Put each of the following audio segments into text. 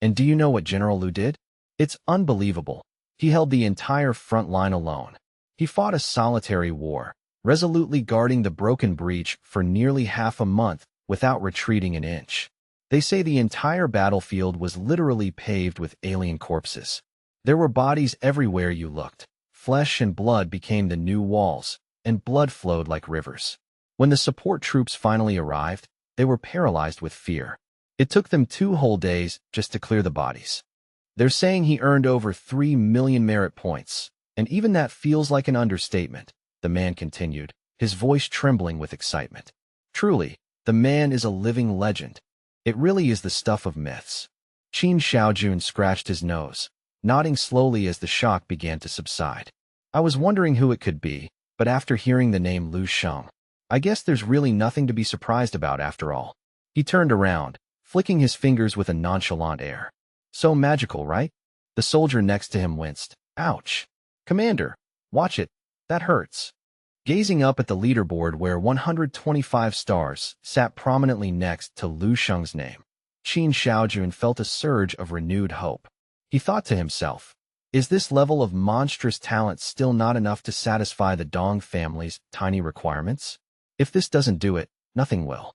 And do you know what General Lu did? It's unbelievable. He held the entire front line alone. He fought a solitary war, resolutely guarding the broken breach for nearly half a month without retreating an inch. They say the entire battlefield was literally paved with alien corpses. There were bodies everywhere you looked. Flesh and blood became the new walls, and blood flowed like rivers. When the support troops finally arrived, they were paralyzed with fear. It took them 2 whole days just to clear the bodies. They're saying he earned over 3 million merit points, and even that feels like an understatement, the man continued, his voice trembling with excitement. Truly, the man is a living legend. It really is the stuff of myths. Qin Xiaojun scratched his nose, nodding slowly as the shock began to subside. I was wondering who it could be, but after hearing the name Lu Sheng, I guess there's really nothing to be surprised about after all. He turned around, flicking his fingers with a nonchalant air. So magical, right? The soldier next to him winced. Ouch. Commander, watch it. That hurts. Gazing up at the leaderboard where 125 stars sat prominently next to Lu Sheng's name, Qin Xiaojun felt a surge of renewed hope. He thought to himself, is this level of monstrous talent still not enough to satisfy the Dong family's tiny requirements? If this doesn't do it, nothing will.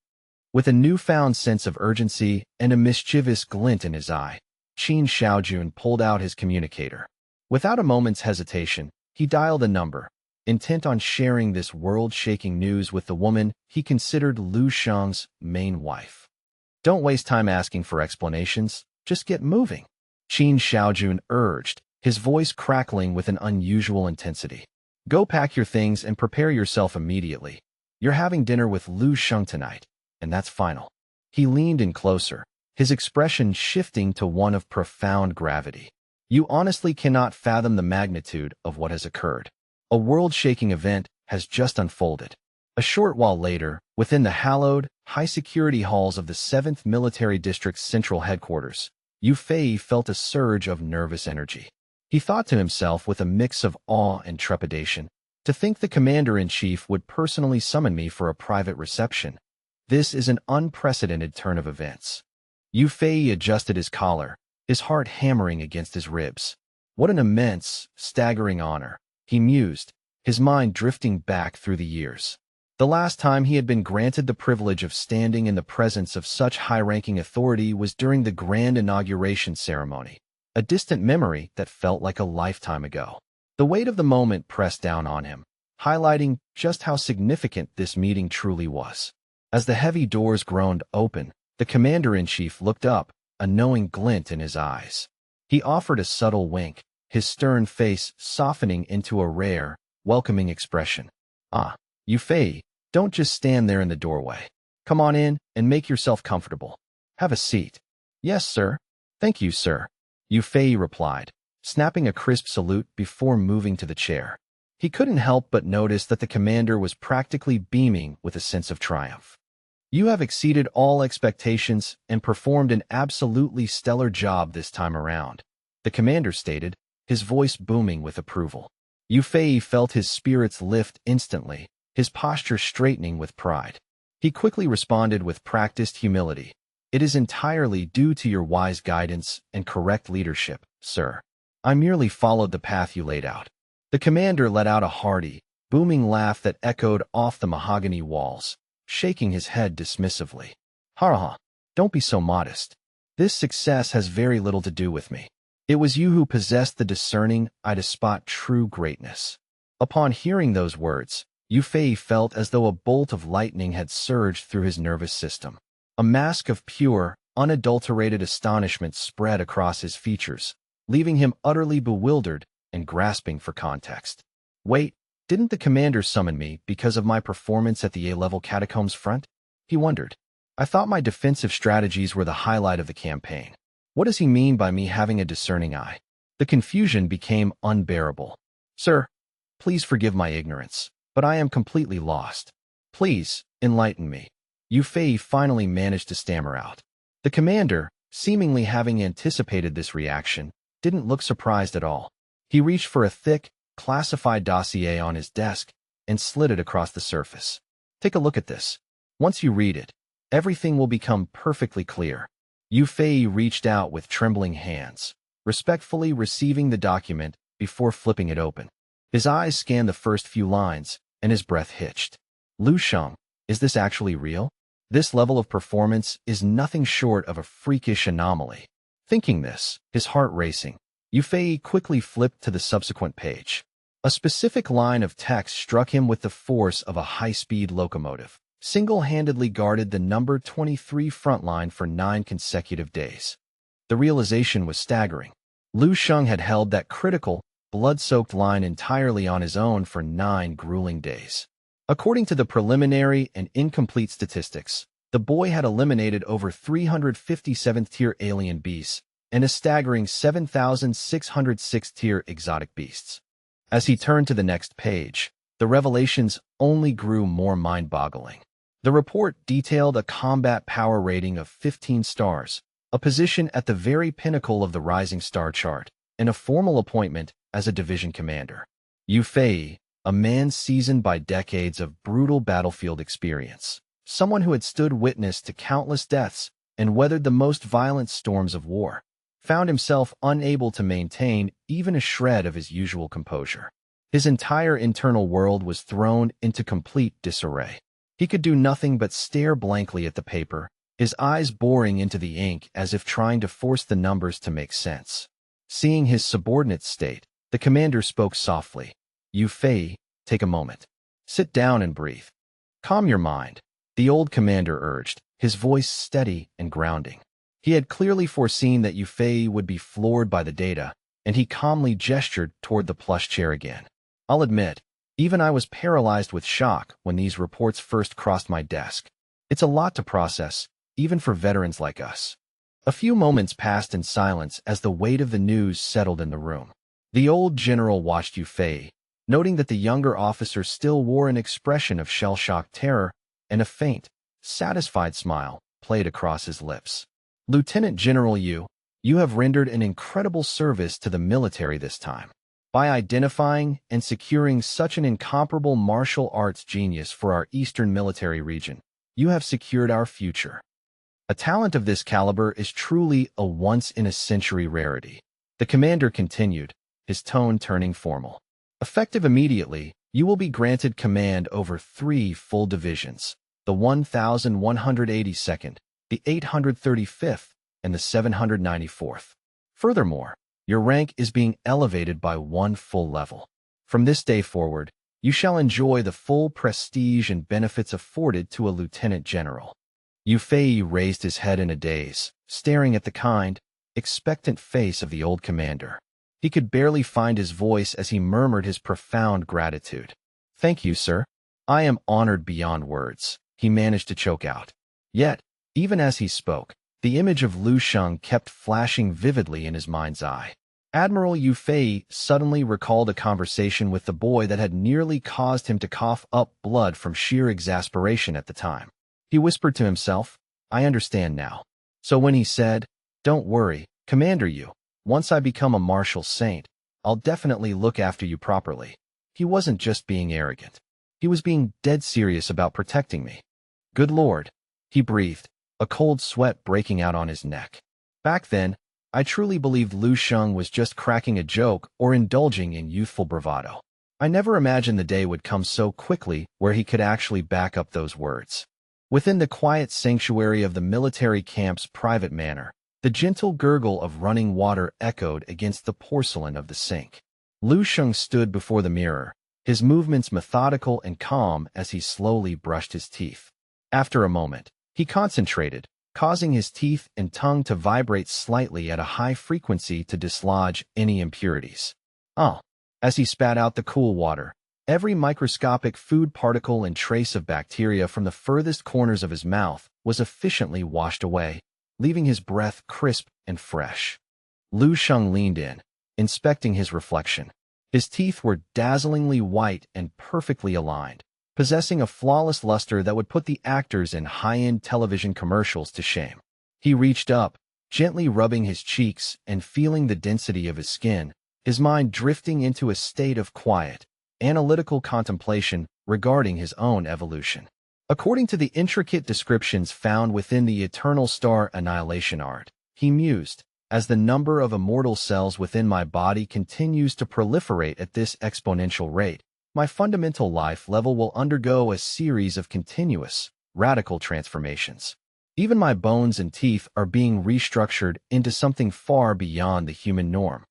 With a newfound sense of urgency and a mischievous glint in his eye, Qin Xiaojun pulled out his communicator. Without a moment's hesitation, he dialed a number, intent on sharing this world-shaking news with the woman he considered Lu Sheng's main wife. Don't waste time asking for explanations, just get moving, Qin Xiaojun urged, his voice crackling with an unusual intensity. Go pack your things and prepare yourself immediately. You're having dinner with Lu Sheng tonight, and that's final. He leaned in closer, his expression shifting to one of profound gravity. You honestly cannot fathom the magnitude of what has occurred. A world-shaking event has just unfolded. A short while later, within the hallowed, high-security halls of the 7th Military District's central headquarters, Yu Fei felt a surge of nervous energy. He thought to himself with a mix of awe and trepidation, to think the commander-in-chief would personally summon me for a private reception. This is an unprecedented turn of events. Yu Fei adjusted his collar, his heart hammering against his ribs. What an immense, staggering honor, he mused, his mind drifting back through the years. The last time he had been granted the privilege of standing in the presence of such high-ranking authority was during the grand inauguration ceremony, a distant memory that felt like a lifetime ago. The weight of the moment pressed down on him, highlighting just how significant this meeting truly was. As the heavy doors groaned open, the commander-in-chief looked up, a knowing glint in his eyes. He offered a subtle wink, his stern face softening into a rare, welcoming expression. Ah, Yu Fei, don't just stand there in the doorway. Come on in and make yourself comfortable. Have a seat. Yes, sir. Thank you, sir, Yu Fei replied, snapping a crisp salute before moving to the chair. He couldn't help but notice that the commander was practically beaming with a sense of triumph. You have exceeded all expectations and performed an absolutely stellar job this time around, the commander stated, his voice booming with approval. Yu Fei felt his spirits lift instantly, his posture straightening with pride. He quickly responded with practiced humility. It is entirely due to your wise guidance and correct leadership, sir. I merely followed the path you laid out. The commander let out a hearty, booming laugh that echoed off the mahogany walls, shaking his head dismissively. Ha, don't be so modest. This success has very little to do with me. It was you who possessed the discerning eye to spot true greatness. Upon hearing those words, Yu Fei felt as though a bolt of lightning had surged through his nervous system. A mask of pure, unadulterated astonishment spread across his features, leaving him utterly bewildered and grasping for context. Wait, didn't the commander summon me because of my performance at the A-level catacombs front? He wondered. I thought my defensive strategies were the highlight of the campaign. What does he mean by me having a discerning eye? The confusion became unbearable. Sir, please forgive my ignorance, but I am completely lost. Please, enlighten me. Yu Fei finally managed to stammer out. The commander, seemingly having anticipated this reaction, didn't look surprised at all. He reached for a thick, classified dossier on his desk and slid it across the surface. Take a look at this. Once you read it, everything will become perfectly clear. Yu Fei reached out with trembling hands, respectfully receiving the document before flipping it open. His eyes scanned the first few lines, and his breath hitched. Lu Sheng, is this actually real? This level of performance is nothing short of a freakish anomaly. Thinking this, his heart racing, Yu Fei quickly flipped to the subsequent page. A specific line of text struck him with the force of a high-speed locomotive. Single-handedly guarded the number 23 front line for 9 consecutive days. The realization was staggering. Lu Sheng had held that critical, blood-soaked line entirely on his own for 9 grueling days. According to the preliminary and incomplete statistics, the boy had eliminated over 350 7th-tier alien beasts and a staggering 7,600 6th-tier exotic beasts. As he turned to the next page, the revelations only grew more mind-boggling. The report detailed a combat power rating of 15 stars, a position at the very pinnacle of the rising star chart, and a formal appointment as a division commander. Yu Fei, a man seasoned by decades of brutal battlefield experience, someone who had stood witness to countless deaths and weathered the most violent storms of war, found himself unable to maintain even a shred of his usual composure. His entire internal world was thrown into complete disarray. He could do nothing but stare blankly at the paper, his eyes boring into the ink as if trying to force the numbers to make sense. Seeing his subordinate's state, the commander spoke softly. Yu Fei, take a moment. Sit down and breathe. Calm your mind, the old commander urged, his voice steady and grounding. He had clearly foreseen that Yu Fei would be floored by the data, and he calmly gestured toward the plush chair again. I'll admit, even I was paralyzed with shock when these reports first crossed my desk. It's a lot to process, even for veterans like us. A few moments passed in silence as the weight of the news settled in the room. The old general watched Yu Fei, noting that the younger officer still wore an expression of shell-shocked terror, and a faint, satisfied smile played across his lips. Lieutenant General Yu, you have rendered an incredible service to the military this time. By identifying and securing such an incomparable martial arts genius for our eastern military region, you have secured our future. A talent of this caliber is truly a once-in-a-century rarity. The commander continued, his tone turning formal. Effective immediately, you will be granted command over 3 full divisions, the 1182nd, the 835th, and the 794th. Furthermore, your rank is being elevated by 1 full level. From this day forward, you shall enjoy the full prestige and benefits afforded to a lieutenant general. Yu Fei raised his head in a daze, staring at the kind, expectant face of the old commander. He could barely find his voice as he murmured his profound gratitude. Thank you, sir. I am honored beyond words, he managed to choke out. Yet, even as he spoke, the image of Lu Sheng kept flashing vividly in his mind's eye. Admiral Yu Fei suddenly recalled a conversation with the boy that had nearly caused him to cough up blood from sheer exasperation at the time. He whispered to himself, I understand now. So when he said, Don't worry, Commander Yu, once I become a martial saint, I'll definitely look after you properly. He wasn't just being arrogant. He was being dead serious about protecting me. Good Lord, he breathed, a cold sweat breaking out on his neck. Back then, I truly believed Lu Sheng was just cracking a joke or indulging in youthful bravado. I never imagined the day would come so quickly where he could actually back up those words. Within the quiet sanctuary of the military camp's private manor, the gentle gurgle of running water echoed against the porcelain of the sink. Lu Sheng stood before the mirror, his movements methodical and calm as he slowly brushed his teeth. After a moment, he concentrated, causing his teeth and tongue to vibrate slightly at a high frequency to dislodge any impurities. As he spat out the cool water, every microscopic food particle and trace of bacteria from the furthest corners of his mouth was efficiently washed away, leaving his breath crisp and fresh. Lu Sheng leaned in, inspecting his reflection. His teeth were dazzlingly white and perfectly aligned, possessing a flawless luster that would put the actors in high-end television commercials to shame. He reached up, gently rubbing his cheeks and feeling the density of his skin, his mind drifting into a state of quiet, analytical contemplation regarding his own evolution. According to the intricate descriptions found within the Eternal Star Annihilation art, he mused, as the number of immortal cells within my body continues to proliferate at this exponential rate, my fundamental life level will undergo a series of continuous, radical transformations. Even my bones and teeth are being restructured into something far beyond the human norm.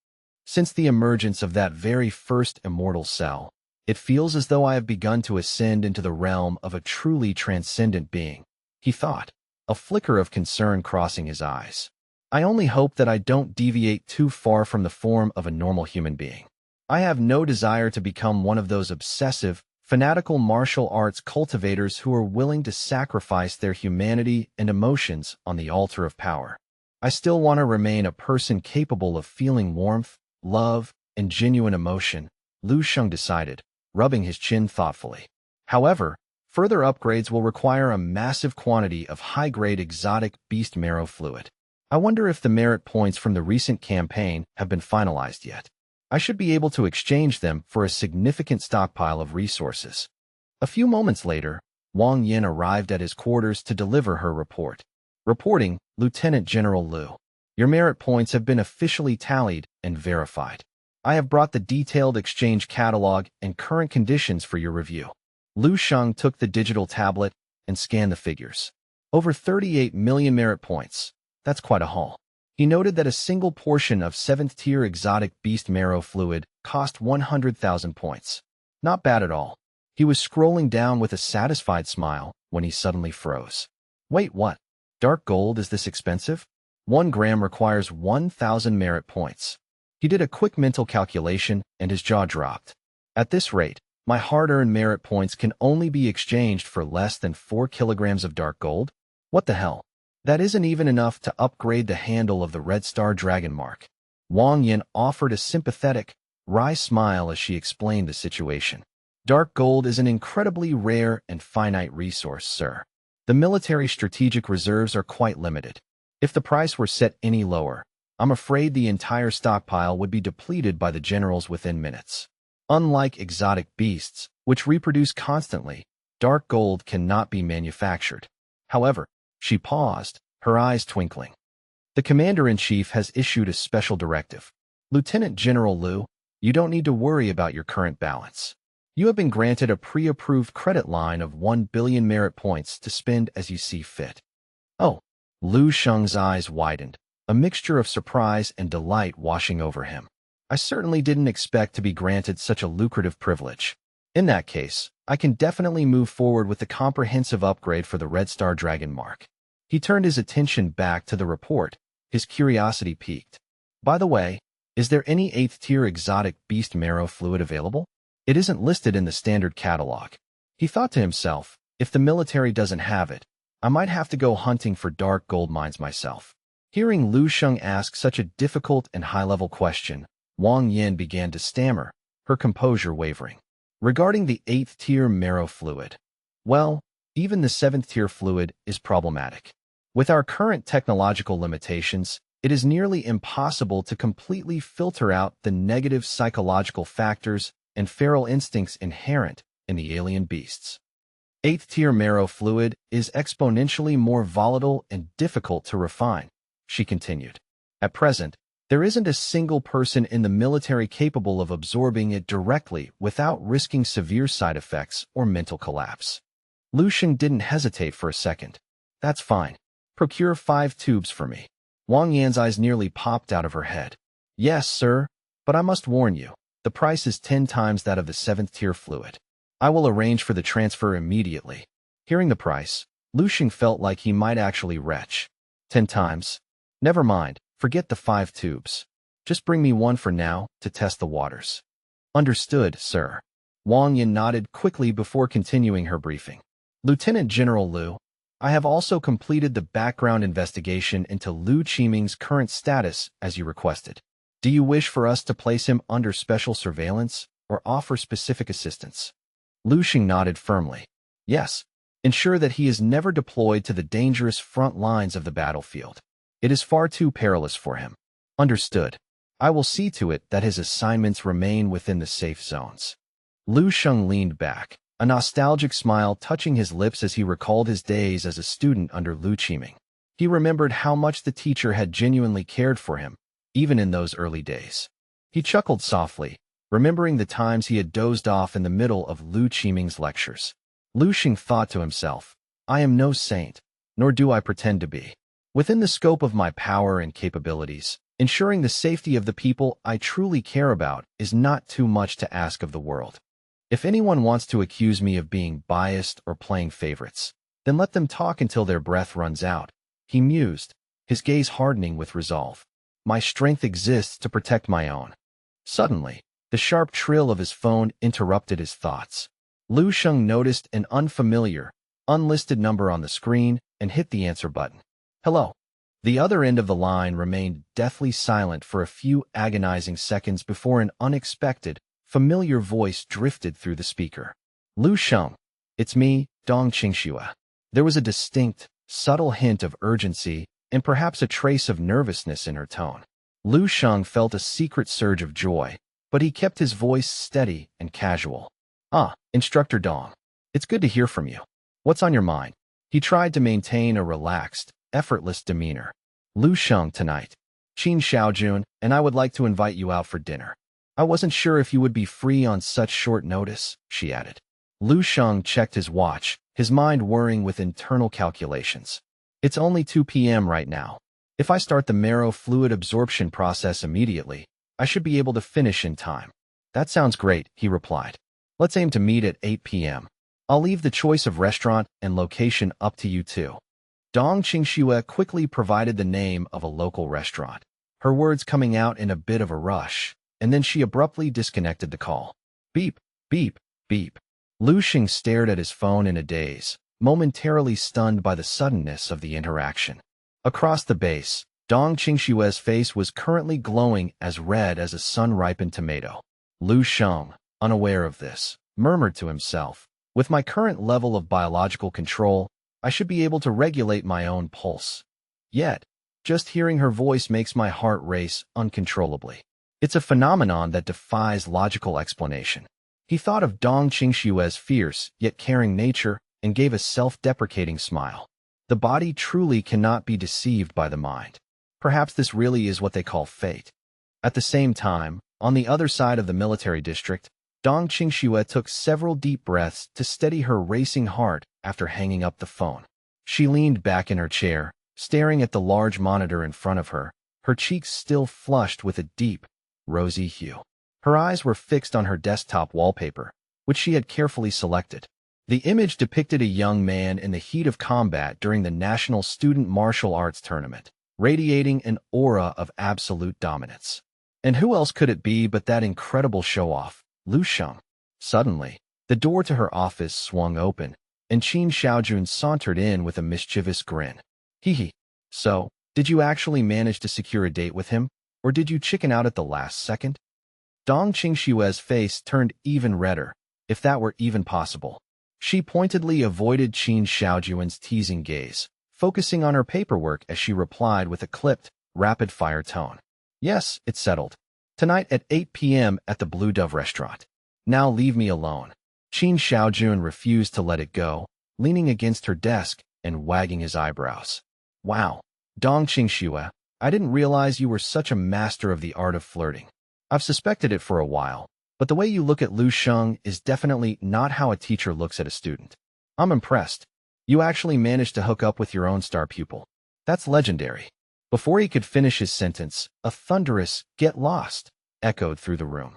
Since the emergence of that very first immortal cell, it feels as though I have begun to ascend into the realm of a truly transcendent being, he thought, a flicker of concern crossing his eyes. I only hope that I don't deviate too far from the form of a normal human being. I have no desire to become one of those obsessive, fanatical martial arts cultivators who are willing to sacrifice their humanity and emotions on the altar of power. I still want to remain a person capable of feeling warmth, love, and genuine emotion, Lu Sheng decided, rubbing his chin thoughtfully. However, further upgrades will require a massive quantity of high-grade exotic beast marrow fluid. I wonder if the merit points from the recent campaign have been finalized yet. I should be able to exchange them for a significant stockpile of resources. A few moments later, Wang Yin arrived at his quarters to deliver her report. Reporting, Lieutenant General Lu. Your merit points have been officially tallied and verified. I have brought the detailed exchange catalog and current conditions for your review. Lu Sheng took the digital tablet and scanned the figures. Over 38 million merit points. That's quite a haul. He noted that a single portion of 7th-tier exotic beast marrow fluid cost 100,000 points. Not bad at all. He was scrolling down with a satisfied smile when he suddenly froze. Wait, what? Dark gold is this expensive? 1 gram requires 1,000 merit points. He did a quick mental calculation and his jaw dropped. At this rate, my hard-earned merit points can only be exchanged for less than 4 kilograms of dark gold? What the hell? That isn't even enough to upgrade the handle of the Red Star Dragon mark. Wang Yin offered a sympathetic, wry smile as she explained the situation. Dark gold is an incredibly rare and finite resource, sir. The military strategic reserves are quite limited. If the price were set any lower, I'm afraid the entire stockpile would be depleted by the generals within minutes. Unlike exotic beasts, which reproduce constantly, dark gold cannot be manufactured. However, she paused, her eyes twinkling. The Commander-in-Chief has issued a special directive. Lieutenant General Lu, you don't need to worry about your current balance. You have been granted a pre-approved credit line of 1 billion merit points to spend as you see fit. Oh, Lu Sheng's eyes widened, a mixture of surprise and delight washing over him. I certainly didn't expect to be granted such a lucrative privilege. In that case, I can definitely move forward with the comprehensive upgrade for the Red Star Dragon mark. He turned his attention back to the report, his curiosity piqued. By the way, is there any 8th-tier exotic beast marrow fluid available? It isn't listed in the standard catalog. He thought to himself, if the military doesn't have it, I might have to go hunting for dark gold mines myself. Hearing Lu Sheng ask such a difficult and high-level question, Wang Yin began to stammer, her composure wavering. Regarding the 8th-tier marrow fluid, well, even the 7th-tier fluid is problematic. With our current technological limitations, it is nearly impossible to completely filter out the negative psychological factors and feral instincts inherent in the alien beasts. 8th-tier marrow fluid is exponentially more volatile and difficult to refine, she continued. At present, there isn't a single person in the military capable of absorbing it directly without risking severe side effects or mental collapse. Lu Sheng didn't hesitate for a second. That's fine. Procure 5 tubes for me. Wang Yan's eyes nearly popped out of her head. Yes, sir, but I must warn you, the price is 10 times that of the 7th-tier fluid. I will arrange for the transfer immediately. Hearing the price, Lu Sheng felt like he might actually retch. 10 times? Never mind. Forget the 5 tubes. Just bring me 1 for now to test the waters. Understood, sir. Wang Yin nodded quickly before continuing her briefing. Lieutenant General Lu, I have also completed the background investigation into Lu Qiming's current status as you requested. Do you wish for us to place him under special surveillance or offer specific assistance? Lu Sheng nodded firmly. Yes. Ensure that he is never deployed to the dangerous front lines of the battlefield. It is far too perilous for him. Understood. I will see to it that his assignments remain within the safe zones. Lu Sheng leaned back, a nostalgic smile touching his lips as he recalled his days as a student under Lu Qiming. He remembered how much the teacher had genuinely cared for him, even in those early days. He chuckled softly, remembering the times he had dozed off in the middle of Lu Qiming's lectures. Lu Xing thought to himself, I am no saint, nor do I pretend to be. Within the scope of my power and capabilities, ensuring the safety of the people I truly care about is not too much to ask of the world. If anyone wants to accuse me of being biased or playing favorites, then let them talk until their breath runs out, he mused, his gaze hardening with resolve. My strength exists to protect my own. Suddenly, the sharp trill of his phone interrupted his thoughts. Lu Xing noticed an unfamiliar, unlisted number on the screen and hit the answer button. Hello. The other end of the line remained deathly silent for a few agonizing seconds before an unexpected, familiar voice drifted through the speaker. Lu Xing. It's me, Dong Qingxue. There was a distinct, subtle hint of urgency and perhaps a trace of nervousness in her tone. Lu Xing felt a secret surge of joy, but he kept his voice steady and casual. Instructor Dong. It's good to hear from you. What's on your mind? He tried to maintain a relaxed, effortless demeanor. Lu Xing tonight. Qin Xiaojun and I would like to invite you out for dinner. I wasn't sure if you would be free on such short notice, she added. Lu Xing checked his watch, his mind whirring with internal calculations. It's only 2 p.m. right now. If I start the marrow fluid absorption process immediately, I should be able to finish in time. That sounds great, he replied. Let's aim to meet at 8 p.m. I'll leave the choice of restaurant and location up to you too. Dong Qingxue quickly provided the name of a local restaurant, her words coming out in a bit of a rush, and then she abruptly disconnected the call. Beep, beep, beep. Lu Xing stared at his phone in a daze, momentarily stunned by the suddenness of the interaction. Across the base, Dong Qingxue's face was currently glowing as red as a sun-ripened tomato. Lu Xing, unaware of this, murmured to himself, with my current level of biological control, I should be able to regulate my own pulse. Yet, just hearing her voice makes my heart race uncontrollably. It's a phenomenon that defies logical explanation. He thought of Dong Qingxue's fierce yet caring nature and gave a self-deprecating smile. The body truly cannot be deceived by the mind. Perhaps this really is what they call fate. At the same time, on the other side of the military district, Dong Qingxue took several deep breaths to steady her racing heart after hanging up the phone. She leaned back in her chair, staring at the large monitor in front of her, her cheeks still flushed with a deep, rosy hue. Her eyes were fixed on her desktop wallpaper, which she had carefully selected. The image depicted a young man in the heat of combat during the National Student Martial Arts Tournament, radiating an aura of absolute dominance. And who else could it be but that incredible show-off, Lu Xing? Suddenly, the door to her office swung open, and Qin Xiaojun sauntered in with a mischievous grin. Hee. So, did you actually manage to secure a date with him, or did you chicken out at the last second? Dong Qingxue's face turned even redder, if that were even possible. She pointedly avoided Qin Xiaojun's teasing gaze, focusing on her paperwork as she replied with a clipped, rapid-fire tone. Yes, it's settled. Tonight at 8 p.m. at the Blue Dove restaurant. Now leave me alone. Qin Xiaojun refused to let it go, leaning against her desk and wagging his eyebrows. Wow, Dong Qingxue, I didn't realize you were such a master of the art of flirting. I've suspected it for a while, but the way you look at Lu Xing is definitely not how a teacher looks at a student. I'm impressed. You actually managed to hook up with your own star pupil. That's legendary. Before he could finish his sentence, a thunderous "Get lost" echoed through the room.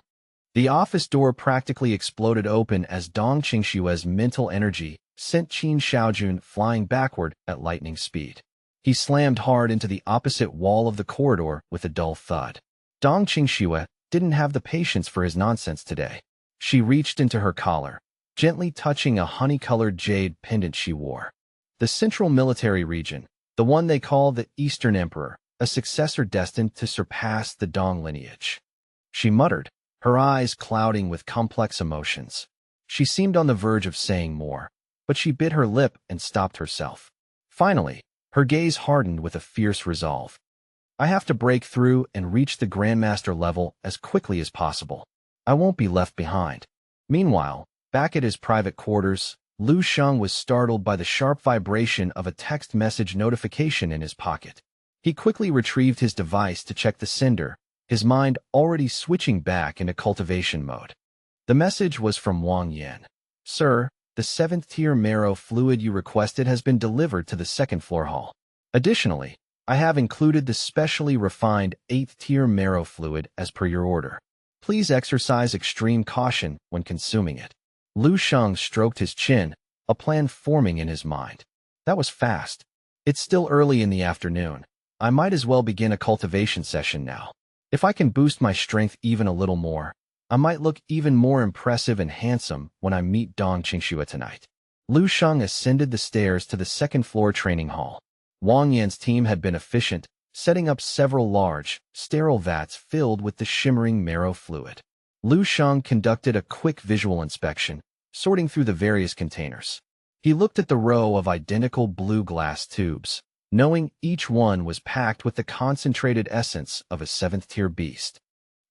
The office door practically exploded open as Dong Qingxue's mental energy sent Qin Xiaojun flying backward at lightning speed. He slammed hard into the opposite wall of the corridor with a dull thud. Dong Qingxue didn't have the patience for his nonsense today. She reached into her collar, gently touching a honey-colored jade pendant she wore. The central military region, the one they call the Eastern Emperor, a successor destined to surpass the Dong lineage. She muttered, her eyes clouding with complex emotions. She seemed on the verge of saying more, but she bit her lip and stopped herself. Finally, her gaze hardened with a fierce resolve. I have to break through and reach the Grandmaster level as quickly as possible. I won't be left behind. Meanwhile, Back at his private quarters, Lu Sheng was startled by the sharp vibration of a text message notification in his pocket. He quickly retrieved his device to check the sender, his mind already switching back into cultivation mode. The message was from Wang Yan. Sir, the 7th-tier marrow fluid you requested has been delivered to the 2nd-floor hall. Additionally, I have included the specially refined 8th-tier marrow fluid as per your order. Please exercise extreme caution when consuming it. Lu Sheng stroked his chin, a plan forming in his mind. That was fast. It's still early in the afternoon. I might as well begin a cultivation session now. If I can boost my strength even a little more, I might look even more impressive and handsome when I meet Dong Qingxue tonight. Lu Sheng ascended the stairs to the 2nd-floor training hall. Wang Yan's team had been efficient, setting up several large, sterile vats filled with the shimmering marrow fluid. Lu Sheng conducted a quick visual inspection, sorting through the various containers. He looked at the row of identical blue glass tubes, knowing each one was packed with the concentrated essence of a 7th-tier beast.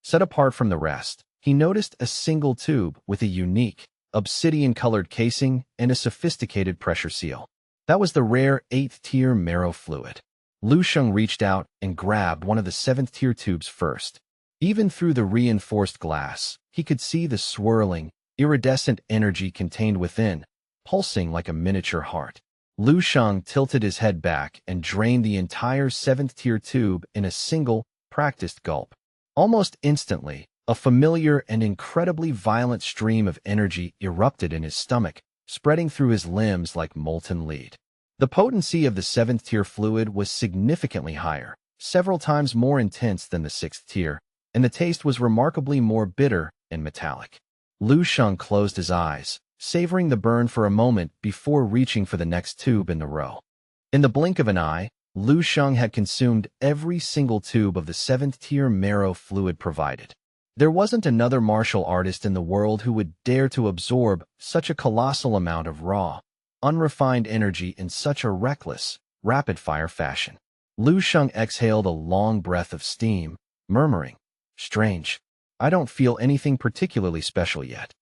Set apart from the rest, he noticed a single tube with a unique, obsidian-colored casing and a sophisticated pressure seal. That was the rare 8th-tier marrow fluid. Lu Sheng reached out and grabbed one of the 7th-tier tubes first. Even through the reinforced glass, he could see the swirling, iridescent energy contained within, pulsing like a miniature heart. Lu Sheng tilted his head back and drained the entire 7th-tier tube in a single, practiced gulp. Almost instantly, a familiar and incredibly violent stream of energy erupted in his stomach, spreading through his limbs like molten lead. The potency of the 7th-tier fluid was significantly higher, several times more intense than the 6th tier, and the taste was remarkably more bitter and metallic. Lu Sheng closed his eyes, savoring the burn for a moment before reaching for the next tube in the row. In the blink of an eye, Lu Sheng had consumed every single tube of the 7th-tier marrow fluid provided. There wasn't another martial artist in the world who would dare to absorb such a colossal amount of raw, unrefined energy in such a reckless, rapid-fire fashion. Lu Sheng exhaled a long breath of steam, murmuring, "Strange. I don't feel anything particularly special yet."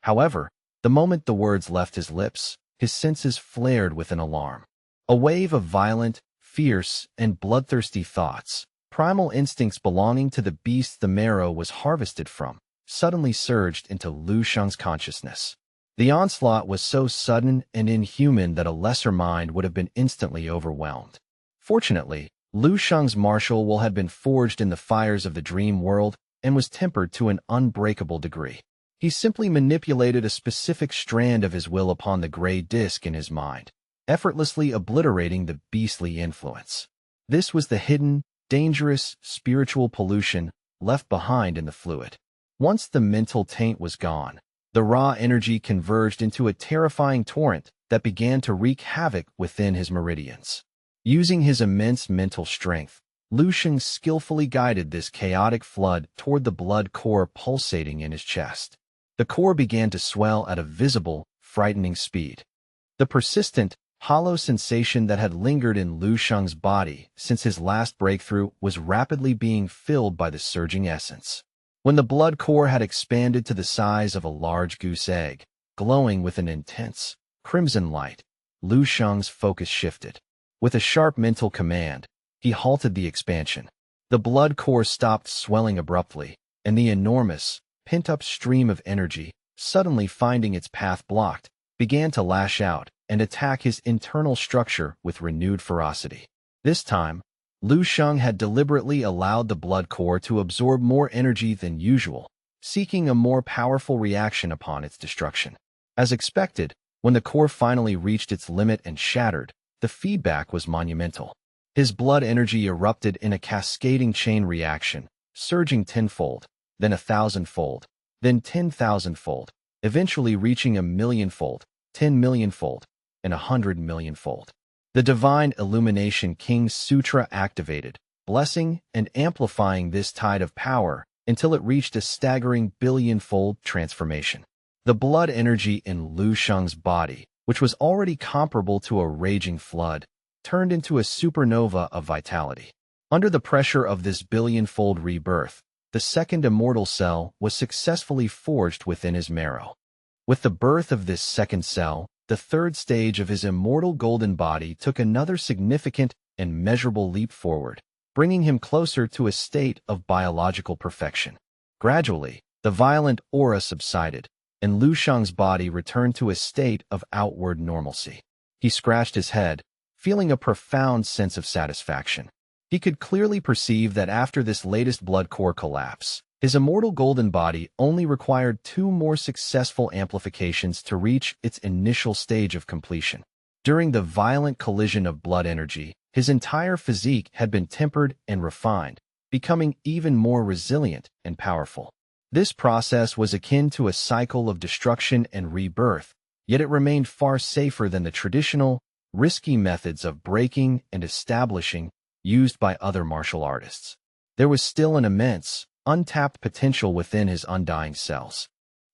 However, the moment the words left his lips, his senses flared with an alarm. A wave of violent, fierce, and bloodthirsty thoughts, primal instincts belonging to the beast the marrow was harvested from, suddenly surged into Lu Sheng's consciousness. The onslaught was so sudden and inhuman that a lesser mind would have been instantly overwhelmed. Fortunately, Lu Sheng's martial will had been forged in the fires of the dream world and was tempered to an unbreakable degree. He simply manipulated a specific strand of his will upon the gray disk in his mind, effortlessly obliterating the beastly influence. This was the hidden, dangerous, spiritual pollution left behind in the fluid. Once the mental taint was gone, the raw energy converged into a terrifying torrent that began to wreak havoc within his meridians. Using his immense mental strength, Lu Sheng skillfully guided this chaotic flood toward the blood core pulsating in his chest. The core began to swell at a visible, frightening speed. The persistent, hollow sensation that had lingered in Lu Sheng's body since his last breakthrough was rapidly being filled by the surging essence. When the blood core had expanded to the size of a large goose egg, glowing with an intense, crimson light, Lu Sheng's focus shifted. With a sharp mental command, he halted the expansion. The blood core stopped swelling abruptly, and the enormous, pent-up stream of energy, suddenly finding its path blocked, began to lash out and attack his internal structure with renewed ferocity. This time, Lu Sheng had deliberately allowed the blood core to absorb more energy than usual, seeking a more powerful reaction upon its destruction. As expected, when the core finally reached its limit and shattered, the feedback was monumental. His blood energy erupted in a cascading chain reaction, surging tenfold, then 1,000-fold, then 10,000-fold, eventually reaching 1,000,000-fold, 10,000,000-fold, and 100,000,000-fold. The Divine Illumination King's Sutra activated, blessing and amplifying this tide of power until it reached a staggering billion-fold transformation. The blood energy in Lu Sheng's body, which was already comparable to a raging flood, turned into a supernova of vitality. Under the pressure of this billion-fold rebirth, the second immortal cell was successfully forged within his marrow. With the birth of this second cell, the third stage of his immortal golden body took another significant and measurable leap forward, bringing him closer to a state of biological perfection. Gradually, the violent aura subsided, and Lu Shang's body returned to a state of outward normalcy. He scratched his head, feeling a profound sense of satisfaction. He could clearly perceive that after this latest blood core collapse, his immortal golden body only required 2 more successful amplifications to reach its initial stage of completion. During the violent collision of blood energy, his entire physique had been tempered and refined, becoming even more resilient and powerful. This process was akin to a cycle of destruction and rebirth, yet it remained far safer than the traditional, risky methods of breaking and establishing used by other martial artists. There was still an immense, untapped potential within his undying cells.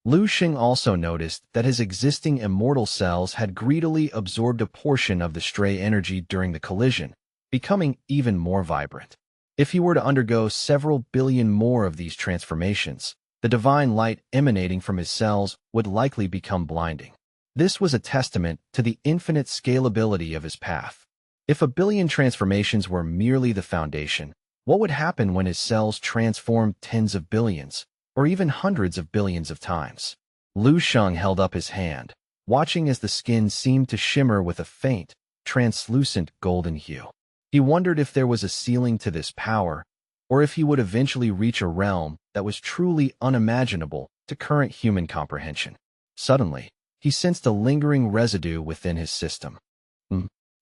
Lu Shang also noticed that his existing immortal cells had greedily absorbed a portion of the stray energy during the collision, becoming even more vibrant. If he were to undergo several billion more of these transformations, the divine light emanating from his cells would likely become blinding. This was a testament to the infinite scalability of his path. If a billion transformations were merely the foundation, what would happen when his cells transformed tens of billions, or even hundreds of billions of times? Lu Shang held up his hand, watching as the skin seemed to shimmer with a faint, translucent golden hue. He wondered if there was a ceiling to this power, or if he would eventually reach a realm that was truly unimaginable to current human comprehension. Suddenly, he sensed a lingering residue within his system.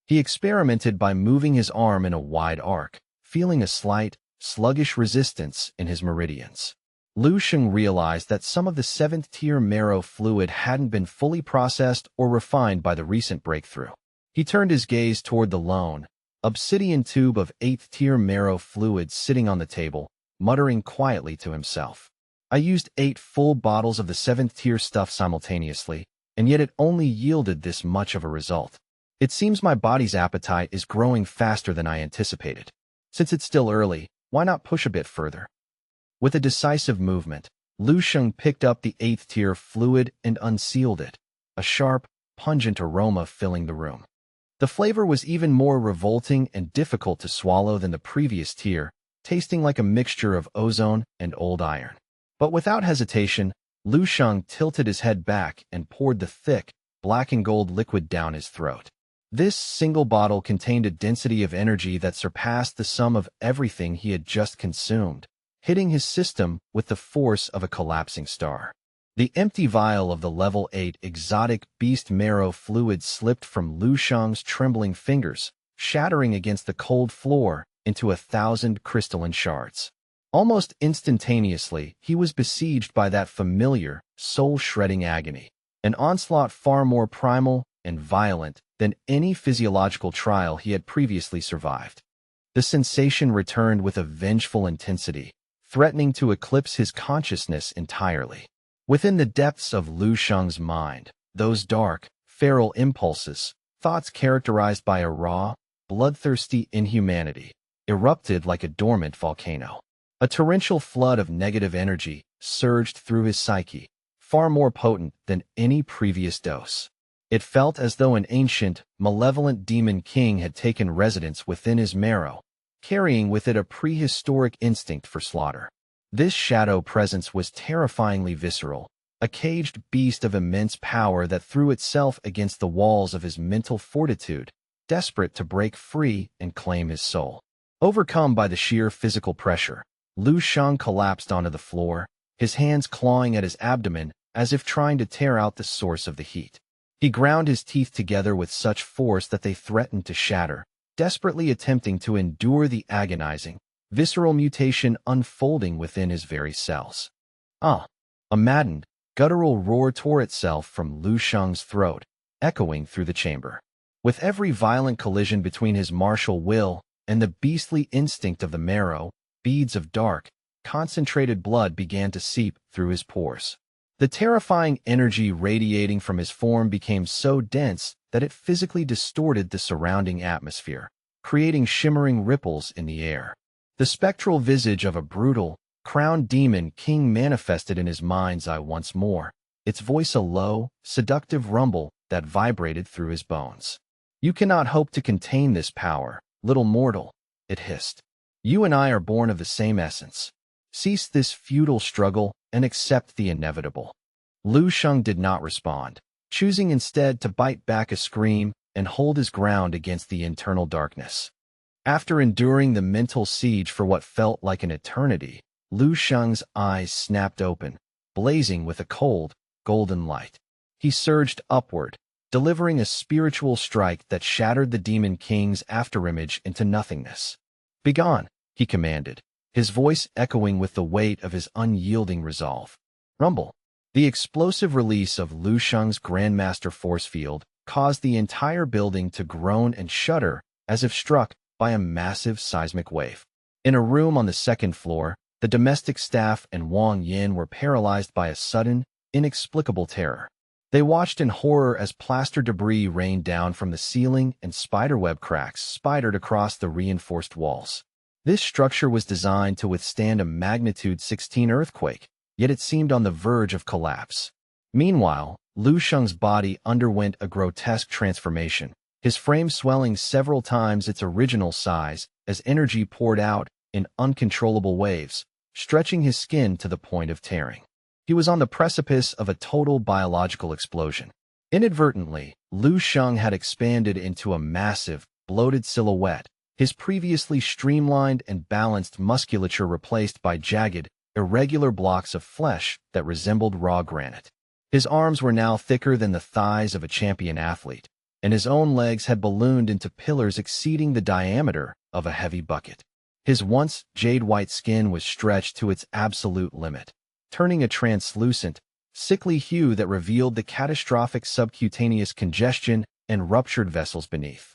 He experimented by moving his arm in a wide arc, feeling a slight, sluggish resistance in his meridians. Lu Shang realized that some of the 7th-tier marrow fluid hadn't been fully processed or refined by the recent breakthrough. He turned his gaze toward the lone, obsidian tube of 8th-tier marrow fluid sitting on the table, muttering quietly to himself. I used 8 full bottles of the 7th-tier stuff simultaneously, and yet it only yielded this much of a result. It seems my body's appetite is growing faster than I anticipated. Since it's still early, why not push a bit further? With a decisive movement, Lu Shang picked up the 8th-tier fluid and unsealed it, a sharp, pungent aroma filling the room. The flavor was even more revolting and difficult to swallow than the previous tier, tasting like a mixture of ozone and old iron. But without hesitation, Lu Shang tilted his head back and poured the thick, black and gold liquid down his throat. This single bottle contained a density of energy that surpassed the sum of everything he had just consumed, hitting his system with the force of a collapsing star. The empty vial of the level 8 exotic beast marrow fluid slipped from Lu Shang's trembling fingers, shattering against the cold floor into 1,000 crystalline shards. Almost instantaneously, he was besieged by that familiar, soul-shredding agony, an onslaught far more primal and violent than any physiological trial he had previously survived. The sensation returned with a vengeful intensity, threatening to eclipse his consciousness entirely. Within the depths of Lu Shang's mind, those dark, feral impulses, thoughts characterized by a raw, bloodthirsty inhumanity, erupted like a dormant volcano. A torrential flood of negative energy surged through his psyche, far more potent than any previous dose. It felt as though an ancient, malevolent demon king had taken residence within his marrow, carrying with it a prehistoric instinct for slaughter. This shadow presence was terrifyingly visceral, a caged beast of immense power that threw itself against the walls of his mental fortitude, desperate to break free and claim his soul. Overcome by the sheer physical pressure, Lu Shang collapsed onto the floor, his hands clawing at his abdomen as if trying to tear out the source of the heat. He ground his teeth together with such force that they threatened to shatter, desperately attempting to endure the agonizing, visceral mutation unfolding within his very cells. A maddened, guttural roar tore itself from Lu Shang's throat, echoing through the chamber. With every violent collision between his martial will and the beastly instinct of the marrow, beads of dark, concentrated blood began to seep through his pores. The terrifying energy radiating from his form became so dense that it physically distorted the surrounding atmosphere, creating shimmering ripples in the air. The spectral visage of a brutal, crowned demon king manifested in his mind's eye once more, its voice a low, seductive rumble that vibrated through his bones. "You cannot hope to contain this power, little mortal," it hissed. "You and I are born of the same essence. Cease this futile struggle and accept the inevitable." Lu Sheng did not respond, choosing instead to bite back a scream and hold his ground against the internal darkness. After enduring the mental siege for what felt like an eternity, Lu Sheng's eyes snapped open, blazing with a cold, golden light. He surged upward, delivering a spiritual strike that shattered the Demon King's afterimage into nothingness. "Begone," he commanded, his voice echoing with the weight of his unyielding resolve. Rumble. The explosive release of Lu Sheng's Grandmaster force field caused the entire building to groan and shudder as if struck by a massive seismic wave. In a room on the second floor, the domestic staff and Wang Yin were paralyzed by a sudden, inexplicable terror. They watched in horror as plaster debris rained down from the ceiling and spiderweb cracks spidered across the reinforced walls. This structure was designed to withstand a magnitude 16 earthquake, yet it seemed on the verge of collapse. Meanwhile, Lu Sheng's body underwent a grotesque transformation, his frame swelling several times its original size as energy poured out in uncontrollable waves, stretching his skin to the point of tearing. He was on the precipice of a total biological explosion. Inadvertently, Lu Sheng had expanded into a massive, bloated silhouette, his previously streamlined and balanced musculature replaced by jagged, irregular blocks of flesh that resembled raw granite. His arms were now thicker than the thighs of a champion athlete, and his own legs had ballooned into pillars exceeding the diameter of a heavy bucket. His once jade-white skin was stretched to its absolute limit, turning a translucent, sickly hue that revealed the catastrophic subcutaneous congestion and ruptured vessels beneath.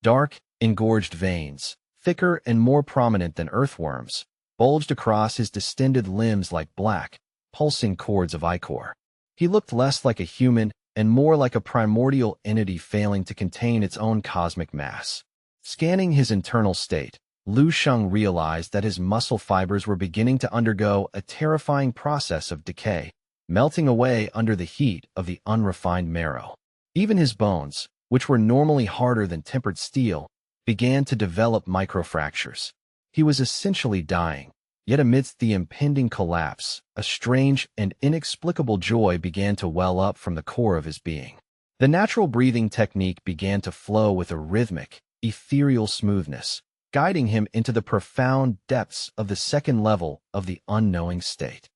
Dark, engorged veins, thicker and more prominent than earthworms, bulged across his distended limbs like black, pulsing cords of ichor. He looked less like a human and more like a primordial entity failing to contain its own cosmic mass. Scanning his internal state, Lu Sheng realized that his muscle fibers were beginning to undergo a terrifying process of decay, melting away under the heat of the unrefined marrow. Even his bones, which were normally harder than tempered steel, began to develop microfractures. He was essentially dying, yet amidst the impending collapse, a strange and inexplicable joy began to well up from the core of his being. The natural breathing technique began to flow with a rhythmic, ethereal smoothness, guiding him into the profound depths of the second level of the unknowing state.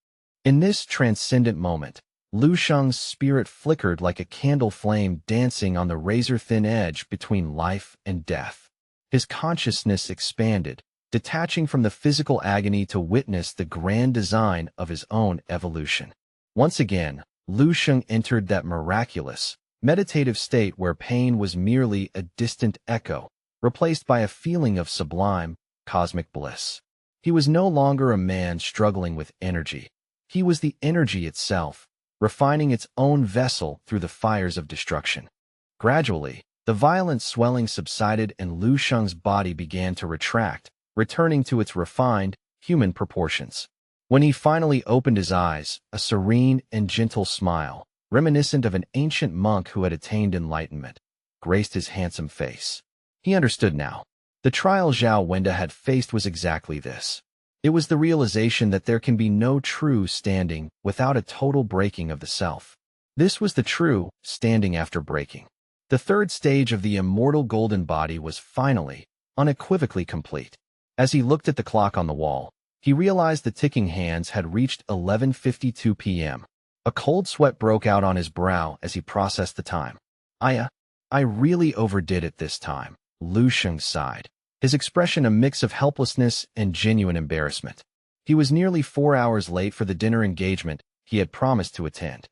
In this transcendent moment, Lu Sheng's spirit flickered like a candle flame dancing on the razor-thin edge between life and death. His consciousness expanded, detaching from the physical agony to witness the grand design of his own evolution. Once again, Lu Sheng entered that miraculous, meditative state where pain was merely a distant echo, replaced by a feeling of sublime, cosmic bliss. He was no longer a man struggling with energy. He was the energy itself, refining its own vessel through the fires of destruction. Gradually, the violent swelling subsided and Lu Sheng's body began to retract, returning to its refined, human proportions. When he finally opened his eyes, a serene and gentle smile, reminiscent of an ancient monk who had attained enlightenment, graced his handsome face. He understood now. The trial Zhao Wenda had faced was exactly this. It was the realization that there can be no true standing without a total breaking of the self. This was the true standing after breaking. The third stage of the immortal golden body was finally, unequivocally complete. As he looked at the clock on the wall, he realized the ticking hands had reached 11:52 p.m. A cold sweat broke out on his brow as he processed the time. I really overdid it this time, Lu Sheng sighed, his expression a mix of helplessness and genuine embarrassment. He was nearly 4 hours late for the dinner engagement he had promised to attend.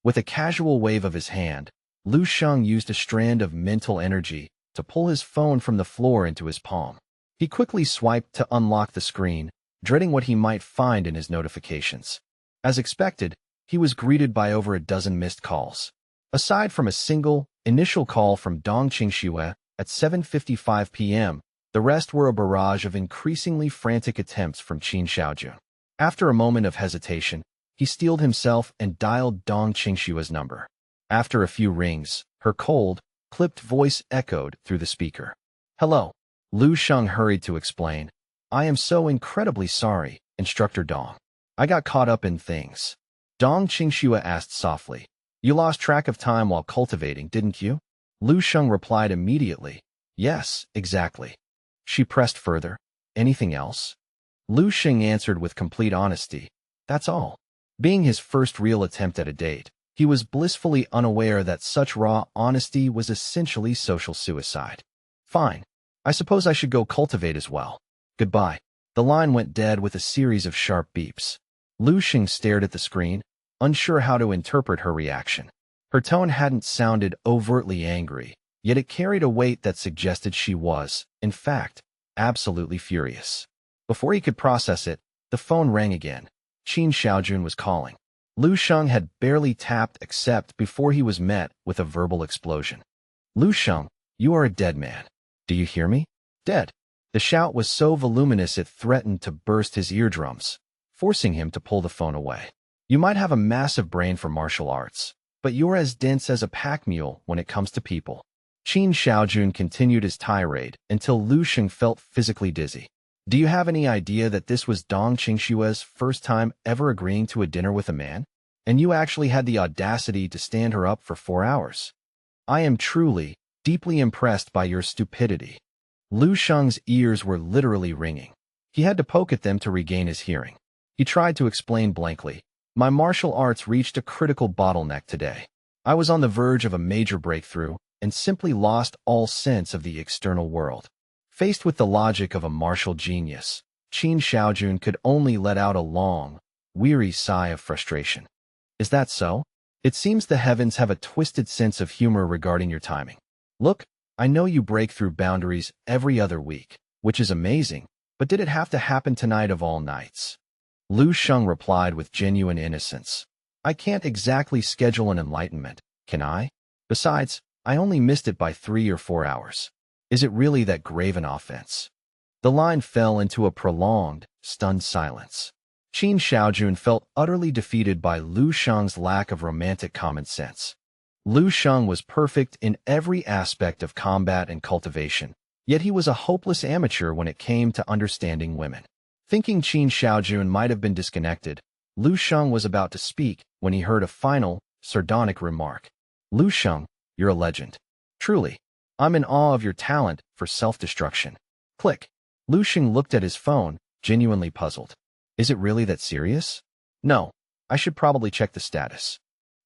With a casual wave of his hand, Lu Sheng used a strand of mental energy to pull his phone from the floor into his palm. He quickly swiped to unlock the screen, dreading what he might find in his notifications. As expected, he was greeted by over a dozen missed calls. Aside from a single, initial call from Dong Qingxue at 7:55 p.m., the rest were a barrage of increasingly frantic attempts from Qin Xiaojun. After a moment of hesitation, He steeled himself and dialed Dong Qingshua's number. After a few rings, her cold, clipped voice echoed through the speaker. "Hello." Lu Sheng hurried to explain. "I am so incredibly sorry, Instructor Dong. I got caught up in things." Dong Qingxua asked softly. "You lost track of time while cultivating, didn't you?" Lu Sheng replied immediately. "Yes, exactly." She pressed further. "Anything else?" Lu Sheng answered with complete honesty. "That's all." Being his first real attempt at a date, he was blissfully unaware that such raw honesty was essentially social suicide. "Fine. I suppose I should go cultivate as well. Goodbye." The line went dead with a series of sharp beeps. Lu Sheng stared at the screen, unsure how to interpret her reaction. Her tone hadn't sounded overtly angry, yet it carried a weight that suggested she was, in fact, absolutely furious. Before he could process it, the phone rang again. Qin Xiaojun was calling. Lu Sheng had barely tapped accept before he was met with a verbal explosion. "Lu Sheng, you are a dead man. Do you hear me? Dead." The shout was so voluminous it threatened to burst his eardrums, forcing him to pull the phone away. "You might have a massive brain for martial arts, but you're as dense as a pack mule when it comes to people." Qin Xiaojun continued his tirade until Lu Sheng felt physically dizzy. "Do you have any idea that this was Dong Qingshua's first time ever agreeing to a dinner with a man? And you actually had the audacity to stand her up for 4 hours? I am truly, deeply impressed by your stupidity." Lu Sheng's ears were literally ringing. He had to poke at them to regain his hearing. He tried to explain blankly. "My martial arts reached a critical bottleneck today. I was on the verge of a major breakthrough and simply lost all sense of the external world." Faced with the logic of a martial genius, Qin Xiaojun could only let out a long, weary sigh of frustration. "Is that so? It seems the heavens have a twisted sense of humor regarding your timing. Look, I know you break through boundaries every other week, which is amazing, but did it have to happen tonight of all nights?" Lu Sheng replied with genuine innocence. "I can't exactly schedule an enlightenment, can I? Besides, I only missed it by 3 or 4 hours. Is it really that grave an offense?" The line fell into a prolonged, stunned silence. Qin Xiaojun felt utterly defeated by Lu Sheng's lack of romantic common sense. Lu Sheng was perfect in every aspect of combat and cultivation, yet he was a hopeless amateur when it came to understanding women. Thinking Qin Xiaojun might have been disconnected, Lu Sheng was about to speak when he heard a final, sardonic remark. "Lu Sheng, you're a legend. Truly. I'm in awe of your talent for self-destruction." Click. Lu Sheng looked at his phone, genuinely puzzled. "Is it really that serious? No, I should probably check the status."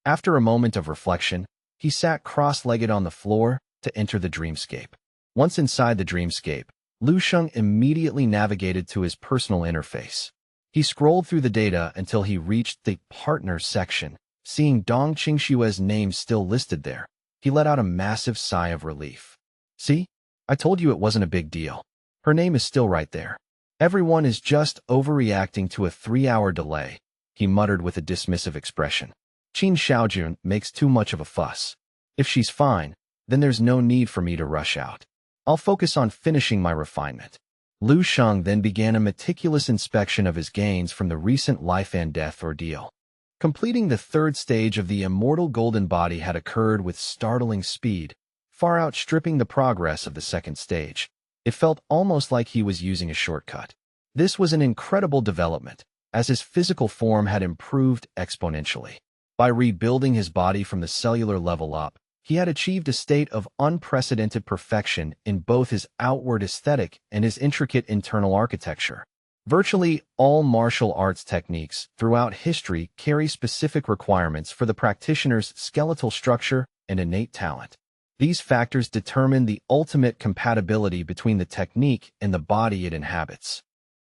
After a moment of reflection, he sat cross-legged on the floor to enter the dreamscape. Once inside the dreamscape, Lu Sheng immediately navigated to his personal interface. He scrolled through the data until he reached the Partners section. Seeing Dong Qingshua's name still listed there, he let out a massive sigh of relief. "See? I told you it wasn't a big deal. Her name is still right there. Everyone is just overreacting to a 3-hour delay," he muttered with a dismissive expression. "Qin Xiaojun makes too much of a fuss. If she's fine, then there's no need for me to rush out. I'll focus on finishing my refinement." Lu Sheng then began a meticulous inspection of his gains from the recent life and death ordeal. Completing the 3rd stage of the immortal golden body had occurred with startling speed, far outstripping the progress of the 2nd stage. It felt almost like he was using a shortcut. This was an incredible development, as his physical form had improved exponentially. By rebuilding his body from the cellular level up, he had achieved a state of unprecedented perfection in both his outward aesthetic and his intricate internal architecture. Virtually all martial arts techniques throughout history carry specific requirements for the practitioner's skeletal structure and innate talent. These factors determine the ultimate compatibility between the technique and the body it inhabits.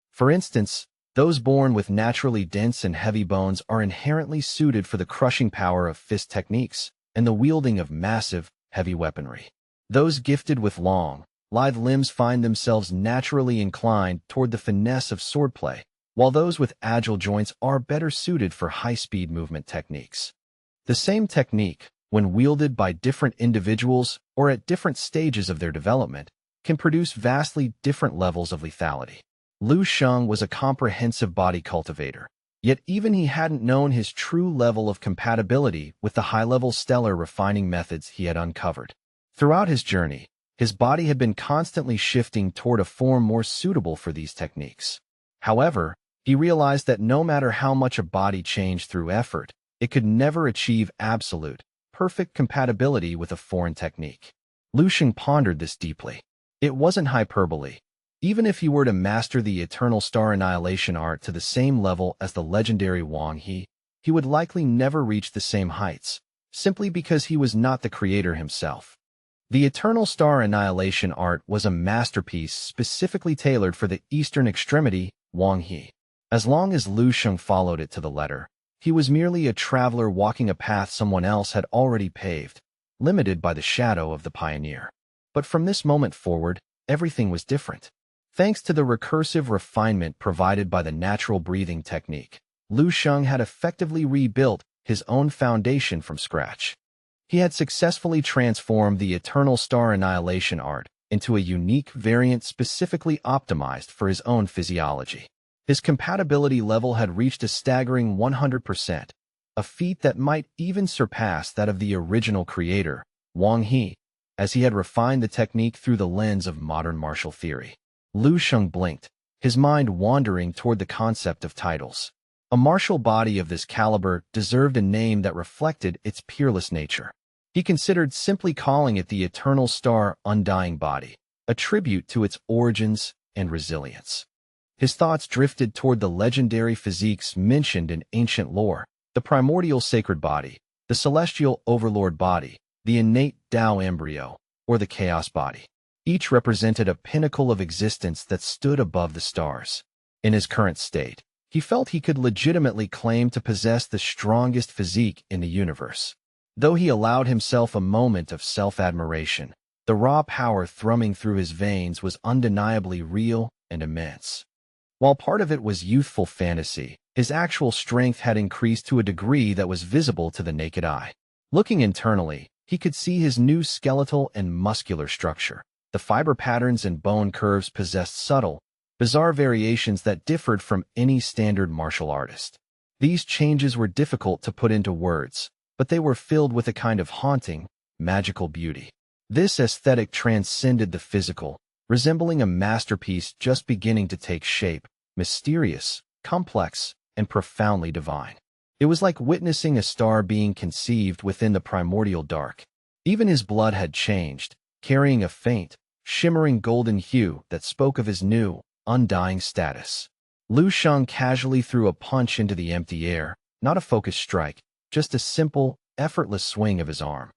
For instance, those born with naturally dense and heavy bones are inherently suited for the crushing power of fist techniques and the wielding of massive, heavy weaponry. Those gifted with long, lithe limbs find themselves naturally inclined toward the finesse of swordplay, while those with agile joints are better suited for high-speed movement techniques. The same technique, when wielded by different individuals or at different stages of their development, can produce vastly different levels of lethality. Lu Sheng was a comprehensive body cultivator, Yet even he hadn't known his true level of compatibility with the high-level stellar refining methods he had uncovered. Throughout his journey, his body had been constantly shifting toward a form more suitable for these techniques. However, he realized that no matter how much a body changed through effort, it could never achieve absolute, perfect compatibility with a foreign technique. Lu Sheng pondered this deeply. It wasn't hyperbole. Even if he were to master the Eternal Star Annihilation art to the same level as the legendary Wang He would likely never reach the same heights, simply because he was not the creator himself. The Eternal Star Annihilation art was a masterpiece specifically tailored for the eastern extremity, Wang He. As long as Lu Sheng followed it to the letter, he was merely a traveler walking a path someone else had already paved, limited by the shadow of the pioneer. But from this moment forward, everything was different. Thanks to the recursive refinement provided by the natural breathing technique, Lu Sheng had effectively rebuilt his own foundation from scratch. He had successfully transformed the Eternal Star Annihilation art into a unique variant specifically optimized for his own physiology. His compatibility level had reached a staggering 100%, a feat that might even surpass that of the original creator, Wang He, as he had refined the technique through the lens of modern martial theory. Lu Sheng blinked, his mind wandering toward the concept of titles. A martial body of this caliber deserved a name that reflected its peerless nature. He considered simply calling it the Eternal Star Undying Body, a tribute to its origins and resilience. His thoughts drifted toward the legendary physiques mentioned in ancient lore, the primordial sacred body, the celestial overlord body, the innate Tao embryo, or the chaos body. Each represented a pinnacle of existence that stood above the stars. In his current state, he felt he could legitimately claim to possess the strongest physique in the universe. Though he allowed himself a moment of self-admiration, the raw power thrumming through his veins was undeniably real and immense. While part of it was youthful fantasy, his actual strength had increased to a degree that was visible to the naked eye. Looking internally, he could see his new skeletal and muscular structure. The fiber patterns and bone curves possessed subtle, bizarre variations that differed from any standard martial artist. These changes were difficult to put into words, but they were filled with a kind of haunting, magical beauty. This aesthetic transcended the physical, resembling a masterpiece just beginning to take shape, mysterious, complex, and profoundly divine. It was like witnessing a star being conceived within the primordial dark. Even his blood had changed, carrying a faint, shimmering golden hue that spoke of his new, undying status. Lu Sheng casually threw a punch into the empty air, not a focused strike, just a simple, effortless swing of his arm.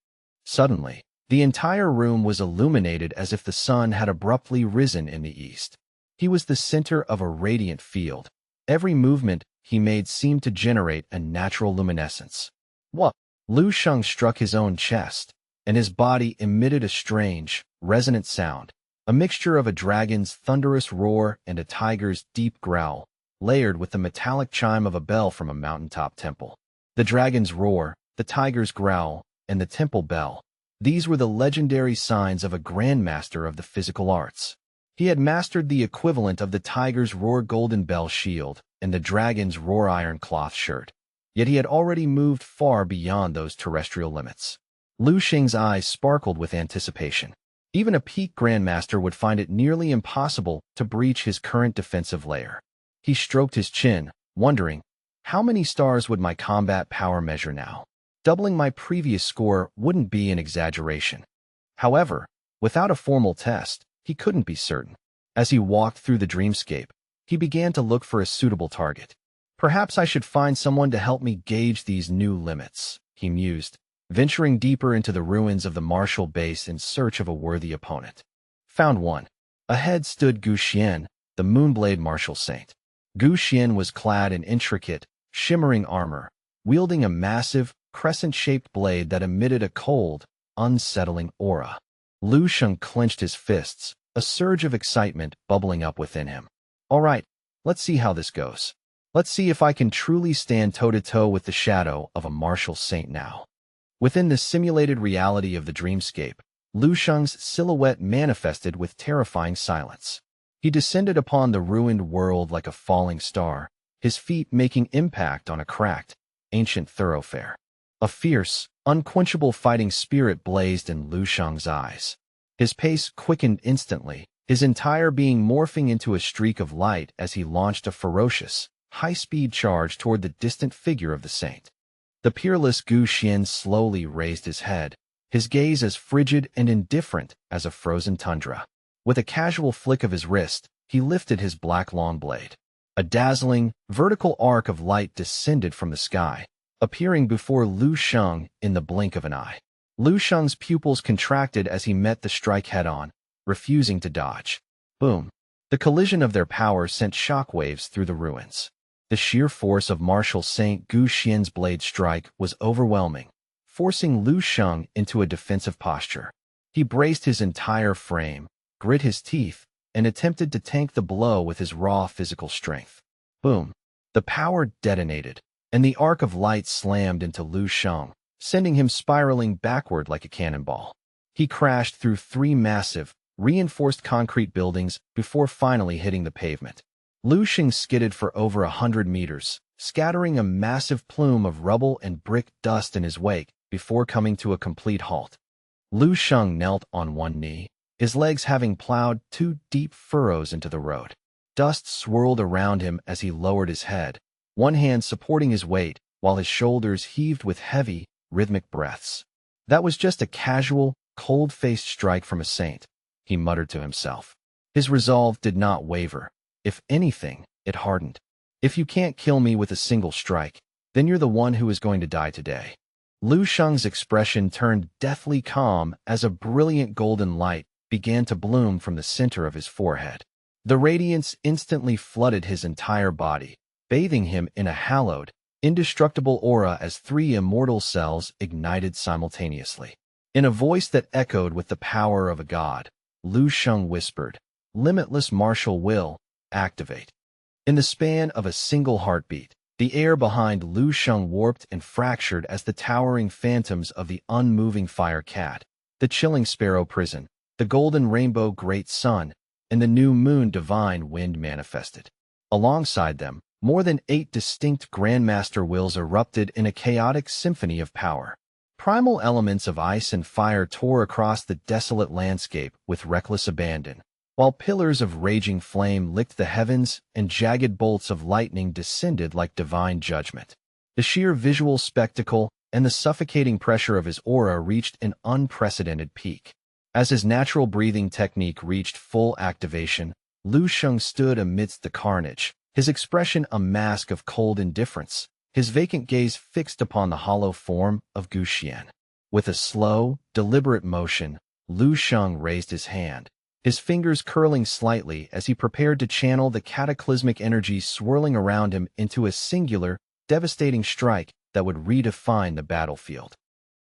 Suddenly, the entire room was illuminated as if the sun had abruptly risen in the east. He was the center of a radiant field. Every movement he made seemed to generate a natural luminescence. What? Lu Sheng struck his own chest, and his body emitted a strange, resonant sound, a mixture of a dragon's thunderous roar and a tiger's deep growl, layered with the metallic chime of a bell from a mountaintop temple. The dragon's roar, the tiger's growl, and the temple bell. These were the legendary signs of a grandmaster of the physical arts. He had mastered the equivalent of the tiger's roar golden bell shield and the dragon's roar iron cloth shirt. Yet he had already moved far beyond those terrestrial limits. Lu Sheng's eyes sparkled with anticipation. Even a peak grandmaster would find it nearly impossible to breach his current defensive layer. He stroked his chin, wondering, how many stars would my combat power measure now? Doubling my previous score wouldn't be an exaggeration. However, without a formal test, he couldn't be certain. As he walked through the dreamscape, he began to look for a suitable target. Perhaps I should find someone to help me gauge these new limits, he mused, venturing deeper into the ruins of the martial base in search of a worthy opponent. Found one. Ahead stood Gu Xian, the Moonblade martial saint. Gu Xian was clad in intricate, shimmering armor, wielding a massive, crescent-shaped blade that emitted a cold, unsettling aura. Lu Sheng clenched his fists, a surge of excitement bubbling up within him. All right, let's see how this goes. Let's see if I can truly stand toe-to-toe with the shadow of a martial saint now. Within the simulated reality of the dreamscape, Lu Sheng's silhouette manifested with terrifying silence. He descended upon the ruined world like a falling star, his feet making impact on a cracked, ancient thoroughfare. A fierce, unquenchable fighting spirit blazed in Lu Sheng's eyes. His pace quickened instantly, his entire being morphing into a streak of light as he launched a ferocious, high-speed charge toward the distant figure of the saint. The peerless Gu Xian slowly raised his head, his gaze as frigid and indifferent as a frozen tundra. With a casual flick of his wrist, he lifted his black long blade. A dazzling, vertical arc of light descended from the sky, appearing before Lu Sheng in the blink of an eye. Lu Sheng's pupils contracted as he met the strike head-on, refusing to dodge. Boom! The collision of their power sent shockwaves through the ruins. The sheer force of martial Saint Gu Xian's blade strike was overwhelming, forcing Lu Sheng into a defensive posture. He braced his entire frame, grit his teeth, and attempted to tank the blow with his raw physical strength. Boom! The power detonated, and the arc of light slammed into Lu Sheng, sending him spiraling backward like a cannonball. He crashed through 3 massive, reinforced concrete buildings before finally hitting the pavement. Lu Sheng skidded for over 100 meters, scattering a massive plume of rubble and brick dust in his wake before coming to a complete halt. Lu Sheng knelt on one knee, his legs having plowed 2 deep furrows into the road. Dust swirled around him as he lowered his head, one hand supporting his weight while his shoulders heaved with heavy, rhythmic breaths. That was just a casual, cold-faced strike from a saint, he muttered to himself. His resolve did not waver. If anything, it hardened. If you can't kill me with a single strike, then you're the one who is going to die today. Lu Sheng's expression turned deathly calm as a brilliant golden light began to bloom from the center of his forehead. The radiance instantly flooded his entire body, bathing him in a hallowed, indestructible aura as 3 immortal cells ignited simultaneously. In a voice that echoed with the power of a god, Lu Sheng whispered, "Limitless martial will, activate." In the span of a single heartbeat, the air behind Lu Sheng warped and fractured as the towering phantoms of the unmoving fire cat, the chilling sparrow prison, the golden rainbow great sun, and the new moon divine wind manifested. Alongside them, more than 8 distinct grandmaster wills erupted in a chaotic symphony of power. Primal elements of ice and fire tore across the desolate landscape with reckless abandon, while pillars of raging flame licked the heavens and jagged bolts of lightning descended like divine judgment. The sheer visual spectacle and the suffocating pressure of his aura reached an unprecedented peak. As his natural breathing technique reached full activation, Lu Sheng stood amidst the carnage, his expression a mask of cold indifference, his vacant gaze fixed upon the hollow form of Gu Xian. With a slow, deliberate motion, Lu Sheng raised his hand, his fingers curling slightly as he prepared to channel the cataclysmic energy swirling around him into a singular, devastating strike that would redefine the battlefield.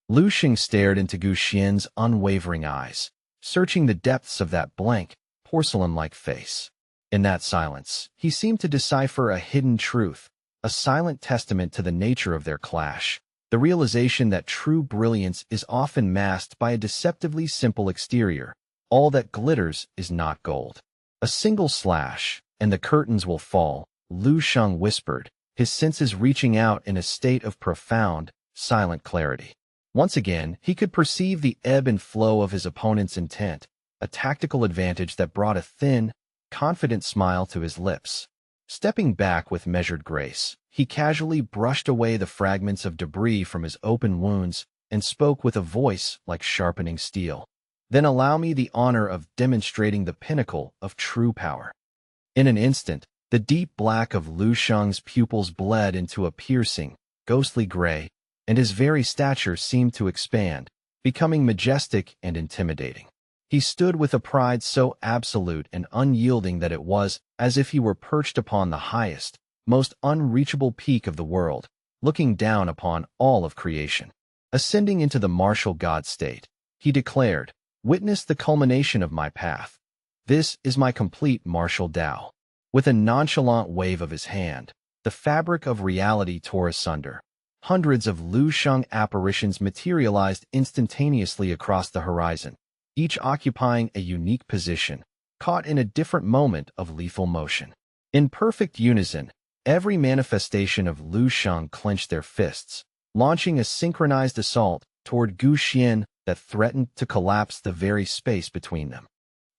Lu Sheng stared into Gu Xian's unwavering eyes, searching the depths of that blank, porcelain-like face. In that silence, he seemed to decipher a hidden truth, a silent testament to the nature of their clash, the realization that true brilliance is often masked by a deceptively simple exterior. All that glitters is not gold. A single slash, and the curtains will fall, Lu Sheng whispered, his senses reaching out in a state of profound, silent clarity. Once again, he could perceive the ebb and flow of his opponent's intent, a tactical advantage that brought a thin, confident smile to his lips. Stepping back with measured grace, he casually brushed away the fragments of debris from his open wounds and spoke with a voice like sharpening steel. "Then allow me the honor of demonstrating the pinnacle of true power." In an instant, the deep black of Lu Sheng's pupils bled into a piercing, ghostly gray, and his very stature seemed to expand, becoming majestic and intimidating. He stood with a pride so absolute and unyielding that it was as if he were perched upon the highest, most unreachable peak of the world, looking down upon all of creation. Ascending into the martial god state, he declared, "Witness the culmination of my path. This is my complete martial Tao." With a nonchalant wave of his hand, the fabric of reality tore asunder. Hundreds of Lu Sheng apparitions materialized instantaneously across the horizon, each occupying a unique position, caught in a different moment of lethal motion. In perfect unison, Every manifestation of Lu Sheng clenched their fists, launching a synchronized assault toward Gu Xian that threatened to collapse the very space between them.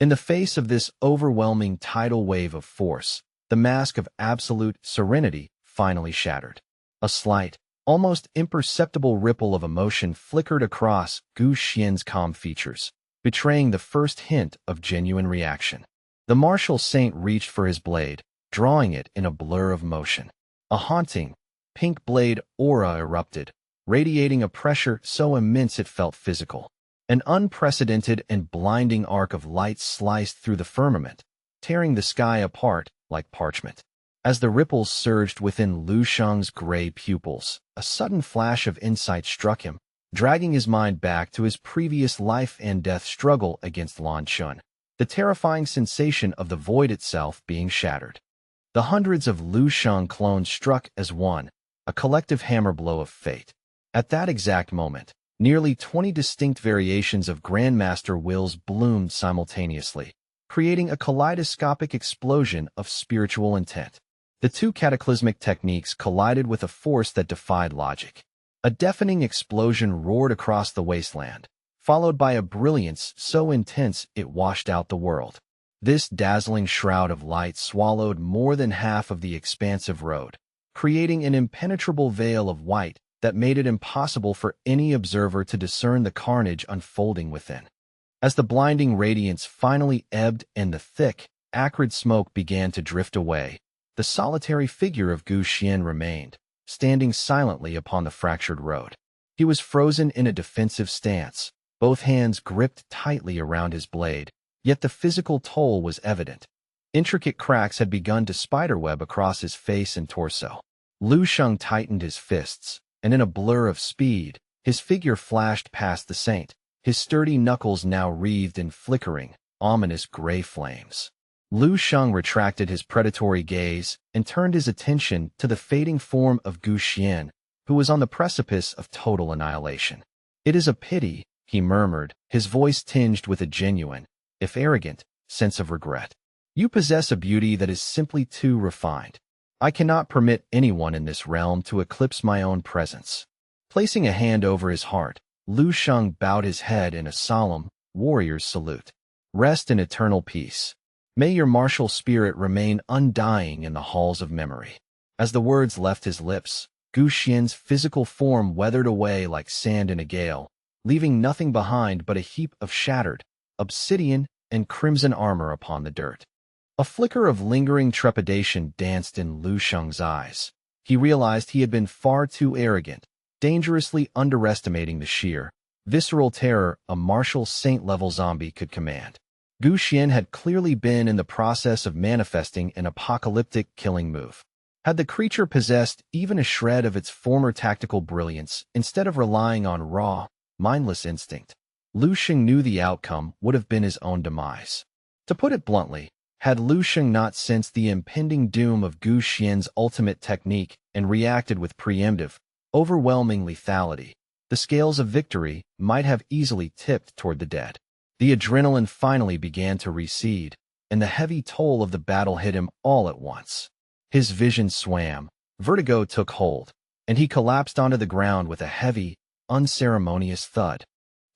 In the face of this overwhelming tidal wave of force, the mask of absolute serenity finally shattered. A slight, almost imperceptible ripple of emotion flickered across Gu Xian's calm features, betraying the first hint of genuine reaction. The martial saint reached for his blade, drawing it in a blur of motion. A haunting, pink blade aura erupted, radiating a pressure so immense it felt physical. An unprecedented and blinding arc of light sliced through the firmament, tearing the sky apart like parchment. As the ripples surged within Lu Sheng's gray pupils, a sudden flash of insight struck him, dragging his mind back to his previous life-and-death struggle against Lan Chun, the terrifying sensation of the void itself being shattered. The hundreds of Lu Sheng clones struck as one, a collective hammer blow of fate. At that exact moment, nearly 20 distinct variations of Grandmaster wills bloomed simultaneously, creating a kaleidoscopic explosion of spiritual intent. The two cataclysmic techniques collided with a force that defied logic. A deafening explosion roared across the wasteland, followed by a brilliance so intense it washed out the world. This dazzling shroud of light swallowed more than half of the expansive road, creating an impenetrable veil of white that made it impossible for any observer to discern the carnage unfolding within. As the blinding radiance finally ebbed and the thick, acrid smoke began to drift away, the solitary figure of Gu Xian remained, standing silently upon the fractured road. He was frozen in a defensive stance, both hands gripped tightly around his blade, yet the physical toll was evident. Intricate cracks had begun to spiderweb across his face and torso. Lu Sheng tightened his fists, and in a blur of speed, his figure flashed past the saint, his sturdy knuckles now wreathed in flickering, ominous gray flames. Lu Sheng retracted his predatory gaze and turned his attention to the fading form of Gu Xian, who was on the precipice of total annihilation. "It is a pity," he murmured, his voice tinged with a genuine, if arrogant, sense of regret. "You possess a beauty that is simply too refined. I cannot permit anyone in this realm to eclipse my own presence." Placing a hand over his heart, Lu Sheng bowed his head in a solemn, warrior's salute. "Rest in eternal peace. May your martial spirit remain undying in the halls of memory." As the words left his lips, Gu Xian's physical form weathered away like sand in a gale, leaving nothing behind but a heap of shattered, obsidian, and crimson armor upon the dirt. A flicker of lingering trepidation danced in Lu Sheng's eyes. He realized he had been far too arrogant, dangerously underestimating the sheer, visceral terror a martial saint-level zombie could command. Gu Xian had clearly been in the process of manifesting an apocalyptic killing move. Had the creature possessed even a shred of its former tactical brilliance instead of relying on raw, mindless instinct, Lu Sheng knew the outcome would have been his own demise. To put it bluntly, had Lu Sheng not sensed the impending doom of Gu Xian's ultimate technique and reacted with preemptive, overwhelming lethality, the scales of victory might have easily tipped toward the dead. The adrenaline finally began to recede, and the heavy toll of the battle hit him all at once. His vision swam, vertigo took hold, and he collapsed onto the ground with a heavy, unceremonious thud.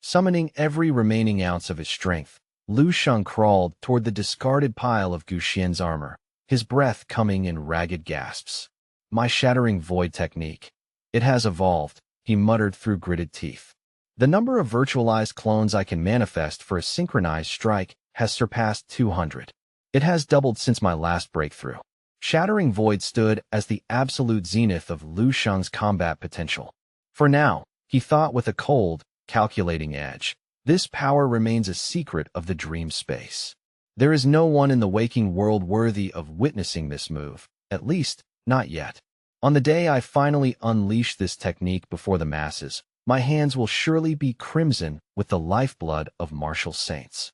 Summoning every remaining ounce of his strength, Lu Sheng crawled toward the discarded pile of Gu Xian's armor, his breath coming in ragged gasps. "My shattering void technique. It has evolved," he muttered through gritted teeth. "The number of virtualized clones I can manifest for a synchronized strike has surpassed 200. It has doubled since my last breakthrough." Shattering Void stood as the absolute zenith of Lu Sheng's combat potential. For now, he thought with a cold, calculating edge, this power remains a secret of the dream space. There is no one in the waking world worthy of witnessing this move, at least, not yet. On the day I finally unleash this technique before the masses, my hands will surely be crimson with the lifeblood of martial saints.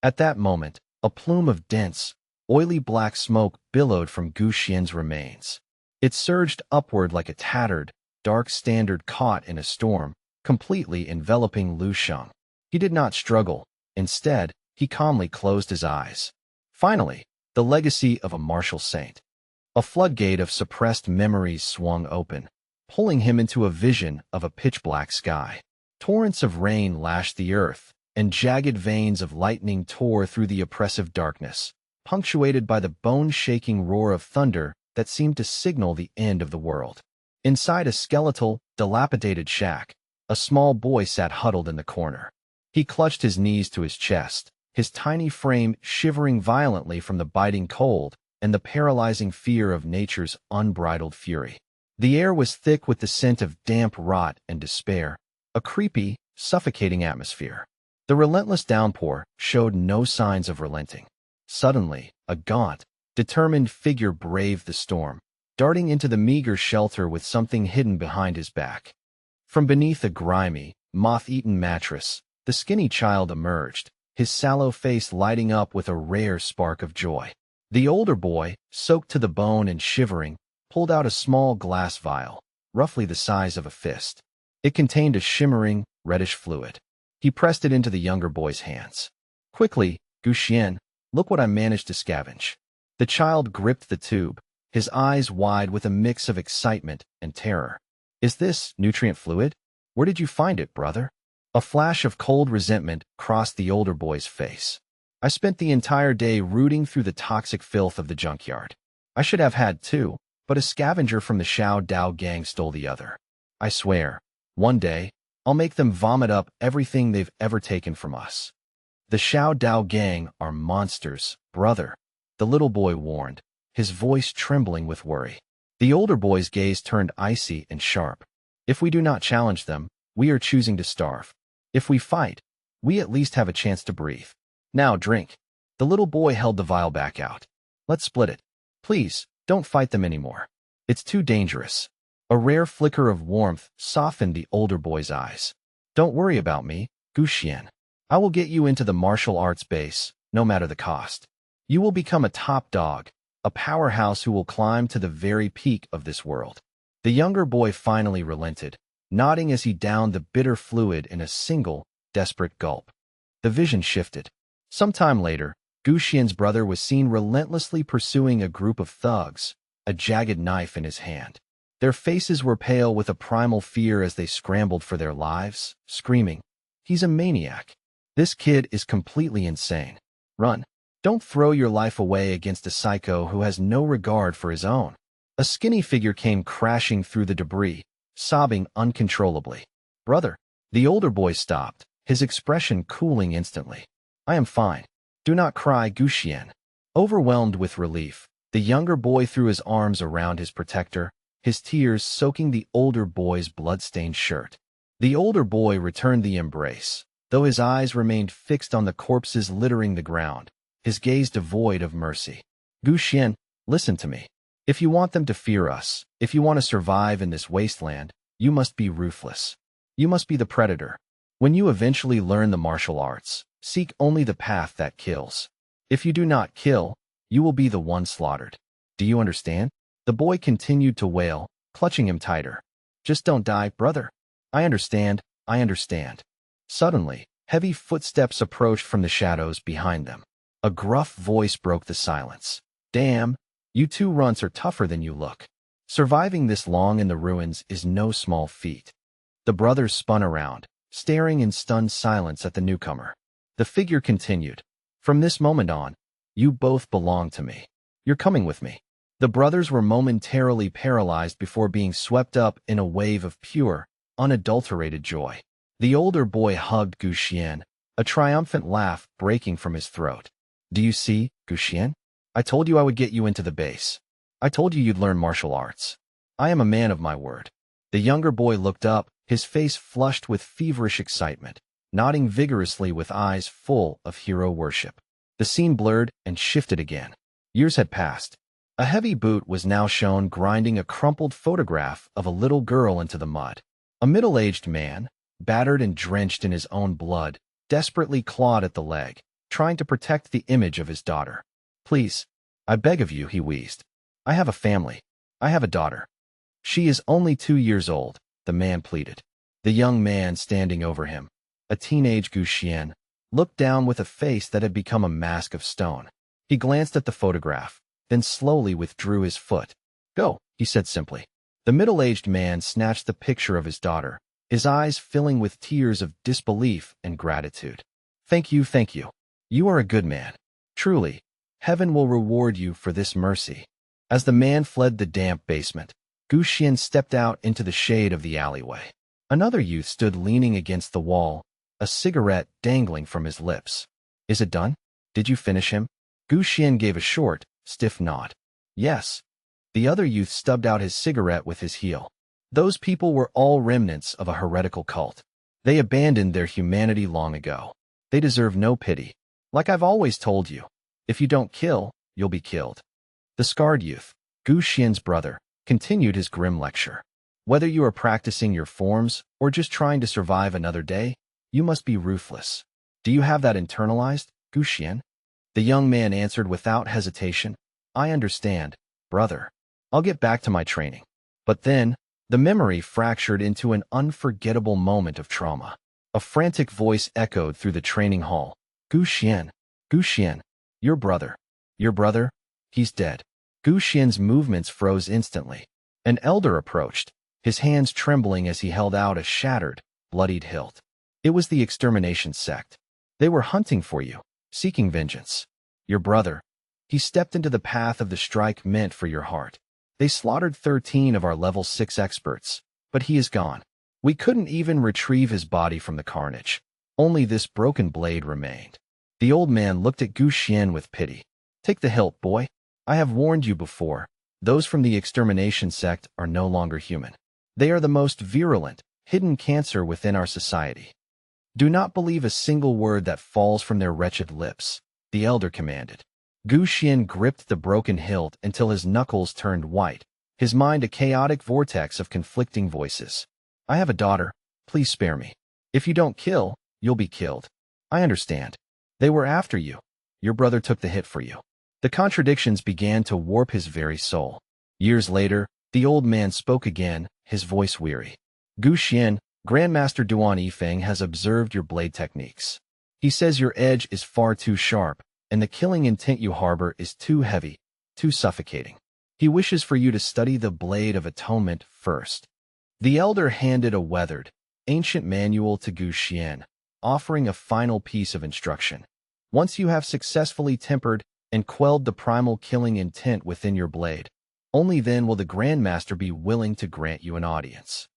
At that moment, a plume of dense, oily black smoke billowed from Gu Xian's remains. It surged upward like a tattered, dark standard caught in a storm, completely enveloping Lu Sheng. He did not struggle. Instead, he calmly closed his eyes. Finally, the legacy of a martial saint. A floodgate of suppressed memories swung open, pulling him into a vision of a pitch-black sky. Torrents of rain lashed the earth, and jagged veins of lightning tore through the oppressive darkness, punctuated by the bone-shaking roar of thunder that seemed to signal the end of the world. Inside a skeletal, dilapidated shack, a small boy sat huddled in the corner. He clutched his knees to his chest, his tiny frame shivering violently from the biting cold and the paralyzing fear of nature's unbridled fury. The air was thick with the scent of damp rot and despair, a creepy, suffocating atmosphere. The relentless downpour showed no signs of relenting. Suddenly, a gaunt, determined figure braved the storm, darting into the meager shelter with something hidden behind his back. From beneath a grimy, moth-eaten mattress, the skinny child emerged, his sallow face lighting up with a rare spark of joy. The older boy, soaked to the bone and shivering, pulled out a small glass vial, roughly the size of a fist. It contained a shimmering, reddish fluid. He pressed it into the younger boy's hands. "Quickly, Guxian, look what I managed to scavenge." The child gripped the tube, his eyes wide with a mix of excitement and terror. "Is this nutrient fluid? Where did you find it, brother?" A flash of cold resentment crossed the older boy's face. "I spent the entire day rooting through the toxic filth of the junkyard. I should have had two, but a scavenger from the Xiao Dao gang stole the other. I swear, one day, I'll make them vomit up everything they've ever taken from us." "The Xiao Dao gang are monsters, brother," the little boy warned, his voice trembling with worry. The older boy's gaze turned icy and sharp. "If we do not challenge them, we are choosing to starve. If we fight, we at least have a chance to breathe. Now drink." The little boy held the vial back out. "Let's split it. Please, don't fight them anymore. It's too dangerous." A rare flicker of warmth softened the older boy's eyes. "Don't worry about me, Guxian. I will get you into the martial arts base, no matter the cost. You will become a top dog, a powerhouse who will climb to the very peak of this world." The younger boy finally relented, nodding as he downed the bitter fluid in a single, desperate gulp. The vision shifted. Sometime later, Guxian's brother was seen relentlessly pursuing a group of thugs, a jagged knife in his hand. Their faces were pale with a primal fear as they scrambled for their lives, screaming, "He's a maniac. This kid is completely insane. Run. Don't throw your life away against a psycho who has no regard for his own." A skinny figure came crashing through the debris, sobbing uncontrollably. "Brother." The older boy stopped, his expression cooling instantly. "I am fine. Do not cry, Guxian." Overwhelmed with relief, the younger boy threw his arms around his protector, his tears soaking the older boy's blood-stained shirt. The older boy returned the embrace, though his eyes remained fixed on the corpses littering the ground, his gaze devoid of mercy. "Guxian, listen to me. If you want them to fear us, if you want to survive in this wasteland, you must be ruthless. You must be the predator. When you eventually learn the martial arts, seek only the path that kills. If you do not kill, you will be the one slaughtered. Do you understand?" The boy continued to wail, clutching him tighter. "Just don't die, brother. I understand, I understand." Suddenly, heavy footsteps approached from the shadows behind them. A gruff voice broke the silence. "Damn, you two runts are tougher than you look. Surviving this long in the ruins is no small feat." The brothers spun around, staring in stunned silence at the newcomer. The figure continued, "From this moment on, you both belong to me. You're coming with me." The brothers were momentarily paralyzed before being swept up in a wave of pure, unadulterated joy. The older boy hugged Guxian, a triumphant laugh breaking from his throat. "Do you see, Guxian? I told you I would get you into the base. I told you you'd learn martial arts. I am a man of my word." The younger boy looked up, his face flushed with feverish excitement, nodding vigorously with eyes full of hero worship. The scene blurred and shifted again. Years had passed. A heavy boot was now shown grinding a crumpled photograph of a little girl into the mud. A middle-aged man, battered and drenched in his own blood, desperately clawed at the leg, trying to protect the image of his daughter. "Please, I beg of you," he wheezed. "I have a family. I have a daughter." "She is only 2 years old," the man pleaded. The young man standing over him, a teenage Guxian, looked down with a face that had become a mask of stone. He glanced at the photograph, then slowly withdrew his foot. "Go," he said simply. The middle-aged man snatched the picture of his daughter, his eyes filling with tears of disbelief and gratitude. Thank you, thank you. You are a good man. Truly, heaven will reward you for this mercy." As the man fled the damp basement, Gu Xian stepped out into the shade of the alleyway. Another youth stood leaning against the wall, a cigarette dangling from his lips. "Is it done? Did you finish him?" Gu Xian gave a short, stiff nod. "Yes." The other youth stubbed out his cigarette with his heel. Those people were all remnants of a heretical cult. They abandoned their humanity long ago. They deserve no pity. Like I've always told you, if you don't kill, you'll be killed. The scarred youth, Gu Xian's brother, continued his grim lecture. "Whether you are practicing your forms or just trying to survive another day, you must be ruthless. Do you have that internalized, Gu Xian?" The young man answered without hesitation. "I understand, brother. I'll get back to my training." But then, the memory fractured into an unforgettable moment of trauma. A frantic voice echoed through the training hall. "Gu Xian, Gu Xian, your brother. Your brother? He's dead." Gu Xian's movements froze instantly. An elder approached, his hands trembling as he held out a shattered, bloodied hilt. It was the extermination sect. They were hunting for you, seeking vengeance. Your brother. He stepped into the path of the strike meant for your heart. They slaughtered 13 of our level 6 experts, but he is gone. We couldn't even retrieve his body from the carnage. Only this broken blade remained. The old man looked at Gu Xian with pity. "Take the hilt, boy. I have warned you before. Those from the extermination sect are no longer human. They are the most virulent, hidden cancer within our society. Do not believe a single word that falls from their wretched lips," the elder commanded. Gu Xian gripped the broken hilt until his knuckles turned white, his mind a chaotic vortex of conflicting voices. "I have a daughter. Please spare me. If you don't kill, you'll be killed. I understand. They were after you. Your brother took the hit for you." The contradictions began to warp his very soul. Years later, the old man spoke again, his voice weary. "Gu Xian, Grandmaster Duan Yifeng has observed your blade techniques. He says your edge is far too sharp, and the killing intent you harbor is too heavy, too suffocating. He wishes for you to study the Blade of Atonement first." The elder handed a weathered, ancient manual to Gu Xian, offering a final piece of instruction. "Once you have successfully tempered and quelled the primal killing intent within your blade, only then will the Grandmaster be willing to grant you an audience."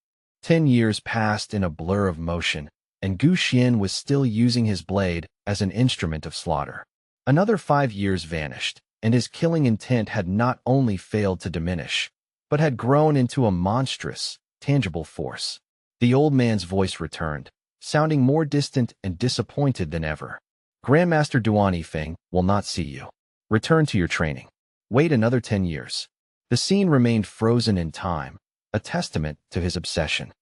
10 years passed in a blur of motion, and Gu Xian was still using his blade as an instrument of slaughter. Another 5 years vanished, and his killing intent had not only failed to diminish, but had grown into a monstrous, tangible force. The old man's voice returned, sounding more distant and disappointed than ever. "Grandmaster Duan Yifeng will not see you. Return to your training. Wait another 10 years. The scene remained frozen in time, a testament to his obsession.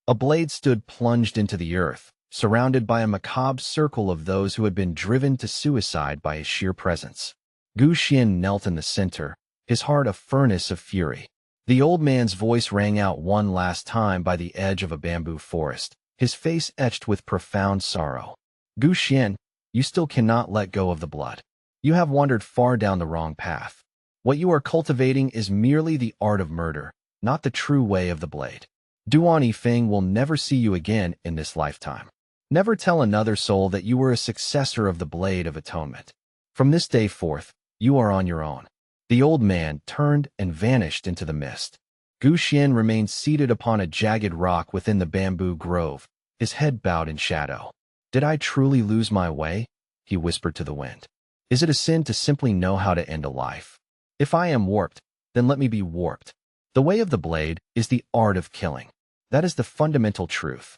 A blade stood plunged into the earth, surrounded by a macabre circle of those who had been driven to suicide by his sheer presence. Gu Xian knelt in the center, his heart a furnace of fury. The old man's voice rang out one last time by the edge of a bamboo forest, his face etched with profound sorrow. "Gu Xian, you still cannot let go of the blood. You have wandered far down the wrong path. What you are cultivating is merely the art of murder, not the true way of the blade. Duan Yifeng will never see you again in this lifetime. Never tell another soul that you were a successor of the Blade of Atonement. From this day forth, you are on your own." The old man turned and vanished into the mist. Gu Xian remained seated upon a jagged rock within the bamboo grove, his head bowed in shadow. "Did I truly lose my way?" he whispered to the wind. "Is it a sin to simply know how to end a life? If I am warped, then let me be warped. The way of the blade is the art of killing. That is the fundamental truth.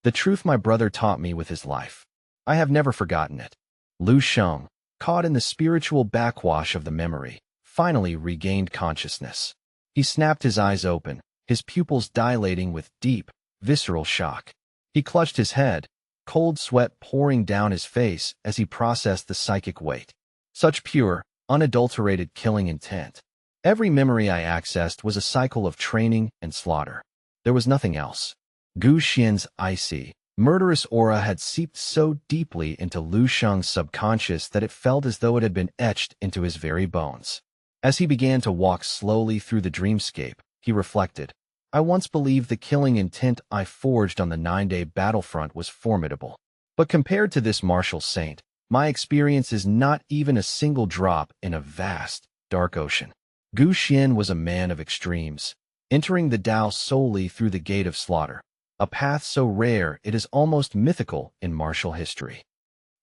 The truth my brother taught me with his life. I have never forgotten it." Lu Sheng, caught in the spiritual backwash of the memory, finally regained consciousness. He snapped his eyes open, his pupils dilating with deep, visceral shock. He clutched his head, cold sweat pouring down his face as he processed the psychic weight. Such pure, unadulterated killing intent. Every memory I accessed was a cycle of training and slaughter. There was nothing else. Gu Xian's icy, murderous aura had seeped so deeply into Lu Sheng's subconscious that it felt as though it had been etched into his very bones. As he began to walk slowly through the dreamscape, he reflected, I once believed the killing intent I forged on the 9-day battlefront was formidable. But compared to this martial saint, my experience is not even a single drop in a vast, dark ocean. Gu Xian was a man of extremes, entering the Tao solely through the gate of slaughter, a path so rare it is almost mythical in martial history.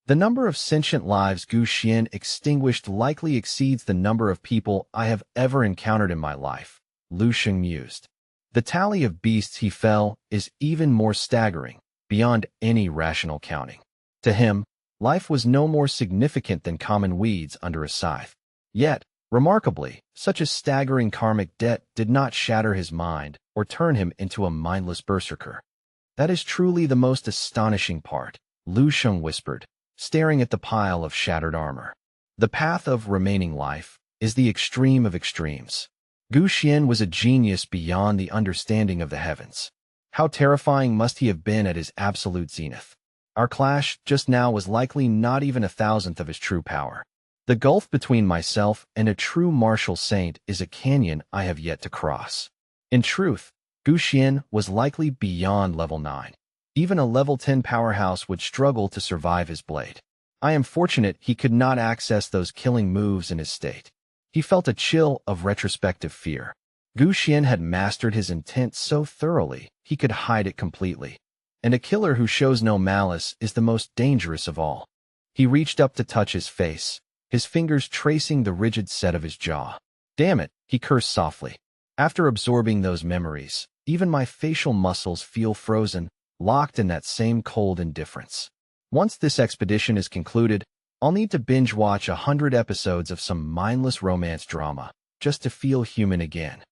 The number of sentient lives Gu Xian extinguished likely exceeds the number of people I have ever encountered in my life, Lu Sheng mused. The tally of beasts he fell is even more staggering, beyond any rational counting. To him, life was no more significant than common weeds under a scythe. Yet, remarkably, such a staggering karmic debt did not shatter his mind or turn him into a mindless berserker. That is truly the most astonishing part, Lu Sheng whispered, staring at the pile of shattered armor. The path of remaining life is the extreme of extremes. Gu Xian was a genius beyond the understanding of the heavens. How terrifying must he have been at his absolute zenith? Our clash just now was likely not even 1,000th of his true power. The gulf between myself and a true martial saint is a canyon I have yet to cross. In truth, Gu Xian was likely beyond level 9. Even a level 10 powerhouse would struggle to survive his blade. I am fortunate he could not access those killing moves in his state. He felt a chill of retrospective fear. Gu Xian had mastered his intent so thoroughly he could hide it completely. And a killer who shows no malice is the most dangerous of all. He reached up to touch his face, his fingers tracing the rigid set of his jaw. Damn it, he cursed softly. After absorbing those memories, even my facial muscles feel frozen, locked in that same cold indifference. Once this expedition is concluded, I'll need to binge-watch 100 episodes of some mindless romance drama, just to feel human again.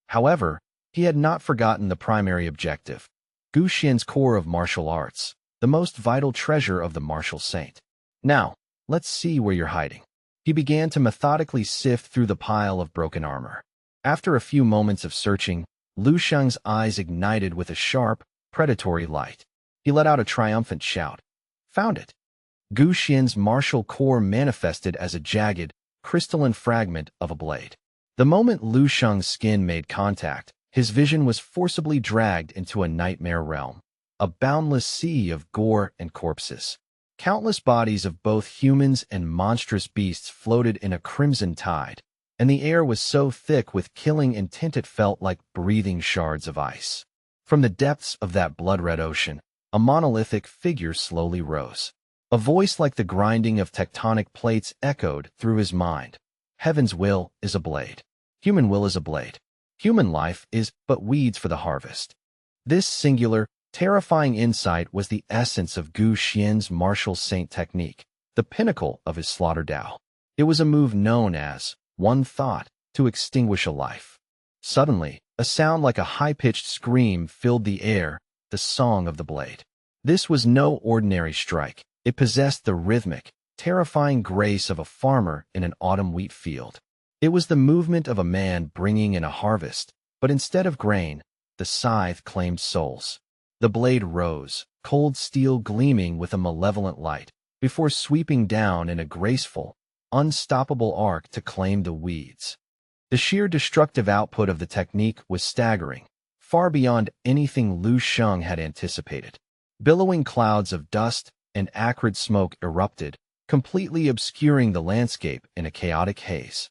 However, he had not forgotten the primary objective, Gu Xian's core of martial arts, the most vital treasure of the martial saint. Now, let's see where you're hiding. He began to methodically sift through the pile of broken armor. After a few moments of searching, Lu Sheng's eyes ignited with a sharp, predatory light. He let out a triumphant shout. Found it! Gu Xian's martial core manifested as a jagged, crystalline fragment of a blade. The moment Lu Sheng's skin made contact, his vision was forcibly dragged into a nightmare realm, a boundless sea of gore and corpses. Countless bodies of both humans and monstrous beasts floated in a crimson tide, and the air was so thick with killing intent it felt like breathing shards of ice. From the depths of that blood-red ocean, a monolithic figure slowly rose. A voice like the grinding of tectonic plates echoed through his mind. Heaven's will is a blade. Human will is a blade. Human life is but weeds for the harvest. This singular, terrifying insight was the essence of Gu Xian's martial saint technique, the pinnacle of his slaughter Tao. It was a move known as one thought to extinguish a life. Suddenly, a sound like a high-pitched scream filled the air, the song of the blade. This was no ordinary strike. It possessed the rhythmic, terrifying grace of a farmer in an autumn wheat field. It was the movement of a man bringing in a harvest, but instead of grain, the scythe claimed souls. The blade rose, cold steel gleaming with a malevolent light, before sweeping down in a graceful, unstoppable arc to claim the weeds. The sheer destructive output of the technique was staggering, far beyond anything Lu Sheng had anticipated. Billowing clouds of dust and acrid smoke erupted, completely obscuring the landscape in a chaotic haze.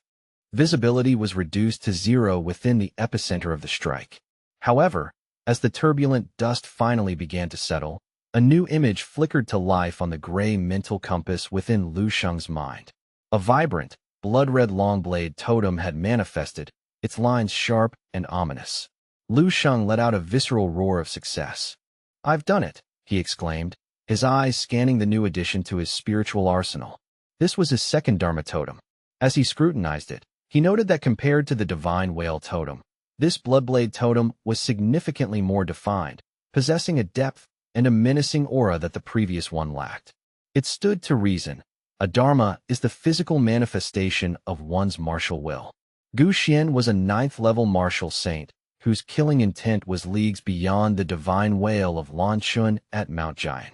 Visibility was reduced to zero within the epicenter of the strike. However, as the turbulent dust finally began to settle, a new image flickered to life on the gray mental compass within Lu Sheng's mind. A vibrant, blood-red long-blade totem had manifested, its lines sharp and ominous. Lu Sheng let out a visceral roar of success. "I've done it," he exclaimed, his eyes scanning the new addition to his spiritual arsenal. This was his second Dharma totem. As he scrutinized it, he noted that compared to the divine whale totem, this bloodblade totem was significantly more defined, possessing a depth and a menacing aura that the previous one lacked. It stood to reason. A dharma is the physical manifestation of one's martial will. Gu Xian was a 9th-level martial saint, whose killing intent was leagues beyond the divine whale of Lanchun at Mount Giant.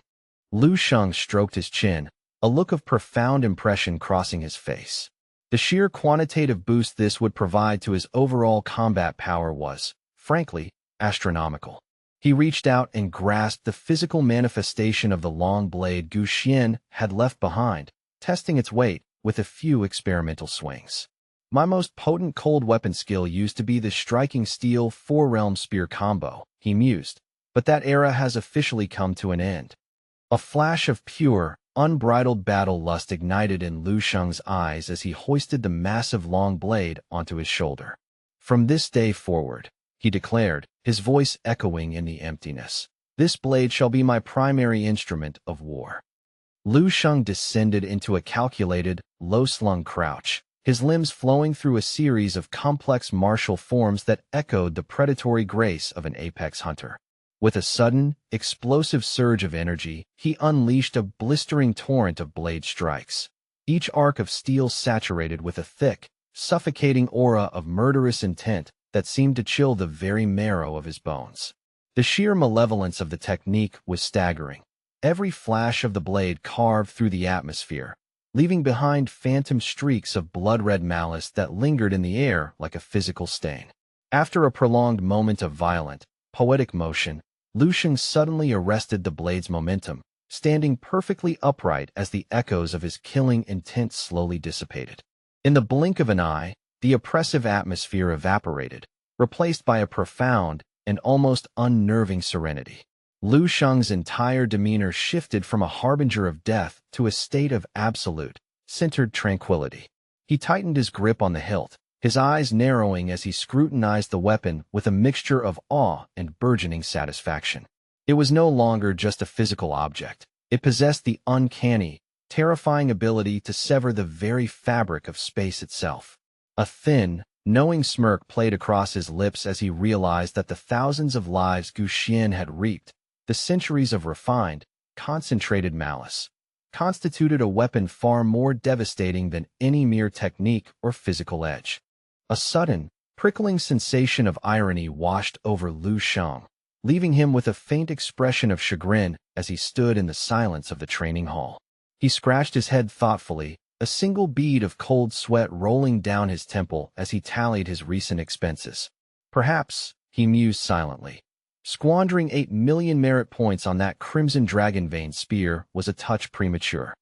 Lu Sheng stroked his chin, a look of profound impression crossing his face. The sheer quantitative boost this would provide to his overall combat power was, frankly, astronomical. He reached out and grasped the physical manifestation of the long blade Gu Xian had left behind, testing its weight with a few experimental swings. My most potent cold weapon skill used to be the striking steel four-realm spear combo, he mused, but that era has officially come to an end. A flash of pure, unbridled battle lust ignited in Lu Sheng's eyes as he hoisted the massive long blade onto his shoulder. From this day forward, he declared, his voice echoing in the emptiness, this blade shall be my primary instrument of war. Lu Sheng descended into a calculated, low-slung crouch, his limbs flowing through a series of complex martial forms that echoed the predatory grace of an apex hunter. With a sudden, explosive surge of energy, he unleashed a blistering torrent of blade strikes, each arc of steel saturated with a thick, suffocating aura of murderous intent that seemed to chill the very marrow of his bones. The sheer malevolence of the technique was staggering. Every flash of the blade carved through the atmosphere, leaving behind phantom streaks of blood-red malice that lingered in the air like a physical stain. After a prolonged moment of violent, poetic motion, Lu Sheng suddenly arrested the blade's momentum, standing perfectly upright as the echoes of his killing intent slowly dissipated. In the blink of an eye, the oppressive atmosphere evaporated, replaced by a profound and almost unnerving serenity. Lu Sheng's entire demeanor shifted from a harbinger of death to a state of absolute, centered tranquility. He tightened his grip on the hilt, his eyes narrowing as he scrutinized the weapon with a mixture of awe and burgeoning satisfaction. It was no longer just a physical object. It possessed the uncanny, terrifying ability to sever the very fabric of space itself. A thin, knowing smirk played across his lips as he realized that the thousands of lives Gu Xian had reaped, the centuries of refined, concentrated malice, constituted a weapon far more devastating than any mere technique or physical edge. A sudden, prickling sensation of irony washed over Lu Sheng, leaving him with a faint expression of chagrin as he stood in the silence of the training hall. He scratched his head thoughtfully, a single bead of cold sweat rolling down his temple as he tallied his recent expenses. Perhaps, he mused silently, squandering 8 million merit points on that crimson dragon vein spear was a touch premature.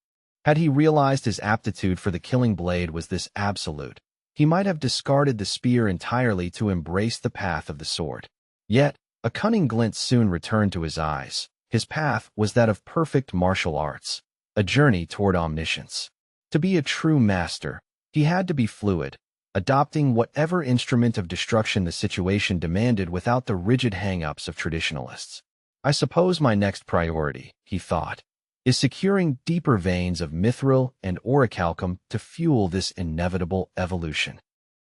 Had he realized his aptitude for the killing blade was this absolute, he might have discarded the spear entirely to embrace the path of the sword. Yet, a cunning glint soon returned to his eyes. His path was that of perfect martial arts, a journey toward omniscience. To be a true master, he had to be fluid, adopting whatever instrument of destruction the situation demanded without the rigid hang-ups of traditionalists. I suppose my next priority, he thought, is securing deeper veins of mithril and orichalcum to fuel this inevitable evolution.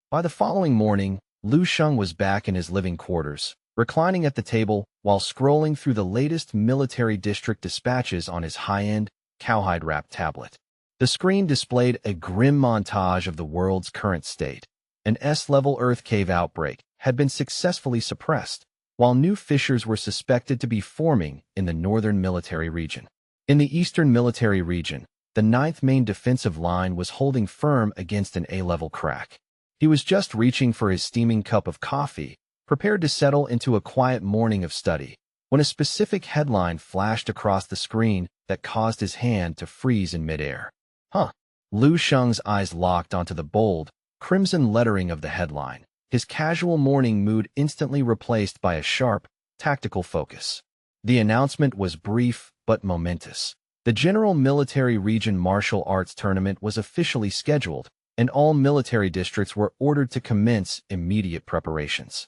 By the following morning, Lu Sheng was back in his living quarters, reclining at the table while scrolling through the latest military district dispatches on his high-end, cowhide-wrapped tablet. The screen displayed a grim montage of the world's current state. An S-level Earth cave outbreak had been successfully suppressed, while new fissures were suspected to be forming in the northern military region. In the eastern military region, the 9th main defensive line was holding firm against an A-level crack. He was just reaching for his steaming cup of coffee, prepared to settle into a quiet morning of study, when a specific headline flashed across the screen that caused his hand to freeze in midair. Lu Sheng's eyes locked onto the bold, crimson lettering of the headline, his casual morning mood instantly replaced by a sharp, tactical focus. The announcement was brief but momentous. The General Military Region Martial Arts Tournament was officially scheduled, and all military districts were ordered to commence immediate preparations.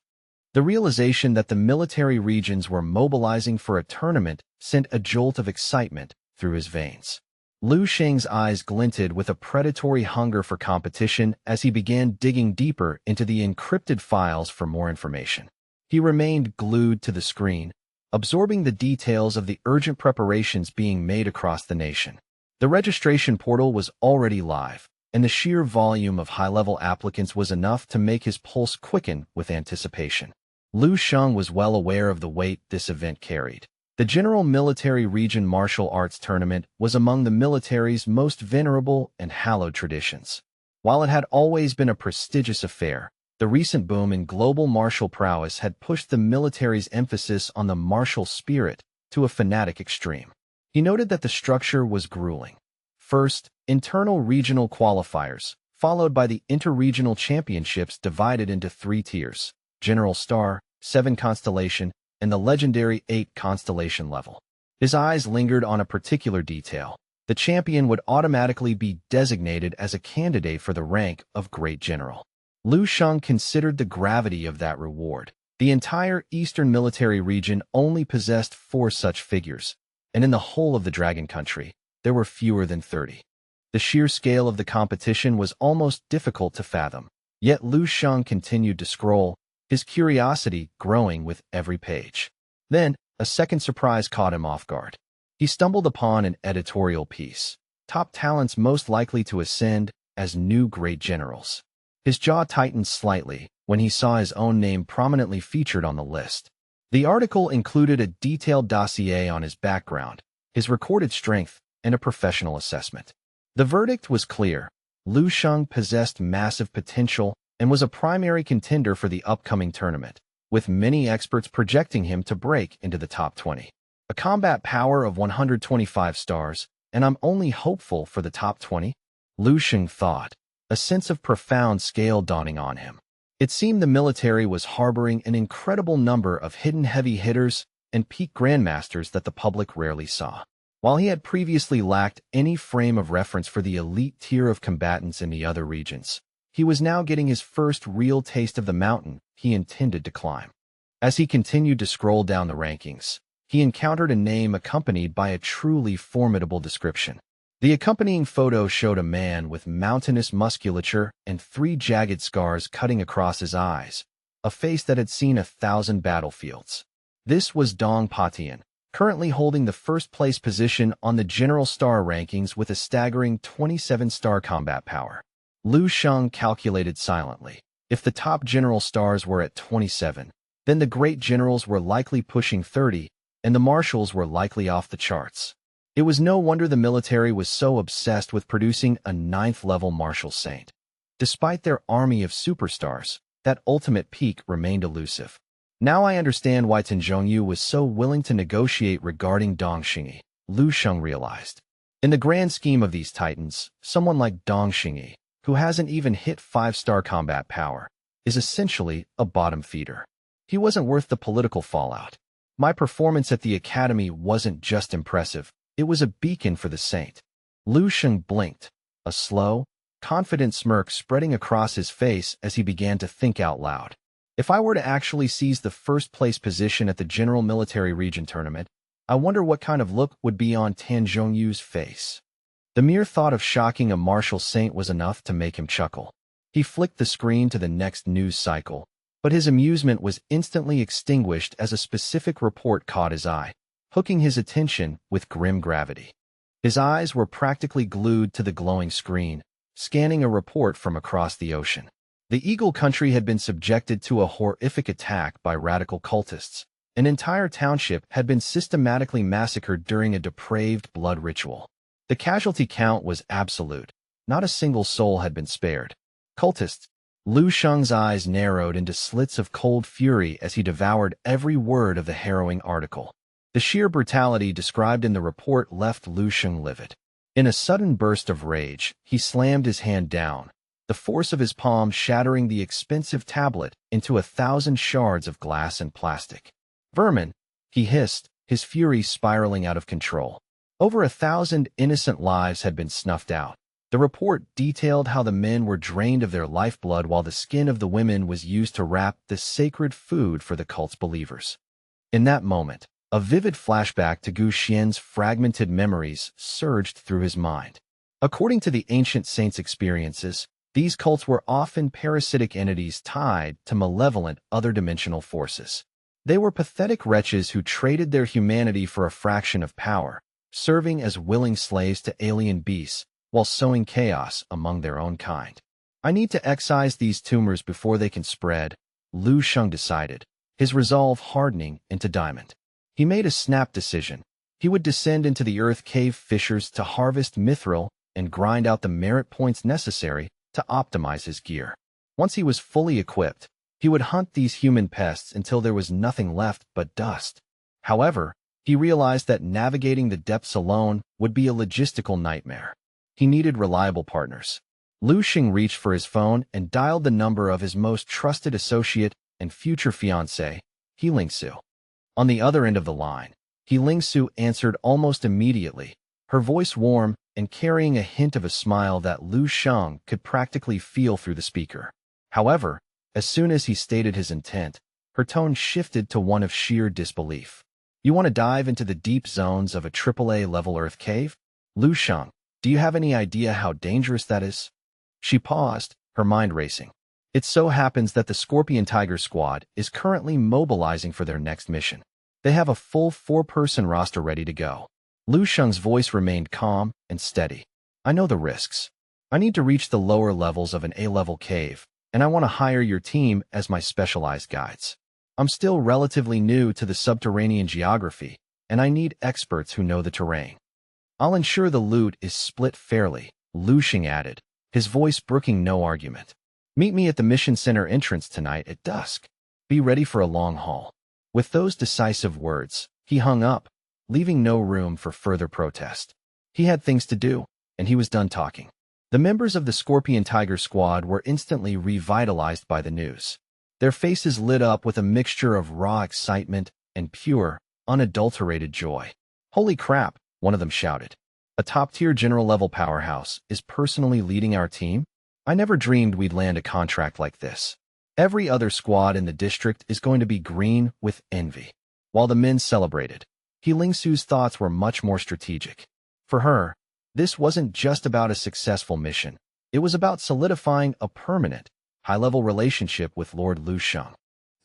The realization that the military regions were mobilizing for a tournament sent a jolt of excitement through his veins. Lu Sheng's eyes glinted with a predatory hunger for competition as he began digging deeper into the encrypted files for more information. He remained glued to the screen, absorbing the details of the urgent preparations being made across the nation. The registration portal was already live, and the sheer volume of high-level applicants was enough to make his pulse quicken with anticipation. Lu Sheng was well aware of the weight this event carried. The General Military Region Martial Arts Tournament was among the military's most venerable and hallowed traditions. While it had always been a prestigious affair, the recent boom in global martial prowess had pushed the military's emphasis on the martial spirit to a fanatic extreme. He noted that the structure was grueling. First, internal regional qualifiers, followed by the interregional championships divided into 3 tiers: General Star, 7 Constellation, and the legendary 8 Constellation level. His eyes lingered on a particular detail. The champion would automatically be designated as a candidate for the rank of Great General. Lu Sheng considered the gravity of that reward. The entire Eastern military region only possessed 4 such figures, and in the whole of the Dragon Country, there were fewer than 30. The sheer scale of the competition was almost difficult to fathom. Yet Lu Sheng continued to scroll, his curiosity growing with every page. Then, a second surprise caught him off guard. He stumbled upon an editorial piece: Top talents most likely to ascend as new great generals. His jaw tightened slightly when he saw his own name prominently featured on the list. The article included a detailed dossier on his background, his recorded strength, and a professional assessment. The verdict was clear. Lu Sheng possessed massive potential and was a primary contender for the upcoming tournament, with many experts projecting him to break into the top 20. A combat power of 125 stars, and I'm only hopeful for the top 20? Lu Sheng thought, a sense of profound scale dawning on him. It seemed the military was harboring an incredible number of hidden heavy hitters and peak grandmasters that the public rarely saw. While he had previously lacked any frame of reference for the elite tier of combatants in the other regions, he was now getting his first real taste of the mountain he intended to climb. As he continued to scroll down the rankings, he encountered a name accompanied by a truly formidable description. The accompanying photo showed a man with mountainous musculature and 3 jagged scars cutting across his eyes, a face that had seen 1,000 battlefields. This was Dong Patian, currently holding the first-place position on the General Star rankings with a staggering 27-star combat power. Lu Sheng calculated silently. If the top General Stars were at 27, then the Great Generals were likely pushing 30, and the Marshals were likely off the charts. It was no wonder the military was so obsessed with producing a 9th-level Marshal Saint. Despite their army of superstars, that ultimate peak remained elusive. Now I understand why Tan Zhongyu was so willing to negotiate regarding Dong Xingyi, Lu Sheng realized. In the grand scheme of these titans, someone like Dong Xingyi, who hasn't even hit 5-star combat power, is essentially a bottom feeder. He wasn't worth the political fallout. My performance at the academy wasn't just impressive, it was a beacon for the saint. Lu Sheng blinked, a slow, confident smirk spreading across his face as he began to think out loud. If I were to actually seize the first-place position at the General Military Region Tournament, I wonder what kind of look would be on Tan Zhongyu's face. The mere thought of shocking a martial saint was enough to make him chuckle. He flicked the screen to the next news cycle, but his amusement was instantly extinguished as a specific report caught his eye, hooking his attention with grim gravity. His eyes were practically glued to the glowing screen, scanning a report from across the ocean. The Eagle Country had been subjected to a horrific attack by radical cultists. An entire township had been systematically massacred during a depraved blood ritual. The casualty count was absolute. Not a single soul had been spared. Cultists. Lu Sheng's eyes narrowed into slits of cold fury as he devoured every word of the harrowing article. The sheer brutality described in the report left Lu Sheng livid. In a sudden burst of rage, he slammed his hand down, the force of his palm shattering the expensive tablet into 1,000 shards of glass and plastic. "Vermin!" he hissed, his fury spiraling out of control. Over 1,000 innocent lives had been snuffed out. The report detailed how the men were drained of their lifeblood while the skin of the women was used to wrap the sacred food for the cult's believers. In that moment, a vivid flashback to Gu Xian's fragmented memories surged through his mind. According to the ancient saints' experiences, these cults were often parasitic entities tied to malevolent other-dimensional forces. They were pathetic wretches who traded their humanity for a fraction of power, serving as willing slaves to alien beasts while sowing chaos among their own kind. I need to excise these tumors before they can spread, Lu Sheng decided, his resolve hardening into diamond. He made a snap decision. He would descend into the earth cave fissures to harvest mithril and grind out the merit points necessary to optimize his gear. Once he was fully equipped, he would hunt these human pests until there was nothing left but dust. However, he realized that navigating the depths alone would be a logistical nightmare. He needed reliable partners. Lu Xing reached for his phone and dialed the number of his most trusted associate and future fiancé, He Lingsu. On the other end of the line, He Lingsu answered almost immediately, her voice warm and carrying a hint of a smile that Lu Xing could practically feel through the speaker. However, as soon as he stated his intent, her tone shifted to one of sheer disbelief. You want to dive into the deep zones of a AAA-level Earth cave? Lu Xing, do you have any idea how dangerous that is? She paused, her mind racing. It so happens that the Scorpion Tiger Squad is currently mobilizing for their next mission. They have a full 4-person roster ready to go. Lu Xing's voice remained calm and steady. I know the risks. I need to reach the lower levels of an A-level cave, and I want to hire your team as my specialized guides. I'm still relatively new to the subterranean geography, and I need experts who know the terrain. I'll ensure the loot is split fairly, Lu Xing added, his voice brooking no argument. Meet me at the mission center entrance tonight at dusk. Be ready for a long haul. With those decisive words, he hung up, leaving no room for further protest. He had things to do, and he was done talking. The members of the Scorpion Tiger Squad were instantly revitalized by the news. Their faces lit up with a mixture of raw excitement and pure, unadulterated joy. Holy crap, one of them shouted. A top-tier general-level powerhouse is personally leading our team? I never dreamed we'd land a contract like this. Every other squad in the district is going to be green with envy. While the men celebrated, He Lingsu's thoughts were much more strategic. For her, this wasn't just about a successful mission. It was about solidifying a permanent, high-level relationship with Lord Lu Xing.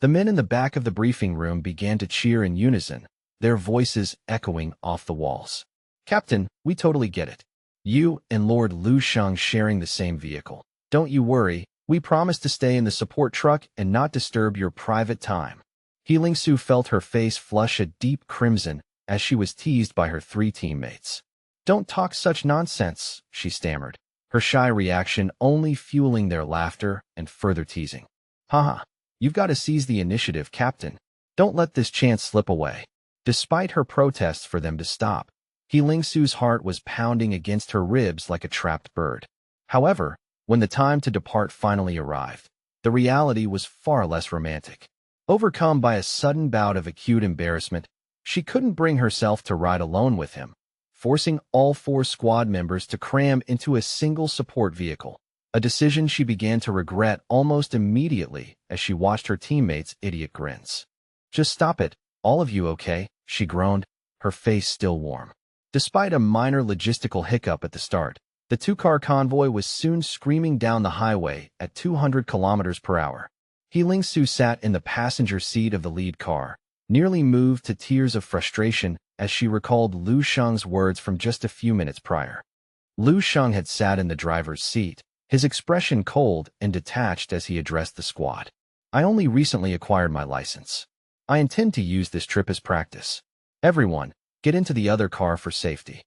The men in the back of the briefing room began to cheer in unison, their voices echoing off the walls. Captain, we totally get it. You and Lord Lu Xing sharing the same vehicle. Don't you worry, we promise to stay in the support truck and not disturb your private time. He Lingsu felt her face flush a deep crimson as she was teased by her 3 teammates. Don't talk such nonsense, she stammered, her shy reaction only fueling their laughter and further teasing. Haha, you've got to seize the initiative, Captain. Don't let this chance slip away. Despite her protests for them to stop, He Lingsu's heart was pounding against her ribs like a trapped bird. However, when the time to depart finally arrived, the reality was far less romantic. Overcome by a sudden bout of acute embarrassment, she couldn't bring herself to ride alone with him, forcing all 4 squad members to cram into a single support vehicle, a decision she began to regret almost immediately as she watched her teammates' idiot grins. Just stop it, all of you, okay? She groaned, her face still warm. Despite a minor logistical hiccup at the start, the 2-car convoy was soon screaming down the highway at 200 kilometers per hour. He Lingsu sat in the passenger seat of the lead car, nearly moved to tears of frustration as she recalled Lu Xing's words from just a few minutes prior. Lu Xing had sat in the driver's seat, his expression cold and detached as he addressed the squad. I only recently acquired my license. I intend to use this trip as practice. Everyone, get into the other car for safety.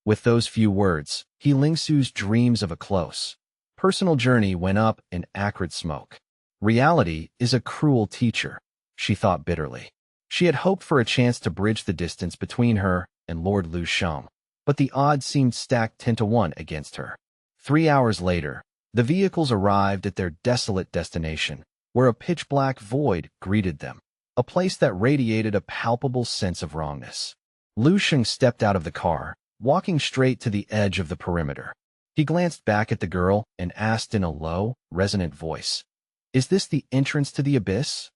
With those few words, He Lingsu's dreams of a close, personal journey went up in acrid smoke. Reality is a cruel teacher, she thought bitterly. She had hoped for a chance to bridge the distance between her and Lord Lu Xing, but the odds seemed stacked 10-1 against her. 3 hours later, the vehicles arrived at their desolate destination, where a pitch-black void greeted them, a place that radiated a palpable sense of wrongness. Lu Xing stepped out of the car, walking straight to the edge of the perimeter. He glanced back at the girl and asked in a low, resonant voice, "Is this the entrance to the abyss?"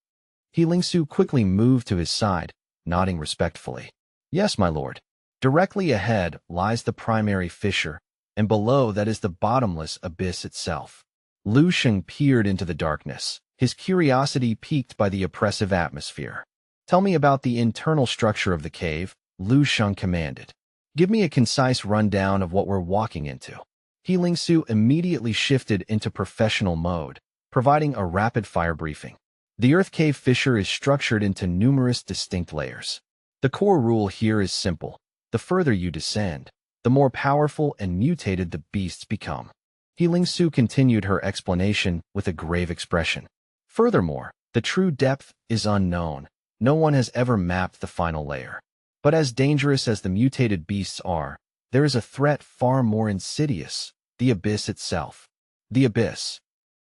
He Lingsu quickly moved to his side, nodding respectfully. "Yes, my lord. Directly ahead lies the primary fissure, and below that is the bottomless abyss itself." Lu Xing peered into the darkness, his curiosity piqued by the oppressive atmosphere. "Tell me about the internal structure of the cave," Lu Xing commanded. "Give me a concise rundown of what we're walking into." He Lingsu immediately shifted into professional mode, providing a rapid-fire briefing. The Earth Cave fissure is structured into numerous distinct layers. The core rule here is simple. The further you descend, the more powerful and mutated the beasts become. He Lingsu continued her explanation with a grave expression. Furthermore, the true depth is unknown. No one has ever mapped the final layer. But as dangerous as the mutated beasts are, there is a threat far more insidious, the abyss itself. The abyss.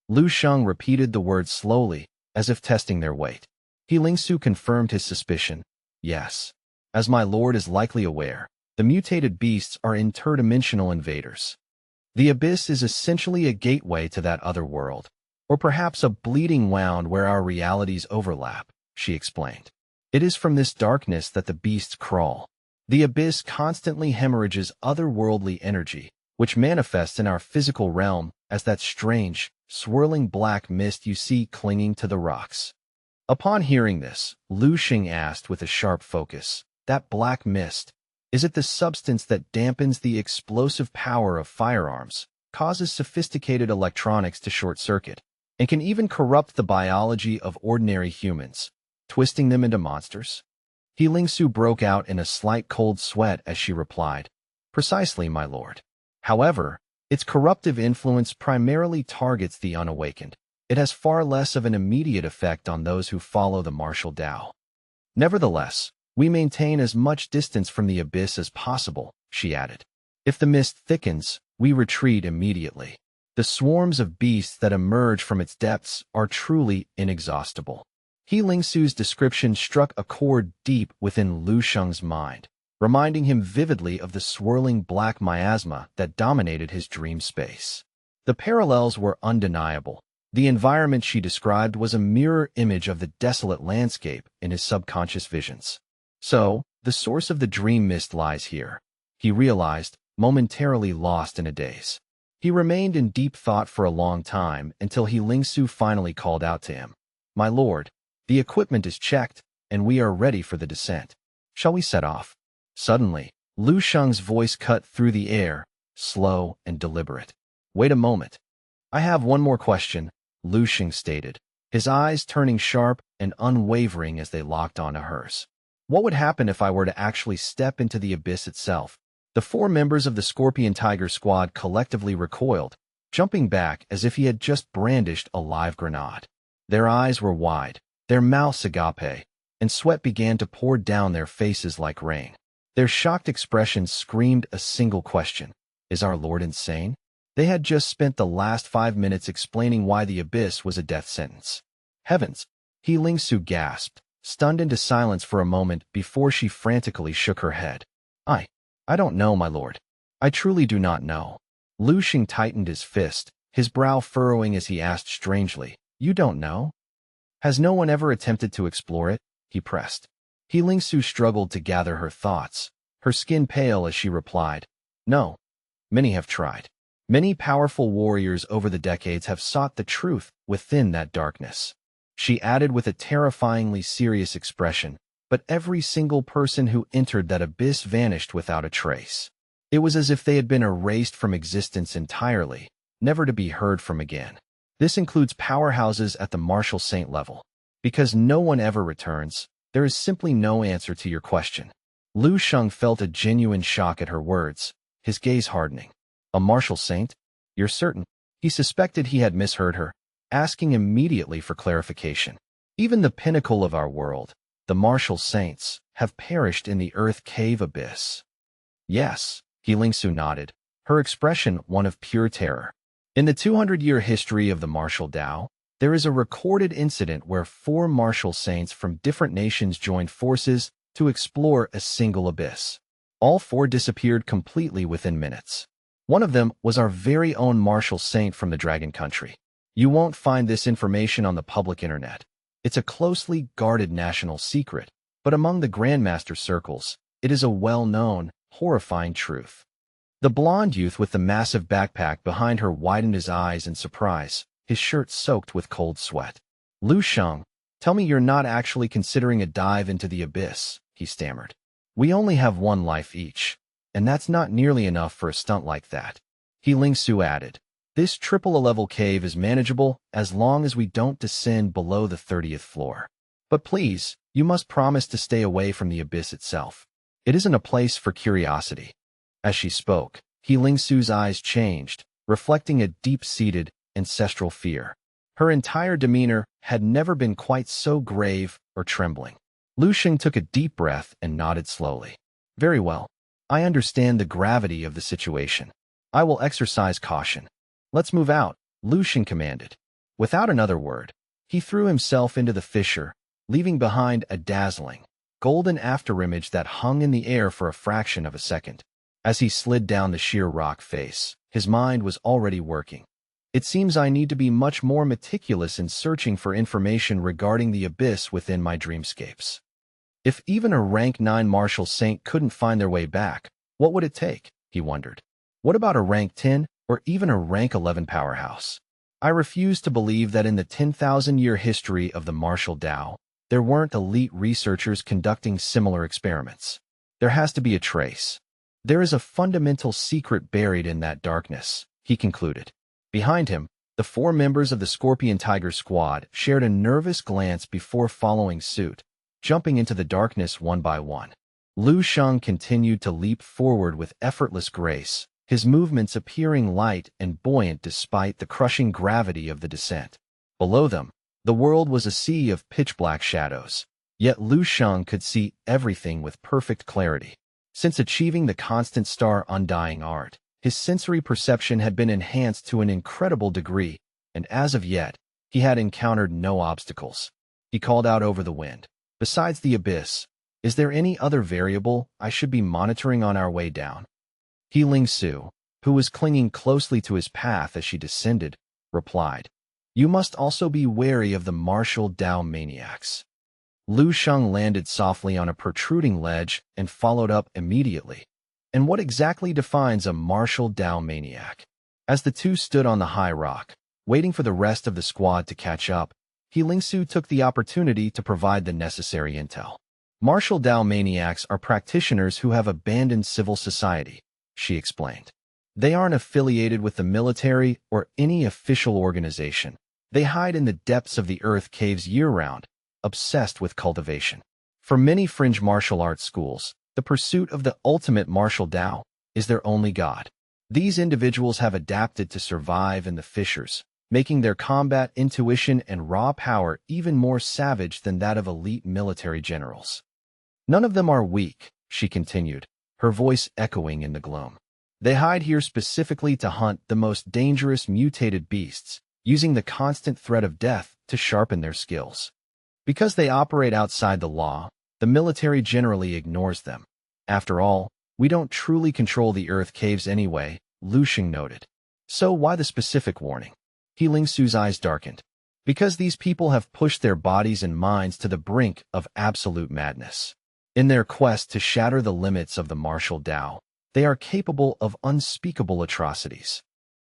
Lu Sheng repeated the words slowly, as if testing their weight. He Lingsu confirmed his suspicion. Yes. As my lord is likely aware, the mutated beasts are interdimensional invaders. The abyss is essentially a gateway to that other world, or perhaps a bleeding wound where our realities overlap, she explained. It is from this darkness that the beasts crawl. The abyss constantly hemorrhages otherworldly energy, which manifests in our physical realm as that strange, swirling black mist you see clinging to the rocks. Upon hearing this, Lu Xing asked with a sharp focus, that black mist, is it the substance that dampens the explosive power of firearms, causes sophisticated electronics to short-circuit, and can even corrupt the biology of ordinary humans, twisting them into monsters? He Lingsu broke out in a slight cold sweat as she replied, Precisely, my lord. However, its corruptive influence primarily targets the unawakened. It has far less of an immediate effect on those who follow the martial Tao. Nevertheless, we maintain as much distance from the abyss as possible, she added. If the mist thickens, we retreat immediately. The swarms of beasts that emerge from its depths are truly inexhaustible. He Lingsu's description struck a chord deep within Lu Sheng's mind, reminding him vividly of the swirling black miasma that dominated his dream space. The parallels were undeniable. The environment she described was a mirror image of the desolate landscape in his subconscious visions. So, the source of the dream mist lies here, he realized, momentarily lost in a daze. He remained in deep thought for a long time until He Lingsu finally called out to him. My lord, the equipment is checked, and we are ready for the descent. Shall we set off? Suddenly, Lu Sheng's voice cut through the air, slow and deliberate. Wait a moment. I have one more question, Lu Sheng stated, his eyes turning sharp and unwavering as they locked onto hers. What would happen if I were to actually step into the abyss itself? The 4 members of the Scorpion Tiger squad collectively recoiled, jumping back as if he had just brandished a live grenade. Their eyes were wide, their mouths agape, and sweat began to pour down their faces like rain. Their shocked expressions screamed a single question. Is our lord insane? They had just spent the last 5 minutes explaining why the abyss was a death sentence. Heavens! He Lingsu gasped, stunned into silence for a moment before she frantically shook her head. I don't know, my lord. I truly do not know. Lu Xing tightened his fist, his brow furrowing as he asked strangely, You don't know? Has no one ever attempted to explore it? He pressed. He Lingsu struggled to gather her thoughts, her skin pale as she replied, No. Many have tried. Many powerful warriors over the decades have sought the truth within that darkness. She added with a terrifyingly serious expression, but every single person who entered that abyss vanished without a trace. It was as if they had been erased from existence entirely, never to be heard from again. This includes powerhouses at the martial saint level. Because no one ever returns, there is simply no answer to your question. Lu Sheng felt a genuine shock at her words, his gaze hardening. A martial saint? You're certain? He suspected he had misheard her, asking immediately for clarification. Even the pinnacle of our world, the martial saints, have perished in the earth cave abyss. Yes, He Lingsu nodded, her expression one of pure terror. In the 200-year history of the martial Tao, there is a recorded incident where 4 martial saints from different nations joined forces to explore a single abyss. All 4 disappeared completely within minutes. One of them was our very own martial saint from the Dragon Country. You won't find this information on the public internet. It's a closely guarded national secret, but among the Grandmaster circles, it is a well-known, horrifying truth. The blonde youth with the massive backpack behind her widened his eyes in surprise, his shirt soaked with cold sweat. Lu Sheng, tell me you're not actually considering a dive into the abyss, he stammered. We only have 1 life each, and that's not nearly enough for a stunt like that. He Lingsu added, This triple-level cave is manageable as long as we don't descend below the 30th floor. But please, you must promise to stay away from the abyss itself. It isn't a place for curiosity. As she spoke, He Lingsu's eyes changed, reflecting a deep-seated, ancestral fear. Her entire demeanor had never been quite so grave or trembling. Lu Xing took a deep breath and nodded slowly. Very well. I understand the gravity of the situation. I will exercise caution. Let's move out, Lu Xing commanded. Without another word, he threw himself into the fissure, leaving behind a dazzling, golden afterimage that hung in the air for a fraction of a second. As he slid down the sheer rock face, his mind was already working. It seems I need to be much more meticulous in searching for information regarding the abyss within my dreamscapes. If even a rank 9 martial saint couldn't find their way back, what would it take? He wondered. What about a rank 10 or even a rank 11 powerhouse? I refuse to believe that in the 10,000-year history of the martial Tao, there weren't elite researchers conducting similar experiments. There has to be a trace. There is a fundamental secret buried in that darkness, he concluded. Behind him, the 4 members of the Scorpion Tiger squad shared a nervous glance before following suit, jumping into the darkness one by one. Lu Xing continued to leap forward with effortless grace, his movements appearing light and buoyant despite the crushing gravity of the descent. Below them, the world was a sea of pitch-black shadows, yet Lu Xing could see everything with perfect clarity. Since achieving the constant star undying art, his sensory perception had been enhanced to an incredible degree, and as of yet, he had encountered no obstacles. He called out over the wind. Besides the abyss, is there any other variable I should be monitoring on our way down? He Ling Su, who was clinging closely to his path as she descended, replied, You must also be wary of the martial Tao maniacs. Lu Xing landed softly on a protruding ledge and followed up immediately. And what exactly defines a martial Tao maniac? As the two stood on the high rock, waiting for the rest of the squad to catch up, He Ling Su took the opportunity to provide the necessary intel. Martial Tao maniacs are practitioners who have abandoned civil society, she explained. They aren't affiliated with the military or any official organization. They hide in the depths of the earth caves year-round, obsessed with cultivation. For many fringe martial arts schools, the pursuit of the ultimate martial Tao is their only god. These individuals have adapted to survive in the fissures, making their combat intuition and raw power even more savage than that of elite military generals. None of them are weak, she continued, her voice echoing in the gloom. They hide here specifically to hunt the most dangerous mutated beasts, using the constant threat of death to sharpen their skills. Because they operate outside the law, the military generally ignores them. After all, we don't truly control the earth caves anyway, Lu Xing noted. So why the specific warning? He Ling Su's eyes darkened. Because these people have pushed their bodies and minds to the brink of absolute madness. In their quest to shatter the limits of the martial Tao, they are capable of unspeakable atrocities.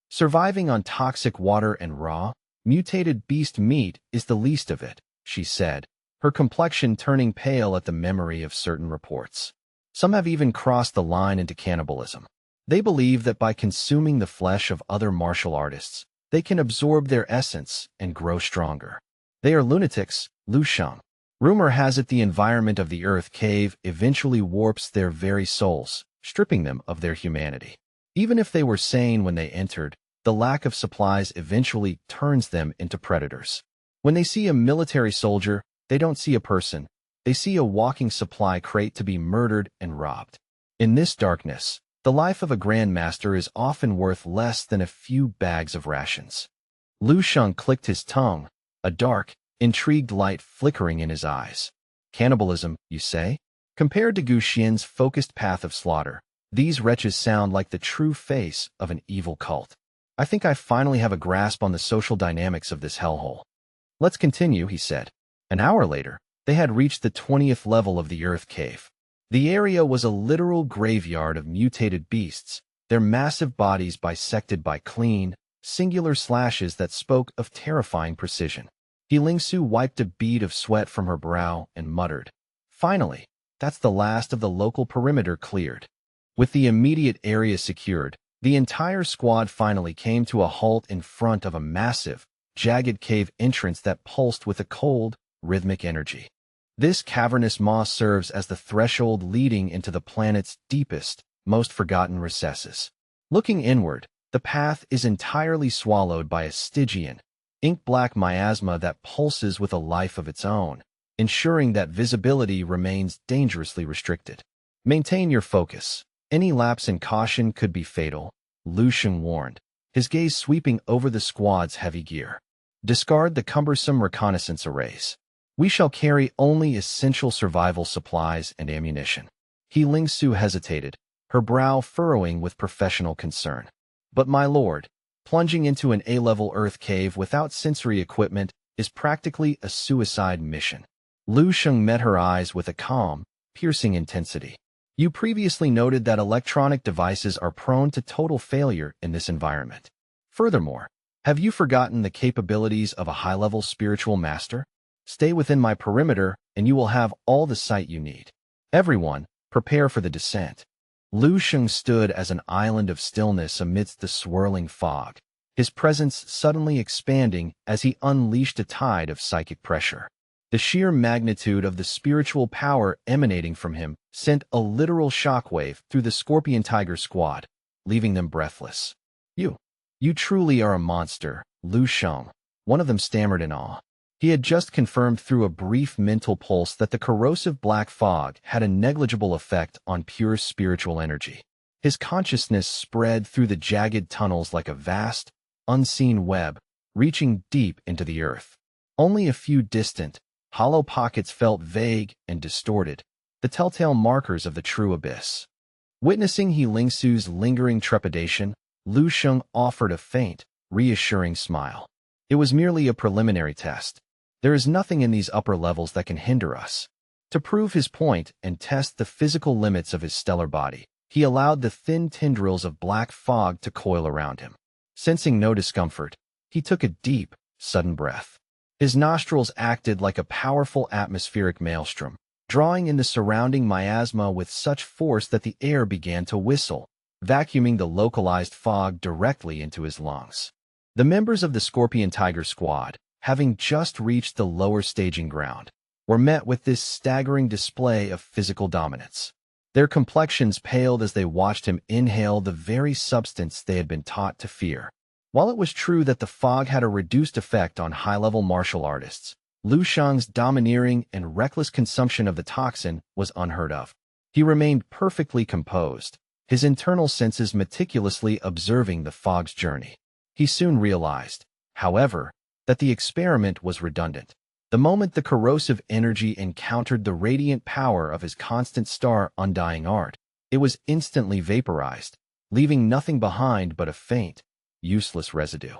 Surviving on toxic water and raw, mutated beast meat is the least of it, she said, her complexion turning pale at the memory of certain reports. Some have even crossed the line into cannibalism. They believe that by consuming the flesh of other martial artists, they can absorb their essence and grow stronger. They are lunatics, Lu Xing. Rumor has it the environment of the earth cave eventually warps their very souls, stripping them of their humanity. Even if they were sane when they entered, the lack of supplies eventually turns them into predators. When they see a military soldier, they don't see a person. They see a walking supply crate to be murdered and robbed. In this darkness, the life of a grandmaster is often worth less than a few bags of rations. Lu Xing clicked his tongue, a dark, intrigued light flickering in his eyes. Cannibalism, you say? Compared to Gu Xian's focused path of slaughter, these wretches sound like the true face of an evil cult. I think I finally have a grasp on the social dynamics of this hellhole. Let's continue, he said. An hour later, they had reached the 20th level of the earth cave. The area was a literal graveyard of mutated beasts, their massive bodies bisected by clean, singular slashes that spoke of terrifying precision. He Ling Su wiped a bead of sweat from her brow and muttered, Finally, that's the last of the local perimeter cleared. With the immediate area secured, the entire squad finally came to a halt in front of a massive, jagged cave entrance that pulsed with a cold, rhythmic energy. This cavernous maw serves as the threshold leading into the planet's deepest, most forgotten recesses. Looking inward, The path is entirely swallowed by a Stygian, ink-black miasma that pulses with a life of its own, ensuring that visibility remains dangerously restricted. Maintain your focus. Any lapse in caution could be fatal, Lu Sheng warned, his gaze sweeping over the squad's heavy gear. Discard the cumbersome reconnaissance arrays. We shall carry only essential survival supplies and ammunition. He Lingsu hesitated, her brow furrowing with professional concern. But my lord, plunging into an A-level earth cave without sensory equipment is practically a suicide mission. Lu Sheng met her eyes with a calm, piercing intensity. You previously noted that electronic devices are prone to total failure in this environment. Furthermore, have you forgotten the capabilities of a high-level spiritual master? Stay within my perimeter, and you will have all the sight you need. Everyone, prepare for the descent. Lu Sheng stood as an island of stillness amidst the swirling fog, his presence suddenly expanding as he unleashed a tide of psychic pressure. The sheer magnitude of the spiritual power emanating from him sent a literal shockwave through the Scorpion Tiger squad, leaving them breathless. You truly are a monster, Lu Sheng, one of them stammered in awe. He had just confirmed through a brief mental pulse that the corrosive black fog had a negligible effect on pure spiritual energy. His consciousness spread through the jagged tunnels like a vast, unseen web, reaching deep into the earth. Only a few distant, hollow pockets felt vague and distorted, the telltale markers of the true abyss. Witnessing He Lingsu's lingering trepidation, Lu Sheng offered a faint, reassuring smile. It was merely a preliminary test. There is nothing in these upper levels that can hinder us. To prove his point and test the physical limits of his stellar body, he allowed the thin tendrils of black fog to coil around him. Sensing no discomfort, he took a deep, sudden breath. His nostrils acted like a powerful atmospheric maelstrom, drawing in the surrounding miasma with such force that the air began to whistle, vacuuming the localized fog directly into his lungs. The members of the Scorpion Tiger squad, having just reached the lower staging ground, were met with this staggering display of physical dominance. Their complexions paled as they watched him inhale the very substance they had been taught to fear. While it was true that the fog had a reduced effect on high-level martial artists, Lu Sheng's domineering and reckless consumption of the toxin was unheard of. He remained perfectly composed, his internal senses meticulously observing the fog's journey. He soon realized, however, that the experiment was redundant. The moment the corrosive energy encountered the radiant power of his constant star undying art, it was instantly vaporized, leaving nothing behind but a faint, useless residue.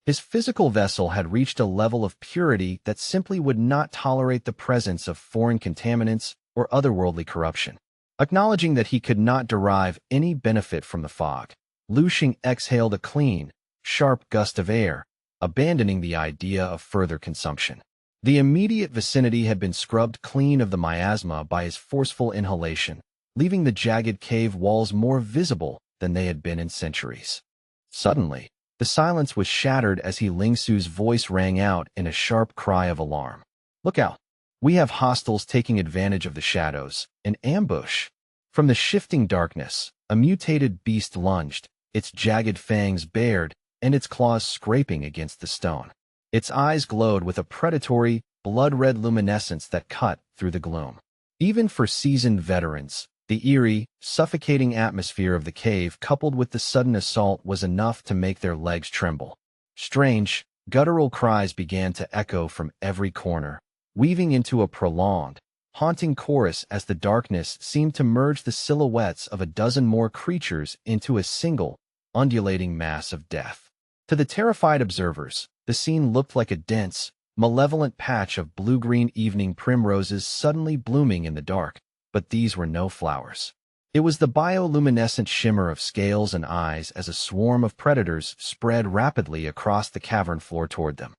His physical vessel had reached a level of purity that simply would not tolerate the presence of foreign contaminants or otherworldly corruption. Acknowledging that he could not derive any benefit from the fog, Lu Sheng exhaled a clean, sharp gust of air, abandoning the idea of further consumption. The immediate vicinity had been scrubbed clean of the miasma by his forceful inhalation, leaving the jagged cave walls more visible than they had been in centuries. Suddenly, the silence was shattered as He Lingsu's voice rang out in a sharp cry of alarm. Look out! We have hostiles taking advantage of the shadows, an ambush. From the shifting darkness, a mutated beast lunged, its jagged fangs bared, and its claws scraping against the stone. Its eyes glowed with a predatory, blood-red luminescence that cut through the gloom. Even for seasoned veterans, the eerie, suffocating atmosphere of the cave coupled with the sudden assault was enough to make their legs tremble. Strange, guttural cries began to echo from every corner, weaving into a prolonged, haunting chorus as the darkness seemed to merge the silhouettes of a dozen more creatures into a single, undulating mass of death. To the terrified observers, the scene looked like a dense, malevolent patch of blue-green evening primroses suddenly blooming in the dark, but these were no flowers. It was the bioluminescent shimmer of scales and eyes as a swarm of predators spread rapidly across the cavern floor toward them.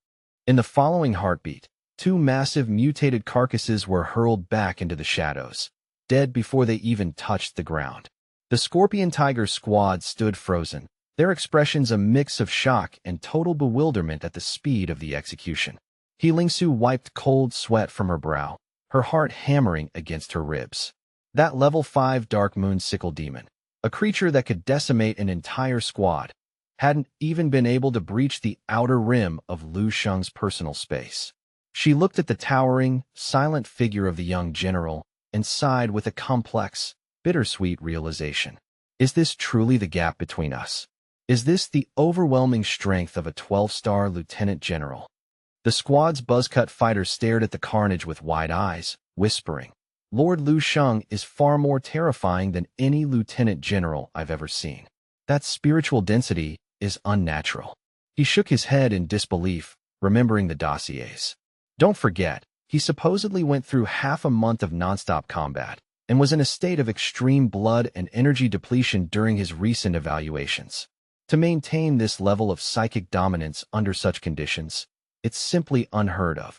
In the following heartbeat, two massive mutated carcasses were hurled back into the shadows, dead before they even touched the ground. The Scorpion Tiger squad stood frozen, their expressions a mix of shock and total bewilderment at the speed of the execution. He Lingsu wiped cold sweat from her brow, her heart hammering against her ribs. That level 5 Dark Moon Sickle Demon, a creature that could decimate an entire squad, hadn't even been able to breach the outer rim of Lu Sheng's personal space. She looked at the towering, silent figure of the young general and sighed with a complex, bittersweet realization. Is this truly the gap between us? Is this the overwhelming strength of a 12-star lieutenant general? The squad's buzzcut fighter stared at the carnage with wide eyes, whispering, Lord Lu Sheng is far more terrifying than any lieutenant general I've ever seen. That spiritual density is unnatural. He shook his head in disbelief, remembering the dossiers. Don't forget, he supposedly went through half a month of nonstop combat and was in a state of extreme blood and energy depletion during his recent evaluations. To maintain this level of psychic dominance under such conditions, it's simply unheard of.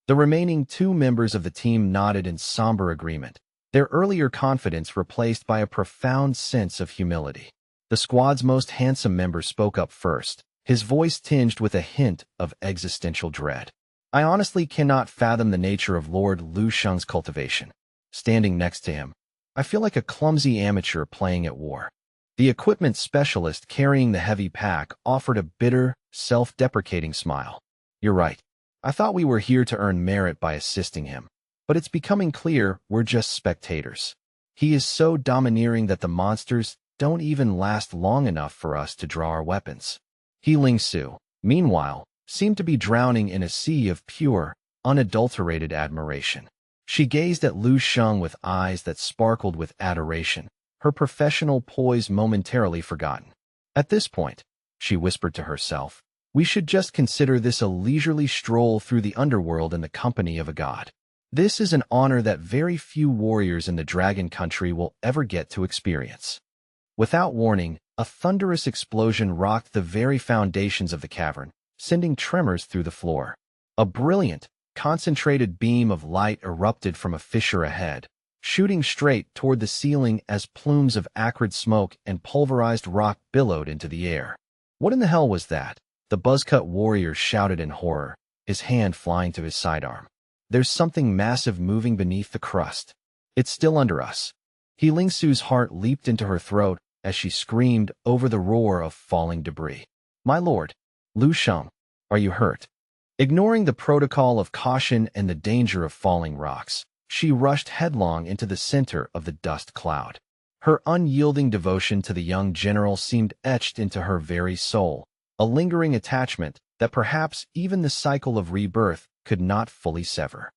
The remaining 2 members of the team nodded in somber agreement, their earlier confidence replaced by a profound sense of humility. The squad's most handsome member spoke up first, his voice tinged with a hint of existential dread. I honestly cannot fathom the nature of Lord Lu Sheng's cultivation. Standing next to him, I feel like a clumsy amateur playing at war. The equipment specialist carrying the heavy pack offered a bitter, self-deprecating smile. You're right. I thought we were here to earn merit by assisting him, but it's becoming clear we're just spectators. He is so domineering that the monsters don't even last long enough for us to draw our weapons. He Lingsu, meanwhile, seemed to be drowning in a sea of pure, unadulterated admiration. She gazed at Lu Sheng with eyes that sparkled with adoration, her professional poise momentarily forgotten. At this point, she whispered to herself, we should just consider this a leisurely stroll through the underworld in the company of a god. This is an honor that very few warriors in the Dragon Country will ever get to experience. Without warning, a thunderous explosion rocked the very foundations of the cavern, sending tremors through the floor. A brilliant, concentrated beam of light erupted from a fissure ahead, shooting straight toward the ceiling as plumes of acrid smoke and pulverized rock billowed into the air. What in the hell was that? The buzzcut warrior shouted in horror, his hand flying to his sidearm. There's something massive moving beneath the crust. It's still under us. He Lingsu's heart leaped into her throat as she screamed over the roar of falling debris. My lord, Lu Sheng, are you hurt? Ignoring the protocol of caution and the danger of falling rocks, she rushed headlong into the center of the dust cloud. Her unyielding devotion to the young general seemed etched into her very soul, a lingering attachment that perhaps even the cycle of rebirth could not fully sever.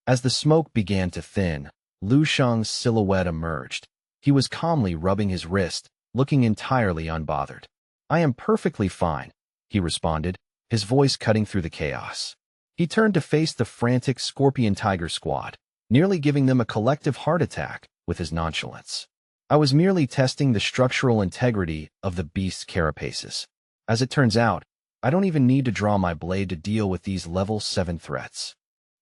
As the smoke began to thin, Lu Sheng's silhouette emerged. He was calmly rubbing his wrist, looking entirely unbothered. I am perfectly fine, he responded, his voice cutting through the chaos. He turned to face the frantic Scorpion Tiger squad, nearly giving them a collective heart attack with his nonchalance. I was merely testing the structural integrity of the beast's carapaces. As it turns out, I don't even need to draw my blade to deal with these level 7 threats.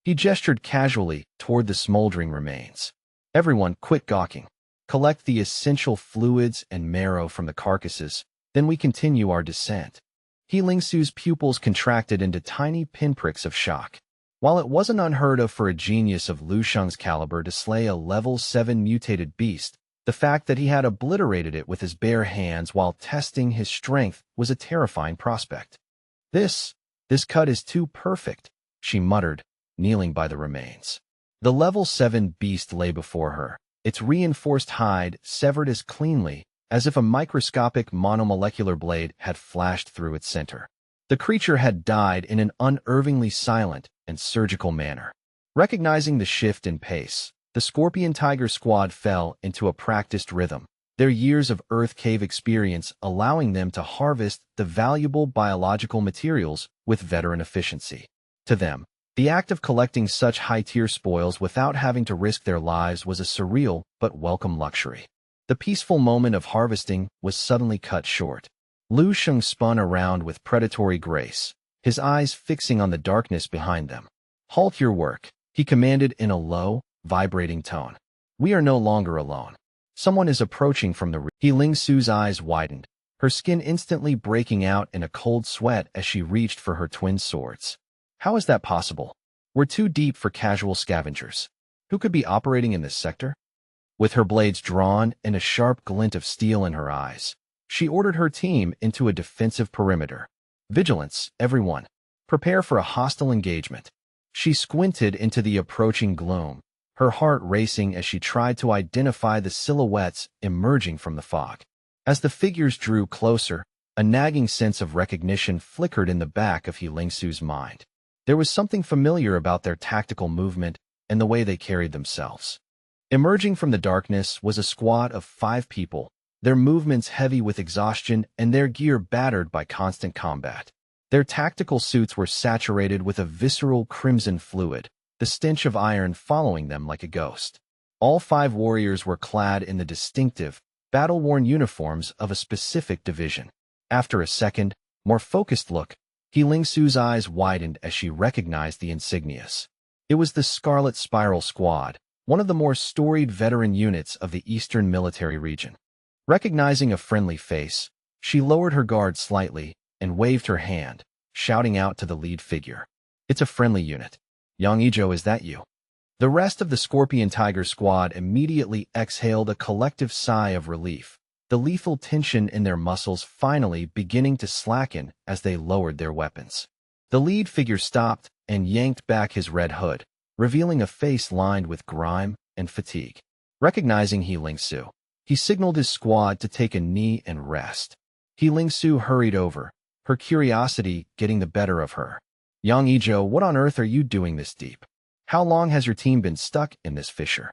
He gestured casually toward the smoldering remains. Everyone, quit gawking. Collect the essential fluids and marrow from the carcasses, then we continue our descent. He Lingsu's pupils contracted into tiny pinpricks of shock. While it wasn't unheard of for a genius of Lu Sheng's caliber to slay a level 7 mutated beast, the fact that he had obliterated it with his bare hands while testing his strength was a terrifying prospect. This cut is too perfect, she muttered, kneeling by the remains. The level 7 beast lay before her, its reinforced hide severed as cleanly as if a microscopic monomolecular blade had flashed through its center. The creature had died in an unervingly silent and surgical manner. Recognizing the shift in pace, the Scorpion Tiger squad fell into a practiced rhythm, their years of Earth Cave experience allowing them to harvest the valuable biological materials with veteran efficiency. To them, the act of collecting such high-tier spoils without having to risk their lives was a surreal but welcome luxury. The peaceful moment of harvesting was suddenly cut short. Lu Sheng spun around with predatory grace, his eyes fixing on the darkness behind them. Halt your work, he commanded in a low, vibrating tone. We are no longer alone. Someone is approaching from the rear. He Lingsu's eyes widened, her skin instantly breaking out in a cold sweat as she reached for her twin swords. How is that possible? We're too deep for casual scavengers. Who could be operating in this sector? With her blades drawn and a sharp glint of steel in her eyes, She ordered her team into a defensive perimeter. Vigilance, everyone. Prepare for a hostile engagement. She squinted into the approaching gloom, her heart racing as she tried to identify the silhouettes emerging from the fog. As the figures drew closer, a nagging sense of recognition flickered in the back of He Lingsu's mind. There was something familiar about their tactical movement and the way they carried themselves. Emerging from the darkness was a squad of 5 people, their movements heavy with exhaustion and their gear battered by constant combat. Their tactical suits were saturated with a visceral crimson fluid, the stench of iron following them like a ghost. All 5 warriors were clad in the distinctive, battle-worn uniforms of a specific division. After a second, more focused look, He Lingsu's eyes widened as she recognized the insignias. It was the Scarlet Spiral Squad, one of the more storied veteran units of the Eastern Military Region. Recognizing a friendly face, she lowered her guard slightly and waved her hand, shouting out to the lead figure. "It's a friendly unit. Yang Ijo, is that you?" The rest of the Scorpion Tiger squad immediately exhaled a collective sigh of relief, the lethal tension in their muscles finally beginning to slacken as they lowered their weapons. The lead figure stopped and yanked back his red hood, revealing a face lined with grime and fatigue. Recognizing He Lingsu, he signaled his squad to take a knee and rest. He Lingsu hurried over, her curiosity getting the better of her. "Yang Ijo, what on earth are you doing this deep? How long has your team been stuck in this fissure?"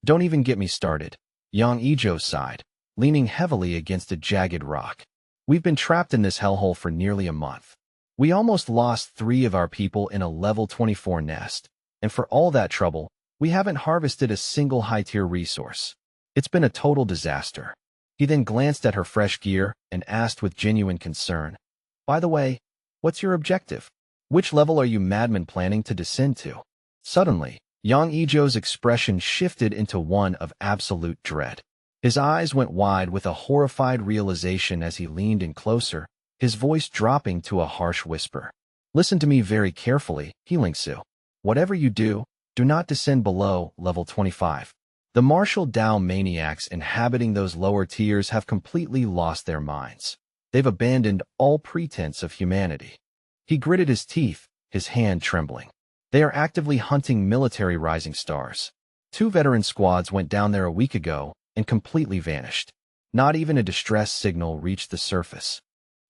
"Don't even get me started," Yang Ijo sighed, leaning heavily against a jagged rock. "We've been trapped in this hellhole for nearly a month. We almost lost 3 of our people in a level 24 nest, and for all that trouble, we haven't harvested a single high-tier resource. It's been a total disaster." He then glanced at her fresh gear and asked with genuine concern, "By the way, what's your objective? Which level are you madmen planning to descend to?" Suddenly, Yang Ijo's expression shifted into one of absolute dread. His eyes went wide with a horrified realization as he leaned in closer, his voice dropping to a harsh whisper. "Listen to me very carefully, He Lingsu. Whatever you do, do not descend below level 25. The martial Dao maniacs inhabiting those lower tiers have completely lost their minds. They've abandoned all pretense of humanity." He gritted his teeth, his hand trembling. "They are actively hunting military rising stars. 2 veteran squads went down there a week ago and completely vanished. Not even a distress signal reached the surface."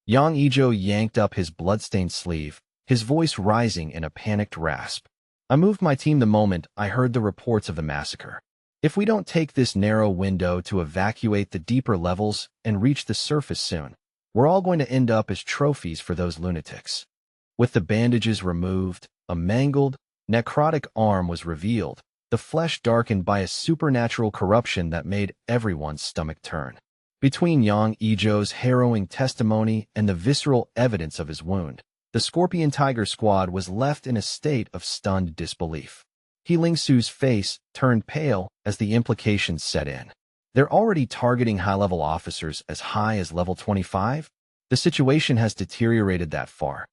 Yang Ijo yanked up his bloodstained sleeve, his voice rising in a panicked rasp. "I moved my team the moment I heard the reports of the massacre. If we don't take this narrow window to evacuate the deeper levels and reach the surface soon, we're all going to end up as trophies for those lunatics." With the bandages removed, a mangled, necrotic arm was revealed, the flesh darkened by a supernatural corruption that made everyone's stomach turn. Between Yang Ijo's harrowing testimony and the visceral evidence of his wound, the Scorpion Tiger squad was left in a state of stunned disbelief. He Lingsu's face turned pale as the implications set in. They're already targeting high-level officers as high as level 25? The situation has deteriorated that far.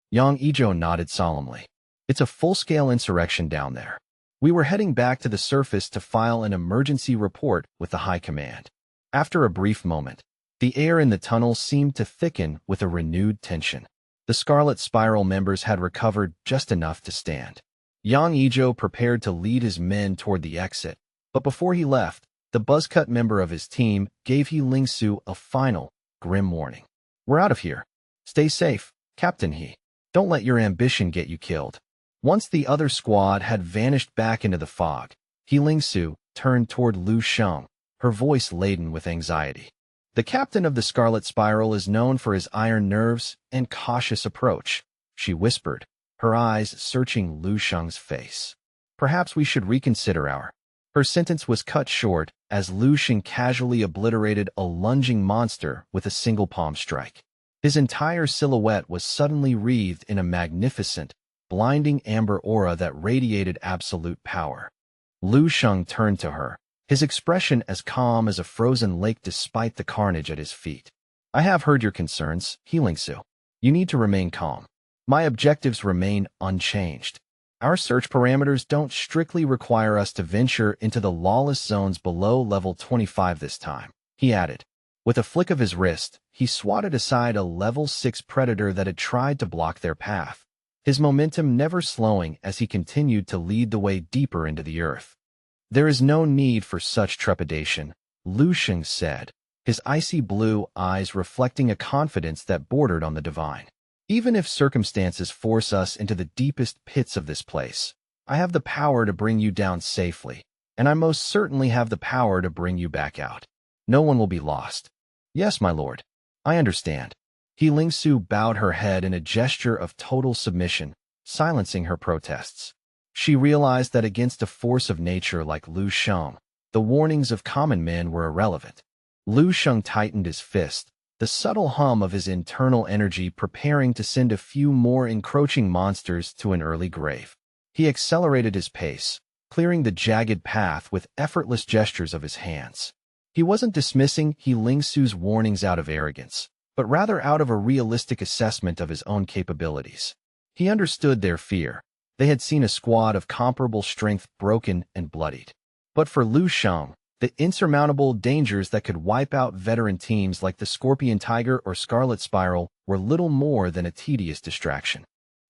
Yang Ijo nodded solemnly. "It's a full-scale insurrection down there. We were heading back to the surface to file an emergency report with the High Command." After a brief moment, the air in the tunnel seemed to thicken with a renewed tension. The Scarlet Spiral members had recovered just enough to stand. Yang Ijo prepared to lead his men toward the exit, but before he left, the buzzcut member of his team gave He Lingsu a final, grim warning. "We're out of here. Stay safe, Captain He. Don't let your ambition get you killed." Once the other squad had vanished back into the fog, He Lingsu turned toward Lu Sheng, her voice laden with anxiety. "The captain of the Scarlet Spiral is known for his iron nerves and cautious approach," she whispered, her eyes searching Lu Sheng's face. "Perhaps we should reconsider our—" Her sentence was cut short as Lu Sheng casually obliterated a lunging monster with a single palm strike. His entire silhouette was suddenly wreathed in a magnificent, blinding amber aura that radiated absolute power. Lu Sheng turned to her, his expression as calm as a frozen lake despite the carnage at his feet. "I have heard your concerns, He Lingsu. You need to remain calm. My objectives remain unchanged. Our search parameters don't strictly require us to venture into the lawless zones below level 25 this time," he added. With a flick of his wrist, he swatted aside a level 6 predator that had tried to block their path, his momentum never slowing as he continued to lead the way deeper into the earth. "There is no need for such trepidation," Lu Sheng said, his icy blue eyes reflecting a confidence that bordered on the divine. "Even if circumstances force us into the deepest pits of this place, I have the power to bring you down safely, and I most certainly have the power to bring you back out. No one will be lost." "Yes, my lord. I understand." He Lingsu bowed her head in a gesture of total submission, silencing her protests. She realized that against a force of nature like Lu Sheng, the warnings of common men were irrelevant. Lu Sheng tightened his fist, the subtle hum of his internal energy preparing to send a few more encroaching monsters to an early grave. He accelerated his pace, clearing the jagged path with effortless gestures of his hands. He wasn't dismissing He Lingsu's warnings out of arrogance, but rather out of a realistic assessment of his own capabilities. He understood their fear. They had seen a squad of comparable strength broken and bloodied. But for Lu Sheng, the insurmountable dangers that could wipe out veteran teams like the Scorpion Tiger or Scarlet Spiral were little more than a tedious distraction.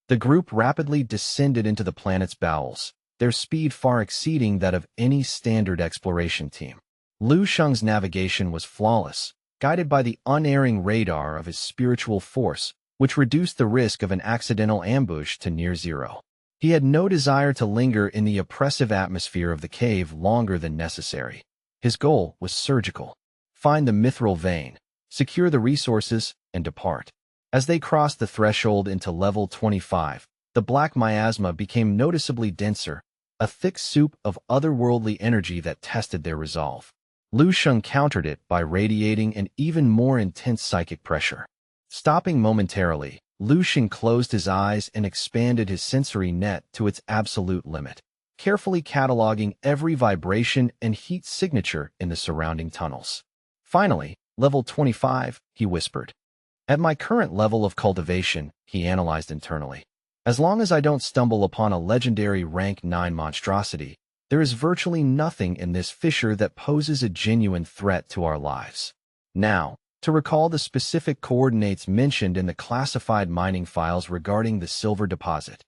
The group rapidly descended into the planet's bowels, their speed far exceeding that of any standard exploration team. Lu Sheng's navigation was flawless, guided by the unerring radar of his spiritual force, which reduced the risk of an accidental ambush to near zero. He had no desire to linger in the oppressive atmosphere of the cave longer than necessary. His goal was surgical: find the mithril vein, secure the resources, and depart. As they crossed the threshold into level 25, the black miasma became noticeably denser, a thick soup of otherworldly energy that tested their resolve. Lu Sheng countered it by radiating an even more intense psychic pressure. Stopping momentarily, Lu Sheng closed his eyes and expanded his sensory net to its absolute limit, carefully cataloging every vibration and heat signature in the surrounding tunnels. "Finally, level 25, he whispered. "At my current level of cultivation," he analyzed internally, "as long as I don't stumble upon a legendary rank 9 monstrosity, there is virtually nothing in this fissure that poses a genuine threat to our lives." Now, to recall the specific coordinates mentioned in the classified mining files regarding the silver deposit,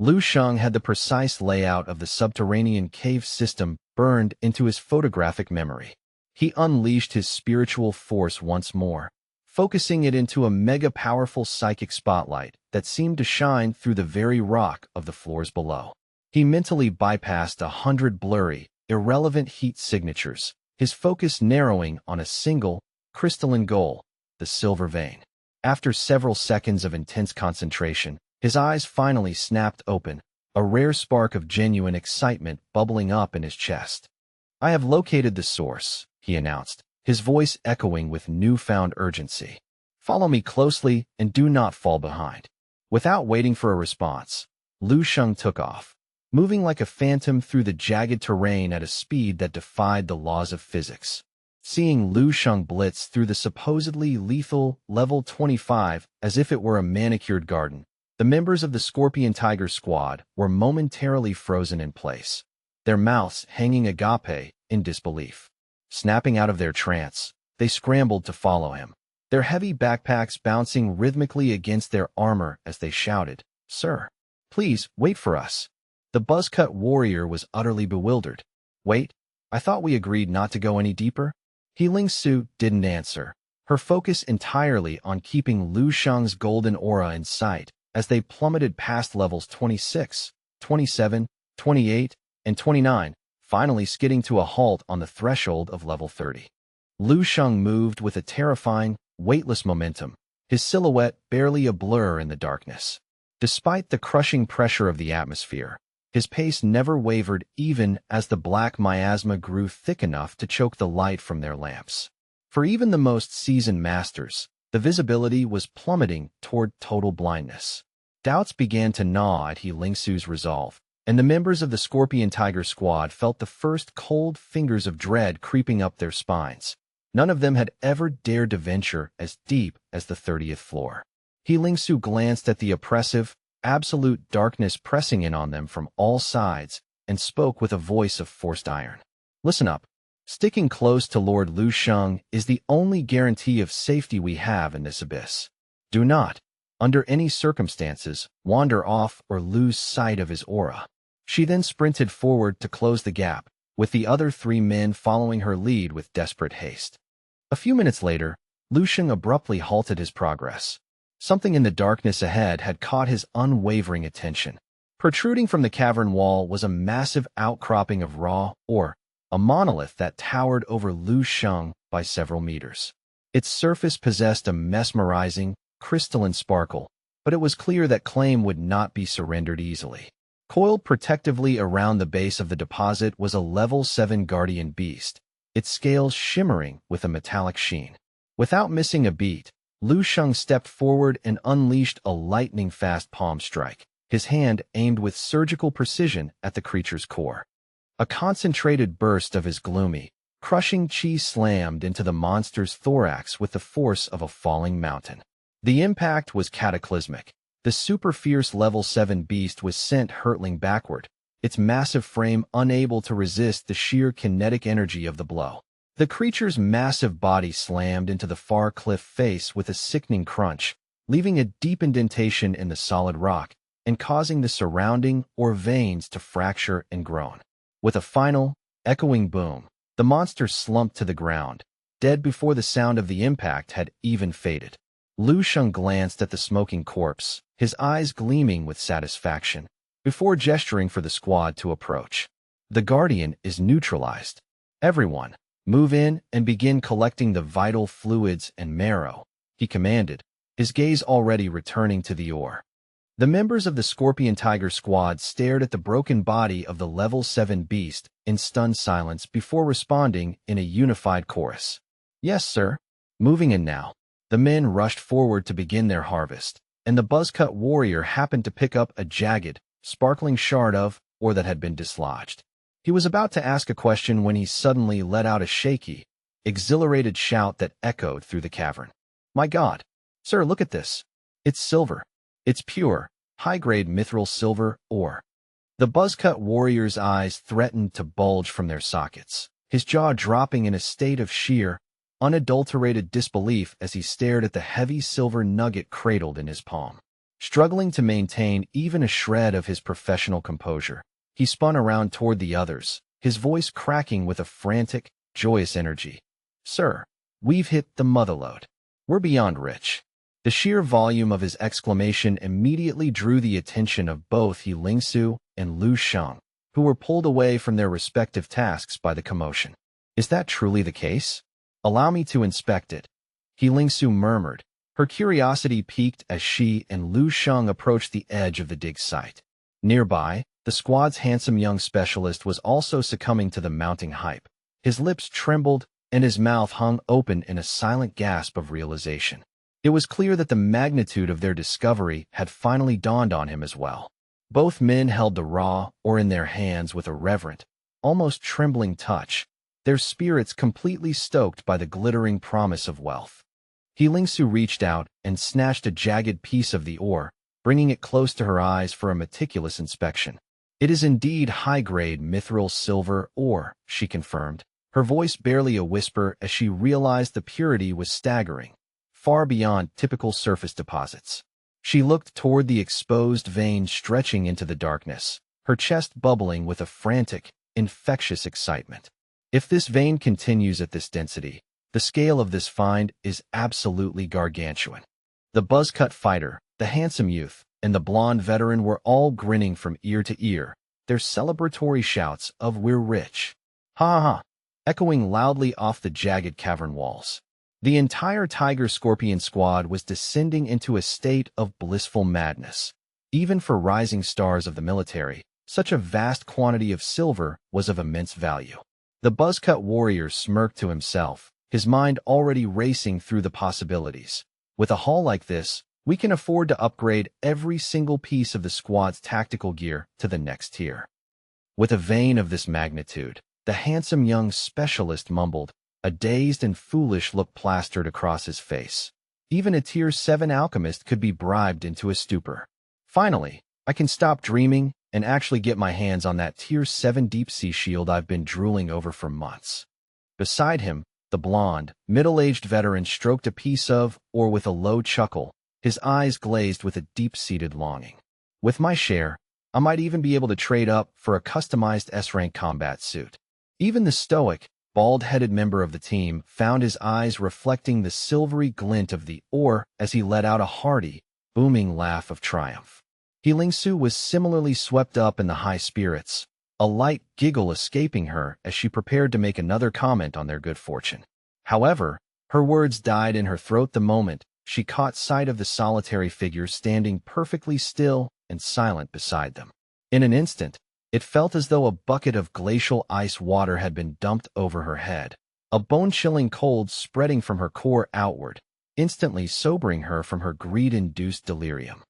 Lu Sheng had the precise layout of the subterranean cave system burned into his photographic memory. He unleashed his spiritual force once more, focusing it into a mega-powerful psychic spotlight that seemed to shine through the very rock of the floors below. He mentally bypassed 100 blurry, irrelevant heat signatures, his focus narrowing on a single, crystalline goal: the silver vein. After several seconds of intense concentration, his eyes finally snapped open, a rare spark of genuine excitement bubbling up in his chest. "I have located the source," he announced, his voice echoing with newfound urgency. "Follow me closely and do not fall behind." Without waiting for a response, Lu Sheng took off, moving like a phantom through the jagged terrain at a speed that defied the laws of physics. Seeing Lu Sheng blitz through the supposedly lethal level 25 as if it were a manicured garden, the members of the Scorpion Tiger squad were momentarily frozen in place, their mouths hanging agape in disbelief. Snapping out of their trance, they scrambled to follow him, their heavy backpacks bouncing rhythmically against their armor as they shouted, "Sir, please wait for us." The buzzcut warrior was utterly bewildered. "Wait? I thought we agreed not to go any deeper?" He Lingsu didn't answer, her focus entirely on keeping Lu Sheng's golden aura in sight as they plummeted past levels 26, 27, 28, and 29, finally skidding to a halt on the threshold of level 30. Lu Sheng moved with a terrifying, weightless momentum, his silhouette barely a blur in the darkness. Despite the crushing pressure of the atmosphere, his pace never wavered even as the black miasma grew thick enough to choke the light from their lamps. For even the most seasoned masters, the visibility was plummeting toward total blindness. Doubts began to gnaw at He Lingsu's resolve, and the members of the Scorpion Tiger squad felt the first cold fingers of dread creeping up their spines. None of them had ever dared to venture as deep as the 30th floor. He Lingsu glanced at the oppressive, absolute darkness pressing in on them from all sides and spoke with a voice of forced iron. "Listen up. Sticking close to Lord Lu Sheng is the only guarantee of safety we have in this abyss. Do not, under any circumstances, wander off or lose sight of his aura. She then sprinted forward to close the gap, with the other 3 men following her lead with desperate haste. A few minutes later, Lu Sheng abruptly halted his progress. Something in the darkness ahead had caught his unwavering attention. Protruding from the cavern wall was a massive outcropping of raw ore, a monolith that towered over Lu Sheng by several meters. Its surface possessed a mesmerizing, crystalline sparkle, but it was clear that claim would not be surrendered easily. Coiled protectively around the base of the deposit was a level 7 guardian beast, its scales shimmering with a metallic sheen. Without missing a beat, Lu Sheng stepped forward and unleashed a lightning-fast palm strike, his hand aimed with surgical precision at the creature's core. A concentrated burst of his gloomy, crushing chi slammed into the monster's thorax with the force of a falling mountain. The impact was cataclysmic. The super-fierce level 7 beast was sent hurtling backward, its massive frame unable to resist the sheer kinetic energy of the blow. The creature's massive body slammed into the far cliff face with a sickening crunch, leaving a deep indentation in the solid rock and causing the surrounding ore veins to fracture and groan. With a final, echoing boom, the monster slumped to the ground, dead before the sound of the impact had even faded. Lu Sheng glanced at the smoking corpse, his eyes gleaming with satisfaction, before gesturing for the squad to approach. The Guardian is neutralized. Everyone, move in and begin collecting the vital fluids and marrow, he commanded, his gaze already returning to the ore. The members of the Scorpion Tiger squad stared at the broken body of the level 7 beast in stunned silence before responding in a unified chorus. Yes, sir. Moving in now. The men rushed forward to begin their harvest, and the buzzcut warrior happened to pick up a jagged, sparkling shard of ore that had been dislodged. He was about to ask a question when he suddenly let out a shaky, exhilarated shout that echoed through the cavern. My God! Sir, look at this. It's silver. It's pure, high-grade mithril silver ore. The buzzcut warrior's eyes threatened to bulge from their sockets, his jaw dropping in a state of sheer, unadulterated disbelief as he stared at the heavy silver nugget cradled in his palm. Struggling to maintain even a shred of his professional composure, he spun around toward the others, his voice cracking with a frantic, joyous energy. Sir, we've hit the motherlode. We're beyond rich. The sheer volume of his exclamation immediately drew the attention of both He Lingsu and Lu Sheng, who were pulled away from their respective tasks by the commotion. Is that truly the case? Allow me to inspect it, He Lingsu murmured, her curiosity piqued as she and Lu Sheng approached the edge of the dig site. Nearby, the squad's handsome young specialist was also succumbing to the mounting hype. His lips trembled and his mouth hung open in a silent gasp of realization. It was clear that the magnitude of their discovery had finally dawned on him as well. Both men held the raw ore in their hands with a reverent, almost trembling touch, their spirits completely stoked by the glittering promise of wealth. He Lingsu reached out and snatched a jagged piece of the ore, bringing it close to her eyes for a meticulous inspection. It is indeed high-grade mithril silver ore, she confirmed, her voice barely a whisper as she realized the purity was staggering, far beyond typical surface deposits. She looked toward the exposed vein stretching into the darkness, her chest bubbling with a frantic, infectious excitement. If this vein continues at this density, the scale of this find is absolutely gargantuan. The buzzcut fighter, the handsome youth, and the blonde veteran were all grinning from ear to ear, their celebratory shouts of "We're rich!" Ha ha! Echoing loudly off the jagged cavern walls. The entire Tiger-Scorpion squad was descending into a state of blissful madness. Even for rising stars of the military, such a vast quantity of silver was of immense value. The buzzcut warrior smirked to himself, his mind already racing through the possibilities. With a haul like this, we can afford to upgrade every single piece of the squad's tactical gear to the next tier. With a vein of this magnitude, the handsome young specialist mumbled, a dazed and foolish look plastered across his face. Even a Tier 7 alchemist could be bribed into a stupor. Finally, I can stop dreaming and actually get my hands on that Tier 7 deep-sea shield I've been drooling over for months. Beside him, the blonde, middle-aged veteran stroked a piece of, or with a low chuckle, his eyes glazed with a deep-seated longing. With my share, I might even be able to trade up for a customized S-rank combat suit. Even the stoic, bald-headed member of the team found his eyes reflecting the silvery glint of the ore as he let out a hearty, booming laugh of triumph. Lingsu was similarly swept up in the high spirits, a light giggle escaping her as she prepared to make another comment on their good fortune. However, her words died in her throat the moment she caught sight of the solitary figure standing perfectly still and silent beside them. In an instant, it felt as though a bucket of glacial ice water had been dumped over her head, a bone-chilling cold spreading from her core outward, instantly sobering her from her greed-induced delirium.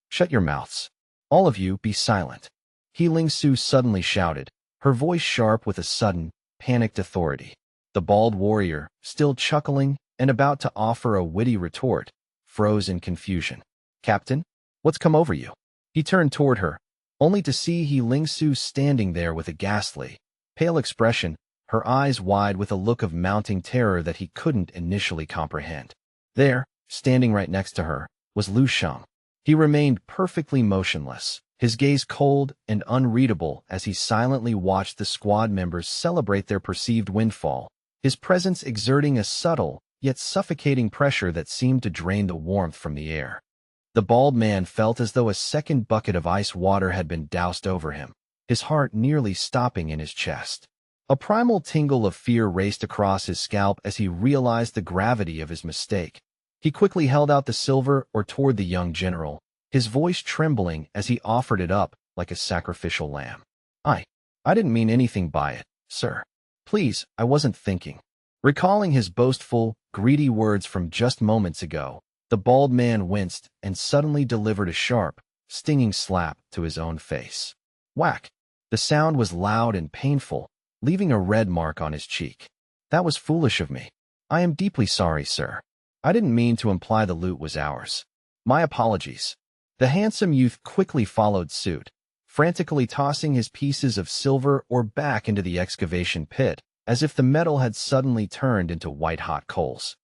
"Shut your mouths. All of you, be silent," Lingsu suddenly shouted, her voice sharp with a sudden, panicked authority. The bald warrior, still chuckling and about to offer a witty retort, froze in confusion. "Captain, what's come over you?" He turned toward her, only to see Lingsu standing there with a ghastly, pale expression, her eyes wide with a look of mounting terror that he couldn't initially comprehend. There, standing right next to her, was Lu Sheng. He remained perfectly motionless, his gaze cold and unreadable as he silently watched the squad members celebrate their perceived windfall, his presence exerting a subtle, yet suffocating pressure that seemed to drain the warmth from the air. The bald man felt as though a second bucket of ice water had been doused over him, his heart nearly stopping in his chest. A primal tingle of fear raced across his scalp as he realized the gravity of his mistake. He quickly held out the silver ore toward the young general, his voice trembling as he offered it up like a sacrificial lamb. I didn't mean anything by it, sir. Please, I wasn't thinking." Recalling his boastful, greedy words from just moments ago, the bald man winced and suddenly delivered a sharp, stinging slap to his own face. Whack! The sound was loud and painful, leaving a red mark on his cheek. "That was foolish of me. I am deeply sorry, sir. I didn't mean to imply the loot was ours. My apologies." The handsome youth quickly followed suit, frantically tossing his pieces of silver ore back into the excavation pit, as if the metal had suddenly turned into white-hot coals.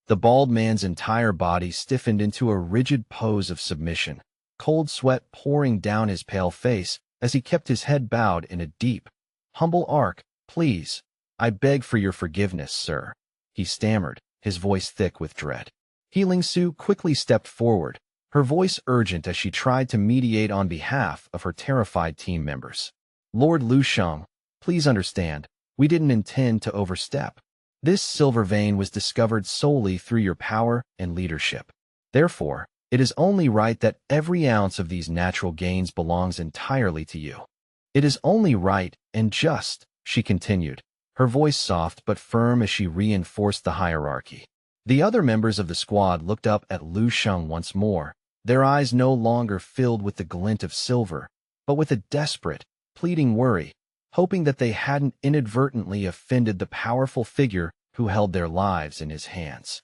The bald man's entire body stiffened into a rigid pose of submission, cold sweat pouring down his pale face as he kept his head bowed in a deep, humble arc. "Please, I beg for your forgiveness, sir," he stammered, his voice thick with dread. Lingsu quickly stepped forward, her voice urgent as she tried to mediate on behalf of her terrified team members. "Lord Lu Sheng, please understand, we didn't intend to overstep. This silver vein was discovered solely through your power and leadership. Therefore, it is only right that every ounce of these natural gains belongs entirely to you. It is only right and just," she continued, her voice soft but firm as she reinforced the hierarchy. The other members of the squad looked up at Lu Sheng once more, their eyes no longer filled with the glint of silver, but with a desperate, pleading worry, hoping that they hadn't inadvertently offended the powerful figure who held their lives in his hands.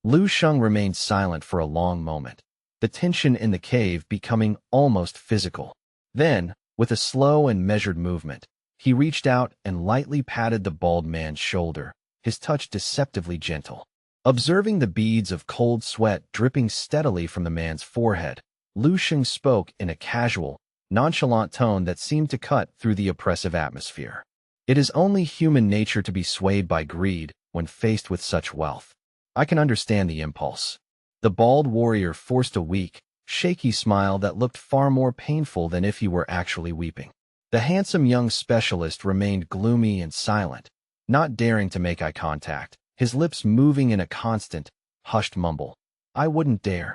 Lu Sheng remained silent for a long moment, the tension in the cave becoming almost physical. Then, with a slow and measured movement, he reached out and lightly patted the bald man's shoulder, his touch deceptively gentle. Observing the beads of cold sweat dripping steadily from the man's forehead, Lu Sheng spoke in a casual, nonchalant tone that seemed to cut through the oppressive atmosphere. "It is only human nature to be swayed by greed when faced with such wealth. I can understand the impulse." The bald warrior forced a weak, shaky smile that looked far more painful than if he were actually weeping. The handsome young specialist remained gloomy and silent, not daring to make eye contact, his lips moving in a constant, hushed mumble. I wouldn't dare.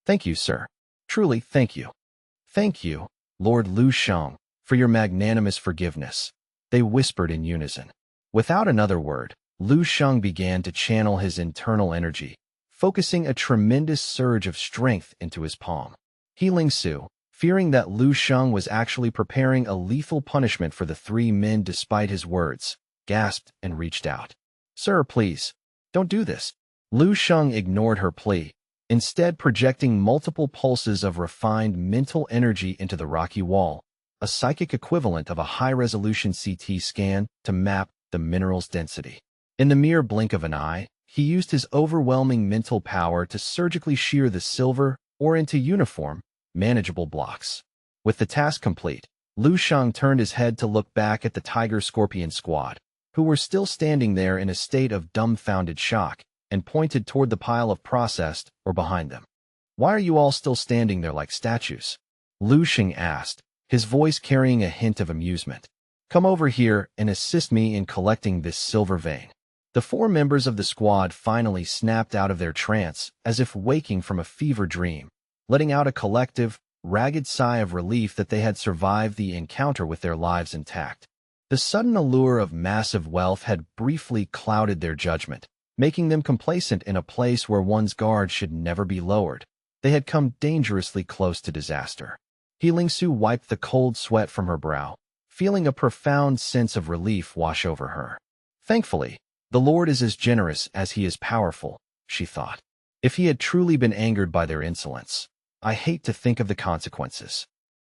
Thank you, sir. Truly, thank you. Thank you, Lord Lu Sheng, for your magnanimous forgiveness," they whispered in unison. Without another word, Lu Sheng began to channel his internal energy, focusing a tremendous surge of strength into his palm. Lingsu, fearing that Lu Sheng was actually preparing a lethal punishment for the three men despite his words, gasped and reached out. "Sir, please, don't do this." Lu Sheng ignored her plea, instead projecting multiple pulses of refined mental energy into the rocky wall, a psychic equivalent of a high-resolution CT scan to map the mineral's density. In the mere blink of an eye, he used his overwhelming mental power to surgically shear the silver or into uniform, manageable blocks. With the task complete, Lu Sheng turned his head to look back at the Tiger Scorpion squad, who were still standing there in a state of dumbfounded shock, and pointed toward the pile of processed or behind them. "Why are you all still standing there like statues?" Lu Sheng asked, his voice carrying a hint of amusement. "Come over here and assist me in collecting this silver vein." The 4 members of the squad finally snapped out of their trance as if waking from a fever dream, letting out a collective, ragged sigh of relief that they had survived the encounter with their lives intact. The sudden allure of massive wealth had briefly clouded their judgment, making them complacent in a place where one's guard should never be lowered. They had come dangerously close to disaster. Lingsu wiped the cold sweat from her brow, feeling a profound sense of relief wash over her. Thankfully, the Lord is as generous as he is powerful, she thought. If he had truly been angered by their insolence, I hate to think of the consequences.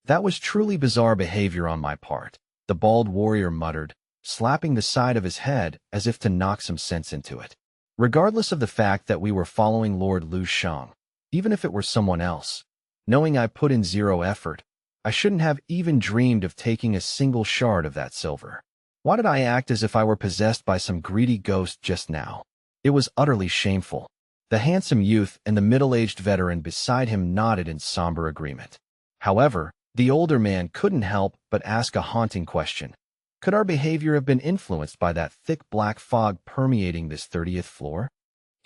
That was truly bizarre behavior on my part, the bald warrior muttered, slapping the side of his head as if to knock some sense into it. Regardless of the fact that we were following Lord Lu Sheng, even if it were someone else, knowing I put in 0 effort, I shouldn't have even dreamed of taking a single shard of that silver. Why did I act as if I were possessed by some greedy ghost just now? It was utterly shameful. The handsome youth and the middle-aged veteran beside him nodded in somber agreement. However, the older man couldn't help but ask a haunting question. Could our behavior have been influenced by that thick black fog permeating this 30th floor?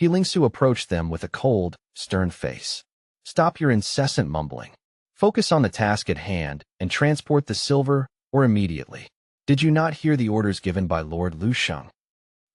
Lingsu approached them with a cold, stern face. "Stop your incessant mumbling. Focus on the task at hand and transport the silver, or immediately. Did you not hear the orders given by Lord Lu Sheng?"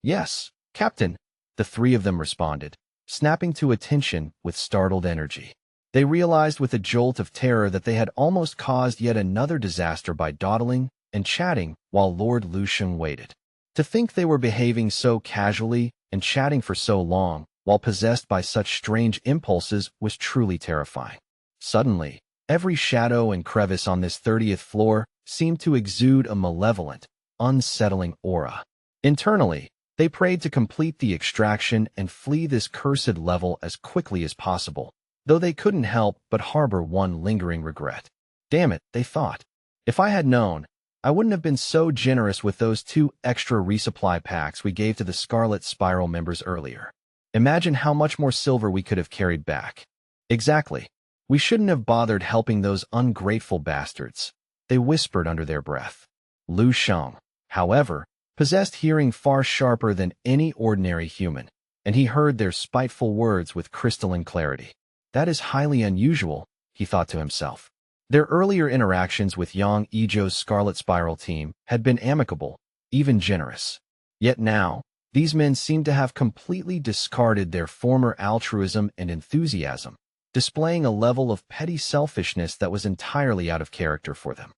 "Yes, Captain," the 3 of them responded, snapping to attention with startled energy. They realized with a jolt of terror that they had almost caused yet another disaster by dawdling and chatting while Lord Lu Sheng waited. To think they were behaving so casually and chatting for so long while possessed by such strange impulses was truly terrifying. Suddenly, every shadow and crevice on this 30th floor seemed to exude a malevolent, unsettling aura. Internally, they prayed to complete the extraction and flee this cursed level as quickly as possible, though they couldn't help but harbor one lingering regret. Damn it, they thought. If I had known, I wouldn't have been so generous with those 2 extra resupply packs we gave to the Scarlet Spiral members earlier. Imagine how much more silver we could have carried back. Exactly. We shouldn't have bothered helping those ungrateful bastards, they whispered under their breath. Lu Sheng, however, possessed hearing far sharper than any ordinary human, and he heard their spiteful words with crystalline clarity. That is highly unusual, he thought to himself. Their earlier interactions with Yang Ijo's Scarlet Spiral team had been amicable, even generous. Yet now, these men seemed to have completely discarded their former altruism and enthusiasm, displaying a level of petty selfishness that was entirely out of character for them.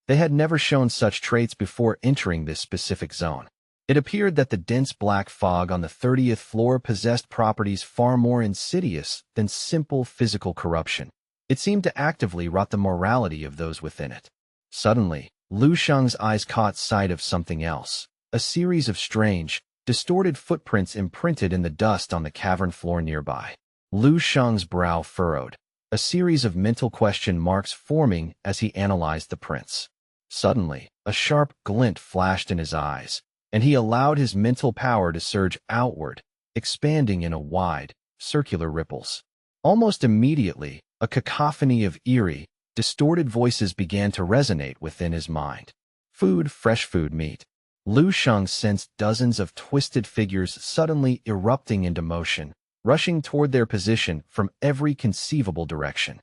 They had never shown such traits before entering this specific zone. It appeared that the dense black fog on the 30th floor possessed properties far more insidious than simple physical corruption. It seemed to actively rot the morality of those within it. Suddenly, Lu Sheng's eyes caught sight of something else, a series of strange, distorted footprints imprinted in the dust on the cavern floor nearby. Lu Sheng's brow furrowed, a series of mental question marks forming as he analyzed the prints. Suddenly, a sharp glint flashed in his eyes, and he allowed his mental power to surge outward, expanding in a wide, circular ripples. Almost immediately, a cacophony of eerie, distorted voices began to resonate within his mind. Food, fresh food, meat. Lu Sheng sensed dozens of twisted figures suddenly erupting into motion, rushing toward their position from every conceivable direction.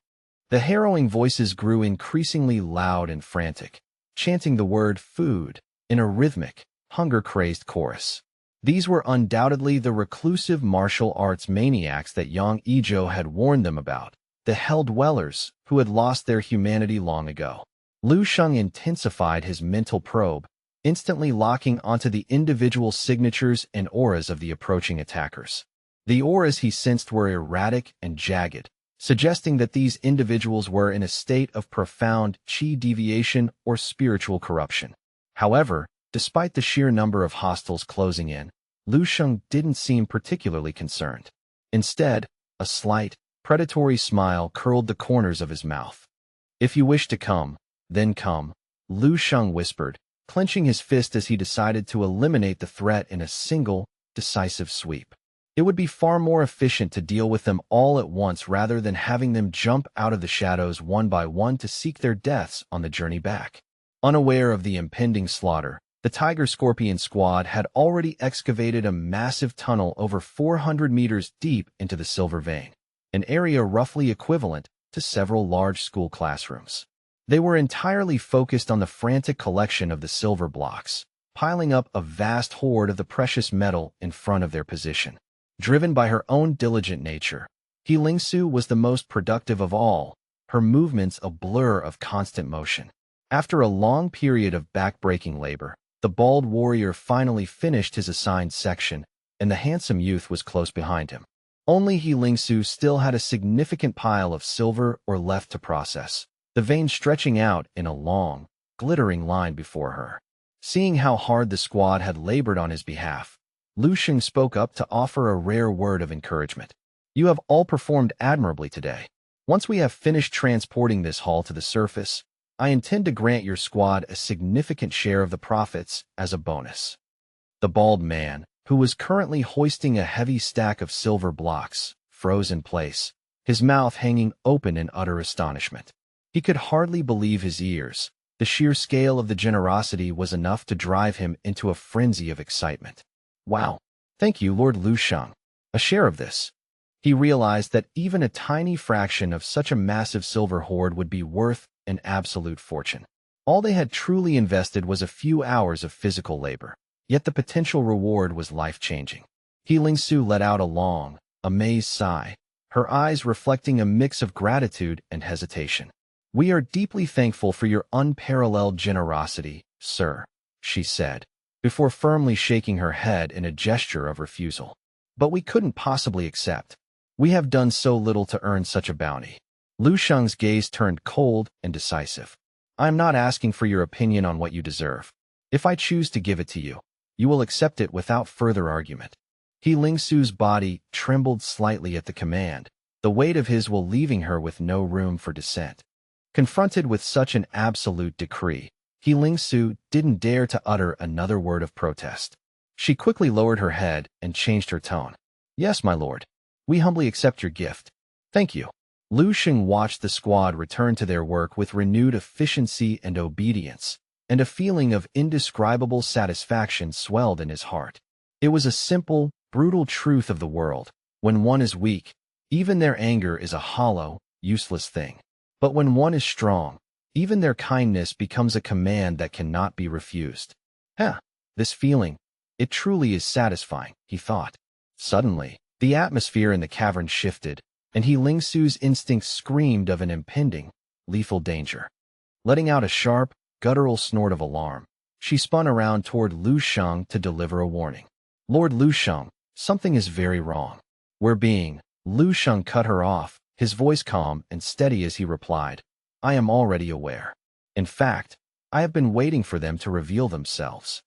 The harrowing voices grew increasingly loud and frantic, chanting the word food in a rhythmic, hunger-crazed chorus. These were undoubtedly the reclusive martial arts maniacs that Yang Ijo had warned them about, the Hell-Dwellers who had lost their humanity long ago. Lu Sheng intensified his mental probe, instantly locking onto the individual signatures and auras of the approaching attackers. The auras he sensed were erratic and jagged, suggesting that these individuals were in a state of profound chi deviation or spiritual corruption. However, Despite the sheer number of hostiles closing in, Lu Sheng didn't seem particularly concerned. Instead, a slight, predatory smile curled the corners of his mouth. "If you wish to come, then come," Lu Sheng whispered, clenching his fist as he decided to eliminate the threat in a single, decisive sweep. It would be far more efficient to deal with them all at once rather than having them jump out of the shadows one by one to seek their deaths on the journey back. Unaware of the impending slaughter, the Tiger Scorpion squad had already excavated a massive tunnel over 400 meters deep into the Silver Vein, an area roughly equivalent to several large school classrooms. They were entirely focused on the frantic collection of the silver blocks, piling up a vast hoard of the precious metal in front of their position. Driven by her own diligent nature, He Lingsu was the most productive of all, her movements a blur of constant motion. After a long period of back-breaking labor, the bald warrior finally finished his assigned section, and the handsome youth was close behind him. Only He Lingsu still had a significant pile of silver ore left to process, the vein stretching out in a long, glittering line before her. Seeing how hard the squad had labored on his behalf, Lu Sheng spoke up to offer a rare word of encouragement. "You have all performed admirably today. Once we have finished transporting this haul to the surface, I intend to grant your squad a significant share of the profits as a bonus." The bald man, who was currently hoisting a heavy stack of silver blocks, froze in place, his mouth hanging open in utter astonishment. He could hardly believe his ears. The sheer scale of the generosity was enough to drive him into a frenzy of excitement. "Wow. Thank you, Lord Lu Sheng. A share of this." He realized that even a tiny fraction of such a massive silver hoard would be worth an absolute fortune. All they had truly invested was a few hours of physical labor, yet the potential reward was life-changing. He Lingsu let out a long, amazed sigh, her eyes reflecting a mix of gratitude and hesitation. "We are deeply thankful for your unparalleled generosity, sir," she said, before firmly shaking her head in a gesture of refusal. "But we couldn't possibly accept. We have done so little to earn such a bounty." Lu Sheng's gaze turned cold and decisive. "I am not asking for your opinion on what you deserve. If I choose to give it to you, you will accept it without further argument." He Lingsu's body trembled slightly at the command, the weight of his will leaving her with no room for dissent. Confronted with such an absolute decree, He Lingsu didn't dare to utter another word of protest. She quickly lowered her head and changed her tone. "Yes, my lord. We humbly accept your gift. Thank you." Lu Sheng watched the squad return to their work with renewed efficiency and obedience, and a feeling of indescribable satisfaction swelled in his heart. It was a simple, brutal truth of the world. When one is weak, even their anger is a hollow, useless thing. But when one is strong, even their kindness becomes a command that cannot be refused. This feeling, it truly is satisfying, he thought. Suddenly, the atmosphere in the cavern shifted, and He Lingsu's instincts screamed of an impending, lethal danger. Letting out a sharp, guttural snort of alarm, she spun around toward Lu Sheng to deliver a warning. "Lord Lu Sheng, something is very wrong." Lu Sheng cut her off, his voice calm and steady as he replied, "I am already aware. In fact, I have been waiting for them to reveal themselves."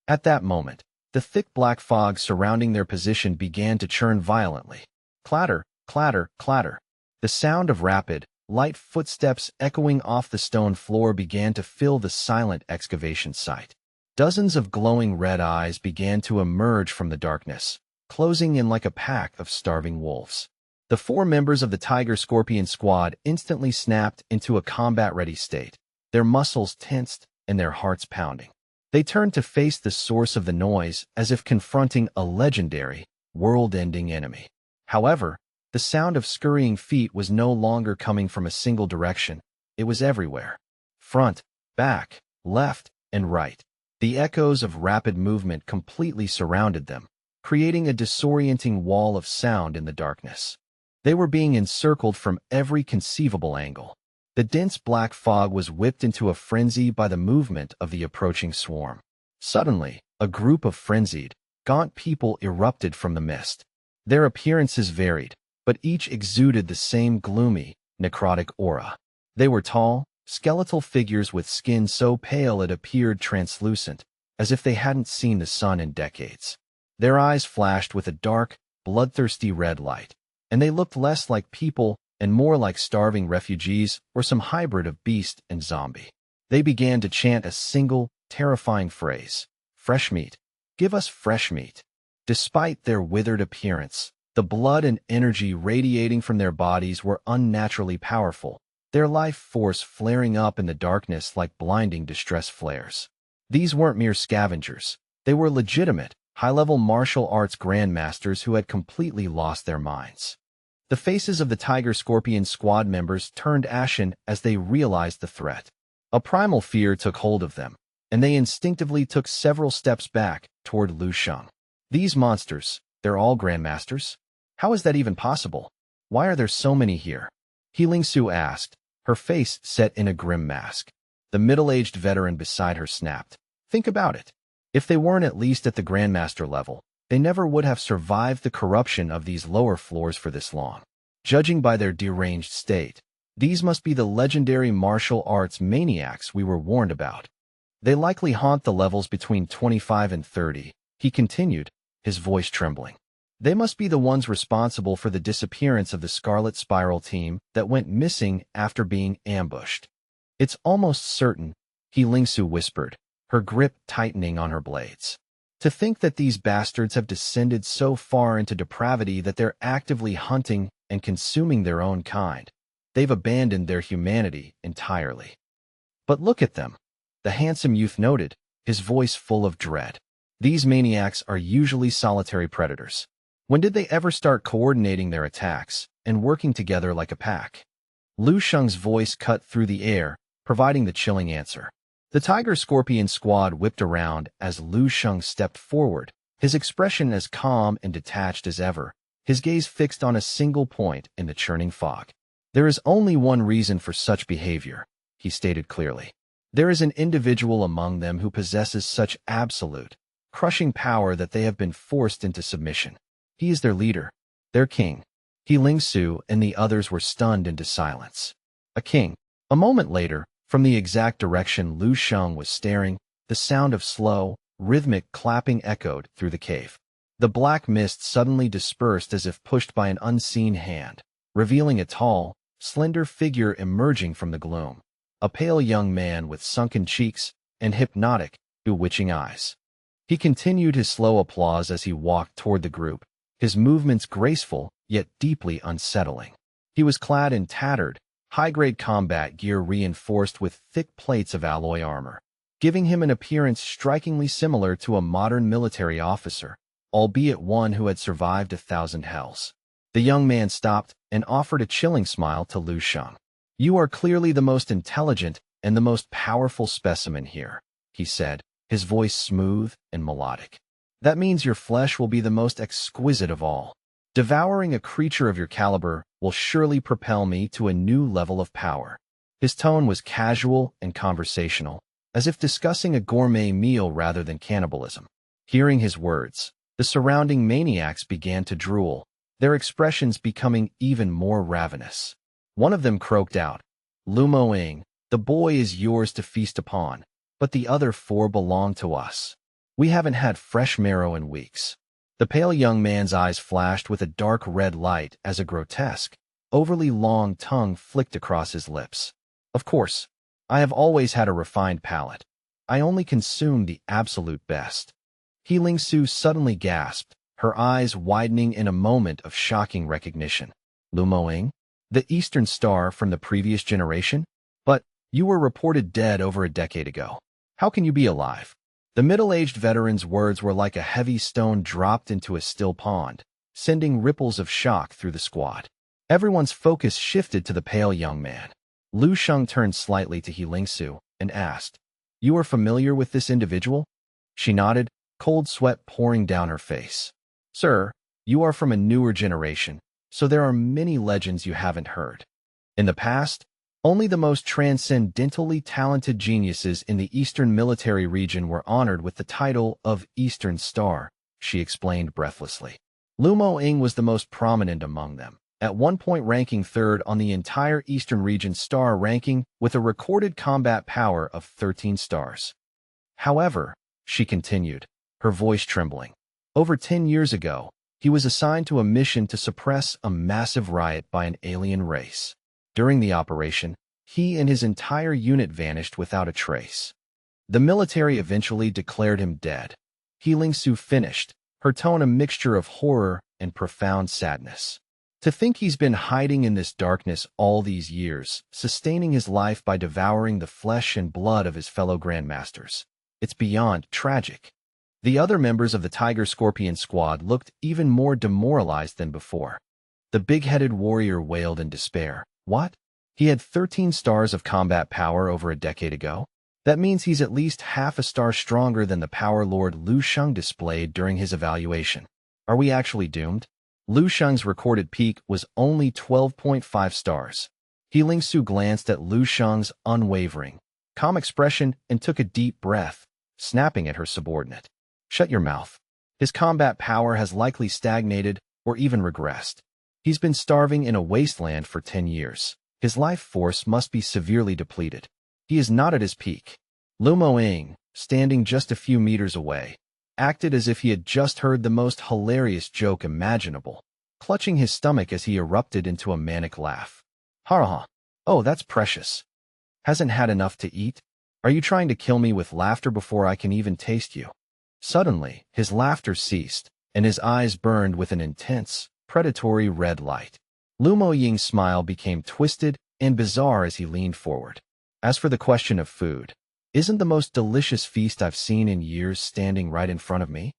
At that moment, the thick black fog surrounding their position began to churn violently. Clatter, clatter, clatter. The sound of rapid, light footsteps echoing off the stone floor began to fill the silent excavation site. Dozens of glowing red eyes began to emerge from the darkness, closing in like a pack of starving wolves. The 4 members of the Tiger Scorpion squad instantly snapped into a combat-ready state, their muscles tensed and their hearts pounding. They turned to face the source of the noise as if confronting a legendary, world-ending enemy. However, the sound of scurrying feet was no longer coming from a single direction. It was everywhere. Front, back, left, and right. The echoes of rapid movement completely surrounded them, creating a disorienting wall of sound in the darkness. They were being encircled from every conceivable angle. The dense black fog was whipped into a frenzy by the movement of the approaching swarm. Suddenly, a group of frenzied, gaunt people erupted from the mist. Their appearances varied, but each exuded the same gloomy, necrotic aura. They were tall, skeletal figures with skin so pale it appeared translucent, as if they hadn't seen the sun in decades. Their eyes flashed with a dark, bloodthirsty red light, and they looked less like people and more like starving refugees or some hybrid of beast and zombie. They began to chant a single, terrifying phrase: "Fresh meat. Give us fresh meat." Despite their withered appearance, the blood and energy radiating from their bodies were unnaturally powerful, their life force flaring up in the darkness like blinding distress flares. These weren't mere scavengers. They were legitimate, high-level martial arts grandmasters who had completely lost their minds. The faces of the Tiger Scorpion squad members turned ashen as they realized the threat. A primal fear took hold of them, and they instinctively took several steps back toward Lu Sheng. These monsters, they're all grandmasters? How is that even possible? Why are there so many here? Healing Su asked, her face set in a grim mask. The middle-aged veteran beside her snapped. Think about it. If they weren't at least at the grandmaster level, they never would have survived the corruption of these lower floors for this long. Judging by their deranged state, these must be the legendary martial arts maniacs we were warned about. They likely haunt the levels between 25 and 30, he continued, his voice trembling. They must be the ones responsible for the disappearance of the Scarlet Spiral team that went missing after being ambushed. It's almost certain, Lingsu whispered, her grip tightening on her blades. To think that these bastards have descended so far into depravity that they're actively hunting and consuming their own kind. They've abandoned their humanity entirely. But look at them, the handsome youth noted, his voice full of dread. These maniacs are usually solitary predators. When did they ever start coordinating their attacks and working together like a pack? Lu Sheng's voice cut through the air, providing the chilling answer. The Tiger Scorpion squad whipped around as Lu Sheng stepped forward, his expression as calm and detached as ever, his gaze fixed on a single point in the churning fog. There is only one reason for such behavior, he stated clearly. There is an individual among them who possesses such absolute, crushing power that they have been forced into submission. He is their leader, their king. Lingsu and the others were stunned into silence. A king. A moment later, from the exact direction Lu Sheng was staring, the sound of slow, rhythmic clapping echoed through the cave. The black mist suddenly dispersed as if pushed by an unseen hand, revealing a tall, slender figure emerging from the gloom. A pale young man with sunken cheeks and hypnotic, bewitching eyes. He continued his slow applause as he walked toward the group, his movements graceful yet deeply unsettling. He was clad in tattered, high-grade combat gear reinforced with thick plates of alloy armor, giving him an appearance strikingly similar to a modern military officer, albeit one who had survived 1,000 hells. The young man stopped and offered a chilling smile to Lu Sheng. "You are clearly the most intelligent and the most powerful specimen here," he said, his voice smooth and melodic. "That means your flesh will be the most exquisite of all. Devouring a creature of your caliber will surely propel me to a new level of power." His tone was casual and conversational, as if discussing a gourmet meal rather than cannibalism. Hearing his words, the surrounding maniacs began to drool, their expressions becoming even more ravenous. One of them croaked out, "Lu Moing, the boy is yours to feast upon, but the other 4 belong to us. We haven't had fresh marrow in weeks." The pale young man's eyes flashed with a dark red light as a grotesque, overly long tongue flicked across his lips. "Of course, I have always had a refined palate. I only consume the absolute best." Lingsu suddenly gasped, her eyes widening in a moment of shocking recognition. "Lu Moing? The Eastern Star from the previous generation? But you were reported dead over a decade ago. How can you be alive?" The middle-aged veteran's words were like a heavy stone dropped into a still pond, sending ripples of shock through the squad. Everyone's focus shifted to the pale young man. Lu Sheng turned slightly to Lingsu and asked, "You are familiar with this individual?" She nodded, cold sweat pouring down her face. "Sir, you are from a newer generation, so there are many legends you haven't heard. In the past, only the most transcendentally talented geniuses in the Eastern military region were honored with the title of Eastern Star," she explained breathlessly. Lu Moing was the most prominent among them, at one point ranking 3rd on the entire Eastern region star ranking with a recorded combat power of 13 stars. However, she continued, her voice trembling. Over 10 years ago, he was assigned to a mission to suppress a massive riot by an alien race. During the operation, he and his entire unit vanished without a trace. The military eventually declared him dead. Lingsu finished, her tone a mixture of horror and profound sadness. To think he's been hiding in this darkness all these years, sustaining his life by devouring the flesh and blood of his fellow grandmasters. It's beyond tragic. The other members of the Tiger Scorpion squad looked even more demoralized than before. The big-headed warrior wailed in despair. What? He had 13 stars of combat power over a decade ago? That means he's at least half a star stronger than the Power Lord Lu Sheng displayed during his evaluation. Are we actually doomed? Lu Sheng's recorded peak was only 12.5 stars. Lingsu glanced at Lu Sheng's unwavering, calm expression and took a deep breath, snapping at her subordinate. Shut your mouth. His combat power has likely stagnated or even regressed. He's been starving in a wasteland for 10 years. His life force must be severely depleted. He is not at his peak. Lu Moying, standing just a few meters away, acted as if he had just heard the most hilarious joke imaginable, clutching his stomach as he erupted into a manic laugh. Ha ha. Oh, that's precious. Hasn't had enough to eat? Are you trying to kill me with laughter before I can even taste you? Suddenly, his laughter ceased, and his eyes burned with an intense, predatory red light. Lu Moying's smile became twisted and bizarre as he leaned forward. As for the question of food, isn't the most delicious feast I've seen in years standing right in front of me?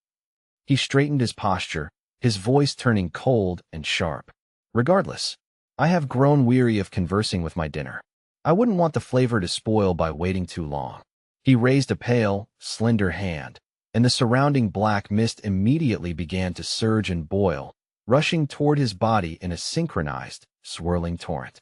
He straightened his posture, his voice turning cold and sharp. Regardless, I have grown weary of conversing with my dinner. I wouldn't want the flavor to spoil by waiting too long. He raised a pale, slender hand, and the surrounding black mist immediately began to surge and boil, rushing toward his body in a synchronized, swirling torrent.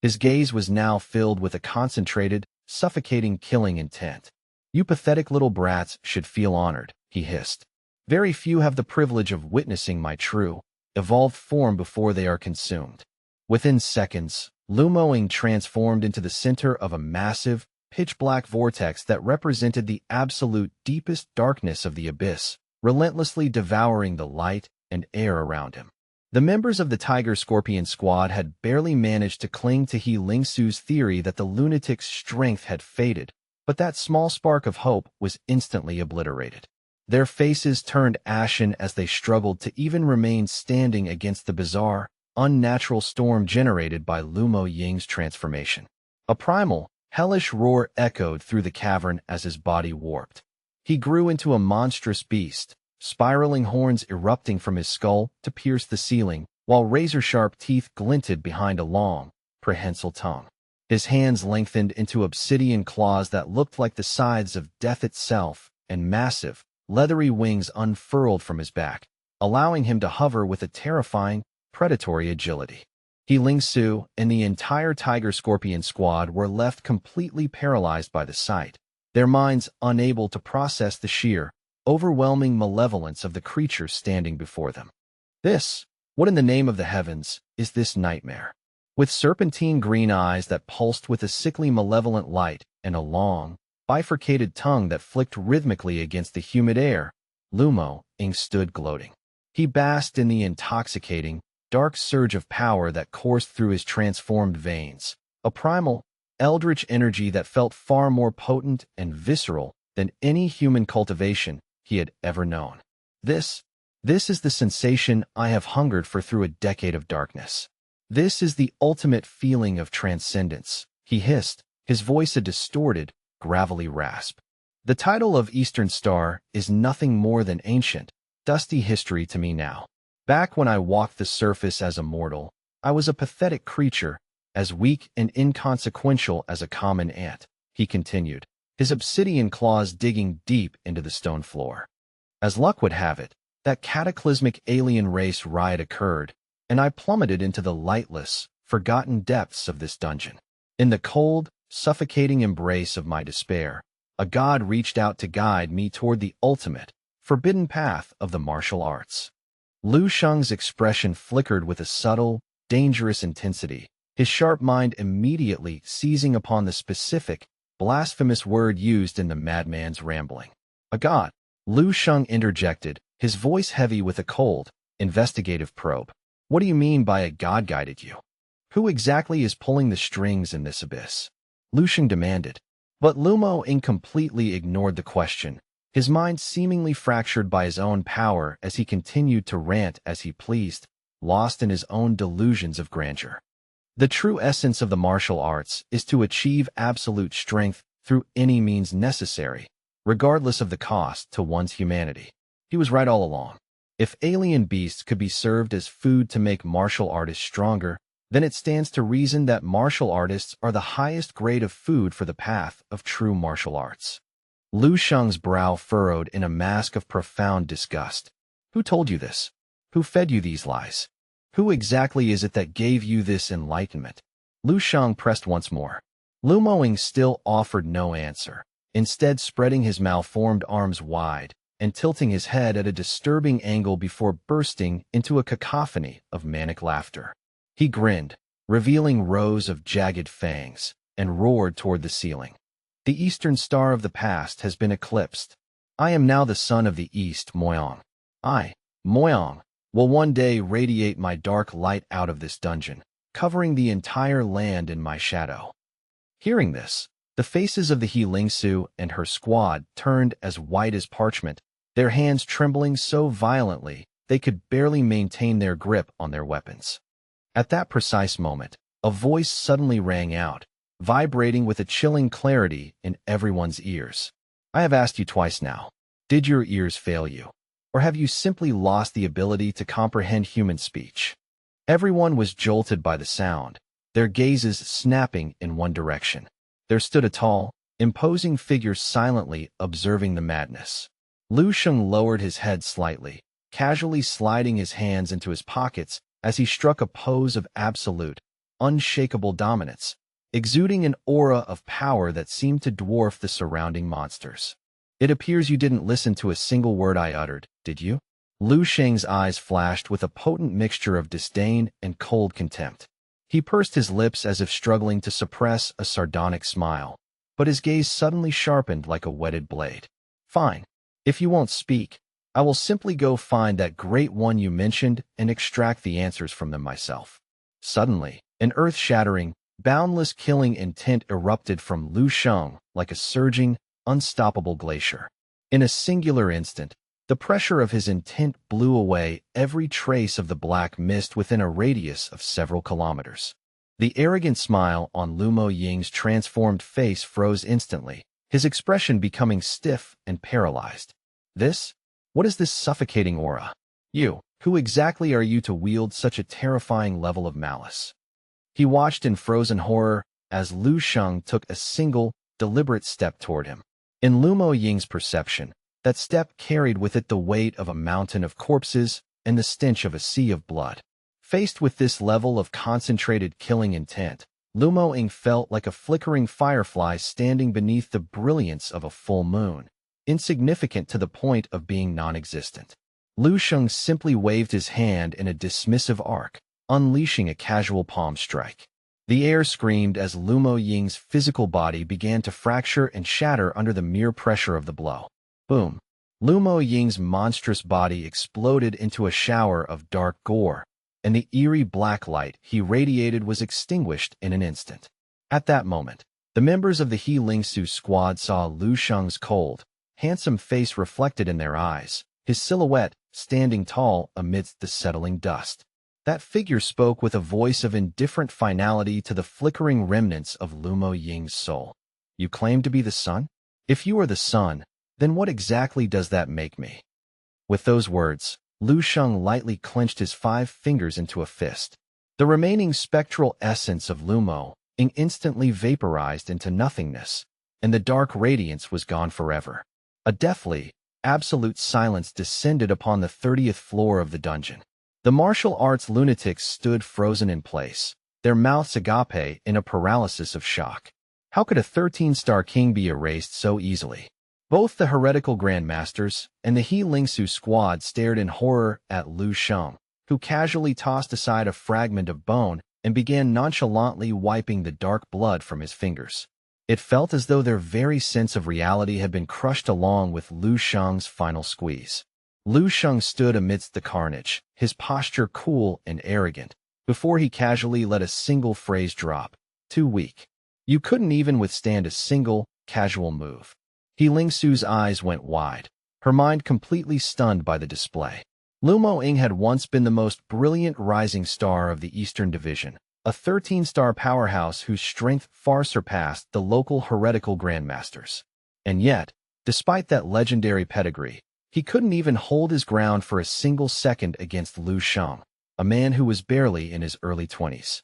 His gaze was now filled with a concentrated, suffocating killing intent. You pathetic little brats should feel honored, he hissed. Very few have the privilege of witnessing my true, evolved form before they are consumed. Within seconds, Lu Moying transformed into the center of a massive, pitch-black vortex that represented the absolute deepest darkness of the abyss, relentlessly devouring the light and air around him. The members of the Tiger Scorpion squad had barely managed to cling to Lingsu's theory that the lunatic's strength had faded, but that small spark of hope was instantly obliterated. Their faces turned ashen as they struggled to even remain standing against the bizarre, unnatural storm generated by Lu Moying's transformation. A primal, hellish roar echoed through the cavern as his body warped. He grew into a monstrous beast, spiraling horns erupting from his skull to pierce the ceiling, while razor-sharp teeth glinted behind a long, prehensile tongue. His hands lengthened into obsidian claws that looked like the scythes of death itself, and massive, leathery wings unfurled from his back, allowing him to hover with a terrifying, predatory agility. Lingsu and the entire Tiger Scorpion squad were left completely paralyzed by the sight, their minds unable to process the sheer, overwhelming malevolence of the creature standing before them. What in the name of the heavens, is this nightmare? With serpentine green eyes that pulsed with a sickly malevolent light and a long, bifurcated tongue that flicked rhythmically against the humid air, Lu Moying stood gloating. He basked in the intoxicating, dark surge of power that coursed through his transformed veins, a primal, eldritch energy that felt far more potent and visceral than any human cultivation he had ever known. This is the sensation I have hungered for through a decade of darkness. This is the ultimate feeling of transcendence, he hissed, his voice a distorted, gravelly rasp. The title of Eastern Star is nothing more than ancient, dusty history to me now. Back when I walked the surface as a mortal, I was a pathetic creature, as weak and inconsequential as a common ant, he continued, his obsidian claws digging deep into the stone floor. As luck would have it, that cataclysmic alien race riot occurred, and I plummeted into the lightless, forgotten depths of this dungeon. In the cold, suffocating embrace of my despair, a god reached out to guide me toward the ultimate, forbidden path of the martial arts. Lu Sheng's expression flickered with a subtle, dangerous intensity, his sharp mind immediately seizing upon the specific, blasphemous word used in the madman's rambling. A god? Lu Sheng interjected, his voice heavy with a cold, investigative probe. What do you mean by a god guided you? Who exactly is pulling the strings in this abyss? Lu Sheng demanded. But Lumo incompletely ignored the question, his mind seemingly fractured by his own power as he continued to rant as he pleased, lost in his own delusions of grandeur. The true essence of the martial arts is to achieve absolute strength through any means necessary, regardless of the cost to one's humanity. He was right all along. If alien beasts could be served as food to make martial artists stronger, then it stands to reason that martial artists are the highest grade of food for the path of true martial arts. Lu Sheng's brow furrowed in a mask of profound disgust. Who told you this? Who fed you these lies? Who exactly is it that gave you this enlightenment? Lu Sheng pressed once more. Lu Moying still offered no answer, instead spreading his malformed arms wide and tilting his head at a disturbing angle before bursting into a cacophony of manic laughter. He grinned, revealing rows of jagged fangs, and roared toward the ceiling. The eastern star of the past has been eclipsed. I am now the son of the east, Moyong. I, Moyong, will one day radiate my dark light out of this dungeon, covering the entire land in my shadow. Hearing this, the faces of the He Lingsu and her squad turned as white as parchment, their hands trembling so violently they could barely maintain their grip on their weapons. At that precise moment, a voice suddenly rang out, vibrating with a chilling clarity in everyone's ears. I have asked you twice now. Did your ears fail you? Or have you simply lost the ability to comprehend human speech? Everyone was jolted by the sound, their gazes snapping in one direction. There stood a tall, imposing figure silently observing the madness. Lu Sheng lowered his head slightly, casually sliding his hands into his pockets as he struck a pose of absolute, unshakable dominance, exuding an aura of power that seemed to dwarf the surrounding monsters. It appears you didn't listen to a single word I uttered, did you? Lu Sheng's eyes flashed with a potent mixture of disdain and cold contempt. He pursed his lips as if struggling to suppress a sardonic smile, but his gaze suddenly sharpened like a whetted blade. Fine. If you won't speak, I will simply go find that great one you mentioned and extract the answers from them myself. Suddenly, an earth-shattering, boundless killing intent erupted from Lu Sheng like a surging, unstoppable glacier. In a singular instant, the pressure of his intent blew away every trace of the black mist within a radius of several kilometers. The arrogant smile on Lu Moying's transformed face froze instantly, his expression becoming stiff and paralyzed. What is this suffocating aura? You, who exactly are you to wield such a terrifying level of malice? He watched in frozen horror as Lu Sheng took a single, deliberate step toward him. In Lu Moying's perception, that step carried with it the weight of a mountain of corpses and the stench of a sea of blood. Faced with this level of concentrated killing intent, Lu Moying felt like a flickering firefly standing beneath the brilliance of a full moon, insignificant to the point of being non-existent. Lu Sheng simply waved his hand in a dismissive arc, unleashing a casual palm strike. The air screamed as Lu Moying's physical body began to fracture and shatter under the mere pressure of the blow. Boom! Lu Moying's monstrous body exploded into a shower of dark gore, and the eerie black light he radiated was extinguished in an instant. At that moment, the members of the He Lingsu squad saw Lu Sheng's cold, handsome face reflected in their eyes, his silhouette standing tall amidst the settling dust. That figure spoke with a voice of indifferent finality to the flickering remnants of Lu Moying's soul. You claim to be the sun? If you are the sun, then what exactly does that make me? With those words, Lu Sheng lightly clenched his 5 fingers into a fist. The remaining spectral essence of Lu Moying instantly vaporized into nothingness, and the dark radiance was gone forever. A deathly, absolute silence descended upon the 30th floor of the dungeon. The martial arts lunatics stood frozen in place, their mouths agape in a paralysis of shock. How could a 13-star king be erased so easily? Both the heretical grandmasters and the He Lingsu squad stared in horror at Lu Sheng, who casually tossed aside a fragment of bone and began nonchalantly wiping the dark blood from his fingers. It felt as though their very sense of reality had been crushed along with Lu Sheng's final squeeze. Lu Sheng stood amidst the carnage, his posture cool and arrogant, before he casually let a single phrase drop. Too weak. You couldn't even withstand a single, casual move. He Lingsu's eyes went wide, her mind completely stunned by the display. Lu Moying had once been the most brilliant rising star of the Eastern Division, a 13-star powerhouse whose strength far surpassed the local heretical grandmasters. And yet, despite that legendary pedigree, he couldn't even hold his ground for a single second against Lu Sheng, a man who was barely in his early 20s.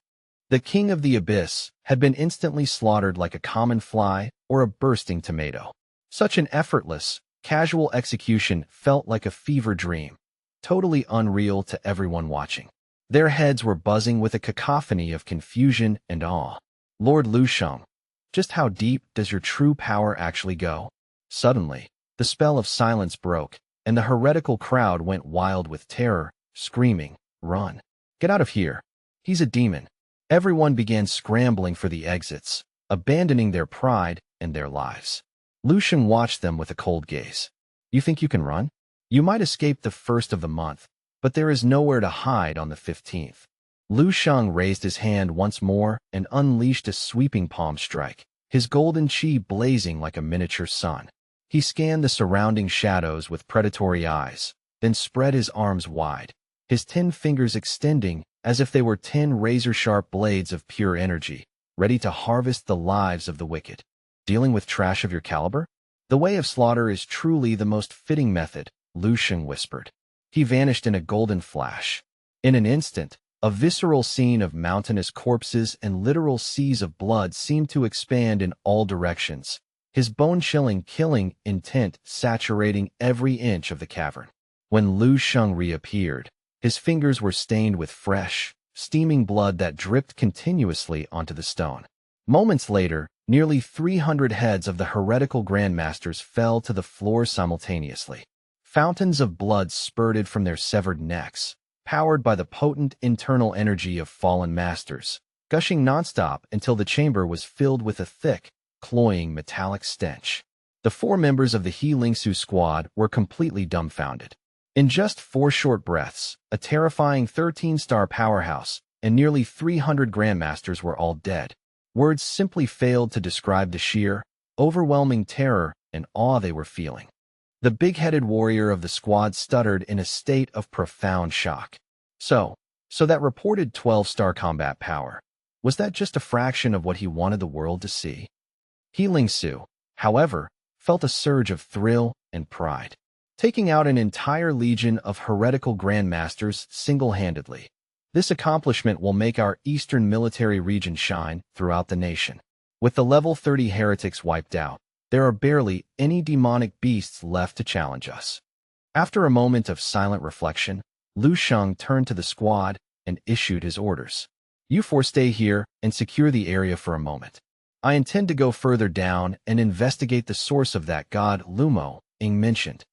The king of the abyss had been instantly slaughtered like a common fly or a bursting tomato. Such an effortless, casual execution felt like a fever dream, totally unreal to everyone watching. Their heads were buzzing with a cacophony of confusion and awe. Lord Lu Sheng, just how deep does your true power actually go? Suddenly, the spell of silence broke, and the heretical crowd went wild with terror, screaming, "Run! Get out of here! He's a demon!" Everyone began scrambling for the exits, abandoning their pride and their lives. Lu Sheng watched them with a cold gaze. You think you can run? You might escape the first of the month, but there is nowhere to hide on the 15th. Lu Sheng raised his hand once more and unleashed a sweeping palm strike, his golden chi blazing like a miniature sun. He scanned the surrounding shadows with predatory eyes, then spread his arms wide, his 10 fingers extending as if they were 10 razor-sharp blades of pure energy, ready to harvest the lives of the wicked. Dealing with trash of your caliber? The way of slaughter is truly the most fitting method, Lu Sheng whispered. He vanished in a golden flash. In an instant, a visceral scene of mountainous corpses and literal seas of blood seemed to expand in all directions, his bone-chilling killing intent saturating every inch of the cavern. When Lu Sheng reappeared, his fingers were stained with fresh, steaming blood that dripped continuously onto the stone. Moments later, nearly 300 heads of the heretical grandmasters fell to the floor simultaneously. Fountains of blood spurted from their severed necks, powered by the potent internal energy of fallen masters, gushing nonstop until the chamber was filled with a thick, cloying metallic stench. The 4 members of the He Lingsu squad were completely dumbfounded. In just 4 short breaths, a terrifying 13-star powerhouse and nearly 300 grandmasters were all dead. Words simply failed to describe the sheer, overwhelming terror and awe they were feeling. The big-headed warrior of the squad stuttered in a state of profound shock. So that reported 12-star combat power, was that just a fraction of what he wanted the world to see? He Lingsu, however, felt a surge of thrill and pride. Taking out an entire legion of heretical grandmasters single-handedly. This accomplishment will make our eastern military region shine throughout the nation. With the level 30 heretics wiped out, there are barely any demonic beasts left to challenge us. After a moment of silent reflection, Lu Sheng turned to the squad and issued his orders. You 4 stay here and secure the area for a moment. I intend to go further down and investigate the source of that god Lu Moying mentioned.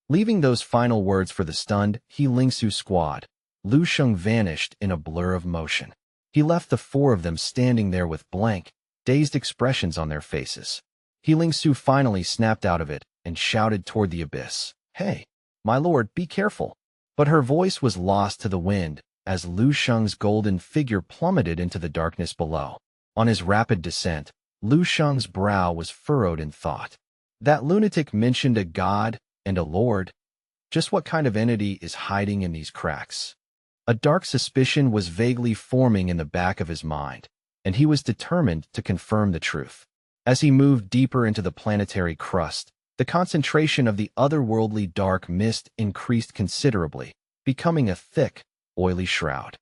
Leaving those final words for the stunned He Lingsu squad, Lu Sheng vanished in a blur of motion. He left the 4 of them standing there with blank, dazed expressions on their faces. He Lingsu finally snapped out of it and shouted toward the abyss, "Hey, my lord, be careful." But her voice was lost to the wind as Lu Sheng's golden figure plummeted into the darkness below. On his rapid descent, Lu Sheng's brow was furrowed in thought. That lunatic mentioned a god and a lord. Just what kind of entity is hiding in these cracks? A dark suspicion was vaguely forming in the back of his mind, and he was determined to confirm the truth. As he moved deeper into the planetary crust, the concentration of the otherworldly dark mist increased considerably, becoming a thick, oily shroud.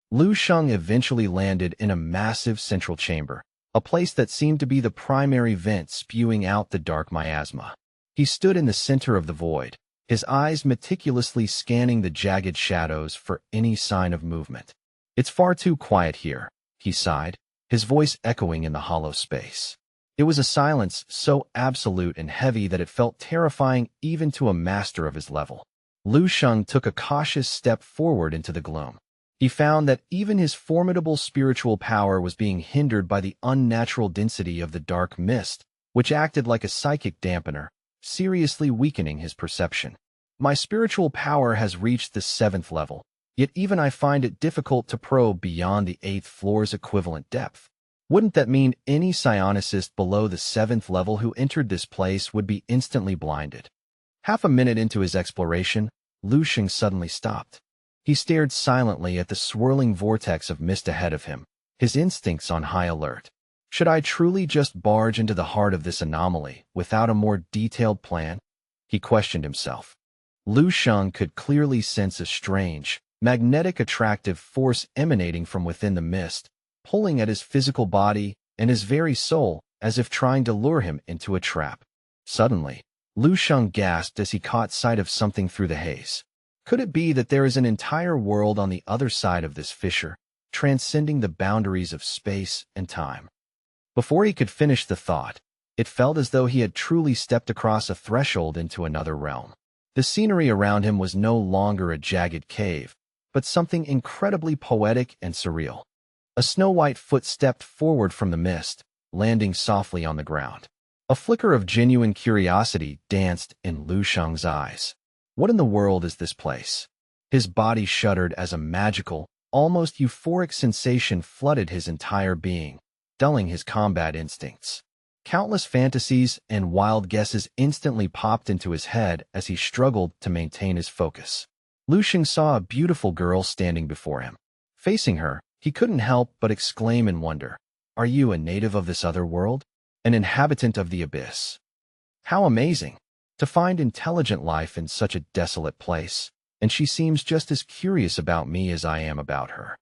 Lu Sheng eventually landed in a massive central chamber, a place that seemed to be the primary vent spewing out the dark miasma. He stood in the center of the void, his eyes meticulously scanning the jagged shadows for any sign of movement. It's far too quiet here, he sighed, his voice echoing in the hollow space. It was a silence so absolute and heavy that it felt terrifying even to a master of his level. Lu Sheng took a cautious step forward into the gloom. He found that even his formidable spiritual power was being hindered by the unnatural density of the dark mist, which acted like a psychic dampener, seriously weakening his perception. My spiritual power has reached the 7th level, yet even I find it difficult to probe beyond the 8th floor's equivalent depth. Wouldn't that mean any psionicist below the 7th level who entered this place would be instantly blinded? Half a minute into his exploration, Lu Sheng suddenly stopped. He stared silently at the swirling vortex of mist ahead of him, his instincts on high alert. Should I truly just barge into the heart of this anomaly without a more detailed plan? He questioned himself. Lu Sheng could clearly sense a strange, magnetic attractive force emanating from within the mist, pulling at his physical body and his very soul as if trying to lure him into a trap. Suddenly, Lu Sheng gasped as he caught sight of something through the haze. Could it be that there is an entire world on the other side of this fissure, transcending the boundaries of space and time? Before he could finish the thought, it felt as though he had truly stepped across a threshold into another realm. The scenery around him was no longer a jagged cave, but something incredibly poetic and surreal. A snow-white foot stepped forward from the mist, landing softly on the ground. A flicker of genuine curiosity danced in Lu Sheng's eyes. What in the world is this place? His body shuddered as a magical, almost euphoric sensation flooded his entire being, dulling his combat instincts. Countless fantasies and wild guesses instantly popped into his head as he struggled to maintain his focus. Lu Sheng saw a beautiful girl standing before him. Facing her, he couldn't help but exclaim in wonder, "Are you a native of this other world? An inhabitant of the abyss? How amazing! To find intelligent life in such a desolate place, and she seems just as curious about me as I am about her."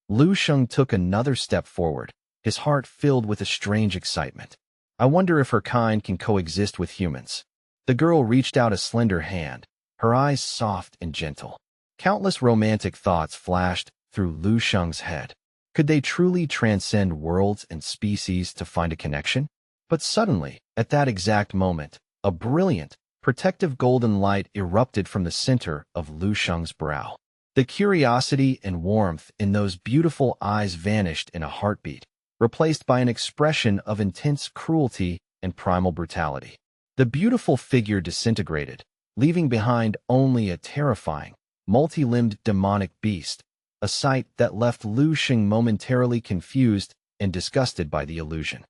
Lu Sheng took another step forward, his heart filled with a strange excitement. I wonder if her kind can coexist with humans. The girl reached out a slender hand, her eyes soft and gentle. Countless romantic thoughts flashed through Lu Sheng's head. Could they truly transcend worlds and species to find a connection? But suddenly, at that exact moment, a brilliant, protective golden light erupted from the center of Lu Sheng's brow. The curiosity and warmth in those beautiful eyes vanished in a heartbeat, replaced by an expression of intense cruelty and primal brutality. The beautiful figure disintegrated, leaving behind only a terrifying, multi-limbed demonic beast, a sight that left Lu Sheng momentarily confused and disgusted by the illusion.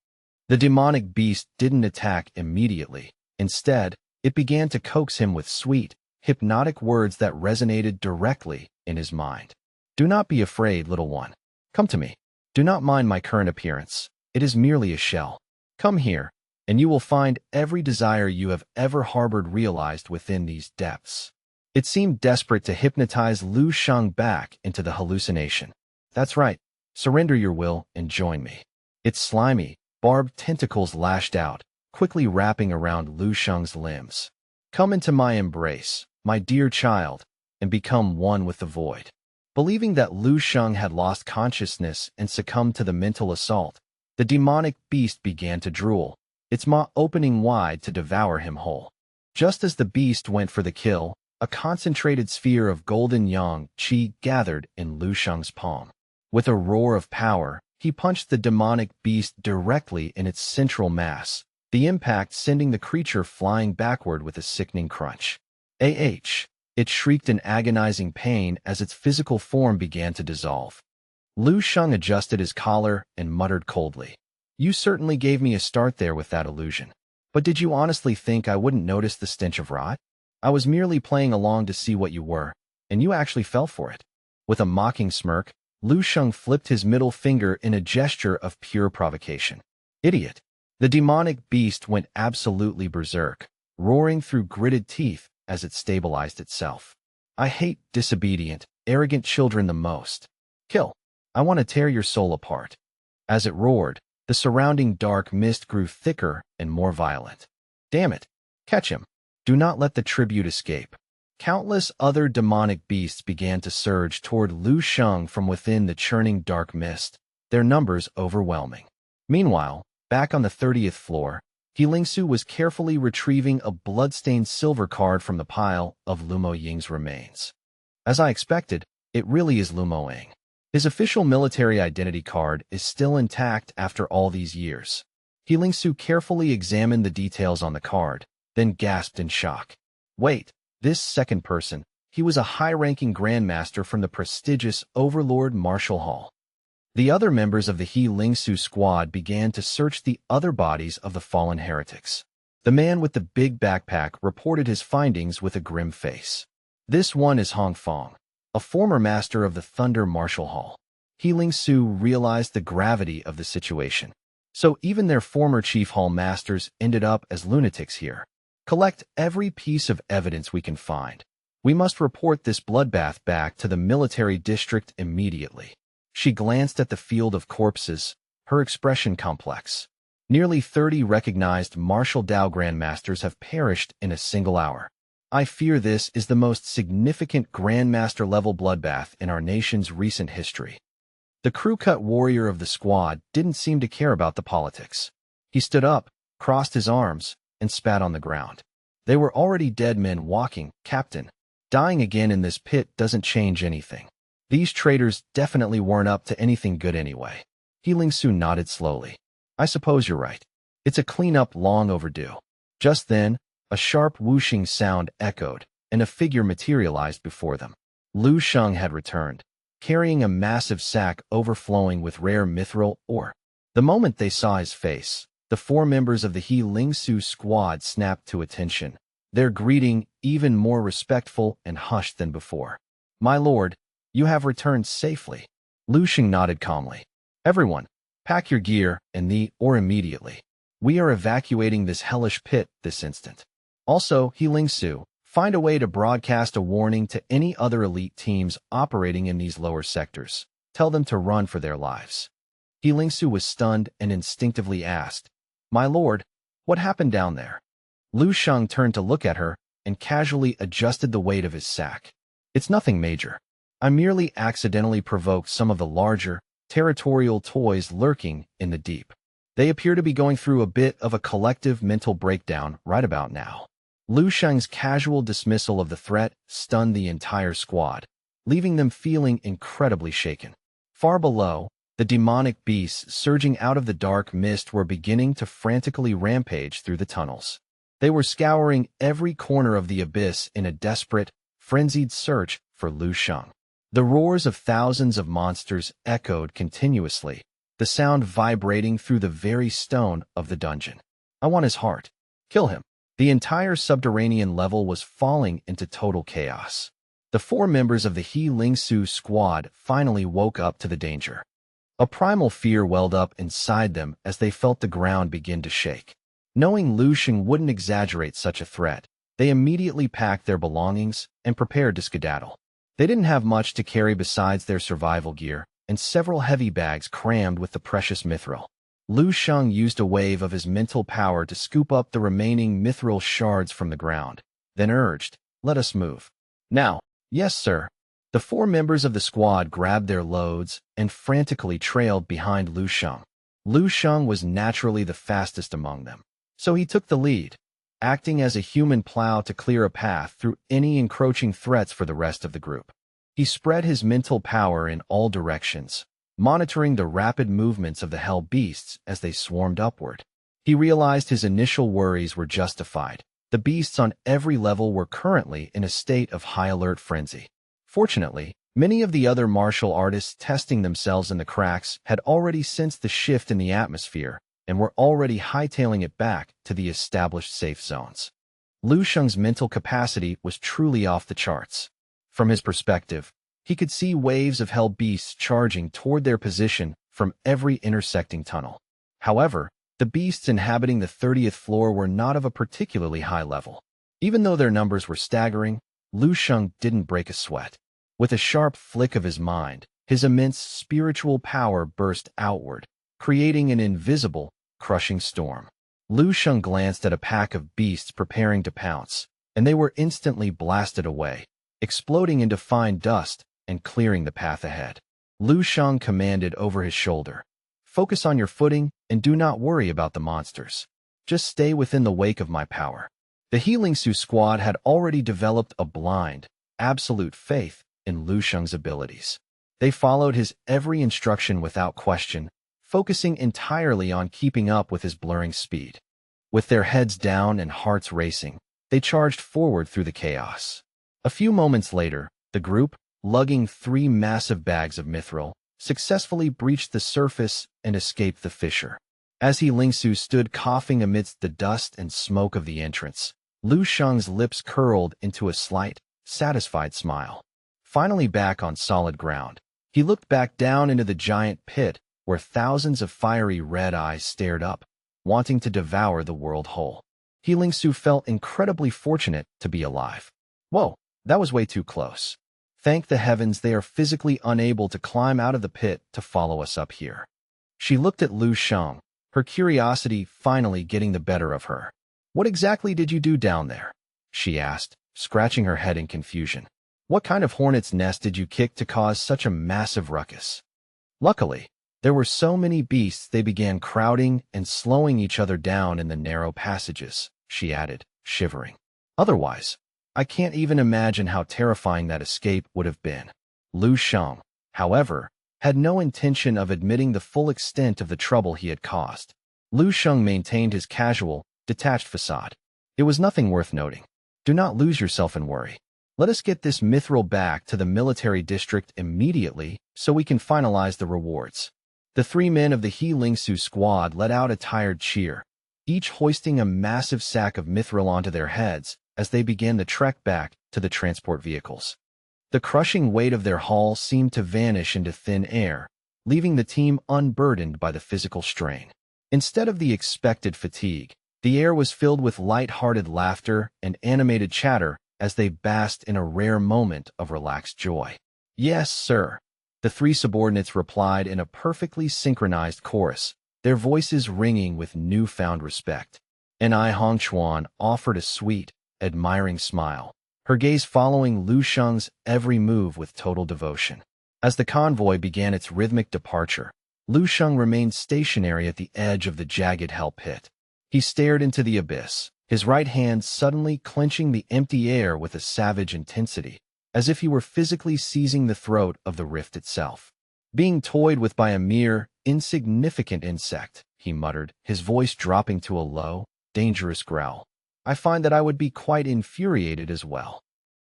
The demonic beast didn't attack immediately. Instead, it began to coax him with sweet, hypnotic words that resonated directly in his mind. "Do not be afraid, little one. Come to me. Do not mind my current appearance. It is merely a shell. Come here, and you will find every desire you have ever harbored realized within these depths." It seemed desperate to hypnotize Lu Sheng back into the hallucination. "That's right. Surrender your will and join me." Its slimy, barbed tentacles lashed out, quickly wrapping around Lu Sheng's limbs. "Come into my embrace, my dear child, and become one with the void." Believing that Lu Sheng had lost consciousness and succumbed to the mental assault, the demonic beast began to drool, its maw opening wide to devour him whole. Just as the beast went for the kill, a concentrated sphere of golden yang qi gathered in Lu Sheng's palm. With a roar of power, he punched the demonic beast directly in its central mass, the impact sending the creature flying backward with a sickening crunch. "Ah!" It shrieked in agonizing pain as its physical form began to dissolve. Lu Sheng adjusted his collar and muttered coldly, "You certainly gave me a start there with that illusion. But did you honestly think I wouldn't notice the stench of rot? I was merely playing along to see what you were, and you actually fell for it." With a mocking smirk, Lu Sheng flipped his middle finger in a gesture of pure provocation. "Idiot!" The demonic beast went absolutely berserk, roaring through gritted teeth as it stabilized itself. "I hate disobedient, arrogant children the most. Kill! I want to tear your soul apart." As it roared, the surrounding dark mist grew thicker and more violent. "Damn it! Catch him! Do not let the tribute escape." Countless other demonic beasts began to surge toward Lu Sheng from within the churning dark mist, their numbers overwhelming. Meanwhile, back on the 30th floor, Heilingsu was carefully retrieving a blood-stained silver card from the pile of Lumo Ying's remains. "As I expected, it really is Lumo Ying. His official military identity card is still intact after all these years. Heelingsu carefully examined the details on the card, then gasped in shock. Wait, this second person, he was a high-ranking grandmaster from the prestigious Overlord Martial Hall. The other members of the Heelingsu squad began to search the other bodies of the fallen heretics. The man with the big backpack reported his findings with a grim face. This one is Hong Fong, a former master of the Thunder Martial Hall. Heelingsu realized the gravity of the situation. So even their former chief hall masters ended up as lunatics here. Collect every piece of evidence we can find. We must report this bloodbath back to the military district immediately. She glanced at the field of corpses, her expression complex. Nearly 30 recognized martial Dao grandmasters have perished in a single hour. I fear this is the most significant grandmaster-level bloodbath in our nation's recent history. The crew-cut warrior of the squad didn't seem to care about the politics. He stood up, crossed his arms, and spat on the ground. They were already dead men walking, Captain. Dying again in this pit doesn't change anything. These traitors definitely weren't up to anything good anyway. Heelingsu nodded slowly. I suppose you're right. It's a cleanup long overdue. Just then, a sharp whooshing sound echoed, and a figure materialized before them. Lu Sheng had returned, carrying a massive sack overflowing with rare mithril ore. The moment they saw his face, the 4 members of the Heelingsu squad snapped to attention, their greeting even more respectful and hushed than before. My lord, you have returned safely. Lu Sheng nodded calmly. Everyone, pack your gear and the ore immediately. We are evacuating this hellish pit this instant. Also, Heelingsu, find a way to broadcast a warning to any other elite teams operating in these lower sectors. Tell them to run for their lives. Heelingsu was stunned and instinctively asked, My lord, what happened down there? Lu Sheng turned to look at her and casually adjusted the weight of his sack. It's nothing major. I merely accidentally provoked some of the larger, territorial toys lurking in the deep. They appear to be going through a bit of a collective mental breakdown right about now. Lu Sheng's casual dismissal of the threat stunned the entire squad, leaving them feeling incredibly shaken. Far below, the demonic beasts surging out of the dark mist were beginning to frantically rampage through the tunnels. They were scouring every corner of the abyss in a desperate, frenzied search for Lu Sheng. The roars of thousands of monsters echoed continuously, the sound vibrating through the very stone of the dungeon. I want his heart. Kill him. The entire subterranean level was falling into total chaos. The 4 members of the Heelingsu squad finally woke up to the danger. A primal fear welled up inside them as they felt the ground begin to shake. Knowing Lu Sheng wouldn't exaggerate such a threat, they immediately packed their belongings and prepared to skedaddle. They didn't have much to carry besides their survival gear and several heavy bags crammed with the precious mithril. Lu Sheng used a wave of his mental power to scoop up the remaining mithril shards from the ground, then urged, Let us move. Now. Yes, sir. The 4 members of the squad grabbed their loads and frantically trailed behind Lu Sheng. Lu Sheng was naturally the fastest among them, so he took the lead, acting as a human plow to clear a path through any encroaching threats for the rest of the group. He spread his mental power in all directions, monitoring the rapid movements of the hell beasts as they swarmed upward. He realized his initial worries were justified. The beasts on every level were currently in a state of high alert frenzy. Fortunately, many of the other martial artists testing themselves in the cracks had already sensed the shift in the atmosphere and were already hightailing it back to the established safe zones. Lu Sheng's mental capacity was truly off the charts. From his perspective, he could see waves of hell beasts charging toward their position from every intersecting tunnel. However, the beasts inhabiting the 30th floor were not of a particularly high level. Even though their numbers were staggering, Lu Sheng didn't break a sweat. With a sharp flick of his mind, his immense spiritual power burst outward, creating an invisible, crushing storm. Lu Sheng glanced at a pack of beasts preparing to pounce, and they were instantly blasted away, exploding into fine dust and clearing the path ahead. Lu Sheng commanded over his shoulder, Focus on your footing and do not worry about the monsters. Just stay within the wake of my power. The Heelingsu squad had already developed a blind, absolute faith in Lu Sheng's abilities. They followed his every instruction without question, focusing entirely on keeping up with his blurring speed. With their heads down and hearts racing, they charged forward through the chaos. A few moments later, the group, lugging 3 massive bags of mithril, successfully breached the surface and escaped the fissure. As Lingsu stood coughing amidst the dust and smoke of the entrance, Lu Sheng's lips curled into a slight, satisfied smile. Finally back on solid ground, he looked back down into the giant pit where thousands of fiery red eyes stared up, wanting to devour the world whole. Lingsu felt incredibly fortunate to be alive. Whoa, that was way too close. Thank the heavens they are physically unable to climb out of the pit to follow us up here. She looked at Lu Sheng, her curiosity finally getting the better of her. What exactly did you do down there? She asked, scratching her head in confusion. What kind of hornet's nest did you kick to cause such a massive ruckus? Luckily, there were so many beasts they began crowding and slowing each other down in the narrow passages, she added, shivering. Otherwise, I can't even imagine how terrifying that escape would have been. Lu Sheng, however, had no intention of admitting the full extent of the trouble he had caused. Lu Sheng maintained his casual, detached facade. It was nothing worth noting. Do not lose yourself in worry. Let us get this mithril back to the military district immediately so we can finalize the rewards. The 3 men of the Lingsu squad let out a tired cheer, each hoisting a massive sack of mithril onto their heads as they began the trek back to the transport vehicles. The crushing weight of their haul seemed to vanish into thin air, leaving the team unburdened by the physical strain. Instead of the expected fatigue, the air was filled with light-hearted laughter and animated chatter as they basked in a rare moment of relaxed joy. Yes, sir, the 3 subordinates replied in a perfectly synchronized chorus, their voices ringing with newfound respect. Hongchuan offered a sweet, admiring smile, her gaze following Lu Sheng's every move with total devotion. As the convoy began its rhythmic departure, Lu Sheng remained stationary at the edge of the jagged hell pit. He stared into the abyss, his right hand suddenly clenching the empty air with a savage intensity, as if he were physically seizing the throat of the rift itself. Being toyed with by a mere, insignificant insect, he muttered, his voice dropping to a low, dangerous growl. I find that I would be quite infuriated as well.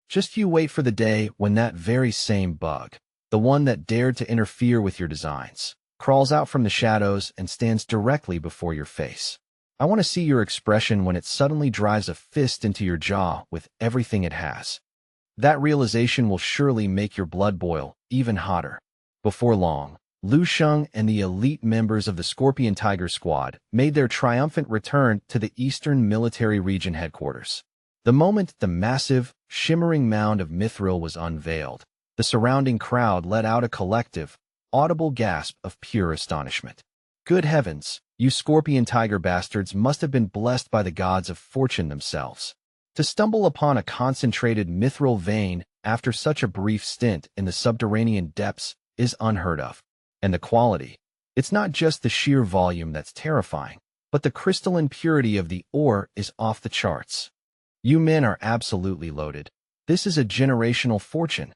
Just you wait for the day when that very same bug, the one that dared to interfere with your designs, crawls out from the shadows and stands directly before your face. I want to see your expression when it suddenly drives a fist into your jaw with everything it has. That realization will surely make your blood boil even hotter. Before long, Lu Sheng and the elite members of the Scorpion Tiger Squad made their triumphant return to the Eastern Military Region headquarters. The moment the massive, shimmering mound of mithril was unveiled, the surrounding crowd let out a collective, audible gasp of pure astonishment. Good heavens, you Scorpion Tiger bastards must have been blessed by the gods of fortune themselves. To stumble upon a concentrated mithril vein after such a brief stint in the subterranean depths is unheard of. And the quality, it's not just the sheer volume that's terrifying, but the crystalline purity of the ore is off the charts. You men are absolutely loaded. This is a generational fortune.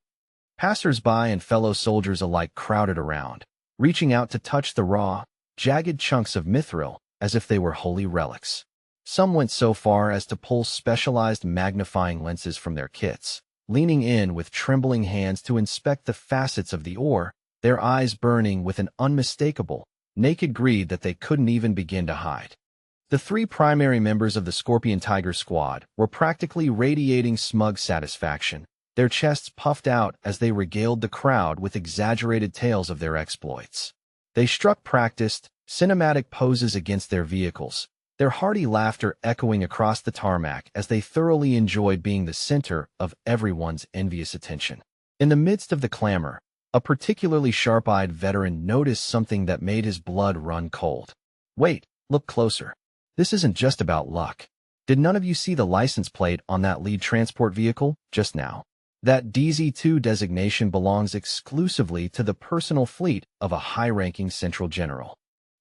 Passers-by and fellow soldiers alike crowded around, reaching out to touch the raw, jagged chunks of mithril as if they were holy relics. Some went so far as to pull specialized magnifying lenses from their kits, leaning in with trembling hands to inspect the facets of the ore, their eyes burning with an unmistakable, naked greed that they couldn't even begin to hide. The 3 primary members of the Scorpion Tiger Squad were practically radiating smug satisfaction, their chests puffed out as they regaled the crowd with exaggerated tales of their exploits. They struck practiced, cinematic poses against their vehicles, their hearty laughter echoing across the tarmac as they thoroughly enjoyed being the center of everyone's envious attention. In the midst of the clamor, a particularly sharp-eyed veteran noticed something that made his blood run cold. Wait, look closer. This isn't just about luck. Did none of you see the license plate on that lead transport vehicle just now? That DZ2 designation belongs exclusively to the personal fleet of a high-ranking central general.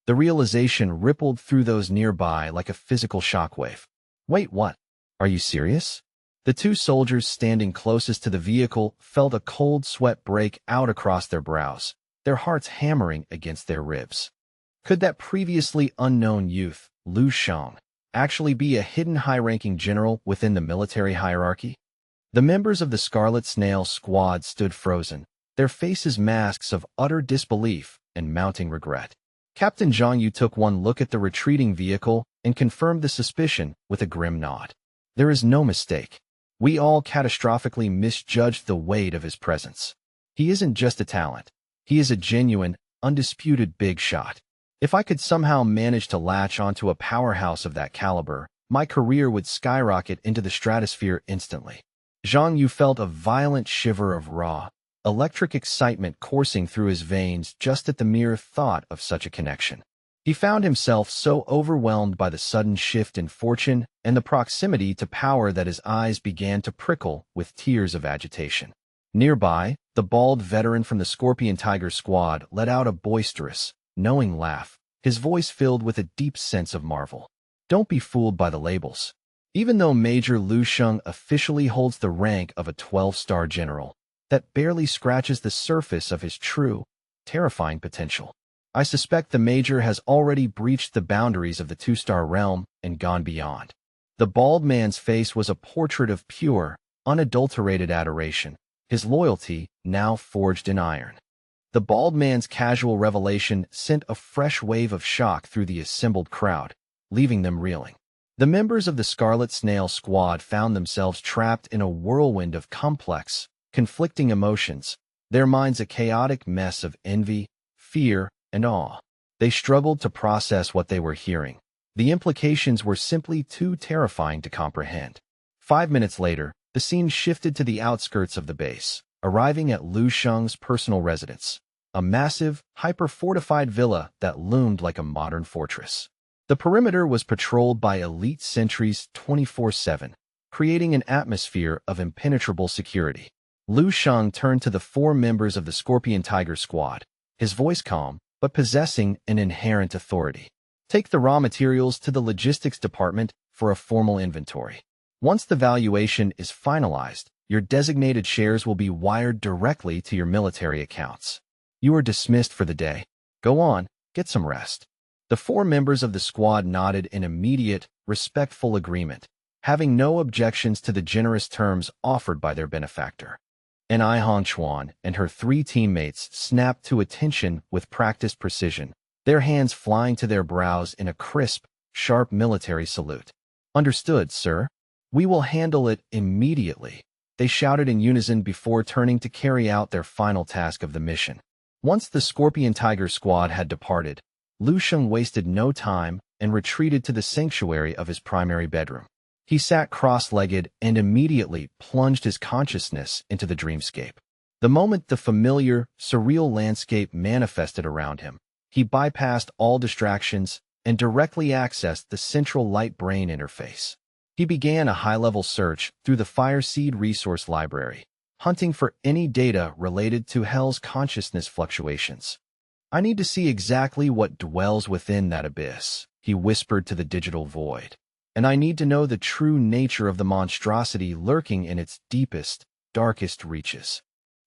The realization rippled through those nearby like a physical shockwave. Wait, what? Are you serious? The two soldiers standing closest to the vehicle felt a cold sweat break out across their brows, their hearts hammering against their ribs. Could that previously unknown youth, Lu Shang, actually be a hidden high-ranking general within the military hierarchy? The members of the Scarlet Snail squad stood frozen, their faces masks of utter disbelief and mounting regret. Captain Zhang Yu took one look at the retreating vehicle and confirmed the suspicion with a grim nod. There is no mistake. We all catastrophically misjudged the weight of his presence. He isn't just a talent. He is a genuine, undisputed big shot. If I could somehow manage to latch onto a powerhouse of that caliber, my career would skyrocket into the stratosphere instantly. Zhang Yu felt a violent shiver of raw, electric excitement coursing through his veins just at the mere thought of such a connection. He found himself so overwhelmed by the sudden shift in fortune and the proximity to power that his eyes began to prickle with tears of agitation. Nearby, the bald veteran from the Scorpion Tiger squad let out a boisterous, knowing laugh, his voice filled with a deep sense of marvel. Don't be fooled by the labels. Even though Major Lu Sheng officially holds the rank of a 12-star general, that barely scratches the surface of his true, terrifying potential. I suspect the Major has already breached the boundaries of the 2-star realm and gone beyond. The bald man's face was a portrait of pure, unadulterated adoration, his loyalty now forged in iron. The bald man's casual revelation sent a fresh wave of shock through the assembled crowd, leaving them reeling. The members of the Scarlet Snail squad found themselves trapped in a whirlwind of complex, conflicting emotions, their minds a chaotic mess of envy, fear, and awe. They struggled to process what they were hearing. The implications were simply too terrifying to comprehend. 5 minutes later, the scene shifted to the outskirts of the base, arriving at Lu Sheng's personal residence, a massive, hyper-fortified villa that loomed like a modern fortress. The perimeter was patrolled by elite sentries 24/7, creating an atmosphere of impenetrable security. Lu Sheng turned to the 4 members of the Scorpion Tiger squad, his voice calm, but possessing an inherent authority. Take the raw materials to the logistics department for a formal inventory. Once the valuation is finalized, your designated shares will be wired directly to your military accounts. You are dismissed for the day. Go on, get some rest. The 4 members of the squad nodded in immediate, respectful agreement, having no objections to the generous terms offered by their benefactor. And Ai Hongchuan and her 3 teammates snapped to attention with practiced precision, their hands flying to their brows in a crisp, sharp military salute. Understood, sir. We will handle it immediately, they shouted in unison before turning to carry out their final task of the mission. Once the Scorpion Tiger squad had departed, Lu Sheng wasted no time and retreated to the sanctuary of his primary bedroom. He sat cross-legged and immediately plunged his consciousness into the dreamscape. The moment the familiar, surreal landscape manifested around him, he bypassed all distractions and directly accessed the central light brain interface. He began a high-level search through the Fireseed Resource Library, hunting for any data related to Hell's consciousness fluctuations. I need to see exactly what dwells within that abyss, he whispered to the digital void. And I need to know the true nature of the monstrosity lurking in its deepest, darkest reaches.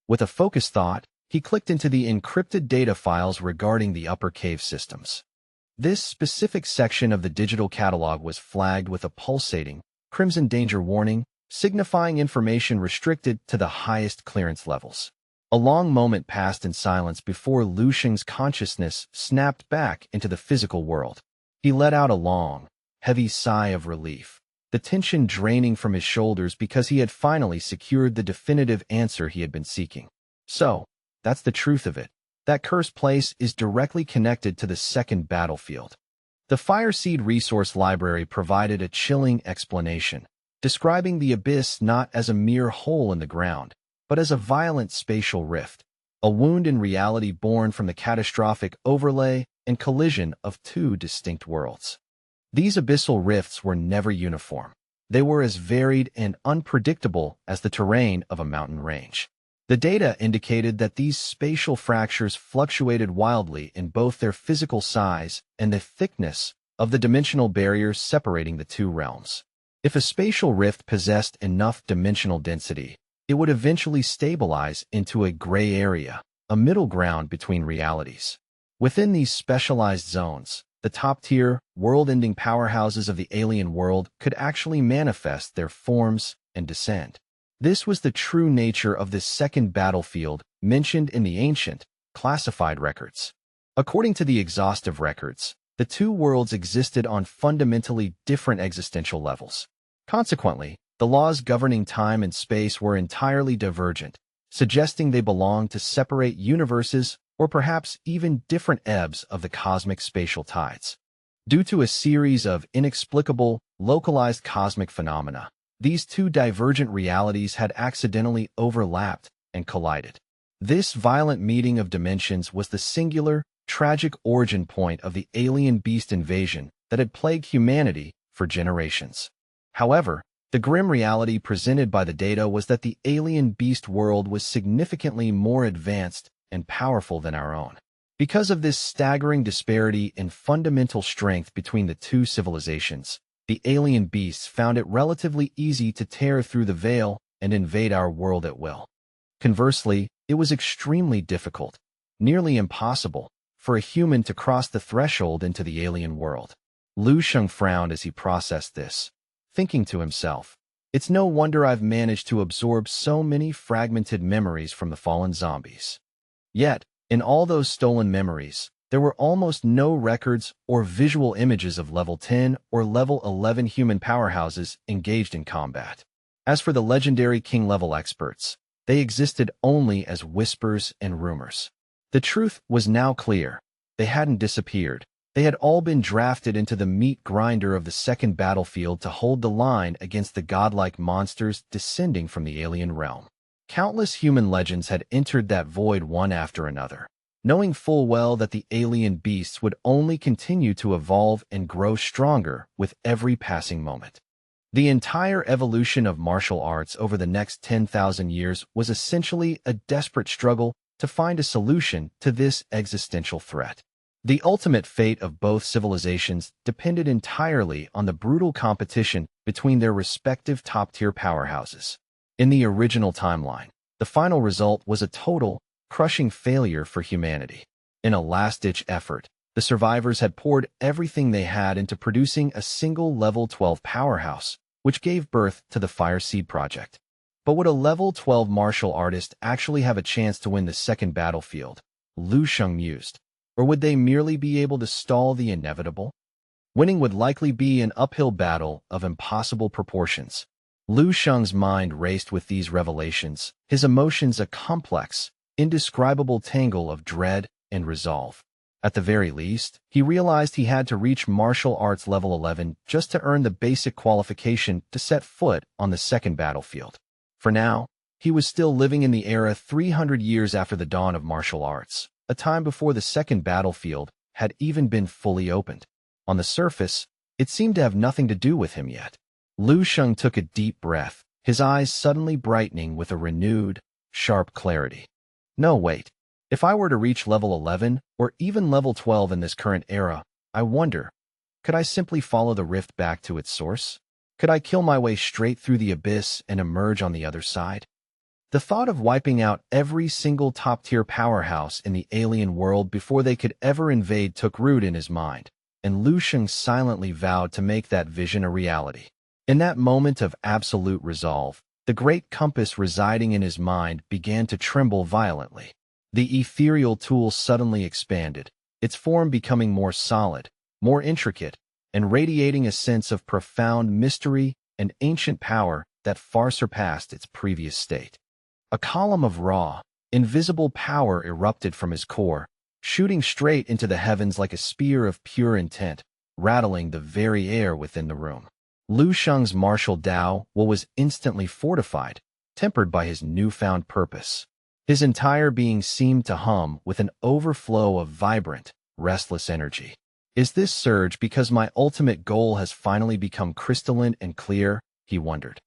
With a focused thought, he clicked into the encrypted data files regarding the upper cave systems. This specific section of the digital catalog was flagged with a pulsating, crimson danger warning, signifying information restricted to the highest clearance levels. A long moment passed in silence before Lu Sheng's consciousness snapped back into the physical world. He let out a long, heavy sigh of relief, the tension draining from his shoulders because he had finally secured the definitive answer he had been seeking. So, that's the truth of it. That cursed place is directly connected to the second battlefield. The Fireseed Resource Library provided a chilling explanation, describing the abyss not as a mere hole in the ground, but as a violent spatial rift, a wound in reality born from the catastrophic overlay and collision of 2 distinct worlds. These abyssal rifts were never uniform. They were as varied and unpredictable as the terrain of a mountain range. The data indicated that these spatial fractures fluctuated wildly in both their physical size and the thickness of the dimensional barriers separating the 2 realms. If a spatial rift possessed enough dimensional density, it would eventually stabilize into a gray area, a middle ground between realities. Within these specialized zones, the top-tier, world-ending powerhouses of the alien world could actually manifest their forms and descend. This was the true nature of this second battlefield mentioned in the ancient, classified records. According to the exhaustive records, the two worlds existed on fundamentally different existential levels. Consequently, the laws governing time and space were entirely divergent, suggesting they belonged to separate universes or perhaps even different ebbs of the cosmic spatial tides. Due to a series of inexplicable, localized cosmic phenomena, these two divergent realities had accidentally overlapped and collided. This violent meeting of dimensions was the singular, tragic origin point of the alien beast invasion that had plagued humanity for generations. However, the grim reality presented by the data was that the alien beast world was significantly more advanced and powerful than our own. Because of this staggering disparity in fundamental strength between the two civilizations, the alien beasts found it relatively easy to tear through the veil and invade our world at will. Conversely, it was extremely difficult, nearly impossible, for a human to cross the threshold into the alien world. Lu Sheng frowned as he processed this, thinking to himself, "It's no wonder I've managed to absorb so many fragmented memories from the fallen zombies." Yet, in all those stolen memories, there were almost no records or visual images of level 10 or level 11 human powerhouses engaged in combat. As for the legendary king-level experts, they existed only as whispers and rumors. The truth was now clear. They hadn't disappeared. They had all been drafted into the meat grinder of the second battlefield to hold the line against the godlike monsters descending from the alien realm. Countless human legends had entered that void one after another, knowing full well that the alien beasts would only continue to evolve and grow stronger with every passing moment. The entire evolution of martial arts over the next 10,000 years was essentially a desperate struggle to find a solution to this existential threat. The ultimate fate of both civilizations depended entirely on the brutal competition between their respective top-tier powerhouses. In the original timeline, the final result was a total, crushing failure for humanity. In a last-ditch effort, the survivors had poured everything they had into producing a single level 12 powerhouse, which gave birth to the Fire Seed Project. But would a level 12 martial artist actually have a chance to win the second battlefield? Lu Sheng mused. Or would they merely be able to stall the inevitable? Winning would likely be an uphill battle of impossible proportions. Lu Sheng's mind raced with these revelations, his emotions a complex, indescribable tangle of dread and resolve. At the very least, he realized he had to reach martial arts level 11 just to earn the basic qualification to set foot on the second battlefield. For now, he was still living in the era 300 years after the dawn of martial arts, a time before the second battlefield had even been fully opened. On the surface, it seemed to have nothing to do with him yet. Lu Sheng took a deep breath, his eyes suddenly brightening with a renewed, sharp clarity. No, wait. If I were to reach level 11 or even level 12 in this current era, I wonder, could I simply follow the rift back to its source? Could I kill my way straight through the abyss and emerge on the other side? The thought of wiping out every single top-tier powerhouse in the alien world before they could ever invade took root in his mind, and Lu Sheng silently vowed to make that vision a reality. In that moment of absolute resolve, the great compass residing in his mind began to tremble violently. The ethereal tool suddenly expanded, its form becoming more solid, more intricate, and radiating a sense of profound mystery and ancient power that far surpassed its previous state. A column of raw, invisible power erupted from his core, shooting straight into the heavens like a spear of pure intent, rattling the very air within the room. Lu Sheng's martial Tao was instantly fortified, tempered by his newfound purpose. His entire being seemed to hum with an overflow of vibrant, restless energy. Is this surge because my ultimate goal has finally become crystalline and clear? He wondered.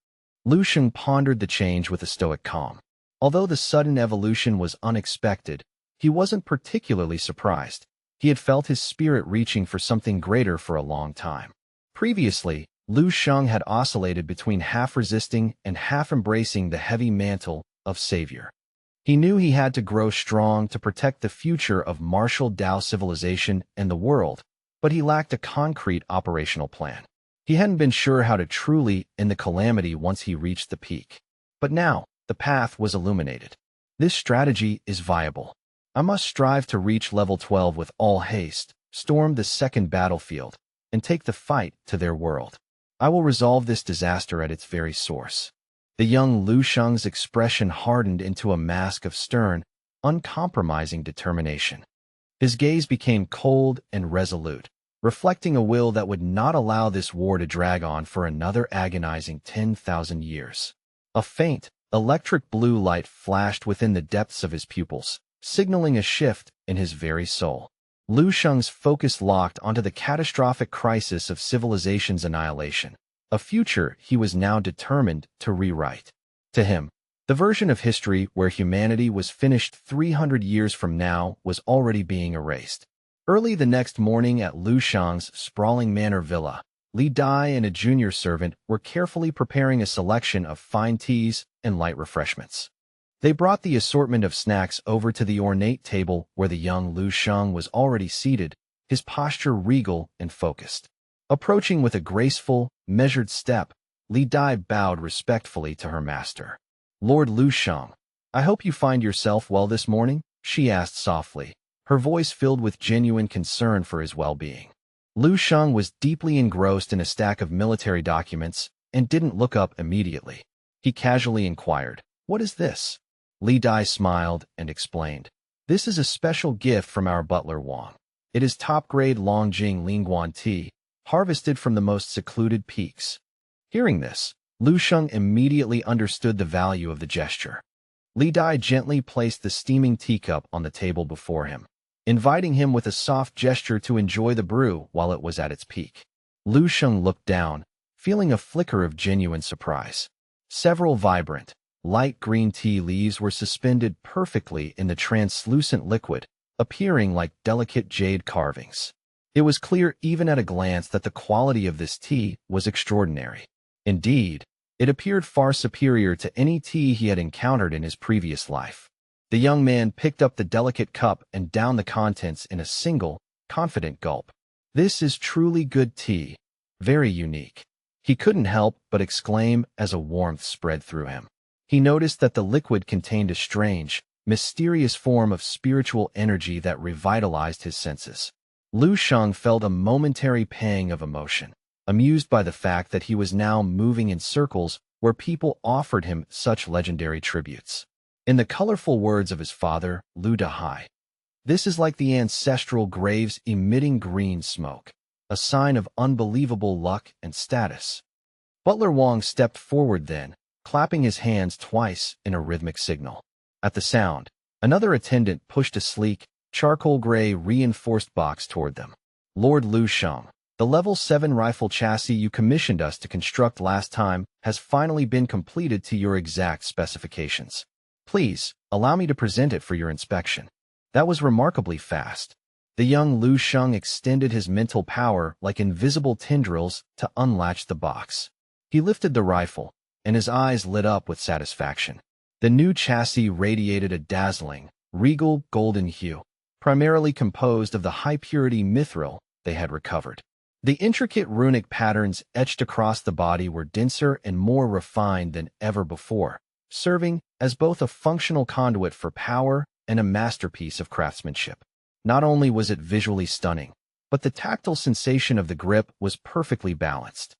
Lu Sheng pondered the change with a stoic calm. Although the sudden evolution was unexpected, he wasn't particularly surprised. He had felt his spirit reaching for something greater for a long time. Previously, Lu Sheng had oscillated between half resisting and half embracing the heavy mantle of savior. He knew he had to grow strong to protect the future of martial Dao civilization and the world, but he lacked a concrete operational plan. He hadn't been sure how to truly end the calamity once he reached the peak. But now, the path was illuminated. This strategy is viable. I must strive to reach level 12 with all haste, storm the second battlefield, and take the fight to their world. I will resolve this disaster at its very source. The young Lu Sheng's expression hardened into a mask of stern, uncompromising determination. His gaze became cold and resolute, reflecting a will that would not allow this war to drag on for another agonizing 10,000 years. A faint, electric blue light flashed within the depths of his pupils, signaling a shift in his very soul. Lu Sheng's focus locked onto the catastrophic crisis of civilization's annihilation, a future he was now determined to rewrite. To him, the version of history where humanity was finished 300 years from now was already being erased. Early the next morning at Lu Sheng's sprawling manor villa, Li Dai and a junior servant were carefully preparing a selection of fine teas and light refreshments. They brought the assortment of snacks over to the ornate table where the young Lu Sheng was already seated, his posture regal and focused. Approaching with a graceful, measured step, Li Dai bowed respectfully to her master. "Lord Lu Sheng, I hope you find yourself well this morning?" she asked softly, her voice filled with genuine concern for his well-being. Lu Sheng was deeply engrossed in a stack of military documents and didn't look up immediately. He casually inquired, "What is this?" Li Dai smiled and explained, "This is a special gift from our butler Wang. It is top-grade Longjing Lingguan tea, harvested from the most secluded peaks." Hearing this, Lu Sheng immediately understood the value of the gesture. Li Dai gently placed the steaming teacup on the table before him, inviting him with a soft gesture to enjoy the brew while it was at its peak. Lu Sheng looked down, feeling a flicker of genuine surprise. Several vibrant, light green tea leaves were suspended perfectly in the translucent liquid, appearing like delicate jade carvings. It was clear even at a glance that the quality of this tea was extraordinary. Indeed, it appeared far superior to any tea he had encountered in his previous life. The young man picked up the delicate cup and downed the contents in a single, confident gulp. "This is truly good tea. Very unique." He couldn't help but exclaim as a warmth spread through him. He noticed that the liquid contained a strange, mysterious form of spiritual energy that revitalized his senses. Lu Sheng felt a momentary pang of emotion, amused by the fact that he was now moving in circles where people offered him such legendary tributes. In the colorful words of his father, Lu Dahai, "This is like the ancestral graves emitting green smoke, a sign of unbelievable luck and status." Butler Wang stepped forward then, clapping his hands twice in a rhythmic signal. At the sound, another attendant pushed a sleek, charcoal-gray reinforced box toward them. "Lord Lu Sheng, the level 7 rifle chassis you commissioned us to construct last time has finally been completed to your exact specifications. Please, allow me to present it for your inspection." That was remarkably fast. The young Lu Sheng extended his mental power like invisible tendrils to unlatch the box. He lifted the rifle, and his eyes lit up with satisfaction. The new chassis radiated a dazzling, regal golden hue, primarily composed of the high-purity mithril they had recovered. The intricate runic patterns etched across the body were denser and more refined than ever before, serving as both a functional conduit for power and a masterpiece of craftsmanship. Not only was it visually stunning, but the tactile sensation of the grip was perfectly balanced.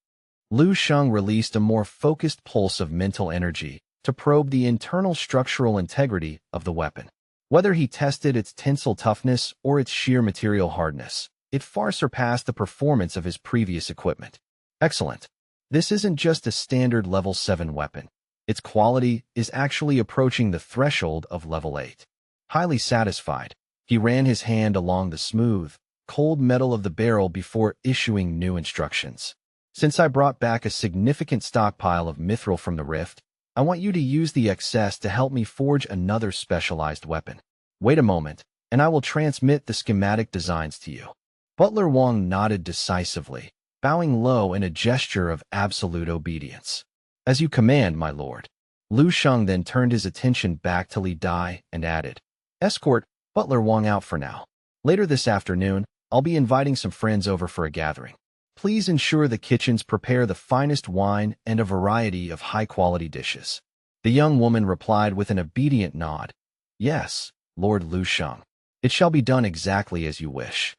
Lu Sheng released a more focused pulse of mental energy to probe the internal structural integrity of the weapon. Whether he tested its tensile toughness or its sheer material hardness, it far surpassed the performance of his previous equipment. Excellent. This isn't just a standard level 7 weapon. Its quality is actually approaching the threshold of level 8. Highly satisfied, he ran his hand along the smooth, cold metal of the barrel before issuing new instructions. "Since I brought back a significant stockpile of mithril from the rift, I want you to use the excess to help me forge another specialized weapon. Wait a moment, and I will transmit the schematic designs to you." Butler Wang nodded decisively, bowing low in a gesture of absolute obedience. "As you command, my lord." Lu Sheng then turned his attention back to Li Dai and added, "Escort Butler Wong out for now. Later this afternoon, I'll be inviting some friends over for a gathering. Please ensure the kitchens prepare the finest wine and a variety of high-quality dishes." The young woman replied with an obedient nod. "Yes, Lord Lu Sheng. It shall be done exactly as you wish."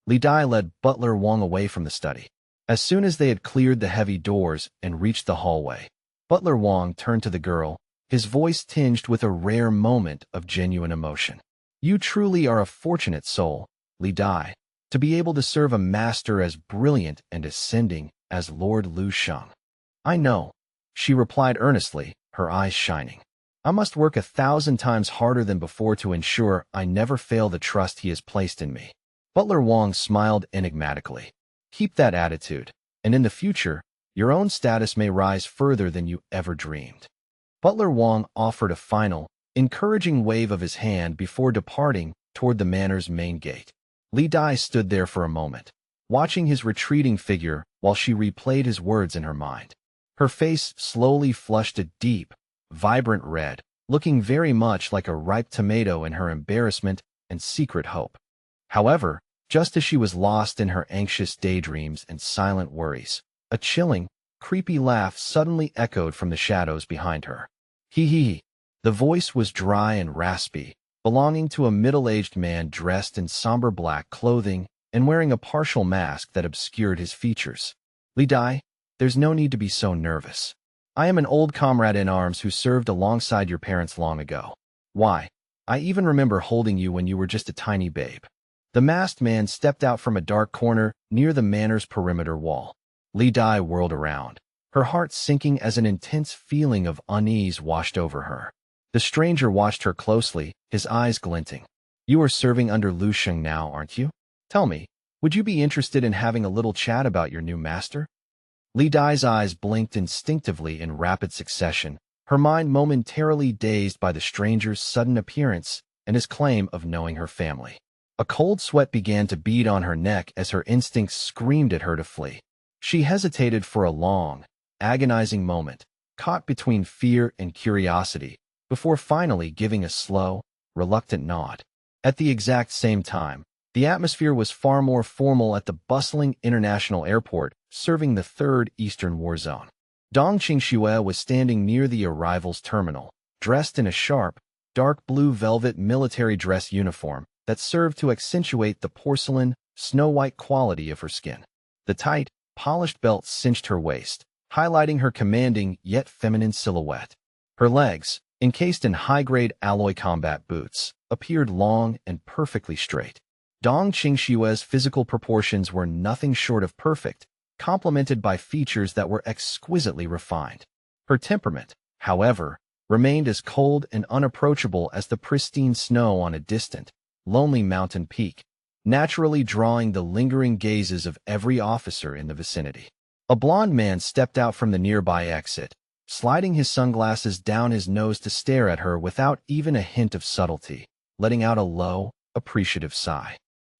Li Dai led Butler Wong away from the study. As soon as they had cleared the heavy doors and reached the hallway, Butler Wong turned to the girl, his voice tinged with a rare moment of genuine emotion. "You truly are a fortunate soul, Li Dai, to be able to serve a master as brilliant and ascending as Lord Lu Sheng." "I know," she replied earnestly, her eyes shining. "I must work 1,000 times harder than before to ensure I never fail the trust he has placed in me." Butler Wong smiled enigmatically. "Keep that attitude, and in the future, your own status may rise further than you ever dreamed." Butler Wong offered a final, encouraging wave of his hand before departing toward the manor's main gate. Li Dai stood there for a moment, watching his retreating figure while she replayed his words in her mind. Her face slowly flushed a deep, vibrant red, looking very much like a ripe tomato in her embarrassment and secret hope. However, just as she was lost in her anxious daydreams and silent worries, a chilling, creepy laugh suddenly echoed from the shadows behind her. "Hee hee." The voice was dry and raspy, belonging to a middle-aged man dressed in somber black clothing and wearing a partial mask that obscured his features. "Li Dai, there's no need to be so nervous. I am an old comrade in arms who served alongside your parents long ago. Why, I even remember holding you when you were just a tiny babe." The masked man stepped out from a dark corner near the manor's perimeter wall. Li Dai whirled around, her heart sinking as an intense feeling of unease washed over her. The stranger watched her closely, his eyes glinting. "You are serving under Lu Sheng now, aren't you? Tell me, would you be interested in having a little chat about your new master?" Li Dai's eyes blinked instinctively in rapid succession, her mind momentarily dazed by the stranger's sudden appearance and his claim of knowing her family. A cold sweat began to bead on her neck as her instincts screamed at her to flee. She hesitated for a long, agonizing moment, caught between fear and curiosity, before finally giving a slow, reluctant nod. At the exact same time, the atmosphere was far more formal at the bustling international airport serving the Third Eastern War Zone. Dong Qingxue was standing near the arrivals terminal, dressed in a sharp, dark blue velvet military dress uniform that served to accentuate the porcelain, snow-white quality of her skin. The tight, polished belt cinched her waist, highlighting her commanding yet feminine silhouette. Her legs, encased in high-grade alloy combat boots, appeared long and perfectly straight. Dong Qingxue's physical proportions were nothing short of perfect, complemented by features that were exquisitely refined. Her temperament, however, remained as cold and unapproachable as the pristine snow on a distant, lonely mountain peak, naturally drawing the lingering gazes of every officer in the vicinity. A blond man stepped out from the nearby exit, sliding his sunglasses down his nose to stare at her without even a hint of subtlety, letting out a low, appreciative sigh.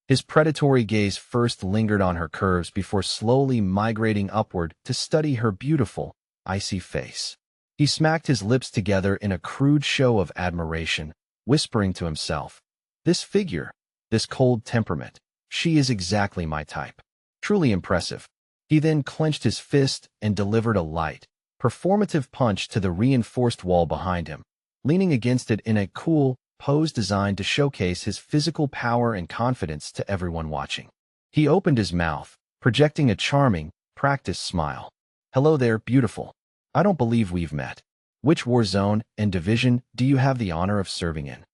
His predatory gaze first lingered on her curves before slowly migrating upward to study her beautiful, icy face. He smacked his lips together in a crude show of admiration, whispering to himself, "This figure, this cold temperament, she is exactly my type. Truly impressive." He then clenched his fist and delivered a light, performative punch to the reinforced wall behind him, leaning against it in a cool pose designed to showcase his physical power and confidence to everyone watching. He opened his mouth, projecting a charming, practiced smile. "Hello there, beautiful. I don't believe we've met. Which war zone and division do you have the honor of serving in?"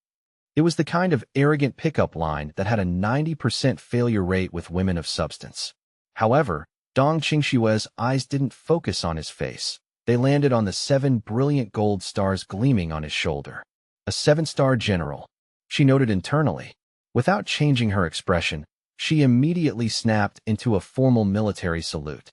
It was the kind of arrogant pickup line that had a 90% failure rate with women of substance. However, Dong Qingxue's eyes didn't focus on his face. They landed on the 7 brilliant gold stars gleaming on his shoulder. A 7-star general, she noted internally. Without changing her expression, she immediately snapped into a formal military salute.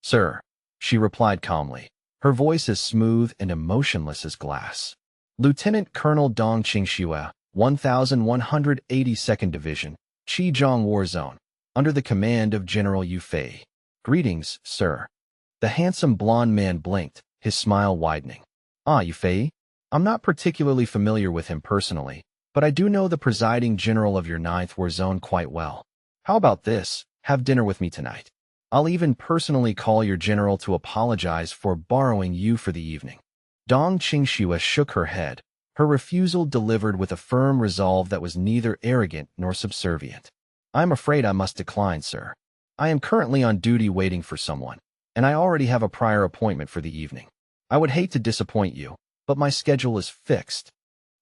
"Sir," she replied calmly, her voice as smooth and emotionless as glass. "Lieutenant Colonel Dong Qingxue, 1182nd Division, Qizhong War Zone, under the command of General Yu Fei." Greetings, sir. The handsome blond man blinked, his smile widening. Ah, Yufei? I'm not particularly familiar with him personally, but I do know the presiding general of your 9th War Zone quite well. How about this? Have dinner with me tonight. I'll even personally call your general to apologize for borrowing you for the evening. Dong Qingxue shook her head, her refusal delivered with a firm resolve that was neither arrogant nor subservient. I'm afraid I must decline, sir. I am currently on duty waiting for someone, and I already have a prior appointment for the evening. I would hate to disappoint you, but my schedule is fixed.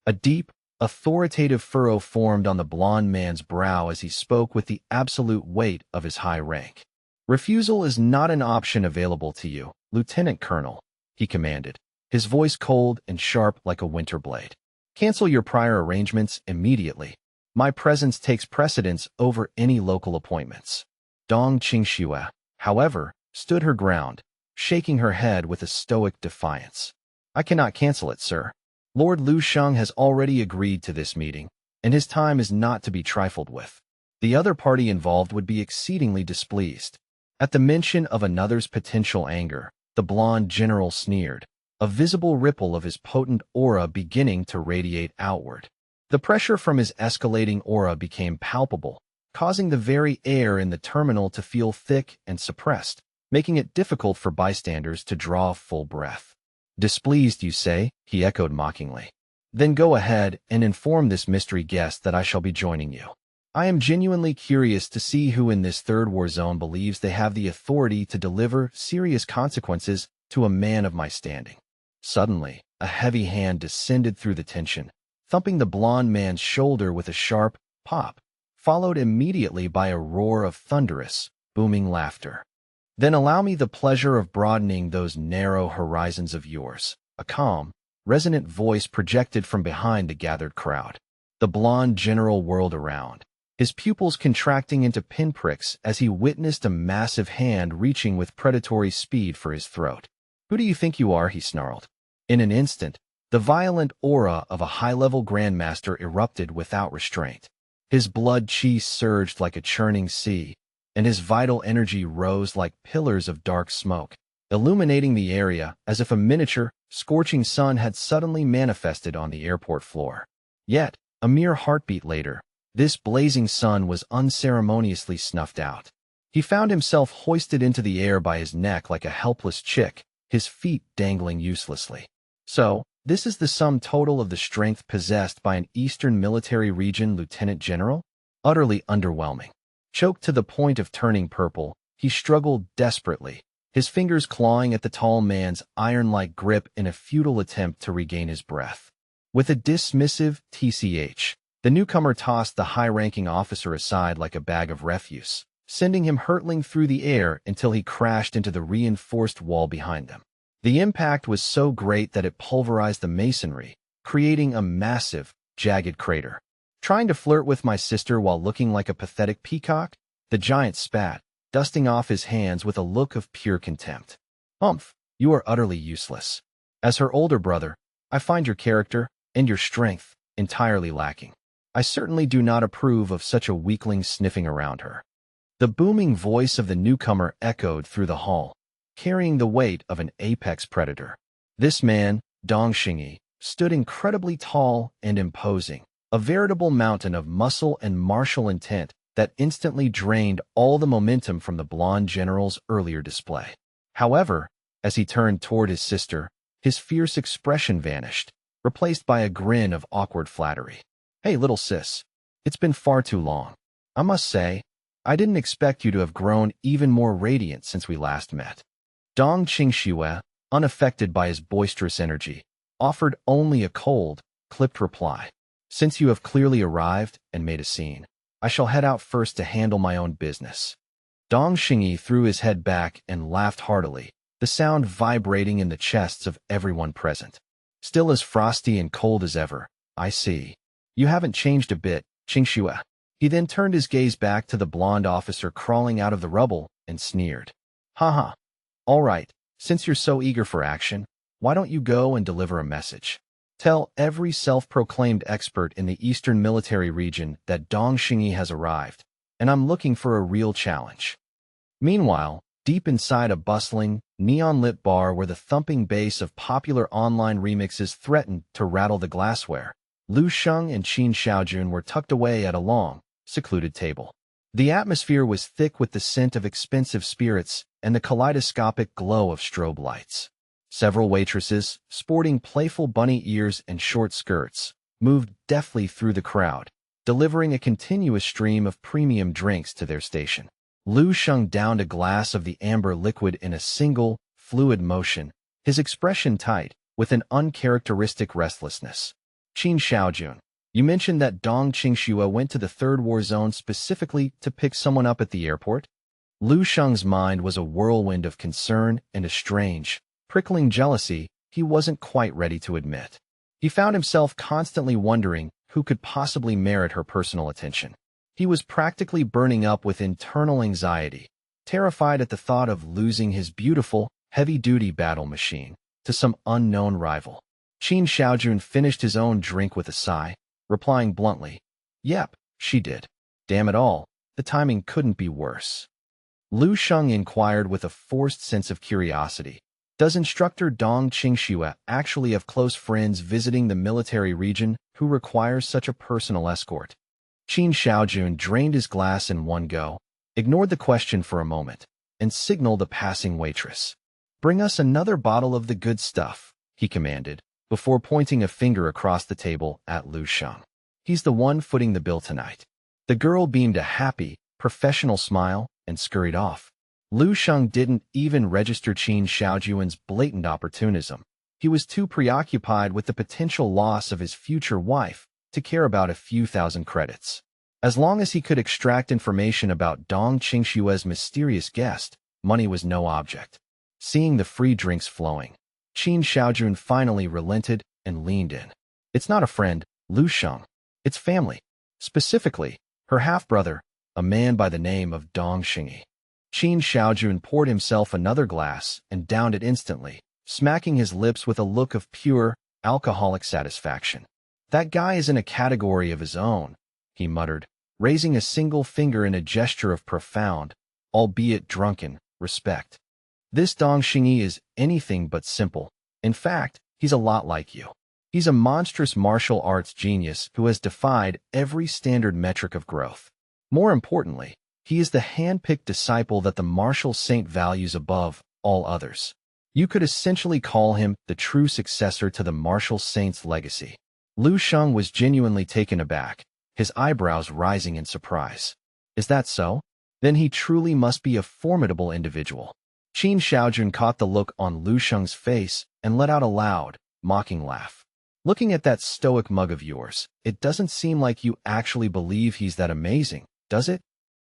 A deep, authoritative furrow formed on the blond man's brow as he spoke with the absolute weight of his high rank. Refusal is not an option available to you, Lieutenant Colonel, he commanded, his voice cold and sharp like a winter blade. Cancel your prior arrangements immediately. My presence takes precedence over any local appointments. Dong Qingxue, however, stood her ground, shaking her head with a stoic defiance. I cannot cancel it, sir. Lord Lu Sheng has already agreed to this meeting, and his time is not to be trifled with. The other party involved would be exceedingly displeased. At the mention of another's potential anger, the blond general sneered, a visible ripple of his potent aura beginning to radiate outward. The pressure from his escalating aura became palpable, causing the very air in the terminal to feel thick and suppressed, making it difficult for bystanders to draw a full breath. Displeased, you say? He echoed mockingly. Then go ahead and inform this mystery guest that I shall be joining you. I am genuinely curious to see who in this 3rd War Zone believes they have the authority to deliver serious consequences to a man of my standing. Suddenly, a heavy hand descended through the tension, thumping the blond man's shoulder with a sharp pop, followed immediately by a roar of thunderous, booming laughter. Then allow me the pleasure of broadening those narrow horizons of yours. A calm, resonant voice projected from behind the gathered crowd. The blond general whirled around, his pupils contracting into pinpricks as he witnessed a massive hand reaching with predatory speed for his throat. Who do you think you are? He snarled. In an instant, the violent aura of a high-level grandmaster erupted without restraint. His blood chi surged like a churning sea, and his vital energy rose like pillars of dark smoke, illuminating the area as if a miniature, scorching sun had suddenly manifested on the airport floor. Yet, a mere heartbeat later, this blazing sun was unceremoniously snuffed out. He found himself hoisted into the air by his neck like a helpless chick, his feet dangling uselessly. So, this is the sum total of the strength possessed by an Eastern Military Region Lieutenant General? Utterly underwhelming. Choked to the point of turning purple, he struggled desperately, his fingers clawing at the tall man's iron-like grip in a futile attempt to regain his breath. With a dismissive tch, the newcomer tossed the high-ranking officer aside like a bag of refuse, sending him hurtling through the air until he crashed into the reinforced wall behind them. The impact was so great that it pulverized the masonry, creating a massive, jagged crater. Trying to flirt with my sister while looking like a pathetic peacock? The giant spat, dusting off his hands with a look of pure contempt. Humph, you are utterly useless. As her older brother, I find your character, and your strength, entirely lacking. I certainly do not approve of such a weakling sniffing around her. The booming voice of the newcomer echoed through the hall, carrying the weight of an apex predator. This man, Dong Xingyi, stood incredibly tall and imposing, a veritable mountain of muscle and martial intent that instantly drained all the momentum from the blonde general's earlier display. However, as he turned toward his sister, his fierce expression vanished, replaced by a grin of awkward flattery. Hey, little sis, it's been far too long. I must say, I didn't expect you to have grown even more radiant since we last met. Dong Qingxue, unaffected by his boisterous energy, offered only a cold, clipped reply. Since you have clearly arrived and made a scene, I shall head out first to handle my own business. Dong Xingyi threw his head back and laughed heartily, the sound vibrating in the chests of everyone present. Still as frosty and cold as ever, I see. You haven't changed a bit, Qingxue. He then turned his gaze back to the blonde officer crawling out of the rubble and sneered. Haha. All right, since you're so eager for action, why don't you go and deliver a message? Tell every self-proclaimed expert in the Eastern Military Region that Dong Xingyi has arrived, and I'm looking for a real challenge. Meanwhile, deep inside a bustling, neon-lit bar where the thumping bass of popular online remixes threatened to rattle the glassware. Lu Sheng and Qin Xiaojun were tucked away at a long, secluded table. The atmosphere was thick with the scent of expensive spirits and the kaleidoscopic glow of strobe lights. Several waitresses, sporting playful bunny ears and short skirts, moved deftly through the crowd, delivering a continuous stream of premium drinks to their station. Lu Sheng downed a glass of the amber liquid in a single, fluid motion, his expression tight, with an uncharacteristic restlessness. Qin Xiaojun, you mentioned that Dong Qingxue went to the Third War Zone specifically to pick someone up at the airport? Lu Sheng's mind was a whirlwind of concern and a strange, prickling jealousy he wasn't quite ready to admit. He found himself constantly wondering who could possibly merit her personal attention. He was practically burning up with internal anxiety, terrified at the thought of losing his beautiful, heavy-duty battle machine to some unknown rival. Qin Xiaojun finished his own drink with a sigh, replying bluntly, "Yep, she did. Damn it all, the timing couldn't be worse." Lu Sheng inquired with a forced sense of curiosity, "Does instructor Dong Qingxue actually have close friends visiting the military region who requires such a personal escort?" Qin Xiaojun drained his glass in one go, ignored the question for a moment, and signaled a passing waitress. "Bring us another bottle of the good stuff," he commanded, before pointing a finger across the table at Lu Sheng. "He's the one footing the bill tonight." The girl beamed a happy, professional smile and scurried off. Lu Sheng didn't even register Qin Xiaojun's blatant opportunism. He was too preoccupied with the potential loss of his future wife to care about a few thousand credits. As long as he could extract information about Dong Qingxue's mysterious guest, money was no object. Seeing the free drinks flowing, Qin Xiaojun finally relented and leaned in. "It's not a friend, Lu Sheng. It's family. Specifically, her half-brother, a man by the name of Dong Xingyi." Qin Xiaojun poured himself another glass and downed it instantly, smacking his lips with a look of pure, alcoholic satisfaction. "That guy is in a category of his own," he muttered, raising a single finger in a gesture of profound, albeit drunken, respect. "This Dong Xingyi is anything but simple. In fact, he's a lot like you. He's a monstrous martial arts genius who has defied every standard metric of growth. More importantly, he is the hand-picked disciple that the martial saint values above all others. You could essentially call him the true successor to the martial saint's legacy." Lu Sheng was genuinely taken aback, his eyebrows rising in surprise. "Is that so? Then he truly must be a formidable individual." Qin Xiaojun caught the look on Lu Sheng's face and let out a loud, mocking laugh. "Looking at that stoic mug of yours, it doesn't seem like you actually believe he's that amazing, does it?"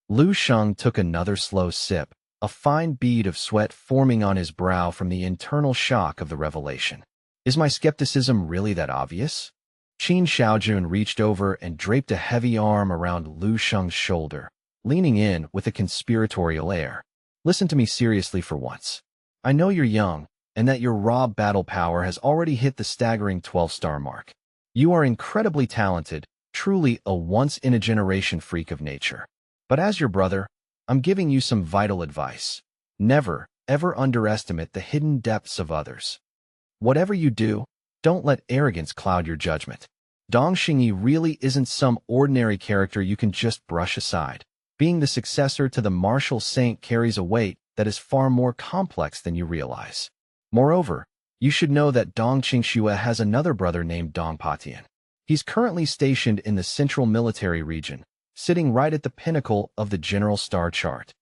Lu Sheng took another slow sip, a fine bead of sweat forming on his brow from the internal shock of the revelation. "Is my skepticism really that obvious?" Qin Xiaojun reached over and draped a heavy arm around Lu Sheng's shoulder, leaning in with a conspiratorial air. "Listen to me seriously for once. I know you're young, and that your raw battle power has already hit the staggering 12-star mark. You are incredibly talented, truly a once-in-a-generation freak of nature. But as your brother, I'm giving you some vital advice. Never, ever underestimate the hidden depths of others. Whatever you do, don't let arrogance cloud your judgment. Dong Xingyi really isn't some ordinary character you can just brush aside. Being the successor to the martial saint carries a weight that is far more complex than you realize. Moreover, you should know that Dong Qingxue has another brother named Dong Patian. He's currently stationed in the central military region, sitting right at the pinnacle of the general star chart."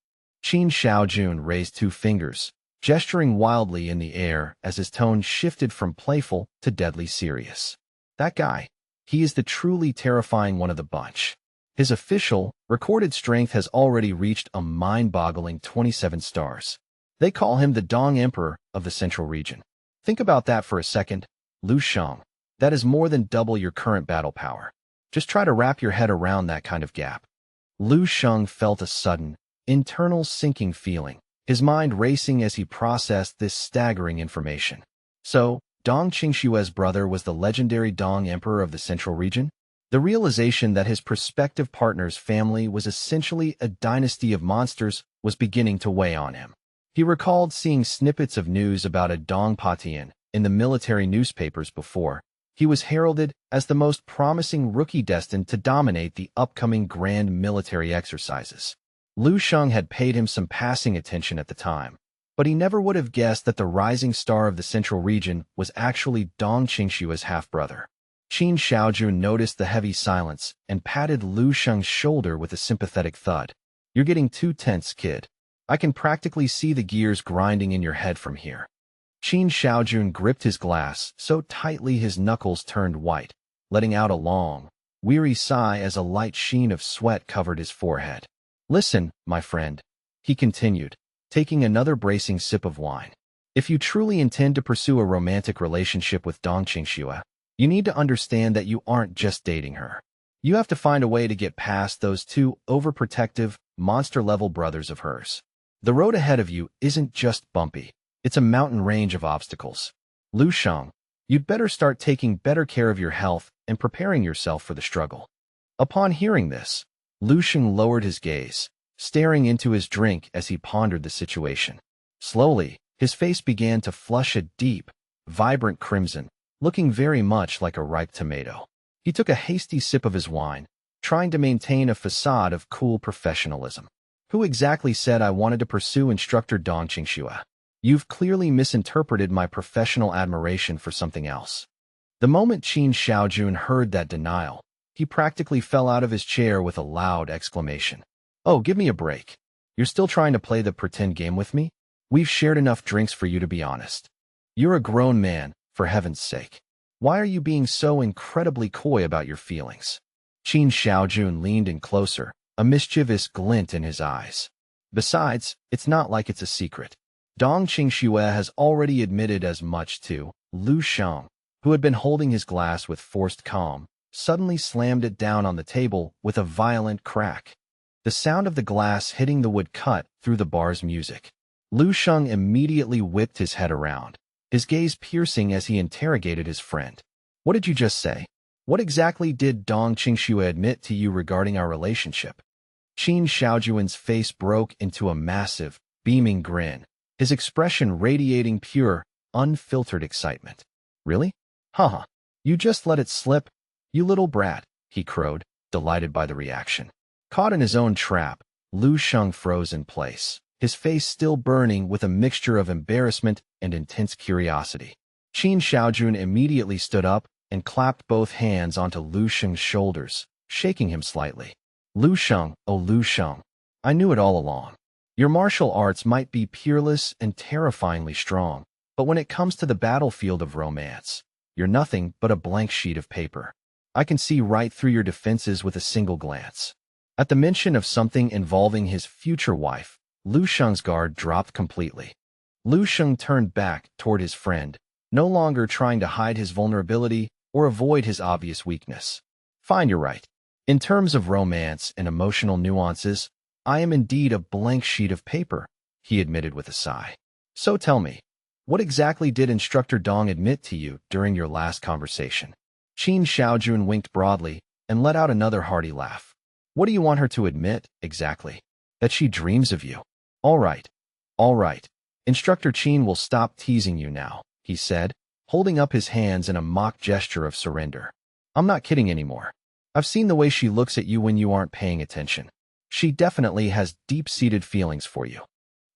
Qin Xiaojun raised two fingers, gesturing wildly in the air as his tone shifted from playful to deadly serious. "That guy, he is the truly terrifying one of the bunch. His official, recorded strength has already reached a mind-boggling 27 stars. They call him the Dong Emperor of the Central Region. Think about that for a second, Lu Sheng. That is more than double your current battle power. Just try to wrap your head around that kind of gap." Lu Sheng felt a sudden, internal sinking feeling, his mind racing as he processed this staggering information. So, Dong Qingxue's brother was the legendary Dong Emperor of the Central Region? The realization that his prospective partner's family was essentially a dynasty of monsters was beginning to weigh on him. He recalled seeing snippets of news about a Dongpatian in the military newspapers before. He was heralded as the most promising rookie destined to dominate the upcoming grand military exercises. Lu Sheng had paid him some passing attention at the time, but he never would have guessed that the rising star of the central region was actually Dong Qingshua's half-brother. Qin Xiaojun noticed the heavy silence and patted Lu Sheng's shoulder with a sympathetic thud. "You're getting too tense, kid. I can practically see the gears grinding in your head from here." Qin Xiaojun gripped his glass so tightly his knuckles turned white, letting out a long, weary sigh as a light sheen of sweat covered his forehead. "Listen, my friend," he continued, taking another bracing sip of wine. "If you truly intend to pursue a romantic relationship with Dong Qingxue, you need to understand that you aren't just dating her. You have to find a way to get past those two overprotective, monster-level brothers of hers. The road ahead of you isn't just bumpy. It's a mountain range of obstacles. Lu Sheng, you'd better start taking better care of your health and preparing yourself for the struggle." Upon hearing this, Lu Sheng lowered his gaze, staring into his drink as he pondered the situation. Slowly, his face began to flush a deep, vibrant crimson, looking very much like a ripe tomato. He took a hasty sip of his wine, trying to maintain a facade of cool professionalism. "Who exactly said I wanted to pursue instructor Dong Qingxue? You've clearly misinterpreted my professional admiration for something else." The moment Qin Xiaojun heard that denial, he practically fell out of his chair with a loud exclamation. "Oh, give me a break. You're still trying to play the pretend game with me? We've shared enough drinks for you to be honest. You're a grown man, for heaven's sake. Why are you being so incredibly coy about your feelings?" Qin Xiaojun leaned in closer, a mischievous glint in his eyes. "Besides, it's not like it's a secret. Dong Qingxue has already admitted as much to." Lu Sheng, who had been holding his glass with forced calm, suddenly slammed it down on the table with a violent crack. The sound of the glass hitting the wood cut through the bar's music. Lu Sheng immediately whipped his head around, his gaze piercing as he interrogated his friend. "What did you just say? What exactly did Dong Qingxue admit to you regarding our relationship?" Qin Xiaojun's face broke into a massive, beaming grin, his expression radiating pure, unfiltered excitement. "Really? Haha, you just let it slip, you little brat," he crowed, delighted by the reaction. Caught in his own trap, Lu Sheng froze in place, his face still burning with a mixture of embarrassment and intense curiosity. Qin Xiaojun immediately stood up and clapped both hands onto Lu Sheng's shoulders, shaking him slightly. "Lu Sheng, oh Lu Sheng, I knew it all along. Your martial arts might be peerless and terrifyingly strong, but when it comes to the battlefield of romance, you're nothing but a blank sheet of paper. I can see right through your defenses with a single glance." At the mention of something involving his future wife, Lu Sheng's guard dropped completely. Lu Sheng turned back toward his friend, no longer trying to hide his vulnerability or avoid his obvious weakness. "Fine, you're right. In terms of romance and emotional nuances, I am indeed a blank sheet of paper," he admitted with a sigh. "So tell me, what exactly did Instructor Dong admit to you during your last conversation?" Qin Xiaojun winked broadly and let out another hearty laugh. "What do you want her to admit, exactly? That she dreams of you? All right. All right. Instructor Qin will stop teasing you now," he said, holding up his hands in a mock gesture of surrender. "I'm not kidding anymore. I've seen the way she looks at you when you aren't paying attention. She definitely has deep-seated feelings for you."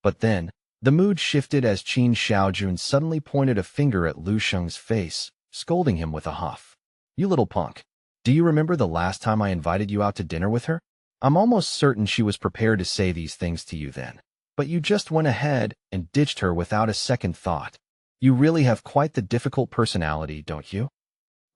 But then, the mood shifted as Qin Xiaojun suddenly pointed a finger at Lu Sheng's face, scolding him with a huff. "You little punk. Do you remember the last time I invited you out to dinner with her? I'm almost certain she was prepared to say these things to you then. But you just went ahead and ditched her without a second thought. You really have quite the difficult personality, don't you?"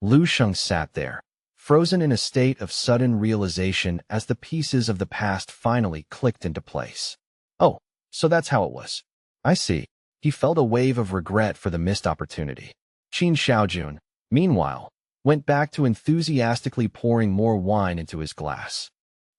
Lu Sheng sat there, frozen in a state of sudden realization as the pieces of the past finally clicked into place. "Oh, so that's how it was. I see." He felt a wave of regret for the missed opportunity. Qin Xiaojun, meanwhile, went back to enthusiastically pouring more wine into his glass.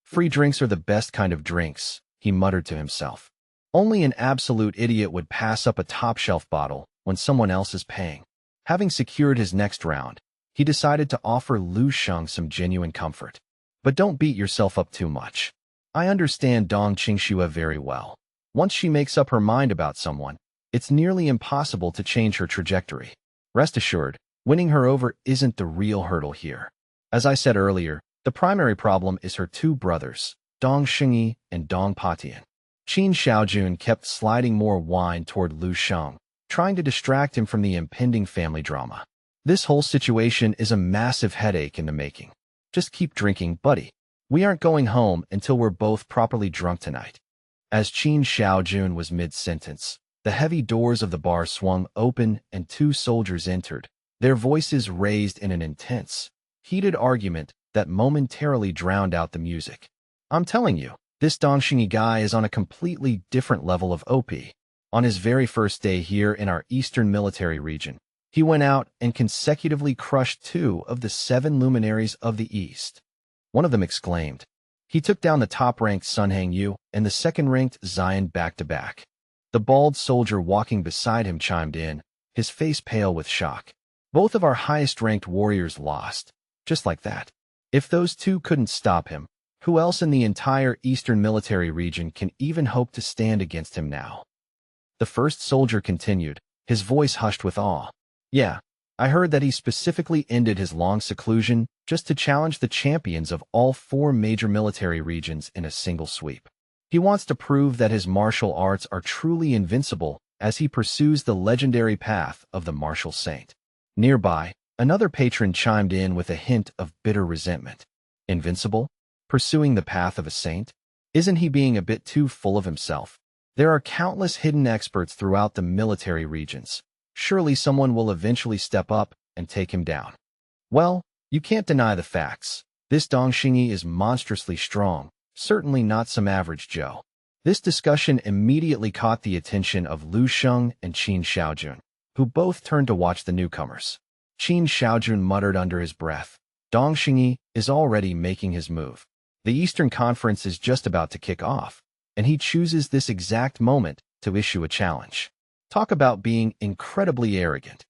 "Free drinks are the best kind of drinks," he muttered to himself. "Only an absolute idiot would pass up a top-shelf bottle when someone else is paying." Having secured his next round, he decided to offer Lu Sheng some genuine comfort. "But don't beat yourself up too much. I understand Dong Qingxue very well. Once she makes up her mind about someone, it's nearly impossible to change her trajectory. Rest assured, winning her over isn't the real hurdle here. As I said earlier, the primary problem is her two brothers, Dong Xingyi and Dong Patian. Qin Xiaojun kept sliding more wine toward Lu Sheng, trying to distract him from the impending family drama. This whole situation is a massive headache in the making. Just keep drinking, buddy. We aren't going home until we're both properly drunk tonight. As Qin Xiaojun was mid-sentence, the heavy doors of the bar swung open and two soldiers entered, their voices raised in an intense, heated argument that momentarily drowned out the music. I'm telling you, this Dongxingyi guy is on a completely different level of OP. On his very first day here in our Eastern military region, he went out and consecutively crushed 2 of the 7 luminaries of the East. One of them exclaimed. He took down the top-ranked Sun Hangyu and the second-ranked Zion back-to-back. The bald soldier walking beside him chimed in, his face pale with shock. Both of our highest-ranked warriors lost, just like that. If those two couldn't stop him, who else in the entire Eastern military region can even hope to stand against him now? The first soldier continued, his voice hushed with awe. Yeah, I heard that he specifically ended his long seclusion just to challenge the champions of all 4 major military regions in a single sweep. He wants to prove that his martial arts are truly invincible as he pursues the legendary path of the martial saint. Nearby, another patron chimed in with a hint of bitter resentment. Invincible? Pursuing the path of a saint? Isn't he being a bit too full of himself? There are countless hidden experts throughout the military regions. Surely someone will eventually step up and take him down. Well, you can't deny the facts. This Dongxingyi is monstrously strong, certainly not some average Joe. This discussion immediately caught the attention of Lu Sheng and Qin Xiaojun, who both turned to watch the newcomers. Qin Xiaojun muttered under his breath, Dongxingyi is already making his move. The Eastern Conference is just about to kick off, and he chooses this exact moment to issue a challenge. Talk about being incredibly arrogant.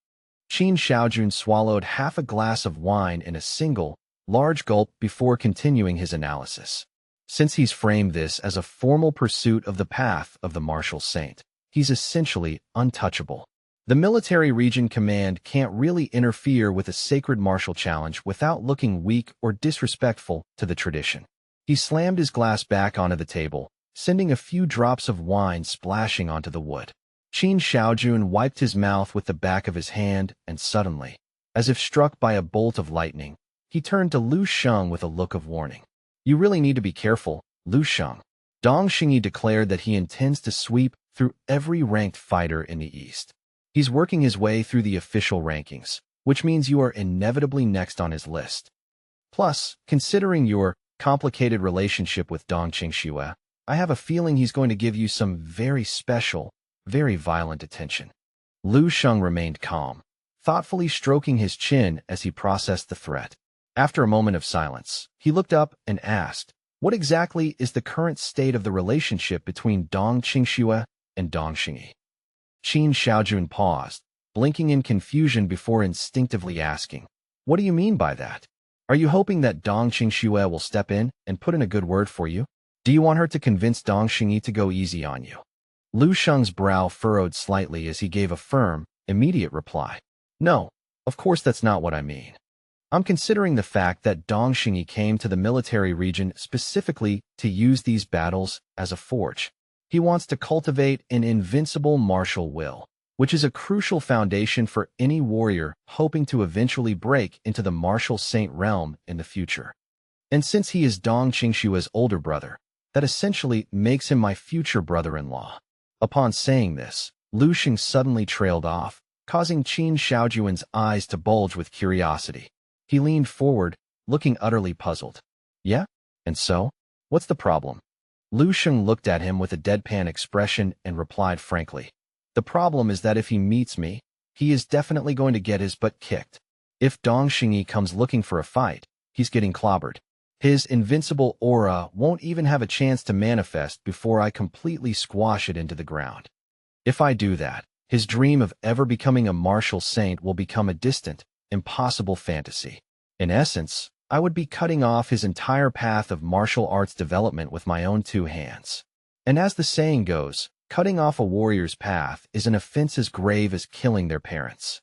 Qin Xiaojun swallowed half a glass of wine in a single, large gulp before continuing his analysis. Since he's framed this as a formal pursuit of the path of the martial saint, he's essentially untouchable. The military region command can't really interfere with a sacred martial challenge without looking weak or disrespectful to the tradition. He slammed his glass back onto the table, sending a few drops of wine splashing onto the wood. Qin Xiaojun wiped his mouth with the back of his hand, and suddenly, as if struck by a bolt of lightning, he turned to Lu Sheng with a look of warning. You really need to be careful, Lu Sheng. Dongxingyi declared that he intends to sweep through every ranked fighter in the East. He's working his way through the official rankings, which means you are inevitably next on his list. Plus, considering your complicated relationship with Dong Qingxue, I have a feeling he's going to give you some very special, very violent attention. Lu Sheng remained calm, thoughtfully stroking his chin as he processed the threat. After a moment of silence, he looked up and asked, what exactly is the current state of the relationship between Dong Qingxue and Dong Xingyi? Qin Xiaojun paused, blinking in confusion before instinctively asking, what do you mean by that? Are you hoping that Dong Qingxue will step in and put in a good word for you? Do you want her to convince Dong Xingyi to go easy on you? Lu Sheng's brow furrowed slightly as he gave a firm, immediate reply. No, of course that's not what I mean. I'm considering the fact that Dong Xingyi came to the military region specifically to use these battles as a forge. He wants to cultivate an invincible martial will, which is a crucial foundation for any warrior hoping to eventually break into the martial saint realm in the future. And since he is Dong Qingxue's older brother, that essentially makes him my future brother-in-law. Upon saying this, Lu Sheng suddenly trailed off, causing Qin Xiaojun's eyes to bulge with curiosity. He leaned forward, looking utterly puzzled. Yeah? And so? What's the problem? Lu Sheng looked at him with a deadpan expression and replied frankly. The problem is that if he meets me, he is definitely going to get his butt kicked. If Dong Xingyi comes looking for a fight, he's getting clobbered. His invincible aura won't even have a chance to manifest before I completely squash it into the ground. If I do that, his dream of ever becoming a martial saint will become a distant, impossible fantasy. In essence, I would be cutting off his entire path of martial arts development with my own 2 hands. And as the saying goes, Cutting off a warrior's path is an offense as grave as killing their parents.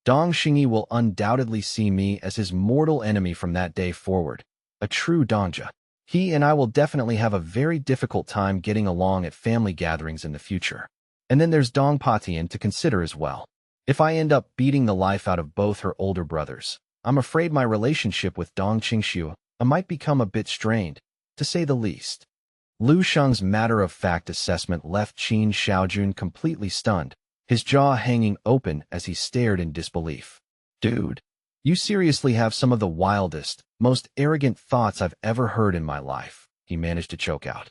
Dong Xingyi will undoubtedly see me as his mortal enemy from that day forward, a true Donja. He and I will definitely have a very difficult time getting along at family gatherings in the future. And then there's Dong Patian to consider as well. If I end up beating the life out of both her older brothers, I'm afraid my relationship with Dong Qingxiu might become a bit strained, to say the least. Lu Sheng's matter-of-fact assessment left Qin Xiaojun completely stunned, his jaw hanging open as he stared in disbelief. Dude, you seriously have some of the wildest, most arrogant thoughts I've ever heard in my life, he managed to choke out.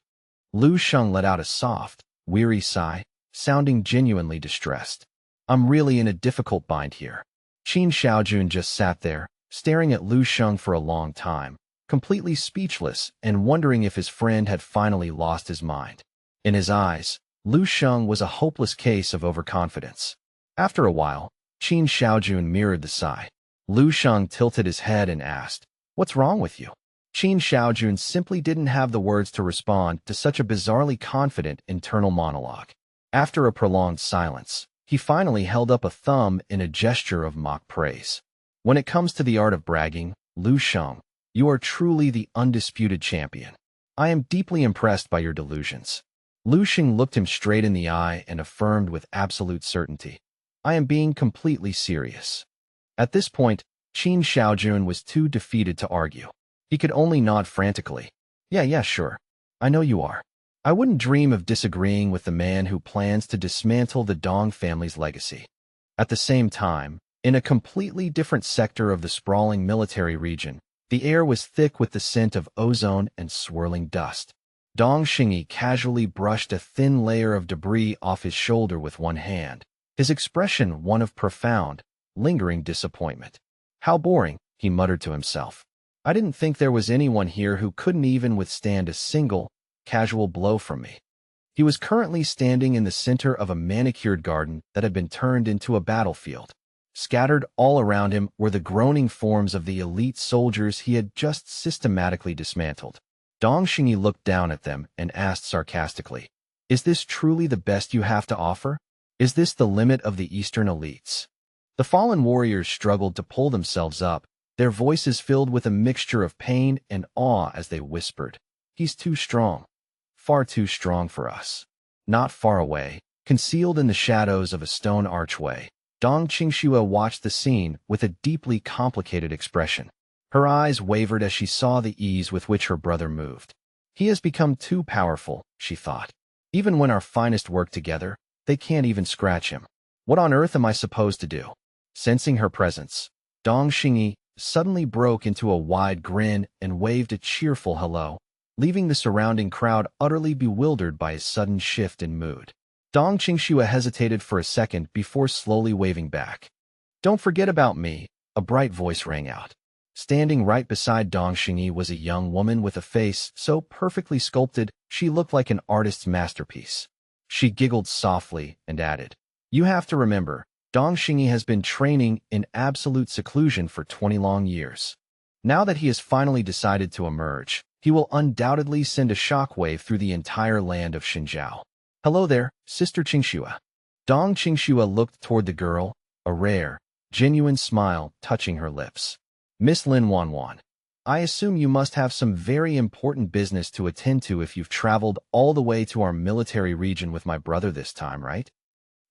Lu Sheng let out a soft, weary sigh, sounding genuinely distressed. I'm really in a difficult bind here. Qin Xiaojun just sat there, staring at Lu Sheng for a long time, completely speechless and wondering if his friend had finally lost his mind. In his eyes, Lu Sheng was a hopeless case of overconfidence. After a while, Qin Xiaojun mirrored the sigh. Lu Sheng tilted his head and asked, "What's wrong with you?" Qin Xiaojun simply didn't have the words to respond to such a bizarrely confident internal monologue. After a prolonged silence, he finally held up a thumb in a gesture of mock praise. When it comes to the art of bragging, Lu Sheng, you are truly the undisputed champion. I am deeply impressed by your delusions. Lu Sheng looked him straight in the eye and affirmed with absolute certainty, I am being completely serious. At this point, Qin Xiaojun was too defeated to argue. He could only nod frantically. Yeah, sure. I know you are. I wouldn't dream of disagreeing with the man who plans to dismantle the Dong family's legacy. At the same time, in a completely different sector of the sprawling military region, the air was thick with the scent of ozone and swirling dust. Dong Xingyi casually brushed a thin layer of debris off his shoulder with one hand, his expression one of profound, lingering disappointment. How boring, he muttered to himself. I didn't think there was anyone here who couldn't even withstand a single, casual blow from me. He was currently standing in the center of a manicured garden that had been turned into a battlefield. Scattered all around him were the groaning forms of the elite soldiers he had just systematically dismantled. Dong Xingyi looked down at them and asked sarcastically, "Is this truly the best you have to offer? Is this the limit of the Eastern elites?" The fallen warriors struggled to pull themselves up, their voices filled with a mixture of pain and awe as they whispered, "He's too strong. Far too strong for us." Not far away, concealed in the shadows of a stone archway, Dong Qingxue watched the scene with a deeply complicated expression. Her eyes wavered as she saw the ease with which her brother moved. He has become too powerful, she thought. Even when our finest work together, they can't even scratch him. What on earth am I supposed to do? Sensing her presence, Dong Xingyi suddenly broke into a wide grin and waved a cheerful hello, leaving the surrounding crowd utterly bewildered by his sudden shift in mood. Dong Qingxue hesitated for a second before slowly waving back. "Don't forget about me," a bright voice rang out. Standing right beside Dong Xingyi was a young woman with a face so perfectly sculpted she looked like an artist's masterpiece. She giggled softly and added, "You have to remember, Dong Xingyi has been training in absolute seclusion for 20 long years. Now that he has finally decided to emerge, he will undoubtedly send a shockwave through the entire land of Xinjiao. Hello there, Sister Qingxue." Dong Qingxue looked toward the girl, a rare, genuine smile touching her lips. "Miss Lin Wanwan, I assume you must have some very important business to attend to if you've traveled all the way to our military region with my brother this time, right?"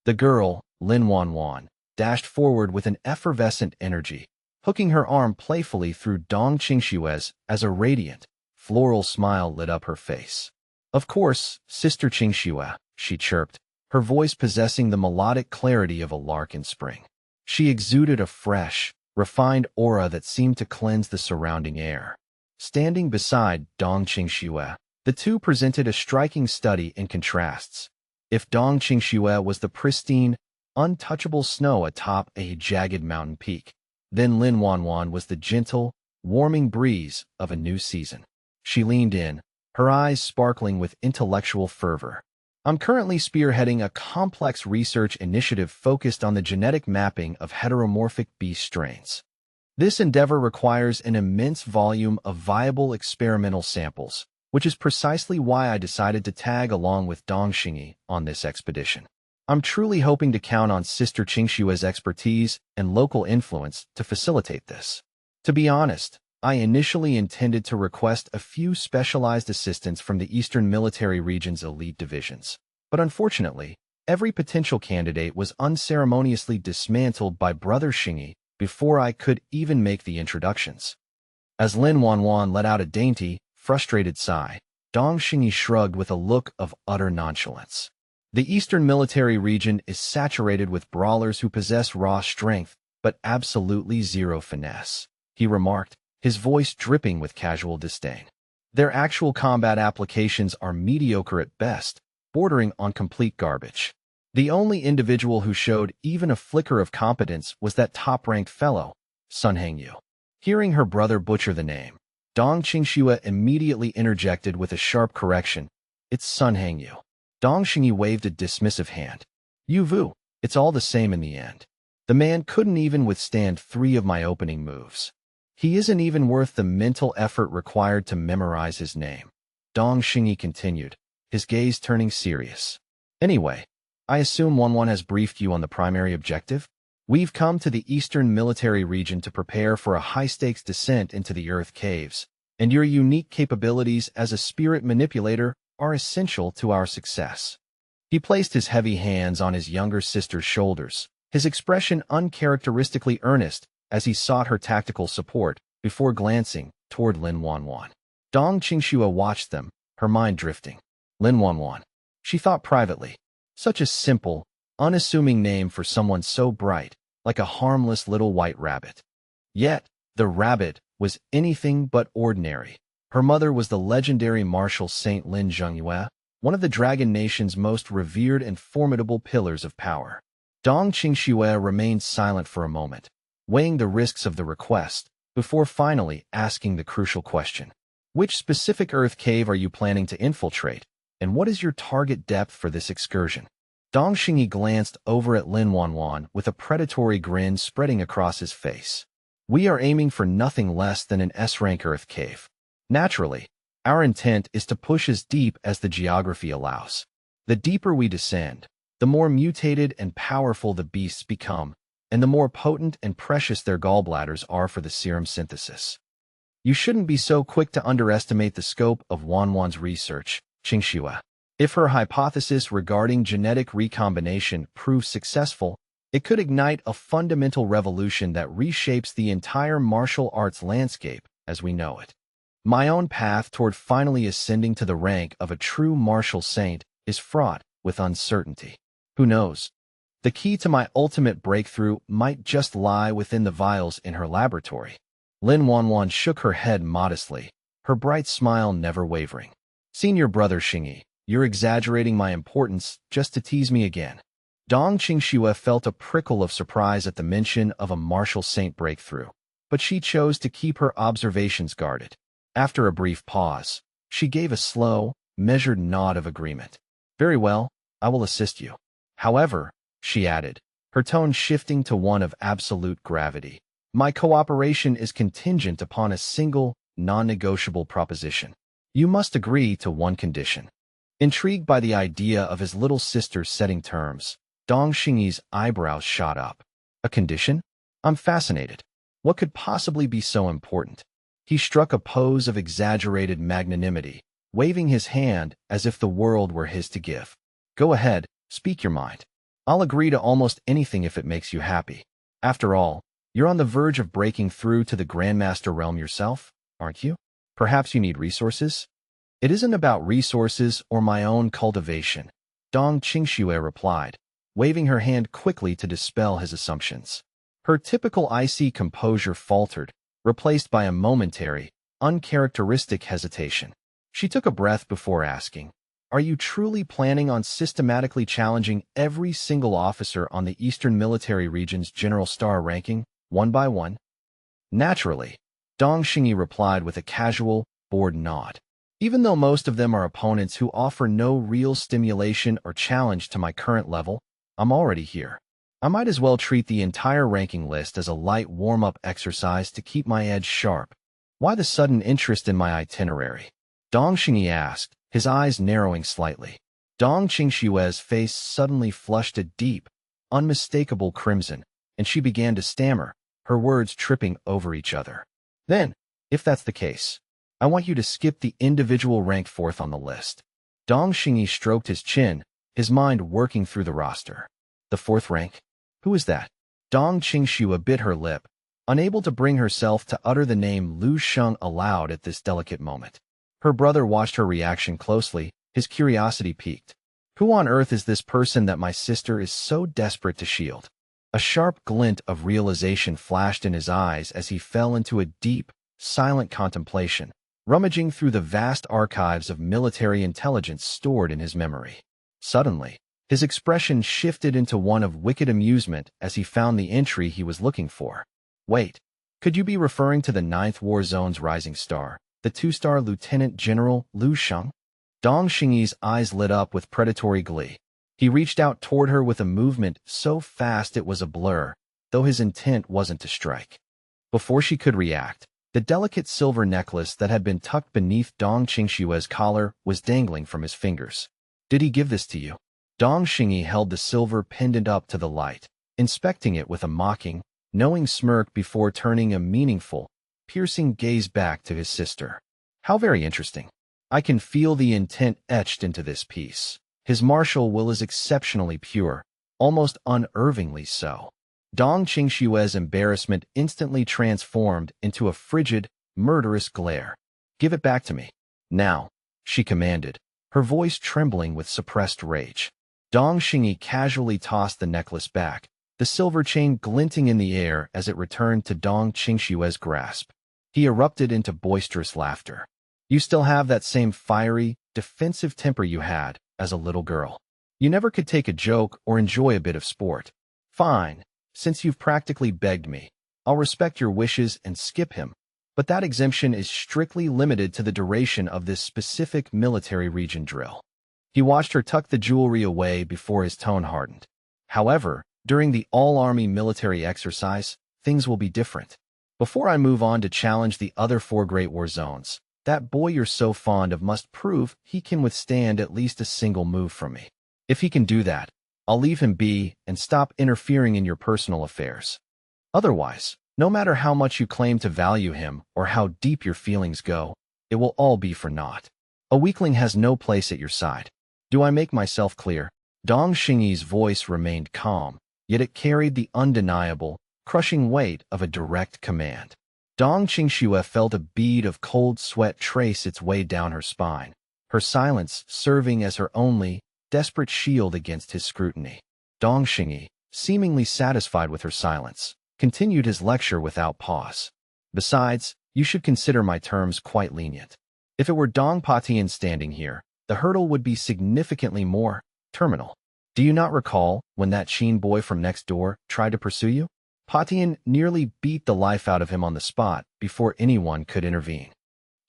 The girl, Lin Wanwan, dashed forward with an effervescent energy, hooking her arm playfully through Dong Qingxue's as a radiant, floral smile lit up her face. "Of course, Sister Qingxue," she chirped, her voice possessing the melodic clarity of a lark in spring. She exuded a fresh, refined aura that seemed to cleanse the surrounding air. Standing beside Dong Qingxue, the two presented a striking study in contrasts. If Dong Qingxue was the pristine, untouchable snow atop a jagged mountain peak, then Lin Wanwan was the gentle, warming breeze of a new season. She leaned in, her eyes sparkling with intellectual fervor. "I'm currently spearheading a complex research initiative focused on the genetic mapping of heteromorphic beast strains. This endeavor requires an immense volume of viable experimental samples, which is precisely why I decided to tag along with Dong Xingyi on this expedition. I'm truly hoping to count on Sister Qingshua's expertise and local influence to facilitate this. To be honest, I initially intended to request a few specialized assistants from the Eastern Military Region's elite divisions. But unfortunately, every potential candidate was unceremoniously dismantled by Brother Xingyi before I could even make the introductions. As Lin Wanwan let out a dainty, frustrated sigh, Dong Xingyi shrugged with a look of utter nonchalance. The Eastern Military Region is saturated with brawlers who possess raw strength, but absolutely zero finesse, he remarked, his voice dripping with casual disdain. Their actual combat applications are mediocre at best, bordering on complete garbage. The only individual who showed even a flicker of competence was that top-ranked fellow, Sun Hengyu. Hearing her brother butcher the name, Dong Qingxue immediately interjected with a sharp correction. It's Sun Hengyu. Dong Xingyi waved a dismissive hand. Yu Vu, it's all the same in the end. The man couldn't even withstand 3 of my opening moves. He isn't even worth the mental effort required to memorize his name. Dong Xingyi continued, his gaze turning serious. Anyway, I assume Wanwan has briefed you on the primary objective? We've come to the Eastern Military Region to prepare for a high-stakes descent into the Earth Caves, and your unique capabilities as a spirit manipulator are essential to our success. He placed his heavy hands on his younger sister's shoulders, his expression uncharacteristically earnest as he sought her tactical support before glancing toward Lin Wanwan. Dong Qingxue watched them, her mind drifting. Lin Wanwan. She thought privately. Such a simple, unassuming name for someone so bright, like a harmless little white rabbit. Yet, the rabbit was anything but ordinary. Her mother was the legendary martial saint Lin Zhengyue, one of the Dragon Nation's most revered and formidable pillars of power. Dong Qingxue remained silent for a moment, weighing the risks of the request, before finally asking the crucial question. Which specific Earth cave are you planning to infiltrate, and what is your target depth for this excursion? Dong Xingyi glanced over at Lin Wanwan with a predatory grin spreading across his face. We are aiming for nothing less than an S-rank Earth cave. Naturally, our intent is to push as deep as the geography allows. The deeper we descend, the more mutated and powerful the beasts become, and the more potent and precious their gallbladders are for the serum synthesis. You shouldn't be so quick to underestimate the scope of Wanwan's research, Qingxue. If her hypothesis regarding genetic recombination proves successful, it could ignite a fundamental revolution that reshapes the entire martial arts landscape as we know it. My own path toward finally ascending to the rank of a true martial saint is fraught with uncertainty. Who knows? The key to my ultimate breakthrough might just lie within the vials in her laboratory. Lin Wanwan shook her head modestly, her bright smile never wavering. Senior Brother Xingyi, you're exaggerating my importance just to tease me again. Dong Qingxue felt a prickle of surprise at the mention of a martial saint breakthrough, but she chose to keep her observations guarded. After a brief pause, she gave a slow, measured nod of agreement. Very well, I will assist you. However, she added, her tone shifting to one of absolute gravity, my cooperation is contingent upon a single, non-negotiable proposition. You must agree to one condition. Intrigued by the idea of his little sister setting terms, Dong Xingyi's eyebrows shot up. A condition? I'm fascinated. What could possibly be so important? He struck a pose of exaggerated magnanimity, waving his hand as if the world were his to give. Go ahead, speak your mind. I'll agree to almost anything if it makes you happy. After all, you're on the verge of breaking through to the Grandmaster realm yourself, aren't you? Perhaps you need resources? It isn't about resources or my own cultivation, Dong Qingxue replied, waving her hand quickly to dispel his assumptions. Her typical icy composure faltered, replaced by a momentary, uncharacteristic hesitation. She took a breath before asking, are you truly planning on systematically challenging every single officer on the Eastern Military Region's General Star ranking, one by one? Naturally, Dong Xingyi replied with a casual, bored nod. Even though most of them are opponents who offer no real stimulation or challenge to my current level, I'm already here. I might as well treat the entire ranking list as a light warm-up exercise to keep my edge sharp. Why the sudden interest in my itinerary? Dong Xingyi asked, his eyes narrowing slightly. Dong Qingshue's face suddenly flushed a deep, unmistakable crimson, and she began to stammer, her words tripping over each other. Then, if that's the case, I want you to skip the individual rank fourth on the list. Dong Xingyi stroked his chin, his mind working through the roster. The fourth rank? Who is that? Dong Qingxue bit her lip, unable to bring herself to utter the name Lu Sheng aloud at this delicate moment. Her brother watched her reaction closely, his curiosity piqued. Who on earth is this person that my sister is so desperate to shield? A sharp glint of realization flashed in his eyes as he fell into a deep, silent contemplation, rummaging through the vast archives of military intelligence stored in his memory. Suddenly, his expression shifted into one of wicked amusement as he found the entry he was looking for. Wait, could you be referring to the 9th War Zone's rising star, the 2-star Lieutenant General Lu Sheng? Dong Xingyi's eyes lit up with predatory glee. He reached out toward her with a movement so fast it was a blur, though his intent wasn't to strike. Before she could react, the delicate silver necklace that had been tucked beneath Dong Qingshue's collar was dangling from his fingers. Did he give this to you? Dong Xingyi held the silver pendant up to the light, inspecting it with a mocking, knowing smirk before turning a meaningful, piercing gaze back to his sister. How very interesting. I can feel the intent etched into this piece. His martial will is exceptionally pure, almost unervingly so. Dong Qingshue's embarrassment instantly transformed into a frigid, murderous glare. Give it back to me. Now, she commanded, her voice trembling with suppressed rage. Dong Xingyi casually tossed the necklace back, the silver chain glinting in the air as it returned to Dong Qingshue's grasp. He erupted into boisterous laughter. You still have that same fiery, defensive temper you had as a little girl. You never could take a joke or enjoy a bit of sport. Fine, since you've practically begged me, I'll respect your wishes and skip him. But that exemption is strictly limited to the duration of this specific military region drill. He watched her tuck the jewelry away before his tone hardened. However, during the all-army military exercise, things will be different. Before I move on to challenge the other 4 Great War Zones, that boy you're so fond of must prove he can withstand at least a single move from me. If he can do that, I'll leave him be and stop interfering in your personal affairs. Otherwise, no matter how much you claim to value him or how deep your feelings go, it will all be for naught. A weakling has no place at your side. Do I make myself clear? Dong Xingyi's voice remained calm, yet it carried the undeniable, crushing weight of a direct command. Dong Qingsue felt a bead of cold sweat trace its way down her spine, her silence serving as her only, desperate shield against his scrutiny. Dong Xingyi, seemingly satisfied with her silence, continued his lecture without pause. Besides, you should consider my terms quite lenient. If it were Dong Patian standing here, the hurdle would be significantly more terminal. Do you not recall when that Sheen boy from next door tried to pursue you? Patian nearly beat the life out of him on the spot before anyone could intervene.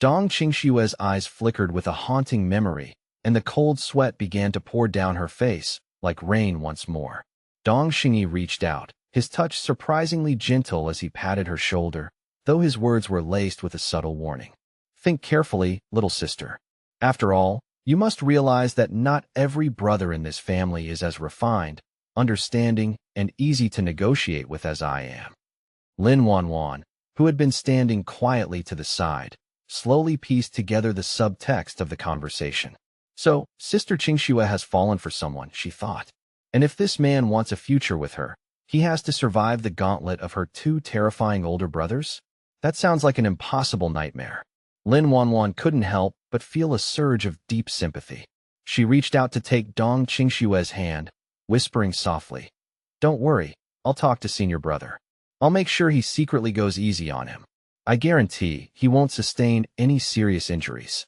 Dong Qingshue's eyes flickered with a haunting memory, and the cold sweat began to pour down her face, like rain once more. Dong Xingyi reached out, his touch surprisingly gentle as he patted her shoulder, though his words were laced with a subtle warning. Think carefully, little sister. After all, you must realize that not every brother in this family is as refined, understanding, and easy to negotiate with as I am. Lin Wanwan, who had been standing quietly to the side, slowly pieced together the subtext of the conversation. So, Sister Qingsue has fallen for someone, she thought. And if this man wants a future with her, he has to survive the gauntlet of her 2 terrifying older brothers? That sounds like an impossible nightmare. Lin Wanwan couldn't help but feel a surge of deep sympathy. She reached out to take Dong Qingshue's hand, whispering softly, "Don't worry, I'll talk to senior brother. I'll make sure he secretly goes easy on him. I guarantee he won't sustain any serious injuries."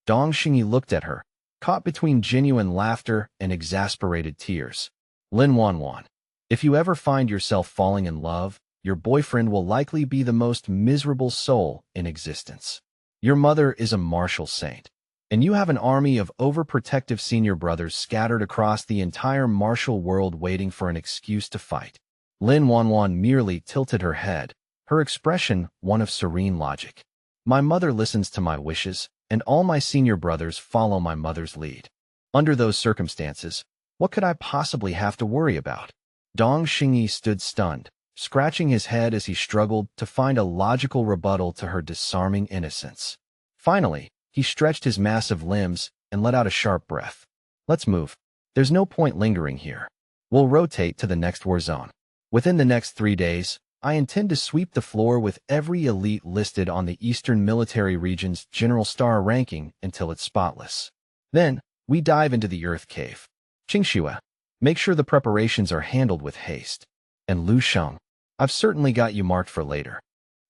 Dong Xingyi looked at her, caught between genuine laughter and exasperated tears. Lin Wanwan, if you ever find yourself falling in love, your boyfriend will likely be the most miserable soul in existence. Your mother is a martial saint, and you have an army of overprotective senior brothers scattered across the entire martial world waiting for an excuse to fight. Lin Wanwan merely tilted her head, her expression one of serene logic. My mother listens to my wishes, and all my senior brothers follow my mother's lead. Under those circumstances, what could I possibly have to worry about? Dong Xingyi stood stunned, scratching his head as he struggled to find a logical rebuttal to her disarming innocence. Finally, he stretched his massive limbs and let out a sharp breath. Let's move. There's no point lingering here. We'll rotate to the next war zone. Within the next 3 days, I intend to sweep the floor with every elite listed on the Eastern Military Region's General Star ranking until it's spotless. Then, we dive into the Earth Cave. Qingxue, make sure the preparations are handled with haste. And Lu Sheng, I've certainly got you marked for later.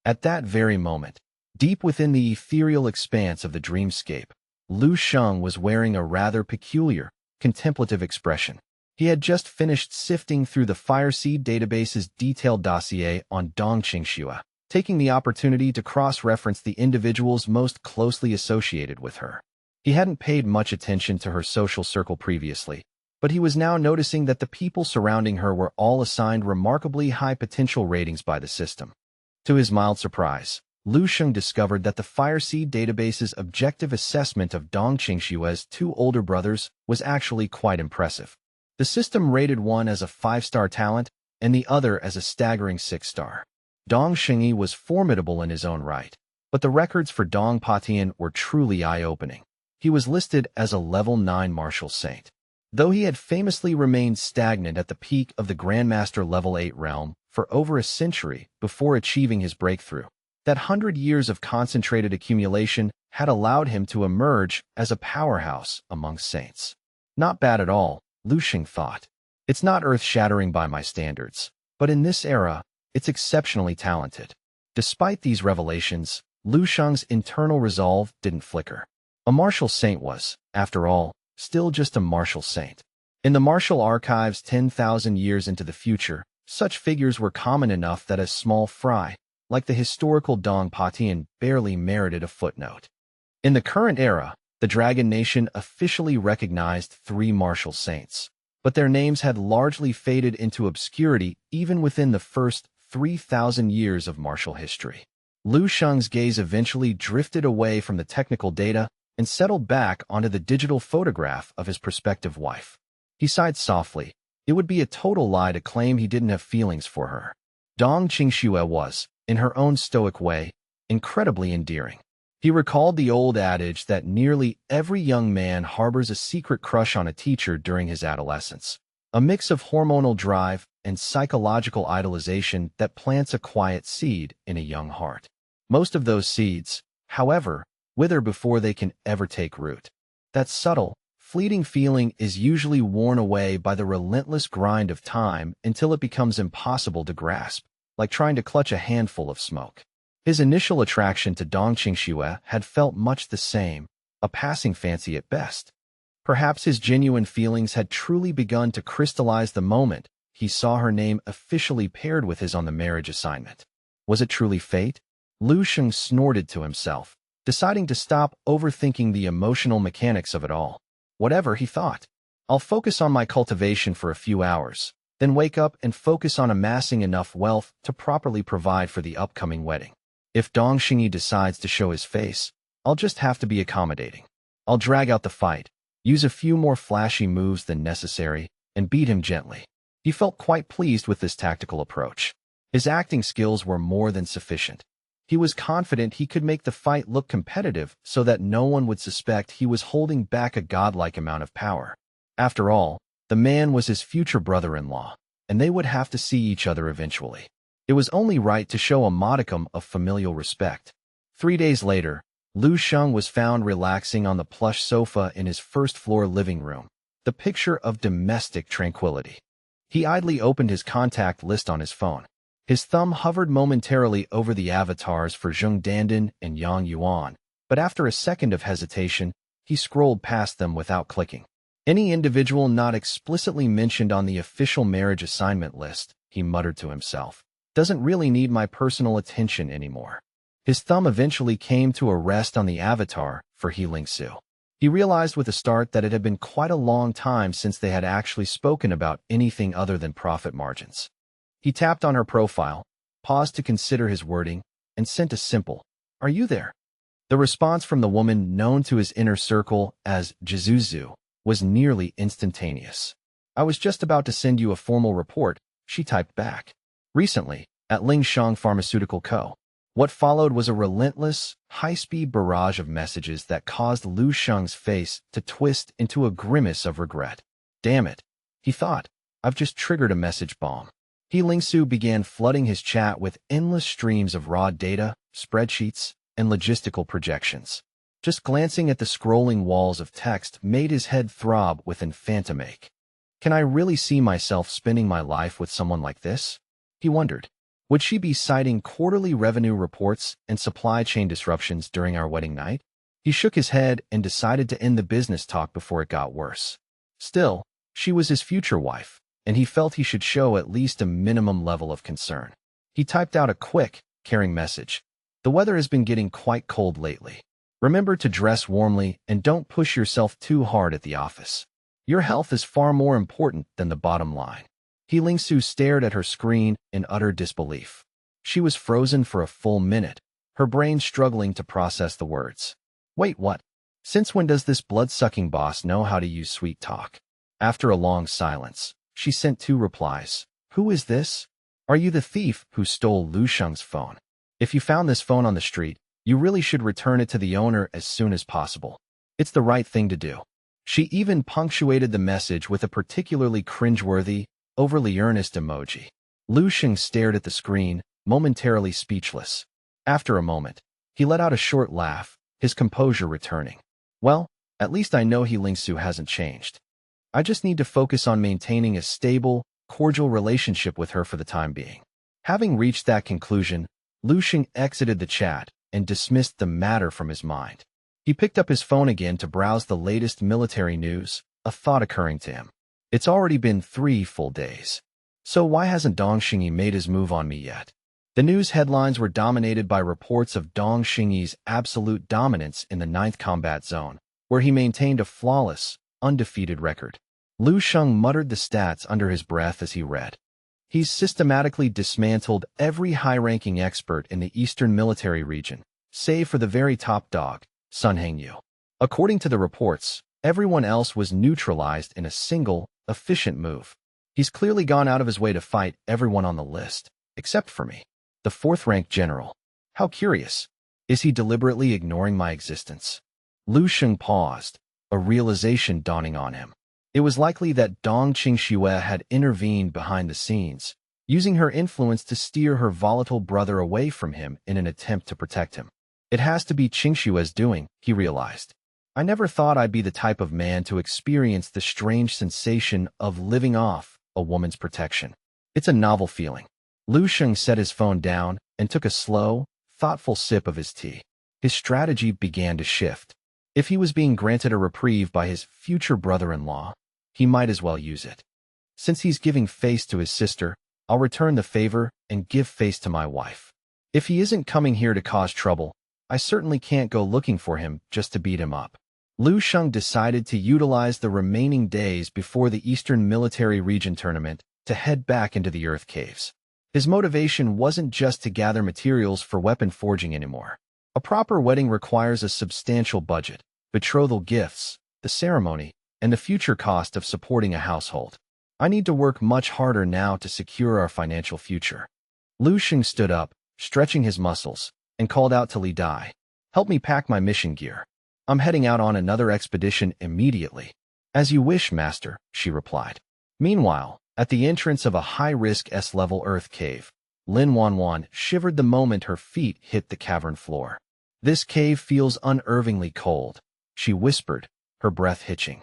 At that very moment, deep within the ethereal expanse of the dreamscape, Lu Sheng was wearing a rather peculiar, contemplative expression. He had just finished sifting through the Fireseed database's detailed dossier on Dong Qingxue, taking the opportunity to cross-reference the individuals most closely associated with her. He hadn't paid much attention to her social circle previously, but he was now noticing that the people surrounding her were all assigned remarkably high potential ratings by the system. To his mild surprise, Lu Sheng discovered that the Fireseed database's objective assessment of Dong Qingxue's 2 older brothers was actually quite impressive. The system rated one as a 5-star talent and the other as a staggering 6-star. Dong Xingyi was formidable in his own right, but the records for Dong Patian were truly eye-opening. He was listed as a level 9 martial saint. Though he had famously remained stagnant at the peak of the Grandmaster level 8 realm for over a century before achieving his breakthrough, that 100 years of concentrated accumulation had allowed him to emerge as a powerhouse among saints. Not bad at all, Lu Sheng thought. It's not earth-shattering by my standards, but in this era, it's exceptionally talented. Despite these revelations, Lu Sheng's internal resolve didn't flicker. A martial saint was, after all, still just a martial saint. In the martial archives 10,000 years into the future, such figures were common enough that a small fry, like the historical Dong Patian, barely merited a footnote. In the current era, the Dragon Nation officially recognized 3 martial saints, but their names had largely faded into obscurity even within the first 3,000 years of martial history. Lu Sheng's gaze eventually drifted away from the technical data and settled back onto the digital photograph of his prospective wife. He sighed softly. It would be a total lie to claim he didn't have feelings for her. Dong Qingxue was, in her own stoic way, incredibly endearing. He recalled the old adage that nearly every young man harbors a secret crush on a teacher during his adolescence, a mix of hormonal drive and psychological idolization that plants a quiet seed in a young heart. Most of those seeds, however, wither before they can ever take root. That subtle, fleeting feeling is usually worn away by the relentless grind of time until it becomes impossible to grasp, like trying to clutch a handful of smoke. His initial attraction to Dong Qingxue had felt much the same, a passing fancy at best. Perhaps his genuine feelings had truly begun to crystallize the moment he saw her name officially paired with his on the marriage assignment. Was it truly fate? Lu Sheng snorted to himself, deciding to stop overthinking the emotional mechanics of it all. Whatever, he thought. I'll focus on my cultivation for a few hours, then wake up and focus on amassing enough wealth to properly provide for the upcoming wedding. If Dong Xingyi decides to show his face, I'll just have to be accommodating. I'll drag out the fight, use a few more flashy moves than necessary, and beat him gently. He felt quite pleased with this tactical approach. His acting skills were more than sufficient. He was confident he could make the fight look competitive so that no one would suspect he was holding back a godlike amount of power. After all, the man was his future brother-in-law, and they would have to see each other eventually. It was only right to show a modicum of familial respect. 3 days later, Lu Sheng was found relaxing on the plush sofa in his first-floor living room, the picture of domestic tranquility. He idly opened his contact list on his phone. His thumb hovered momentarily over the avatars for Zheng Dandan and Yang Yuan, but after a second of hesitation, he scrolled past them without clicking. Any individual not explicitly mentioned on the official marriage assignment list, he muttered to himself, doesn't really need my personal attention anymore. His thumb eventually came to a rest on the avatar for He Lingsu. He realized with a start that it had been quite a long time since they had actually spoken about anything other than profit margins. He tapped on her profile, paused to consider his wording, and sent a simple, "Are you there?" The response from the woman known to his inner circle as Jizuzu was nearly instantaneous. I was just about to send you a formal report, she typed back. Recently, at Lingshang Pharmaceutical Co. What followed was a relentless, high-speed barrage of messages that caused Lu Sheng's face to twist into a grimace of regret. Damn it, he thought. I've just triggered a message bomb. He Lingsu began flooding his chat with endless streams of raw data, spreadsheets, and logistical projections. Just glancing at the scrolling walls of text made his head throb with an phantom ache. Can I really see myself spending my life with someone like this? He wondered. Would she be citing quarterly revenue reports and supply chain disruptions during our wedding night? He shook his head and decided to end the business talk before it got worse. Still, she was his future wife, and he felt he should show at least a minimum level of concern. He typed out a quick, caring message. The weather has been getting quite cold lately. Remember to dress warmly and don't push yourself too hard at the office. Your health is far more important than the bottom line. He Lingsu stared at her screen in utter disbelief. She was frozen for a full minute, her brain struggling to process the words. Wait, what? Since when does this blood-sucking boss know how to use sweet talk? After a long silence, she sent 2 replies. Who is this? Are you the thief who stole Lu Sheng's phone? If you found this phone on the street, you really should return it to the owner as soon as possible. It's the right thing to do. She even punctuated the message with a particularly cringeworthy, overly earnest emoji. Lu Sheng stared at the screen, momentarily speechless. After a moment, he let out a short laugh, his composure returning. Well, at least I know He Lingsu hasn't changed. I just need to focus on maintaining a stable, cordial relationship with her for the time being. Having reached that conclusion, Lu Sheng exited the chat and dismissed the matter from his mind. He picked up his phone again to browse the latest military news, a thought occurring to him. It's already been 3 full days. So why hasn't Dong Xingyi made his move on me yet? The news headlines were dominated by reports of Dong Xingyi's absolute dominance in the 9th Combat Zone, where he maintained a flawless, undefeated record. Lu Sheng muttered the stats under his breath as he read. He's systematically dismantled every high-ranking expert in the Eastern Military Region, save for the very top dog, Sun Hengyu. According to the reports, everyone else was neutralized in a single, efficient move. He's clearly gone out of his way to fight everyone on the list, except for me, the 4th-ranked general. How curious. Is he deliberately ignoring my existence? Lu Sheng paused, a realization dawning on him. It was likely that Dong Qingxue had intervened behind the scenes, using her influence to steer her volatile brother away from him in an attempt to protect him. It has to be Qingxue's doing, he realized. I never thought I'd be the type of man to experience the strange sensation of living off a woman's protection. It's a novel feeling. Lu Sheng set his phone down and took a slow, thoughtful sip of his tea. His strategy began to shift. If he was being granted a reprieve by his future brother-in-law, he might as well use it. Since he's giving face to his sister, I'll return the favor and give face to my wife. If he isn't coming here to cause trouble, I certainly can't go looking for him just to beat him up. Lu Sheng decided to utilize the remaining days before the Eastern Military Region tournament to head back into the Earth Caves. His motivation wasn't just to gather materials for weapon forging anymore. A proper wedding requires a substantial budget, betrothal gifts, the ceremony, and the future cost of supporting a household. I need to work much harder now to secure our financial future. Lu Sheng stood up, stretching his muscles, and called out to Li Dai. Help me pack my mission gear. I'm heading out on another expedition immediately. As you wish, master, she replied. Meanwhile, at the entrance of a high-risk S-level earth cave, Lin Wanwan shivered the moment her feet hit the cavern floor. This cave feels unnervingly cold, she whispered, her breath hitching.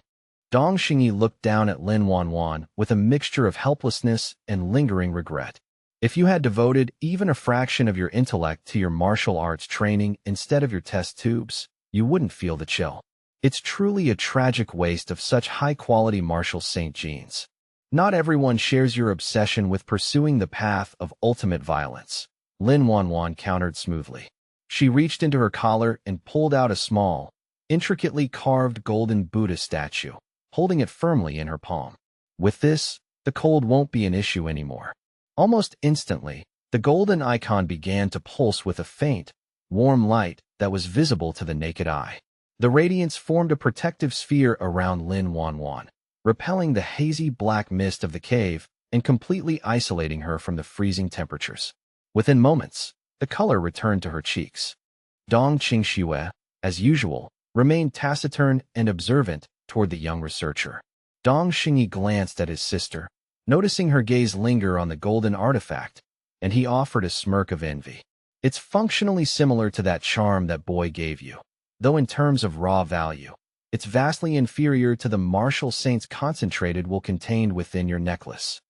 Dong Xingyi looked down at Lin Wanwan with a mixture of helplessness and lingering regret. If you had devoted even a fraction of your intellect to your martial arts training instead of your test tubes, you wouldn't feel the chill. It's truly a tragic waste of such high-quality martial saint genes. Not everyone shares your obsession with pursuing the path of ultimate violence, Lin Wanwan countered smoothly. She reached into her collar and pulled out a small, intricately carved golden Buddha statue, holding it firmly in her palm. With this, the cold won't be an issue anymore. Almost instantly, the golden icon began to pulse with a faint, warm light, that was visible to the naked eye. The radiance formed a protective sphere around Lin Wanwan, repelling the hazy black mist of the cave and completely isolating her from the freezing temperatures. Within moments, the color returned to her cheeks. Dong Qingxue, as usual, remained taciturn and observant toward the young researcher. Dong Xingyi glanced at his sister, noticing her gaze linger on the golden artifact, and he offered a smirk of envy. It's functionally similar to that charm that boy gave you, though in terms of raw value, it's vastly inferior to the martial saint's concentrated wool contained within your necklace.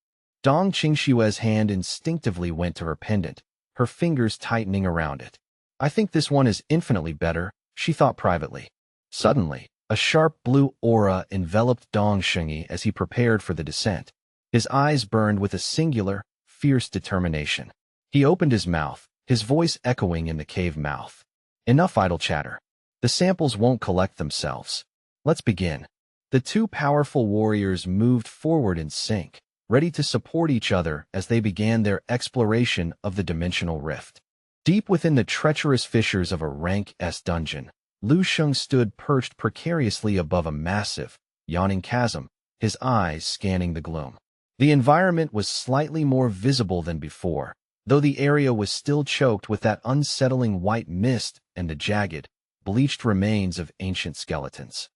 Dong Qingshue's hand instinctively went to her pendant, her fingers tightening around it. I think this one is infinitely better, she thought privately. Suddenly, a sharp blue aura enveloped Dong Xingyi as he prepared for the descent. His eyes burned with a singular, fierce determination. He opened his mouth, his voice echoing in the cave mouth. Enough idle chatter. The samples won't collect themselves. Let's begin. The two powerful warriors moved forward in sync, ready to support each other as they began their exploration of the dimensional rift. Deep within the treacherous fissures of a rank S dungeon, Lu Sheng stood perched precariously above a massive, yawning chasm, his eyes scanning the gloom. The environment was slightly more visible than before, though the area was still choked with that unsettling white mist and the jagged, bleached remains of ancient skeletons.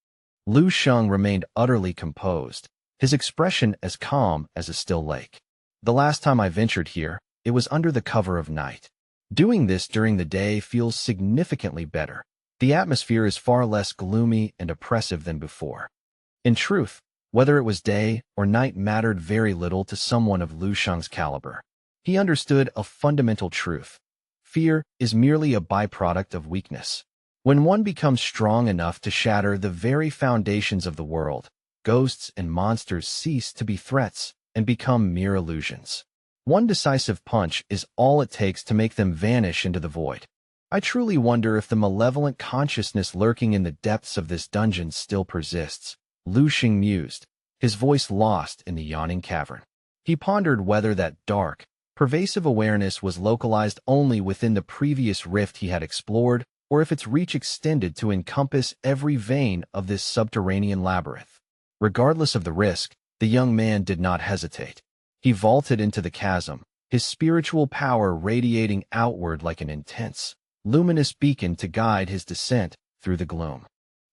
Lu Sheng remained utterly composed, his expression as calm as a still lake. The last time I ventured here, it was under the cover of night. Doing this during the day feels significantly better. The atmosphere is far less gloomy and oppressive than before. In truth, whether it was day or night mattered very little to someone of Lu Sheng's caliber. He understood a fundamental truth. Fear is merely a byproduct of weakness. When one becomes strong enough to shatter the very foundations of the world, ghosts and monsters cease to be threats and become mere illusions. One decisive punch is all it takes to make them vanish into the void. I truly wonder if the malevolent consciousness lurking in the depths of this dungeon still persists, Lu Sheng mused, his voice lost in the yawning cavern. He pondered whether that dark, pervasive awareness was localized only within the previous rift he had explored, or if its reach extended to encompass every vein of this subterranean labyrinth. Regardless of the risk, the young man did not hesitate. He vaulted into the chasm, his spiritual power radiating outward like an intense, luminous beacon to guide his descent through the gloom.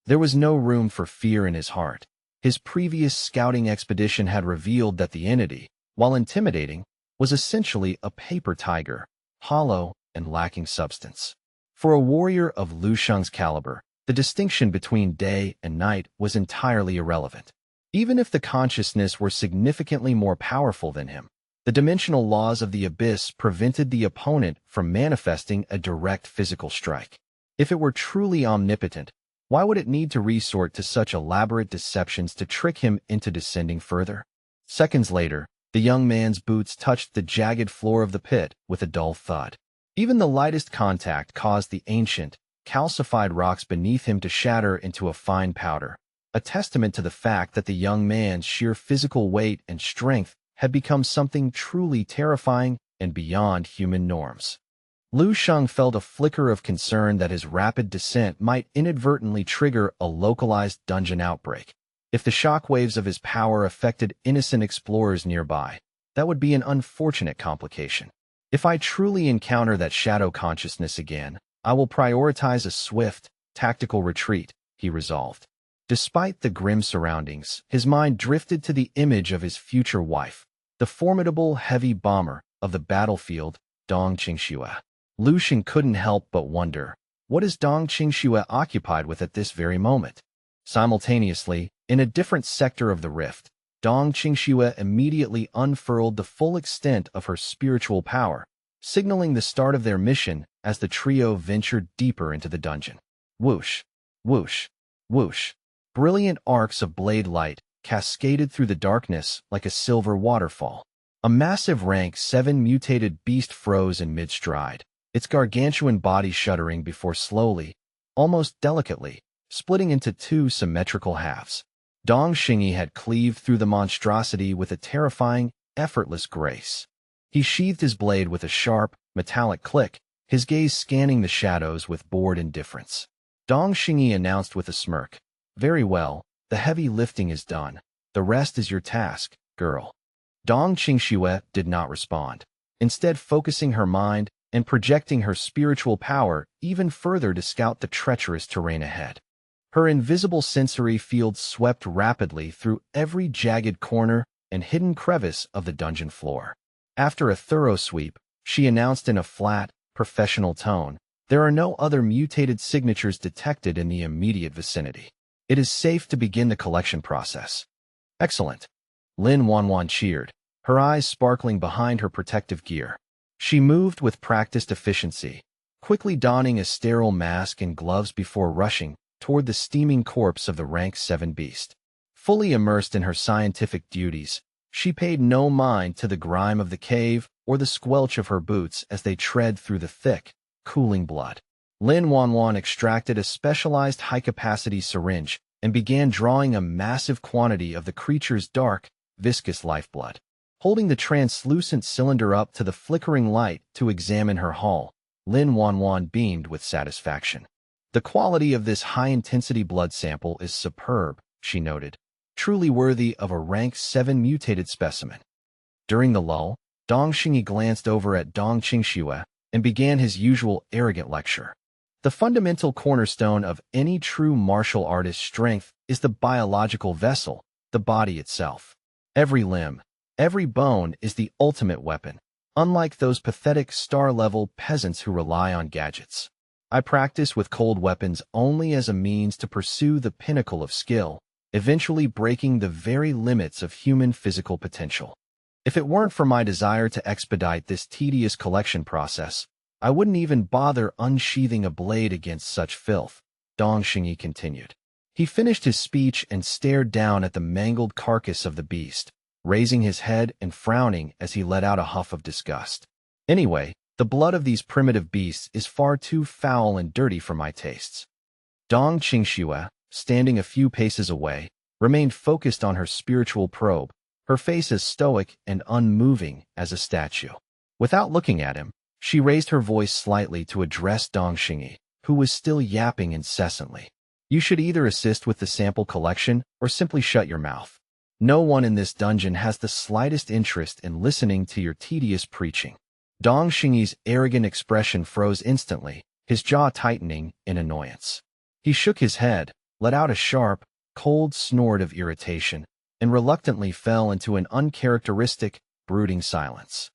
There was no room for fear in his heart. His previous scouting expedition had revealed that the entity, while intimidating, was essentially a paper tiger, hollow and lacking substance. For a warrior of Lu Sheng's caliber, the distinction between day and night was entirely irrelevant. Even if the consciousness were significantly more powerful than him, the dimensional laws of the abyss prevented the opponent from manifesting a direct physical strike. If it were truly omnipotent, why would it need to resort to such elaborate deceptions to trick him into descending further? Seconds later, the young man's boots touched the jagged floor of the pit with a dull thud. Even the lightest contact caused the ancient, calcified rocks beneath him to shatter into a fine powder, a testament to the fact that the young man's sheer physical weight and strength had become something truly terrifying and beyond human norms. Lu Sheng felt a flicker of concern that his rapid descent might inadvertently trigger a localized dungeon outbreak. If the shockwaves of his power affected innocent explorers nearby, that would be an unfortunate complication. If I truly encounter that shadow consciousness again, I will prioritize a swift, tactical retreat, he resolved. Despite the grim surroundings, his mind drifted to the image of his future wife, the formidable heavy bomber of the battlefield, Dong Qingxue. Lu Sheng couldn't help but wonder, what is Dong Qingxue occupied with at this very moment? Simultaneously, in a different sector of the rift, Dong Qingxue immediately unfurled the full extent of her spiritual power, signaling the start of their mission as the trio ventured deeper into the dungeon. Whoosh, whoosh, whoosh. Brilliant arcs of blade light cascaded through the darkness like a silver waterfall. A massive rank 7 mutated beast froze in mid-stride, its gargantuan body shuddering before slowly, almost delicately, splitting into 2 symmetrical halves. Dong Xingyi had cleaved through the monstrosity with a terrifying, effortless grace. He sheathed his blade with a sharp, metallic click, his gaze scanning the shadows with bored indifference. Dong Xingyi announced with a smirk, "Very well, the heavy lifting is done. The rest is your task, girl." Dong Qingxue did not respond, instead focusing her mind and projecting her spiritual power even further to scout the treacherous terrain ahead. Her invisible sensory field swept rapidly through every jagged corner and hidden crevice of the dungeon floor. After a thorough sweep, she announced in a flat, professional tone, "There are no other mutated signatures detected in the immediate vicinity. It is safe to begin the collection process." "Excellent." Lin Wanwan cheered, her eyes sparkling behind her protective gear. She moved with practiced efficiency, quickly donning a sterile mask and gloves before rushing toward the steaming corpse of the rank 7 beast. Fully immersed in her scientific duties, she paid no mind to the grime of the cave or the squelch of her boots as they tread through the thick, cooling blood. Lin Wanwan extracted a specialized high-capacity syringe and began drawing a massive quantity of the creature's dark, viscous lifeblood. Holding the translucent cylinder up to the flickering light to examine her hull, Lin Wanwan beamed with satisfaction. "The quality of this high-intensity blood sample is superb," she noted, "truly worthy of a rank 7 mutated specimen." During the lull, Dong Xingyi glanced over at Dong Qingxue and began his usual arrogant lecture. "The fundamental cornerstone of any true martial artist's strength is the biological vessel, the body itself. Every limb, every bone is the ultimate weapon, unlike those pathetic star-level peasants who rely on gadgets. I practice with cold weapons only as a means to pursue the pinnacle of skill, eventually breaking the very limits of human physical potential. If it weren't for my desire to expedite this tedious collection process, I wouldn't even bother unsheathing a blade against such filth," Dong Xingyi continued. He finished his speech and stared down at the mangled carcass of the beast, raising his head and frowning as he let out a huff of disgust. "Anyway, the blood of these primitive beasts is far too foul and dirty for my tastes." Dong Qingxue, standing a few paces away, remained focused on her spiritual probe, her face as stoic and unmoving as a statue. Without looking at him, she raised her voice slightly to address Dong Xingyi, who was still yapping incessantly. "You should either assist with the sample collection or simply shut your mouth. No one in this dungeon has the slightest interest in listening to your tedious preaching." Dong Xingyi's arrogant expression froze instantly, his jaw tightening in annoyance. He shook his head, let out a sharp, cold snort of irritation, and reluctantly fell into an uncharacteristic, brooding silence.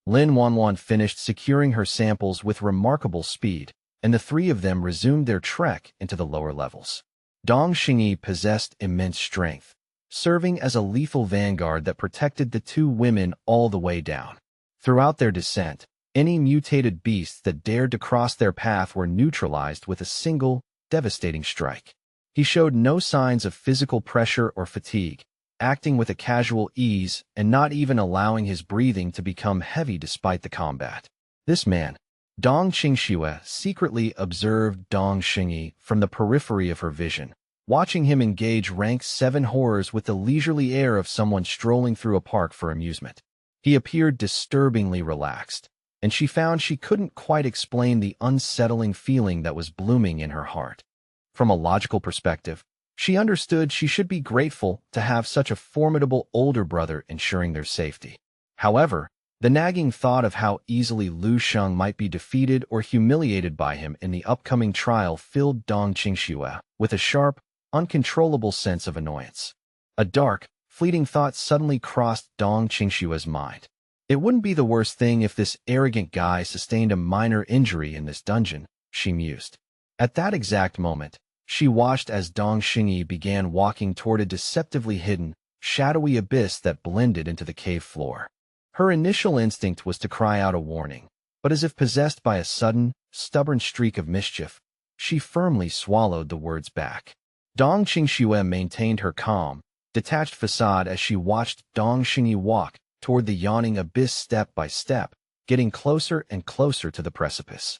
Lin Wanwan finished securing her samples with remarkable speed, and the three of them resumed their trek into the lower levels. Dong Xingyi possessed immense strength, serving as a lethal vanguard that protected the two women all the way down. Throughout their descent, any mutated beasts that dared to cross their path were neutralized with a single, devastating strike. He showed no signs of physical pressure or fatigue, acting with a casual ease and not even allowing his breathing to become heavy despite the combat. This man, Dong Qingxue, secretly observed Dong Xingyi from the periphery of her vision, watching him engage rank 7 horrors with the leisurely air of someone strolling through a park for amusement. He appeared disturbingly relaxed, and she found she couldn't quite explain the unsettling feeling that was blooming in her heart. From a logical perspective, she understood she should be grateful to have such a formidable older brother ensuring their safety. However, the nagging thought of how easily Lu Sheng might be defeated or humiliated by him in the upcoming trial filled Dong Qingxue with a sharp, uncontrollable sense of annoyance. A dark, fleeting thought suddenly crossed Dong Qingxue's mind. It wouldn't be the worst thing if this arrogant guy sustained a minor injury in this dungeon, she mused. At that exact moment, she watched as Dong Xingyi began walking toward a deceptively hidden, shadowy abyss that blended into the cave floor. Her initial instinct was to cry out a warning, but as if possessed by a sudden, stubborn streak of mischief, she firmly swallowed the words back. Dong Qingxue maintained her calm, detached facade as she watched Dong Xingyi walk toward the yawning abyss step by step, getting closer and closer to the precipice.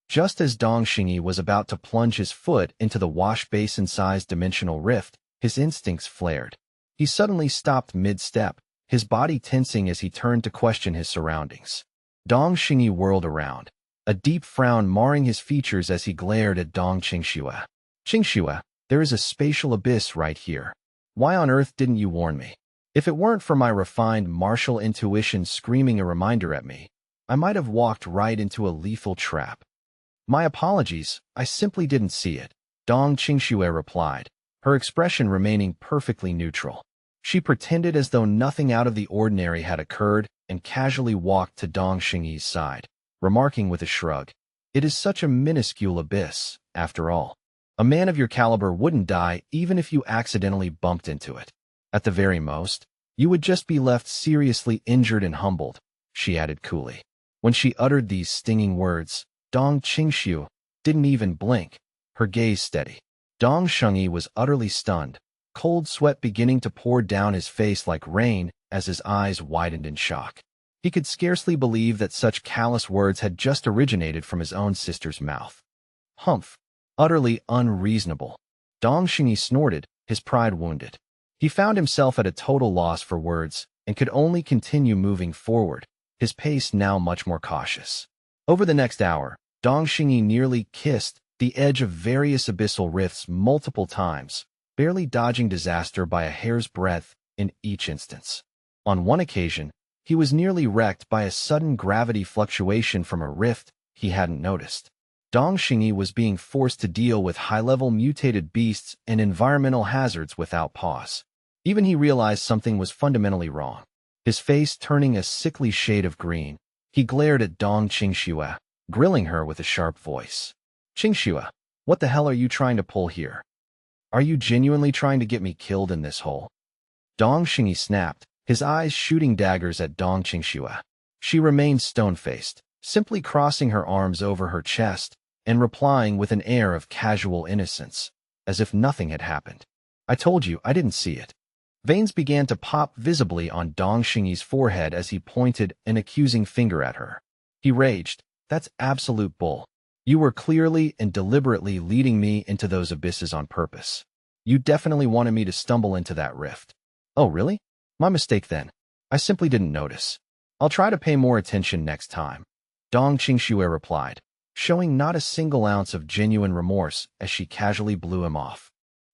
Just as Dong Xingyi was about to plunge his foot into the wash basin-sized dimensional rift, his instincts flared. He suddenly stopped mid-step, his body tensing as he turned to question his surroundings. Dong Xingyi whirled around, a deep frown marring his features as he glared at Dong Qingxue. Qingxue, there is a spatial abyss right here. Why on earth didn't you warn me? If it weren't for my refined martial intuition screaming a reminder at me, I might have walked right into a lethal trap. My apologies, I simply didn't see it, Dong Qingxue replied, her expression remaining perfectly neutral. She pretended as though nothing out of the ordinary had occurred and casually walked to Dong Xingyi's side, remarking with a shrug, "It is such a minuscule abyss, after all. A man of your caliber wouldn't die even if you accidentally bumped into it. At the very most, you would just be left seriously injured and humbled," she added coolly. When she uttered these stinging words, Dong Qingxue didn't even blink, her gaze steady. Dong Xingyi was utterly stunned, cold sweat beginning to pour down his face like rain as his eyes widened in shock. He could scarcely believe that such callous words had just originated from his own sister's mouth. Humph! Utterly unreasonable. Dong Xingyi snorted, his pride wounded. He found himself at a total loss for words and could only continue moving forward, his pace now much more cautious. Over the next hour, Dong Xingyi nearly kissed the edge of various abyssal rifts multiple times, barely dodging disaster by a hair's breadth in each instance. On one occasion, he was nearly wrecked by a sudden gravity fluctuation from a rift he hadn't noticed. Dong Xingyi was being forced to deal with high-level mutated beasts and environmental hazards without pause. Even he realized something was fundamentally wrong. His face turning a sickly shade of green, he glared at Dong Qingxue, grilling her with a sharp voice. "Qingxue, what the hell are you trying to pull here? Are you genuinely trying to get me killed in this hole?" Dong Xingyi snapped, his eyes shooting daggers at Dong Qingxue. She remained stone-faced, simply crossing her arms over her chest and replying with an air of casual innocence, as if nothing had happened. "I told you I didn't see it." Veins began to pop visibly on Dong Xingyi's forehead as he pointed an accusing finger at her. He raged, "That's absolute bull. You were clearly and deliberately leading me into those abysses on purpose. You definitely wanted me to stumble into that rift." "Oh, really? My mistake then. I simply didn't notice. I'll try to pay more attention next time," Dong Qingxue replied, showing not a single ounce of genuine remorse as she casually blew him off.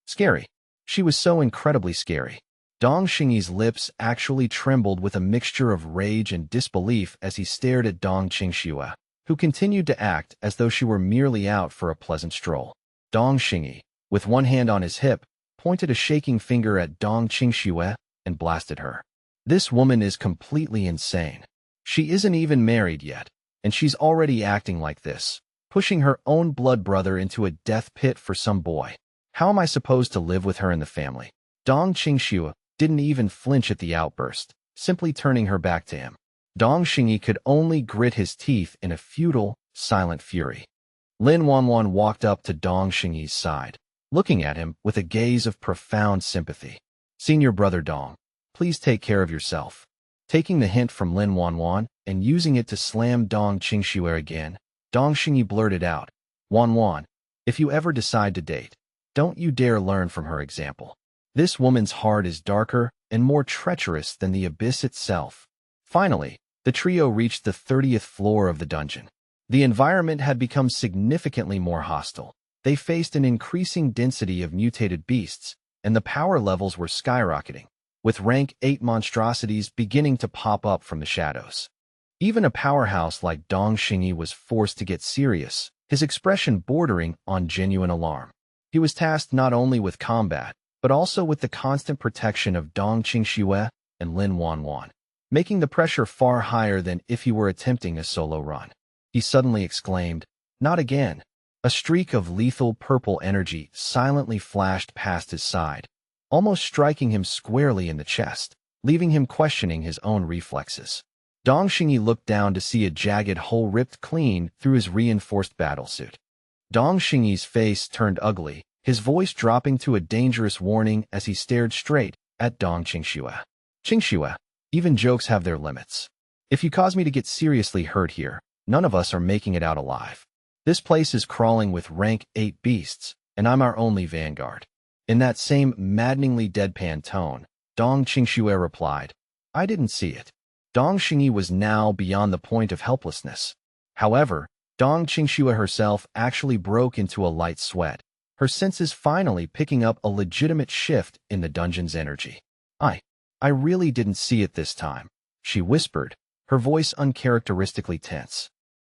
Scary. She was so incredibly scary. Dong Xingyi's lips actually trembled with a mixture of rage and disbelief as he stared at Dong Qingxue, who continued to act as though she were merely out for a pleasant stroll. Dong Xingyi, with one hand on his hip, pointed a shaking finger at Dong Qingxue and blasted her. "This woman is completely insane. She isn't even married yet, and she's already acting like this, pushing her own blood brother into a death pit for some boy. How am I supposed to live with her in the family?" Dong Qingxue didn't even flinch at the outburst, simply turning her back to him. Dong Xingyi could only grit his teeth in a futile, silent fury. Lin Wanwan walked up to Dong Xingyi's side, looking at him with a gaze of profound sympathy. "Senior brother Dong, please take care of yourself." Taking the hint from Lin Wanwan and using it to slam Dong Qingxue again, Dong Xingyi blurted out, "Wanwan, if you ever decide to date, don't you dare learn from her example. This woman's heart is darker and more treacherous than the abyss itself." Finally, the trio reached the 30th floor of the dungeon. The environment had become significantly more hostile. They faced an increasing density of mutated beasts, and the power levels were skyrocketing, with rank 8 monstrosities beginning to pop up from the shadows. Even a powerhouse like Dong Xingyi was forced to get serious, his expression bordering on genuine alarm. He was tasked not only with combat, but also with the constant protection of Dong Qingxue and Lin Wanwan, making the pressure far higher than if he were attempting a solo run. He suddenly exclaimed, "Not again." A streak of lethal purple energy silently flashed past his side, almost striking him squarely in the chest, leaving him questioning his own reflexes. Dong Xingyi looked down to see a jagged hole ripped clean through his reinforced battlesuit. Dong Xingyi's face turned ugly, his voice dropping to a dangerous warning as he stared straight at Dong Qingxue. "Qingxue, even jokes have their limits. If you cause me to get seriously hurt here, none of us are making it out alive. This place is crawling with rank 8 beasts, and I'm our only vanguard." In that same maddeningly deadpan tone, Dong Qingxue replied, "I didn't see it." Dong Xingyi was now beyond the point of helplessness. However, Dong Qingxue herself actually broke into a light sweat, her senses finally picking up a legitimate shift in the dungeon's energy. I really didn't see it this time, she whispered, her voice uncharacteristically tense.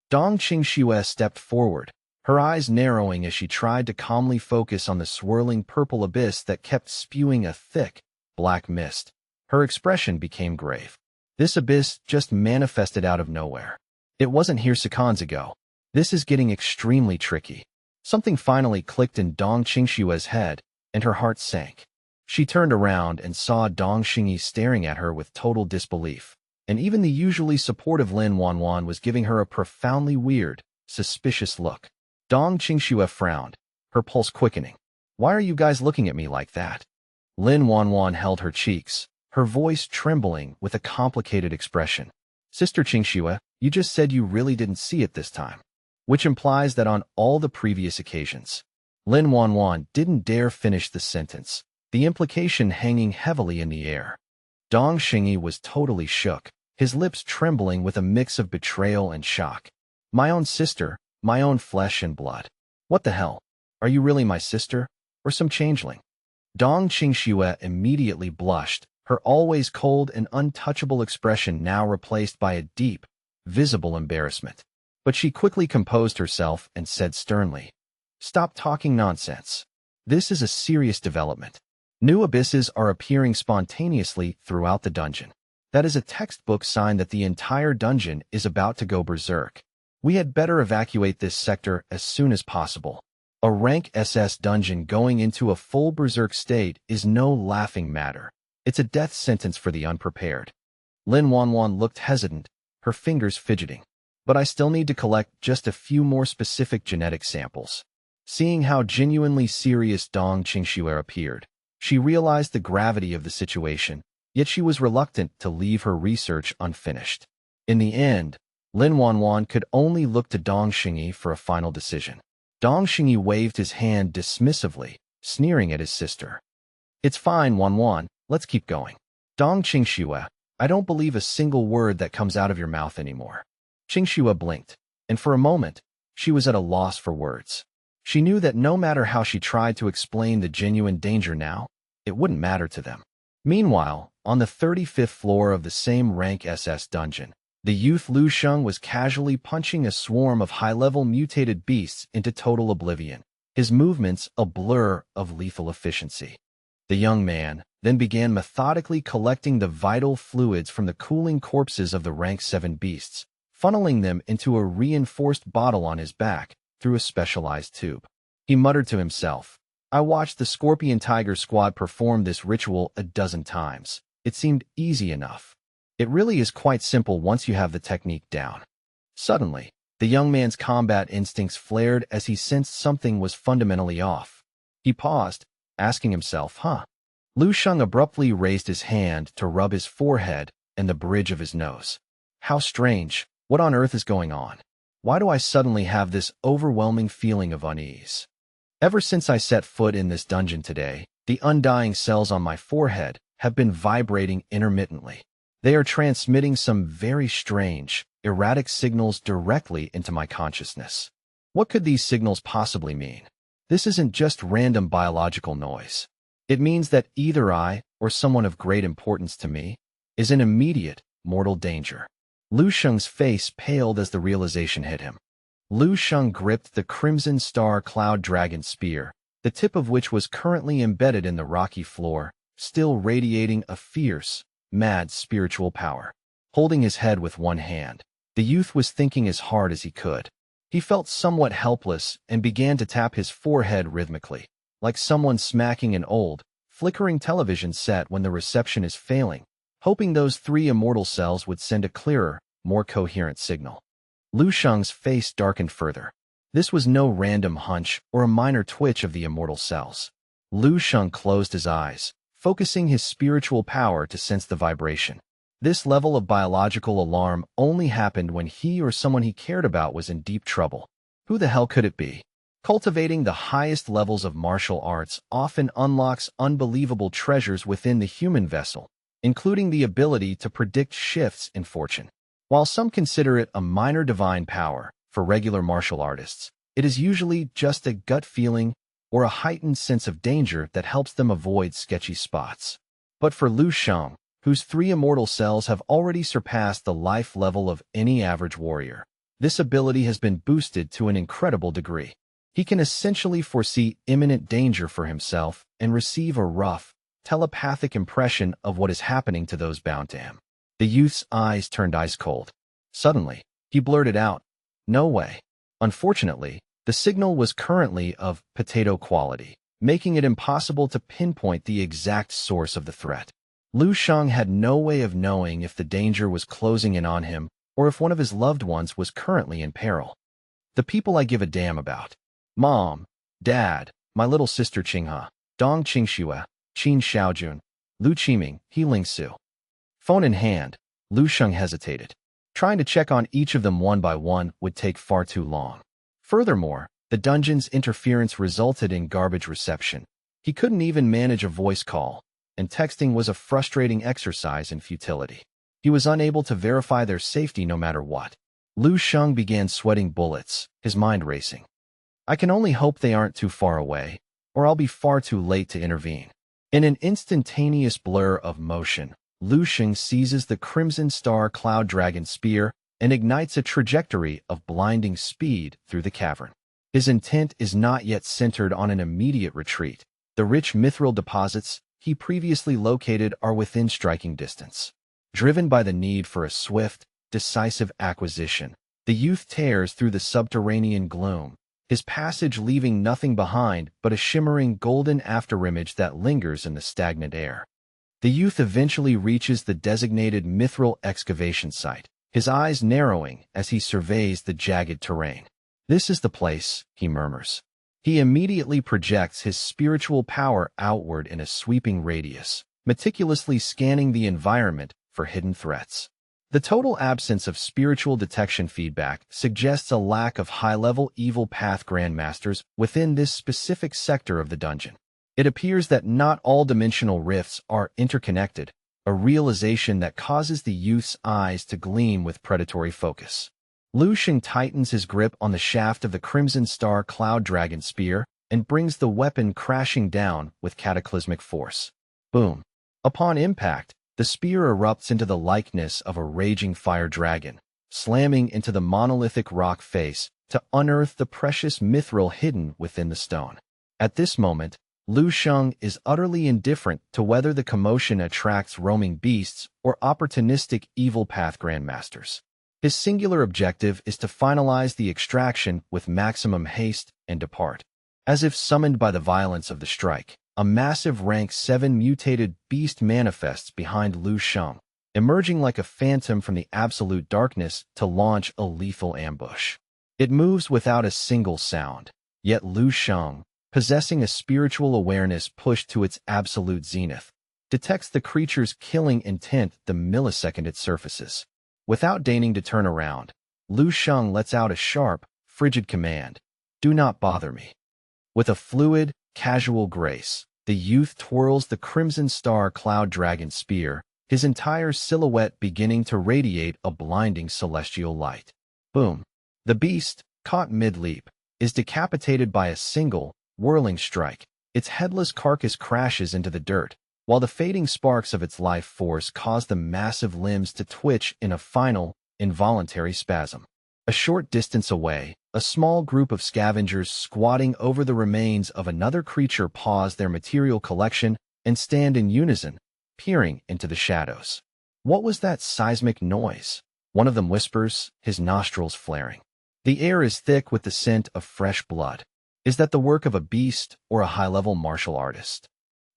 Dong Qingxue stepped forward, her eyes narrowing as she tried to calmly focus on the swirling purple abyss that kept spewing a thick, black mist. Her expression became grave. This abyss just manifested out of nowhere. It wasn't here seconds ago. This is getting extremely tricky. Something finally clicked in Dong Qingxue's head, and her heart sank. She turned around and saw Dong Xingyi staring at her with total disbelief, and even the usually supportive Lin Wanwan was giving her a profoundly weird, suspicious look. Dong Qingxue frowned, her pulse quickening. "Why are you guys looking at me like that?" Lin Wanwan held her cheeks, her voice trembling with a complicated expression. "Sister Qingxue, you just said you really didn't see it this time, which implies that on all the previous occasions." Lin Wanwan didn't dare finish the sentence, the implication hanging heavily in the air. Dong Xingyi was totally shook, his lips trembling with a mix of betrayal and shock. "My own sister, my own flesh and blood. What the hell? Are you really my sister, or some changeling?" Dong Qingxue immediately blushed, her always cold and untouchable expression now replaced by a deep, visible embarrassment. But she quickly composed herself and said sternly, "Stop talking nonsense. This is a serious development. New abysses are appearing spontaneously throughout the dungeon. That is a textbook sign that the entire dungeon is about to go berserk. We had better evacuate this sector as soon as possible. A rank SS dungeon going into a full berserk state is no laughing matter. It's a death sentence for the unprepared." Lin Wanwan looked hesitant, her fingers fidgeting. "But I still need to collect just a few more specific genetic samples." Seeing how genuinely serious Dong Qingxue appeared, she realized the gravity of the situation, yet she was reluctant to leave her research unfinished. In the end, Lin Wanwan could only look to Dong Xingyi for a final decision. Dong Xingyi waved his hand dismissively, sneering at his sister. "It's fine, Wanwan, let's keep going." "Dong Qingxue, I don't believe a single word that comes out of your mouth anymore." Qingxue blinked, and for a moment, she was at a loss for words. She knew that no matter how she tried to explain the genuine danger now, it wouldn't matter to them. Meanwhile, on the 35th floor of the same rank SS dungeon, the youth Lu Sheng was casually punching a swarm of high-level mutated beasts into total oblivion, his movements a blur of lethal efficiency. The young man then began methodically collecting the vital fluids from the cooling corpses of the rank 7 beasts, funneling them into a reinforced bottle on his back through a specialized tube. He muttered to himself, "I watched the Scorpion Tiger Squad perform this ritual a dozen times. It seemed easy enough. It really is quite simple once you have the technique down." Suddenly, the young man's combat instincts flared as he sensed something was fundamentally off. He paused, asking himself, Lu Sheng abruptly raised his hand to rub his forehead and the bridge of his nose. "How strange. What on earth is going on? Why do I suddenly have this overwhelming feeling of unease? Ever since I set foot in this dungeon today, the undying cells on my forehead have been vibrating intermittently. They are transmitting some very strange, erratic signals directly into my consciousness. What could these signals possibly mean? This isn't just random biological noise. It means that either I, or someone of great importance to me, is in immediate, mortal danger." Lu Sheng's face paled as the realization hit him. Lu Sheng gripped the Crimson Star Cloud Dragon spear, the tip of which was currently embedded in the rocky floor, still radiating a fierce, mad spiritual power. Holding his head with one hand, the youth was thinking as hard as he could. He felt somewhat helpless and began to tap his forehead rhythmically, like someone smacking an old, flickering television set when the reception is failing, hoping those 3 immortal cells would send a clearer, more coherent signal. Lu Sheng's face darkened further. This was no random hunch or a minor twitch of the immortal cells. Lu Sheng closed his eyes, focusing his spiritual power to sense the vibration. This level of biological alarm only happened when he or someone he cared about was in deep trouble. Who the hell could it be? Cultivating the highest levels of martial arts often unlocks unbelievable treasures within the human vessel, including the ability to predict shifts in fortune. While some consider it a minor divine power, for regular martial artists. It is usually just a gut feeling or a heightened sense of danger that helps them avoid sketchy spots. But for Lu Sheng, whose 3 immortal cells have already surpassed the life level of any average warrior, this ability has been boosted to an incredible degree. He can essentially foresee imminent danger for himself and receive a rough, telepathic impression of what is happening to those bound to him. The youth's eyes turned ice cold. Suddenly, he blurted out, "No way." Unfortunately, the signal was currently of potato quality, making it impossible to pinpoint the exact source of the threat. Lu Sheng had no way of knowing if the danger was closing in on him or if one of his loved ones was currently in peril. The people I give a damn about. Mom, Dad, my little sister Qinghe, Dong Qingxue, Qin Xiaojun, Lu Qiming, He Lingsu. Phone in hand, Lu Sheng hesitated. Trying to check on each of them one by one would take far too long. Furthermore, the dungeon's interference resulted in garbage reception. He couldn't even manage a voice call, and texting was a frustrating exercise in futility. He was unable to verify their safety no matter what. Lu Sheng began sweating bullets, his mind racing. I can only hope they aren't too far away, or I'll be far too late to intervene. In an instantaneous blur of motion, Lu Sheng seizes the Crimson Star Cloud Dragon Spear and ignites a trajectory of blinding speed through the cavern. His intent is not yet centered on an immediate retreat. The rich mithril deposits he previously located are within striking distance. Driven by the need for a swift, decisive acquisition, the youth tears through the subterranean gloom, his passage leaving nothing behind but a shimmering golden afterimage that lingers in the stagnant air. The youth eventually reaches the designated mithril excavation site, his eyes narrowing as he surveys the jagged terrain. "This is the place," he murmurs. He immediately projects his spiritual power outward in a sweeping radius, meticulously scanning the environment for hidden threats. The total absence of spiritual detection feedback suggests a lack of high-level evil path grandmasters within this specific sector of the dungeon. It appears that not all dimensional rifts are interconnected, a realization that causes the youth's eyes to gleam with predatory focus. Lu Sheng tightens his grip on the shaft of the Crimson Star Cloud Dragon Spear and brings the weapon crashing down with cataclysmic force. Boom. Upon impact, the spear erupts into the likeness of a raging fire dragon, slamming into the monolithic rock face to unearth the precious mithril hidden within the stone. At this moment, Lu Sheng is utterly indifferent to whether the commotion attracts roaming beasts or opportunistic evil path grandmasters. His singular objective is to finalize the extraction with maximum haste and depart. As if summoned by the violence of the strike, a massive rank 7 mutated beast manifests behind Lu Sheng, emerging like a phantom from the absolute darkness to launch a lethal ambush. It moves without a single sound, yet Lu Sheng, possessing a spiritual awareness pushed to its absolute zenith, detects the creature's killing intent the millisecond it surfaces. Without deigning to turn around, Lu Sheng lets out a sharp, frigid command, "Do not bother me." With a fluid, casual grace, the youth twirls the Crimson Star Cloud Dragon Spear, his entire silhouette beginning to radiate a blinding celestial light. Boom. The beast, caught mid-leap, is decapitated by a single, whirling strike. Its headless carcass crashes into the dirt, while the fading sparks of its life force cause the massive limbs to twitch in a final, involuntary spasm. A short distance away, a small group of scavengers squatting over the remains of another creature pause their material collection and stand in unison, peering into the shadows. What was that seismic noise? One of them whispers, his nostrils flaring. The air is thick with the scent of fresh blood. Is that the work of a beast or a high-level martial artist?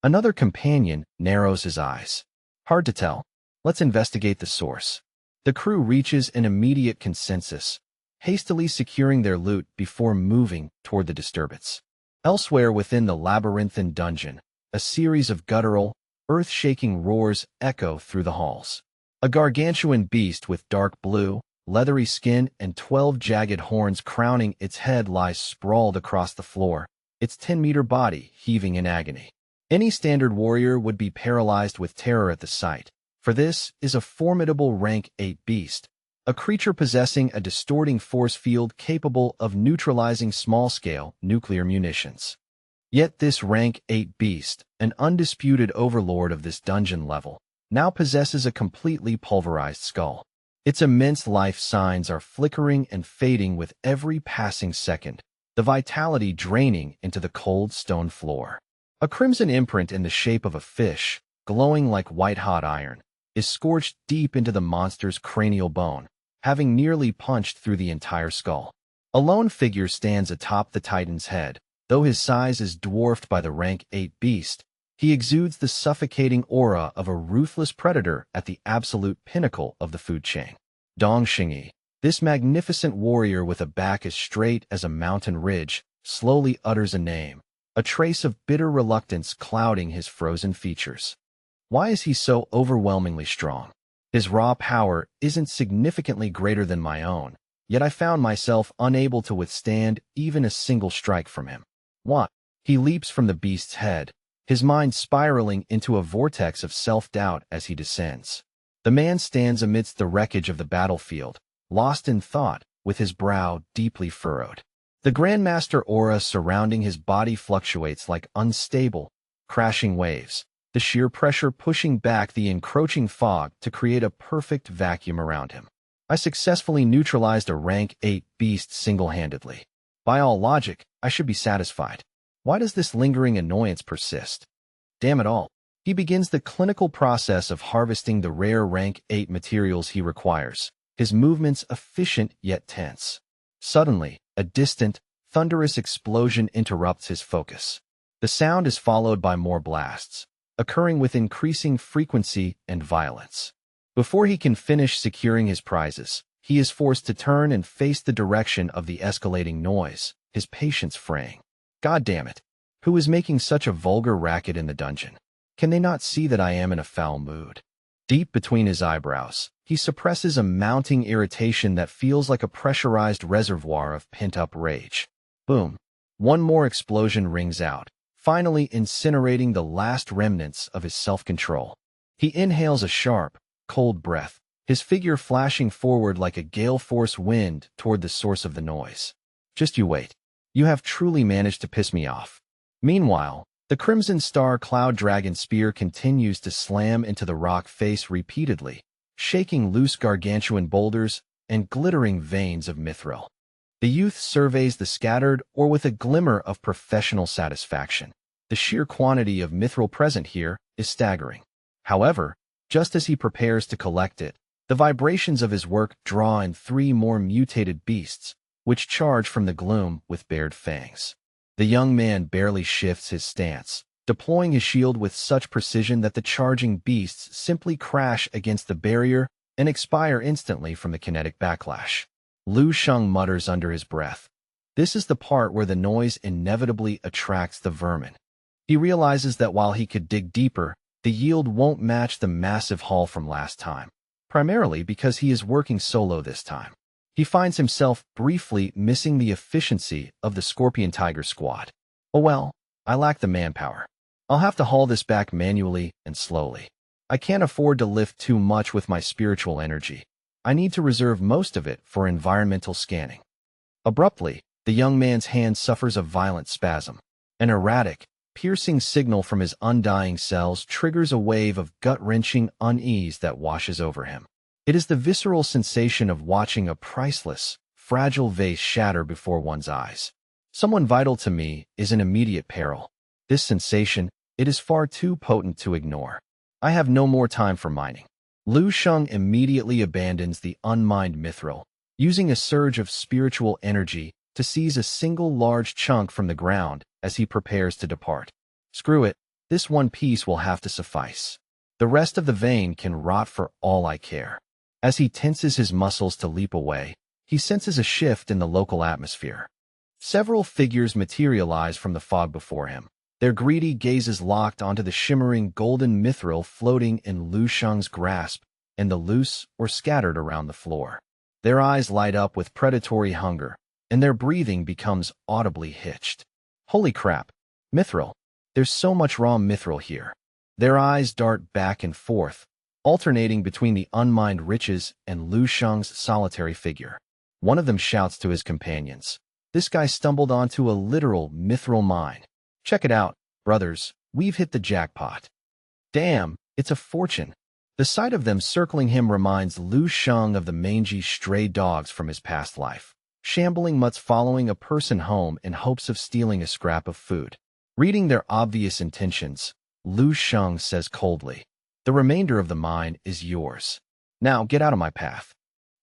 Another companion narrows his eyes. Hard to tell. Let's investigate the source. The crew reaches an immediate consensus, hastily securing their loot before moving toward the disturbance. Elsewhere within the labyrinthine dungeon, a series of guttural, earth-shaking roars echo through the halls. A gargantuan beast with dark blue, leathery skin and 12 jagged horns crowning its head lies sprawled across the floor, its 10-meter body heaving in agony. Any standard warrior would be paralyzed with terror at the sight, for this is a formidable rank 8 beast, a creature possessing a distorting force field capable of neutralizing small-scale nuclear munitions. Yet this rank 8 beast, an undisputed overlord of this dungeon level, now possesses a completely pulverized skull. Its immense life signs are flickering and fading with every passing second, the vitality draining into the cold stone floor. A crimson imprint in the shape of a fish, glowing like white-hot iron, is scorched deep into the monster's cranial bone, having nearly punched through the entire skull. A lone figure stands atop the Titan's head. Though his size is dwarfed by the rank 8 beast, he exudes the suffocating aura of a ruthless predator at the absolute pinnacle of the food chain. Dong Xingyi, this magnificent warrior with a back as straight as a mountain ridge, slowly utters a name, a trace of bitter reluctance clouding his frozen features. Why is he so overwhelmingly strong? His raw power isn't significantly greater than my own, yet I found myself unable to withstand even a single strike from him. What? He leaps from the beast's head, his mind spiraling into a vortex of self-doubt as he descends. The man stands amidst the wreckage of the battlefield, lost in thought, with his brow deeply furrowed. The Grandmaster aura surrounding his body fluctuates like unstable, crashing waves, the sheer pressure pushing back the encroaching fog to create a perfect vacuum around him. I successfully neutralized a rank 8 beast single-handedly. By all logic, I should be satisfied. Why does this lingering annoyance persist? Damn it all. He begins the clinical process of harvesting the rare rank 8 materials he requires, his movements efficient yet tense. Suddenly, a distant, thunderous explosion interrupts his focus. The sound is followed by more blasts, occurring with increasing frequency and violence. Before he can finish securing his prizes, he is forced to turn and face the direction of the escalating noise, his patience fraying. God damn it! Who is making such a vulgar racket in the dungeon? Can they not see that I am in a foul mood? Deep between his eyebrows, he suppresses a mounting irritation that feels like a pressurized reservoir of pent-up rage. Boom! One more explosion rings out, finally incinerating the last remnants of his self-control. He inhales a sharp, cold breath, his figure flashing forward like a gale-force wind toward the source of the noise. Just you wait. You have truly managed to piss me off. Meanwhile, the Crimson Star Cloud Dragon Spear continues to slam into the rock face repeatedly, shaking loose gargantuan boulders and glittering veins of mithril. The youth surveys the scattered ore with a glimmer of professional satisfaction. The sheer quantity of mithril present here is staggering. However, just as he prepares to collect it, the vibrations of his work draw in 3 more mutated beasts, which charge from the gloom with bared fangs. The young man barely shifts his stance, deploying his shield with such precision that the charging beasts simply crash against the barrier and expire instantly from the kinetic backlash. Lu Sheng mutters under his breath. This is the part where the noise inevitably attracts the vermin. He realizes that while he could dig deeper, the yield won't match the massive haul from last time, primarily because he is working solo this time. He finds himself briefly missing the efficiency of the Scorpion Tiger squad. Oh well, I lack the manpower. I'll have to haul this back manually and slowly. I can't afford to lift too much with my spiritual energy. I need to reserve most of it for environmental scanning. Abruptly, the young man's hand suffers a violent spasm. An erratic, piercing signal from his undying cells triggers a wave of gut-wrenching unease that washes over him. It is the visceral sensation of watching a priceless, fragile vase shatter before one's eyes. Someone vital to me is in immediate peril. This sensation, it is far too potent to ignore. I have no more time for mining. Lu Sheng immediately abandons the unmined mithril, using a surge of spiritual energy to seize a single large chunk from the ground as he prepares to depart. Screw it, this one piece will have to suffice. The rest of the vein can rot for all I care. As he tenses his muscles to leap away, he senses a shift in the local atmosphere. Several figures materialize from the fog before him, their greedy gazes locked onto the shimmering golden mithril floating in Lu Sheng's grasp and the loose or scattered around the floor. Their eyes light up with predatory hunger, and their breathing becomes audibly hitched. Holy crap! Mithril! There's so much raw mithril here. Their eyes dart back and forth, alternating between the unmined riches and Lu Sheng's solitary figure. One of them shouts to his companions, "This guy stumbled onto a literal mithril mine. Check it out, brothers, we've hit the jackpot. Damn, it's a fortune." The sight of them circling him reminds Lu Sheng of the mangy stray dogs from his past life, shambling mutts following a person home in hopes of stealing a scrap of food. Reading their obvious intentions, Lu Sheng says coldly, "The remainder of the mine is yours. Now get out of my path."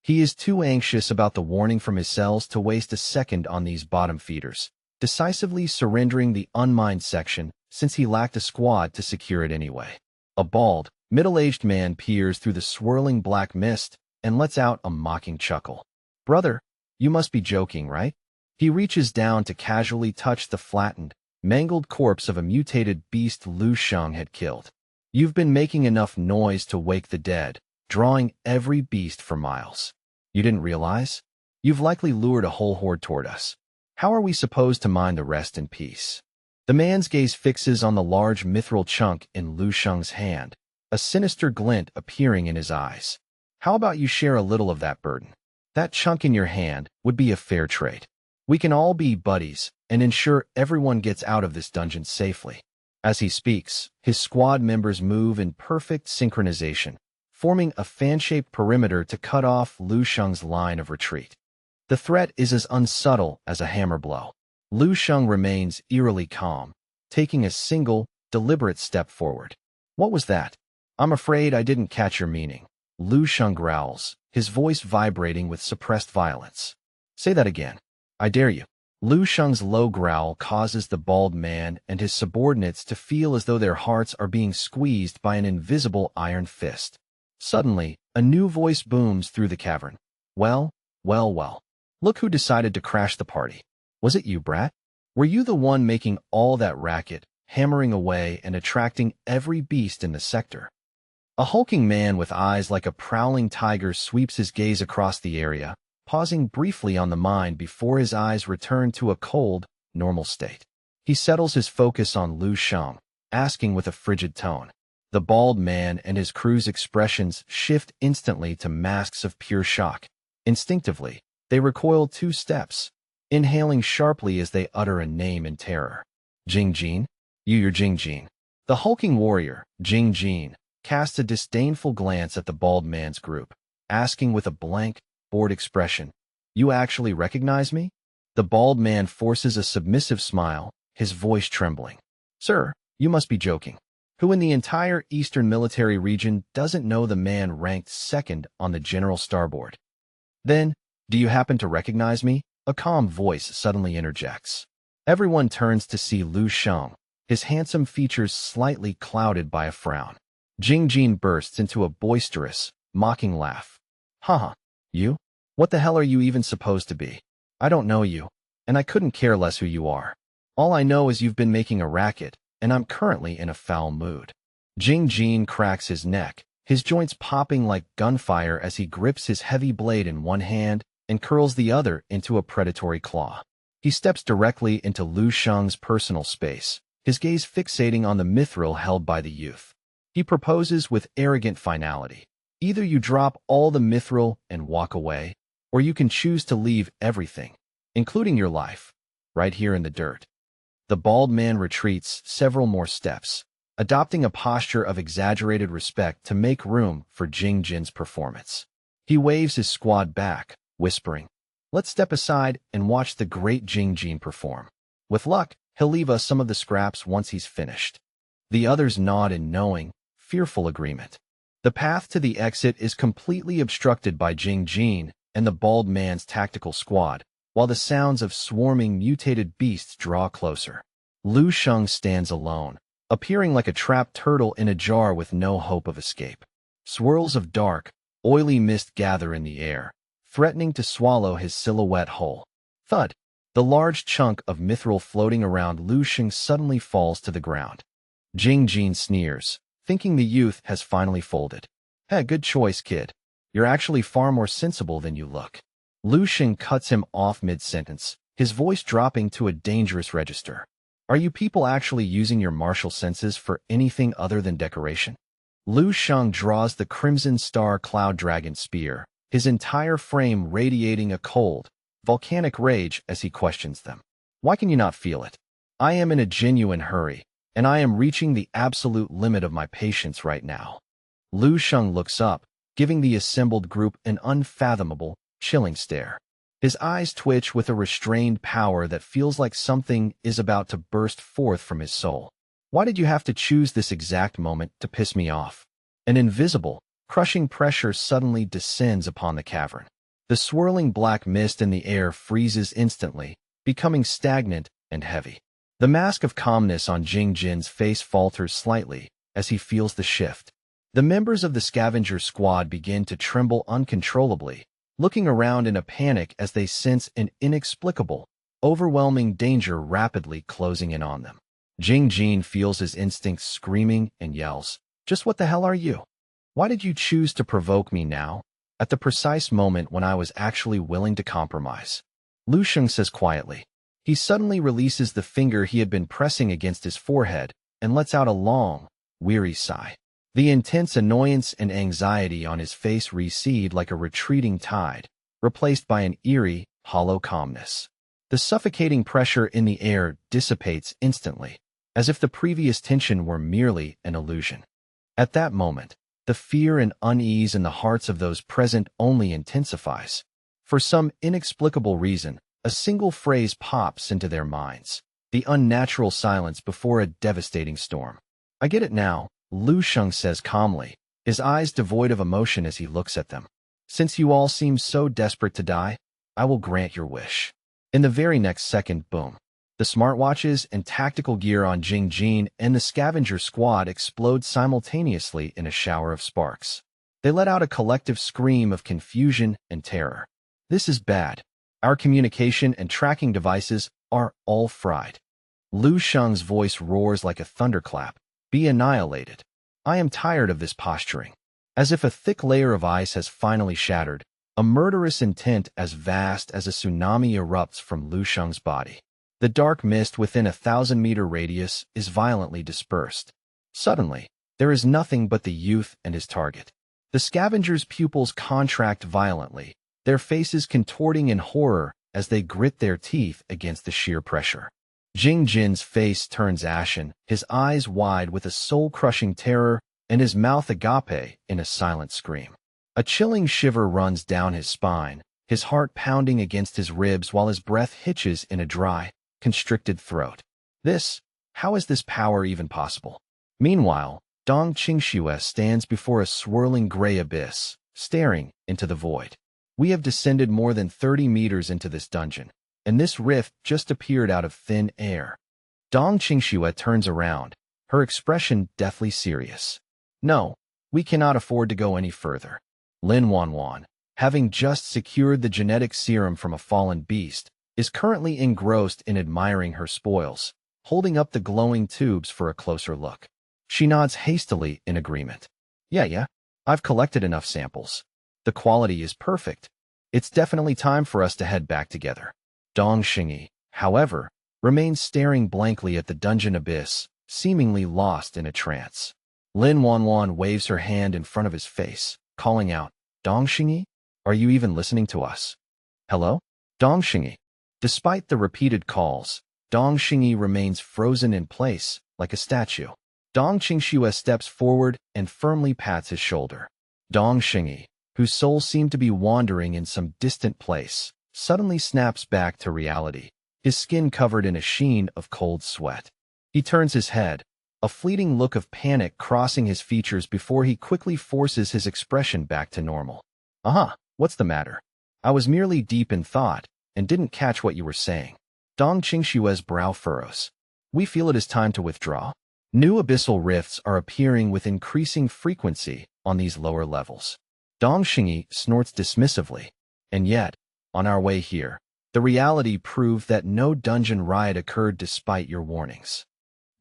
He is too anxious about the warning from his cells to waste a second on these bottom feeders, decisively surrendering the unmined section since he lacked a squad to secure it anyway. A bald, middle-aged man peers through the swirling black mist and lets out a mocking chuckle. "Brother, you must be joking, right?" He reaches down to casually touch the flattened, mangled corpse of a mutated beast Lu Sheng had killed. "You've been making enough noise to wake the dead, drawing every beast for miles. You didn't realize? You've likely lured a whole horde toward us. How are we supposed to mine the rest in peace?" The man's gaze fixes on the large mithril chunk in Lu Sheng's hand, a sinister glint appearing in his eyes. "How about you share a little of that burden? That chunk in your hand would be a fair trade. We can all be buddies and ensure everyone gets out of this dungeon safely." As he speaks, his squad members move in perfect synchronization, forming a fan-shaped perimeter to cut off Lu Sheng's line of retreat. The threat is as unsubtle as a hammer blow. Lu Sheng remains eerily calm, taking a single, deliberate step forward. "What was that? I'm afraid I didn't catch your meaning." Lu Sheng growls, his voice vibrating with suppressed violence. "Say that again. I dare you." Lu Sheng's low growl causes the bald man and his subordinates to feel as though their hearts are being squeezed by an invisible iron fist. Suddenly, a new voice booms through the cavern. Well, well, well. Look who decided to crash the party. Was it you, brat? Were you the one making all that racket, hammering away and attracting every beast in the sector?" A hulking man with eyes like a prowling tiger sweeps his gaze across the area, pausing briefly on the mine before his eyes return to a cold, normal state. He settles his focus on Lu Sheng, asking with a frigid tone. The bald man and his crew's expressions shift instantly to masks of pure shock. Instinctively, they recoil 2 steps, inhaling sharply as they utter a name in terror. "Jing Jin? You're Jing Jin." The hulking warrior, Jing Jin, casts a disdainful glance at the bald man's group, asking with a blank, bored expression, "You actually recognize me?" The bald man forces a submissive smile, his voice trembling. "Sir, you must be joking. Who in the entire Eastern military region doesn't know the man ranked second on the general starboard?" "Then, do you happen to recognize me?" A calm voice suddenly interjects. Everyone turns to see Lu Sheng, his handsome features slightly clouded by a frown. Jing Jin bursts into a boisterous, mocking laugh. "Haha, you? What the hell are you even supposed to be? I don't know you, and I couldn't care less who you are. All I know is you've been making a racket, and I'm currently in a foul mood." Jing Jin cracks his neck, his joints popping like gunfire as he grips his heavy blade in one hand and curls the other into a predatory claw. He steps directly into Lu Sheng's personal space, his gaze fixating on the mithril held by the youth. He proposes with arrogant finality. "Either you drop all the mithril and walk away, or you can choose to leave everything, including your life, right here in the dirt." The bald man retreats several more steps, adopting a posture of exaggerated respect to make room for Jing Jin's performance. He waves his squad back, whispering, "Let's step aside and watch the great Jing Jin perform. With luck, he'll leave us some of the scraps once he's finished." The others nod in knowing, fearful agreement. The path to the exit is completely obstructed by Jing Jin and the bald man's tactical squad, while the sounds of swarming mutated beasts draw closer. Lu Sheng stands alone, appearing like a trapped turtle in a jar with no hope of escape. Swirls of dark, oily mist gather in the air, threatening to swallow his silhouette whole. Thud! The large chunk of mithril floating around Lu Sheng suddenly falls to the ground. Jing Jin sneers, thinking the youth has finally folded. "Hey, good choice, kid. You're actually far more sensible than you look." Lu Sheng cuts him off mid-sentence, his voice dropping to a dangerous register. "Are you people actually using your martial senses for anything other than decoration? Lu Sheng draws the Crimson Star Cloud Dragon Spear, his entire frame radiating a cold, volcanic rage as he questions them. Why can you not feel it? I am in a genuine hurry, and I am reaching the absolute limit of my patience right now. Lu Sheng looks up, giving the assembled group an unfathomable, chilling stare. His eyes twitch with a restrained power that feels like something is about to burst forth from his soul. Why did you have to choose this exact moment to piss me off? An invisible, crushing pressure suddenly descends upon the cavern. The swirling black mist in the air freezes instantly, becoming stagnant and heavy. The mask of calmness on Jing Jin's face falters slightly as he feels the shift. The members of the scavenger squad begin to tremble uncontrollably, looking around in a panic as they sense an inexplicable, overwhelming danger rapidly closing in on them. Jing Jin feels his instincts screaming and yells, "Just what the hell are you? Why did you choose to provoke me now, at the precise moment when I was actually willing to compromise?" Lu Sheng says quietly. He suddenly releases the finger he had been pressing against his forehead and lets out a long, weary sigh. The intense annoyance and anxiety on his face recede like a retreating tide, replaced by an eerie, hollow calmness. The suffocating pressure in the air dissipates instantly, as if the previous tension were merely an illusion. At that moment, the fear and unease in the hearts of those present only intensifies. For some inexplicable reason, a single phrase pops into their minds, the unnatural silence before a devastating storm. "I get it now," Lu Sheng says calmly, his eyes devoid of emotion as he looks at them. "Since you all seem so desperate to die, I will grant your wish." In the very next second, boom. The smartwatches and tactical gear on Jing Jin and the scavenger squad explode simultaneously in a shower of sparks. They let out a collective scream of confusion and terror. "This is bad. Our communication and tracking devices are all fried." Lu Sheng's voice roars like a thunderclap. "Be annihilated. I am tired of this posturing." As if a thick layer of ice has finally shattered, a murderous intent as vast as a tsunami erupts from Lu Sheng's body. The dark mist within a 1,000-meter radius is violently dispersed. Suddenly, there is nothing but the youth and his target. The scavenger's pupils contract violently, their faces contorting in horror as they grit their teeth against the sheer pressure. Jing Jin's face turns ashen, his eyes wide with a soul-crushing terror, and his mouth agape in a silent scream. A chilling shiver runs down his spine, his heart pounding against his ribs while his breath hitches in a dry, constricted throat. How is this power even possible? Meanwhile, Dong Qingxue stands before a swirling gray abyss, staring into the void. We have descended more than 30 meters into this dungeon, and this rift just appeared out of thin air. Dong Qingxue turns around, her expression deathly serious. "No, we cannot afford to go any further." Lin Wanwan, having just secured the genetic serum from a fallen beast, is currently engrossed in admiring her spoils, holding up the glowing tubes for a closer look. She nods hastily in agreement. Yeah, I've collected enough samples. The quality is perfect. It's definitely time for us to head back together." Dong Xingyi, however, remains staring blankly at the dungeon abyss, seemingly lost in a trance. Lin Wanwan waves her hand in front of his face, calling out, "Dong Xingyi, are you even listening to us? Hello? Dong Xingyi." Despite the repeated calls, Dong Xingyi remains frozen in place, like a statue. Dong Qingxue steps forward and firmly pats his shoulder. Dong Xingyi, whose soul seemed to be wandering in some distant place, suddenly snaps back to reality, his skin covered in a sheen of cold sweat. He turns his head, a fleeting look of panic crossing his features before he quickly forces his expression back to normal. What's the matter? I was merely deep in thought and didn't catch what you were saying." Dong Qingxue's brow furrows. "We feel it is time to withdraw. New abyssal rifts are appearing with increasing frequency on these lower levels." Dong Xingyi snorts dismissively. "And yet, on our way here, the reality proved that no dungeon riot occurred despite your warnings."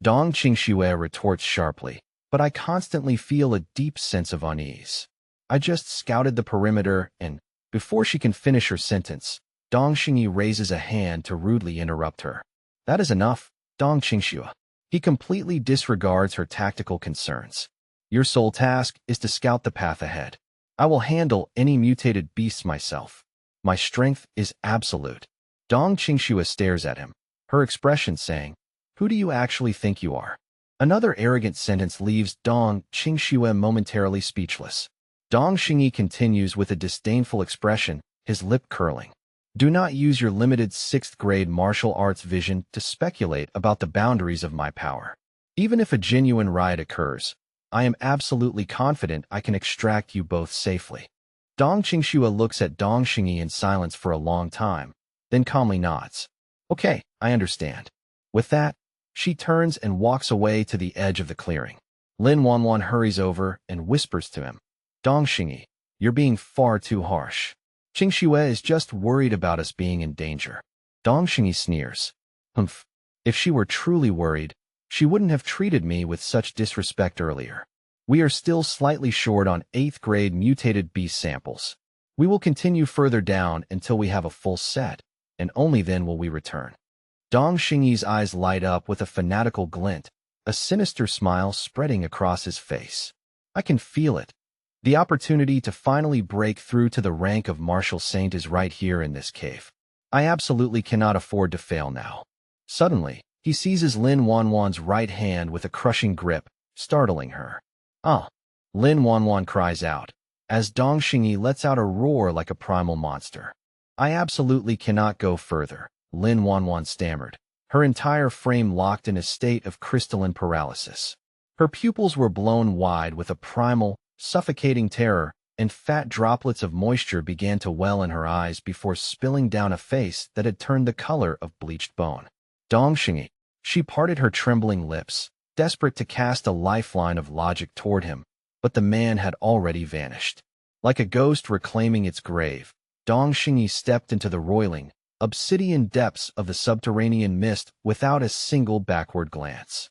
Dong Qingxue retorts sharply, "But I constantly feel a deep sense of unease. I just scouted the perimeter and..." Before she can finish her sentence, Dong Xingyi raises a hand to rudely interrupt her. "That is enough, Dong Qingxue." He completely disregards her tactical concerns. Your sole task is to scout the path ahead. I will handle any mutated beasts myself. My strength is absolute. Dong Qingxue stares at him, her expression saying, "Who do you actually think you are?" Another arrogant sentence leaves Dong Qingxue momentarily speechless. Dong Xingyi continues with a disdainful expression, his lip curling. Do not use your limited 6th grade martial arts vision to speculate about the boundaries of my power. Even if a genuine riot occurs, I am absolutely confident I can extract you both safely. Dong Qingxue looks at Dong Xingyi in silence for a long time, then calmly nods. Okay, I understand. With that, she turns and walks away to the edge of the clearing. Lin Wanwan hurries over and whispers to him, Dong Xingyi, you're being far too harsh. Qingxue is just worried about us being in danger. Dong Xingyi sneers. Humph. If she were truly worried, she wouldn't have treated me with such disrespect earlier. We are still slightly short on 8th grade mutated beast samples. We will continue further down until we have a full set, and only then will we return. Dong Xingyi's eyes light up with a fanatical glint, a sinister smile spreading across his face. I can feel it. The opportunity to finally break through to the rank of martial saint is right here in this cave. I absolutely cannot afford to fail now. Suddenly, he seizes Lin Wanwan's right hand with a crushing grip, startling her. Ah! Lin Wanwan cries out, as Dong Xingyi lets out a roar like a primal monster. I absolutely cannot go further, Lin Wanwan stammered, her entire frame locked in a state of crystalline paralysis. Her pupils were blown wide with a primal, suffocating terror, and fat droplets of moisture began to well in her eyes before spilling down a face that had turned the color of bleached bone. Dong Xingyi. She parted her trembling lips, desperate to cast a lifeline of logic toward him, but the man had already vanished. Like a ghost reclaiming its grave, Dong Xingyi stepped into the roiling, obsidian depths of the subterranean mist without a single backward glance.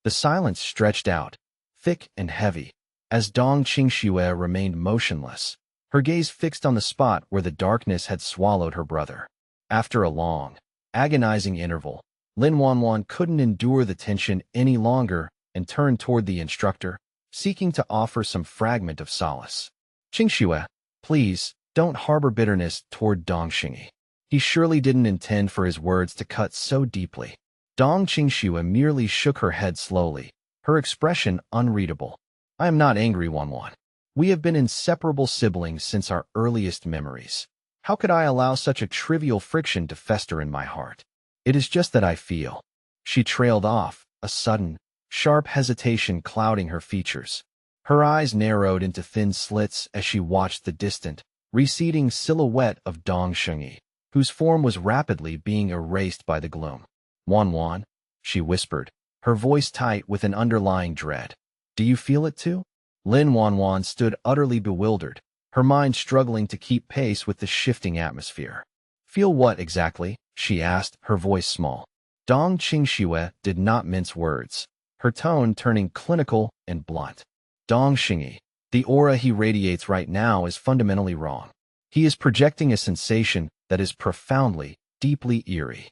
The silence stretched out, thick and heavy, as Dong Qingxue remained motionless, her gaze fixed on the spot where the darkness had swallowed her brother. After a long, agonizing interval, Lin Wanwan couldn't endure the tension any longer and turned toward the instructor, seeking to offer some fragment of solace. Qingxue, please, don't harbor bitterness toward Dong Xingyi. He surely didn't intend for his words to cut so deeply. Dong Qingxue merely shook her head slowly, her expression unreadable. I am not angry, Wanwan. We have been inseparable siblings since our earliest memories. How could I allow such a trivial friction to fester in my heart? It is just that I feel. She trailed off, a sudden, sharp hesitation clouding her features. Her eyes narrowed into thin slits as she watched the distant, receding silhouette of Dong Xingyi, whose form was rapidly being erased by the gloom. Wanwan, she whispered, her voice tight with an underlying dread. Do you feel it too? Lin Wanwan stood utterly bewildered, her mind struggling to keep pace with the shifting atmosphere. Feel what exactly? She asked, her voice small. Dong Qingxue did not mince words, her tone turning clinical and blunt. Dong Xingyi, the aura he radiates right now is fundamentally wrong. He is projecting a sensation that is profoundly, deeply eerie.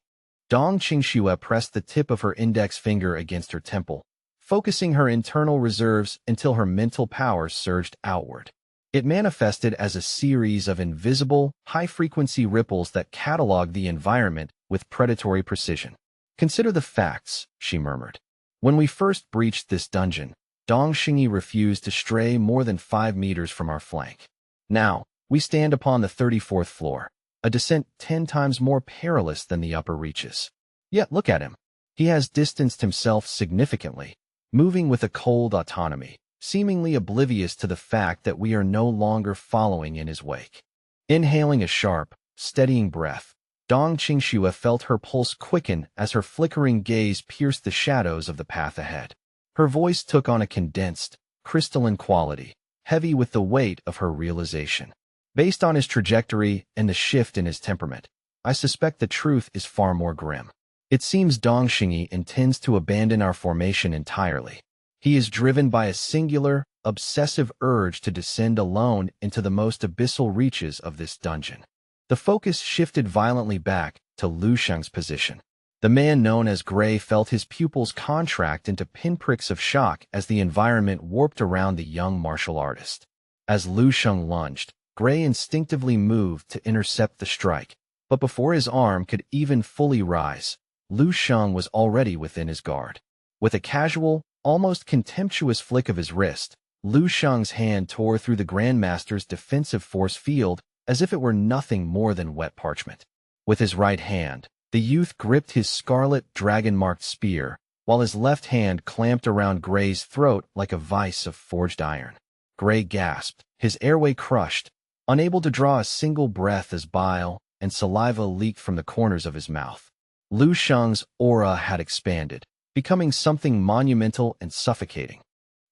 Dong Qingxue pressed the tip of her index finger against her temple, focusing her internal reserves until her mental powers surged outward. It manifested as a series of invisible, high-frequency ripples that cataloged the environment with predatory precision. Consider the facts, she murmured. When we first breached this dungeon, Dong Xingyi refused to stray more than 5 meters from our flank. Now, we stand upon the 34th floor, a descent 10 times more perilous than the upper reaches. Yet look at him. He has distanced himself significantly, moving with a cold autonomy, seemingly oblivious to the fact that we are no longer following in his wake. Inhaling a sharp, steadying breath, Dong Qingxue felt her pulse quicken as her flickering gaze pierced the shadows of the path ahead. Her voice took on a condensed, crystalline quality, heavy with the weight of her realization. Based on his trajectory and the shift in his temperament, I suspect the truth is far more grim. It seems Dong Xingyi intends to abandon our formation entirely. He is driven by a singular, obsessive urge to descend alone into the most abyssal reaches of this dungeon. The focus shifted violently back to Lu Sheng's position. The man known as Gray felt his pupils contract into pinpricks of shock as the environment warped around the young martial artist. As Lu Sheng lunged, Gray instinctively moved to intercept the strike, but before his arm could even fully rise, Lu Sheng was already within his guard. With a casual, almost contemptuous flick of his wrist, Lu Sheng's hand tore through the Grandmaster's defensive force field as if it were nothing more than wet parchment. With his right hand, the youth gripped his scarlet dragon-marked spear, while his left hand clamped around Gray's throat like a vice of forged iron. Gray gasped, his airway crushed, unable to draw a single breath as bile and saliva leaked from the corners of his mouth. Lu Sheng's aura had expanded, becoming something monumental and suffocating.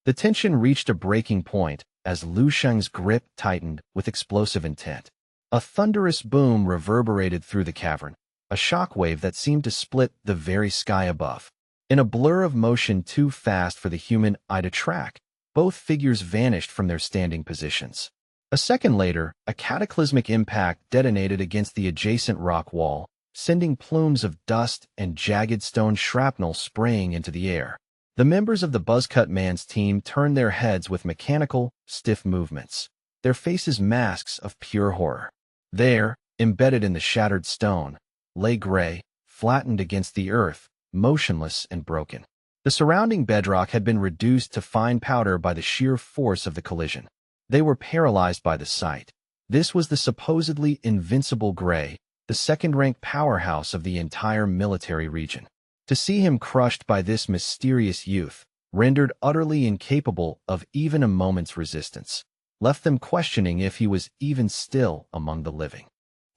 The tension reached a breaking point as Lu Sheng's grip tightened with explosive intent. A thunderous boom reverberated through the cavern, a shockwave that seemed to split the very sky above. In a blur of motion too fast for the human eye to track, both figures vanished from their standing positions. A second later, a cataclysmic impact detonated against the adjacent rock wall, sending plumes of dust and jagged stone shrapnel spraying into the air. The members of the Buzzcut Man's team turned their heads with mechanical, stiff movements, their faces masks of pure horror. There, embedded in the shattered stone, lay Gray, flattened against the earth, motionless and broken. The surrounding bedrock had been reduced to fine powder by the sheer force of the collision. They were paralyzed by the sight. This was the supposedly invincible Gray, the second-ranked powerhouse of the entire military region. To see him crushed by this mysterious youth, rendered utterly incapable of even a moment's resistance, left them questioning if he was even still among the living.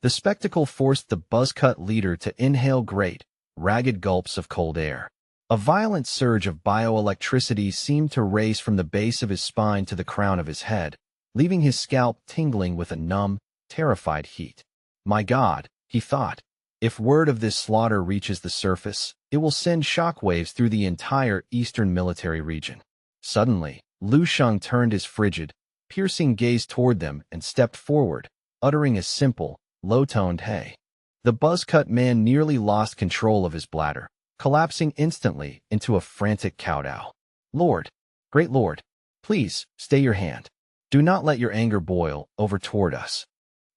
The spectacle forced the Buzzcut leader to inhale great, ragged gulps of cold air. A violent surge of bioelectricity seemed to race from the base of his spine to the crown of his head, leaving his scalp tingling with a numb, terrified heat. My God, he thought, if word of this slaughter reaches the surface, it will send shockwaves through the entire eastern military region. Suddenly, Lu Sheng turned his frigid, piercing gaze toward them and stepped forward, uttering a simple, low-toned hey. The Buzzcut Man nearly lost control of his bladder, collapsing instantly into a frantic kowtow. Lord, great Lord, please, stay your hand. Do not let your anger boil over toward us.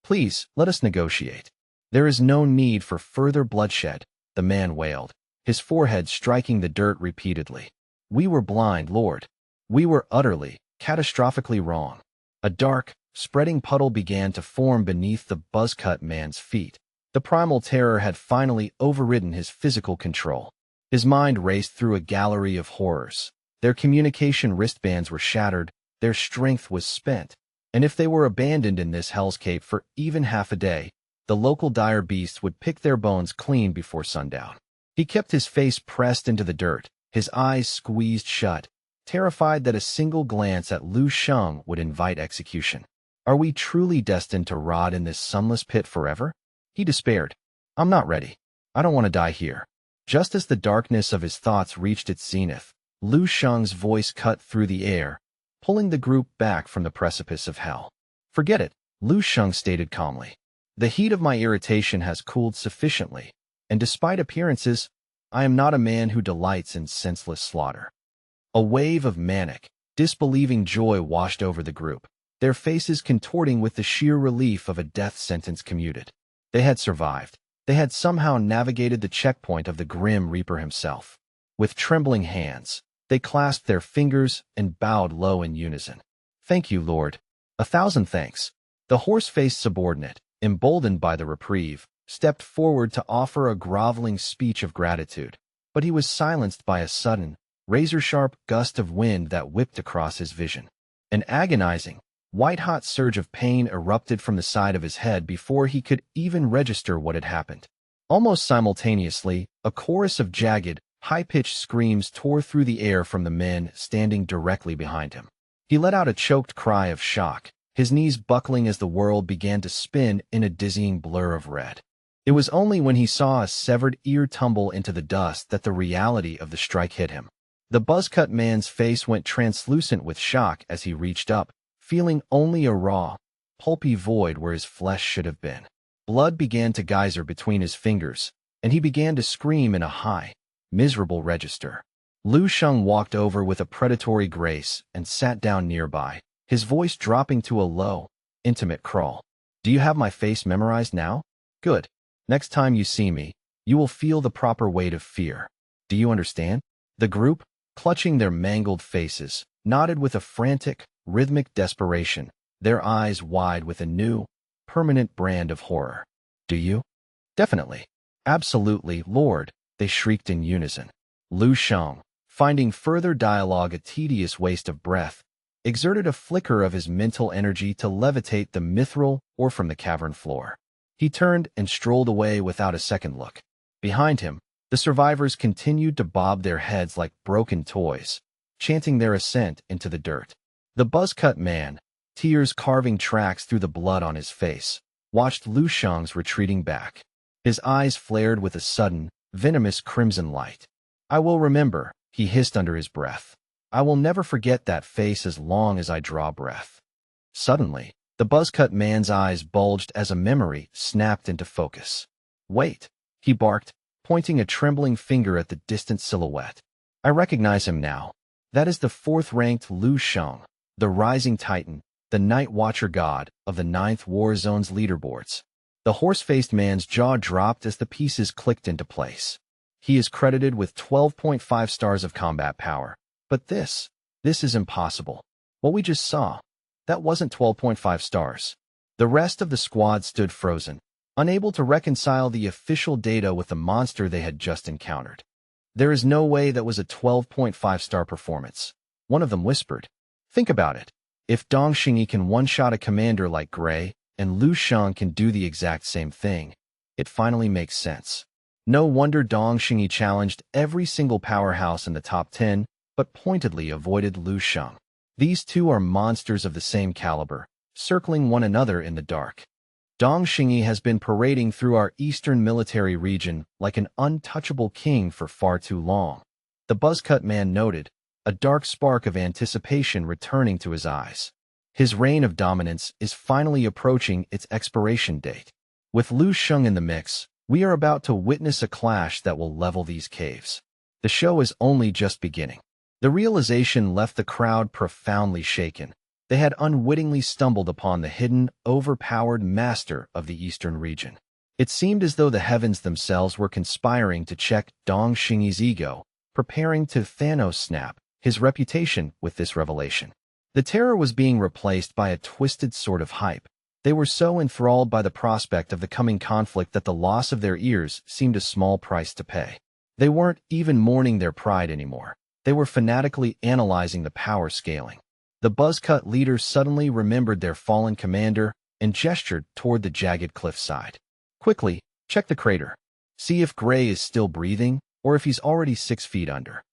Please, let us negotiate. There is no need for further bloodshed, the man wailed, his forehead striking the dirt repeatedly. We were blind, Lord. We were utterly, catastrophically wrong. A dark, spreading puddle began to form beneath the Buzzcut Man's feet. The primal terror had finally overridden his physical control. His mind raced through a gallery of horrors. Their communication wristbands were shattered, their strength was spent, and if they were abandoned in this hellscape for even half a day, the local dire beasts would pick their bones clean before sundown. He kept his face pressed into the dirt, his eyes squeezed shut, terrified that a single glance at Lu Sheng would invite execution. Are we truly destined to rot in this sunless pit forever? He despaired. I'm not ready. I don't want to die here. Just as the darkness of his thoughts reached its zenith, Lu Sheng's voice cut through the air, pulling the group back from the precipice of hell. Forget it, Lu Sheng stated calmly. The heat of my irritation has cooled sufficiently, and despite appearances, I am not a man who delights in senseless slaughter. A wave of manic, disbelieving joy washed over the group, their faces contorting with the sheer relief of a death sentence commuted. They had survived. They had somehow navigated the checkpoint of the Grim Reaper himself. With trembling hands, they clasped their fingers and bowed low in unison. Thank you, Lord. 1,000 thanks. The horse-faced subordinate, emboldened by the reprieve, stepped forward to offer a groveling speech of gratitude, but he was silenced by a sudden, razor-sharp gust of wind that whipped across his vision. An agonizing, white-hot surge of pain erupted from the side of his head before he could even register what had happened. Almost simultaneously, a chorus of jagged, high-pitched screams tore through the air from the men standing directly behind him. He let out a choked cry of shock, his knees buckling as the world began to spin in a dizzying blur of red. It was only when he saw a severed ear tumble into the dust that the reality of the strike hit him. The Buzzcut Man's face went translucent with shock as he reached up, feeling only a raw, pulpy void where his flesh should have been. Blood began to geyser between his fingers, and he began to scream in a high, miserable register. Lu Sheng walked over with a predatory grace and sat down nearby, his voice dropping to a low, intimate crawl. Do you have my face memorized now? Good. Next time you see me, you will feel the proper weight of fear. Do you understand? The group, clutching their mangled faces, nodded with a frantic, rhythmic desperation, their eyes wide with a new, permanent brand of horror. Do you? Definitely. Absolutely, Lord, they shrieked in unison. Lu Sheng, finding further dialogue a tedious waste of breath, exerted a flicker of his mental energy to levitate the mithril ore from the cavern floor. He turned and strolled away without a second look. Behind him, the survivors continued to bob their heads like broken toys, chanting their ascent into the dirt. The buzz-cut man, tears carving tracks through the blood on his face, watched Lu Sheng's retreating back. His eyes flared with a sudden, venomous crimson light. I will remember, he hissed under his breath. I will never forget that face as long as I draw breath. Suddenly, the buzz-cut man's eyes bulged as a memory snapped into focus. Wait, he barked, pointing a trembling finger at the distant silhouette. I recognize him now. That is the fourth-ranked Lu Sheng, the rising titan, the night watcher god of the 9th War Zone's leaderboards. The horse-faced man's jaw dropped as the pieces clicked into place. He is credited with 12.5 stars of combat power. But this is impossible. What we just saw, that wasn't 12.5 stars. The rest of the squad stood frozen, unable to reconcile the official data with the monster they had just encountered. There is no way that was a 12.5-star performance. One of them whispered. Think about it. If Dong Xingyi can one-shot a commander like Gray, and Lu Sheng can do the exact same thing, it finally makes sense. No wonder Dong Xingyi challenged every single powerhouse in the top 10, but pointedly avoided Lu Sheng. These two are monsters of the same caliber, circling one another in the dark. Dong Xingyi has been parading through our eastern military region like an untouchable king for far too long. The buzz-cut man noted, a dark spark of anticipation returning to his eyes. His reign of dominance is finally approaching its expiration date. With Lu Sheng in the mix, we are about to witness a clash that will level these caves. The show is only just beginning. The realization left the crowd profoundly shaken. They had unwittingly stumbled upon the hidden, overpowered master of the eastern region. It seemed as though the heavens themselves were conspiring to check Dong Xingyi's ego, preparing to Thanos snap his reputation with this revelation. The terror was being replaced by a twisted sort of hype. They were so enthralled by the prospect of the coming conflict that the loss of their ears seemed a small price to pay. They weren't even mourning their pride anymore. They were fanatically analyzing the power scaling. The buzz-cut leader suddenly remembered their fallen commander and gestured toward the jagged cliffside. Quickly, check the crater. See if Gray is still breathing or if he's already 6 feet under.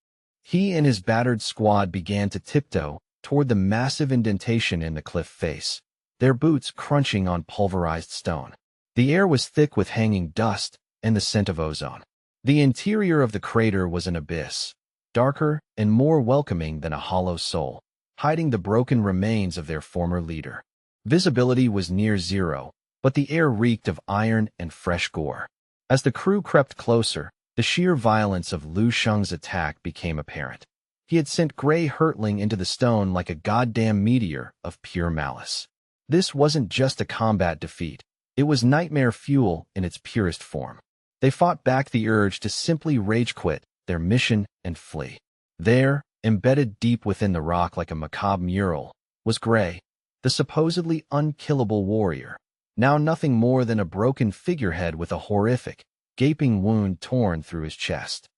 He and his battered squad began to tiptoe toward the massive indentation in the cliff face, their boots crunching on pulverized stone. The air was thick with hanging dust and the scent of ozone. The interior of the crater was an abyss, darker and more welcoming than a hollow soul, hiding the broken remains of their former leader. Visibility was near zero, but the air reeked of iron and fresh gore. As the crew crept closer, the sheer violence of Lu Sheng's attack became apparent. He had sent Gray hurtling into the stone like a goddamn meteor of pure malice. This wasn't just a combat defeat. It was nightmare fuel in its purest form. They fought back the urge to simply rage quit their mission and flee. There, embedded deep within the rock like a macabre mural, was Gray, the supposedly unkillable warrior, now nothing more than a broken figurehead with a horrific, gaping wound torn through his chest.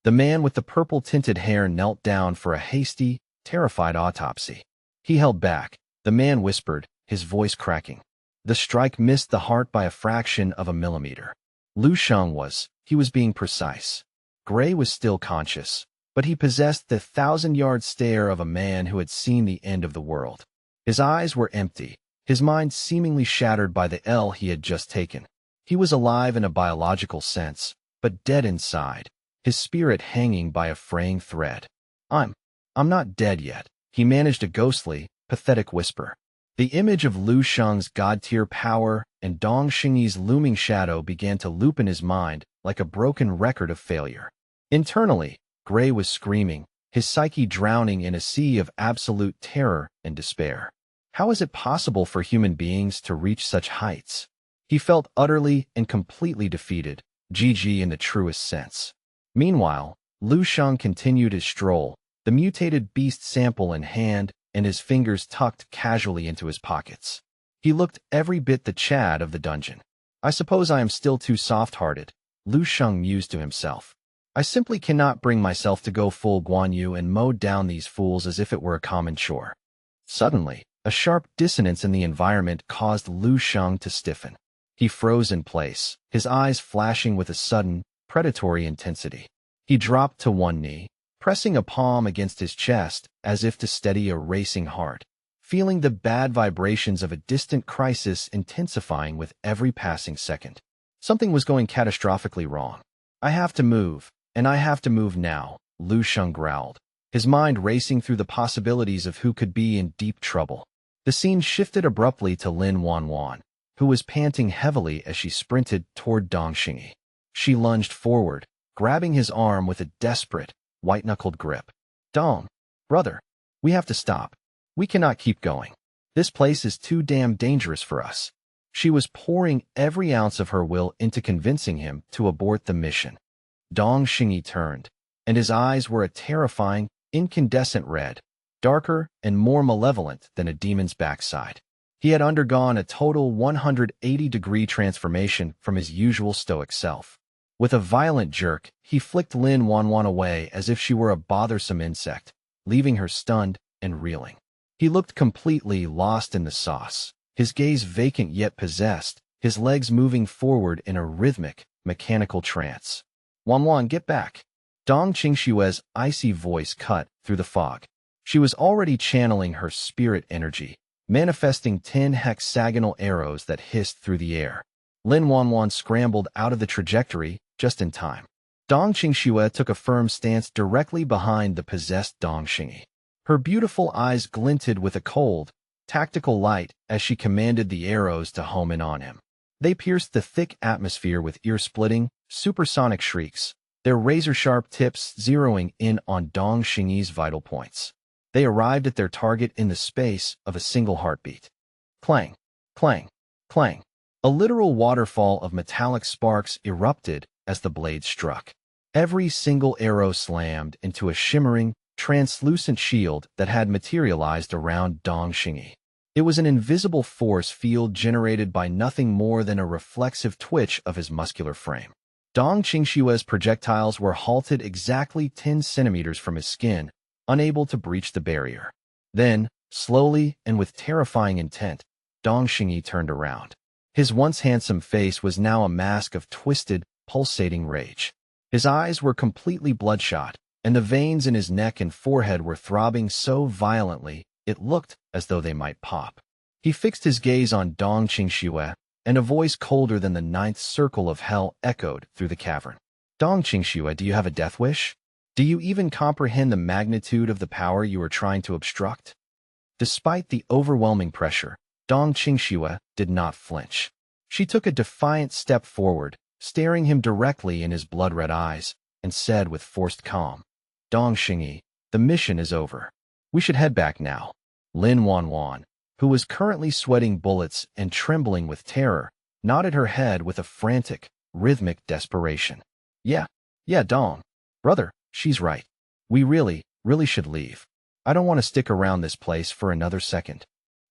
The man with the purple-tinted hair knelt down for a hasty, terrified autopsy. He held back. The man whispered, his voice cracking. The strike missed the heart by a fraction of a millimeter. Lu Sheng he was being precise. Gray was still conscious, but he possessed the 1,000-yard stare of a man who had seen the end of the world. His eyes were empty, his mind seemingly shattered by the L he had just taken. He was alive in a biological sense, but dead inside, his spirit hanging by a fraying thread. I'm not dead yet, he managed a ghostly, pathetic whisper. The image of Lu Sheng's god-tier power and Dong Xingyi's looming shadow began to loop in his mind like a broken record of failure. Internally, Gray was screaming, his psyche drowning in a sea of absolute terror and despair. How is it possible for human beings to reach such heights? He felt utterly and completely defeated, GG in the truest sense. Meanwhile, Lu Sheng continued his stroll, the mutated beast sample in hand and his fingers tucked casually into his pockets. He looked every bit the Chad of the dungeon. I suppose I am still too soft-hearted, Lu Sheng mused to himself. I simply cannot bring myself to go full Guan Yu and mow down these fools as if it were a common chore. Suddenly, a sharp dissonance in the environment caused Lu Sheng to stiffen. He froze in place, his eyes flashing with a sudden, predatory intensity. He dropped to one knee, pressing a palm against his chest as if to steady a racing heart, feeling the bad vibrations of a distant crisis intensifying with every passing second. Something was going catastrophically wrong. I have to move, and I have to move now, Lu Sheng growled, his mind racing through the possibilities of who could be in deep trouble. The scene shifted abruptly to Lin Wanwan, who was panting heavily as she sprinted toward Dong Xingyi. She lunged forward, grabbing his arm with a desperate, white-knuckled grip. Dong, brother, we have to stop. We cannot keep going. This place is too damn dangerous for us. She was pouring every ounce of her will into convincing him to abort the mission. Dong Xingyi turned, and his eyes were a terrifying, incandescent red, darker and more malevolent than a demon's backside. He had undergone a total 180-degree transformation from his usual stoic self. With a violent jerk, he flicked Lin Wanwan away as if she were a bothersome insect, leaving her stunned and reeling. He looked completely lost in the sauce, his gaze vacant yet possessed, his legs moving forward in a rhythmic, mechanical trance. Wanwan, get back! Dong Qingshue's icy voice cut through the fog. She was already channeling her spirit energy, manifesting 10 hexagonal arrows that hissed through the air. Lin Wanwan scrambled out of the trajectory just in time. Dong Qingxue took a firm stance directly behind the possessed Dong Xingyi. Her beautiful eyes glinted with a cold, tactical light as she commanded the arrows to home in on him. They pierced the thick atmosphere with ear-splitting, supersonic shrieks, their razor-sharp tips zeroing in on Dong Xingyi's vital points. They arrived at their target in the space of a single heartbeat. Clang, clang, clang. A literal waterfall of metallic sparks erupted as the blade struck. Every single arrow slammed into a shimmering, translucent shield that had materialized around Dong Xingyi. It was an invisible force field generated by nothing more than a reflexive twitch of his muscular frame. Dong Qingshue's projectiles were halted exactly 10 centimeters from his skin, unable to breach the barrier. Then, slowly and with terrifying intent, Dong Xingyi turned around. His once handsome face was now a mask of twisted, pulsating rage. His eyes were completely bloodshot, and the veins in his neck and forehead were throbbing so violently it looked as though they might pop. He fixed his gaze on Dong Qingxue, and a voice colder than the ninth circle of hell echoed through the cavern. Dong Qingxue, do you have a death wish? Do you even comprehend the magnitude of the power you are trying to obstruct? Despite the overwhelming pressure, Dong Qingxue did not flinch. She took a defiant step forward, staring him directly in his blood-red eyes, and said with forced calm, Dong Xingyi, the mission is over. We should head back now. Lin Wanwan, who was currently sweating bullets and trembling with terror, nodded her head with a frantic, rhythmic desperation. Yeah, Dong. Brother, she's right. We really should leave. I don't want to stick around this place for another second.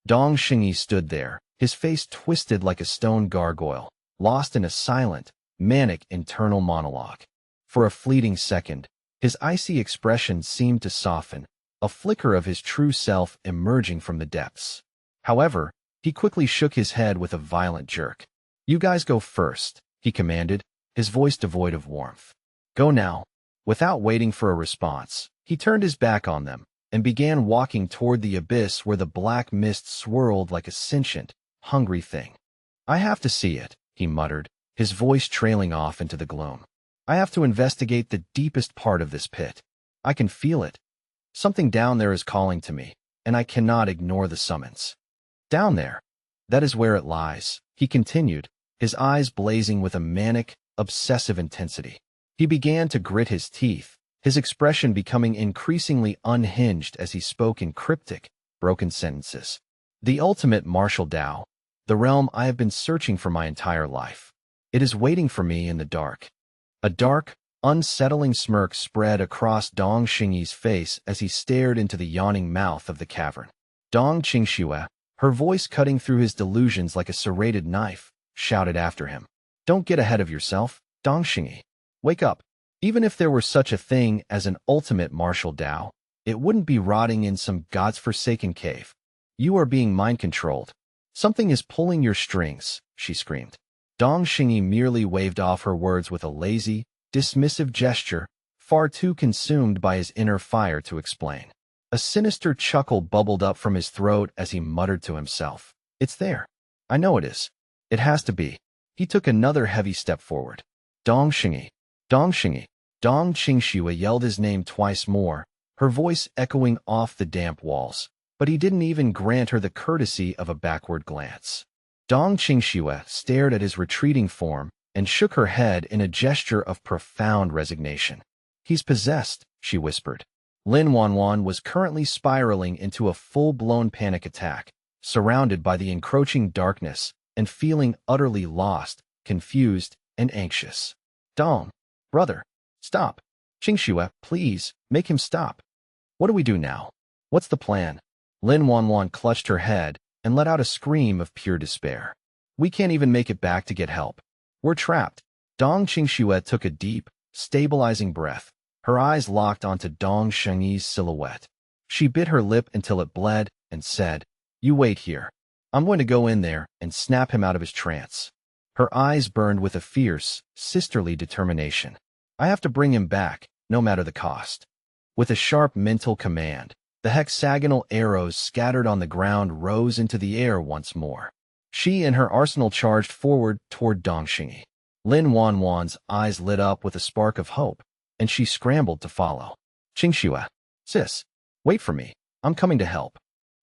Dong Xingyi stood there, his face twisted like a stone gargoyle, lost in a silent, manic internal monologue. For a fleeting second, his icy expression seemed to soften, a flicker of his true self emerging from the depths. However, he quickly shook his head with a violent jerk. You guys go first, he commanded, his voice devoid of warmth. Go now. Without waiting for a response, he turned his back on them and began walking toward the abyss where the black mist swirled like a sentient, hungry thing. I have to see it, he muttered, his voice trailing off into the gloom. I have to investigate the deepest part of this pit. I can feel it. Something down there is calling to me, and I cannot ignore the summons. Down there. That is where it lies, he continued, his eyes blazing with a manic, obsessive intensity. He began to grit his teeth, his expression becoming increasingly unhinged as he spoke in cryptic, broken sentences. The ultimate martial Tao, the realm I have been searching for my entire life. It is waiting for me in the dark. A dark, unsettling smirk spread across Dong Xingyi's face as he stared into the yawning mouth of the cavern. Dong Qingxue, her voice cutting through his delusions like a serrated knife, shouted after him. Don't get ahead of yourself, Dong Xingyi. Wake up. Even if there were such a thing as an ultimate martial Tao, it wouldn't be rotting in some god's-forsaken cave. You are being mind-controlled. Something is pulling your strings, she screamed. Dong Xingyi merely waved off her words with a lazy, dismissive gesture, far too consumed by his inner fire to explain. A sinister chuckle bubbled up from his throat as he muttered to himself. It's there. I know it is. It has to be. He took another heavy step forward. Dong Xingyi. Dong Xingyi. Dong Qingxue yelled his name twice more, her voice echoing off the damp walls, but he didn't even grant her the courtesy of a backward glance. Dong Qingxue stared at his retreating form and shook her head in a gesture of profound resignation. He's possessed, she whispered. Lin Wanwan was currently spiraling into a full-blown panic attack, surrounded by the encroaching darkness and feeling utterly lost, confused, and anxious. Dong, brother, stop. Qingxue, please, make him stop. What do we do now? What's the plan? Lin Wanwan clutched her head and let out a scream of pure despair. We can't even make it back to get help. We're trapped. Dong Qingxue took a deep, stabilizing breath, her eyes locked onto Dong Xingyi's silhouette. She bit her lip until it bled and said, You wait here. I'm going to go in there and snap him out of his trance. Her eyes burned with a fierce, sisterly determination. I have to bring him back, no matter the cost. With a sharp mental command, the hexagonal arrows scattered on the ground rose into the air once more. She and her arsenal charged forward toward Dong Xingyi. Lin Wanwan's eyes lit up with a spark of hope, and she scrambled to follow. Qingxue, sis, wait for me. I'm coming to help.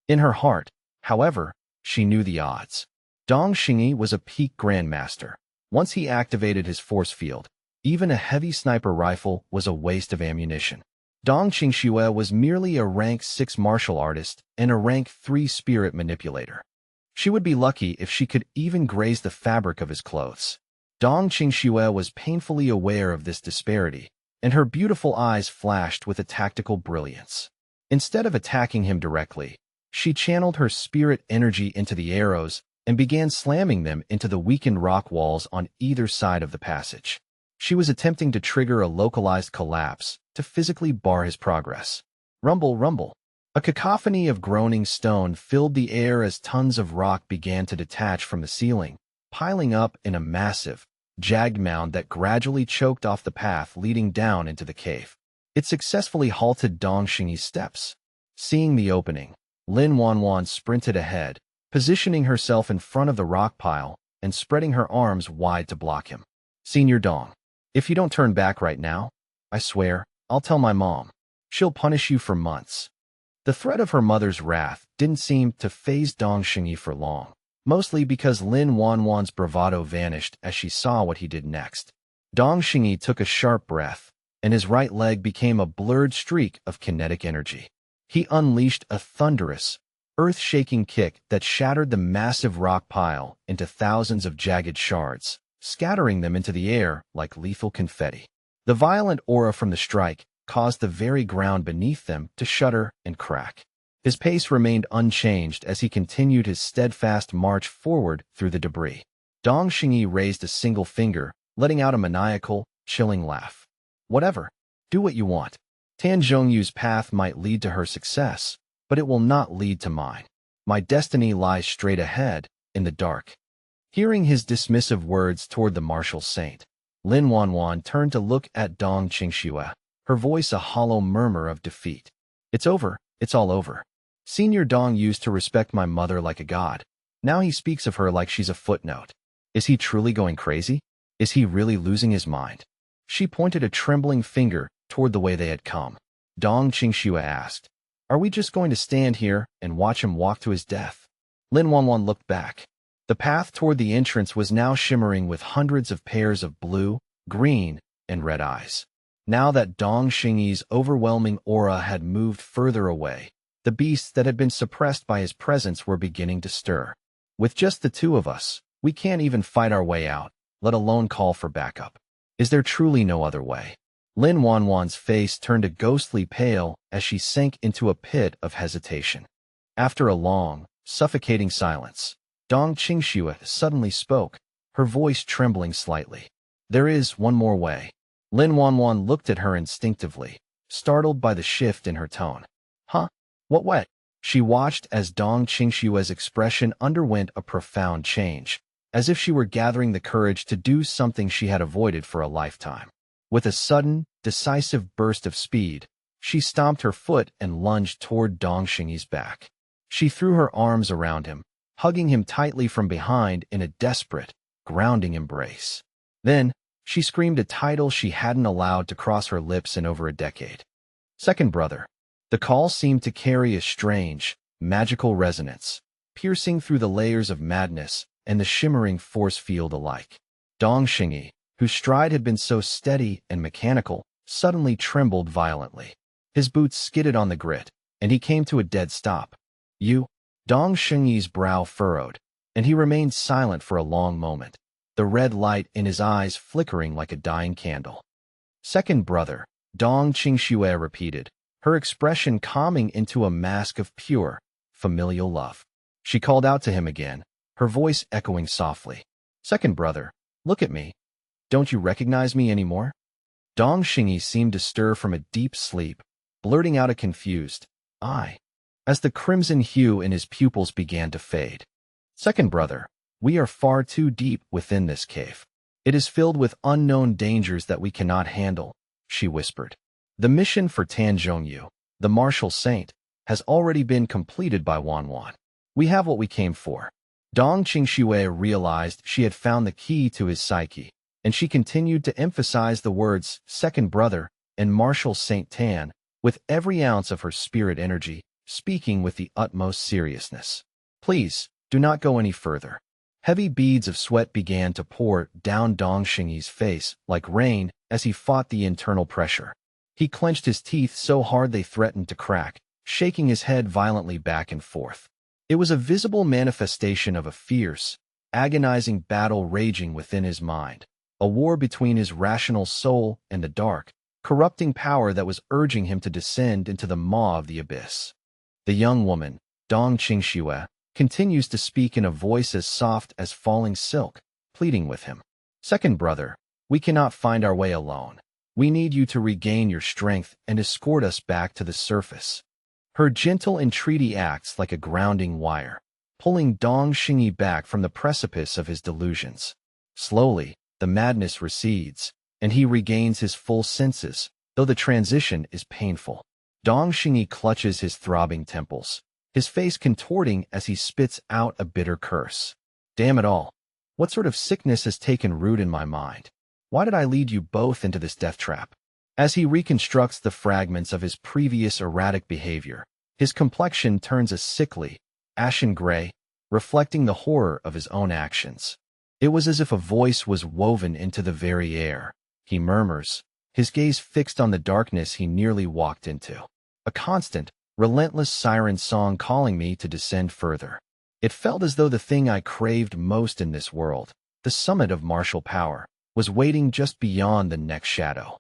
In her heart, however, she knew the odds. Dong Xingyi was a peak grandmaster. Once he activated his force field, even a heavy sniper rifle was a waste of ammunition. Dong Qingxue was merely a rank 6 martial artist and a rank 3 spirit manipulator. She would be lucky if she could even graze the fabric of his clothes. Dong Qingxue was painfully aware of this disparity, and her beautiful eyes flashed with a tactical brilliance. Instead of attacking him directly, she channeled her spirit energy into the arrows and began slamming them into the weakened rock walls on either side of the passage. She was attempting to trigger a localized collapse to physically bar his progress. Rumble, rumble. A cacophony of groaning stone filled the air as tons of rock began to detach from the ceiling, piling up in a massive, jagged mound that gradually choked off the path leading down into the cave. It successfully halted Dong Xingyi's steps. Seeing the opening, Lin Wanwan sprinted ahead, positioning herself in front of the rock pile and spreading her arms wide to block him. Senior Dong, if you don't turn back right now, I swear, I'll tell my mom. She'll punish you for months. The threat of her mother's wrath didn't seem to faze Dong Xingyi for long, mostly because Lin Wanwan's bravado vanished as she saw what he did next. Dong Xingyi took a sharp breath, and his right leg became a blurred streak of kinetic energy. He unleashed a thunderous, earth-shaking kick that shattered the massive rock pile into thousands of jagged shards, scattering them into the air like lethal confetti. The violent aura from the strike caused the very ground beneath them to shudder and crack. His pace remained unchanged as he continued his steadfast march forward through the debris. Dong Xingyi raised a single finger, letting out a maniacal, chilling laugh. Whatever. Do what you want. Tan Zhongyu's path might lead to her success, but it will not lead to mine. My destiny lies straight ahead, in the dark. Hearing his dismissive words toward the martial saint, Lin Wanwan turned to look at Dong Qingxue, her voice a hollow murmur of defeat. It's over. It's all over. Senior Dong used to respect my mother like a god. Now he speaks of her like she's a footnote. Is he truly going crazy? Is he really losing his mind? She pointed a trembling finger toward the way they had come. Dong Qingxue asked, Are we just going to stand here and watch him walk to his death? Lin Wanwan looked back. The path toward the entrance was now shimmering with hundreds of pairs of blue, green, and red eyes. Now that Dong Xingyi's overwhelming aura had moved further away, the beasts that had been suppressed by his presence were beginning to stir. With just the two of us, we can't even fight our way out, let alone call for backup. Is there truly no other way? Lin Wanwan's face turned a ghostly pale as she sank into a pit of hesitation. After a long, suffocating silence, Dong Qingxue suddenly spoke, her voice trembling slightly. There is one more way. Lin Wanwan looked at her instinctively, startled by the shift in her tone. Huh? What way? She watched as Dong Qingxue's expression underwent a profound change, as if she were gathering the courage to do something she had avoided for a lifetime. With a sudden, decisive burst of speed, she stomped her foot and lunged toward Dong Xingyi's back. She threw her arms around him, hugging him tightly from behind in a desperate, grounding embrace. Then, she screamed a title she hadn't allowed to cross her lips in over a decade. Second brother. The call seemed to carry a strange, magical resonance, piercing through the layers of madness and the shimmering force field alike. Dong Xingyi, whose stride had been so steady and mechanical, suddenly trembled violently. His boots skidded on the grit, and he came to a dead stop. You? Dong Xingyi's brow furrowed, and he remained silent for a long moment, the red light in his eyes flickering like a dying candle. Second brother, Dong Qingxue repeated, her expression calming into a mask of pure, familial love. She called out to him again, her voice echoing softly. Second brother, look at me. Don't you recognize me anymore? Dong Xingyi seemed to stir from a deep sleep, blurting out a confused, "I," as the crimson hue in his pupils began to fade. Second brother, we are far too deep within this cave. It is filled with unknown dangers that we cannot handle, she whispered. The mission for Tan Zhongyu, the martial saint, has already been completed by Wanwan. We have what we came for. Dong Qingxue realized she had found the key to his psyche, and she continued to emphasize the words second brother and martial Saint Tan with every ounce of her spirit energy, speaking with the utmost seriousness. Please, do not go any further. Heavy beads of sweat began to pour down Dong Xingyi's face like rain as he fought the internal pressure. He clenched his teeth so hard they threatened to crack, shaking his head violently back and forth. It was a visible manifestation of a fierce, agonizing battle raging within his mind, a war between his rational soul and the dark, corrupting power that was urging him to descend into the maw of the abyss. The young woman, Dong Qingxue, continues to speak in a voice as soft as falling silk, pleading with him. Second brother, we cannot find our way alone. We need you to regain your strength and escort us back to the surface. Her gentle entreaty acts like a grounding wire, pulling Dong Xingyi back from the precipice of his delusions. Slowly, the madness recedes, and he regains his full senses, though the transition is painful. Dong Xingyi clutches his throbbing temples, his face contorting as he spits out a bitter curse. Damn it all. What sort of sickness has taken root in my mind? Why did I lead you both into this death trap? As he reconstructs the fragments of his previous erratic behavior, his complexion turns a sickly, ashen gray, reflecting the horror of his own actions. It was as if a voice was woven into the very air, he murmurs, his gaze fixed on the darkness he nearly walked into. A constant, relentless siren song calling me to descend further. It felt as though the thing I craved most in this world, the summit of martial power, was waiting just beyond the next shadow.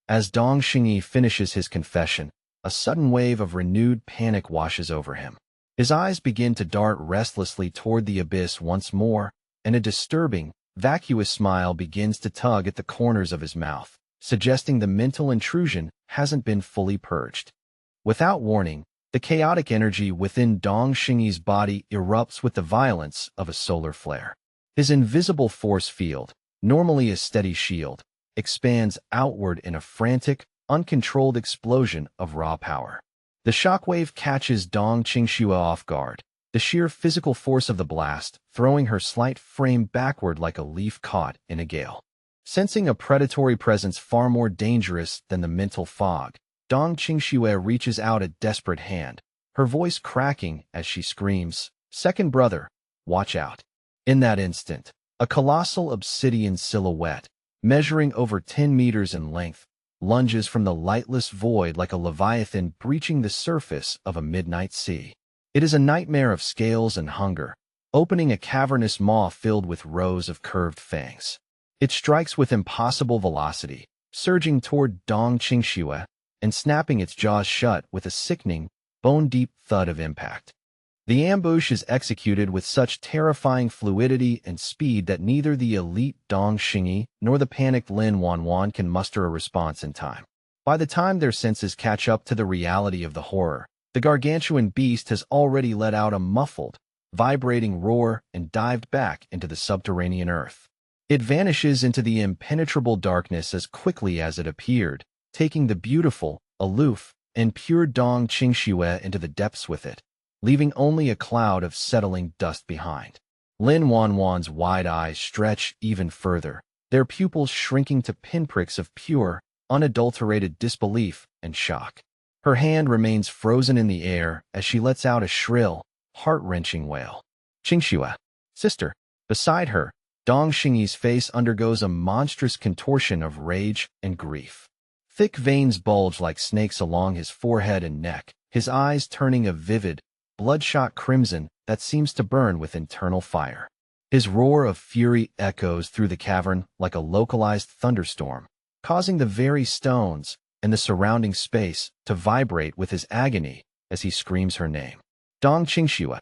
As Dong Xingyi finishes his confession, a sudden wave of renewed panic washes over him. His eyes begin to dart restlessly toward the abyss once more, and a disturbing, vacuous smile begins to tug at the corners of his mouth, suggesting the mental intrusion hasn't been fully purged. Without warning, the chaotic energy within Dong Xingyi's body erupts with the violence of a solar flare. His invisible force field, normally a steady shield, expands outward in a frantic, uncontrolled explosion of raw power. The shockwave catches Dong Qingxue off guard, the sheer physical force of the blast throwing her slight frame backward like a leaf caught in a gale. Sensing a predatory presence far more dangerous than the mental fog, Dong Qingxue reaches out a desperate hand, her voice cracking as she screams, "Second brother, watch out." In that instant, a colossal obsidian silhouette, measuring over 10 meters in length, lunges from the lightless void like a leviathan breaching the surface of a midnight sea. It is a nightmare of scales and hunger, opening a cavernous maw filled with rows of curved fangs. It strikes with impossible velocity, surging toward Dong Qingxue and snapping its jaws shut with a sickening, bone-deep thud of impact. The ambush is executed with such terrifying fluidity and speed that neither the elite Dong Xingyi nor the panicked Lin Wanwan can muster a response in time. By the time their senses catch up to the reality of the horror, the gargantuan beast has already let out a muffled, vibrating roar and dived back into the subterranean earth. It vanishes into the impenetrable darkness as quickly as it appeared, taking the beautiful, aloof, and pure Dong Qingxue into the depths with it, leaving only a cloud of settling dust behind. Lin Wanwan's wide eyes stretch even further, their pupils shrinking to pinpricks of pure, unadulterated disbelief and shock. Her hand remains frozen in the air as she lets out a shrill, heart-wrenching wail. Qingxue, sister. Beside her, Dong Xingyi's face undergoes a monstrous contortion of rage and grief. Thick veins bulge like snakes along his forehead and neck, his eyes turning a vivid, bloodshot crimson that seems to burn with internal fire. His roar of fury echoes through the cavern like a localized thunderstorm, causing the very stones and the surrounding space to vibrate with his agony as he screams her name. Dong Qingxue.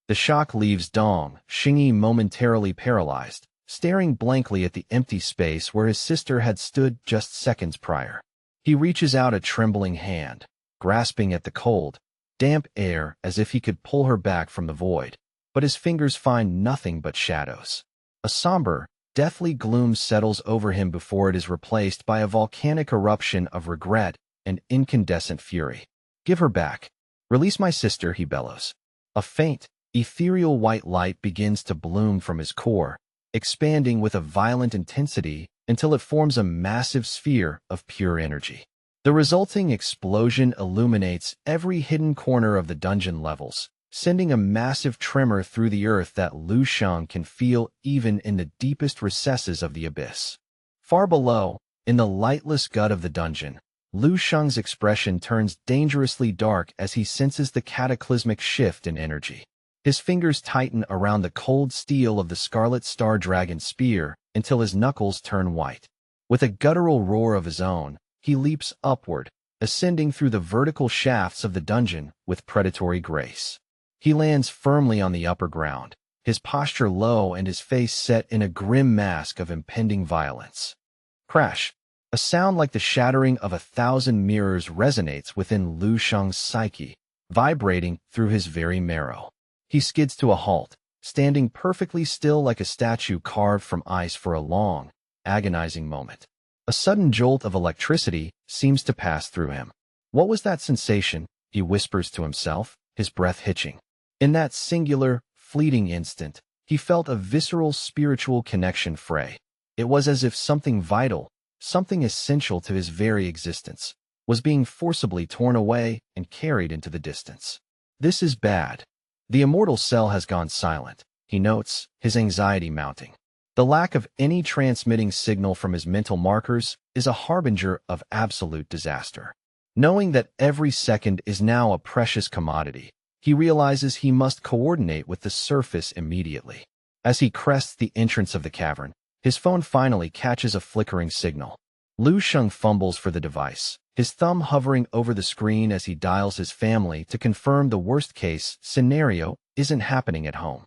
The shock leaves Dong Xingyi momentarily paralyzed, staring blankly at the empty space where his sister had stood just seconds prior. He reaches out a trembling hand, grasping at the cold, damp air as if he could pull her back from the void, but his fingers find nothing but shadows. A somber, deathly gloom settles over him before it is replaced by a volcanic eruption of regret and incandescent fury. Give her back. Release my sister, he bellows. A faint, ethereal white light begins to bloom from his core, expanding with a violent intensity until it forms a massive sphere of pure energy. The resulting explosion illuminates every hidden corner of the dungeon levels, sending a massive tremor through the earth that Lu Shang can feel even in the deepest recesses of the abyss. Far below, in the lightless gut of the dungeon, Lu Shang's expression turns dangerously dark as he senses the cataclysmic shift in energy. His fingers tighten around the cold steel of the Scarlet Star Dragon spear until his knuckles turn white. With a guttural roar of his own, he leaps upward, ascending through the vertical shafts of the dungeon with predatory grace. He lands firmly on the upper ground, his posture low and his face set in a grim mask of impending violence. Crash! A sound like the shattering of 1,000 mirrors resonates within Lu Shang's psyche, vibrating through his very marrow. He skids to a halt, standing perfectly still like a statue carved from ice for a long, agonizing moment. A sudden jolt of electricity seems to pass through him. What was that sensation? He whispers to himself, his breath hitching. In that singular, fleeting instant, he felt a visceral spiritual connection fray. It was as if something vital, something essential to his very existence, was being forcibly torn away and carried into the distance. This is bad. The immortal cell has gone silent, he notes, his anxiety mounting. The lack of any transmitting signal from his mental markers is a harbinger of absolute disaster. Knowing that every second is now a precious commodity, he realizes he must coordinate with the surface immediately. As he crests the entrance of the cavern, his phone finally catches a flickering signal. Lu Sheng fumbles for the device, his thumb hovering over the screen as he dials his family to confirm the worst-case scenario isn't happening at home.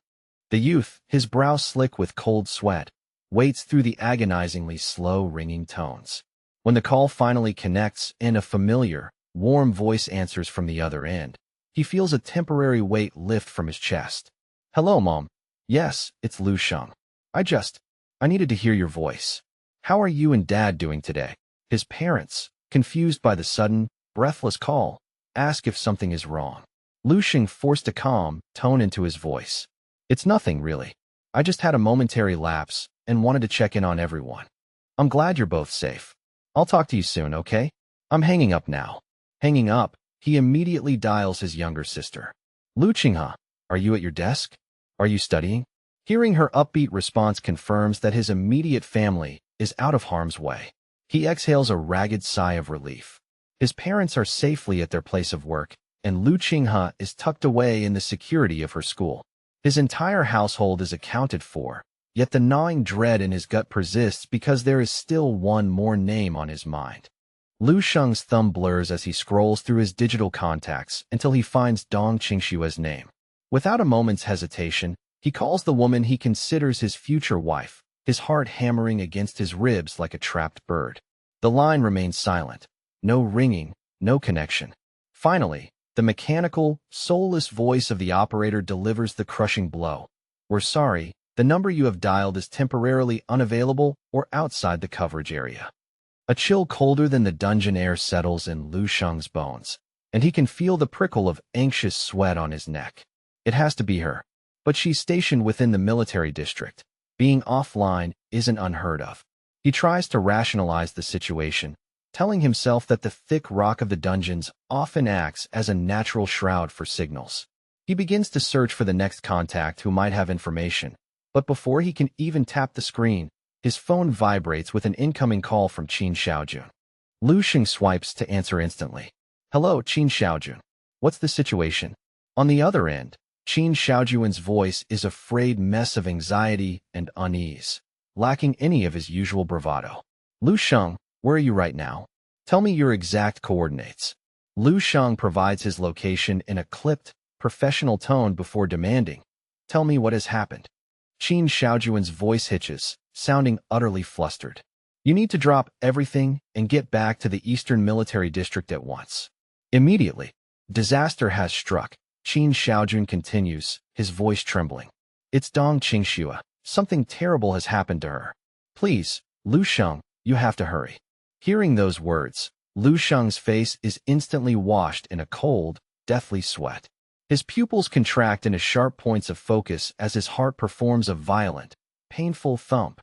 The youth, his brow slick with cold sweat, waits through the agonizingly slow ringing tones. When the call finally connects and a familiar, warm voice answers from the other end, he feels a temporary weight lift from his chest. Hello, Mom. Yes, it's Lu Sheng. I needed to hear your voice. How are you and Dad doing today? His parents, confused by the sudden, breathless call, ask if something is wrong. Lu Sheng forced a calm tone into his voice. It's nothing, really. I just had a momentary lapse and wanted to check in on everyone. I'm glad you're both safe. I'll talk to you soon, okay? I'm hanging up now. Hanging up, he immediately dials his younger sister. Lu Qinghe, are you at your desk? Are you studying? Hearing her upbeat response confirms that his immediate family is out of harm's way. He exhales a ragged sigh of relief. His parents are safely at their place of work, and Lu Qinghe is tucked away in the security of her school. His entire household is accounted for, yet the gnawing dread in his gut persists because there is still one more name on his mind. Lu Sheng's thumb blurs as he scrolls through his digital contacts until he finds Dong Qingshua's name. Without a moment's hesitation, he calls the woman he considers his future wife, his heart hammering against his ribs like a trapped bird. The line remains silent. No ringing, no connection. Finally, the mechanical, soulless voice of the operator delivers the crushing blow. We're sorry, the number you have dialed is temporarily unavailable or outside the coverage area. A chill colder than the dungeon air settles in Lu Sheng's bones, and he can feel the prickle of anxious sweat on his neck. It has to be her. But she's stationed within the military district. Being offline isn't unheard of. He tries to rationalize the situation, telling himself that the thick rock of the dungeons often acts as a natural shroud for signals. He begins to search for the next contact who might have information, but before he can even tap the screen, his phone vibrates with an incoming call from Qin Xiaojun. Lu Sheng swipes to answer instantly. Hello, Qin Xiaojun. What's the situation? On the other end, Qin Xiaojun's voice is a frayed mess of anxiety and unease, lacking any of his usual bravado. Lu Sheng, where are you right now? Tell me your exact coordinates. Lu Sheng provides his location in a clipped, professional tone before demanding, tell me what has happened. Qin Xiaojun's voice hitches, sounding utterly flustered. You need to drop everything and get back to the Eastern Military District at once. Immediately. Disaster has struck. Qin Xiaojun continues, his voice trembling. It's Dong Qingxue. Something terrible has happened to her. Please, Lu Sheng, you have to hurry. Hearing those words, Lu Sheng's face is instantly washed in a cold, deathly sweat. His pupils contract into sharp points of focus as his heart performs a violent, painful thump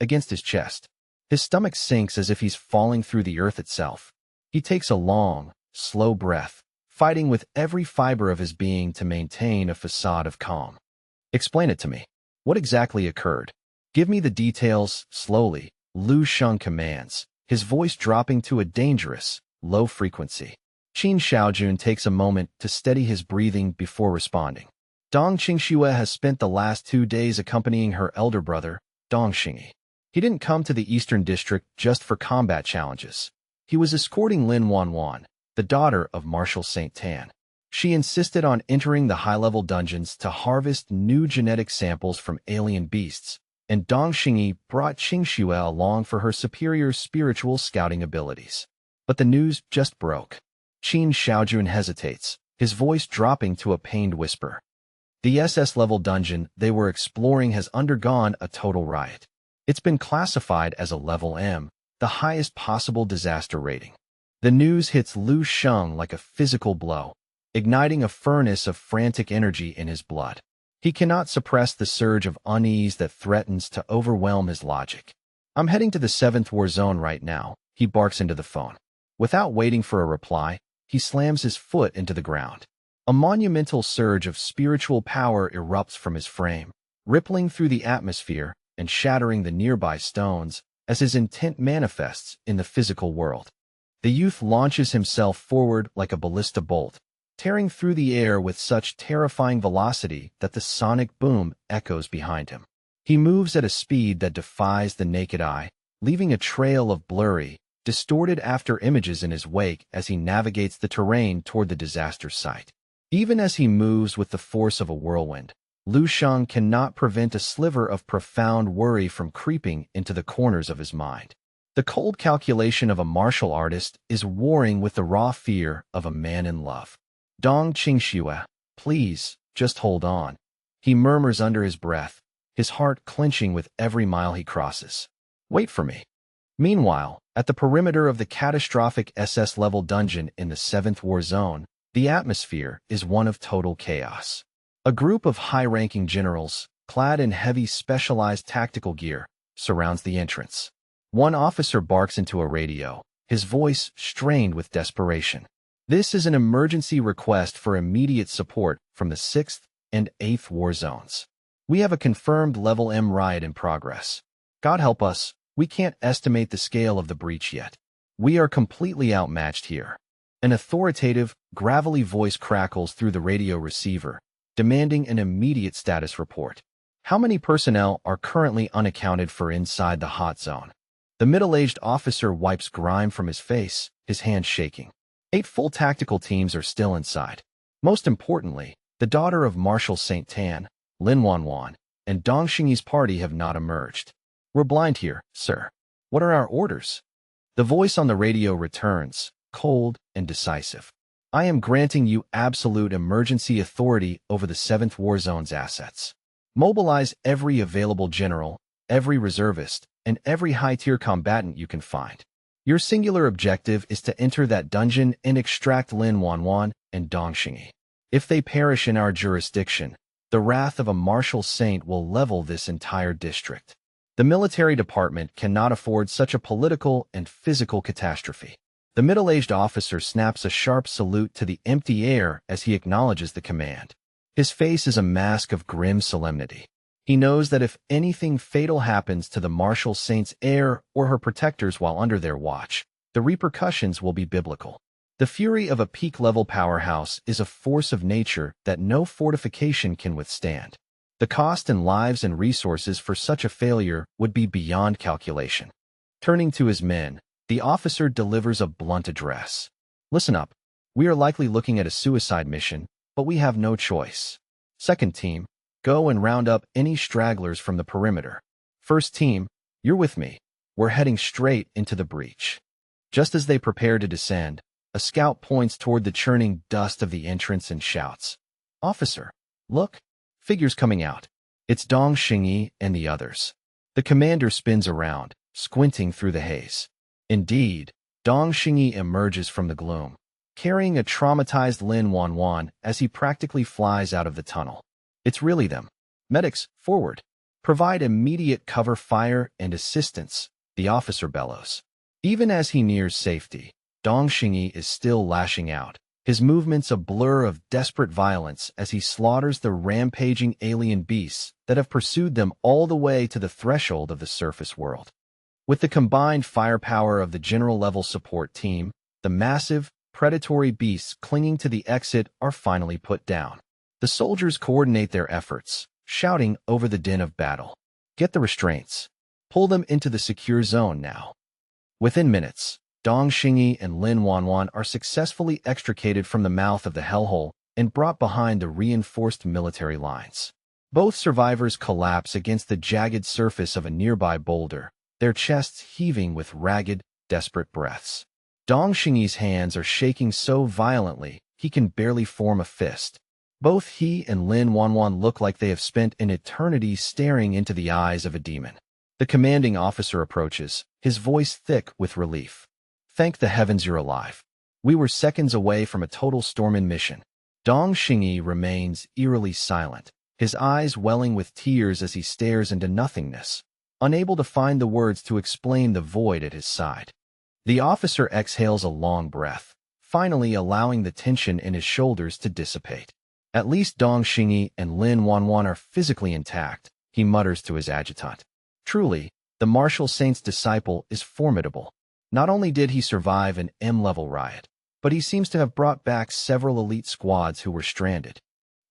against his chest. His stomach sinks as if he's falling through the earth itself. He takes a long, slow breath, fighting with every fiber of his being to maintain a facade of calm. Explain it to me. What exactly occurred? Give me the details, slowly, Lu Sheng commands, his voice dropping to a dangerous, low frequency. Qin Xiaojun takes a moment to steady his breathing before responding. Dong Qingxue has spent the last 2 days accompanying her elder brother, Dong Xingyi. He didn't come to the Eastern District just for combat challenges. He was escorting Lin Wanwan, the daughter of Marshal Saint Tan. She insisted on entering the high-level dungeons to harvest new genetic samples from alien beasts, and Dong Xingyi brought Qingxue along for her superior spiritual scouting abilities. But the news just broke. Qin Xiaojun hesitates, his voice dropping to a pained whisper. The SS-level dungeon they were exploring has undergone a total riot. It's been classified as a level M, the highest possible disaster rating. The news hits Lu Sheng like a physical blow, igniting a furnace of frantic energy in his blood. He cannot suppress the surge of unease that threatens to overwhelm his logic. I'm heading to the 7th war zone right now, he barks into the phone. Without waiting for a reply, he slams his foot into the ground. A monumental surge of spiritual power erupts from his frame, rippling through the atmosphere and shattering the nearby stones as his intent manifests in the physical world. The youth launches himself forward like a ballista bolt, tearing through the air with such terrifying velocity that the sonic boom echoes behind him. He moves at a speed that defies the naked eye, leaving a trail of blurry, distorted after images in his wake as he navigates the terrain toward the disaster site. Even as he moves with the force of a whirlwind, Lu Sheng cannot prevent a sliver of profound worry from creeping into the corners of his mind. The cold calculation of a martial artist is warring with the raw fear of a man in love. Dong Qingxue, please, just hold on. He murmurs under his breath, his heart clenching with every mile he crosses. Wait for me. Meanwhile, at the perimeter of the catastrophic SS-level dungeon in the 7th war zone, the atmosphere is one of total chaos. A group of high-ranking generals, clad in heavy specialized tactical gear, surrounds the entrance. One officer barks into a radio, his voice strained with desperation. This is an emergency request for immediate support from the 6th and 8th war zones. We have a confirmed level M riot in progress. God help us, we can't estimate the scale of the breach yet. We are completely outmatched here. An authoritative, gravelly voice crackles through the radio receiver, demanding an immediate status report. How many personnel are currently unaccounted for inside the hot zone? The middle-aged officer wipes grime from his face, his hands shaking. 8 full tactical teams are still inside. Most importantly, the daughter of Marshal St. Tan, Lin Wanwan, and Dong Xingyi's party have not emerged. We're blind here, sir. What are our orders? The voice on the radio returns, cold and decisive. I am granting you absolute emergency authority over the 7th War Zone's assets. Mobilize every available general, every reservist, and every high-tier combatant you can find. Your singular objective is to enter that dungeon and extract Lin Wanwan and Dong Xingyi. If they perish in our jurisdiction, the wrath of a martial saint will level this entire district. The military department cannot afford such a political and physical catastrophe. The middle-aged officer snaps a sharp salute to the empty air as he acknowledges the command. His face is a mask of grim solemnity. He knows that if anything fatal happens to the martial saint's heir or her protectors while under their watch, the repercussions will be biblical. The fury of a peak-level powerhouse is a force of nature that no fortification can withstand. The cost in lives and resources for such a failure would be beyond calculation. Turning to his men, the officer delivers a blunt address. Listen up. We are likely looking at a suicide mission, but we have no choice. Second team, go and round up any stragglers from the perimeter. First team, you're with me. We're heading straight into the breach. Just as they prepare to descend, a scout points toward the churning dust of the entrance and shouts, "Officer, look! Figures coming out. It's Dong Xingyi and the others." The commander spins around, squinting through the haze. Indeed, Dong Xingyi emerges from the gloom, carrying a traumatized Lin Wanwan as he practically flies out of the tunnel. It's really them. Medics, forward. Provide immediate cover fire and assistance, the officer bellows. Even as he nears safety, Dong Xingyi is still lashing out, his movements a blur of desperate violence as he slaughters the rampaging alien beasts that have pursued them all the way to the threshold of the surface world. With the combined firepower of the general-level support team, the massive, predatory beasts clinging to the exit are finally put down. The soldiers coordinate their efforts, shouting over the din of battle. Get the restraints. Pull them into the secure zone now. Within minutes, Dong Xingyi and Lin Wanwan are successfully extricated from the mouth of the hellhole and brought behind the reinforced military lines. Both survivors collapse against the jagged surface of a nearby boulder, their chests heaving with ragged, desperate breaths. Dong Xingyi's hands are shaking so violently he can barely form a fist. Both he and Lin Wanwan look like they have spent an eternity staring into the eyes of a demon. The commanding officer approaches, his voice thick with relief. Thank the heavens you're alive. We were seconds away from a total storm-in mission. Dong Xingyi remains eerily silent, his eyes welling with tears as he stares into nothingness, unable to find the words to explain the void at his side. The officer exhales a long breath, finally allowing the tension in his shoulders to dissipate. At least Dong Xingyi and Lin Wanwan are physically intact, he mutters to his adjutant. Truly, the martial saint's disciple is formidable. Not only did he survive an M-level riot, but he seems to have brought back several elite squads who were stranded.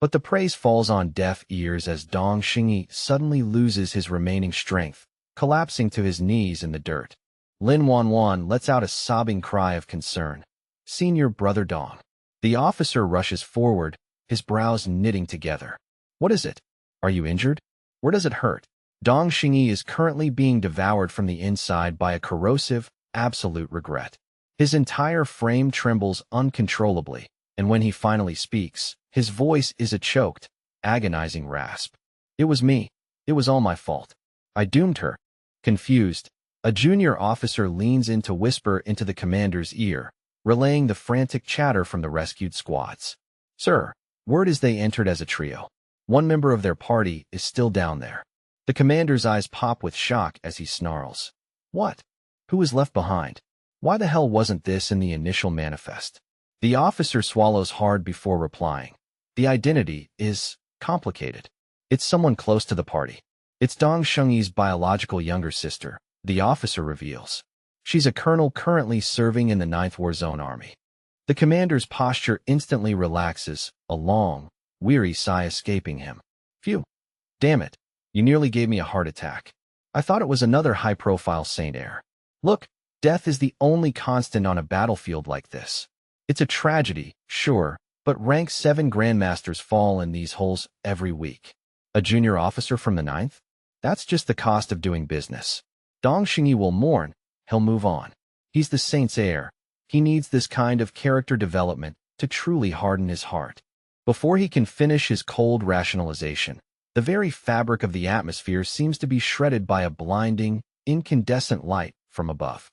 But the praise falls on deaf ears as Dong Xingyi suddenly loses his remaining strength, collapsing to his knees in the dirt. Lin Wanwan lets out a sobbing cry of concern. Senior brother Dong. The officer rushes forward, his brows knitting together. What is it? Are you injured? Where does it hurt? Dong Xingyi is currently being devoured from the inside by a corrosive, absolute regret. His entire frame trembles uncontrollably, and when he finally speaks, his voice is a choked, agonizing rasp. It was me. It was all my fault. I doomed her. Confused, a junior officer leans in to whisper into the commander's ear, relaying the frantic chatter from the rescued squads. Sir, word is they entered as a trio. One member of their party is still down there. The commander's eyes pop with shock as he snarls. What? Who was left behind? Why the hell wasn't this in the initial manifest? The officer swallows hard before replying. The identity is complicated. It's someone close to the party. It's Dong Shengyi's biological younger sister, the officer reveals. She's a colonel currently serving in the 9th War Zone Army. The commander's posture instantly relaxes, a long, weary sigh escaping him. Phew. Damn it. You nearly gave me a heart attack. I thought it was another high-profile Saint Heir. Look, death is the only constant on a battlefield like this. It's a tragedy, sure, but rank 7 grandmasters fall in these holes every week. A junior officer from the 9th? That's just the cost of doing business. Dong Shengyi will mourn. He'll move on. He's the Saint's heir. He needs this kind of character development to truly harden his heart. Before he can finish his cold rationalization, the very fabric of the atmosphere seems to be shredded by a blinding, incandescent light from above.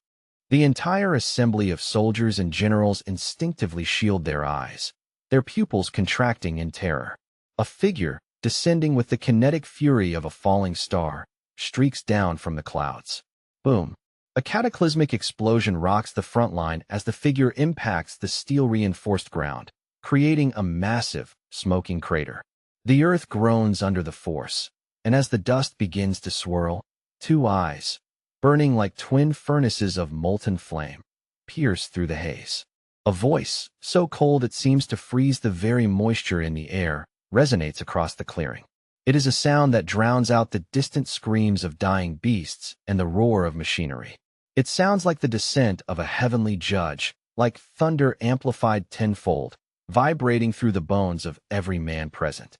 The entire assembly of soldiers and generals instinctively shield their eyes, their pupils contracting in terror. A figure, descending with the kinetic fury of a falling star, streaks down from the clouds. Boom. A cataclysmic explosion rocks the front line as the figure impacts the steel-reinforced ground, creating a massive, smoking crater. The earth groans under the force, and as the dust begins to swirl, 2 eyes, burning like twin furnaces of molten flame, pierce through the haze. A voice, so cold it seems to freeze the very moisture in the air, resonates across the clearing. It is a sound that drowns out the distant screams of dying beasts and the roar of machinery. It sounds like the descent of a heavenly judge, like thunder amplified tenfold, vibrating through the bones of every man present.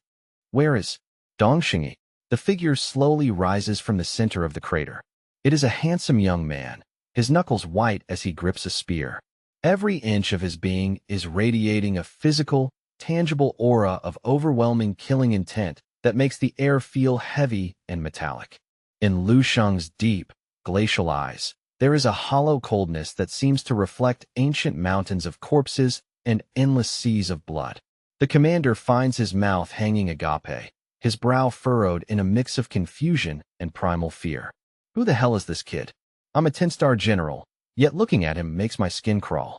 Where is Dong Shengyi? The figure slowly rises from the center of the crater. It is a handsome young man, his knuckles white as he grips a spear. Every inch of his being is radiating a physical, tangible aura of overwhelming killing intent that makes the air feel heavy and metallic. In Lu Sheng's deep, glacial eyes, there is a hollow coldness that seems to reflect ancient mountains of corpses and endless seas of blood. The commander finds his mouth hanging agape, his brow furrowed in a mix of confusion and primal fear. Who the hell is this kid? I'm a 10-star general, yet looking at him makes my skin crawl.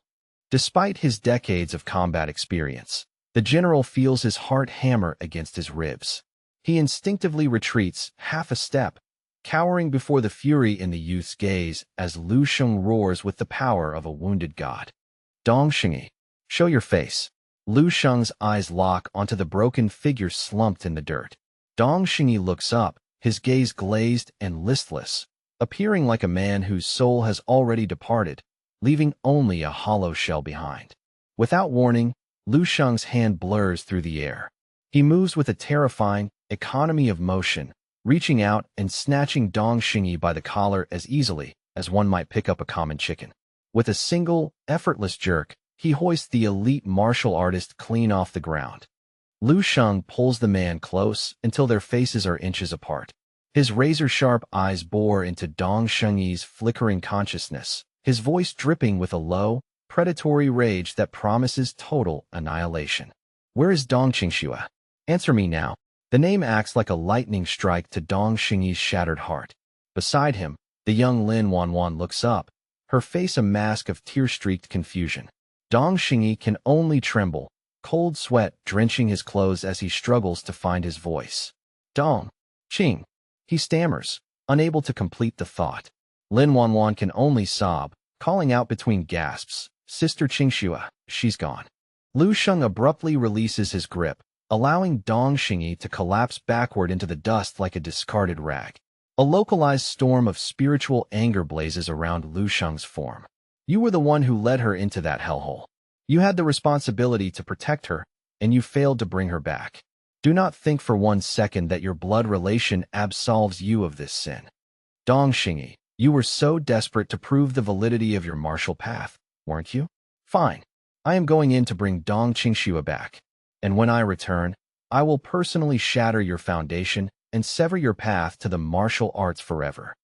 Despite his decades of combat experience, the general feels his heart hammer against his ribs. He instinctively retreats half a step, cowering before the fury in the youth's gaze as Lu Sheng roars with the power of a wounded god. Dong Shengyi, show your face. Lu Sheng's eyes lock onto the broken figure slumped in the dirt. Dong Shengyi looks up, his gaze glazed and listless, appearing like a man whose soul has already departed, leaving only a hollow shell behind. Without warning, Lu Sheng's hand blurs through the air. He moves with a terrifying economy of motion, reaching out and snatching Dong Shengyi by the collar as easily as one might pick up a common chicken. With a single, effortless jerk, he hoists the elite martial artist clean off the ground. Lu Sheng pulls the man close until their faces are inches apart. His razor-sharp eyes bore into Dong Shengyi's flickering consciousness, his voice dripping with a low, predatory rage that promises total annihilation. Where is Dong Qingxue? Answer me now. The name acts like a lightning strike to Dong Shengyi's shattered heart. Beside him, the young Lin Wanwan looks up, her face a mask of tear-streaked confusion. Dong Shengyi can only tremble, cold sweat drenching his clothes as he struggles to find his voice. Dong Qing. He stammers, unable to complete the thought. Lin Wanwan can only sob, calling out between gasps, Sister Qingxue, she's gone. Lu Sheng abruptly releases his grip, allowing Dong Shengyi to collapse backward into the dust like a discarded rag. A localized storm of spiritual anger blazes around Lu Sheng's form. You were the one who led her into that hellhole. You had the responsibility to protect her, and you failed to bring her back. Do not think for 1 second that your blood relation absolves you of this sin. Dong Shengyi, you were so desperate to prove the validity of your martial path, weren't you? Fine. I am going in to bring Dong Qingxue back. And when I return, I will personally shatter your foundation and sever your path to the martial arts forever.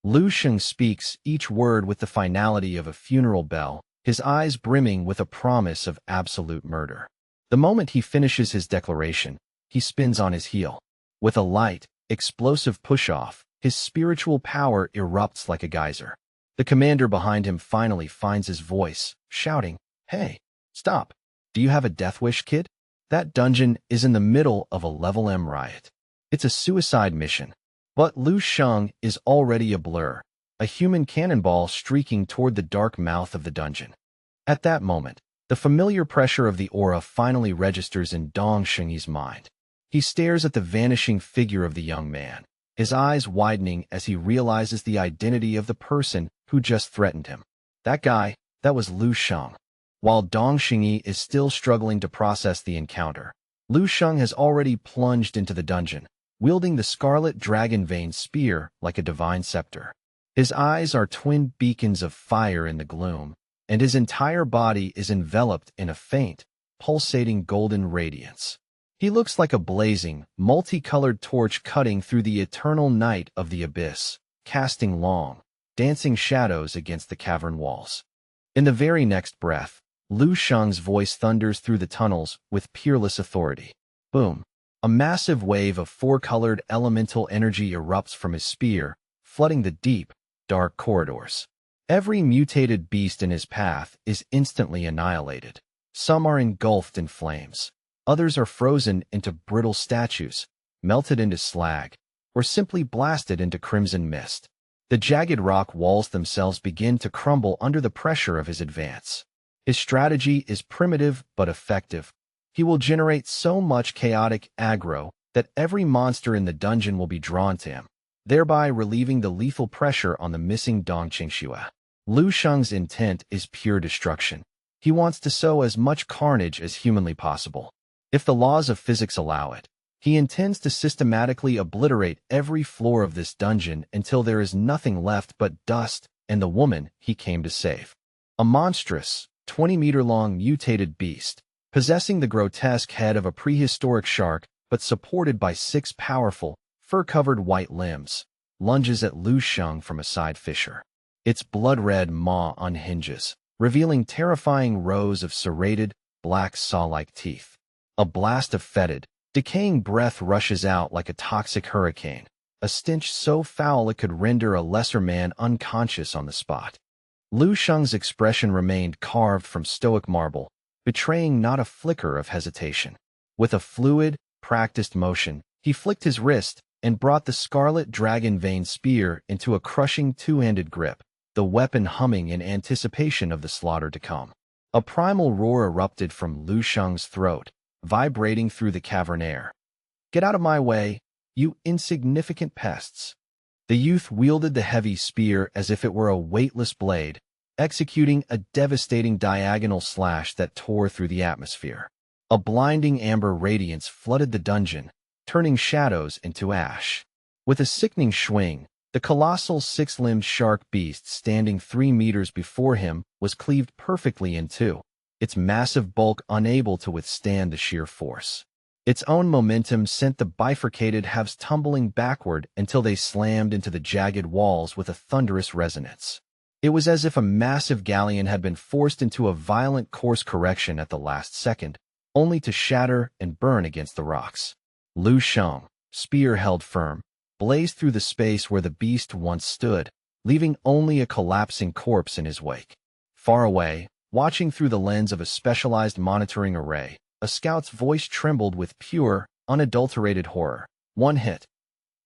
Lu Sheng speaks each word with the finality of a funeral bell, his eyes brimming with a promise of absolute murder. The moment he finishes his declaration, he spins on his heel. With a light, explosive push-off, his spiritual power erupts like a geyser. The commander behind him finally finds his voice, shouting, "Hey, stop. Do you have a death wish, kid? That dungeon is in the middle of a level M riot. It's a suicide mission. But Lu Sheng is already a blur, a human cannonball streaking toward the dark mouth of the dungeon. At that moment, the familiar pressure of the aura finally registers in Dong Shengyi's mind. He stares at the vanishing figure of the young man, his eyes widening as he realizes the identity of the person who just threatened him. That guy, that was Lu Sheng. While Dong Shengyi is still struggling to process the encounter, Lu Sheng has already plunged into the dungeon, wielding the scarlet dragon vein spear like a divine scepter. His eyes are twin beacons of fire in the gloom, and his entire body is enveloped in a faint, pulsating golden radiance. He looks like a blazing, multicolored torch cutting through the eternal night of the abyss, casting long, dancing shadows against the cavern walls. In the very next breath, Lu Sheng's voice thunders through the tunnels with peerless authority. Boom! A massive wave of four-colored elemental energy erupts from his spear, flooding the deep, dark corridors. Every mutated beast in his path is instantly annihilated. Some are engulfed in flames. Others are frozen into brittle statues, melted into slag, or simply blasted into crimson mist. The jagged rock walls themselves begin to crumble under the pressure of his advance. His strategy is primitive but effective. He will generate so much chaotic aggro that every monster in the dungeon will be drawn to him, thereby relieving the lethal pressure on the missing Dong Qingxue. Lu Sheng's intent is pure destruction. He wants to sow as much carnage as humanly possible. If the laws of physics allow it, he intends to systematically obliterate every floor of this dungeon until there is nothing left but dust and the woman he came to save. A monstrous, 20-meter-long mutated beast, possessing the grotesque head of a prehistoric shark but supported by 6 powerful, fur-covered white limbs, lunges at Lu Sheng from a side fissure. Its blood-red maw unhinges, revealing terrifying rows of serrated, black saw-like teeth. A blast of fetid, decaying breath rushes out like a toxic hurricane, a stench so foul it could render a lesser man unconscious on the spot. Lu Sheng's expression remained carved from stoic marble, betraying not a flicker of hesitation. With a fluid, practiced motion, he flicked his wrist and brought the scarlet dragon vein spear into a crushing two-handed grip, the weapon humming in anticipation of the slaughter to come. A primal roar erupted from Lu Sheng's throat, vibrating through the cavern air. "Get out of my way, you insignificant pests!" The youth wielded the heavy spear as if it were a weightless blade, executing a devastating diagonal slash that tore through the atmosphere. A blinding amber radiance flooded the dungeon, turning shadows into ash. With a sickening swing, the colossal 6-limbed shark beast standing 3 meters before him was cleaved perfectly in two, its massive bulk unable to withstand the sheer force. Its own momentum sent the bifurcated halves tumbling backward until they slammed into the jagged walls with a thunderous resonance. It was as if a massive galleon had been forced into a violent course correction at the last second, only to shatter and burn against the rocks. Lu Sheng, spear held firm, blazed through the space where the beast once stood, leaving only a collapsing corpse in his wake. Far away, watching through the lens of a specialized monitoring array, a scout's voice trembled with pure, unadulterated horror. One hit.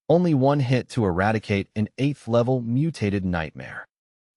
Only one hit to eradicate an 8th-level mutated nightmare.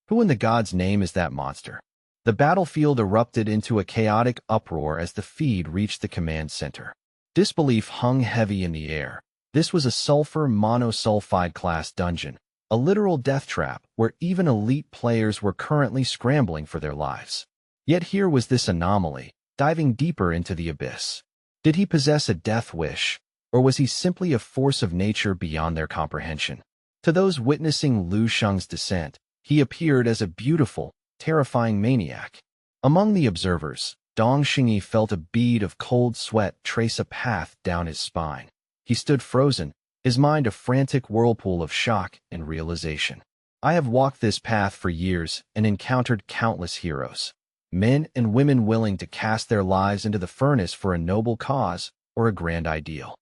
Who in the god's name is that monster? The battlefield erupted into a chaotic uproar as the feed reached the command center. Disbelief hung heavy in the air. This was a sulfur monosulfide-class dungeon, a literal death trap where even elite players were currently scrambling for their lives. Yet here was this anomaly, diving deeper into the abyss. Did he possess a death wish, or was he simply a force of nature beyond their comprehension? To those witnessing Lu Sheng's descent, he appeared as a beautiful, terrifying maniac. Among the observers, Dong Shengyi felt a bead of cold sweat trace a path down his spine. He stood frozen, his mind a frantic whirlpool of shock and realization. I have walked this path for years and encountered countless heroes. Men and women willing to cast their lives into the furnace for a noble cause or a grand ideal.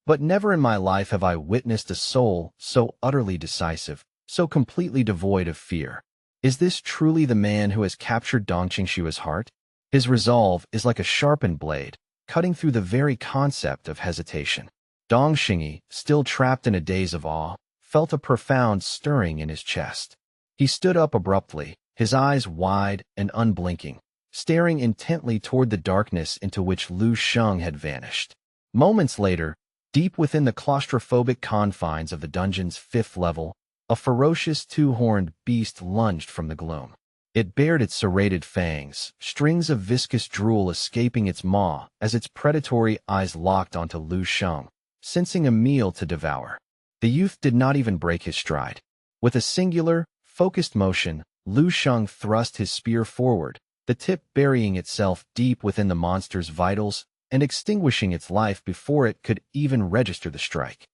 But never in my life have I witnessed a soul so utterly decisive, so completely devoid of fear. Is this truly the man who has captured Dong Qingshua's heart? His resolve is like a sharpened blade, cutting through the very concept of hesitation. Dong Xingyi, still trapped in a daze of awe, felt a profound stirring in his chest. He stood up abruptly, his eyes wide and unblinking, staring intently toward the darkness into which Lu Sheng had vanished. Moments later, deep within the claustrophobic confines of the dungeon's 5th level, a ferocious two-horned beast lunged from the gloom. It bared its serrated fangs, strings of viscous drool escaping its maw as its predatory eyes locked onto Lu Sheng, sensing a meal to devour. The youth did not even break his stride. With a singular, focused motion, Lu Sheng thrust his spear forward, the tip burying itself deep within the monster's vitals and extinguishing its life before it could even register the strike.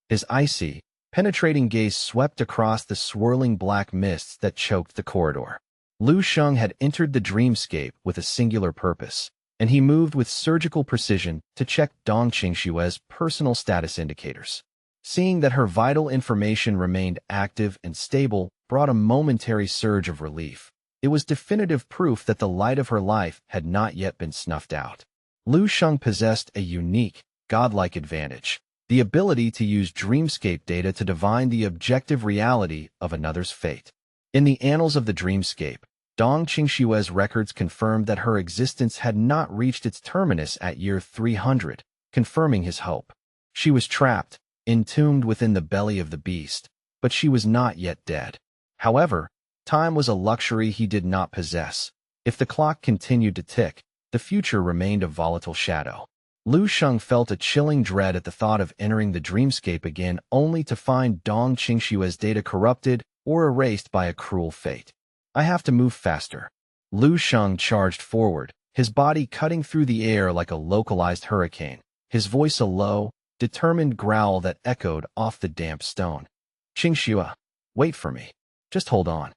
His icy, penetrating gaze swept across the swirling black mists that choked the corridor. Lu Sheng had entered the dreamscape with a singular purpose, and he moved with surgical precision to check Dong Qingshue's personal status indicators. Seeing that her vital information remained active and stable brought a momentary surge of relief. It was definitive proof that the light of her life had not yet been snuffed out. Lu Sheng possessed a unique, godlike advantage, the ability to use dreamscape data to divine the objective reality of another's fate. In the annals of the dreamscape, Dong Qingshue's records confirmed that her existence had not reached its terminus at year 300, confirming his hope. She was trapped, entombed within the belly of the beast, but she was not yet dead. However, time was a luxury he did not possess. If the clock continued to tick, the future remained a volatile shadow. Lu Sheng felt a chilling dread at the thought of entering the dreamscape again only to find Dong Qingshue's data corrupted or erased by a cruel fate. I have to move faster. Lu Sheng charged forward, his body cutting through the air like a localized hurricane, his voice a low, determined growl that echoed off the damp stone. Qingxue, wait for me. Just hold on.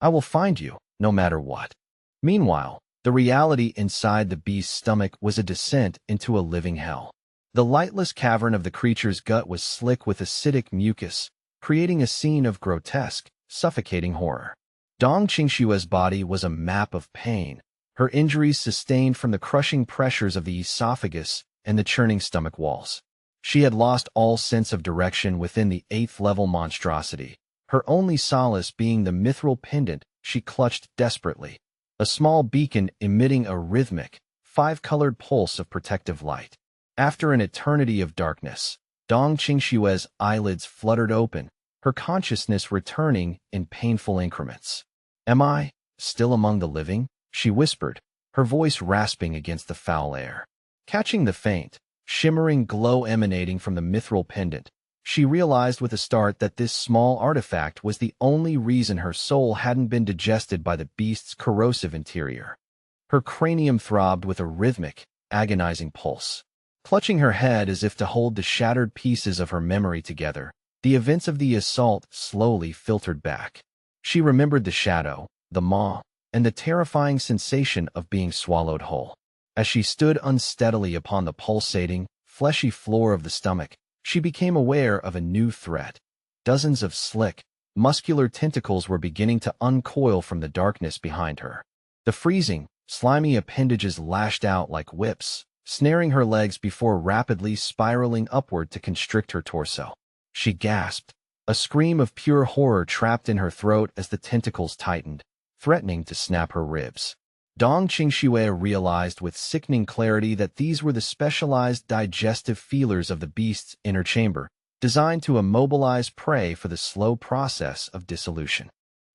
I will find you, no matter what. Meanwhile, the reality inside the beast's stomach was a descent into a living hell. The lightless cavern of the creature's gut was slick with acidic mucus, creating a scene of grotesque, suffocating horror. Dong Qingshue's body was a map of pain, her injuries sustained from the crushing pressures of the esophagus and the churning stomach walls. She had lost all sense of direction within the 8th-level monstrosity, her only solace being the mithril pendant she clutched desperately, a small beacon emitting a rhythmic, 5-colored pulse of protective light. After an eternity of darkness, Dong Qingshue's eyelids fluttered open, her consciousness returning in painful increments. Am I still among the living? She whispered, her voice rasping against the foul air. Catching the faint, shimmering glow emanating from the mithril pendant, she realized with a start that this small artifact was the only reason her soul hadn't been digested by the beast's corrosive interior. Her cranium throbbed with a rhythmic, agonizing pulse. Clutching her head as if to hold the shattered pieces of her memory together, the events of the assault slowly filtered back. She remembered the shadow, the maw, and the terrifying sensation of being swallowed whole. As she stood unsteadily upon the pulsating, fleshy floor of the stomach, she became aware of a new threat. Dozens of slick, muscular tentacles were beginning to uncoil from the darkness behind her. The freezing, slimy appendages lashed out like whips, snaring her legs before rapidly spiraling upward to constrict her torso. She gasped, a scream of pure horror trapped in her throat as the tentacles tightened, threatening to snap her ribs. Dong Qingshuo realized with sickening clarity that these were the specialized digestive feelers of the beast's inner chamber, designed to immobilize prey for the slow process of dissolution.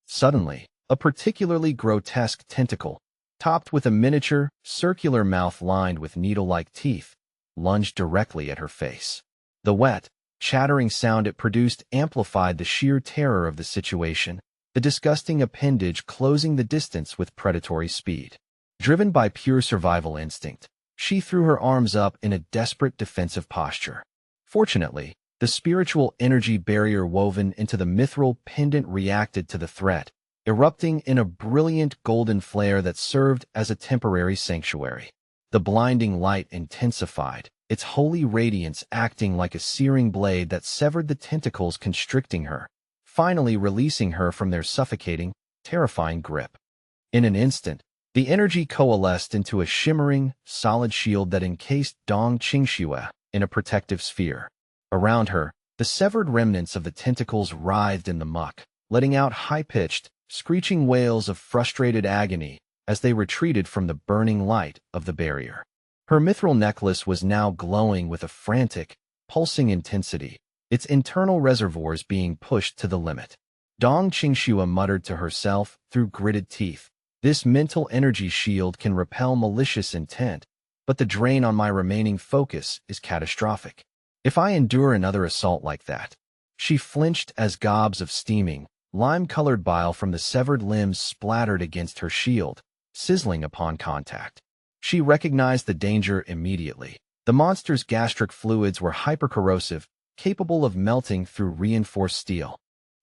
Suddenly, a particularly grotesque tentacle, topped with a miniature, circular mouth lined with needle-like teeth, lunged directly at her face. The wet, chattering sound it produced amplified the sheer terror of the situation, the disgusting appendage closing the distance with predatory speed. Driven by pure survival instinct, she threw her arms up in a desperate defensive posture. Fortunately, the spiritual energy barrier woven into the mithril pendant reacted to the threat, erupting in a brilliant golden flare that served as a temporary sanctuary. The blinding light intensified, its holy radiance acting like a searing blade that severed the tentacles constricting her, finally releasing her from their suffocating, terrifying grip. In an instant, the energy coalesced into a shimmering, solid shield that encased Dong Qingshuo in a protective sphere. Around her, the severed remnants of the tentacles writhed in the muck, letting out high-pitched, screeching wails of frustrated agony as they retreated from the burning light of the barrier. Her mithril necklace was now glowing with a frantic, pulsing intensity, its internal reservoirs being pushed to the limit. Dong Qingxue muttered to herself through gritted teeth, "This mental energy shield can repel malicious intent, but the drain on my remaining focus is catastrophic. If I endure another assault like that..." She flinched as gobs of steaming, lime-colored bile from the severed limbs splattered against her shield, sizzling upon contact. She recognized the danger immediately. The monster's gastric fluids were hypercorrosive, capable of melting through reinforced steel.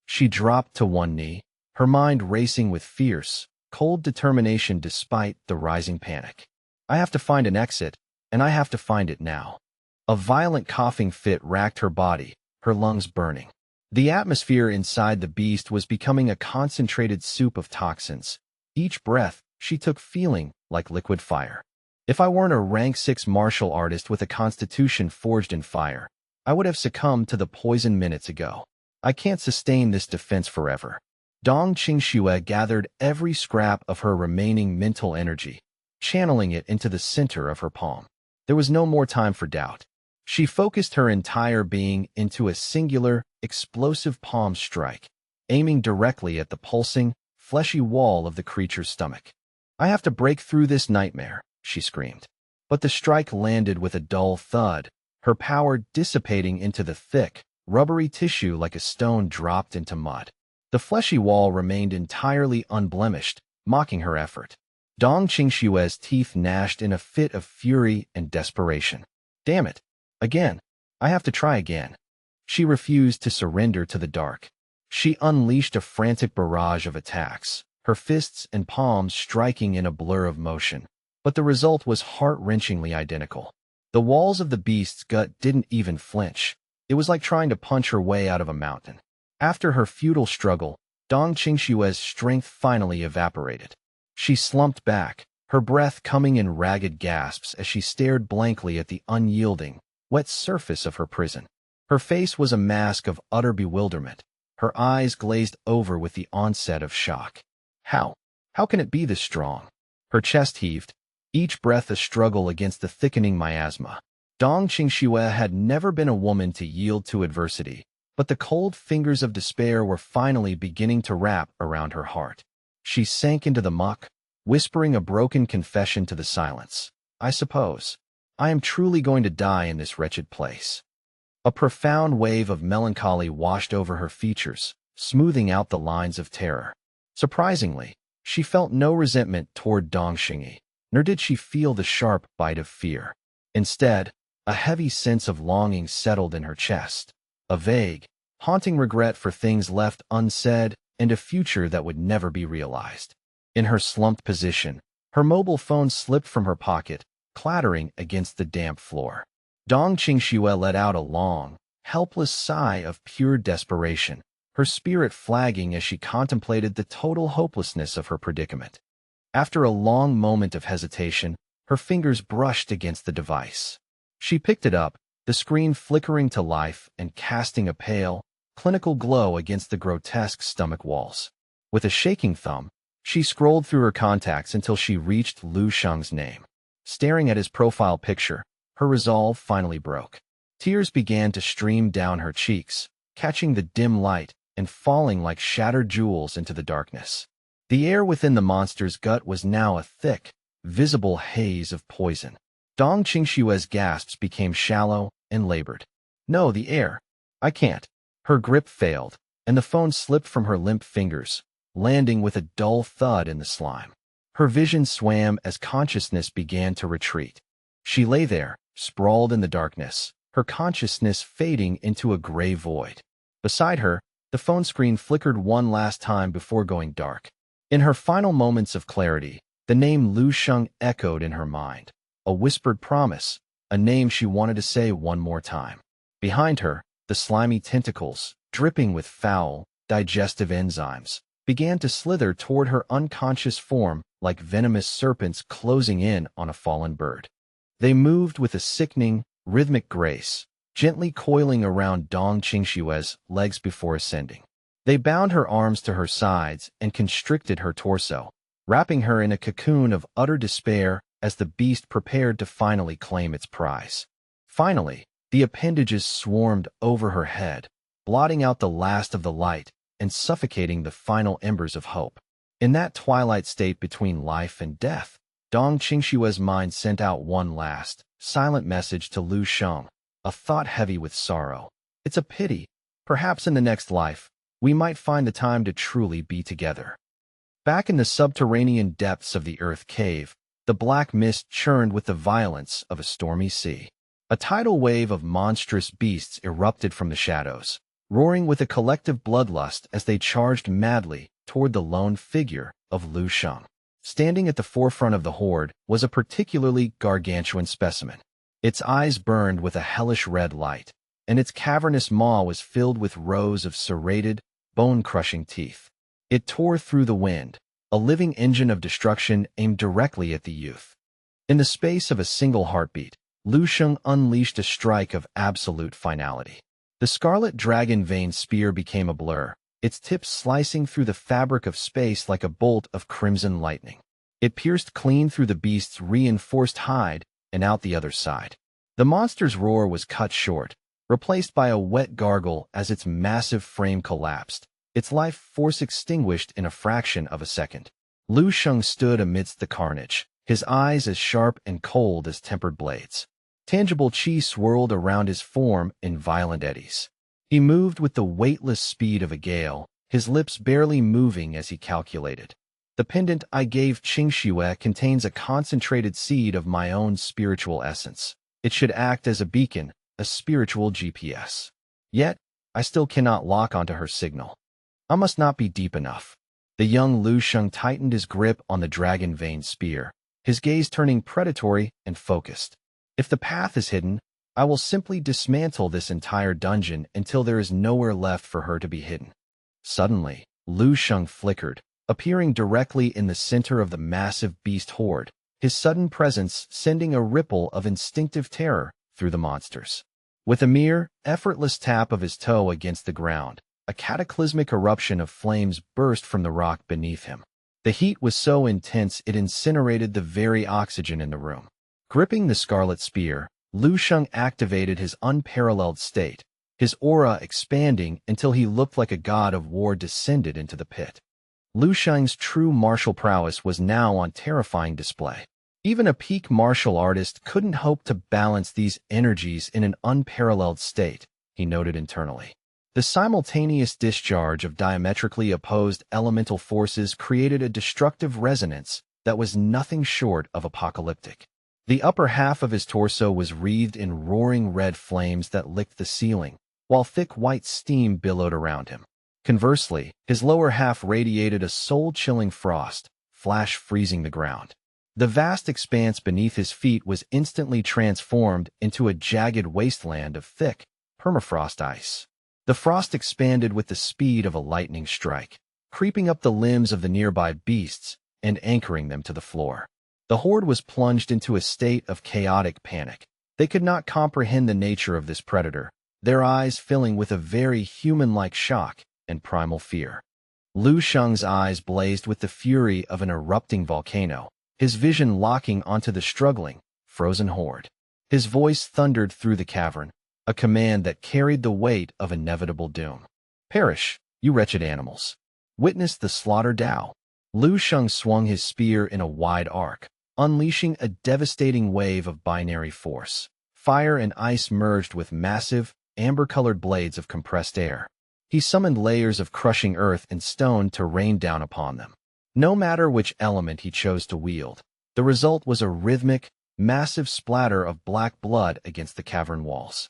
She dropped to one knee, her mind racing with fierce, cold determination despite the rising panic. "I have to find an exit, and I have to find it now." A violent coughing fit racked her body, her lungs burning. The atmosphere inside the beast was becoming a concentrated soup of toxins, each breath she took feeling like liquid fire. If I weren't a rank 6 martial artist with a constitution forged in fire, I would have succumbed to the poison minutes ago. I can't sustain this defense forever. Dong Qingxue gathered every scrap of her remaining mental energy, channeling it into the center of her palm. There was no more time for doubt. She focused her entire being into a singular, explosive palm strike, aiming directly at the pulsing, fleshy wall of the creature's stomach. "I have to break through this nightmare," she screamed. But the strike landed with a dull thud, her power dissipating into the thick, rubbery tissue like a stone dropped into mud. The fleshy wall remained entirely unblemished, mocking her effort. Dong Qingxue's teeth gnashed in a fit of fury and desperation. "Damn it! Again! I have to try again." She refused to surrender to the dark. She unleashed a frantic barrage of attacks, her fists and palms striking in a blur of motion. But the result was heart-wrenchingly identical. The walls of the beast's gut didn't even flinch. It was like trying to punch her way out of a mountain. After her futile struggle, Dong Qingxue's strength finally evaporated. She slumped back, her breath coming in ragged gasps as she stared blankly at the unyielding, wet surface of her prison. Her face was a mask of utter bewilderment, her eyes glazed over with the onset of shock. How can it be this strong?" Her chest heaved, each breath a struggle against the thickening miasma. Dong Qingxue had never been a woman to yield to adversity, but the cold fingers of despair were finally beginning to wrap around her heart. She sank into the muck, whispering a broken confession to the silence. "I suppose I am truly going to die in this wretched place." A profound wave of melancholy washed over her features, smoothing out the lines of terror. Surprisingly, she felt no resentment toward Dong Xingyi, nor did she feel the sharp bite of fear. Instead, a heavy sense of longing settled in her chest, a vague, haunting regret for things left unsaid and a future that would never be realized. In her slumped position, her mobile phone slipped from her pocket, clattering against the damp floor. Dong Qingxue let out a long, helpless sigh of pure desperation, her spirit flagging as she contemplated the total hopelessness of her predicament. After a long moment of hesitation, her fingers brushed against the device. She picked it up, the screen flickering to life and casting a pale, clinical glow against the grotesque stomach walls. With a shaking thumb, she scrolled through her contacts until she reached Lu Sheng's name. Staring at his profile picture, her resolve finally broke. Tears began to stream down her cheeks, catching the dim light and falling like shattered jewels into the darkness. The air within the monster's gut was now a thick, visible haze of poison. Dong Qingxue's gasps became shallow and labored. "No, the air. I can't." Her grip failed, and the phone slipped from her limp fingers, landing with a dull thud in the slime. Her vision swam as consciousness began to retreat. She lay there, sprawled in the darkness, her consciousness fading into a gray void. Beside her, the phone screen flickered one last time before going dark. In her final moments of clarity, the name Lu Sheng echoed in her mind, a whispered promise, a name she wanted to say one more time. Behind her, the slimy tentacles, dripping with foul, digestive enzymes, began to slither toward her unconscious form like venomous serpents closing in on a fallen bird. They moved with a sickening, rhythmic grace, gently coiling around Dong Qingshue's legs before ascending. They bound her arms to her sides and constricted her torso, wrapping her in a cocoon of utter despair as the beast prepared to finally claim its prize. Finally, the appendages swarmed over her head, blotting out the last of the light and suffocating the final embers of hope. In that twilight state between life and death, Dong Qingshue's mind sent out one last, silent message to Lu Sheng, a thought heavy with sorrow. It's a pity. Perhaps in the next life, we might find the time to truly be together. Back in the subterranean depths of the earth cave, the black mist churned with the violence of a stormy sea. A tidal wave of monstrous beasts erupted from the shadows, roaring with a collective bloodlust as they charged madly toward the lone figure of Lu Sheng. Standing at the forefront of the horde was a particularly gargantuan specimen. Its eyes burned with a hellish red light, and its cavernous maw was filled with rows of serrated, bone-crushing teeth. It tore through the wind, a living engine of destruction aimed directly at the youth. In the space of a single heartbeat, Lu Sheng unleashed a strike of absolute finality. The scarlet dragon-veined spear became a blur, its tip slicing through the fabric of space like a bolt of crimson lightning. It pierced clean through the beast's reinforced hide and out the other side. The monster's roar was cut short, replaced by a wet gargle as its massive frame collapsed, its life force extinguished in a fraction of a second. Lu Sheng stood amidst the carnage, his eyes as sharp and cold as tempered blades. Tangible chi swirled around his form in violent eddies. He moved with the weightless speed of a gale, his lips barely moving as he calculated. The pendant I gave Qingxue contains a concentrated seed of my own spiritual essence. It should act as a beacon, a spiritual GPS. Yet, I still cannot lock onto her signal. I must not be deep enough. The young Lu Sheng tightened his grip on the dragon-veined spear, his gaze turning predatory and focused. If the path is hidden, I will simply dismantle this entire dungeon until there is nowhere left for her to be hidden. Suddenly, Lu Sheng flickered, appearing directly in the center of the massive beast horde, his sudden presence sending a ripple of instinctive terror through the monsters. With a mere, effortless tap of his toe against the ground, a cataclysmic eruption of flames burst from the rock beneath him. The heat was so intense it incinerated the very oxygen in the room. Gripping the scarlet spear, Lu Sheng activated his unparalleled state, his aura expanding until he looked like a god of war descended into the pit. Lu Sheng's true martial prowess was now on terrifying display. Even a peak martial artist couldn't hope to balance these energies in an unparalleled state, he noted internally. The simultaneous discharge of diametrically opposed elemental forces created a destructive resonance that was nothing short of apocalyptic. The upper half of his torso was wreathed in roaring red flames that licked the ceiling, while thick white steam billowed around him. Conversely, his lower half radiated a soul-chilling frost, flash freezing the ground. The vast expanse beneath his feet was instantly transformed into a jagged wasteland of thick, permafrost ice. The frost expanded with the speed of a lightning strike, creeping up the limbs of the nearby beasts and anchoring them to the floor. The horde was plunged into a state of chaotic panic. They could not comprehend the nature of this predator, their eyes filling with a very human-like shock and primal fear. Lu Sheng's eyes blazed with the fury of an erupting volcano, his vision locking onto the struggling, frozen horde. His voice thundered through the cavern, a command that carried the weight of inevitable doom. Perish, you wretched animals. Witness the slaughter Dao. Lu Sheng swung his spear in a wide arc, unleashing a devastating wave of binary force. Fire and ice merged with massive, amber-colored blades of compressed air. He summoned layers of crushing earth and stone to rain down upon them. No matter which element he chose to wield, the result was a rhythmic, massive splatter of black blood against the cavern walls.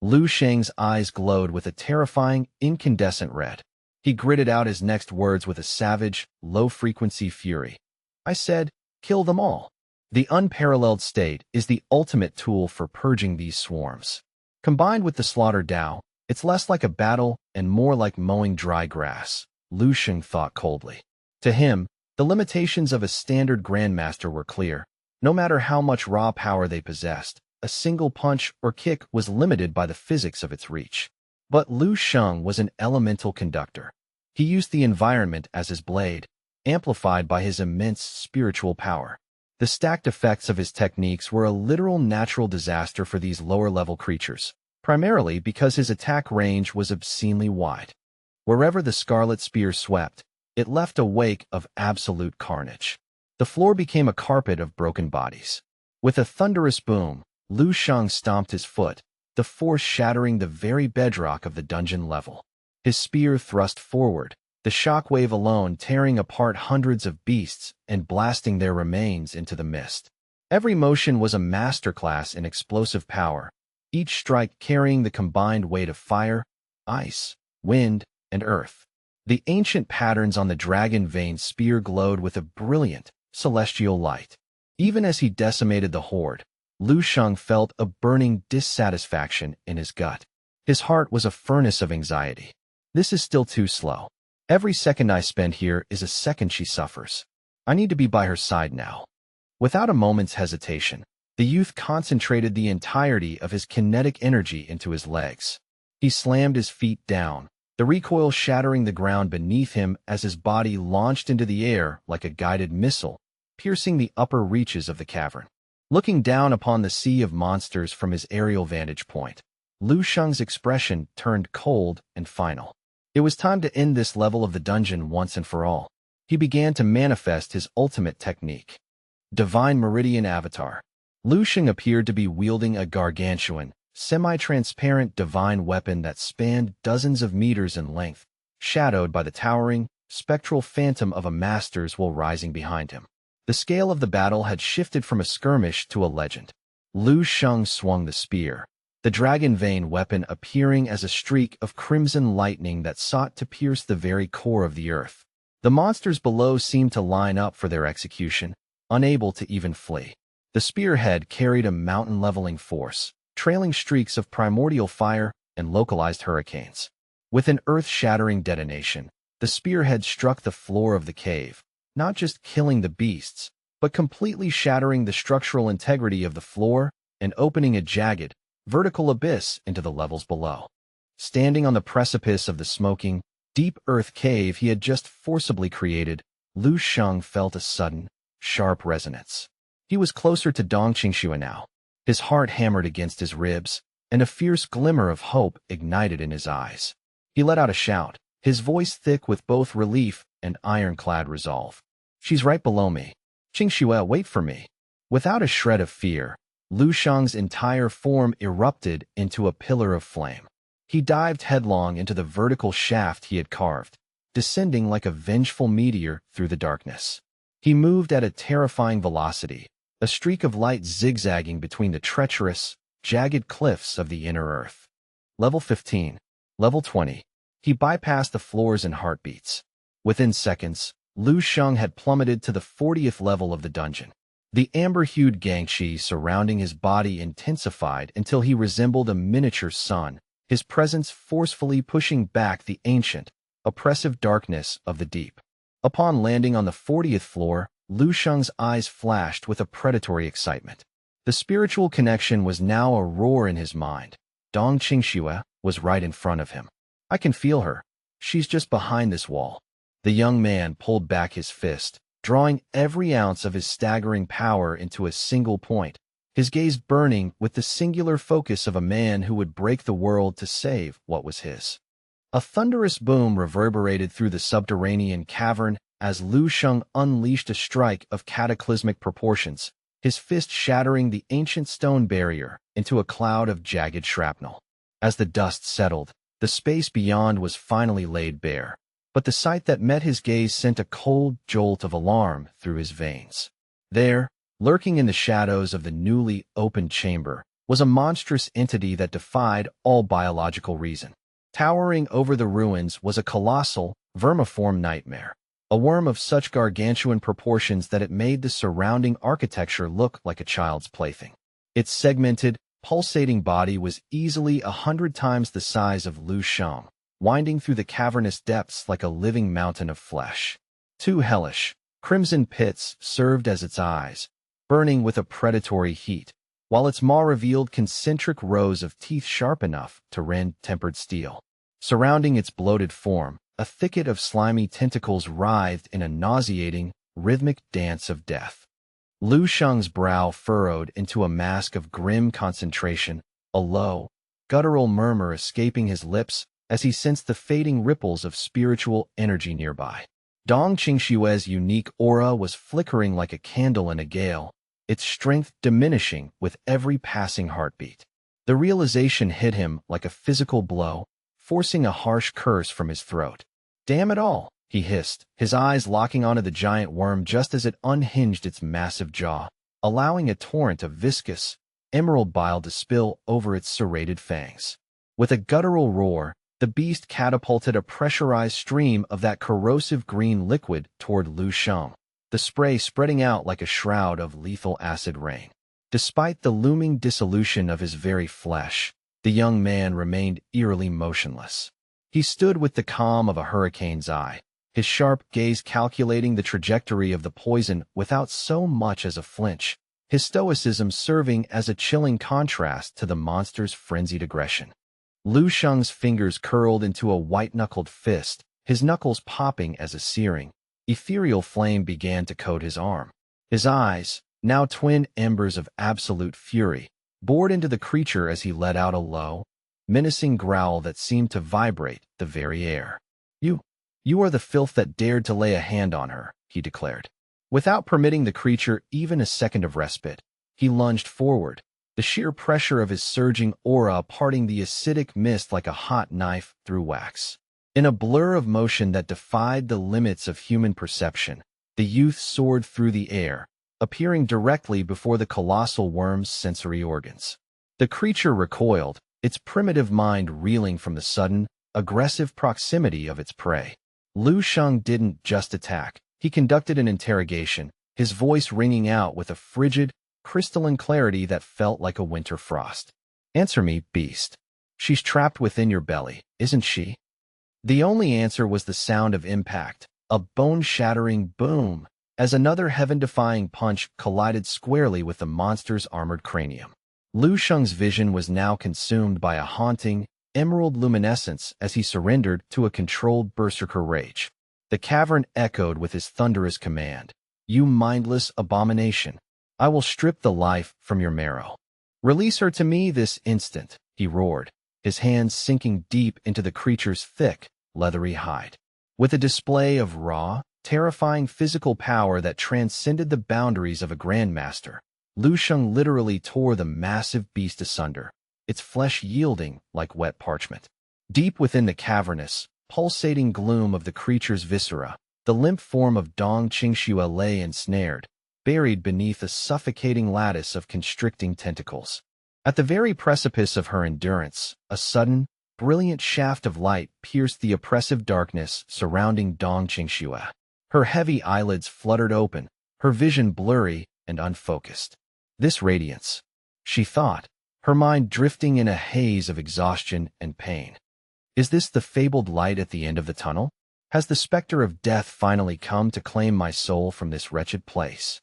Lu Sheng's eyes glowed with a terrifying, incandescent red. He gritted out his next words with a savage, low-frequency fury. I said, kill them all. The unparalleled state is the ultimate tool for purging these swarms. Combined with the slaughter Dao, it's less like a battle and more like mowing dry grass, Lu Sheng thought coldly. To him, the limitations of a standard grandmaster were clear. No matter how much raw power they possessed, a single punch or kick was limited by the physics of its reach. But Lu Sheng was an elemental conductor. He used the environment as his blade, amplified by his immense spiritual power. The stacked effects of his techniques were a literal natural disaster for these lower-level creatures, primarily because his attack range was obscenely wide. Wherever the scarlet spear swept, it left a wake of absolute carnage. The floor became a carpet of broken bodies. With a thunderous boom, Lu Sheng stomped his foot, the force shattering the very bedrock of the dungeon level. His spear thrust forward, the shockwave alone tearing apart hundreds of beasts and blasting their remains into the mist. Every motion was a masterclass in explosive power, each strike carrying the combined weight of fire, ice, wind, and earth. The ancient patterns on the dragon vein spear glowed with a brilliant, celestial light. Even as he decimated the horde, Lu Sheng felt a burning dissatisfaction in his gut. His heart was a furnace of anxiety. This is still too slow. Every second I spend here is a second she suffers. I need to be by her side now. Without a moment's hesitation, the youth concentrated the entirety of his kinetic energy into his legs. He slammed his feet down, the recoil shattering the ground beneath him as his body launched into the air like a guided missile, piercing the upper reaches of the cavern. Looking down upon the sea of monsters from his aerial vantage point, Lu Sheng's expression turned cold and final. It was time to end this level of the dungeon once and for all. He began to manifest his ultimate technique. Divine Meridian Avatar. Lu Sheng appeared to be wielding a gargantuan, semi-transparent divine weapon that spanned dozens of meters in length, shadowed by the towering, spectral phantom of a master's while rising behind him. The scale of the battle had shifted from a skirmish to a legend. Lu Sheng swung the spear, the dragon vein weapon appearing as a streak of crimson lightning that sought to pierce the very core of the earth. The monsters below seemed to line up for their execution, unable to even flee. The spearhead carried a mountain-leveling force, trailing streaks of primordial fire and localized hurricanes. With an earth-shattering detonation, the spearhead struck the floor of the cave, not just killing the beasts, but completely shattering the structural integrity of the floor and opening a jagged, vertical abyss into the levels below. Standing on the precipice of the smoking, deep earth cave he had just forcibly created, Lu Sheng felt a sudden, sharp resonance. He was closer to Dong Qingxue now. His heart hammered against his ribs, and a fierce glimmer of hope ignited in his eyes. He let out a shout, his voice thick with both relief and ironclad resolve. "She's right below me. Qingxue, wait for me." Without a shred of fear, Lu Sheng's entire form erupted into a pillar of flame. He dived headlong into the vertical shaft he had carved, descending like a vengeful meteor through the darkness. He moved at a terrifying velocity, a streak of light zigzagging between the treacherous, jagged cliffs of the inner earth. Level 15. Level 20. He bypassed the floors in heartbeats. Within seconds, Lu Sheng had plummeted to the 40th level of the dungeon. The amber-hued gangshi surrounding his body intensified until he resembled a miniature sun, his presence forcefully pushing back the ancient, oppressive darkness of the deep. Upon landing on the 40th floor, Lu Sheng's eyes flashed with a predatory excitement. The spiritual connection was now a roar in his mind. Dong Qingxue was right in front of him. "I can feel her. She's just behind this wall." The young man pulled back his fist, drawing every ounce of his staggering power into a single point, his gaze burning with the singular focus of a man who would break the world to save what was his. A thunderous boom reverberated through the subterranean cavern as Lu Sheng unleashed a strike of cataclysmic proportions, his fist shattering the ancient stone barrier into a cloud of jagged shrapnel. As the dust settled, the space beyond was finally laid bare. But the sight that met his gaze sent a cold jolt of alarm through his veins. There, lurking in the shadows of the newly opened chamber, was a monstrous entity that defied all biological reason. Towering over the ruins was a colossal, vermiform nightmare, a worm of such gargantuan proportions that it made the surrounding architecture look like a child's plaything. Its segmented, pulsating body was easily 100 times the size of Lu Sheng, winding through the cavernous depths like a living mountain of flesh. Two hellish, crimson pits served as its eyes, burning with a predatory heat, while its maw revealed concentric rows of teeth sharp enough to rend tempered steel. Surrounding its bloated form, a thicket of slimy tentacles writhed in a nauseating, rhythmic dance of death. Lu Sheng's brow furrowed into a mask of grim concentration, a low, guttural murmur escaping his lips as he sensed the fading ripples of spiritual energy nearby. Dong Qingshue's unique aura was flickering like a candle in a gale, its strength diminishing with every passing heartbeat. The realization hit him like a physical blow, forcing a harsh curse from his throat. "Damn it all," he hissed, his eyes locking onto the giant worm just as it unhinged its massive jaw, allowing a torrent of viscous, emerald bile to spill over its serrated fangs. With a guttural roar, the beast catapulted a pressurized stream of that corrosive green liquid toward Lu Sheng, the spray spreading out like a shroud of lethal acid rain. Despite the looming dissolution of his very flesh, the young man remained eerily motionless. He stood with the calm of a hurricane's eye, his sharp gaze calculating the trajectory of the poison without so much as a flinch, his stoicism serving as a chilling contrast to the monster's frenzied aggression. Lu Sheng's fingers curled into a white-knuckled fist, his knuckles popping as a searing, ethereal flame began to coat his arm. His eyes, now twin embers of absolute fury, bored into the creature as he let out a low, menacing growl that seemed to vibrate the very air. You are the filth that dared to lay a hand on her," he declared. Without permitting the creature even a second of respite, he lunged forward, the sheer pressure of his surging aura parting the acidic mist like a hot knife through wax. In a blur of motion that defied the limits of human perception, the youth soared through the air, appearing directly before the colossal worm's sensory organs. The creature recoiled, its primitive mind reeling from the sudden, aggressive proximity of its prey. Lu Sheng didn't just attack, he conducted an interrogation, his voice ringing out with a frigid, crystalline clarity that felt like a winter frost. "Answer me, beast. She's trapped within your belly, isn't she?" The only answer was the sound of impact, a bone-shattering boom, as another heaven-defying punch collided squarely with the monster's armored cranium. Lu Sheng's vision was now consumed by a haunting, emerald luminescence as he surrendered to a controlled berserker rage. The cavern echoed with his thunderous command, "You mindless abomination! I will strip the life from your marrow. Release her to me this instant," he roared, his hands sinking deep into the creature's thick, leathery hide. With a display of raw, terrifying physical power that transcended the boundaries of a grandmaster, Lu Sheng literally tore the massive beast asunder, its flesh yielding like wet parchment. Deep within the cavernous, pulsating gloom of the creature's viscera, the limp form of Dong Qingxue lay ensnared, buried beneath a suffocating lattice of constricting tentacles. At the very precipice of her endurance, a sudden, brilliant shaft of light pierced the oppressive darkness surrounding Dong Qingxue. Her heavy eyelids fluttered open, her vision blurry and unfocused. This radiance, she thought, her mind drifting in a haze of exhaustion and pain. Is this the fabled light at the end of the tunnel? Has the specter of death finally come to claim my soul from this wretched place?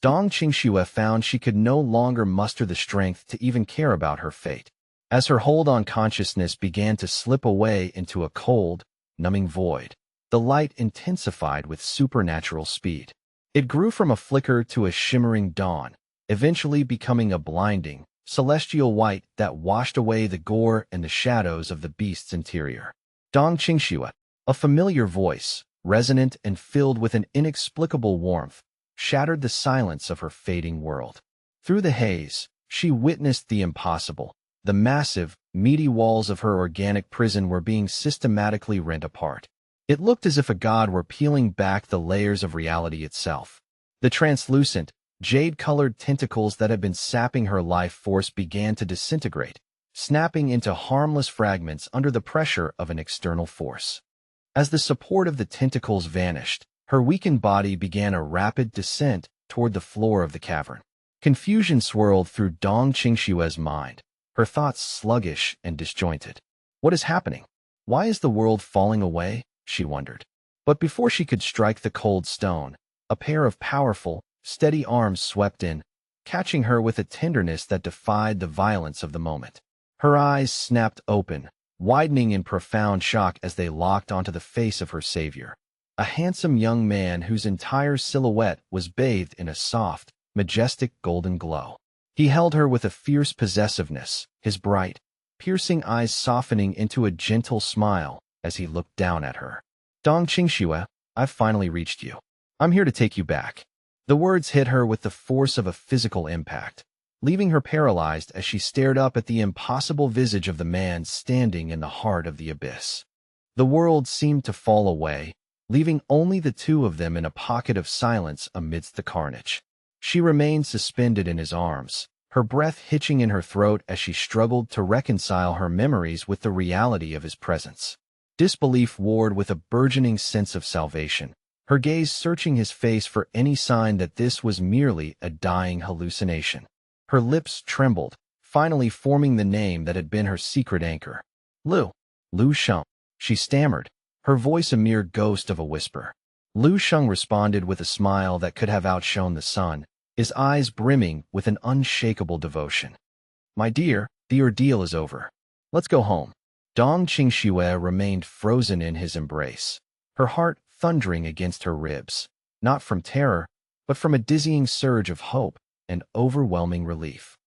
Dong Qingxue found she could no longer muster the strength to even care about her fate, as her hold on consciousness began to slip away into a cold, numbing void. The light intensified with supernatural speed. It grew from a flicker to a shimmering dawn, eventually becoming a blinding, celestial white that washed away the gore and the shadows of the beast's interior. Dong Qingxue, a familiar voice, resonant and filled with an inexplicable warmth, shattered the silence of her fading world. Through the haze, she witnessed the impossible. The massive, meaty walls of her organic prison were being systematically rent apart. It looked as if a god were peeling back the layers of reality itself. The translucent, jade-colored tentacles that had been sapping her life force began to disintegrate, snapping into harmless fragments under the pressure of an external force. As the support of the tentacles vanished, her weakened body began a rapid descent toward the floor of the cavern. Confusion swirled through Dong Qingxue's mind, her thoughts sluggish and disjointed. What is happening? Why is the world falling away? She wondered. But before she could strike the cold stone, a pair of powerful, steady arms swept in, catching her with a tenderness that defied the violence of the moment. Her eyes snapped open, widening in profound shock as they locked onto the face of her savior. A handsome young man whose entire silhouette was bathed in a soft, majestic golden glow. He held her with a fierce possessiveness, his bright, piercing eyes softening into a gentle smile as he looked down at her. Dong Qingxue, I've finally reached you. I'm here to take you back. The words hit her with the force of a physical impact, leaving her paralyzed as she stared up at the impossible visage of the man standing in the heart of the abyss. The world seemed to fall away, leaving only the two of them in a pocket of silence amidst the carnage. She remained suspended in his arms, her breath hitching in her throat as she struggled to reconcile her memories with the reality of his presence. Disbelief warred with a burgeoning sense of salvation, her gaze searching his face for any sign that this was merely a dying hallucination. Her lips trembled, finally forming the name that had been her secret anchor. Lu Sheng, she stammered, her voice a mere ghost of a whisper. Lu Sheng responded with a smile that could have outshone the sun, his eyes brimming with an unshakable devotion. My dear, the ordeal is over. Let's go home. Dong Qingxue remained frozen in his embrace, her heart thundering against her ribs, not from terror, but from a dizzying surge of hope and overwhelming relief.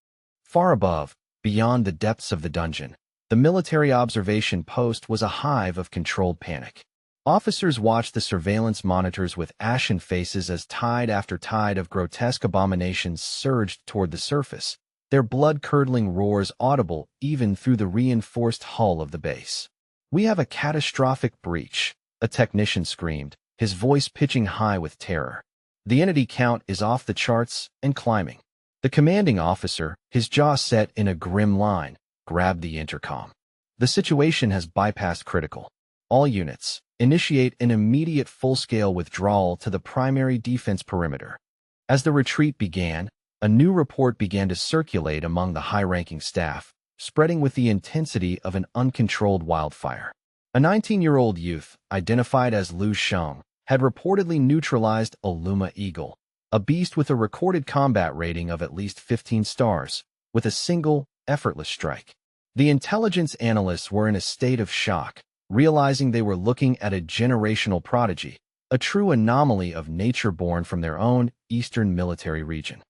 Far above, beyond the depths of the dungeon, the military observation post was a hive of controlled panic. Officers watched the surveillance monitors with ashen faces as tide after tide of grotesque abominations surged toward the surface, their blood-curdling roars audible even through the reinforced hull of the base. We have a catastrophic breach, a technician screamed, his voice pitching high with terror. The entity count is off the charts and climbing. The commanding officer, his jaw set in a grim line, grabbed the intercom. The situation has bypassed critical. All units, initiate an immediate full-scale withdrawal to the primary defense perimeter. As the retreat began, a new report began to circulate among the high-ranking staff, spreading with the intensity of an uncontrolled wildfire. A 19-year-old youth, identified as Lu Sheng, had reportedly neutralized a Luma Eagle, a beast with a recorded combat rating of at least 15 stars, with a single, effortless strike. The intelligence analysts were in a state of shock, realizing they were looking at a generational prodigy, a true anomaly of nature born from their own eastern military region.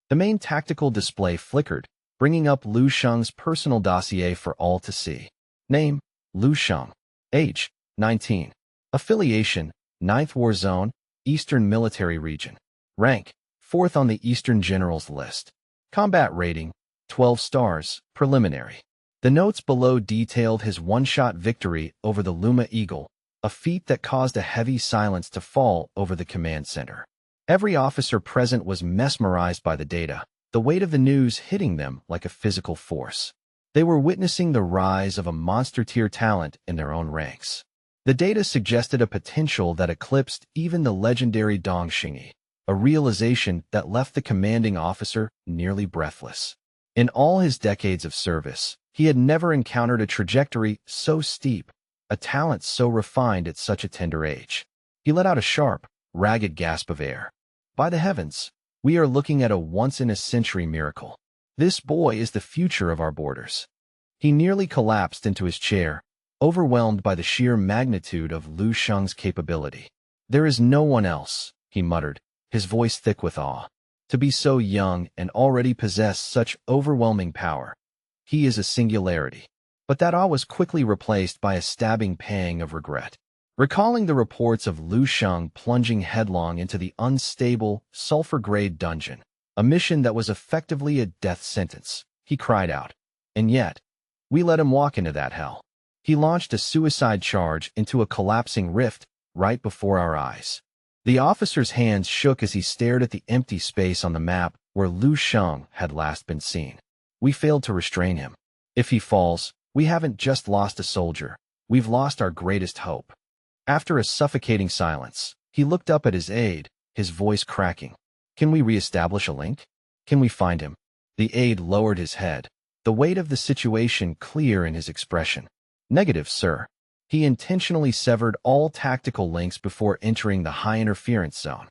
The main tactical display flickered, bringing up Lu Sheng's personal dossier for all to see. Name, Lu Sheng. Age, 19. Affiliation, 9th War Zone, Eastern Military Region. Rank, 4th on the Eastern Generals list. Combat rating, 12 stars, preliminary. The notes below detailed his one-shot victory over the Luma Eagle, a feat that caused a heavy silence to fall over the command center. Every officer present was mesmerized by the data, the weight of the news hitting them like a physical force. They were witnessing the rise of a monster-tier talent in their own ranks. The data suggested a potential that eclipsed even the legendary Dong Xingyi, a realization that left the commanding officer nearly breathless. In all his decades of service, he had never encountered a trajectory so steep, a talent so refined at such a tender age. He let out a sharp, ragged gasp of air. By the heavens, we are looking at a once-in-a-century miracle. This boy is the future of our borders. He nearly collapsed into his chair, overwhelmed by the sheer magnitude of Lu Sheng's capability. There is no one else, he muttered, his voice thick with awe. To be so young and already possess such overwhelming power. He is a singularity. But that awe was quickly replaced by a stabbing pang of regret. Recalling the reports of Lu Sheng plunging headlong into the unstable, sulfur-grade dungeon, a mission that was effectively a death sentence, he cried out. And yet, we let him walk into that hell. He launched a suicide charge into a collapsing rift right before our eyes. The officer's hands shook as he stared at the empty space on the map where Lu Sheng had last been seen. We failed to restrain him. If he falls, we haven't just lost a soldier, we've lost our greatest hope. After a suffocating silence, he looked up at his aide, his voice cracking. Can we reestablish a link? Can we find him? The aide lowered his head, the weight of the situation clear in his expression. Negative, sir. He intentionally severed all tactical links before entering the high interference zone.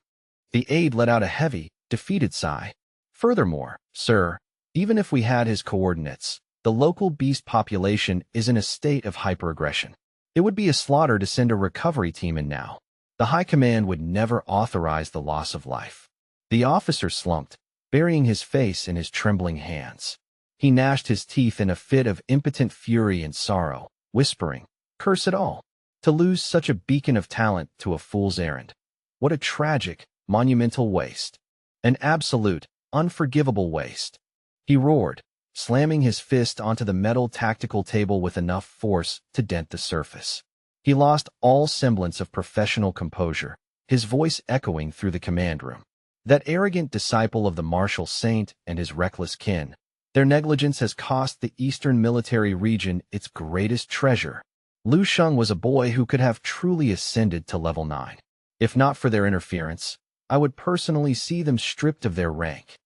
The aide let out a heavy, defeated sigh. Furthermore, sir, even if we had his coordinates, the local beast population is in a state of hyperaggression. It would be a slaughter to send a recovery team in now. The High Command would never authorize the loss of life. The officer slumped, burying his face in his trembling hands. He gnashed his teeth in a fit of impotent fury and sorrow, whispering, "Curse it all! To lose such a beacon of talent to a fool's errand. What a tragic, monumental waste. An absolute, unforgivable waste." He roared, slamming his fist onto the metal tactical table with enough force to dent the surface. He lost all semblance of professional composure, his voice echoing through the command room. That arrogant disciple of the martial saint and his reckless kin. Their negligence has cost the Eastern Military Region its greatest treasure. Lu Sheng was a boy who could have truly ascended to level 9. If not for their interference, I would personally see them stripped of their rank.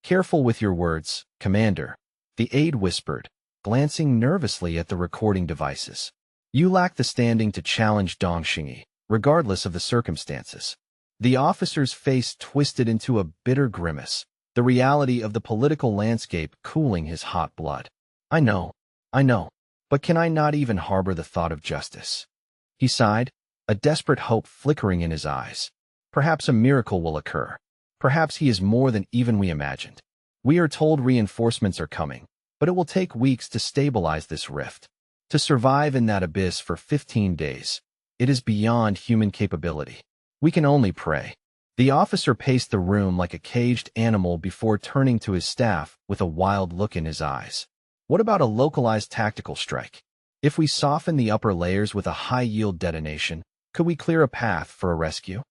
"Careful with your words, Commander," the aide whispered, glancing nervously at the recording devices. "You lack the standing to challenge Dongxingyi, regardless of the circumstances." The officer's face twisted into a bitter grimace, the reality of the political landscape cooling his hot blood. I know, but can I not even harbor the thought of justice?" He sighed, a desperate hope flickering in his eyes. Perhaps a miracle will occur. Perhaps he is more than even we imagined. We are told reinforcements are coming, but it will take weeks to stabilize this rift. To survive in that abyss for 15 days, it is beyond human capability. We can only pray. The officer paced the room like a caged animal before turning to his staff with a wild look in his eyes. What about a localized tactical strike? If we soften the upper layers with a high-yield detonation, could we clear a path for a rescue?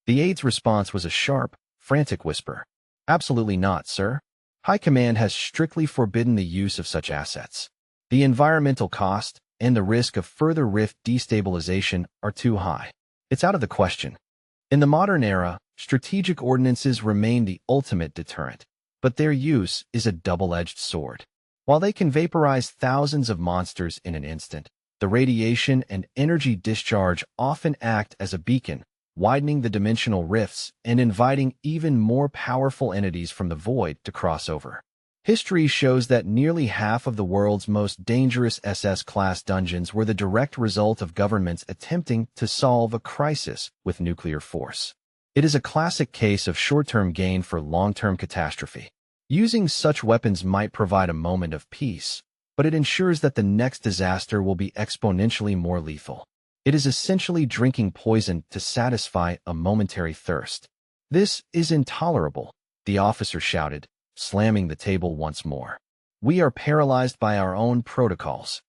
The aide's response was a sharp, frantic whisper. "Absolutely not, sir. High Command has strictly forbidden the use of such assets. The environmental cost and the risk of further rift destabilization are too high. It's out of the question." In the modern era, strategic ordinances remain the ultimate deterrent, but their use is a double-edged sword. While they can vaporize thousands of monsters in an instant, the radiation and energy discharge often act as a beacon, widening the dimensional rifts and inviting even more powerful entities from the void to cross over. History shows that nearly half of the world's most dangerous SS-class dungeons were the direct result of governments attempting to solve a crisis with nuclear force. It is a classic case of short-term gain for long-term catastrophe. Using such weapons might provide a moment of peace, but it ensures that the next disaster will be exponentially more lethal. It is essentially drinking poison to satisfy a momentary thirst. "This is intolerable," the officer shouted, slamming the table once more. "We are paralyzed by our own protocols."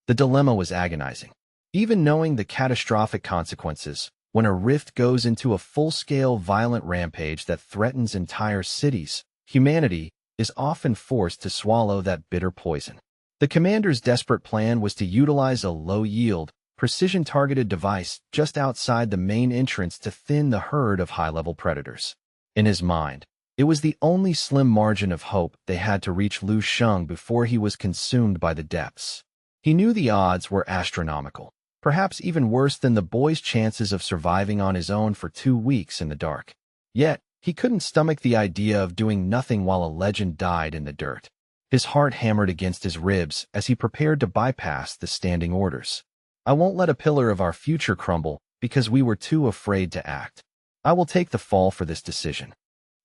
The dilemma was agonizing. Even knowing the catastrophic consequences, when a rift goes into a full-scale violent rampage that threatens entire cities, humanity is often forced to swallow that bitter poison. The commander's desperate plan was to utilize a low-yield, precision-targeted device just outside the main entrance to thin the herd of high-level predators. In his mind, it was the only slim margin of hope they had to reach Lu Sheng before he was consumed by the depths. He knew the odds were astronomical, perhaps even worse than the boy's chances of surviving on his own for 2 weeks in the dark. Yet, he couldn't stomach the idea of doing nothing while a legend died in the dirt. His heart hammered against his ribs as he prepared to bypass the standing orders. "I won't let a pillar of our future crumble because we were too afraid to act. I will take the fall for this decision.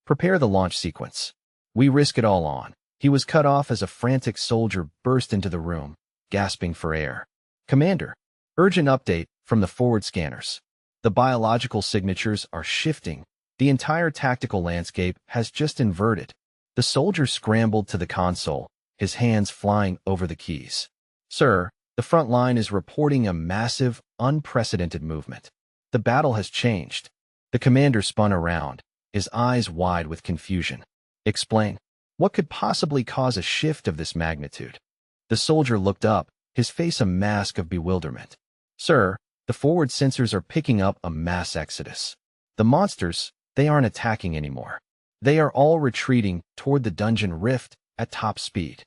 Prepare the launch sequence. We risk it all on." He was cut off as a frantic soldier burst into the room, gasping for air. "Commander, urgent update from the forward scanners. The biological signatures are shifting. The entire tactical landscape has just inverted." The soldier scrambled to the console, his hands flying over the keys. "Sir, the front line is reporting a massive, unprecedented movement. The battle has changed." The commander spun around, his eyes wide with confusion. "Explain. What could possibly cause a shift of this magnitude?" The soldier looked up, his face a mask of bewilderment. "Sir, the forward sensors are picking up a mass exodus. The monsters, they aren't attacking anymore. They are all retreating toward the dungeon rift at top speed."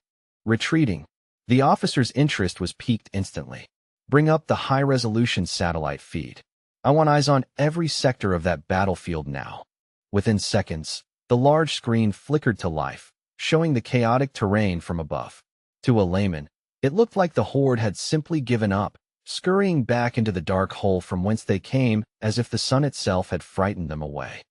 Retreating. The officer's interest was piqued instantly. "Bring up the high-resolution satellite feed. I want eyes on every sector of that battlefield now." Within seconds, The large screen flickered to life, showing the chaotic terrain from above. To a layman, it looked like the horde had simply given up, scurrying back into the dark hole from whence they came as if the sun itself had frightened them away.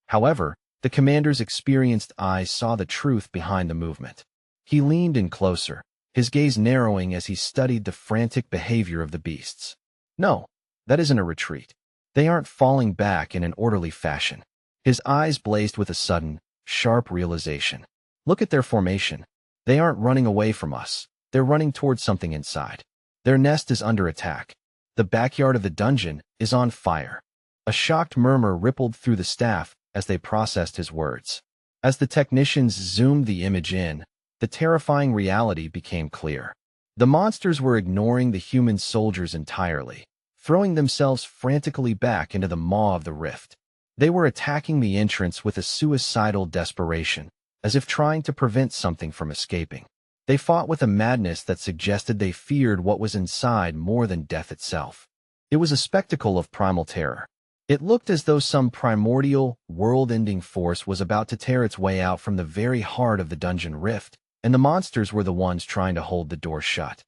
However, the commander's experienced eyes saw the truth behind the movement. He leaned in closer, his gaze narrowing as he studied the frantic behavior of the beasts. No, that isn't a retreat. They aren't falling back in an orderly fashion. His eyes blazed with a sudden, sharp realization. Look at their formation. They aren't running away from us. They're running towards something inside. Their nest is under attack. The backyard of the dungeon is on fire. A shocked murmur rippled through the staff as they processed his words. As the technicians zoomed the image in, the terrifying reality became clear. The monsters were ignoring the human soldiers entirely, throwing themselves frantically back into the maw of the rift. They were attacking the entrance with a suicidal desperation, as if trying to prevent something from escaping. They fought with a madness that suggested they feared what was inside more than death itself. It was a spectacle of primal terror. It looked as though some primordial, world-ending force was about to tear its way out from the very heart of the dungeon rift, and the monsters were the ones trying to hold the door shut.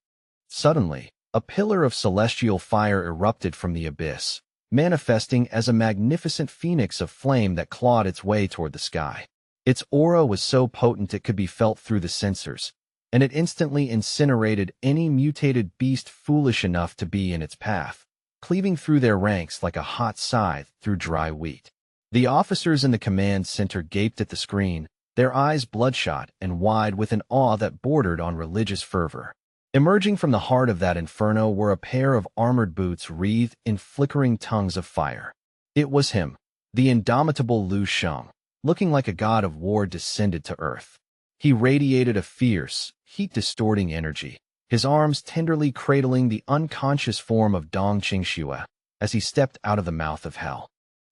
Suddenly, a pillar of celestial fire erupted from the abyss, manifesting as a magnificent phoenix of flame that clawed its way toward the sky. Its aura was so potent it could be felt through the sensors, and it instantly incinerated any mutated beast foolish enough to be in its path, cleaving through their ranks like a hot scythe through dry wheat. The officers in the command center gaped at the screen, their eyes bloodshot and wide with an awe that bordered on religious fervor. Emerging from the heart of that inferno were a pair of armored boots wreathed in flickering tongues of fire. It was him, the indomitable Lu Sheng, looking like a god of war descended to earth. He radiated a fierce, heat-distorting energy, his arms tenderly cradling the unconscious form of Dong Qingxue as he stepped out of the mouth of hell.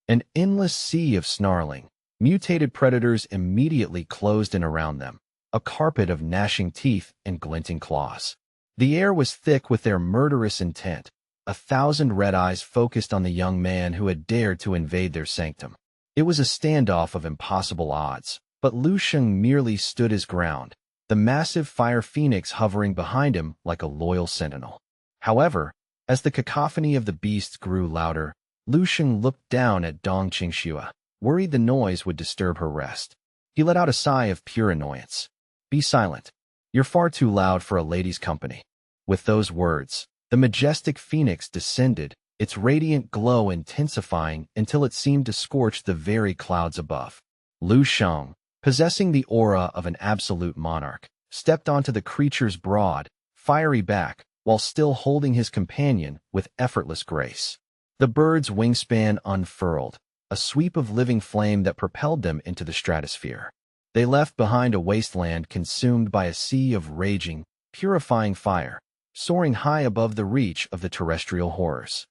An endless sea of snarling, mutated predators immediately closed in around them, a carpet of gnashing teeth and glinting claws. The air was thick with their murderous intent, 1,000 red eyes focused on the young man who had dared to invade their sanctum. It was a standoff of impossible odds, but Lu Sheng merely stood his ground, the massive fire phoenix hovering behind him like a loyal sentinel. However, as the cacophony of the beasts grew louder, Lu Sheng looked down at Dong Qingxue, worried the noise would disturb her rest. He let out a sigh of pure annoyance. "Be silent. You're far too loud for a lady's company." With those words, the majestic phoenix descended, its radiant glow intensifying until it seemed to scorch the very clouds above. Lu Sheng, possessing the aura of an absolute monarch, stepped onto the creature's broad, fiery back while still holding his companion with effortless grace. The bird's wingspan unfurled, a sweep of living flame that propelled them into the stratosphere. They left behind a wasteland consumed by a sea of raging, purifying fire, soaring high above the reach of the terrestrial horrors.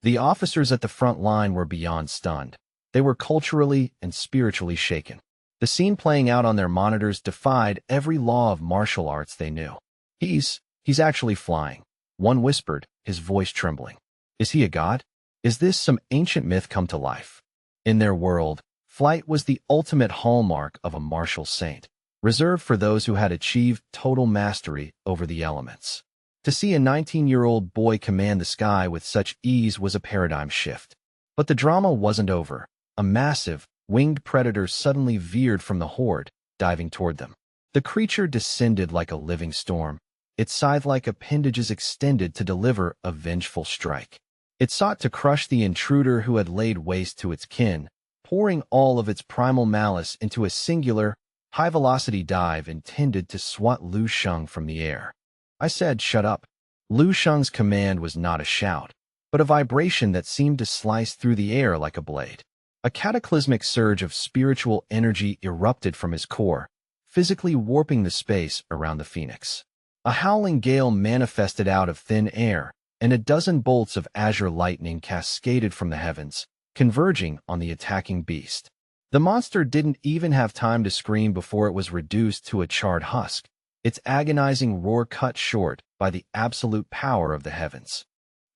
The officers at the front line were beyond stunned. They were culturally and spiritually shaken. The scene playing out on their monitors defied every law of martial arts they knew. He's actually flying," one whispered, his voice trembling. "Is he a god? Is this some ancient myth come to life?" In their world, flight was the ultimate hallmark of a martial saint, reserved for those who had achieved total mastery over the elements. To see a 19-year-old boy command the sky with such ease was a paradigm shift. But the drama wasn't over. A massive, winged predator suddenly veered from the horde, diving toward them. The creature descended like a living storm, its scythe-like appendages extended to deliver a vengeful strike. It sought to crush the intruder who had laid waste to its kin, pouring all of its primal malice into a singular, high-velocity dive intended to swat Lu Sheng from the air. I said, "Shut up." Lu Sheng's command was not a shout, but a vibration that seemed to slice through the air like a blade. A cataclysmic surge of spiritual energy erupted from his core, physically warping the space around the phoenix. A howling gale manifested out of thin air, and a dozen bolts of azure lightning cascaded from the heavens, converging on the attacking beast. The monster didn't even have time to scream before it was reduced to a charred husk, its agonizing roar cut short by the absolute power of the heavens.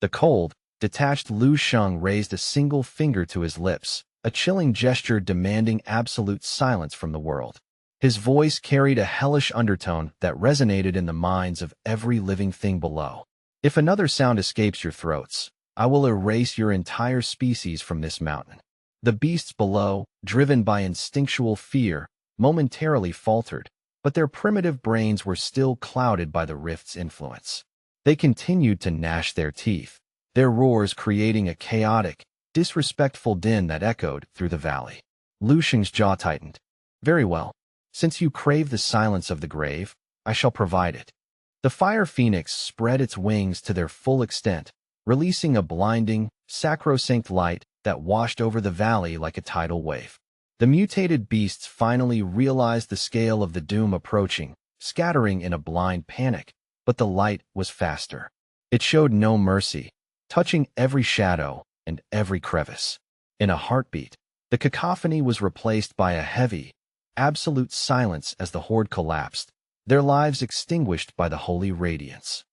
The cold, detached Lu Sheng raised a single finger to his lips, a chilling gesture demanding absolute silence from the world. His voice carried a hellish undertone that resonated in the minds of every living thing below. If another sound escapes your throats, I will erase your entire species from this mountain. The beasts below, driven by instinctual fear, momentarily faltered, but their primitive brains were still clouded by the rift's influence. They continued to gnash their teeth, their roars creating a chaotic, disrespectful din that echoed through the valley. Lu Sheng's jaw tightened. Very well. Since you crave the silence of the grave, I shall provide it. The fire phoenix spread its wings to their full extent, releasing a blinding, sacrosanct light that washed over the valley like a tidal wave. The mutated beasts finally realized the scale of the doom approaching, scattering in a blind panic, but the light was faster. It showed no mercy, touching every shadow and every crevice. In a heartbeat, the cacophony was replaced by a heavy, absolute silence as the horde collapsed, their lives extinguished by the holy radiance.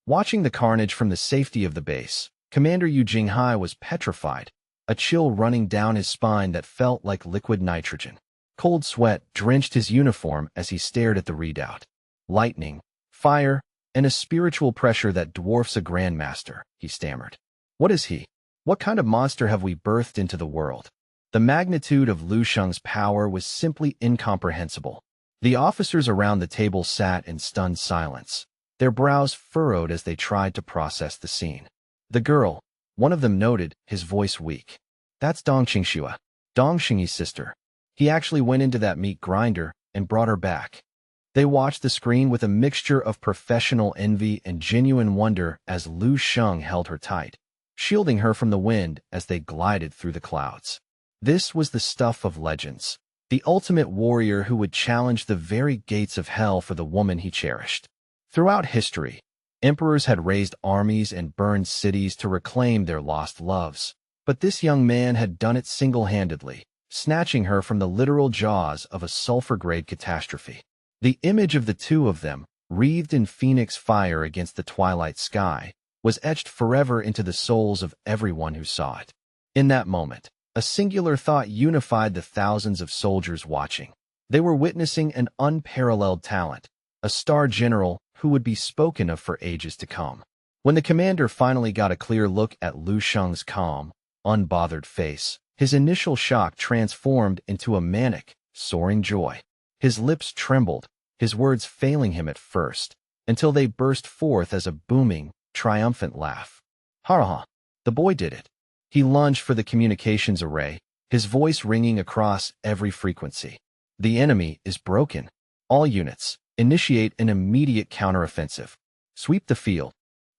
Watching the carnage from the safety of the base, Commander Yu Jinghai was petrified, a chill running down his spine that felt like liquid nitrogen. Cold sweat drenched his uniform as he stared at the redoubt. Lightning, fire, and a spiritual pressure that dwarfs a grandmaster, he stammered. What is he? What kind of monster have we birthed into the world? The magnitude of Lu Sheng's power was simply incomprehensible. The officers around the table sat in stunned silence, their brows furrowed as they tried to process the scene. The girl, one of them noted, his voice weak. That's Dong Qingxue, Dong Xingyi's sister. He actually went into that meat grinder and brought her back. They watched the screen with a mixture of professional envy and genuine wonder as Lu Sheng held her tight, shielding her from the wind as they glided through the clouds. This was the stuff of legends, the ultimate warrior who would challenge the very gates of hell for the woman he cherished. Throughout history, emperors had raised armies and burned cities to reclaim their lost loves, but this young man had done it single-handedly, snatching her from the literal jaws of a sulfur-grade catastrophe. The image of the two of them, wreathed in phoenix fire against the twilight sky, was etched forever into the souls of everyone who saw it. In that moment, a singular thought unified the thousands of soldiers watching. They were witnessing an unparalleled talent, a star general who would be spoken of for ages to come. When the commander finally got a clear look at Lu Sheng's calm, unbothered face, his initial shock transformed into a manic, soaring joy. His lips trembled, his words failing him at first, until they burst forth as a booming, triumphant laugh. Ha ha! The boy did it. He lunged for the communications array, his voice ringing across every frequency. The enemy is broken. All units, initiate an immediate counteroffensive. Sweep the field.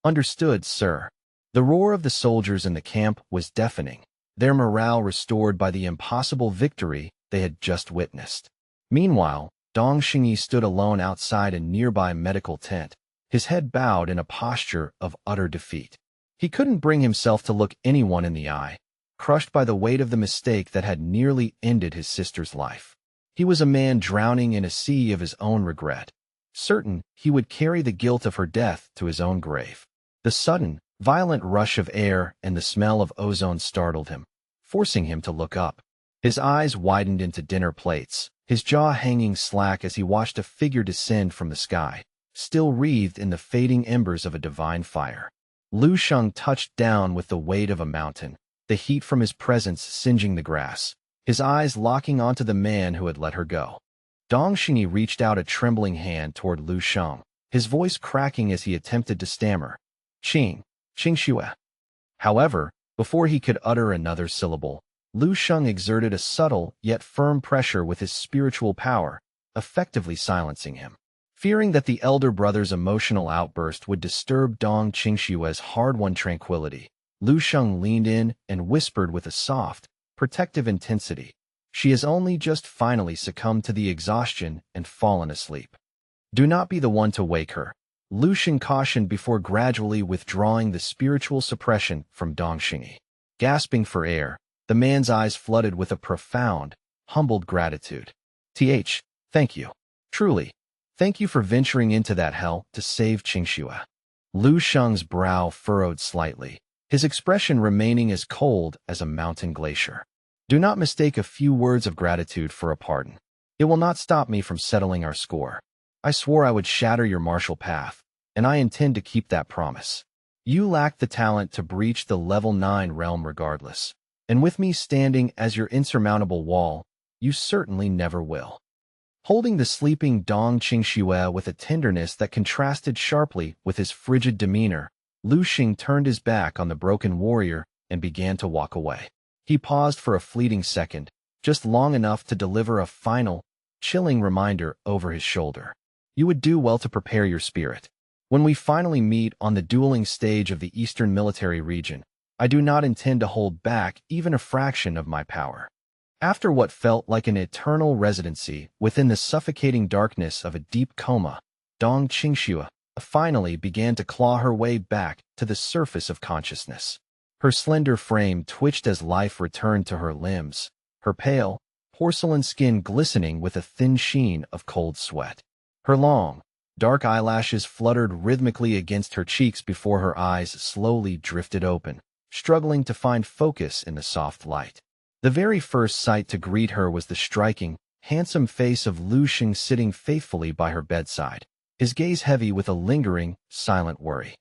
Understood, sir. The roar of the soldiers in the camp was deafening, their morale restored by the impossible victory they had just witnessed. Meanwhile, Dong Xingyi stood alone outside a nearby medical tent, his head bowed in a posture of utter defeat. He couldn't bring himself to look anyone in the eye, crushed by the weight of the mistake that had nearly ended his sister's life. He was a man drowning in a sea of his own regret, certain he would carry the guilt of her death to his own grave. The sudden, violent rush of air and the smell of ozone startled him, forcing him to look up. His eyes widened into dinner plates, his jaw hanging slack as he watched a figure descend from the sky, still wreathed in the fading embers of a divine fire. Lu Sheng touched down with the weight of a mountain, the heat from his presence singeing the grass, his eyes locking onto the man who had let her go. Dong Xingyi reached out a trembling hand toward Lu Sheng, his voice cracking as he attempted to stammer. Qingxue. However, before he could utter another syllable, Lu Sheng exerted a subtle yet firm pressure with his spiritual power, effectively silencing him. Fearing that the elder brother's emotional outburst would disturb Dong Qingxue's hard-won tranquility, Lu Sheng leaned in and whispered with a soft, protective intensity, "She has only just finally succumbed to the exhaustion and fallen asleep. Do not be the one to wake her." Lu Sheng cautioned before gradually withdrawing the spiritual suppression from Dong Xingyi. Gasping for air, the man's eyes flooded with a profound, humbled gratitude. Thank you. Truly. Thank you for venturing into that hell to save Qingxue." Lu Sheng's brow furrowed slightly, his expression remaining as cold as a mountain glacier. Do not mistake a few words of gratitude for a pardon. It will not stop me from settling our score. I swore I would shatter your martial path, and I intend to keep that promise. You lack the talent to breach the level 9 realm regardless, and with me standing as your insurmountable wall, you certainly never will. Holding the sleeping Dong Qingxue with a tenderness that contrasted sharply with his frigid demeanor, Lu Xing turned his back on the broken warrior and began to walk away. He paused for a fleeting second, just long enough to deliver a final, chilling reminder over his shoulder. You would do well to prepare your spirit. When we finally meet on the dueling stage of the Eastern Military Region, I do not intend to hold back even a fraction of my power. After what felt like an eternal residency within the suffocating darkness of a deep coma, Dong Qingxue finally began to claw her way back to the surface of consciousness. Her slender frame twitched as life returned to her limbs, her pale, porcelain skin glistening with a thin sheen of cold sweat. Her long, dark eyelashes fluttered rhythmically against her cheeks before her eyes slowly drifted open, struggling to find focus in the soft light. The very first sight to greet her was the striking, handsome face of Lu Xing sitting faithfully by her bedside, his gaze heavy with a lingering, silent worry.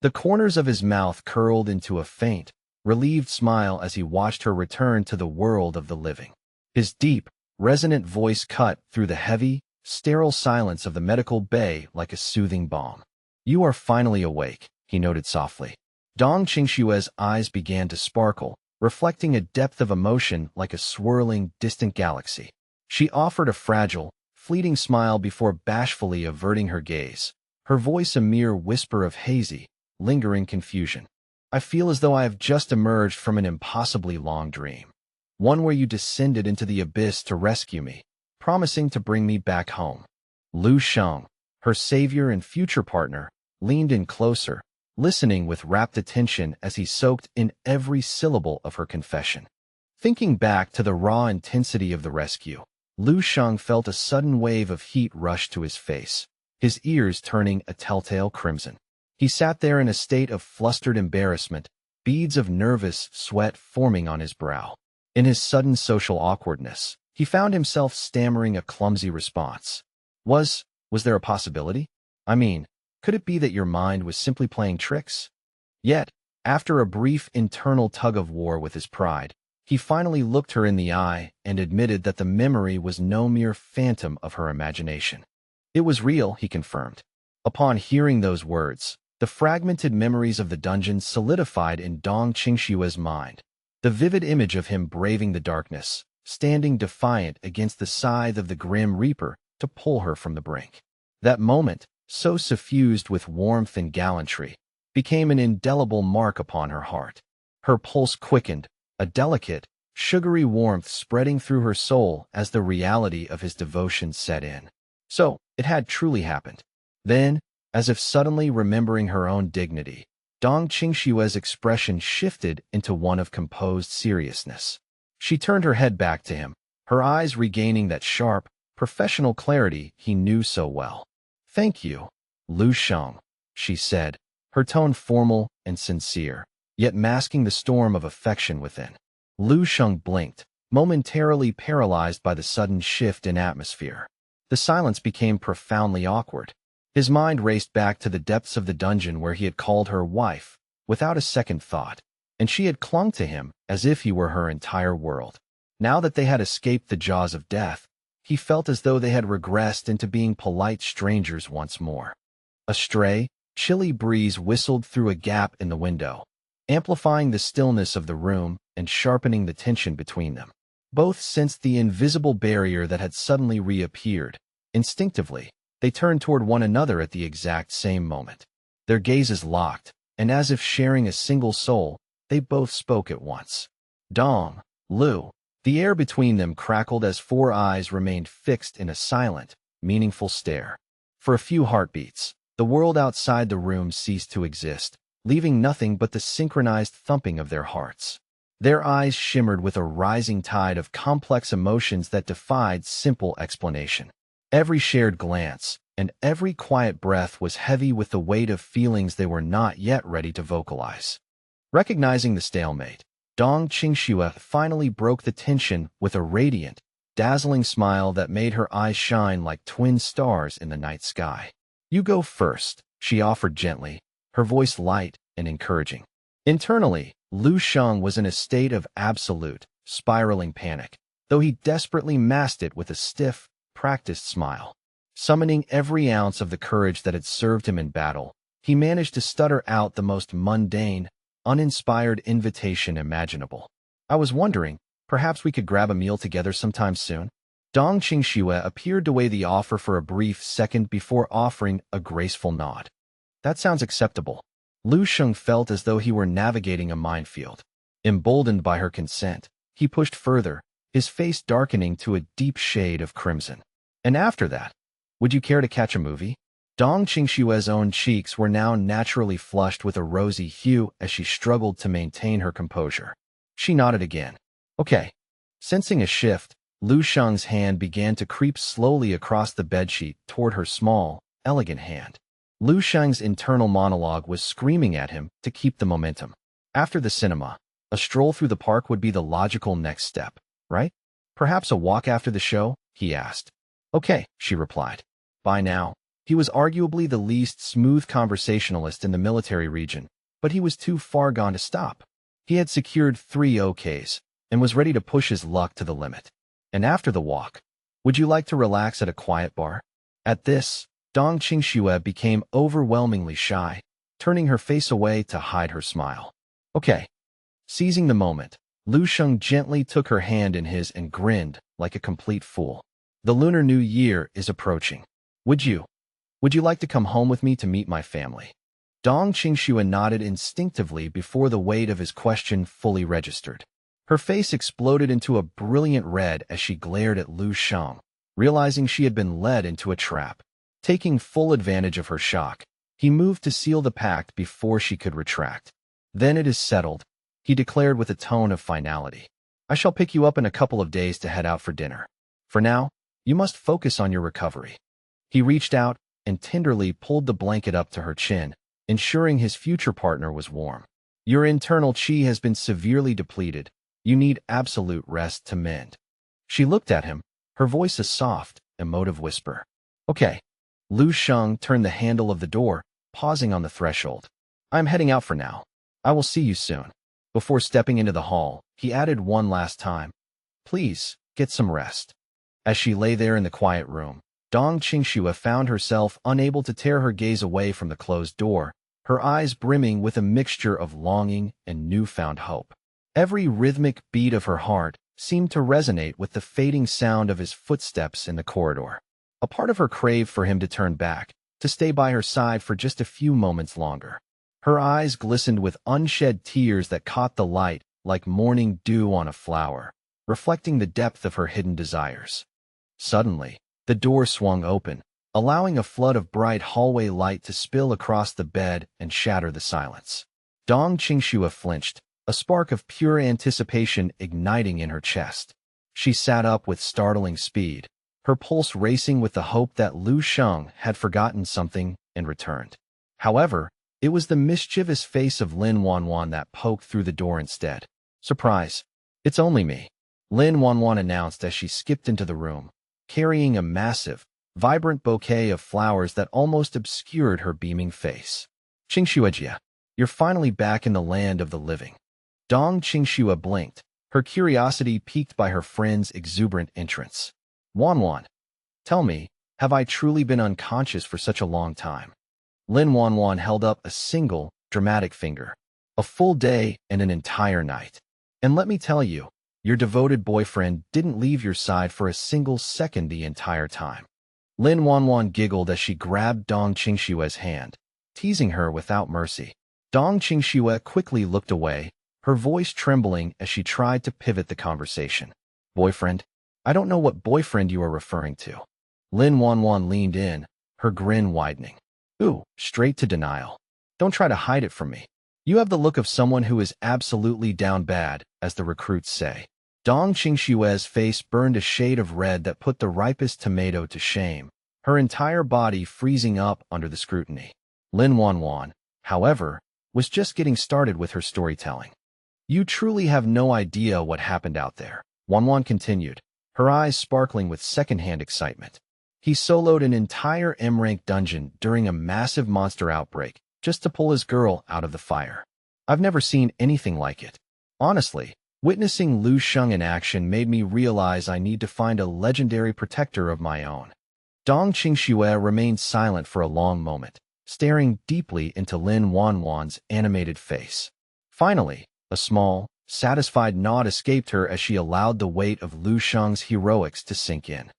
The corners of his mouth curled into a faint, relieved smile as he watched her return to the world of the living. His deep, resonant voice cut through the heavy, sterile silence of the medical bay like a soothing balm. You are finally awake, he noted softly. Dong Qingxue's eyes began to sparkle, reflecting a depth of emotion like a swirling, distant galaxy. She offered a fragile, fleeting smile before bashfully averting her gaze, her voice a mere whisper of hazy, lingering confusion. I feel as though I have just emerged from an impossibly long dream, one where you descended into the abyss to rescue me, promising to bring me back home. Lu Xing, her savior and future partner, leaned in closer, listening with rapt attention as he soaked in every syllable of her confession. Thinking back to the raw intensity of the rescue, Lu Xing felt a sudden wave of heat rush to his face, his ears turning a telltale crimson. He sat there in a state of flustered embarrassment, beads of nervous sweat forming on his brow. In his sudden social awkwardness, he found himself stammering a clumsy response. Was there a possibility? I mean, could it be that your mind was simply playing tricks? Yet, after a brief internal tug-of-war with his pride, he finally looked her in the eye and admitted that the memory was no mere phantom of her imagination. It was real, he confirmed. Upon hearing those words, the fragmented memories of the dungeon solidified in Dong Qingxue's mind. The vivid image of him braving the darkness, standing defiant against the scythe of the grim reaper to pull her from the brink. That moment, so suffused with warmth and gallantry, became an indelible mark upon her heart. Her pulse quickened, a delicate, sugary warmth spreading through her soul as the reality of his devotion set in. So, it had truly happened. Then, as if suddenly remembering her own dignity, Dong Qingxue's expression shifted into one of composed seriousness. She turned her head back to him, her eyes regaining that sharp, professional clarity he knew so well. Thank you, Lu Xing, she said, her tone formal and sincere, yet masking the storm of affection within. Lu Xing blinked, momentarily paralyzed by the sudden shift in atmosphere. The silence became profoundly awkward. His mind raced back to the depths of the dungeon where he had called her wife, without a second thought, and she had clung to him as if he were her entire world. Now that they had escaped the jaws of death, he felt as though they had regressed into being polite strangers once more. A stray, chilly breeze whistled through a gap in the window, amplifying the stillness of the room and sharpening the tension between them. Both sensed the invisible barrier that had suddenly reappeared. Instinctively, they turned toward one another at the exact same moment. Their gazes locked, and as if sharing a single soul, they both spoke at once. Dong, Lu. The air between them crackled as four eyes remained fixed in a silent, meaningful stare. For a few heartbeats, the world outside the room ceased to exist, leaving nothing but the synchronized thumping of their hearts. Their eyes shimmered with a rising tide of complex emotions that defied simple explanation. Every shared glance and every quiet breath was heavy with the weight of feelings they were not yet ready to vocalize. Recognizing the stalemate, Dong Qingxue finally broke the tension with a radiant, dazzling smile that made her eyes shine like twin stars in the night sky. You go first, she offered gently, her voice light and encouraging. Internally, Lu Sheng was in a state of absolute, spiraling panic, though he desperately masked it with a stiff, practiced smile. Summoning every ounce of the courage that had served him in battle, he managed to stutter out the most mundane, uninspired invitation imaginable. I was wondering, perhaps we could grab a meal together sometime soon? Dong Qingxue appeared to weigh the offer for a brief second before offering a graceful nod. That sounds acceptable. Lu Sheng felt as though he were navigating a minefield. Emboldened by her consent, he pushed further, his face darkening to a deep shade of crimson. And after that, would you care to catch a movie? Dong Qingxue's own cheeks were now naturally flushed with a rosy hue as she struggled to maintain her composure. She nodded again. Okay. Sensing a shift, Lu Sheng's hand began to creep slowly across the bedsheet toward her small, elegant hand. Lu Sheng's internal monologue was screaming at him to keep the momentum. After the cinema, a stroll through the park would be the logical next step, right? Perhaps a walk after the show? He asked. Okay, she replied. By now, he was arguably the least smooth conversationalist in the military region, but he was too far gone to stop. He had secured 3 OKs and was ready to push his luck to the limit. And after the walk, would you like to relax at a quiet bar? At this, Dong Qingxue became overwhelmingly shy, turning her face away to hide her smile. Okay. Seizing the moment, Lu Sheng gently took her hand in his and grinned like a complete fool. The Lunar New Year is approaching. Would you like to come home with me to meet my family? Dong Qingxue nodded instinctively before the weight of his question fully registered. Her face exploded into a brilliant red as she glared at Lu Sheng, realizing she had been led into a trap. Taking full advantage of her shock, he moved to seal the pact before she could retract. Then it is settled, he declared with a tone of finality. I shall pick you up in a couple of days to head out for dinner. For now, you must focus on your recovery. He reached out and tenderly pulled the blanket up to her chin, ensuring his future partner was warm. Your internal qi has been severely depleted. You need absolute rest to mend. She looked at him, her voice a soft, emotive whisper. Okay. Lu Sheng turned the handle of the door, pausing on the threshold. I'm heading out for now. I will see you soon. Before stepping into the hall, he added one last time. Please, get some rest. As she lay there in the quiet room, Dong Qingxue found herself unable to tear her gaze away from the closed door, her eyes brimming with a mixture of longing and newfound hope. Every rhythmic beat of her heart seemed to resonate with the fading sound of his footsteps in the corridor. A part of her craved for him to turn back, to stay by her side for just a few moments longer. Her eyes glistened with unshed tears that caught the light like morning dew on a flower, reflecting the depth of her hidden desires. Suddenly, the door swung open, allowing a flood of bright hallway light to spill across the bed and shatter the silence. Dong Qingxue flinched, a spark of pure anticipation igniting in her chest. She sat up with startling speed, her pulse racing with the hope that Lu Sheng had forgotten something and returned. However, it was the mischievous face of Lin Wanwan that poked through the door instead. Surprise! It's only me, Lin Wanwan announced as she skipped into the room, carrying a massive, vibrant bouquet of flowers that almost obscured her beaming face. Qingxuejia, you're finally back in the land of the living. Dong Qingxue blinked, her curiosity piqued by her friend's exuberant entrance. Wanwan, tell me, have I truly been unconscious for such a long time? Lin Wanwan held up a single, dramatic finger. A full day and an entire night. And let me tell you, your devoted boyfriend didn't leave your side for a single second the entire time. Lin Wanwan giggled as she grabbed Dong Qingxue's hand, teasing her without mercy. Dong Qingxue quickly looked away, her voice trembling as she tried to pivot the conversation. Boyfriend? I don't know what boyfriend you are referring to. Lin Wanwan leaned in, her grin widening. Ooh, straight to denial. Don't try to hide it from me. You have the look of someone who is absolutely down bad, as the recruits say. Dong Qingxue's face burned a shade of red that put the ripest tomato to shame, her entire body freezing up under the scrutiny. Lin Wanwan, however, was just getting started with her storytelling. You truly have no idea what happened out there, Wanwan continued, her eyes sparkling with secondhand excitement. He soloed an entire M-rank dungeon during a massive monster outbreak just to pull his girl out of the fire. I've never seen anything like it. Honestly, witnessing Lu Sheng in action made me realize I need to find a legendary protector of my own. Dong Qingxue remained silent for a long moment, staring deeply into Lin Wanwan's animated face. Finally, a small, satisfied nod escaped her as she allowed the weight of Lu Sheng's heroics to sink in.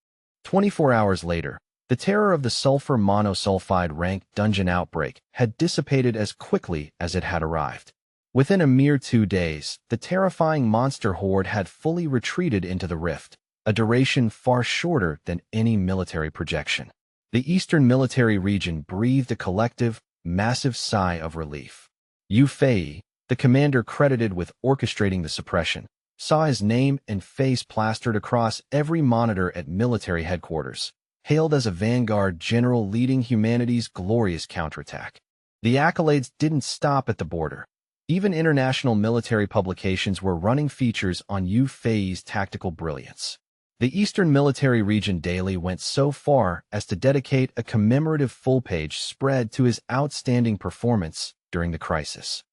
24 hours later, the terror of the sulfur monosulfide ranked dungeon outbreak had dissipated as quickly as it had arrived. Within a mere 2 days, the terrifying monster horde had fully retreated into the rift, a duration far shorter than any military projection. The Eastern Military Region breathed a collective, massive sigh of relief. Yu Fei, the commander credited with orchestrating the suppression, saw his name and face plastered across every monitor at military headquarters, hailed as a vanguard general leading humanity's glorious counterattack. The accolades didn't stop at the border. Even international military publications were running features on Yu Fei's tactical brilliance. The Eastern Military Region Daily went so far as to dedicate a commemorative full-page spread to his outstanding performance during the crisis.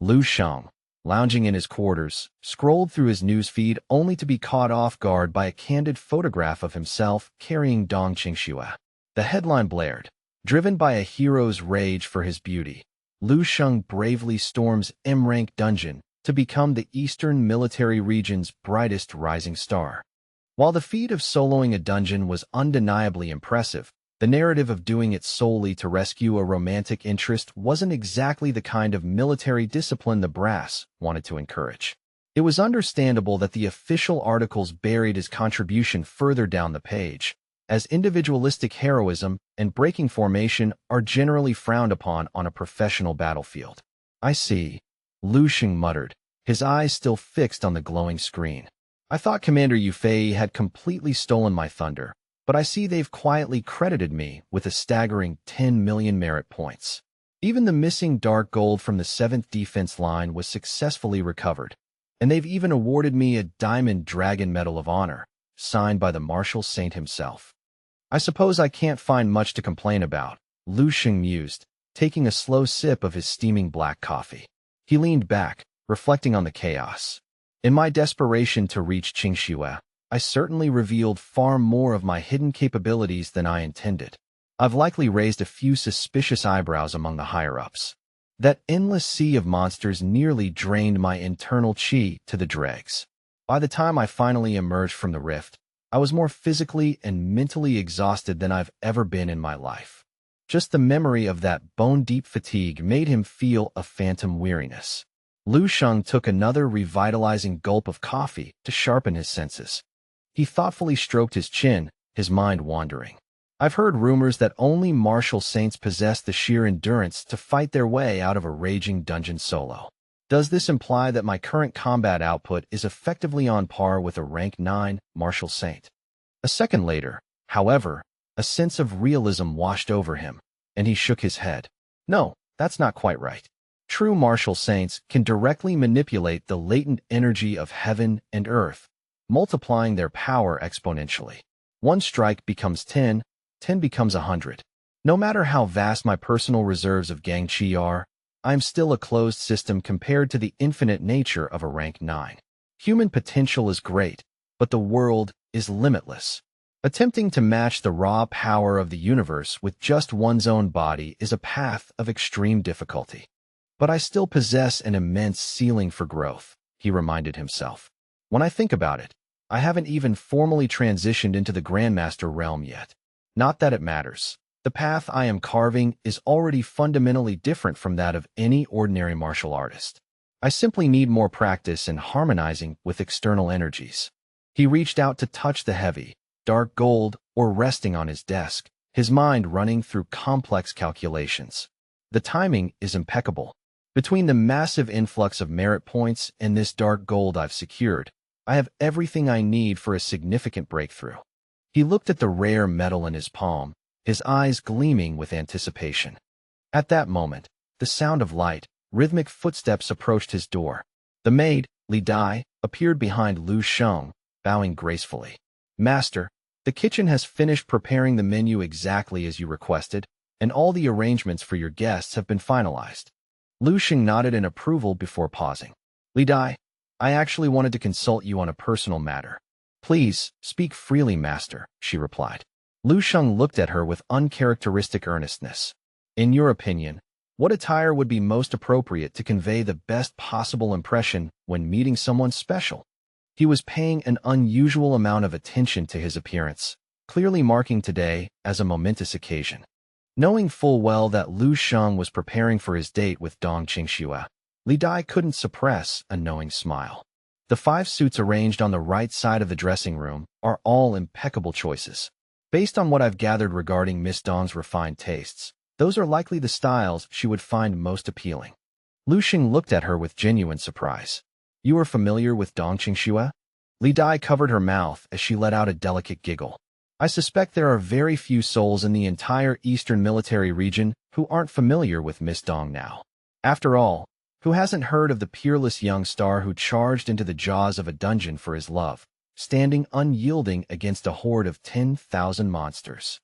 Lu Sheng, lounging in his quarters, scrolled through his newsfeed only to be caught off guard by a candid photograph of himself carrying Dong Qingxue. The headline blared, "Driven by a hero's rage for his beauty, Lu Sheng bravely storms M-rank dungeon to become the Eastern Military Region's brightest rising star." While the feat of soloing a dungeon was undeniably impressive, the narrative of doing it solely to rescue a romantic interest wasn't exactly the kind of military discipline the brass wanted to encourage. It was understandable that the official articles buried his contribution further down the page, as individualistic heroism and breaking formation are generally frowned upon on a professional battlefield. "I see," Lu Sheng muttered, his eyes still fixed on the glowing screen. "I thought Commander Yu Fei had completely stolen my thunder, but I see they've quietly credited me with a staggering 10 million merit points. Even the missing dark gold from the 7th defense line was successfully recovered, and they've even awarded me a Diamond Dragon Medal of Honor, signed by the Martial Saint himself. I suppose I can't find much to complain about," Lu Sheng mused, taking a slow sip of his steaming black coffee. He leaned back, reflecting on the chaos. "In my desperation to reach Qingxue, I certainly revealed far more of my hidden capabilities than I intended. I've likely raised a few suspicious eyebrows among the higher-ups. That endless sea of monsters nearly drained my internal chi to the dregs. By the time I finally emerged from the rift, I was more physically and mentally exhausted than I've ever been in my life." Just the memory of that bone-deep fatigue made him feel a phantom weariness. Lu Sheng took another revitalizing gulp of coffee to sharpen his senses. He thoughtfully stroked his chin, his mind wandering. "I've heard rumors that only martial saints possess the sheer endurance to fight their way out of a raging dungeon solo. Does this imply that my current combat output is effectively on par with a rank 9 martial saint?" A second later, however, a sense of realism washed over him, and he shook his head. "No, that's not quite right. True martial saints can directly manipulate the latent energy of heaven and earth, multiplying their power exponentially. One strike becomes 10, 10 becomes 100. No matter how vast my personal reserves of Gang Chi are, I'm still a closed system compared to the infinite nature of a rank 9. Human potential is great, but the world is limitless. Attempting to match the raw power of the universe with just one's own body is a path of extreme difficulty. But I still possess an immense ceiling for growth," he reminded himself. "When I think about it, I haven't even formally transitioned into the Grandmaster realm yet. Not that it matters. The path I am carving is already fundamentally different from that of any ordinary martial artist. I simply need more practice in harmonizing with external energies." He reached out to touch the heavy, dark gold or resting on his desk, his mind running through complex calculations. "The timing is impeccable. Between the massive influx of merit points and this dark gold I've secured, I have everything I need for a significant breakthrough." He looked at the rare metal in his palm, his eyes gleaming with anticipation. At that moment, the sound of light, rhythmic footsteps approached his door. The maid, Li Dai, appeared behind Lu Sheng, bowing gracefully. Master, the kitchen has finished preparing the menu exactly as you requested, and all the arrangements for your guests have been finalized. Lu Sheng nodded in approval before pausing. Li Dai, I actually wanted to consult you on a personal matter. Please, speak freely, Master, she replied. Lu Sheng looked at her with uncharacteristic earnestness. In your opinion, what attire would be most appropriate to convey the best possible impression when meeting someone special? He was paying an unusual amount of attention to his appearance, clearly marking today as a momentous occasion. Knowing full well that Lu Sheng was preparing for his date with Dong Qingxue, Li Dai couldn't suppress a knowing smile. The 5 suits arranged on the right side of the dressing room are all impeccable choices. Based on what I've gathered regarding Miss Dong's refined tastes, those are likely the styles she would find most appealing. Lu Sheng looked at her with genuine surprise. You are familiar with Dong Qingxue? Li Dai covered her mouth as she let out a delicate giggle. I suspect there are very few souls in the entire Eastern military region who aren't familiar with Miss Dong now. After all, who hasn't heard of the peerless young star who charged into the jaws of a dungeon for his love, standing unyielding against a horde of 10,000 monsters?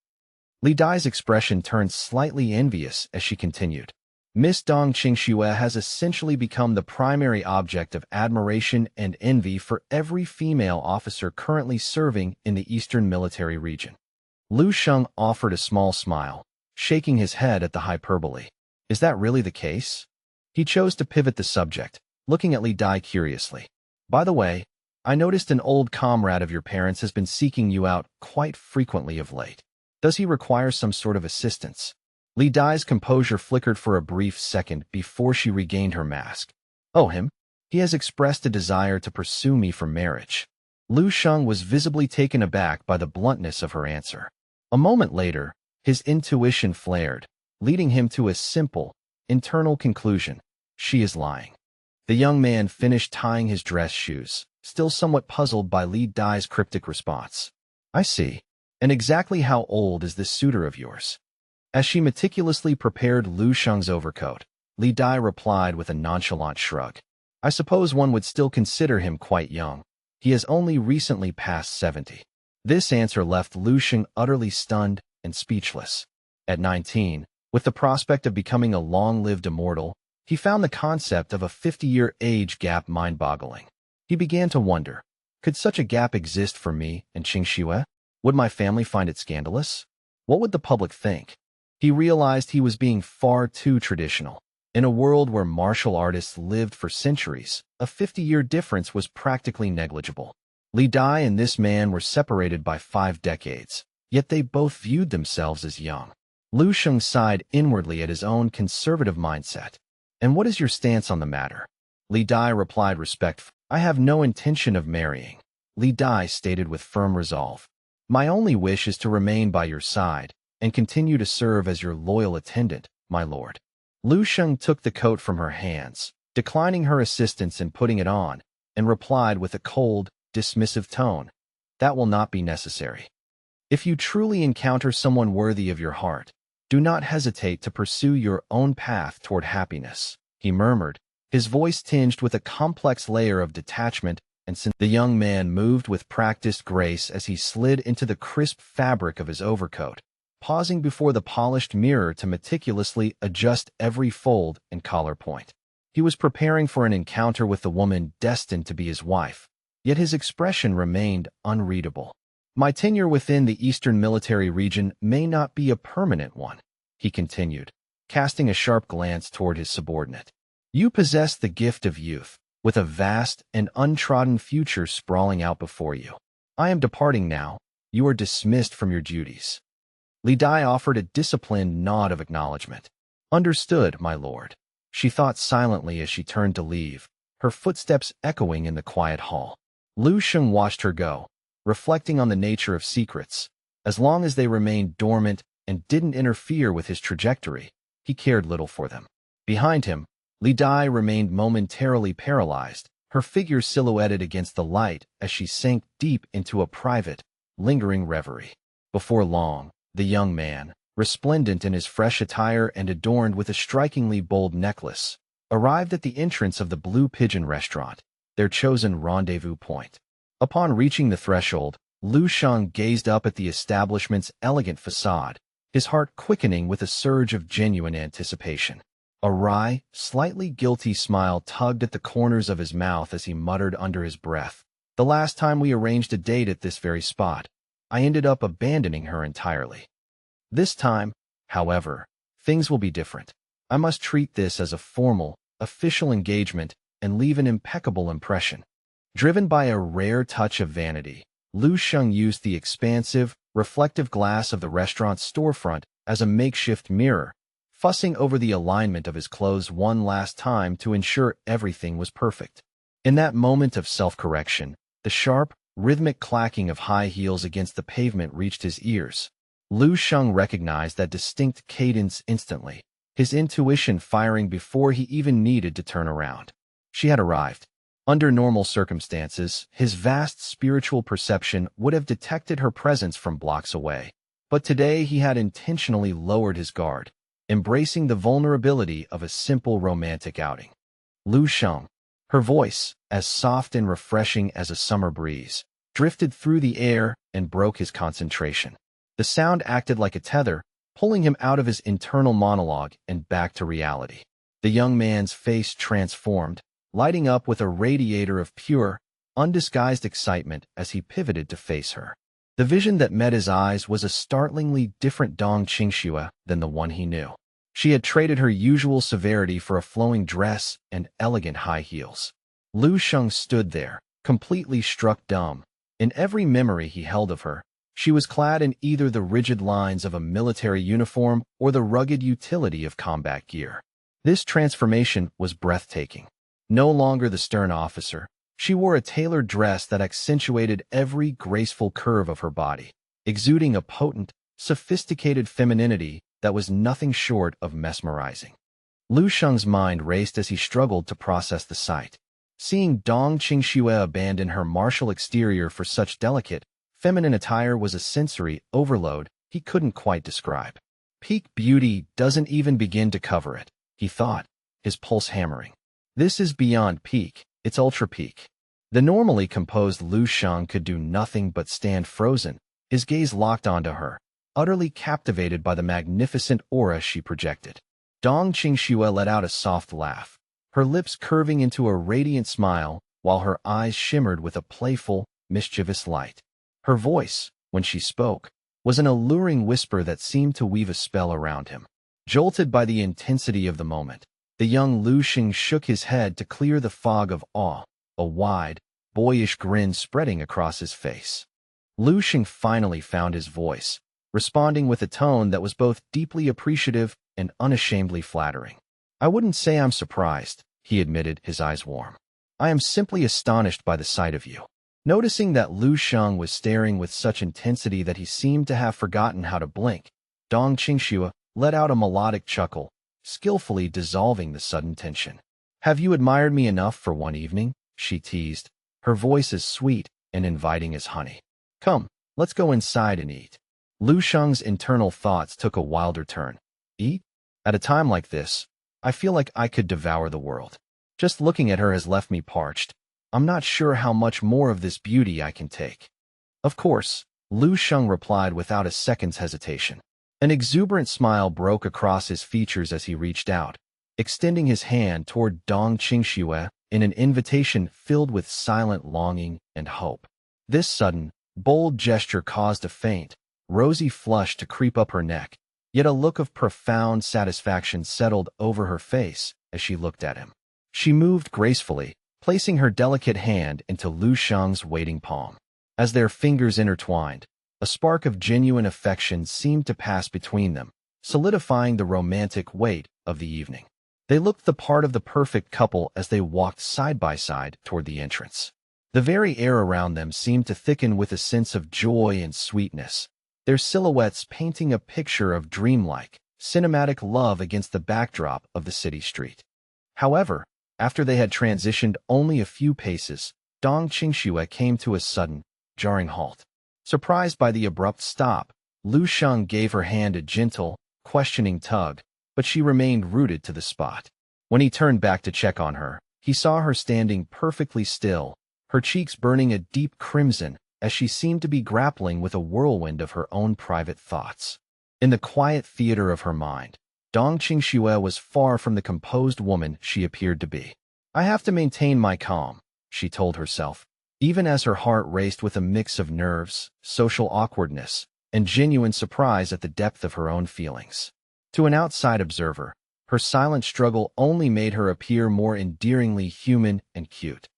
Li Dai's expression turned slightly envious as she continued. Miss Dong Qingxue has essentially become the primary object of admiration and envy for every female officer currently serving in the Eastern military region. Lu Sheng offered a small smile, shaking his head at the hyperbole. Is that really the case? He chose to pivot the subject, looking at Li Dai curiously. By the way, I noticed an old comrade of your parents has been seeking you out quite frequently of late. Does he require some sort of assistance? Li Dai's composure flickered for a brief second before she regained her mask. Oh, him? He has expressed a desire to pursue me for marriage. Lu Sheng was visibly taken aback by the bluntness of her answer. A moment later, his intuition flared, leading him to a simple, internal conclusion. She is lying. The young man finished tying his dress shoes, still somewhat puzzled by Li Dai's cryptic response. I see. And exactly how old is this suitor of yours? As she meticulously prepared Lu Sheng's overcoat, Li Dai replied with a nonchalant shrug. I suppose one would still consider him quite young. He has only recently passed 70. This answer left Lu Sheng utterly stunned and speechless. At 19, with the prospect of becoming a long-lived immortal, he found the concept of a 50-year age gap mind-boggling. He began to wonder, could such a gap exist for me and Qingxue? Would my family find it scandalous? What would the public think? He realized he was being far too traditional. In a world where martial artists lived for centuries, a 50-year difference was practically negligible. Li Dai and this man were separated by 5 decades, yet they both viewed themselves as young. Lu Sheng sighed inwardly at his own conservative mindset. And what is your stance on the matter? Li Dai replied respectfully. I have no intention of marrying, Li Dai stated with firm resolve. My only wish is to remain by your side and continue to serve as your loyal attendant, my lord. Lu Sheng took the coat from her hands, declining her assistance in putting it on, and replied with a cold, dismissive tone. That will not be necessary. If you truly encounter someone worthy of your heart, do not hesitate to pursue your own path toward happiness, he murmured, his voice tinged with a complex layer of detachment and the young man moved with practiced grace as he slid into the crisp fabric of his overcoat, pausing before the polished mirror to meticulously adjust every fold and collar point. He was preparing for an encounter with the woman destined to be his wife, yet his expression remained unreadable. My tenure within the Eastern military region may not be a permanent one, he continued, casting a sharp glance toward his subordinate. You possess the gift of youth, with a vast and untrodden future sprawling out before you. I am departing now. You are dismissed from your duties. Li Dai offered a disciplined nod of acknowledgement. Understood, my lord. She thought silently as she turned to leave, her footsteps echoing in the quiet hall. Lu Sheng watched her go, reflecting on the nature of secrets. As long as they remained dormant and didn't interfere with his trajectory, he cared little for them. Behind him, Li Dai remained momentarily paralyzed, her figure silhouetted against the light as she sank deep into a private, lingering reverie. Before long, the young man, resplendent in his fresh attire and adorned with a strikingly bold necklace, arrived at the entrance of the Blue Pigeon restaurant, their chosen rendezvous point. Upon reaching the threshold, Lu Sheng gazed up at the establishment's elegant facade, his heart quickening with a surge of genuine anticipation. A wry, slightly guilty smile tugged at the corners of his mouth as he muttered under his breath. The last time we arranged a date at this very spot, I ended up abandoning her entirely. This time, however, things will be different. I must treat this as a formal, official engagement and leave an impeccable impression. Driven by a rare touch of vanity, Lu Sheng used the expansive, reflective glass of the restaurant's storefront as a makeshift mirror, fussing over the alignment of his clothes one last time to ensure everything was perfect. In that moment of self-correction, the sharp, rhythmic clacking of high heels against the pavement reached his ears. Lu Sheng recognized that distinct cadence instantly, his intuition firing before he even needed to turn around. She had arrived. Under normal circumstances, his vast spiritual perception would have detected her presence from blocks away. But today he had intentionally lowered his guard, embracing the vulnerability of a simple romantic outing. Lu Sheng, her voice, as soft and refreshing as a summer breeze, drifted through the air and broke his concentration. The sound acted like a tether, pulling him out of his internal monologue and back to reality. The young man's face transformed, lighting up with a radiator of pure, undisguised excitement as he pivoted to face her. The vision that met his eyes was a startlingly different Dong Qingxue than the one he knew. She had traded her usual severity for a flowing dress and elegant high heels. Lu Sheng stood there, completely struck dumb. In every memory he held of her, she was clad in either the rigid lines of a military uniform or the rugged utility of combat gear. This transformation was breathtaking. No longer the stern officer, she wore a tailored dress that accentuated every graceful curve of her body, exuding a potent, sophisticated femininity that was nothing short of mesmerizing. Lu Sheng's mind raced as he struggled to process the sight. Seeing Dong Qingxue abandon her martial exterior for such delicate, feminine attire was a sensory overload he couldn't quite describe. Peak beauty doesn't even begin to cover it, he thought, his pulse hammering. This is beyond peak, it's ultra-peak. The normally composed Lu Sheng could do nothing but stand frozen, his gaze locked onto her, utterly captivated by the magnificent aura she projected. Dong Qingxue let out a soft laugh, her lips curving into a radiant smile while her eyes shimmered with a playful, mischievous light. Her voice, when she spoke, was an alluring whisper that seemed to weave a spell around him. Jolted by the intensity of the moment, the young Lu Sheng shook his head to clear the fog of awe, a wide, boyish grin spreading across his face. Lu Sheng finally found his voice, responding with a tone that was both deeply appreciative and unashamedly flattering. I wouldn't say I'm surprised, he admitted, his eyes warm. I am simply astonished by the sight of you. Noticing that Lu Sheng was staring with such intensity that he seemed to have forgotten how to blink, Dong Qingxue let out a melodic chuckle, skillfully dissolving the sudden tension. Have you admired me enough for one evening? She teased, her voice as sweet and inviting as honey. Come, let's go inside and eat. Lu Sheng's internal thoughts took a wilder turn. Eat? At a time like this, I feel like I could devour the world. Just looking at her has left me parched. I'm not sure how much more of this beauty I can take. Of course, Lu Sheng replied without a second's hesitation. An exuberant smile broke across his features as he reached out, extending his hand toward Dong Qingxue in an invitation filled with silent longing and hope. This sudden, bold gesture caused a faint, rosy flush to creep up her neck, yet a look of profound satisfaction settled over her face as she looked at him. She moved gracefully, placing her delicate hand into Lu Sheng's waiting palm. As their fingers intertwined, a spark of genuine affection seemed to pass between them, solidifying the romantic weight of the evening. They looked the part of the perfect couple as they walked side by side toward the entrance. The very air around them seemed to thicken with a sense of joy and sweetness, their silhouettes painting a picture of dreamlike, cinematic love against the backdrop of the city street. However, after they had transitioned only a few paces, Dong Qingxue came to a sudden, jarring halt. Surprised by the abrupt stop, Lu Sheng gave her hand a gentle, questioning tug, but she remained rooted to the spot. When he turned back to check on her, he saw her standing perfectly still, her cheeks burning a deep crimson as she seemed to be grappling with a whirlwind of her own private thoughts. In the quiet theater of her mind, Dong Qingxue was far from the composed woman she appeared to be. I have to maintain my calm, she told herself, even as her heart raced with a mix of nerves, social awkwardness, and genuine surprise at the depth of her own feelings. To an outside observer, her silent struggle only made her appear more endearingly human and cute.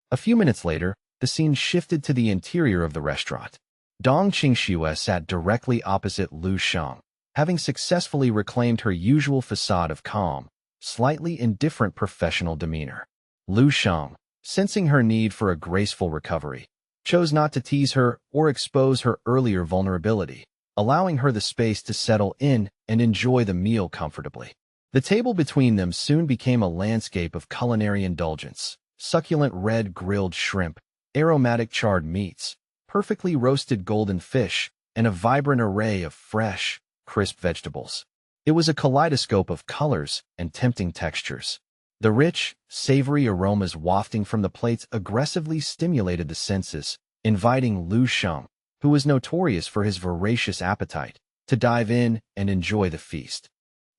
A few minutes later, the scene shifted to the interior of the restaurant. Dong Qingxue sat directly opposite Lu Sheng, having successfully reclaimed her usual facade of calm, slightly indifferent professional demeanor. Lu Sheng, sensing her need for a graceful recovery, chose not to tease her or expose her earlier vulnerability, allowing her the space to settle in and enjoy the meal comfortably. The table between them soon became a landscape of culinary indulgence: succulent red grilled shrimp, aromatic charred meats, perfectly roasted golden fish, and a vibrant array of fresh, crisp vegetables. It was a kaleidoscope of colors and tempting textures. The rich, savory aromas wafting from the plates aggressively stimulated the senses, inviting Lu Sheng, who was notorious for his voracious appetite, to dive in and enjoy the feast.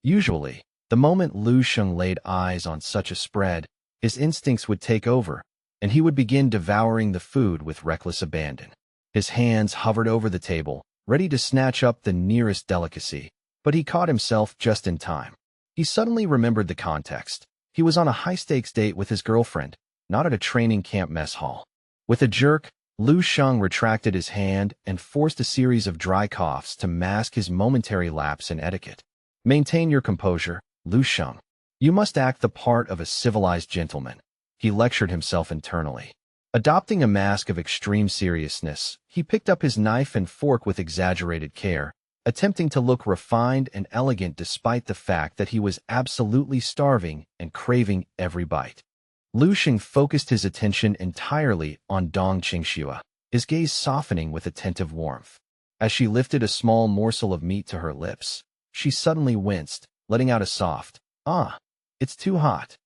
Usually, the moment Lu Sheng laid eyes on such a spread, his instincts would take over, and he would begin devouring the food with reckless abandon. His hands hovered over the table, ready to snatch up the nearest delicacy, but he caught himself just in time. He suddenly remembered the context. He was on a high-stakes date with his girlfriend, not at a training camp mess hall. With a jerk, Lu Sheng retracted his hand and forced a series of dry coughs to mask his momentary lapse in etiquette. Maintain your composure, Lu Sheng. You must act the part of a civilized gentleman, he lectured himself internally. Adopting a mask of extreme seriousness, he picked up his knife and fork with exaggerated care, attempting to look refined and elegant despite the fact that he was absolutely starving and craving every bite. Lu Sheng focused his attention entirely on Dong Qingxue, his gaze softening with attentive warmth. As she lifted a small morsel of meat to her lips, she suddenly winced, letting out a soft, "Ah, it's too hot."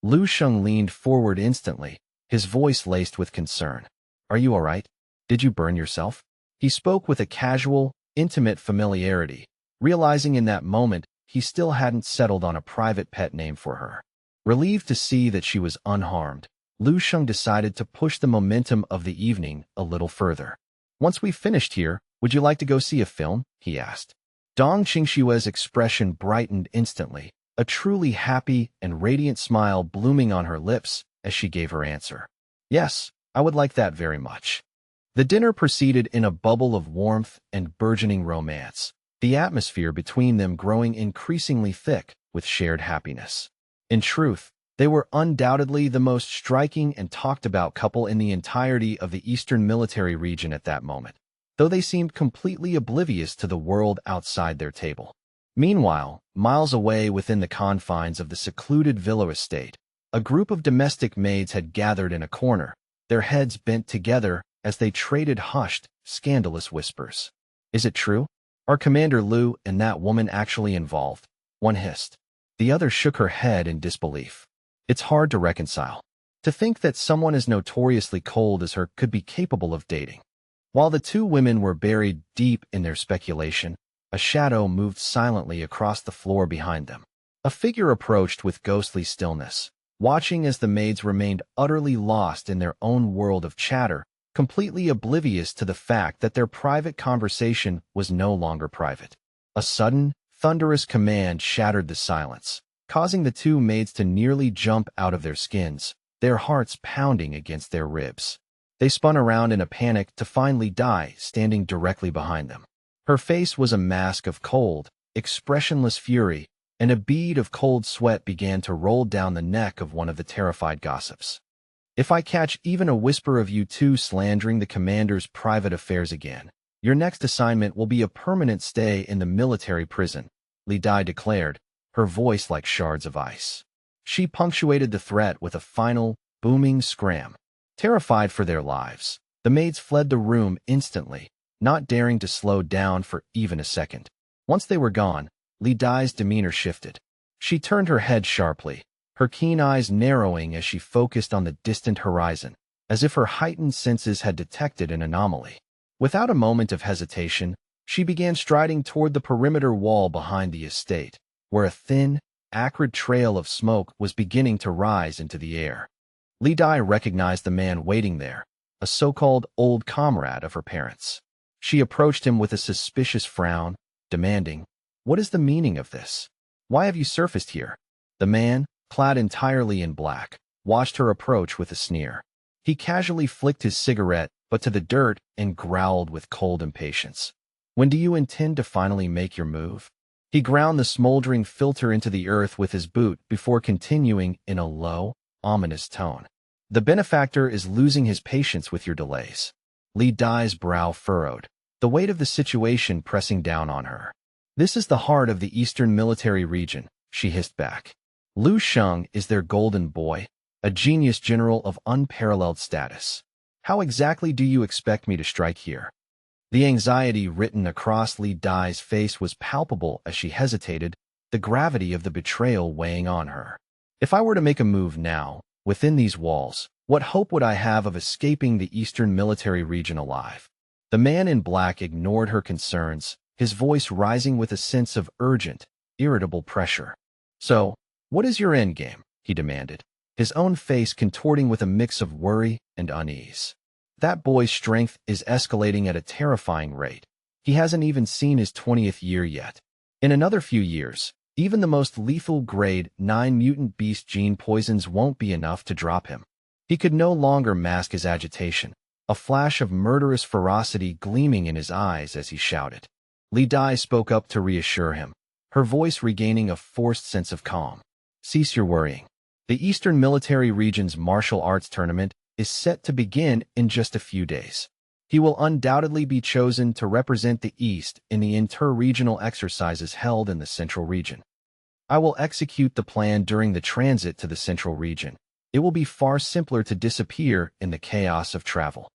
Lu Sheng leaned forward instantly, his voice laced with concern. "Are you all right? Did you burn yourself?" He spoke with a casual, intimate familiarity, realizing in that moment he still hadn't settled on a private pet name for her. Relieved to see that she was unharmed, Lu Sheng decided to push the momentum of the evening a little further. "Once we've finished here, would you like to go see a film?" he asked. Dong Qingxue's expression brightened instantly, a truly happy and radiant smile blooming on her lips as she gave her answer. "Yes, I would like that very much." The dinner proceeded in a bubble of warmth and burgeoning romance, the atmosphere between them growing increasingly thick with shared happiness. In truth, they were undoubtedly the most striking and talked-about couple in the entirety of the Eastern military region at that moment, though they seemed completely oblivious to the world outside their table. Meanwhile, miles away within the confines of the secluded villa estate, a group of domestic maids had gathered in a corner, their heads bent together as they traded hushed, scandalous whispers. "Is it true? Are Commander Lu and that woman actually involved?" one hissed. The other shook her head in disbelief. "It's hard to reconcile. To think that someone as notoriously cold as her could be capable of dating." While the two women were buried deep in their speculation, a shadow moved silently across the floor behind them. A figure approached with ghostly stillness, watching as the maids remained utterly lost in their own world of chatter, completely oblivious to the fact that their private conversation was no longer private. A sudden, thunderous command shattered the silence, causing the two maids to nearly jump out of their skins, their hearts pounding against their ribs. They spun around in a panic to find Li Dai standing directly behind them. Her face was a mask of cold, expressionless fury, and a bead of cold sweat began to roll down the neck of one of the terrified gossips. "If I catch even a whisper of you two slandering the commander's private affairs again, your next assignment will be a permanent stay in the military prison," Li Dai declared, her voice like shards of ice. She punctuated the threat with a final, booming scram. Terrified for their lives, the maids fled the room instantly, not daring to slow down for even a second. Once they were gone, Li Dai's demeanor shifted. She turned her head sharply, her keen eyes narrowing as she focused on the distant horizon, as if her heightened senses had detected an anomaly. Without a moment of hesitation, she began striding toward the perimeter wall behind the estate, where a thin, acrid trail of smoke was beginning to rise into the air. Li Dai recognized the man waiting there, a so-called old comrade of her parents. She approached him with a suspicious frown, demanding, "What is the meaning of this? Why have you surfaced here?" The man, clad entirely in black, watched her approach with a sneer. He casually flicked his cigarette but to the dirt and growled with cold impatience. "When do you intend to finally make your move?" He ground the smoldering filter into the earth with his boot before continuing in a low, ominous tone. "The benefactor is losing his patience with your delays." Li Dai's brow furrowed, the weight of the situation pressing down on her. "This is the heart of the Eastern Military Region," she hissed back. "Lu Sheng is their golden boy, a genius general of unparalleled status. How exactly do you expect me to strike here?" The anxiety written across Li Dai's face was palpable as she hesitated, the gravity of the betrayal weighing on her. "If I were to make a move now, within these walls, what hope would I have of escaping the Eastern Military Region alive?" The man in black ignored her concerns, his voice rising with a sense of urgent, irritable pressure. "So, what is your endgame?" he demanded, his own face contorting with a mix of worry and unease. "That boy's strength is escalating at a terrifying rate. He hasn't even seen his 20th year yet. In another few years, even the most lethal grade 9 mutant beast gene poisons won't be enough to drop him." He could no longer mask his agitation, a flash of murderous ferocity gleaming in his eyes as he shouted. Li Dai spoke up to reassure him, her voice regaining a forced sense of calm. "Cease your worrying. The Eastern Military Region's martial arts tournament is set to begin in just a few days. He will undoubtedly be chosen to represent the East in the inter-regional exercises held in the Central Region. I will execute the plan during the transit to the Central Region. It will be far simpler to disappear in the chaos of travel."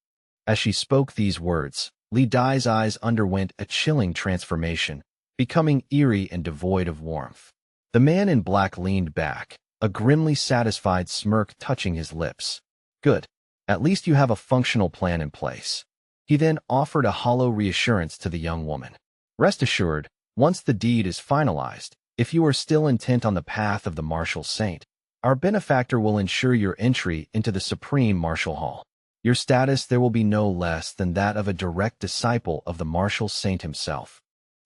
As she spoke these words, Li Dai's eyes underwent a chilling transformation, becoming eerie and devoid of warmth. The man in black leaned back, a grimly satisfied smirk touching his lips. "Good. At least you have a functional plan in place." He then offered a hollow reassurance to the young woman. "Rest assured, once the deed is finalized, if you are still intent on the path of the martial saint, our benefactor will ensure your entry into the Supreme Martial Hall. Your status there will be no less than that of a direct disciple of the martial saint himself."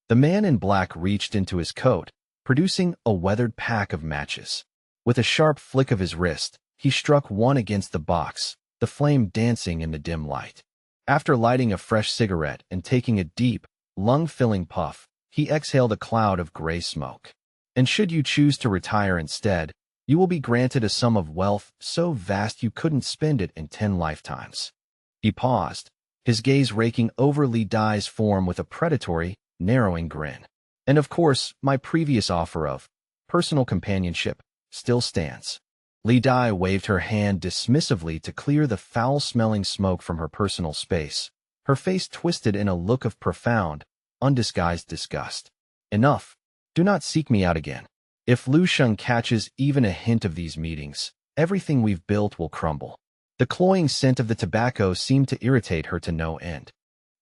The man in black reached into his coat, producing a weathered pack of matches. With a sharp flick of his wrist, he struck one against the box, the flame dancing in the dim light. After lighting a fresh cigarette and taking a deep, lung-filling puff, he exhaled a cloud of gray smoke. "And should you choose to retire instead, you will be granted a sum of wealth so vast you couldn't spend it in 10 lifetimes. He paused, his gaze raking over Li Dai's form with a predatory, narrowing grin. "And of course, my previous offer of personal companionship still stands." Li Dai waved her hand dismissively to clear the foul-smelling smoke from her personal space, her face twisted in a look of profound, undisguised disgust. "Enough. Do not seek me out again. If Lu Sheng catches even a hint of these meetings, everything we've built will crumble." The cloying scent of the tobacco seemed to irritate her to no end.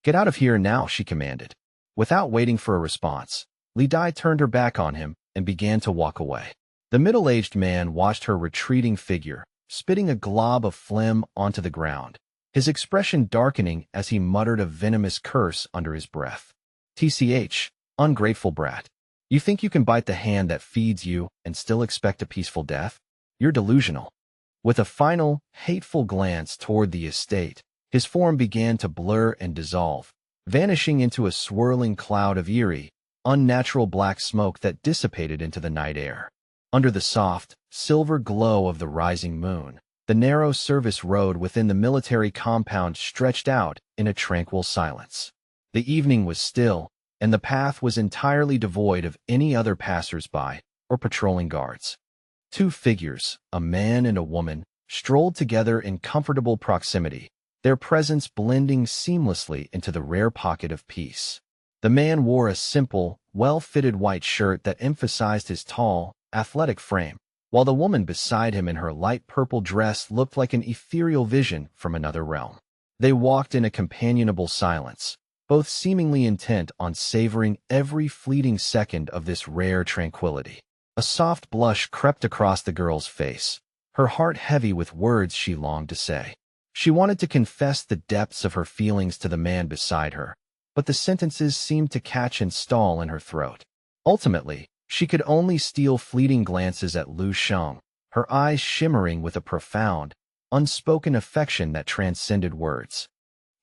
"Get out of here now," she commanded. Without waiting for a response, Li Dai turned her back on him and began to walk away. The middle-aged man watched her retreating figure, spitting a glob of phlegm onto the ground, his expression darkening as he muttered a venomous curse under his breath. "TCH, ungrateful brat. You think you can bite the hand that feeds you and still expect a peaceful death? You're delusional." With a final, hateful glance toward the estate, his form began to blur and dissolve, vanishing into a swirling cloud of eerie, unnatural black smoke that dissipated into the night air. Under the soft, silver glow of the rising moon, the narrow service road within the military compound stretched out in a tranquil silence. The evening was still, and the path was entirely devoid of any other passers-by or patrolling guards. Two figures, a man and a woman, strolled together in comfortable proximity, their presence blending seamlessly into the rare pocket of peace. The man wore a simple, well-fitted white shirt that emphasized his tall, athletic frame, while the woman beside him in her light purple dress looked like an ethereal vision from another realm. They walked in a companionable silence, both seemingly intent on savoring every fleeting second of this rare tranquility. A soft blush crept across the girl's face, her heart heavy with words she longed to say. She wanted to confess the depths of her feelings to the man beside her, but the sentences seemed to catch and stall in her throat. Ultimately, she could only steal fleeting glances at Lu Sheng, her eyes shimmering with a profound, unspoken affection that transcended words.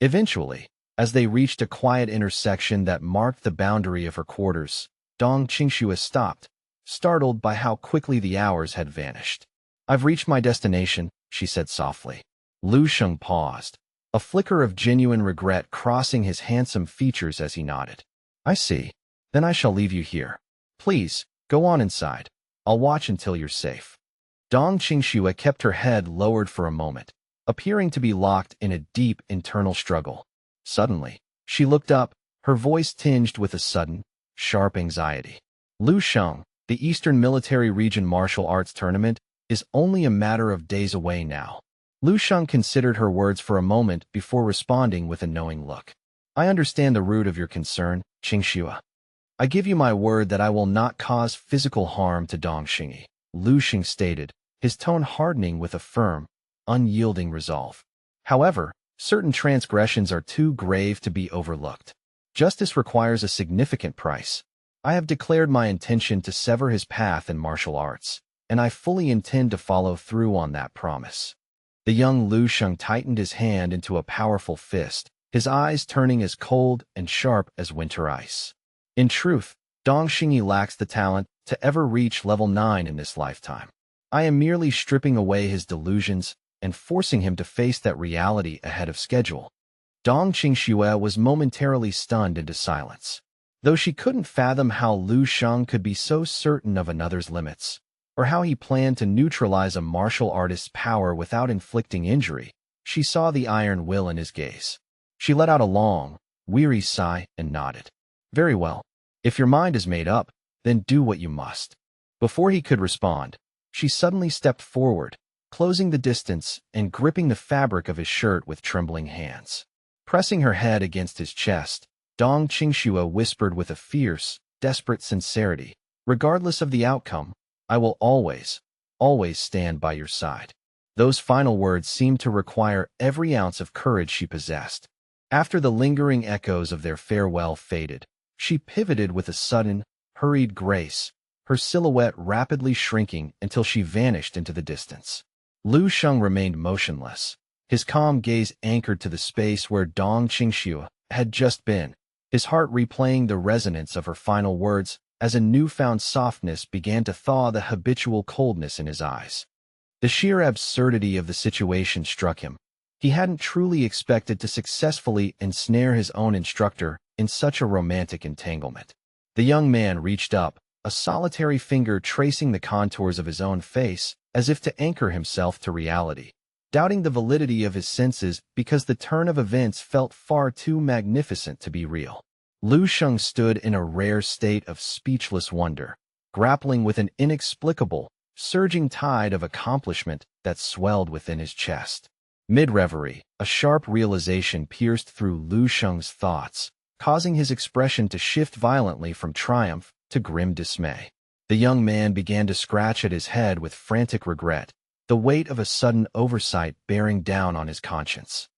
Eventually, as they reached a quiet intersection that marked the boundary of her quarters, Dong Qingxue stopped, startled by how quickly the hours had vanished. "I've reached my destination," she said softly. Lu Sheng paused, a flicker of genuine regret crossing his handsome features as he nodded. "I see. Then I shall leave you here. Please, go on inside. I'll watch until you're safe." Dong Qingxue kept her head lowered for a moment, appearing to be locked in a deep internal struggle. Suddenly, she looked up, her voice tinged with a sudden, sharp anxiety. "Lu Sheng, the Eastern Military Region Martial Arts Tournament, is only a matter of days away now." Lu Sheng considered her words for a moment before responding with a knowing look. "I understand the root of your concern, Qingxue. I give you my word that I will not cause physical harm to Dong Xingyi," Lu Sheng stated, his tone hardening with a firm, unyielding resolve. "However, certain transgressions are too grave to be overlooked. Justice requires a significant price. I have declared my intention to sever his path in martial arts, and I fully intend to follow through on that promise." The young Lu Sheng tightened his hand into a powerful fist, his eyes turning as cold and sharp as winter ice. In truth, Dong Xingyi lacks the talent to ever reach level 9 in this lifetime. I am merely stripping away his delusions and forcing him to face that reality ahead of schedule. Dong Qingxue was momentarily stunned into silence. Though she couldn't fathom how Lu Sheng could be so certain of another's limits, or how he planned to neutralize a martial artist's power without inflicting injury, she saw the iron will in his gaze. She let out a long, weary sigh and nodded. "Very well. If your mind is made up, then do what you must." Before he could respond, she suddenly stepped forward, closing the distance and gripping the fabric of his shirt with trembling hands. Pressing her head against his chest, Dong Qingxue whispered with a fierce, desperate sincerity, "Regardless of the outcome, I will always, always stand by your side." Those final words seemed to require every ounce of courage she possessed. After the lingering echoes of their farewell faded, she pivoted with a sudden, hurried grace, her silhouette rapidly shrinking until she vanished into the distance. Lu Sheng remained motionless, his calm gaze anchored to the space where Dong Qingxue had just been, his heart replaying the resonance of her final words as a newfound softness began to thaw the habitual coldness in his eyes. The sheer absurdity of the situation struck him. He hadn't truly expected to successfully ensnare his own instructor in such a romantic entanglement. The young man reached up, a solitary finger tracing the contours of his own face as if to anchor himself to reality, doubting the validity of his senses because the turn of events felt far too magnificent to be real. Lu Sheng stood in a rare state of speechless wonder, grappling with an inexplicable, surging tide of accomplishment that swelled within his chest. Mid-reverie, a sharp realization pierced through Lu Sheng's thoughts, causing his expression to shift violently from triumph to grim dismay. The young man began to scratch at his head with frantic regret, the weight of a sudden oversight bearing down on his conscience.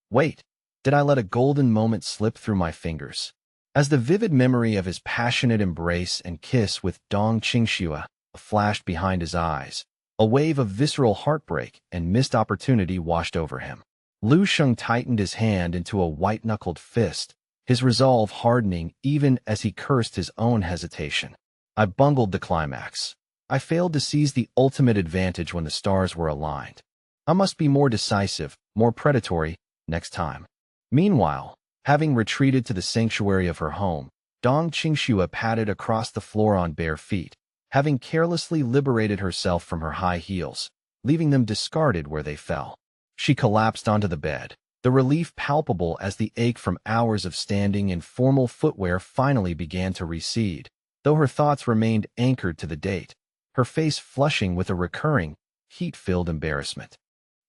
Wait, did I let a golden moment slip through my fingers? As the vivid memory of his passionate embrace and kiss with Dong Qingxue flashed behind his eyes, a wave of visceral heartbreak and missed opportunity washed over him. Lu Sheng tightened his hand into a white-knuckled fist, his resolve hardening even as he cursed his own hesitation. I bungled the climax. I failed to seize the ultimate advantage when the stars were aligned. I must be more decisive, more predatory, next time. Meanwhile, having retreated to the sanctuary of her home, Dong Qingxue padded across the floor on bare feet, having carelessly liberated herself from her high heels, leaving them discarded where they fell. She collapsed onto the bed, the relief palpable as the ache from hours of standing in formal footwear finally began to recede, though her thoughts remained anchored to the date, her face flushing with a recurring, heat-filled embarrassment.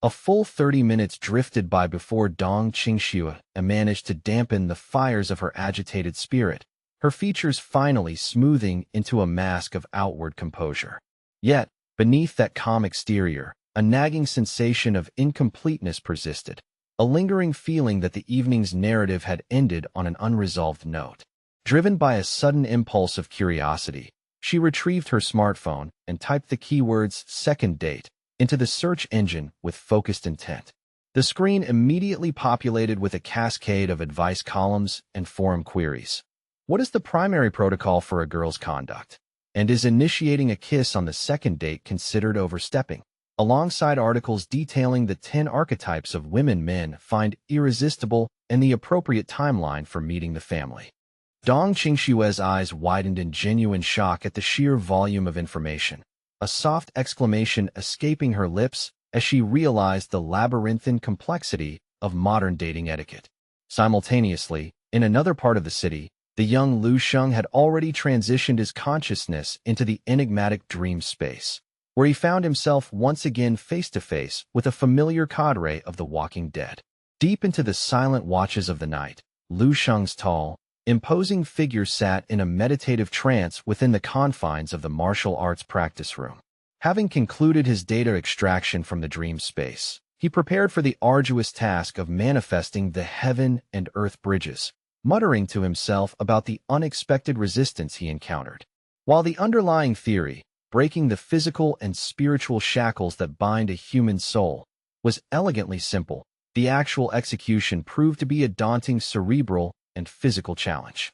A full 30 minutes drifted by before Dong Qingxue managed to dampen the fires of her agitated spirit, her features finally smoothing into a mask of outward composure. Yet, beneath that calm exterior, a nagging sensation of incompleteness persisted, a lingering feeling that the evening's narrative had ended on an unresolved note. Driven by a sudden impulse of curiosity, she retrieved her smartphone and typed the keywords "second date" into the search engine with focused intent. The screen immediately populated with a cascade of advice columns and forum queries. What is the primary protocol for a girl's conduct? And is initiating a kiss on the second date considered overstepping? Alongside articles detailing the 10 archetypes of women men find irresistible and the appropriate timeline for meeting the family. Dong Qingxue's eyes widened in genuine shock at the sheer volume of information, a soft exclamation escaping her lips as she realized the labyrinthine complexity of modern dating etiquette. Simultaneously, in another part of the city, the young Lu Sheng had already transitioned his consciousness into the enigmatic dream space, where he found himself once again face-to-face with a familiar cadre of the Walking Dead. Deep into the silent watches of the night, Lu Sheng's tall, imposing figure sat in a meditative trance within the confines of the martial arts practice room. Having concluded his data extraction from the dream space, he prepared for the arduous task of manifesting the heaven and earth bridges, muttering to himself about the unexpected resistance he encountered. While the underlying theory, breaking the physical and spiritual shackles that bind a human soul, was elegantly simple, the actual execution proved to be a daunting cerebral and physical challenge.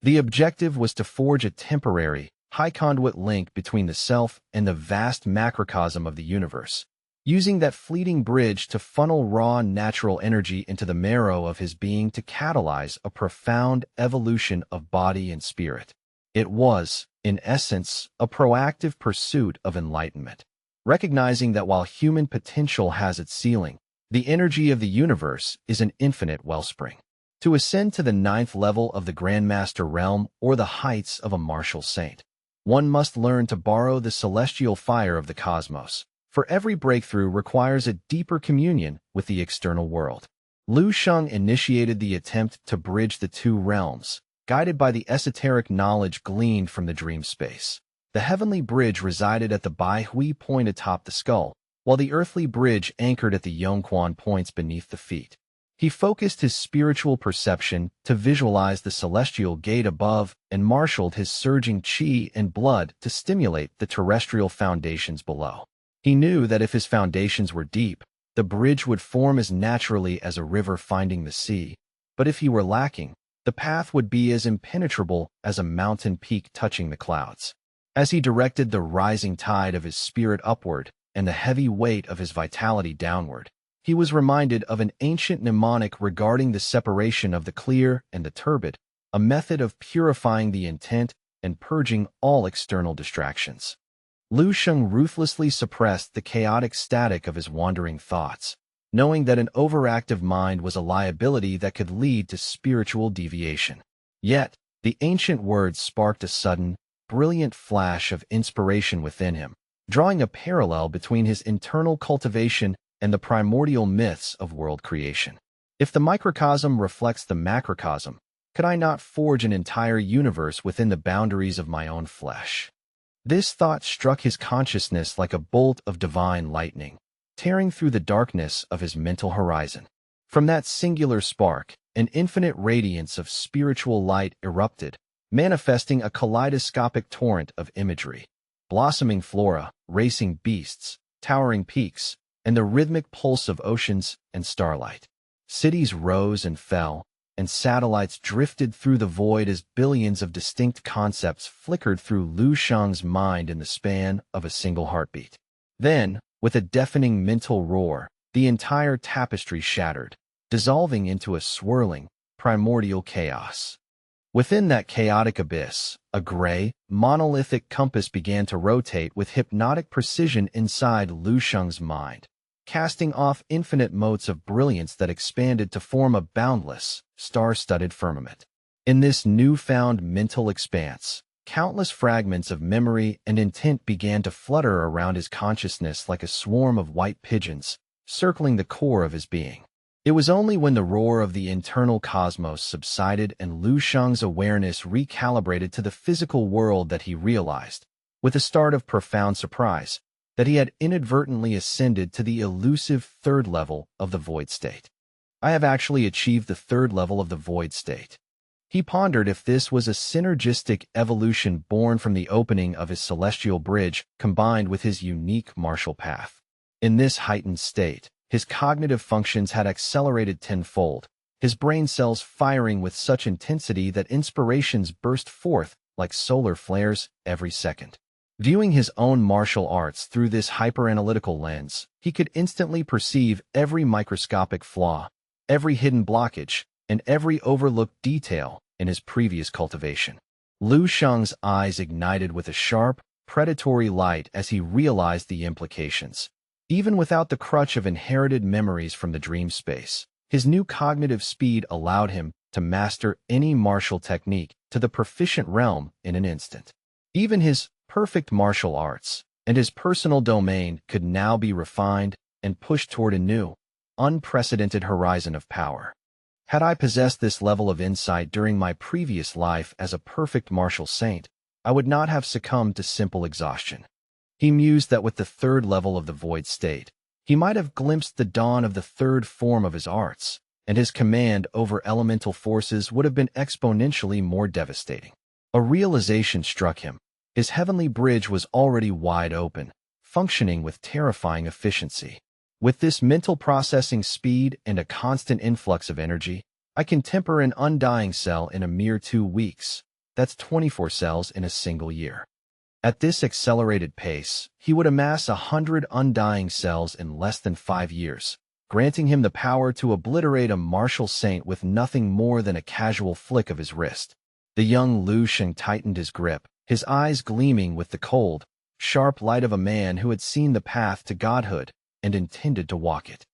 The objective was to forge a temporary, high-conduit link between the self and the vast macrocosm of the universe, using that fleeting bridge to funnel raw natural energy into the marrow of his being to catalyze a profound evolution of body and spirit. It was, in essence, a proactive pursuit of enlightenment, recognizing that while human potential has its ceiling, the energy of the universe is an infinite wellspring. To ascend to the 9th level of the Grandmaster realm or the heights of a martial saint, one must learn to borrow the celestial fire of the cosmos, for every breakthrough requires a deeper communion with the external world. Lu Sheng initiated the attempt to bridge the two realms, guided by the esoteric knowledge gleaned from the dream space. The heavenly bridge resided at the Bai Hui point atop the skull, while the earthly bridge anchored at the Yongquan points beneath the feet. He focused his spiritual perception to visualize the celestial gate above and marshaled his surging qi and blood to stimulate the terrestrial foundations below. He knew that if his foundations were deep, the bridge would form as naturally as a river finding the sea, but if he were lacking, the path would be as impenetrable as a mountain peak touching the clouds. As he directed the rising tide of his spirit upward and the heavy weight of his vitality downward, he was reminded of an ancient mnemonic regarding the separation of the clear and the turbid, a method of purifying the intent and purging all external distractions. Lu Sheng ruthlessly suppressed the chaotic static of his wandering thoughts, knowing that an overactive mind was a liability that could lead to spiritual deviation. Yet, the ancient words sparked a sudden, brilliant flash of inspiration within him, drawing a parallel between his internal cultivation and the primordial myths of world creation. If the microcosm reflects the macrocosm, could I not forge an entire universe within the boundaries of my own flesh? This thought struck his consciousness like a bolt of divine lightning, tearing through the darkness of his mental horizon. From that singular spark, an infinite radiance of spiritual light erupted, manifesting a kaleidoscopic torrent of imagery. Blossoming flora, racing beasts, towering peaks, and the rhythmic pulse of oceans and starlight. Cities rose and fell, and satellites drifted through the void as billions of distinct concepts flickered through Lu Sheng's mind in the span of a single heartbeat. Then, with a deafening mental roar, the entire tapestry shattered, dissolving into a swirling, primordial chaos. Within that chaotic abyss, a gray, monolithic compass began to rotate with hypnotic precision inside Lu Sheng's mind, casting off infinite motes of brilliance that expanded to form a boundless, star-studded firmament. In this newfound mental expanse, Countless fragments of memory and intent began to flutter around his consciousness like a swarm of white pigeons, circling the core of his being. It was only when the roar of the internal cosmos subsided and Lu Sheng's awareness recalibrated to the physical world that he realized, with a start of profound surprise, that he had inadvertently ascended to the elusive third level of the void state. I have actually achieved the third level of the void state. He pondered if this was a synergistic evolution born from the opening of his celestial bridge combined with his unique martial path. In this heightened state, his cognitive functions had accelerated tenfold, his brain cells firing with such intensity that inspirations burst forth like solar flares every second. Viewing his own martial arts through this hyper-analytical lens, he could instantly perceive every microscopic flaw, every hidden blockage, and every overlooked detail in his previous cultivation. Lu Sheng's eyes ignited with a sharp, predatory light as he realized the implications. Even without the crutch of inherited memories from the dream space, his new cognitive speed allowed him to master any martial technique to the proficient realm in an instant. Even his perfect martial arts and his personal domain could now be refined and pushed toward a new, unprecedented horizon of power. Had I possessed this level of insight during my previous life as a perfect martial saint, I would not have succumbed to simple exhaustion. He mused that with the third level of the void state, he might have glimpsed the dawn of the third form of his arts, and his command over elemental forces would have been exponentially more devastating. A realization struck him. His heavenly bridge was already wide open, functioning with terrifying efficiency. With this mental processing speed and a constant influx of energy, I can temper an undying cell in a mere 2 weeks. That's 24 cells in a single year. At this accelerated pace, he would amass 100 undying cells in less than 5 years, granting him the power to obliterate a martial saint with nothing more than a casual flick of his wrist. The young Lu Sheng tightened his grip, his eyes gleaming with the cold, sharp light of a man who had seen the path to godhood and intended to walk it.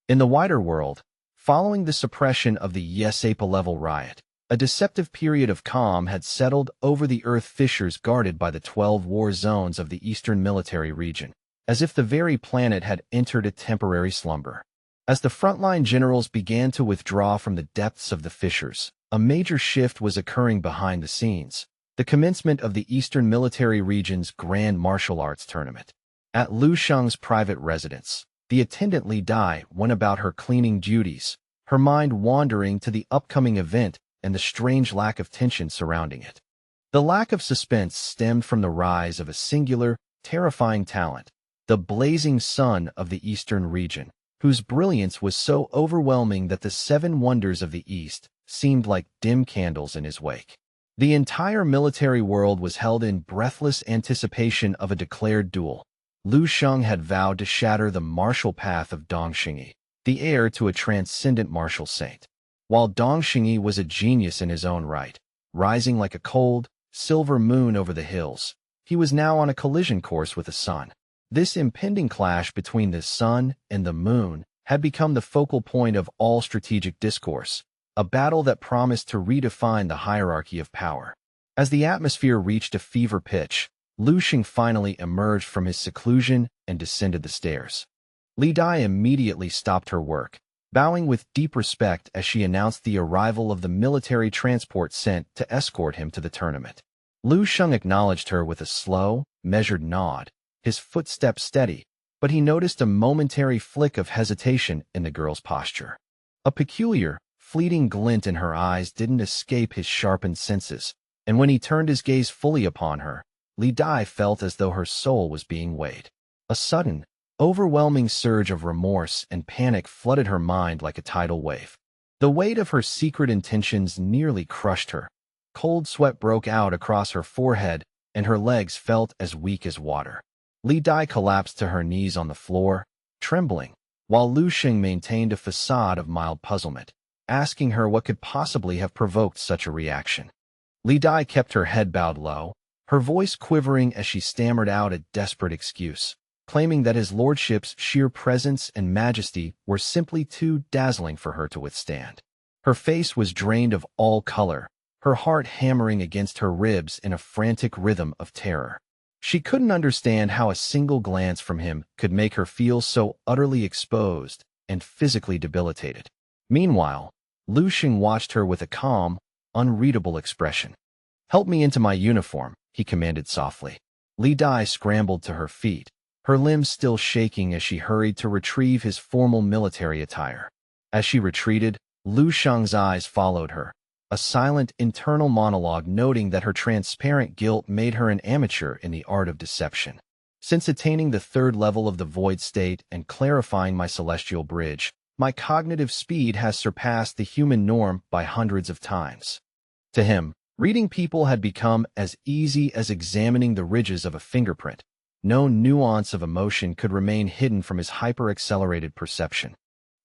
In the wider world, following the suppression of the Yahello riot, a deceptive period of calm had settled over the earth fissures guarded by the 12 war zones of the eastern military region, as if the very planet had entered a temporary slumber. As the frontline generals began to withdraw from the depths of the fissures, a major shift was occurring behind the scenes, the commencement of the Eastern Military Region's Grand Martial Arts Tournament. At Lu Sheng's private residence, the attendant Li Dai went about her cleaning duties, her mind wandering to the upcoming event and the strange lack of tension surrounding it. The lack of suspense stemmed from the rise of a singular, terrifying talent, the blazing sun of the Eastern region, whose brilliance was so overwhelming that the 7 wonders of the East seemed like dim candles in his wake. The entire military world was held in breathless anticipation of a declared duel. Lu Sheng had vowed to shatter the martial path of Dong Xingyi, the heir to a transcendent martial saint. While Dong Xingyi was a genius in his own right, rising like a cold, silver moon over the hills, he was now on a collision course with the sun. This impending clash between the sun and the moon had become the focal point of all strategic discourse, a battle that promised to redefine the hierarchy of power. As the atmosphere reached a fever pitch, Lu Sheng finally emerged from his seclusion and descended the stairs. Li Dai immediately stopped her work, bowing with deep respect as she announced the arrival of the military transport sent to escort him to the tournament. Lu Sheng acknowledged her with a slow, measured nod, his footsteps steady, but he noticed a momentary flick of hesitation in the girl's posture. A peculiar, fleeting glint in her eyes didn't escape his sharpened senses, and when he turned his gaze fully upon her, Li Dai felt as though her soul was being weighed. A sudden, overwhelming surge of remorse and panic flooded her mind like a tidal wave. The weight of her secret intentions nearly crushed her. Cold sweat broke out across her forehead, and her legs felt as weak as water. Li Dai collapsed to her knees on the floor, trembling, while Lu Sheng maintained a facade of mild puzzlement, asking her what could possibly have provoked such a reaction. Li Dai kept her head bowed low, her voice quivering as she stammered out a desperate excuse, claiming that his lordship's sheer presence and majesty were simply too dazzling for her to withstand. Her face was drained of all color, her heart hammering against her ribs in a frantic rhythm of terror. She couldn't understand how a single glance from him could make her feel so utterly exposed and physically debilitated. Meanwhile, Lu Xing watched her with a calm, unreadable expression. "Help me into my uniform," he commanded softly. Li Dai scrambled to her feet, her limbs still shaking as she hurried to retrieve his formal military attire. As she retreated, Lu Sheng's eyes followed her, a silent internal monologue noting that her transparent guilt made her an amateur in the art of deception. "Since attaining the third level of the void state and clarifying my celestial bridge, my cognitive speed has surpassed the human norm by hundreds of times." To him, reading people had become as easy as examining the ridges of a fingerprint. No nuance of emotion could remain hidden from his hyper-accelerated perception.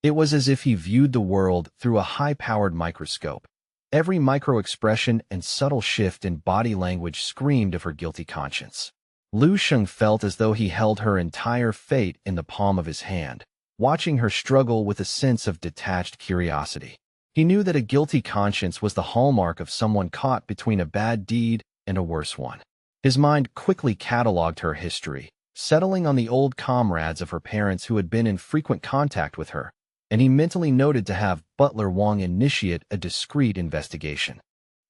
It was as if he viewed the world through a high-powered microscope. Every micro-expression and subtle shift in body language screamed of her guilty conscience. Lu Sheng felt as though he held her entire fate in the palm of his hand, watching her struggle with a sense of detached curiosity. He knew that a guilty conscience was the hallmark of someone caught between a bad deed and a worse one. His mind quickly catalogued her history, settling on the old comrades of her parents who had been in frequent contact with her, and he mentally noted to have Butler Wong initiate a discreet investigation.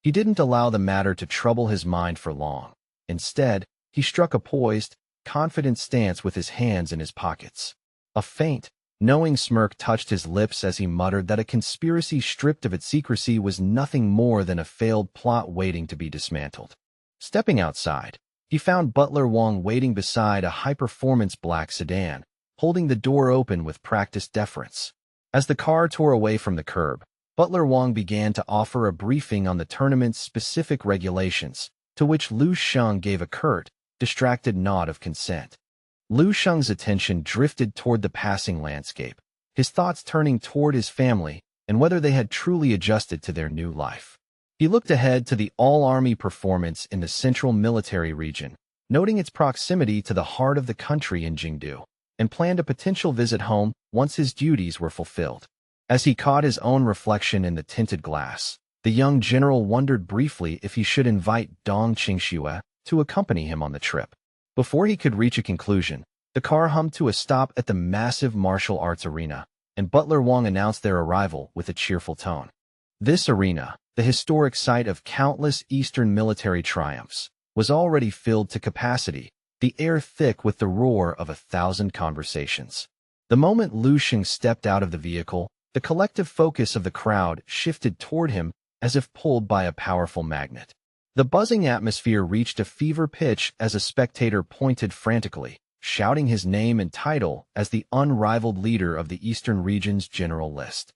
He didn't allow the matter to trouble his mind for long. Instead, he struck a poised, confident stance with his hands in his pockets. A faint, knowing smirk touched his lips as he muttered that a conspiracy stripped of its secrecy was nothing more than a failed plot waiting to be dismantled. Stepping outside, he found Butler Wong waiting beside a high-performance black sedan, holding the door open with practiced deference. As the car tore away from the curb, Butler Wong began to offer a briefing on the tournament's specific regulations, to which Lu Sheng gave a curt, distracted nod of consent. Lu Sheng's attention drifted toward the passing landscape, his thoughts turning toward his family and whether they had truly adjusted to their new life. He looked ahead to the all-army performance in the central military region, noting its proximity to the heart of the country in Jingdu, and planned a potential visit home once his duties were fulfilled. As he caught his own reflection in the tinted glass, the young general wondered briefly if he should invite Dong Qingxue to accompany him on the trip. Before he could reach a conclusion, the car hummed to a stop at the massive martial arts arena, and Butler Wong announced their arrival with a cheerful tone. This arena, the historic site of countless Eastern military triumphs, was already filled to capacity, the air thick with the roar of 1,000 conversations. The moment Lu Xing stepped out of the vehicle, the collective focus of the crowd shifted toward him as if pulled by a powerful magnet. The buzzing atmosphere reached a fever pitch as a spectator pointed frantically, shouting his name and title as the unrivaled leader of the Eastern region's general list.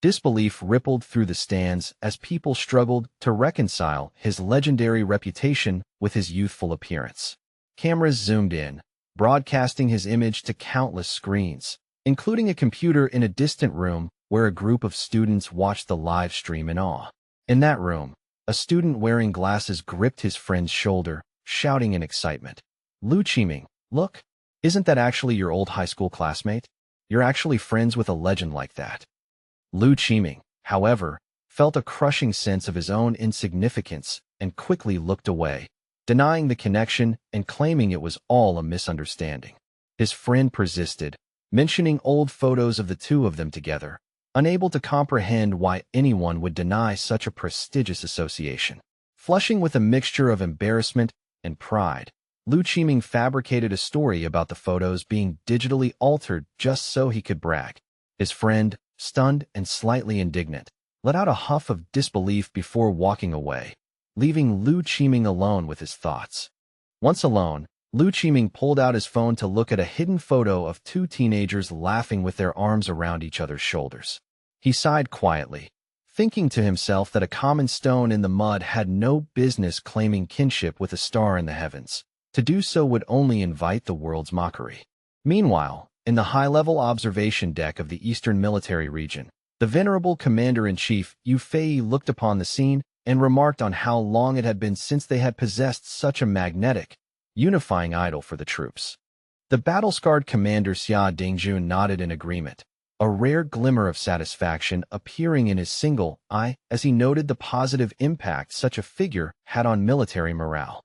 Disbelief rippled through the stands as people struggled to reconcile his legendary reputation with his youthful appearance. Cameras zoomed in, broadcasting his image to countless screens, including a computer in a distant room where a group of students watched the live stream in awe. In that room, a student wearing glasses gripped his friend's shoulder, shouting in excitement. "Lu Qiming, look, isn't that actually your old high school classmate? You're actually friends with a legend like that." Lu Qiming, however, felt a crushing sense of his own insignificance and quickly looked away, denying the connection and claiming it was all a misunderstanding. His friend persisted, mentioning old photos of the two of them together, unable to comprehend why anyone would deny such a prestigious association. Flushing with a mixture of embarrassment and pride, Lu Qiming fabricated a story about the photos being digitally altered just so he could brag. His friend, stunned and slightly indignant, let out a huff of disbelief before walking away, leaving Lu Qiming alone with his thoughts. Once alone, Lu Qiming pulled out his phone to look at a hidden photo of two teenagers laughing with their arms around each other's shoulders. He sighed quietly, thinking to himself that a common stone in the mud had no business claiming kinship with a star in the heavens. To do so would only invite the world's mockery. Meanwhile, in the high-level observation deck of the Eastern Military Region, the venerable Commander-in-Chief Yu Fei looked upon the scene and remarked on how long it had been since they had possessed such a magnetic, unifying idol for the troops. The battle-scarred Commander Xia Dingjun nodded in agreement, a rare glimmer of satisfaction appearing in his single eye as he noted the positive impact such a figure had on military morale.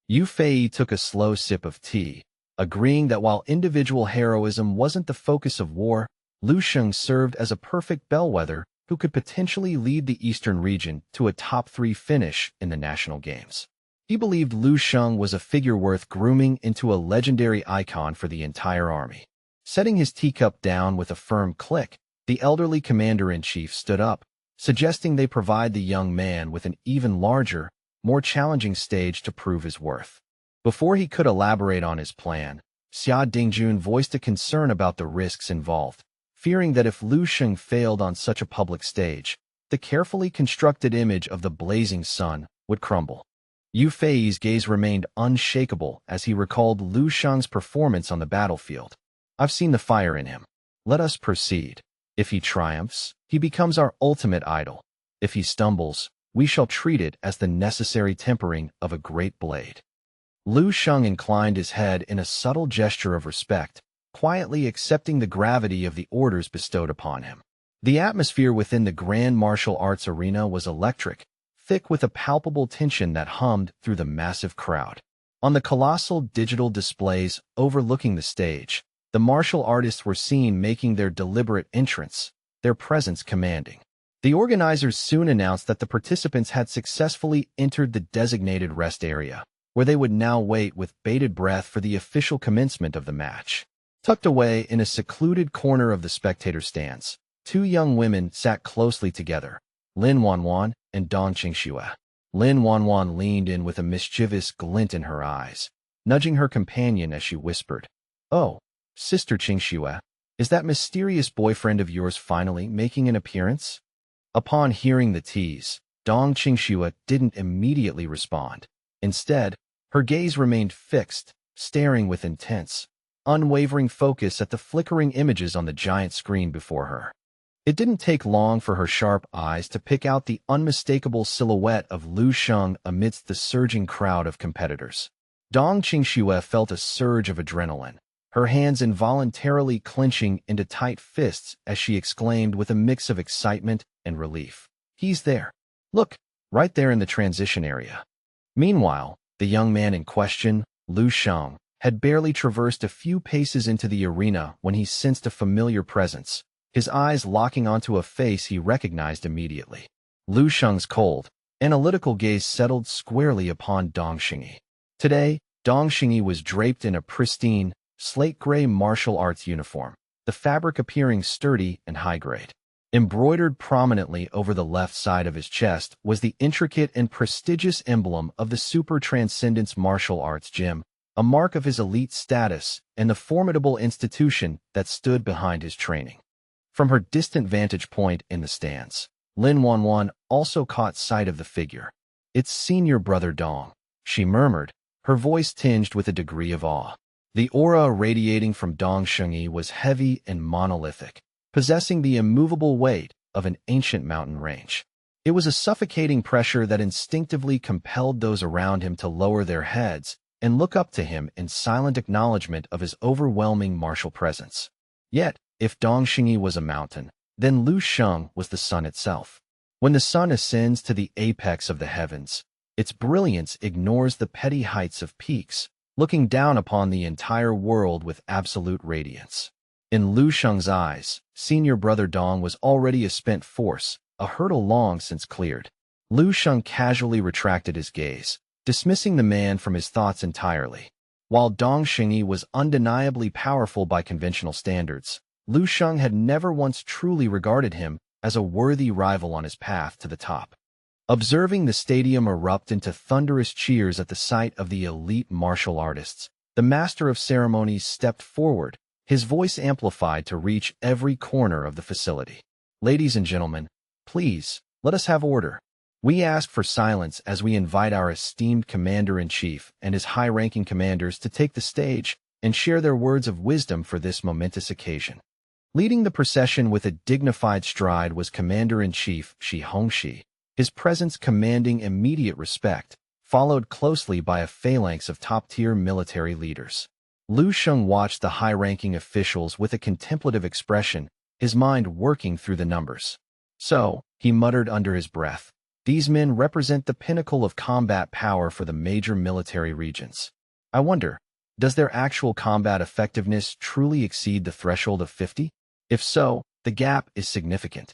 Yu Fei took a slow sip of tea, agreeing that while individual heroism wasn't the focus of war, Lu Sheng served as a perfect bellwether who could potentially lead the Eastern region to a top 3 finish in the national games. He believed Lu Sheng was a figure worth grooming into a legendary icon for the entire army. Setting his teacup down with a firm click, the elderly commander-in-chief stood up, suggesting they provide the young man with an even larger, more challenging stage to prove his worth. Before he could elaborate on his plan, Xia Dingjun voiced a concern about the risks involved, fearing that if Lu Sheng failed on such a public stage, the carefully constructed image of the blazing sun would crumble. Yu Fei's gaze remained unshakable as he recalled Lu Sheng's performance on the battlefield. I've seen the fire in him. Let us proceed. If he triumphs, he becomes our ultimate idol. If he stumbles, we shall treat it as the necessary tempering of a great blade. Lu Sheng inclined his head in a subtle gesture of respect, quietly accepting the gravity of the orders bestowed upon him. The atmosphere within the grand martial arts arena was electric, thick with a palpable tension that hummed through the massive crowd. On the colossal digital displays overlooking the stage, the martial artists were seen making their deliberate entrance, their presence commanding. The organizers soon announced that the participants had successfully entered the designated rest area, where they would now wait with bated breath for the official commencement of the match. Tucked away in a secluded corner of the spectator stands, 2 young women sat closely together, Lin Wanwan and Dong Qingxue. Lin Wanwan leaned in with a mischievous glint in her eyes, nudging her companion as she whispered, "Oh, Sister Qingxue, is that mysterious boyfriend of yours finally making an appearance?" Upon hearing the tease, Dong Qingxue didn't immediately respond. Instead, her gaze remained fixed, staring with intense, unwavering focus at the flickering images on the giant screen before her. It didn't take long for her sharp eyes to pick out the unmistakable silhouette of Lu Sheng amidst the surging crowd of competitors. Dong Qingxue felt a surge of adrenaline, her hands involuntarily clenching into tight fists as she exclaimed with a mix of excitement and relief, "He's there! Look, right there in the transition area." Meanwhile, the young man in question, Lu Sheng, had barely traversed a few paces into the arena when he sensed a familiar presence, his eyes locking onto a face he recognized immediately. Lu Sheng's cold, analytical gaze settled squarely upon Dong Xingyi. Today, Dong Xingyi was draped in a pristine, slate-gray martial arts uniform, the fabric appearing sturdy and high-grade. Embroidered prominently over the left side of his chest was the intricate and prestigious emblem of the Super Transcendence Martial Arts Gym, a mark of his elite status and the formidable institution that stood behind his training. From her distant vantage point in the stands, Lin Wanwan also caught sight of the figure. "It's senior brother Dong," she murmured, her voice tinged with a degree of awe. The aura radiating from Dong Xingyi was heavy and monolithic, possessing the immovable weight of an ancient mountain range. It was a suffocating pressure that instinctively compelled those around him to lower their heads and look up to him in silent acknowledgement of his overwhelming martial presence. Yet, if Dong Xingyi was a mountain, then Lu Sheng was the sun itself. When the sun ascends to the apex of the heavens, its brilliance ignores the petty heights of peaks, looking down upon the entire world with absolute radiance. In Lu Sheng's eyes, senior brother Dong was already a spent force, a hurdle long since cleared. Lu Sheng casually retracted his gaze, dismissing the man from his thoughts entirely. While Dong Xingyi was undeniably powerful by conventional standards, Lu Sheng had never once truly regarded him as a worthy rival on his path to the top. Observing the stadium erupt into thunderous cheers at the sight of the elite martial artists, the master of ceremonies stepped forward, his voice amplified to reach every corner of the facility. "Ladies and gentlemen, please, let us have order. We ask for silence as we invite our esteemed commander-in-chief and his high-ranking commanders to take the stage and share their words of wisdom for this momentous occasion." Leading the procession with a dignified stride was Commander-in-Chief Shi Hongxi, his presence commanding immediate respect, followed closely by a phalanx of top-tier military leaders. Lu Sheng watched the high-ranking officials with a contemplative expression, his mind working through the numbers. So, he muttered under his breath, these men represent the pinnacle of combat power for the major military regions. I wonder, does their actual combat effectiveness truly exceed the threshold of 50? If so, the gap is significant.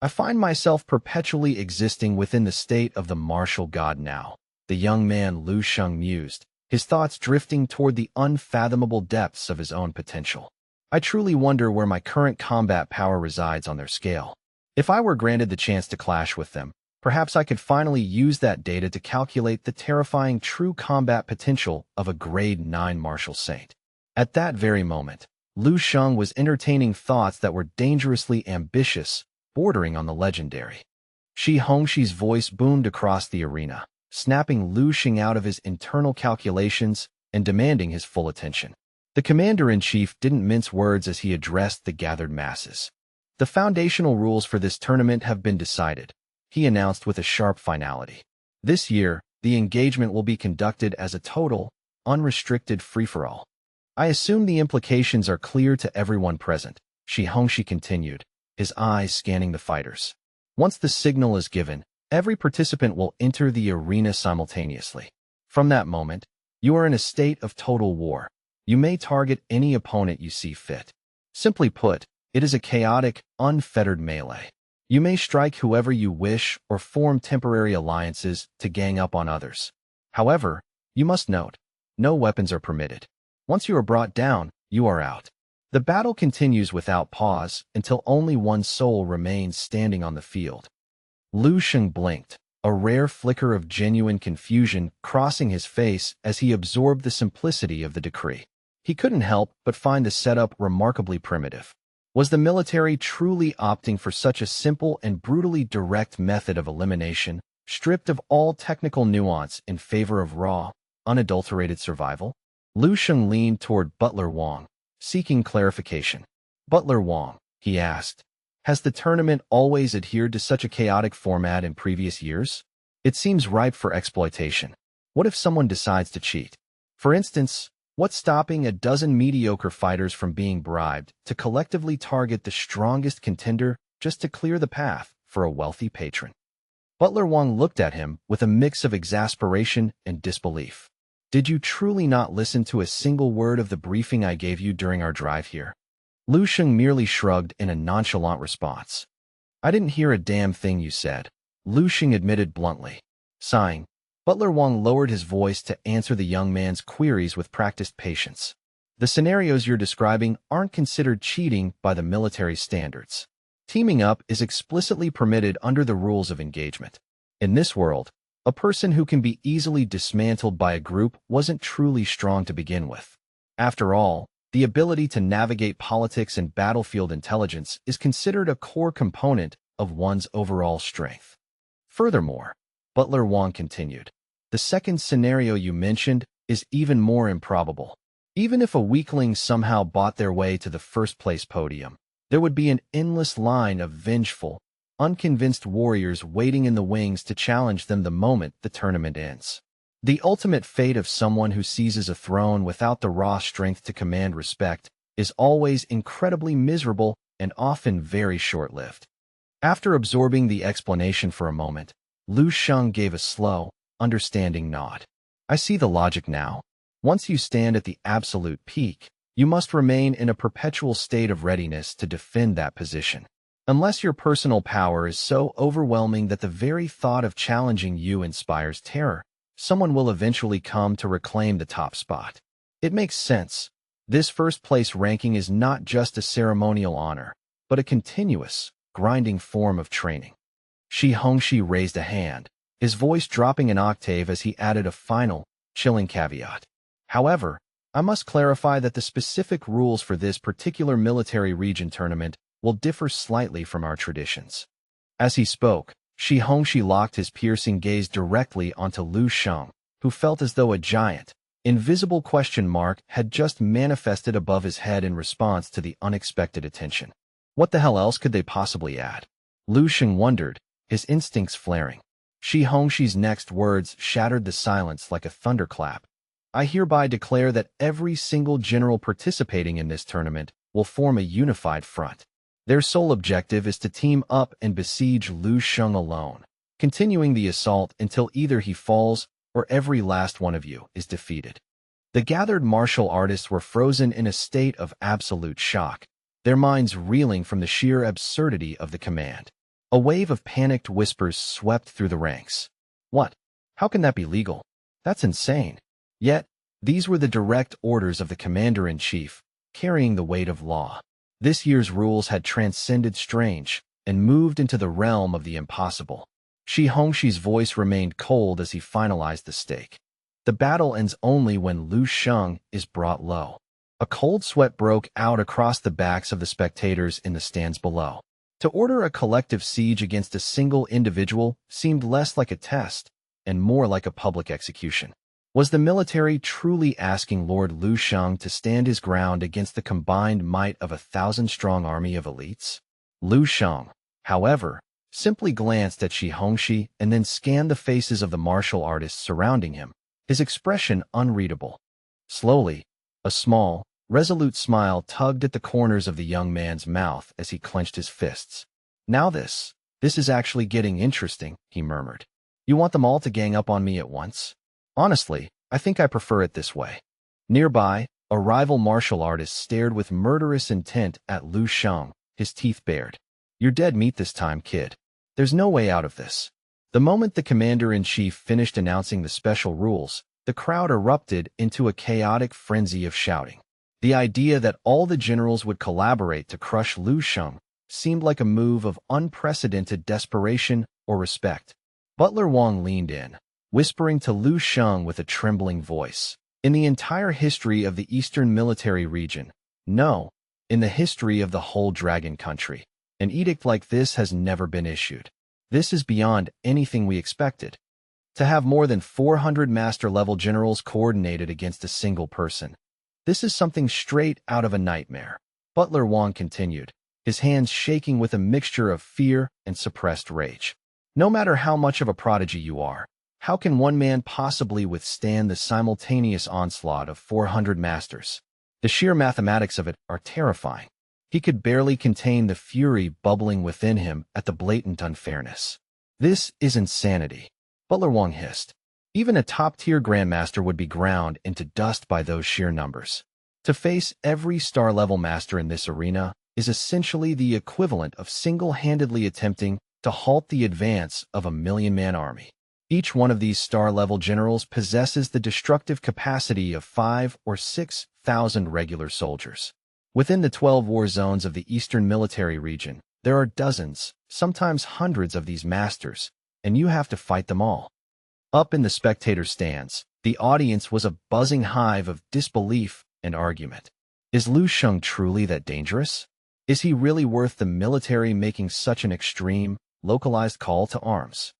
I find myself perpetually existing within the state of the martial god now, the young man Lu Sheng mused, his thoughts drifting toward the unfathomable depths of his own potential. I truly wonder where my current combat power resides on their scale. If I were granted the chance to clash with them, perhaps I could finally use that data to calculate the terrifying true combat potential of a grade 9 martial saint. At that very moment, Lu Sheng was entertaining thoughts that were dangerously ambitious, bordering on the legendary. Shi Hongshi's voice boomed across the arena, snapping Lu Sheng out of his internal calculations and demanding his full attention. The commander-in-chief didn't mince words as he addressed the gathered masses. The foundational rules for this tournament have been decided, he announced with a sharp finality. This year, the engagement will be conducted as a total, unrestricted free-for-all. I assume the implications are clear to everyone present, Shi Hongxi continued, his eyes scanning the fighters. Once the signal is given, every participant will enter the arena simultaneously. From that moment, you are in a state of total war. You may target any opponent you see fit. Simply put, it is a chaotic, unfettered melee. You may strike whoever you wish or form temporary alliances to gang up on others. However, you must note, no weapons are permitted. Once you are brought down, you are out. The battle continues without pause until only one soul remains standing on the field. Lu Sheng blinked, a rare flicker of genuine confusion crossing his face as he absorbed the simplicity of the decree. He couldn't help but find the setup remarkably primitive. Was the military truly opting for such a simple and brutally direct method of elimination, stripped of all technical nuance in favor of raw, unadulterated survival? Lu Sheng leaned toward Butler Wang, seeking clarification. Butler Wang, he asked, has the tournament always adhered to such a chaotic format in previous years? It seems ripe for exploitation. What if someone decides to cheat? For instance, what's stopping a dozen mediocre fighters from being bribed to collectively target the strongest contender just to clear the path for a wealthy patron? Butler Wang looked at him with a mix of exasperation and disbelief. Did you truly not listen to a single word of the briefing I gave you during our drive here? Lu Sheng merely shrugged in a nonchalant response. I didn't hear a damn thing you said, Lu Sheng admitted bluntly. Sighing, Butler Wang lowered his voice to answer the young man's queries with practiced patience. The scenarios you're describing aren't considered cheating by the military standards. Teaming up is explicitly permitted under the rules of engagement. In this world, a person who can be easily dismantled by a group wasn't truly strong to begin with. After all, the ability to navigate politics and battlefield intelligence is considered a core component of one's overall strength. Furthermore, Butler Wang continued, the second scenario you mentioned is even more improbable. Even if a weakling somehow bought their way to the first-place podium, there would be an endless line of vengeful, unconvinced warriors waiting in the wings to challenge them the moment the tournament ends. The ultimate fate of someone who seizes a throne without the raw strength to command respect is always incredibly miserable and often very short-lived. After absorbing the explanation for a moment, Lu Sheng gave a slow, understanding nod. I see the logic now. Once you stand at the absolute peak, you must remain in a perpetual state of readiness to defend that position. Unless your personal power is so overwhelming that the very thought of challenging you inspires terror, someone will eventually come to reclaim the top spot. It makes sense. This first-place ranking is not just a ceremonial honor, but a continuous, grinding form of training. Shi Hongxi raised a hand, his voice dropping an octave as he added a final, chilling caveat. However, I must clarify that the specific rules for this particular military region tournament will differ slightly from our traditions. As he spoke, Shi Hongxi locked his piercing gaze directly onto Lu Sheng, who felt as though a giant, invisible question mark had just manifested above his head in response to the unexpected attention. What the hell else could they possibly add? Lu Sheng wondered, his instincts flaring. Shi Hongxi's next words shattered the silence like a thunderclap. I hereby declare that every single general participating in this tournament will form a unified front. Their sole objective is to team up and besiege Lu Sheng alone, continuing the assault until either he falls or every last one of you is defeated. The gathered martial artists were frozen in a state of absolute shock, their minds reeling from the sheer absurdity of the command. A wave of panicked whispers swept through the ranks. What? How can that be legal? That's insane. Yet, these were the direct orders of the commander-in-chief, carrying the weight of law. This year's rules had transcended strange and moved into the realm of the impossible. Shi Hongshi's voice remained cold as he finalized the stake. The battle ends only when Lu Sheng is brought low. A cold sweat broke out across the backs of the spectators in the stands below. To order a collective siege against a single individual seemed less like a test and more like a public execution. Was the military truly asking Lord Lu Sheng to stand his ground against the combined might of 1,000-strong army of elites? Lu Sheng, however, simply glanced at Shi Hongxi and then scanned the faces of the martial artists surrounding him, his expression unreadable. Slowly, a small, resolute smile tugged at the corners of the young man's mouth as he clenched his fists. Now this is actually getting interesting, he murmured. You want them all to gang up on me at once? Honestly, I think I prefer it this way. Nearby, a rival martial artist stared with murderous intent at Lu Sheng, his teeth bared. You're dead meat this time, kid. There's no way out of this. The moment the commander-in-chief finished announcing the special rules, the crowd erupted into a chaotic frenzy of shouting. The idea that all the generals would collaborate to crush Lu Sheng seemed like a move of unprecedented desperation or respect. Butler Wang leaned in, whispering to Lu Sheng with a trembling voice. In the entire history of the Eastern Military Region, no, in the history of the whole Dragon Country, an edict like this has never been issued. This is beyond anything we expected. To have more than 400 master-level generals coordinated against a single person. This is something straight out of a nightmare. Butler Wang continued, his hands shaking with a mixture of fear and suppressed rage. No matter how much of a prodigy you are, how can one man possibly withstand the simultaneous onslaught of 400 masters? The sheer mathematics of it are terrifying. He could barely contain the fury bubbling within him at the blatant unfairness. This is insanity, Butler Wang hissed. Even a top-tier grandmaster would be ground into dust by those sheer numbers. To face every star-level master in this arena is essentially the equivalent of single-handedly attempting to halt the advance of a million-man army. Each one of these star-level generals possesses the destructive capacity of 5,000 or 6,000 regular soldiers. Within the 12 war zones of the Eastern Military Region, there are dozens, sometimes hundreds of these masters, and you have to fight them all. Up in the spectator stands, the audience was a buzzing hive of disbelief and argument. Is Lu Sheng truly that dangerous? Is he really worth the military making such an extreme, localized call to arms?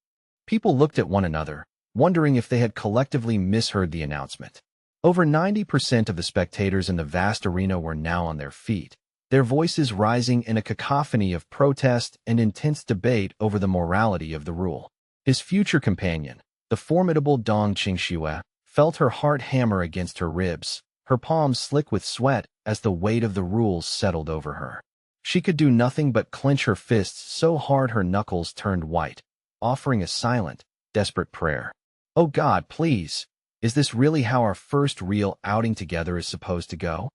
People looked at one another, wondering if they had collectively misheard the announcement. Over 90% of the spectators in the vast arena were now on their feet, their voices rising in a cacophony of protest and intense debate over the morality of the rule. His future companion, the formidable Dong Qingxue, felt her heart hammer against her ribs, her palms slick with sweat as the weight of the rules settled over her. She could do nothing but clench her fists so hard her knuckles turned white, offering a silent, desperate prayer. Oh God, please, is this really how our first real outing together is supposed to go?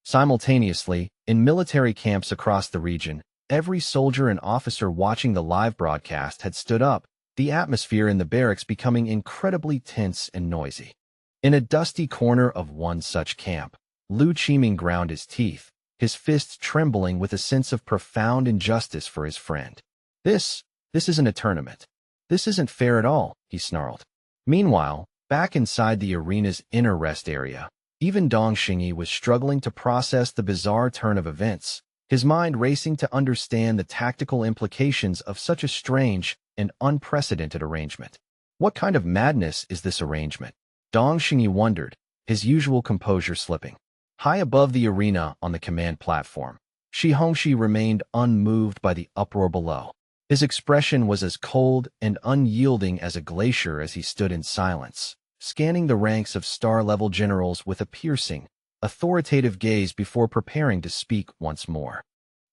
Simultaneously, in military camps across the region, every soldier and officer watching the live broadcast had stood up, the atmosphere in the barracks becoming incredibly tense and noisy. In a dusty corner of one such camp, Lu Qiming ground his teeth, his fists trembling with a sense of profound injustice for his friend. This isn't a tournament. This isn't fair at all, he snarled. Meanwhile, back inside the arena's inner rest area, even Dong Xingyi was struggling to process the bizarre turn of events, his mind racing to understand the tactical implications of such a strange and unprecedented arrangement. What kind of madness is this arrangement? Dong Xingyi wondered, his usual composure slipping. High above the arena on the command platform, Shi Hongxi remained unmoved by the uproar below. His expression was as cold and unyielding as a glacier as he stood in silence, scanning the ranks of star-level generals with a piercing, authoritative gaze before preparing to speak once more.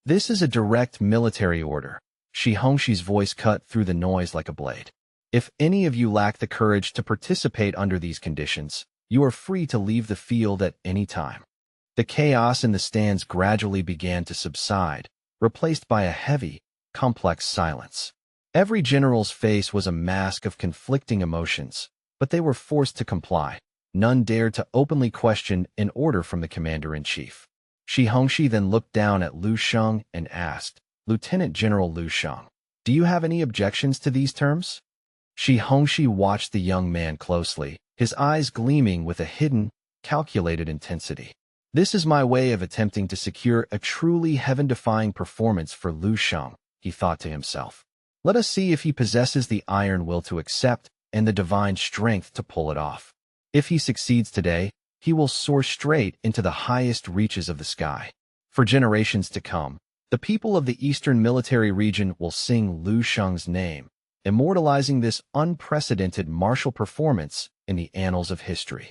This is a direct military order. Shi Hongshi's voice cut through the noise like a blade. If any of you lack the courage to participate under these conditions, you are free to leave the field at any time. The chaos in the stands gradually began to subside, replaced by a heavy, complex silence. Every general's face was a mask of conflicting emotions, but they were forced to comply. None dared to openly question an order from the commander-in-chief. Shi Hongxi then looked down at Lu Sheng and asked, "Lieutenant General Lu Sheng, do you have any objections to these terms?" Shi Hongxi watched the young man closely, his eyes gleaming with a hidden, calculated intensity. "This is my way of attempting to secure a truly heaven-defying performance for Lu Sheng," he thought to himself. "Let us see if he possesses the iron will to accept and the divine strength to pull it off. If he succeeds today, he will soar straight into the highest reaches of the sky. For generations to come, the people of the Eastern Military Region will sing Lu Sheng's name, immortalizing this unprecedented martial performance in the annals of history."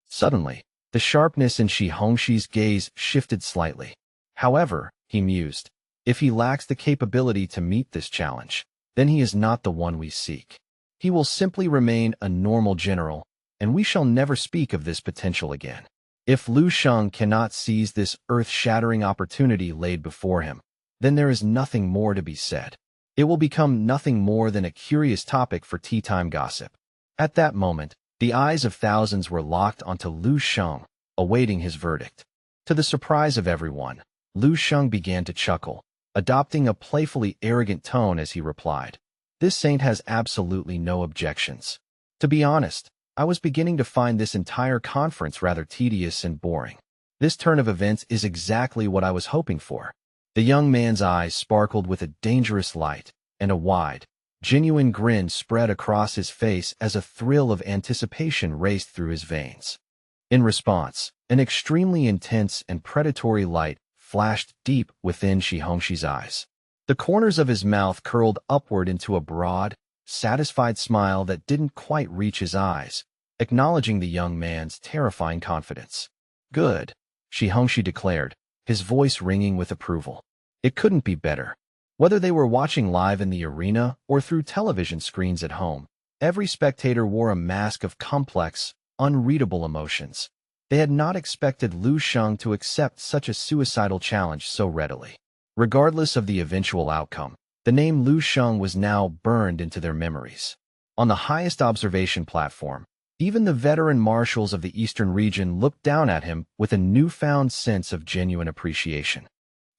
Suddenly, the sharpness in Shi Hongxi's gaze shifted slightly. "However," he mused, "if he lacks the capability to meet this challenge, then he is not the one we seek. He will simply remain a normal general, and we shall never speak of this potential again. If Lu Sheng cannot seize this earth-shattering opportunity laid before him, then there is nothing more to be said. It will become nothing more than a curious topic for tea-time gossip." At that moment, the eyes of thousands were locked onto Lu Sheng, awaiting his verdict. To the surprise of everyone, Lu Sheng began to chuckle, adopting a playfully arrogant tone as he replied, "This saint has absolutely no objections. To be honest, I was beginning to find this entire conference rather tedious and boring. This turn of events is exactly what I was hoping for." The young man's eyes sparkled with a dangerous light, and a wide, genuine grin spread across his face as a thrill of anticipation raced through his veins. In response, an extremely intense and predatory light flashed deep within Shi Hongxi's eyes. The corners of his mouth curled upward into a broad, satisfied smile that didn't quite reach his eyes, acknowledging the young man's terrifying confidence. "Good," Shi Hongxi declared, his voice ringing with approval. It couldn't be better. Whether they were watching live in the arena or through television screens at home, every spectator wore a mask of complex, unreadable emotions. They had not expected Lu Sheng to accept such a suicidal challenge so readily. Regardless of the eventual outcome, the name Lu Sheng was now burned into their memories. On the highest observation platform, even the veteran marshals of the Eastern region looked down at him with a newfound sense of genuine appreciation.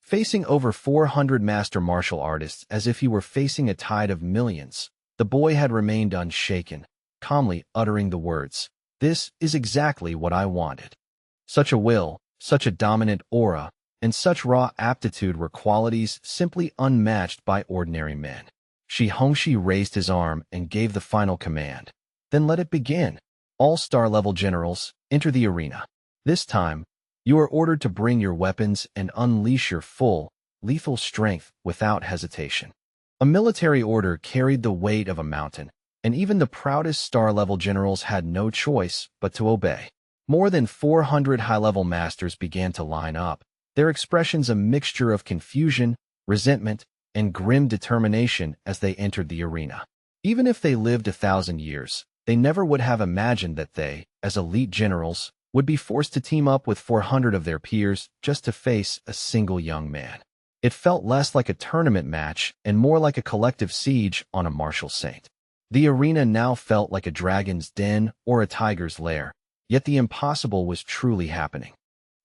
Facing over 400 master martial artists as if he were facing a tide of millions, the boy had remained unshaken, calmly uttering the words, "This is exactly what I wanted." Such a will, such a dominant aura, and such raw aptitude were qualities simply unmatched by ordinary men. Shi Hongxi raised his arm and gave the final command. "Then let it begin. All star-level generals, enter the arena. This time, you are ordered to bring your weapons and unleash your full, lethal strength without hesitation." A military order carried the weight of a mountain, and even the proudest star-level generals had no choice but to obey. More than 400 high-level masters began to line up, their expressions a mixture of confusion, resentment, and grim determination as they entered the arena. Even if they lived 1,000 years, they never would have imagined that they, as elite generals, would be forced to team up with 400 of their peers just to face a single young man. It felt less like a tournament match and more like a collective siege on a martial saint. The arena now felt like a dragon's den or a tiger's lair, yet the impossible was truly happening.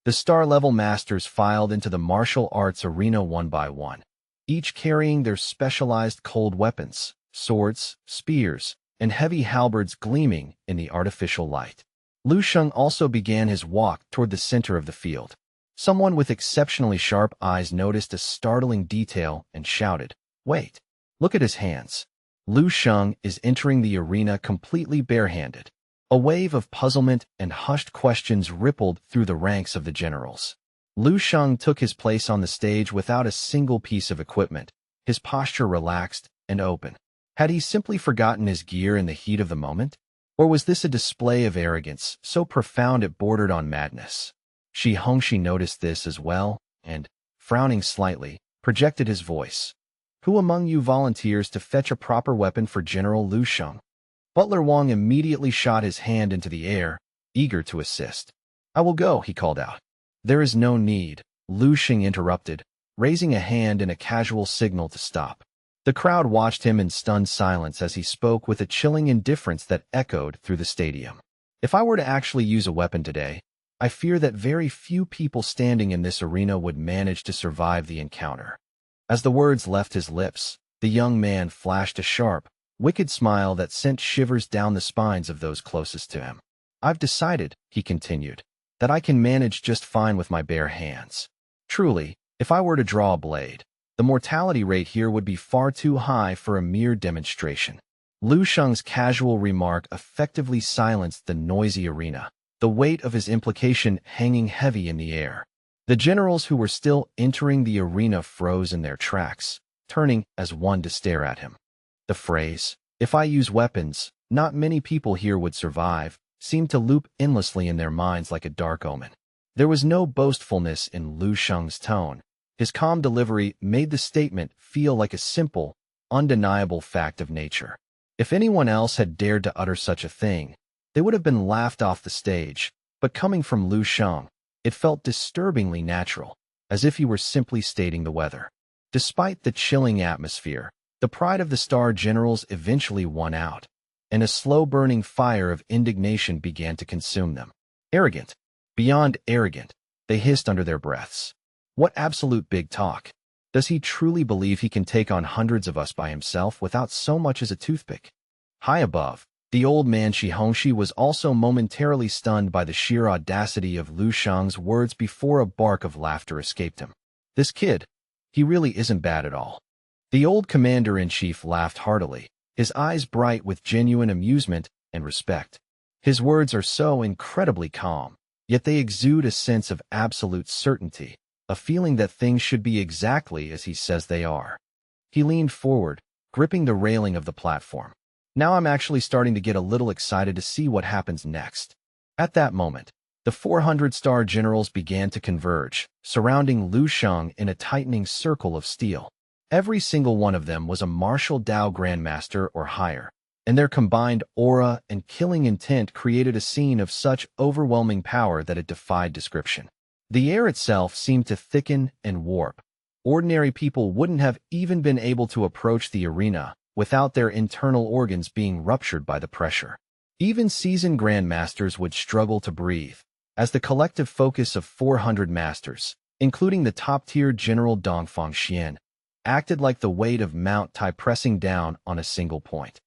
The star-level masters filed into the martial arts arena one by one, each carrying their specialized cold weapons, swords, spears, and heavy halberds gleaming in the artificial light. Lu Sheng also began his walk toward the center of the field. Someone with exceptionally sharp eyes noticed a startling detail and shouted, "Wait, look at his hands." Lu Sheng is entering the arena completely barehanded. A wave of puzzlement and hushed questions rippled through the ranks of the generals. Lu Sheng took his place on the stage without a single piece of equipment, his posture relaxed and open. Had he simply forgotten his gear in the heat of the moment? Or was this a display of arrogance so profound it bordered on madness? Shi Hongxi noticed this as well, and, frowning slightly, projected his voice. Who among you volunteers to fetch a proper weapon for General Lu Sheng? Butler Wang immediately shot his hand into the air, eager to assist. I will go, he called out. There is no need, Lu Sheng interrupted, raising a hand in a casual signal to stop. The crowd watched him in stunned silence as he spoke with a chilling indifference that echoed through the stadium. If I were to actually use a weapon today, I fear that very few people standing in this arena would manage to survive the encounter. As the words left his lips, the young man flashed a sharp, wicked smile that sent shivers down the spines of those closest to him. I've decided, he continued, that I can manage just fine with my bare hands. Truly, if I were to draw a blade, the mortality rate here would be far too high for a mere demonstration. Lu Sheng's casual remark effectively silenced the noisy arena, the weight of his implication hanging heavy in the air. The generals who were still entering the arena froze in their tracks, turning as one to stare at him. The phrase, "If I use weapons, not many people here would survive," seemed to loop endlessly in their minds like a dark omen. There was no boastfulness in Lu Sheng's tone. His calm delivery made the statement feel like a simple, undeniable fact of nature. If anyone else had dared to utter such a thing, they would have been laughed off the stage, but coming from Lu Sheng, it felt disturbingly natural, as if he were simply stating the weather. Despite the chilling atmosphere, the pride of the Star Generals eventually won out, and a slow-burning fire of indignation began to consume them. Arrogant, beyond arrogant, they hissed under their breaths. What absolute big talk! Does he truly believe he can take on hundreds of us by himself without so much as a toothpick? High above, the old man Shi Hongxi was also momentarily stunned by the sheer audacity of Lu Sheng's words before a bark of laughter escaped him. This kid, he really isn't bad at all. The old commander-in-chief laughed heartily, his eyes bright with genuine amusement and respect. His words are so incredibly calm, yet they exude a sense of absolute certainty, a feeling that things should be exactly as he says they are. He leaned forward, gripping the railing of the platform. Now I'm actually starting to get a little excited to see what happens next. At that moment, the 400 star generals began to converge, surrounding Lu Sheng in a tightening circle of steel. Every single one of them was a martial Dao Grandmaster or higher, and their combined aura and killing intent created a scene of such overwhelming power that it defied description. The air itself seemed to thicken and warp. Ordinary people wouldn't have even been able to approach the arena without their internal organs being ruptured by the pressure. Even seasoned grandmasters would struggle to breathe, as the collective focus of 400 masters, including the top-tier General Dongfang Xian, acted like the weight of Mount Tai pressing down on a single point.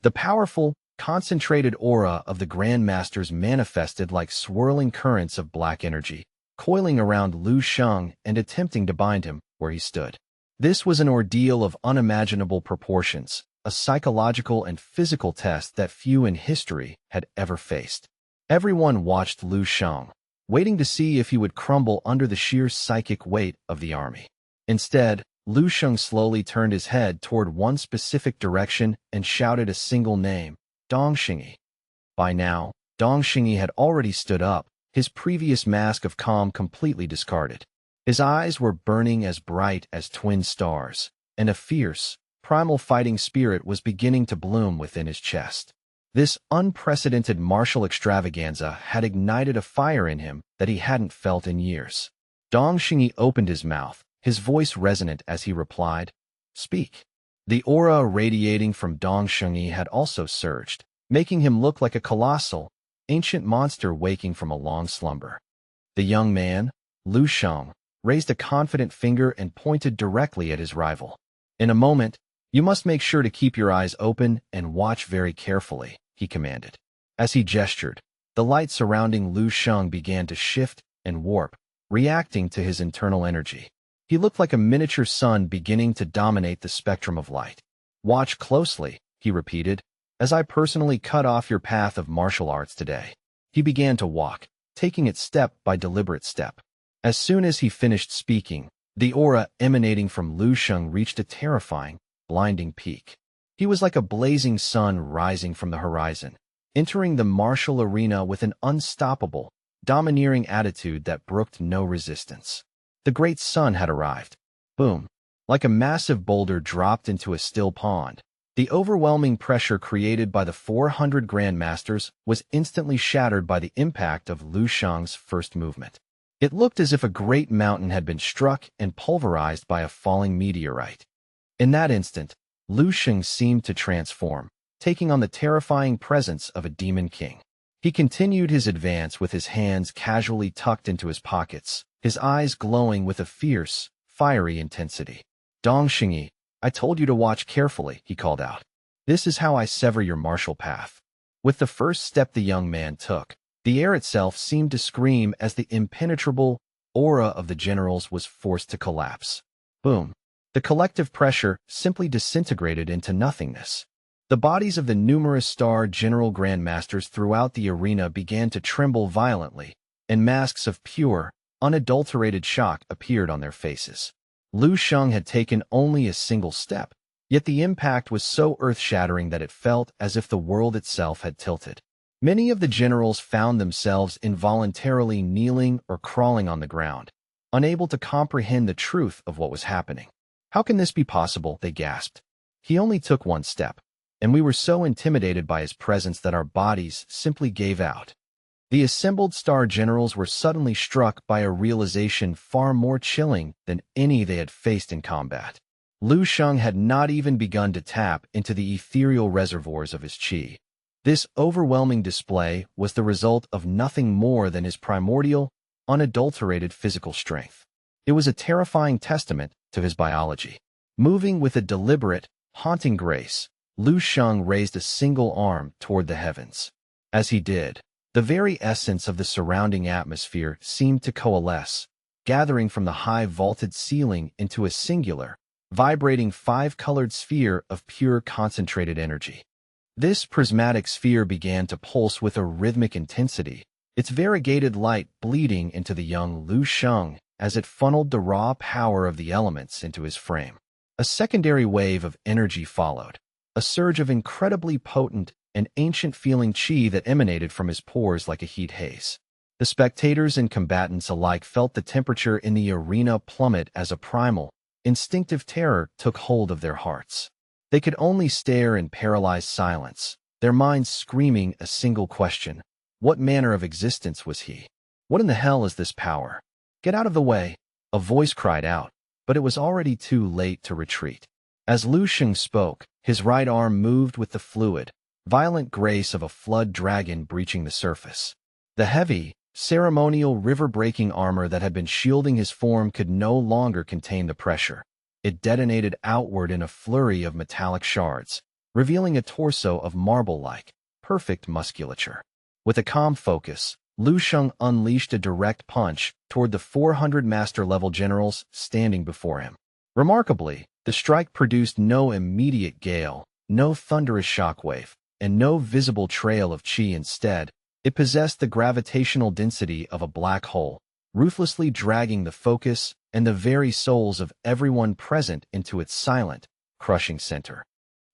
The powerful, concentrated aura of the grandmasters manifested like swirling currents of black energy, coiling around Lu Sheng and attempting to bind him where he stood. This was an ordeal of unimaginable proportions, a psychological and physical test that few in history had ever faced. Everyone watched Lu Sheng, waiting to see if he would crumble under the sheer psychic weight of the army. Instead, Lu Sheng slowly turned his head toward one specific direction and shouted a single name, Dong Xingyi. By now, Dong Xingyi had already stood up, his previous mask of calm completely discarded. His eyes were burning as bright as twin stars, and a fierce, primal fighting spirit was beginning to bloom within his chest. This unprecedented martial extravaganza had ignited a fire in him that he hadn't felt in years. Dong Xingyi opened his mouth, his voice resonant as he replied, "Speak." The aura radiating from Dong Xingyi had also surged, making him look like a colossal, ancient monster waking from a long slumber. The young man, Lu Sheng, raised a confident finger and pointed directly at his rival. "In a moment, you must make sure to keep your eyes open and watch very carefully," he commanded. As he gestured, the light surrounding Lu Sheng began to shift and warp, reacting to his internal energy. He looked like a miniature sun beginning to dominate the spectrum of light. "Watch closely," he repeated, "as I personally cut off your path of martial arts today." He began to walk, taking it step by deliberate step. As soon as he finished speaking, the aura emanating from Lu Sheng reached a terrifying, blinding peak. He was like a blazing sun rising from the horizon, entering the martial arena with an unstoppable, domineering attitude that brooked no resistance. The great sun had arrived. Boom. Like a massive boulder dropped into a still pond, the overwhelming pressure created by the 400 grandmasters was instantly shattered by the impact of Lu Sheng's first movement. It looked as if a great mountain had been struck and pulverized by a falling meteorite. In that instant, Lu Sheng seemed to transform, taking on the terrifying presence of a demon king. He continued his advance with his hands casually tucked into his pockets, his eyes glowing with a fierce, fiery intensity. "Dongxingyi, I told you to watch carefully," he called out. "This is how I sever your martial path." With the first step the young man took, the air itself seemed to scream as the impenetrable aura of the generals was forced to collapse. Boom. The collective pressure simply disintegrated into nothingness. The bodies of the numerous star general grandmasters throughout the arena began to tremble violently, and masks of pure, unadulterated shock appeared on their faces. Lu Sheng had taken only a single step, yet the impact was so earth-shattering that it felt as if the world itself had tilted. Many of the generals found themselves involuntarily kneeling or crawling on the ground, unable to comprehend the truth of what was happening. "How can this be possible?" they gasped. "He only took one step, and we were so intimidated by his presence that our bodies simply gave out." The assembled star generals were suddenly struck by a realization far more chilling than any they had faced in combat. Lu Sheng had not even begun to tap into the ethereal reservoirs of his qi. This overwhelming display was the result of nothing more than his primordial, unadulterated physical strength. It was a terrifying testament to his biology. Moving with a deliberate, haunting grace, Lu Sheng raised a single arm toward the heavens. As he did, the very essence of the surrounding atmosphere seemed to coalesce, gathering from the high vaulted ceiling into a singular, vibrating five-colored sphere of pure concentrated energy. This prismatic sphere began to pulse with a rhythmic intensity, its variegated light bleeding into the young Lu Sheng as it funneled the raw power of the elements into his frame. A secondary wave of energy followed, a surge of incredibly potent and ancient-feeling qi that emanated from his pores like a heat haze. The spectators and combatants alike felt the temperature in the arena plummet as a primal, instinctive terror took hold of their hearts. They could only stare in paralyzed silence, their minds screaming a single question. What manner of existence was he? What in the hell is this power? "Get out of the way," a voice cried out, but it was already too late to retreat. As Lu Sheng spoke, his right arm moved with the fluid, violent grace of a flood dragon breaching the surface. The heavy, ceremonial river-breaking armor that had been shielding his form could no longer contain the pressure. It detonated outward in a flurry of metallic shards, revealing a torso of marble-like, perfect musculature. With a calm focus, Lu Sheng unleashed a direct punch toward the 400 master-level generals standing before him. Remarkably, the strike produced no immediate gale, no thunderous shockwave, and no visible trail of qi. Instead, it possessed the gravitational density of a black hole, ruthlessly dragging the focus and the very souls of everyone present into its silent, crushing center.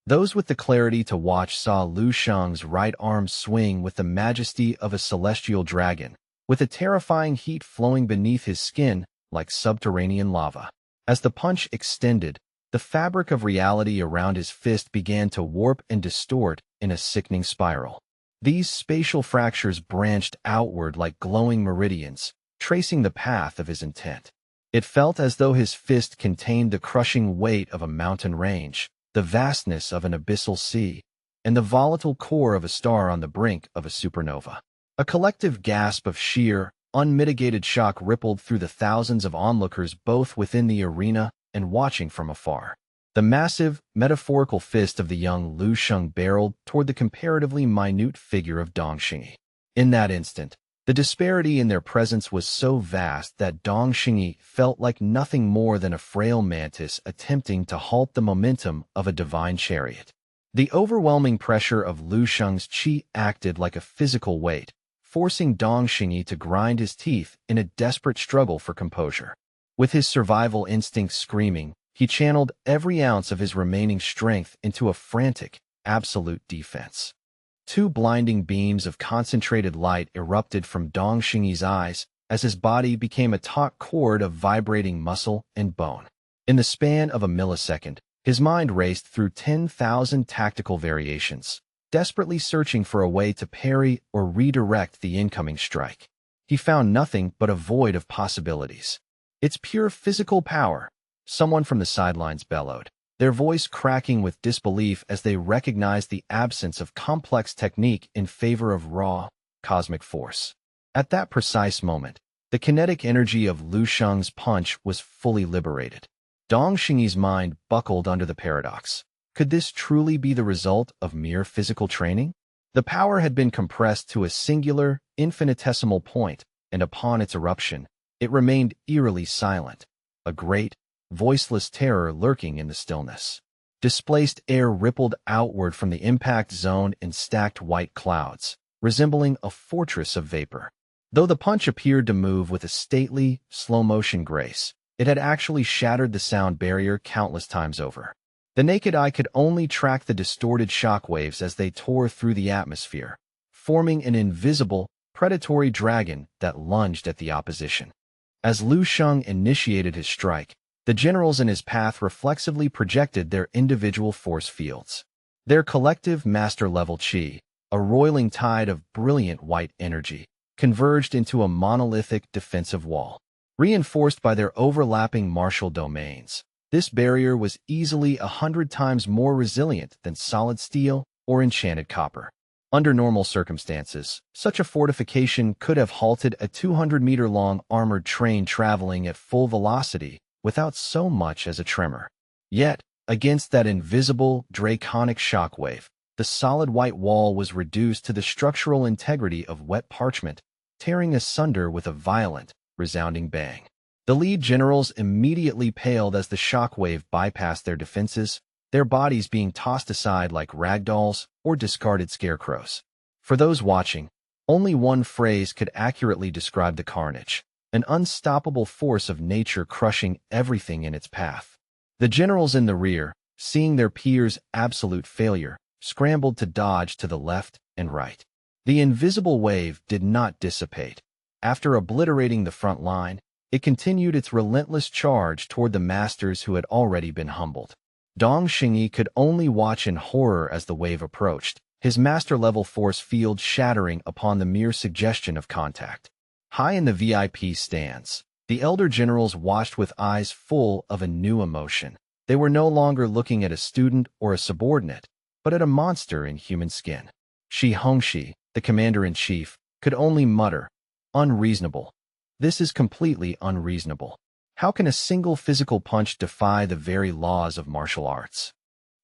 Those with the clarity to watch saw Lu Sheng's right arm swing with the majesty of a celestial dragon, with a terrifying heat flowing beneath his skin like subterranean lava. As the punch extended, the fabric of reality around his fist began to warp and distort in a sickening spiral. These spatial fractures branched outward like glowing meridians, tracing the path of his intent. It felt as though his fist contained the crushing weight of a mountain range, the vastness of an abyssal sea, and the volatile core of a star on the brink of a supernova. A collective gasp of sheer, unmitigated shock rippled through the thousands of onlookers both within the arena and watching from afar. The massive, metaphorical fist of the young Lu Sheng barreled toward the comparatively minute figure of Dongxingyi. In that instant, the disparity in their presence was so vast that Dongxingyi felt like nothing more than a frail mantis attempting to halt the momentum of a divine chariot. The overwhelming pressure of Lu Sheng's qi acted like a physical weight, forcing Dongxingyi to grind his teeth in a desperate struggle for composure. With his survival instincts screaming, he channeled every ounce of his remaining strength into a frantic, absolute defense. Two blinding beams of concentrated light erupted from Dongxingyi's eyes as his body became a taut cord of vibrating muscle and bone. In the span of a millisecond, his mind raced through 10,000 tactical variations, desperately searching for a way to parry or redirect the incoming strike. He found nothing but a void of possibilities. It's pure physical power, someone from the sidelines bellowed, their voice cracking with disbelief as they recognized the absence of complex technique in favor of raw, cosmic force. At that precise moment, the kinetic energy of Lu Sheng's punch was fully liberated. Dong Xingyi's mind buckled under the paradox. Could this truly be the result of mere physical training? The power had been compressed to a singular, infinitesimal point, and upon its eruption, it remained eerily silent, a great, voiceless terror lurking in the stillness. Displaced air rippled outward from the impact zone in stacked white clouds, resembling a fortress of vapor. Though the punch appeared to move with a stately, slow-motion grace, it had actually shattered the sound barrier countless times over. The naked eye could only track the distorted shockwaves as they tore through the atmosphere, forming an invisible, predatory dragon that lunged at the opposition. As Lu Sheng initiated his strike, the generals in his path reflexively projected their individual force fields. Their collective master-level chi, a roiling tide of brilliant white energy, converged into a monolithic defensive wall. Reinforced by their overlapping martial domains, this barrier was easily 100 times more resilient than solid steel or enchanted copper. Under normal circumstances, such a fortification could have halted a 200-meter-long armored train traveling at full velocity without so much as a tremor. Yet, against that invisible, draconic shockwave, the solid white wall was reduced to the structural integrity of wet parchment, tearing asunder with a violent, resounding bang. The lead generals immediately paled as the shockwave bypassed their defenses, their bodies being tossed aside like ragdolls or discarded scarecrows. For those watching, only one phrase could accurately describe the carnage: an unstoppable force of nature crushing everything in its path. The generals in the rear, seeing their peers' absolute failure, scrambled to dodge to the left and right. The invisible wave did not dissipate. After obliterating the front line, it continued its relentless charge toward the masters who had already been humbled. Dong Xingyi could only watch in horror as the wave approached, his master-level force field shattering upon the mere suggestion of contact. High in the VIP stands, the elder generals watched with eyes full of a new emotion. They were no longer looking at a student or a subordinate, but at a monster in human skin. Shi Hongxi, the commander-in-chief, could only mutter, "Unreasonable. This is completely unreasonable. How can a single physical punch defy the very laws of martial arts?"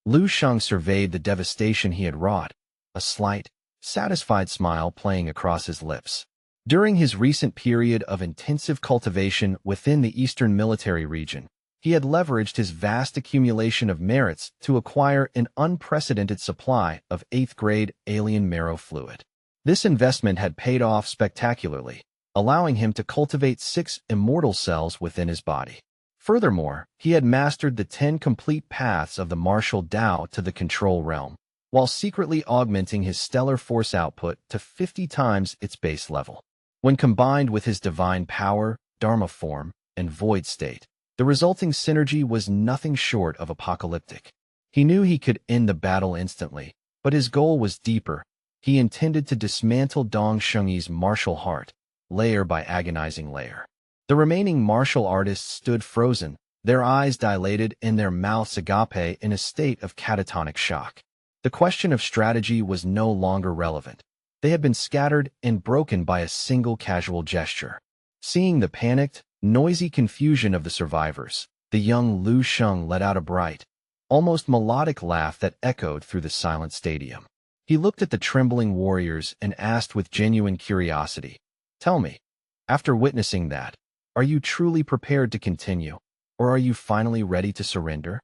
Lu Sheng surveyed the devastation he had wrought, a slight, satisfied smile playing across his lips. During his recent period of intensive cultivation within the Eastern Military Region, he had leveraged his vast accumulation of merits to acquire an unprecedented supply of 8th-grade alien marrow fluid. This investment had paid off spectacularly, allowing him to cultivate 6 immortal cells within his body. Furthermore, he had mastered the 10 complete paths of the martial Tao to the control realm, while secretly augmenting his stellar force output to 50 times its base level. When combined with his divine power, Dharma form, and void state, the resulting synergy was nothing short of apocalyptic. He knew he could end the battle instantly, but his goal was deeper. He intended to dismantle Dong Xingyi's martial heart, layer by agonizing layer. The remaining martial artists stood frozen, their eyes dilated and their mouths agape in a state of catatonic shock. The question of strategy was no longer relevant. They had been scattered and broken by a single casual gesture. Seeing the panicked, noisy confusion of the survivors, the young Lu Sheng let out a bright, almost melodic laugh that echoed through the silent stadium. He looked at the trembling warriors and asked with genuine curiosity, "Tell me, after witnessing that, are you truly prepared to continue, or are you finally ready to surrender?"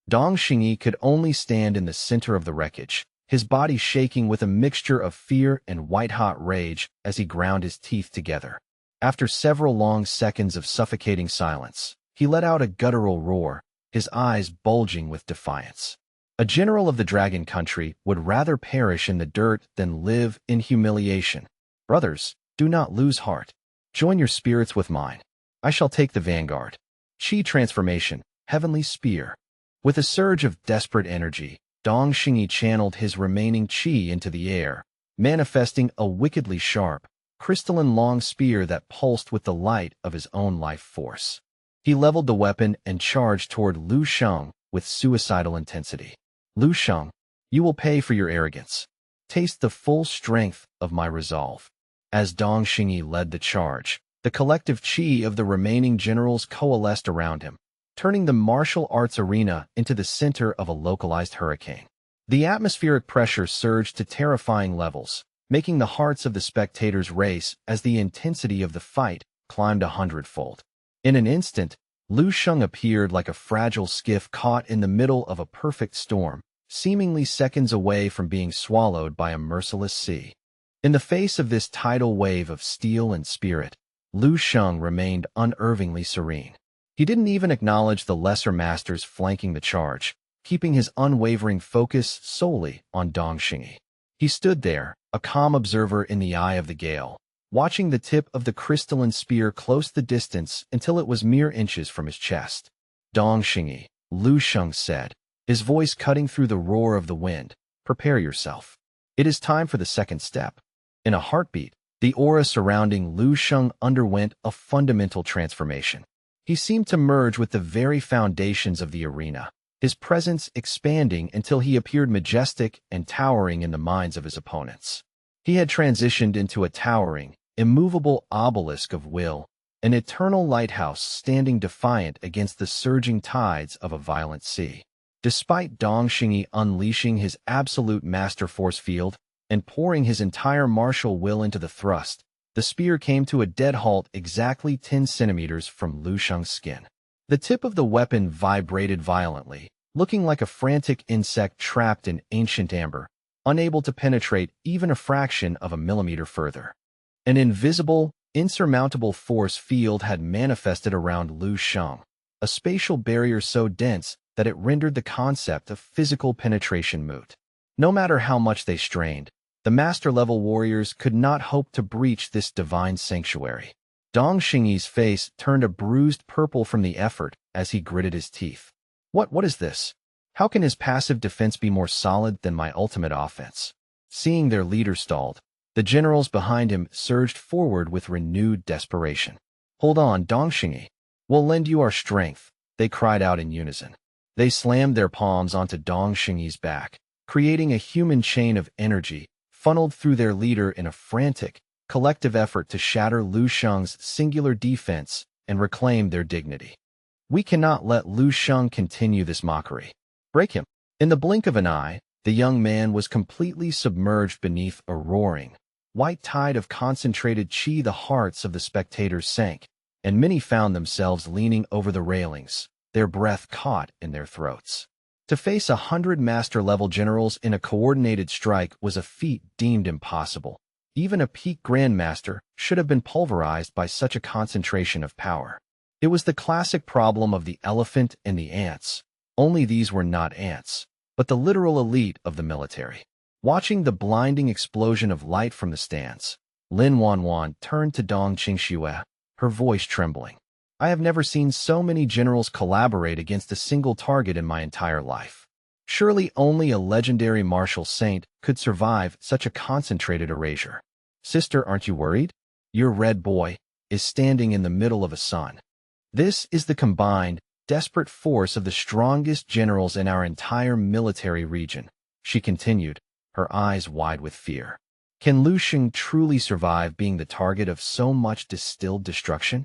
Dong Xingyi could only stand in the center of the wreckage, his body shaking with a mixture of fear and white-hot rage as he ground his teeth together. After several long seconds of suffocating silence, he let out a guttural roar, his eyes bulging with defiance. A general of the Dragon Country would rather perish in the dirt than live in humiliation. Brothers, do not lose heart. Join your spirits with mine. I shall take the vanguard. Chi transformation, heavenly spear. With a surge of desperate energy, Dong Xingyi channeled his remaining qi into the air, manifesting a wickedly sharp, crystalline long spear that pulsed with the light of his own life force. He leveled the weapon and charged toward Lu Sheng with suicidal intensity. Lu Sheng, you will pay for your arrogance. Taste the full strength of my resolve. As Dong Xingyi led the charge, the collective qi of the remaining generals coalesced around him, turning the martial arts arena into the center of a localized hurricane. The atmospheric pressure surged to terrifying levels, making the hearts of the spectators race as the intensity of the fight climbed 100-fold. In an instant, Lu Sheng appeared like a fragile skiff caught in the middle of a perfect storm, seemingly seconds away from being swallowed by a merciless sea. In the face of this tidal wave of steel and spirit, Lu Sheng remained unervingly serene. He didn't even acknowledge the lesser masters flanking the charge, keeping his unwavering focus solely on Dong Xingyi. He stood there, a calm observer in the eye of the gale, watching the tip of the crystalline spear close the distance until it was mere inches from his chest. Dong Xingyi, Lu Sheng said, his voice cutting through the roar of the wind, prepare yourself. It is time for the second step. In a heartbeat, the aura surrounding Lu Sheng underwent a fundamental transformation. He seemed to merge with the very foundations of the arena, his presence expanding until he appeared majestic and towering in the minds of his opponents. He had transitioned into a towering, immovable obelisk of will, an eternal lighthouse standing defiant against the surging tides of a violent sea. Despite Dong Xingyi unleashing his absolute master force field and pouring his entire martial will into the thrust, the spear came to a dead halt exactly 10 centimeters from Lu Sheng's skin. The tip of the weapon vibrated violently, looking like a frantic insect trapped in ancient amber, unable to penetrate even a fraction of a millimeter further. An invisible, insurmountable force field had manifested around Lu Sheng, a spatial barrier so dense that it rendered the concept of physical penetration moot. No matter how much they strained, the master-level warriors could not hope to breach this divine sanctuary. Dong Xingyi's face turned a bruised purple from the effort as he gritted his teeth. What is this? How can his passive defense be more solid than my ultimate offense? Seeing their leader stalled, the generals behind him surged forward with renewed desperation. Hold on, Dong Xingyi. We'll lend you our strength, they cried out in unison. They slammed their palms onto Dong Xingyi's back, creating a human chain of energy funneled through their leader in a frantic, collective effort to shatter Lu Sheng's singular defense and reclaim their dignity. We cannot let Lu Sheng continue this mockery. Break him. In the blink of an eye, the young man was completely submerged beneath a roaring, white tide of concentrated qi. The hearts of the spectators sank, and many found themselves leaning over the railings, their breath caught in their throats. To face 100 master-level generals in a coordinated strike was a feat deemed impossible. Even a peak grandmaster should have been pulverized by such a concentration of power. It was the classic problem of the elephant and the ants, only these were not ants, but the literal elite of the military. Watching the blinding explosion of light from the stands, Lin Wanwan turned to Dong Qingxue, her voice trembling. I have never seen so many generals collaborate against a single target in my entire life. Surely only a legendary martial saint could survive such a concentrated erasure. Sister, aren't you worried? Your red boy is standing in the middle of a sun. This is the combined, desperate force of the strongest generals in our entire military region, she continued, her eyes wide with fear. Can Lu Sheng truly survive being the target of so much distilled destruction?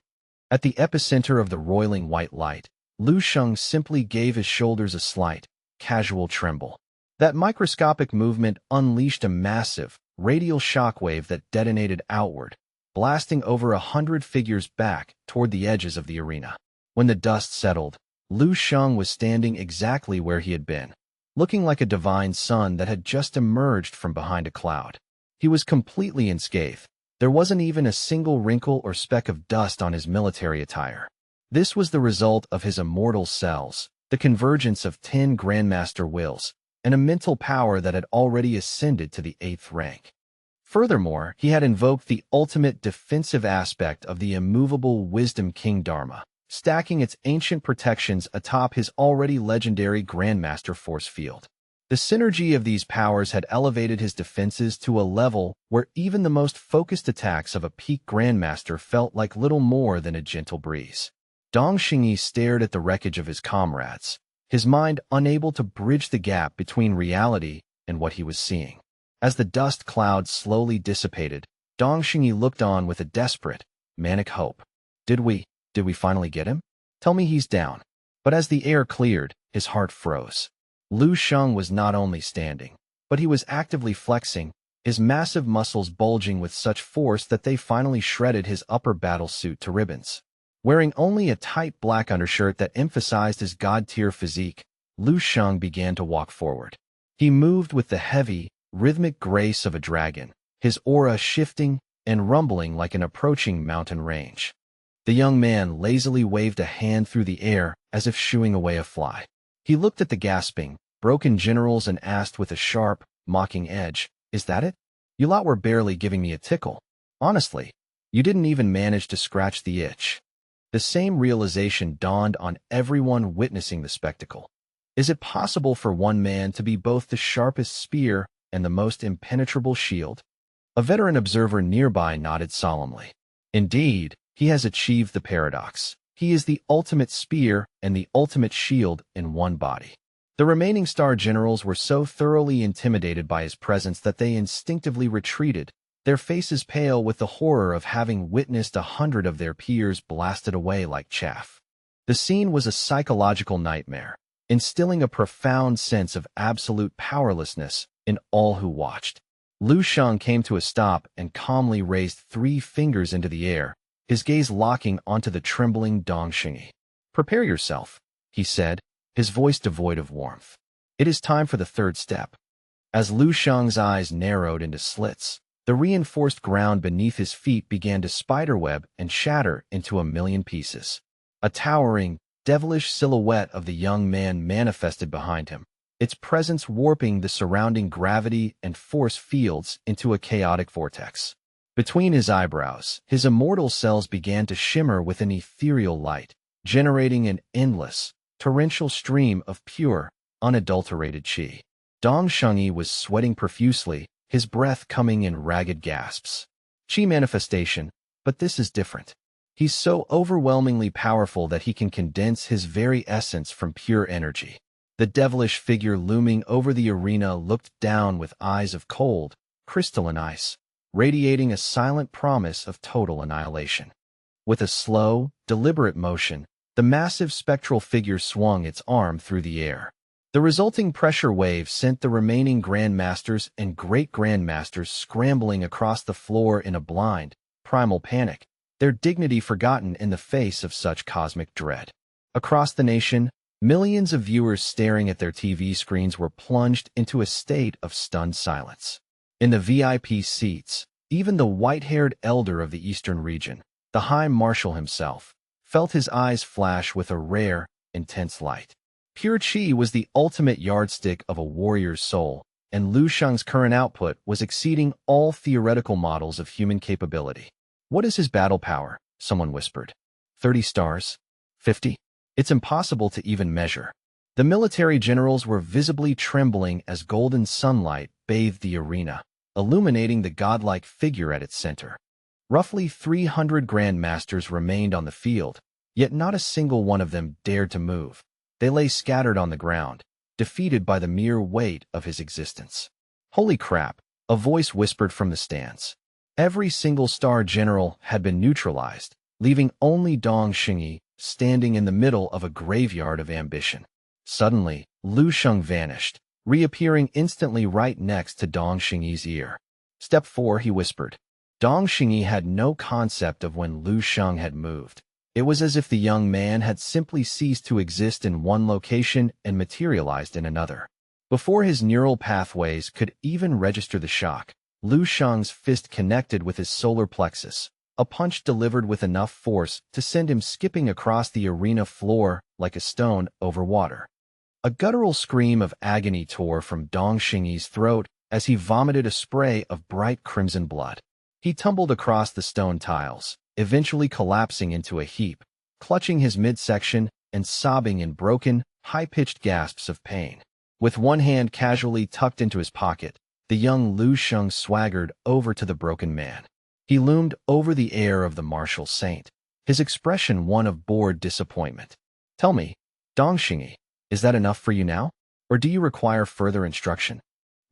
At the epicenter of the roiling white light, Lu Sheng simply gave his shoulders a slight, casual tremble. That microscopic movement unleashed a massive, radial shockwave that detonated outward, blasting over 100 figures back toward the edges of the arena. When the dust settled, Lu Sheng was standing exactly where he had been, looking like a divine sun that had just emerged from behind a cloud. He was completely unscathed. There wasn't even a single wrinkle or speck of dust on his military attire. This was the result of his immortal cells, the convergence of 10 Grandmaster wills, and a mental power that had already ascended to the 8th rank. Furthermore, he had invoked the ultimate defensive aspect of the immovable Wisdom King Dharma, stacking its ancient protections atop his already legendary Grandmaster force field. The synergy of these powers had elevated his defenses to a level where even the most focused attacks of a peak Grandmaster felt like little more than a gentle breeze. Dong Xingyi stared at the wreckage of his comrades, his mind unable to bridge the gap between reality and what he was seeing. As the dust cloud slowly dissipated, Dong Xingyi looked on with a desperate, manic hope. Did we finally get him? Tell me he's down. But as the air cleared, his heart froze. Lu Sheng was not only standing, but he was actively flexing, his massive muscles bulging with such force that they finally shredded his upper battle suit to ribbons. Wearing only a tight black undershirt that emphasized his god-tier physique, Lu Sheng began to walk forward. He moved with the heavy, rhythmic grace of a dragon, his aura shifting and rumbling like an approaching mountain range. The young man lazily waved a hand through the air as if shooing away a fly. He looked at the gasping, broken generals and asked with a sharp, mocking edge, "Is that it? You lot were barely giving me a tickle. Honestly, you didn't even manage to scratch the itch." The same realization dawned on everyone witnessing the spectacle. Is it possible for one man to be both the sharpest spear and the most impenetrable shield? A veteran observer nearby nodded solemnly. Indeed, he has achieved the paradox. He is the ultimate spear and the ultimate shield in one body. The remaining star generals were so thoroughly intimidated by his presence that they instinctively retreated, their faces pale with the horror of having witnessed 100 of their peers blasted away like chaff. The scene was a psychological nightmare, instilling a profound sense of absolute powerlessness in all who watched. Lu Sheng came to a stop and calmly raised 3 fingers into the air, his gaze locking onto the trembling Dong Xingyi. "Prepare yourself," he said, his voice devoid of warmth. "It is time for the third step." As Lu Sheng's eyes narrowed into slits, the reinforced ground beneath his feet began to spiderweb and shatter into a million pieces. A towering, devilish silhouette of the young man manifested behind him, its presence warping the surrounding gravity and force fields into a chaotic vortex. Between his eyebrows, his immortal cells began to shimmer with an ethereal light, generating an endless, torrential stream of pure, unadulterated qi. Dong Xingyi was sweating profusely, his breath coming in ragged gasps. Qi manifestation, but this is different. He's so overwhelmingly powerful that he can condense his very essence from pure energy. The devilish figure looming over the arena looked down with eyes of cold, crystalline ice, radiating a silent promise of total annihilation. With a slow, deliberate motion, the massive spectral figure swung its arm through the air. The resulting pressure wave sent the remaining grandmasters and great grandmasters scrambling across the floor in a blind, primal panic, their dignity forgotten in the face of such cosmic dread. Across the nation, millions of viewers staring at their TV screens were plunged into a state of stunned silence. In the VIP seats, even the white-haired elder of the Eastern region, the High Marshal himself, felt his eyes flash with a rare, intense light. Pure Qi was the ultimate yardstick of a warrior's soul, and Lu Sheng's current output was exceeding all theoretical models of human capability. "What is his battle power?" someone whispered. 30 stars? 50? It's impossible to even measure. The military generals were visibly trembling as golden sunlight bathed the arena, illuminating the godlike figure at its center. Roughly 300 grandmasters remained on the field, yet not a single one of them dared to move. They lay scattered on the ground, defeated by the mere weight of his existence. "Holy crap," a voice whispered from the stands. Every single star general had been neutralized, leaving only Dong Xingyi standing in the middle of a graveyard of ambition. Suddenly, Lu Sheng vanished, reappearing instantly right next to Dong Xingyi's ear. "Step 4, he whispered. Dong Xingyi had no concept of when Lu Sheng had moved. It was as if the young man had simply ceased to exist in one location and materialized in another. Before his neural pathways could even register the shock, Lu Sheng's fist connected with his solar plexus, a punch delivered with enough force to send him skipping across the arena floor like a stone over water. A guttural scream of agony tore from Dong Xingyi's throat as he vomited a spray of bright crimson blood. He tumbled across the stone tiles, eventually collapsing into a heap, clutching his midsection and sobbing in broken, high-pitched gasps of pain. With one hand casually tucked into his pocket, the young Lu Sheng swaggered over to the broken man. He loomed over the heir of the martial saint, his expression one of bored disappointment. "Tell me, Dong Xingyi, is that enough for you now? Or do you require further instruction?"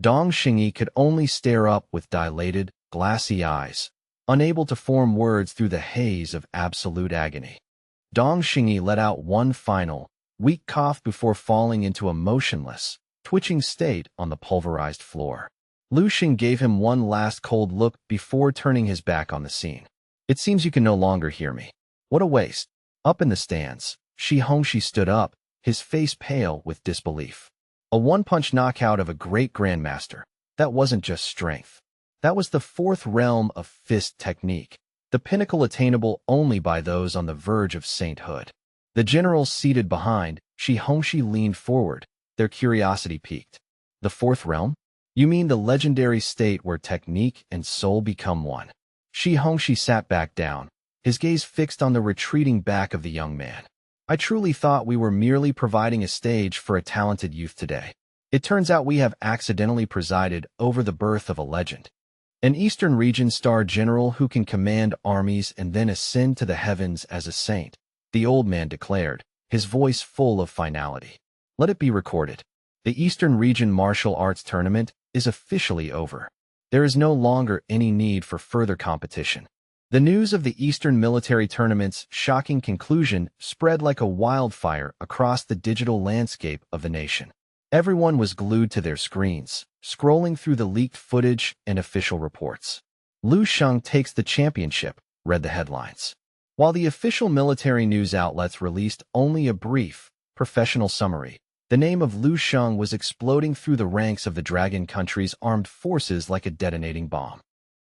Dong Xingyi could only stare up with dilated, glassy eyes, unable to form words through the haze of absolute agony. Dong Xingyi let out one final, weak cough before falling into a motionless, twitching state on the pulverized floor. Lu Xing gave him one last cold look before turning his back on the scene. "It seems you can no longer hear me. What a waste." Up in the stands, Shi Hongxi stood up, his face pale with disbelief. A one-punch knockout of a great grandmaster. That wasn't just strength. That was the fourth realm of fist technique, the pinnacle attainable only by those on the verge of sainthood. The generals seated behind, Shi Hongxi leaned forward, their curiosity piqued. "The fourth realm? You mean the legendary state where technique and soul become one?" Shi Hongxi sat back down, his gaze fixed on the retreating back of the young man. "I truly thought we were merely providing a stage for a talented youth today. It turns out we have accidentally presided over the birth of a legend. An Eastern region star general who can command armies and then ascend to the heavens as a saint," the old man declared, his voice full of finality. "Let it be recorded. The Eastern Region Martial Arts Tournament is officially over. There is no longer any need for further competition." The news of the Eastern Military Tournament's shocking conclusion spread like a wildfire across the digital landscape of the nation. Everyone was glued to their screens, scrolling through the leaked footage and official reports. "Lu Sheng takes the championship," read the headlines. While the official military news outlets released only a brief, professional summary, the name of Lu Sheng was exploding through the ranks of the Dragon country's armed forces like a detonating bomb.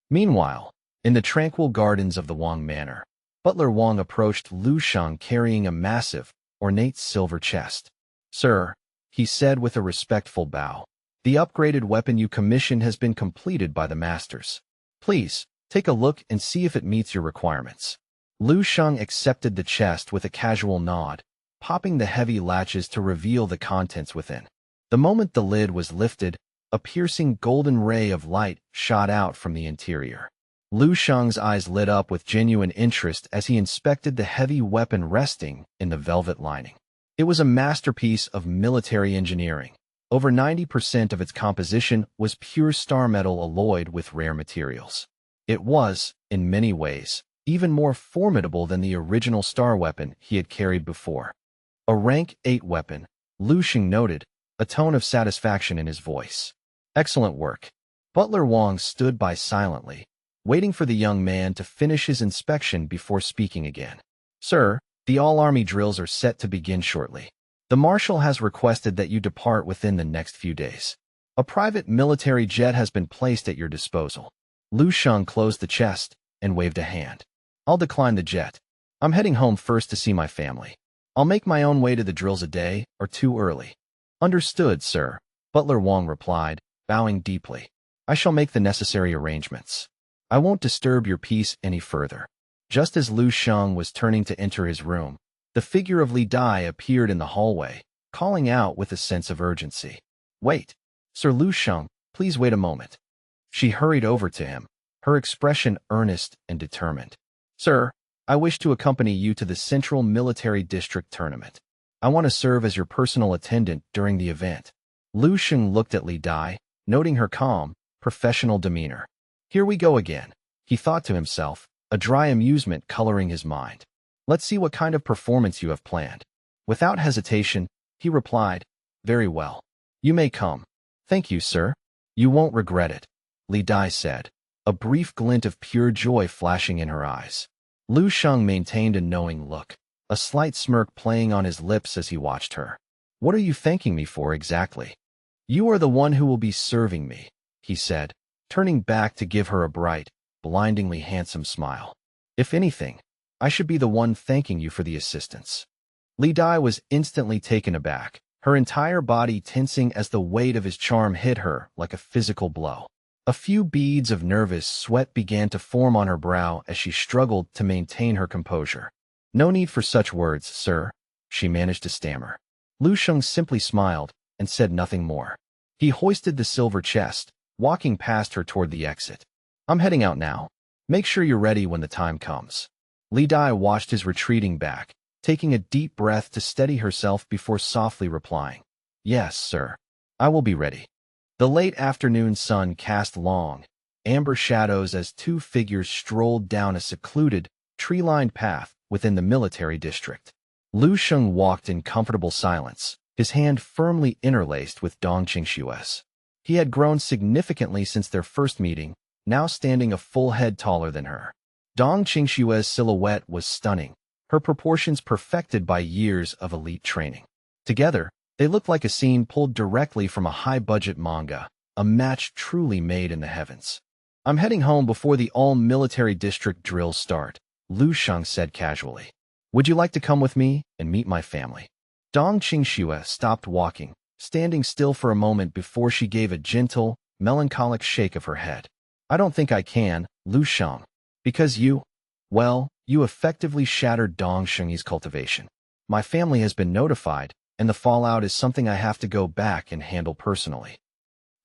Meanwhile, in the tranquil gardens of the Wang Manor, Butler Wang approached Lu Sheng carrying a massive, ornate silver chest. "Sir," he said with a respectful bow, "the upgraded weapon you commissioned has been completed by the masters. Please, take a look and see if it meets your requirements." Lu Sheng accepted the chest with a casual nod, popping the heavy latches to reveal the contents within. The moment the lid was lifted, a piercing golden ray of light shot out from the interior. Lu Sheng's eyes lit up with genuine interest as he inspected the heavy weapon resting in the velvet lining. It was a masterpiece of military engineering. Over 90% of its composition was pure star metal alloyed with rare materials. It was, in many ways, even more formidable than the original star weapon he had carried before. "A rank 8 weapon," Lu Xing noted, a tone of satisfaction in his voice. "Excellent work." Butler Wang stood by silently, waiting for the young man to finish his inspection before speaking again. "Sir, the all-army drills are set to begin shortly. The Marshal has requested that you depart within the next few days. A private military jet has been placed at your disposal." Lu Sheng closed the chest and waved a hand. "I'll decline the jet. I'm heading home first to see my family. I'll make my own way to the drills a day or two early." "Understood, sir," Butler Wang replied, bowing deeply. "I shall make the necessary arrangements. I won't disturb your peace any further." Just as Lu Sheng was turning to enter his room, the figure of Li Dai appeared in the hallway, calling out with a sense of urgency. "Wait, Sir Lu Sheng, please wait a moment." She hurried over to him, her expression earnest and determined. "Sir, I wish to accompany you to the Central Military District Tournament. I want to serve as your personal attendant during the event." Lu Sheng looked at Li Dai, noting her calm, professional demeanor. "Here we go again," he thought to himself, a dry amusement coloring his mind. "Let's see what kind of performance you have planned." Without hesitation, he replied, "Very well. You may come." "Thank you, sir. You won't regret it," Li Dai said, a brief glint of pure joy flashing in her eyes. Lu Sheng maintained a knowing look, a slight smirk playing on his lips as he watched her. "What are you thanking me for exactly?" "You are the one who will be serving me," he said, turning back to give her a bright, blindingly handsome smile. "If anything, I should be the one thanking you for the assistance." Li Dai was instantly taken aback, her entire body tensing as the weight of his charm hit her like a physical blow. A few beads of nervous sweat began to form on her brow as she struggled to maintain her composure. No need for such words, sir, she managed to stammer. Lu Sheng simply smiled and said nothing more. He hoisted the silver chest, walking past her toward the exit. I'm heading out now. Make sure you're ready when the time comes. Li Dai watched his retreating back, taking a deep breath to steady herself before softly replying, Yes, sir. I will be ready. The late afternoon sun cast long, amber shadows as two figures strolled down a secluded, tree-lined path within the military district. Lu Sheng walked in comfortable silence, his hand firmly interlaced with Dong Qingshue's. He had grown significantly since their first meeting, now standing a full head taller than her. Dong Qingshue's silhouette was stunning, her proportions perfected by years of elite training. Together, they looked like a scene pulled directly from a high-budget manga, a match truly made in the heavens. I'm heading home before the all-military district drills start, Lu Sheng said casually. Would you like to come with me and meet my family? Dong Qingxue stopped walking, standing still for a moment before she gave a gentle, melancholic shake of her head. I don't think I can, Lu Sheng. Because you effectively shattered Dong Shengyi's cultivation. My family has been notified, and the fallout is something I have to go back and handle personally.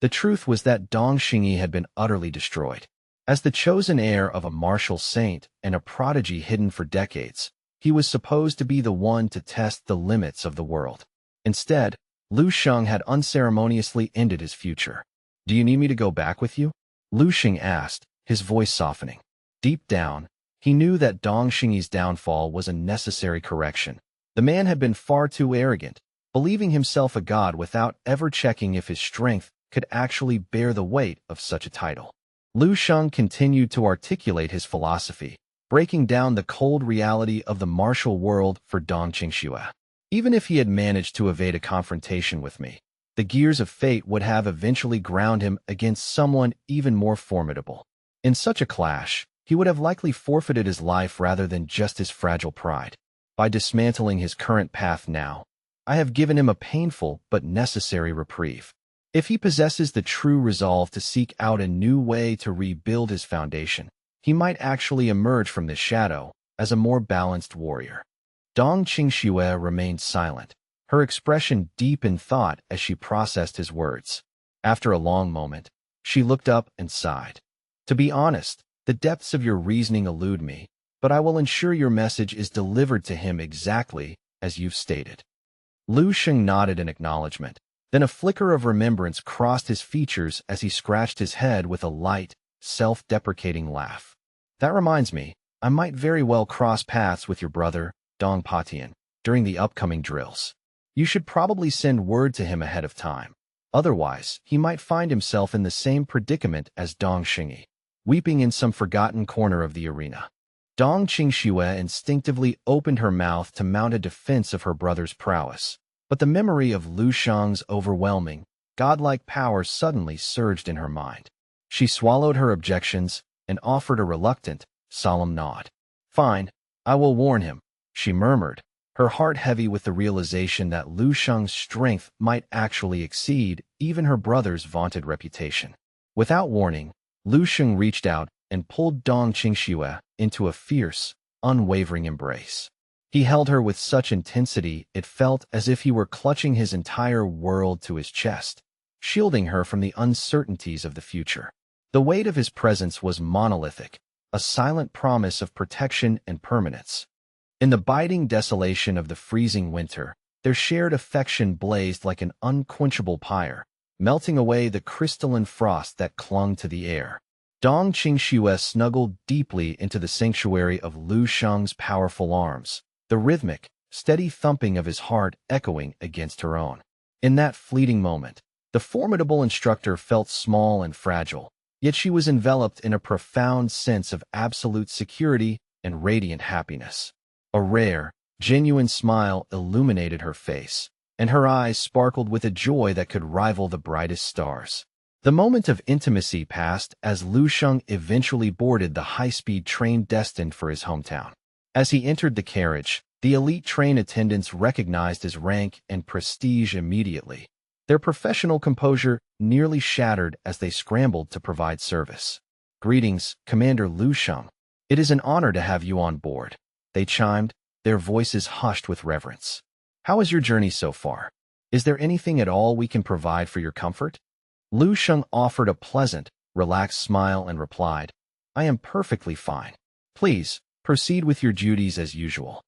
The truth was that Dong Xingyi had been utterly destroyed. As the chosen heir of a martial saint and a prodigy hidden for decades, he was supposed to be the one to test the limits of the world. Instead, Lu Sheng had unceremoniously ended his future. Do you need me to go back with you? Lu Sheng asked, his voice softening. Deep down, he knew that Dong Xingyi's downfall was a necessary correction. The man had been far too arrogant, believing himself a god without ever checking if his strength could actually bear the weight of such a title. Lu Sheng continued to articulate his philosophy, breaking down the cold reality of the martial world for Dong Qingxue. Even if he had managed to evade a confrontation with me, the gears of fate would have eventually ground him against someone even more formidable. In such a clash, he would have likely forfeited his life rather than just his fragile pride. By dismantling his current path now, I have given him a painful but necessary reprieve. If he possesses the true resolve to seek out a new way to rebuild his foundation, he might actually emerge from this shadow as a more balanced warrior. Dong Qingxue remained silent, her expression deep in thought as she processed his words. After a long moment, she looked up and sighed. To be honest, the depths of your reasoning elude me, but I will ensure your message is delivered to him exactly as you've stated. Lu Sheng nodded in acknowledgement. Then a flicker of remembrance crossed his features as he scratched his head with a light, self-deprecating laugh. That reminds me, I might very well cross paths with your brother, Dong Patian, during the upcoming drills. You should probably send word to him ahead of time. Otherwise, he might find himself in the same predicament as Dong Xingyi, weeping in some forgotten corner of the arena. Dong Qingxue instinctively opened her mouth to mount a defense of her brother's prowess, but the memory of Lu Sheng's overwhelming, godlike power suddenly surged in her mind. She swallowed her objections and offered a reluctant, solemn nod. Fine, I will warn him, she murmured, her heart heavy with the realization that Lu Sheng's strength might actually exceed even her brother's vaunted reputation. Without warning, Lu Sheng reached out and pulled Dong Qingxue into a fierce, unwavering embrace. He held her with such intensity it felt as if he were clutching his entire world to his chest, shielding her from the uncertainties of the future. The weight of his presence was monolithic, a silent promise of protection and permanence. In the biting desolation of the freezing winter, their shared affection blazed like an unquenchable pyre, melting away the crystalline frost that clung to the air. Dong Qingxue snuggled deeply into the sanctuary of Lu Sheng's powerful arms, the rhythmic, steady thumping of his heart echoing against her own. In that fleeting moment, the formidable instructor felt small and fragile, yet she was enveloped in a profound sense of absolute security and radiant happiness. A rare, genuine smile illuminated her face, and her eyes sparkled with a joy that could rival the brightest stars. The moment of intimacy passed as Lu Sheng eventually boarded the high-speed train destined for his hometown. As he entered the carriage, the elite train attendants recognized his rank and prestige immediately, their professional composure nearly shattered as they scrambled to provide service. Greetings, Commander Lu Sheng. It is an honor to have you on board, they chimed, their voices hushed with reverence. "How is your journey so far? Is there anything at all we can provide for your comfort?" Lu Sheng offered a pleasant, relaxed smile and replied, "I am perfectly fine. Please, proceed with your duties as usual."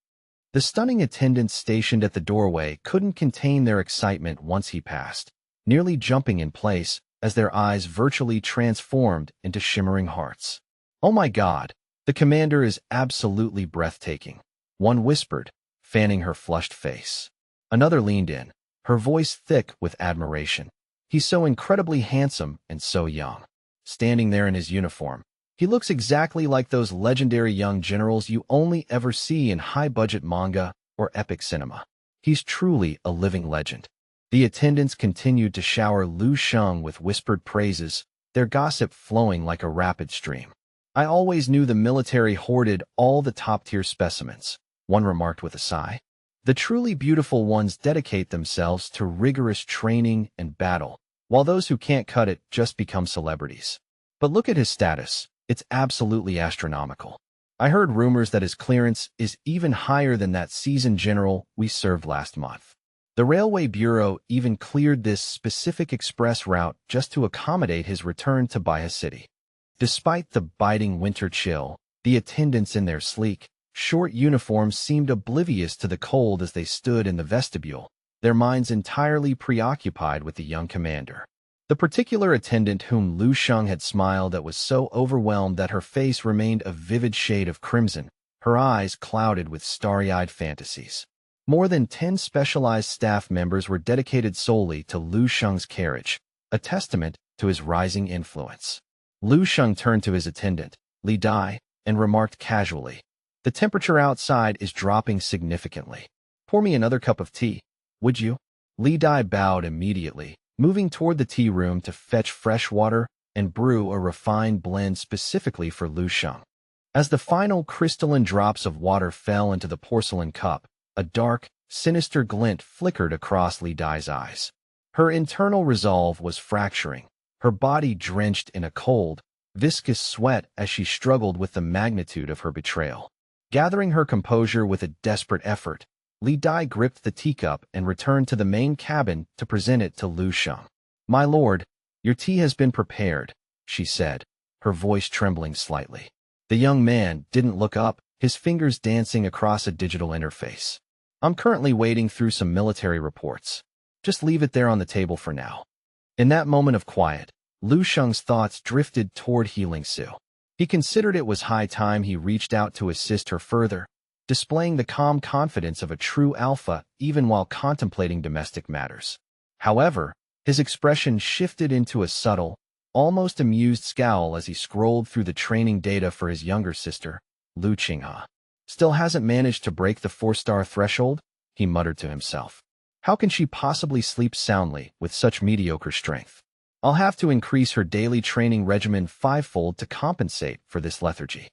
The stunning attendants stationed at the doorway couldn't contain their excitement once he passed, nearly jumping in place as their eyes virtually transformed into shimmering hearts. "Oh my God, the commander is absolutely breathtaking," one whispered, fanning her flushed face. Another leaned in, her voice thick with admiration. "He's so incredibly handsome and so young. Standing there in his uniform, he looks exactly like those legendary young generals you only ever see in high-budget manga or epic cinema. He's truly a living legend." The attendants continued to shower Lu Sheng with whispered praises, their gossip flowing like a rapid stream. "I always knew the military hoarded all the top-tier specimens," one remarked with a sigh. "The truly beautiful ones dedicate themselves to rigorous training and battle, while those who can't cut it just become celebrities. But look at his status. It's absolutely astronomical. I heard rumors that his clearance is even higher than that seasoned general we served last month. The Railway Bureau even cleared this specific express route just to accommodate his return to Baiha City." Despite the biting winter chill, the attendants in their sleek, short uniforms seemed oblivious to the cold as they stood in the vestibule, their minds entirely preoccupied with the young commander. The particular attendant whom Lu Sheng had smiled at was so overwhelmed that her face remained a vivid shade of crimson, her eyes clouded with starry-eyed fantasies. More than 10 specialized staff members were dedicated solely to Lu Sheng's carriage, a testament to his rising influence. Lu Sheng turned to his attendant, Li Dai, and remarked casually, "The temperature outside is dropping significantly. Pour me another cup of tea, would you?" Li Dai bowed immediately, moving toward the tea room to fetch fresh water and brew a refined blend specifically for Lu Sheng. As the final crystalline drops of water fell into the porcelain cup, a dark, sinister glint flickered across Li Dai's eyes. Her internal resolve was fracturing, her body drenched in a cold, viscous sweat as she struggled with the magnitude of her betrayal. Gathering her composure with a desperate effort, Li Dai gripped the teacup and returned to the main cabin to present it to Lu Sheng. "My lord, your tea has been prepared," she said, her voice trembling slightly. The young man didn't look up, his fingers dancing across a digital interface. "I'm currently wading through some military reports. Just leave it there on the table for now." In that moment of quiet, Lu Sheng's thoughts drifted toward healing Su. He considered it was high time he reached out to assist her further, displaying the calm confidence of a true alpha even while contemplating domestic matters. However, his expression shifted into a subtle, almost amused scowl as he scrolled through the training data for his younger sister, Lu Qinghe. "Still hasn't managed to break the 4-star threshold?" he muttered to himself. "How can she possibly sleep soundly with such mediocre strength? I'll have to increase her daily training regimen 5-fold to compensate for this lethargy."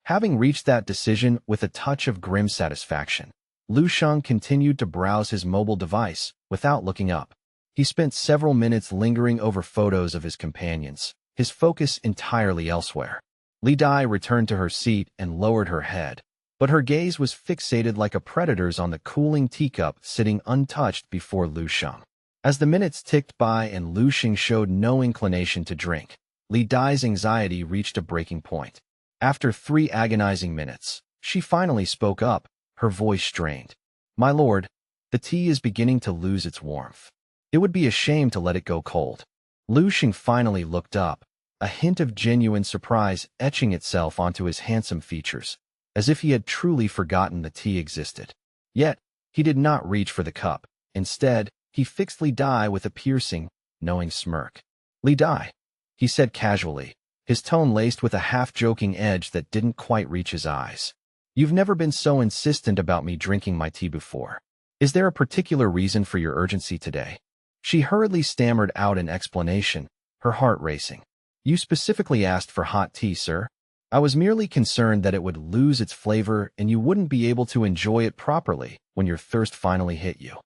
Having reached that decision with a touch of grim satisfaction, Lu Sheng continued to browse his mobile device without looking up. He spent several minutes lingering over photos of his companions, his focus entirely elsewhere. Li Dai returned to her seat and lowered her head, but her gaze was fixated like a predator's on the cooling teacup sitting untouched before Lu Sheng. As the minutes ticked by and Lu Sheng showed no inclination to drink, Li Dai's anxiety reached a breaking point. After 3 agonizing minutes, she finally spoke up, her voice strained. "My lord, the tea is beginning to lose its warmth. It would be a shame to let it go cold." Lu Sheng finally looked up, a hint of genuine surprise etching itself onto his handsome features, as if he had truly forgotten the tea existed. Yet, he did not reach for the cup. Instead, he fixed Li Dai with a piercing, knowing smirk. "Li Dai," he said casually, his tone laced with a half-joking edge that didn't quite reach his eyes. "You've never been so insistent about me drinking my tea before. Is there a particular reason for your urgency today?" She hurriedly stammered out an explanation, her heart racing. "You specifically asked for hot tea, sir. I was merely concerned that it would lose its flavor and you wouldn't be able to enjoy it properly when your thirst finally hit you."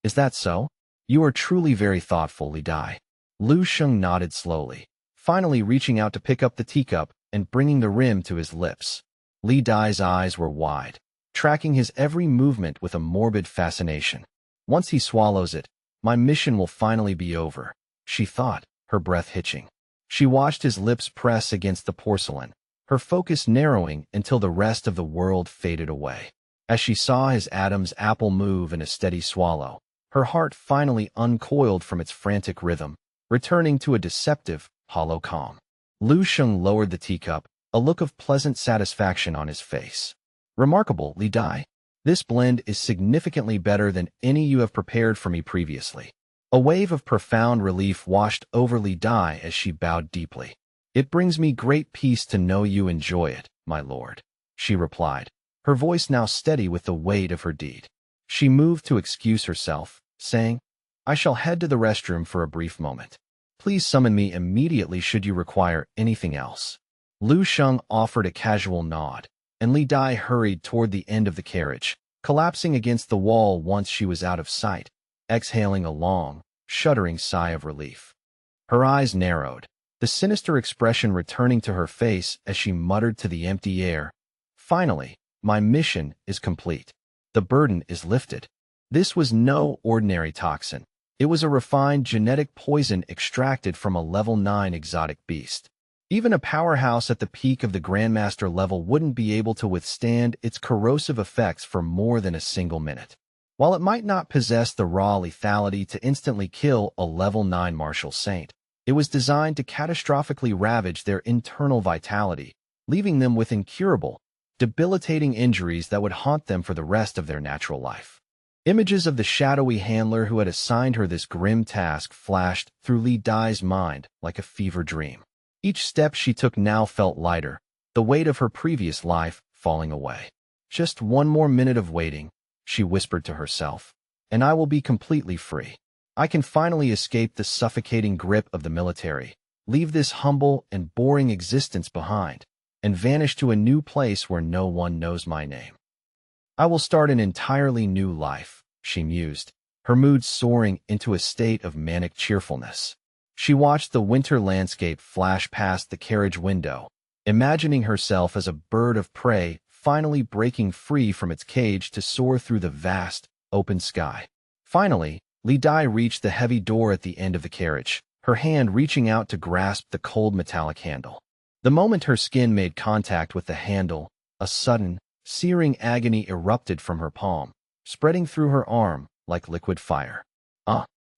"Is that so? You are truly very thoughtful, Li Dai." Lu Sheng nodded slowly, finally reaching out to pick up the teacup and bringing the rim to his lips. Li Dai's eyes were wide, tracking his every movement with a morbid fascination. Once he swallows it, my mission will finally be over, she thought, her breath hitching. She watched his lips press against the porcelain, her focus narrowing until the rest of the world faded away. As she saw his Adam's apple move in a steady swallow, her heart finally uncoiled from its frantic rhythm, returning to a deceptive, hollow calm. Lu Sheng lowered the teacup, a look of pleasant satisfaction on his face. Remarkable, Li Dai. This blend is significantly better than any you have prepared for me previously. A wave of profound relief washed over Li Dai as she bowed deeply. It brings me great peace to know you enjoy it, my lord, she replied, her voice now steady with the weight of her deed. She moved to excuse herself, saying, I shall head to the restroom for a brief moment. Please summon me immediately should you require anything else. Lu Sheng offered a casual nod, and Li Dai hurried toward the end of the carriage, collapsing against the wall once she was out of sight, exhaling a long, shuddering sigh of relief. Her eyes narrowed, the sinister expression returning to her face as she muttered to the empty air, Finally, my mission is complete. The burden is lifted. This was no ordinary toxin. It was a refined genetic poison extracted from a level 9 exotic beast. Even a powerhouse at the peak of the Grandmaster level wouldn't be able to withstand its corrosive effects for more than a single minute. While it might not possess the raw lethality to instantly kill a level 9 martial saint, it was designed to catastrophically ravage their internal vitality, leaving them with incurable, debilitating injuries that would haunt them for the rest of their natural life. Images of the shadowy handler who had assigned her this grim task flashed through Li Dai's mind like a fever dream. Each step she took now felt lighter, the weight of her previous life falling away. Just one more minute of waiting, she whispered to herself, and I will be completely free. I can finally escape the suffocating grip of the military, leave this humble and boring existence behind, and vanish to a new place where no one knows my name. I will start an entirely new life, she mused, her mood soaring into a state of manic cheerfulness. She watched the winter landscape flash past the carriage window, imagining herself as a bird of prey finally breaking free from its cage to soar through the vast, open sky. Finally, Li Dai reached the heavy door at the end of the carriage, her hand reaching out to grasp the cold metallic handle. The moment her skin made contact with the handle, a sudden, searing agony erupted from her palm, spreading through her arm like liquid fire.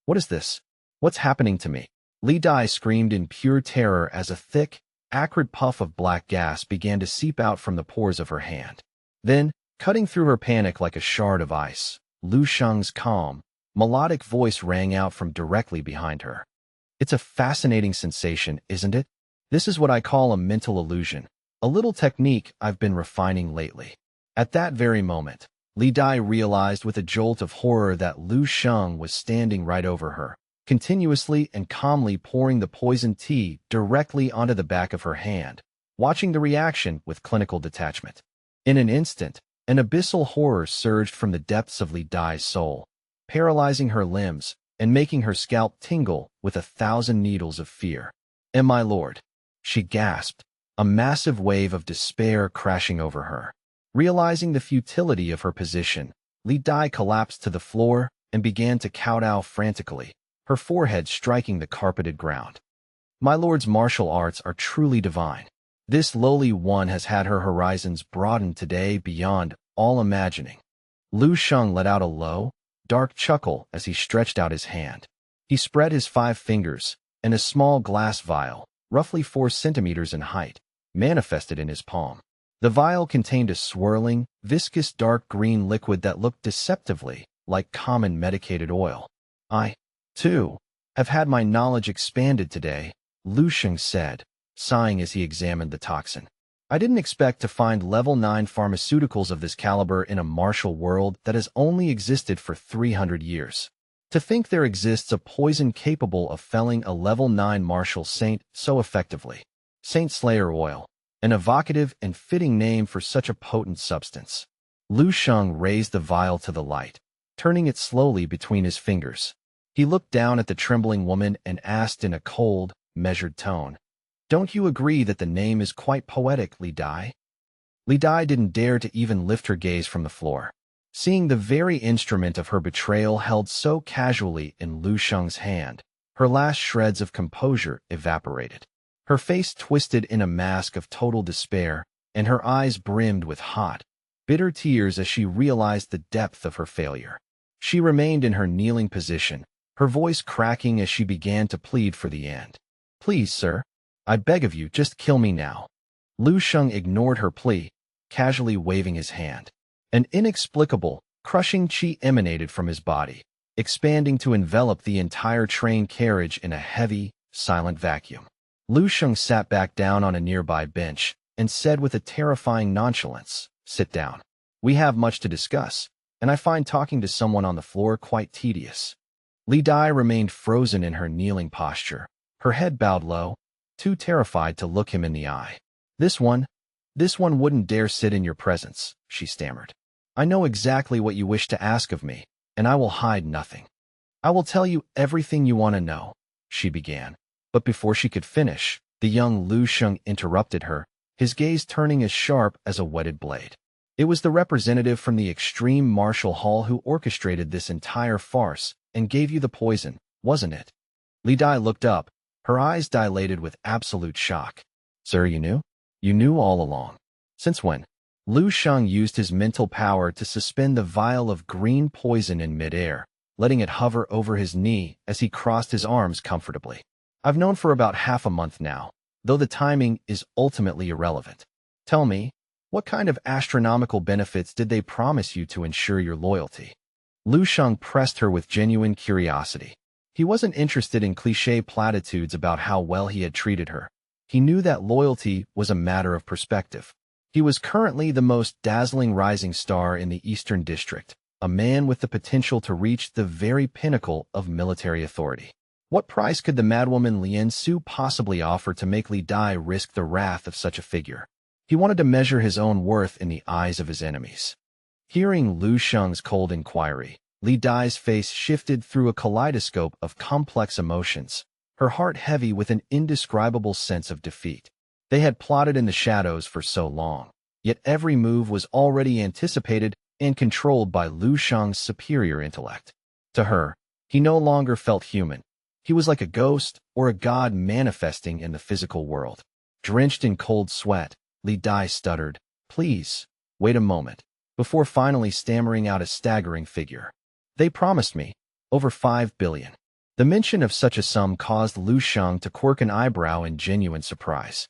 What is this? What's happening to me? Li Dai screamed in pure terror as a thick, acrid puff of black gas began to seep out from the pores of her hand. Then, cutting through her panic like a shard of ice, Lu Sheng's calm, melodic voice rang out from directly behind her. It's a fascinating sensation, isn't it? This is what I call a mental illusion, a little technique I've been refining lately. At that very moment, Li Dai realized with a jolt of horror that Lu Sheng was standing right over her, continuously and calmly pouring the poisoned tea directly onto the back of her hand, watching the reaction with clinical detachment. In an instant, an abyssal horror surged from the depths of Li Dai's soul, paralyzing her limbs and making her scalp tingle with 1,000 needles of fear. "And my lord," she gasped, a massive wave of despair crashing over her. Realizing the futility of her position, Li Dai collapsed to the floor and began to kowtow frantically, her forehead striking the carpeted ground. "My lord's martial arts are truly divine. This lowly one has had her horizons broadened today beyond all imagining." Lu Sheng let out a low, dark chuckle as he stretched out his hand. He spread his 5 fingers, and a small glass vial, roughly 4 centimeters in height, manifested in his palm. The vial contained a swirling, viscous dark green liquid that looked deceptively like common medicated oil. "I, too, have had my knowledge expanded today," Lu Sheng said, sighing as he examined the toxin. "I didn't expect to find level 9 pharmaceuticals of this caliber in a martial world that has only existed for 300 years. To think there exists a poison capable of felling a level 9 martial saint so effectively. Saint Slayer oil, an evocative and fitting name for such a potent substance." Lu Sheng raised the vial to the light, turning it slowly between his fingers. He looked down at the trembling woman and asked in a cold, measured tone, "Don't you agree that the name is quite poetic, Li Dai?" Li Dai didn't dare to even lift her gaze from the floor. Seeing the very instrument of her betrayal held so casually in Lu Sheng's hand, her last shreds of composure evaporated. Her face twisted in a mask of total despair, and her eyes brimmed with hot, bitter tears as she realized the depth of her failure. She remained in her kneeling position, her voice cracking as she began to plead for the end. "Please, sir, I beg of you, just kill me now." Lu Sheng ignored her plea, casually waving his hand. An inexplicable, crushing chi emanated from his body, expanding to envelop the entire train carriage in a heavy, silent vacuum. Lu Sheng sat back down on a nearby bench and said with a terrifying nonchalance, "Sit down. We have much to discuss, and I find talking to someone on the floor quite tedious." Li Dai remained frozen in her kneeling posture, her head bowed low, too terrified to look him in the eye. This one wouldn't dare sit in your presence," she stammered. "I know exactly what you wish to ask of me, and I will hide nothing. I will tell you everything you want to know," she began. But before she could finish, the young Lu Sheng interrupted her, his gaze turning as sharp as a whetted blade. "It was the representative from the extreme martial hall who orchestrated this entire farce and gave you the poison, wasn't it?" Li Dai looked up, her eyes dilated with absolute shock. "Sir, you knew? You knew all along. Since when?" Lu Sheng used his mental power to suspend the vial of green poison in midair, letting it hover over his knee as he crossed his arms comfortably. "I've known for about half a month now, though the timing is ultimately irrelevant. Tell me, what kind of astronomical benefits did they promise you to ensure your loyalty?" Lu Sheng pressed her with genuine curiosity. He wasn't interested in cliché platitudes about how well he had treated her. He knew that loyalty was a matter of perspective. He was currently the most dazzling rising star in the Eastern District, a man with the potential to reach the very pinnacle of military authority. What price could the madwoman Lien Su possibly offer to make Li Dai risk the wrath of such a figure? He wanted to measure his own worth in the eyes of his enemies. Hearing Lu Sheng's cold inquiry, Li Dai's face shifted through a kaleidoscope of complex emotions, her heart heavy with an indescribable sense of defeat. They had plotted in the shadows for so long, yet every move was already anticipated and controlled by Lu Sheng's superior intellect. To her, he no longer felt human. He was like a ghost or a god manifesting in the physical world. Drenched in cold sweat, Li Dai stuttered, "Please, wait a moment," before finally stammering out a staggering figure. "They promised me over 5 billion. The mention of such a sum caused Lu Sheng to quirk an eyebrow in genuine surprise.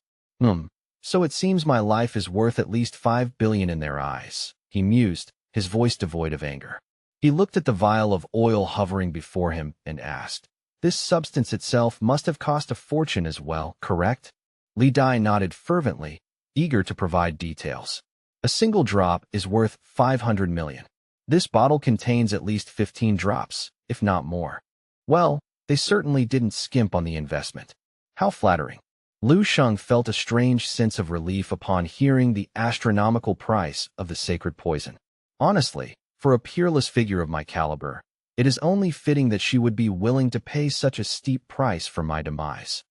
So it seems my life is worth at least 5 billion in their eyes," he mused, his voice devoid of anger. He looked at the vial of oil hovering before him and asked, "This substance itself must have cost a fortune as well, correct?" Li Dai nodded fervently, eager to provide details. "A single drop is worth 500 million. This bottle contains at least 15 drops, if not more." Well, they certainly didn't skimp on the investment. How flattering. Lu Sheng felt a strange sense of relief upon hearing the astronomical price of the sacred poison. Honestly, for a peerless figure of my caliber, it is only fitting that she would be willing to pay such a steep price for my demise.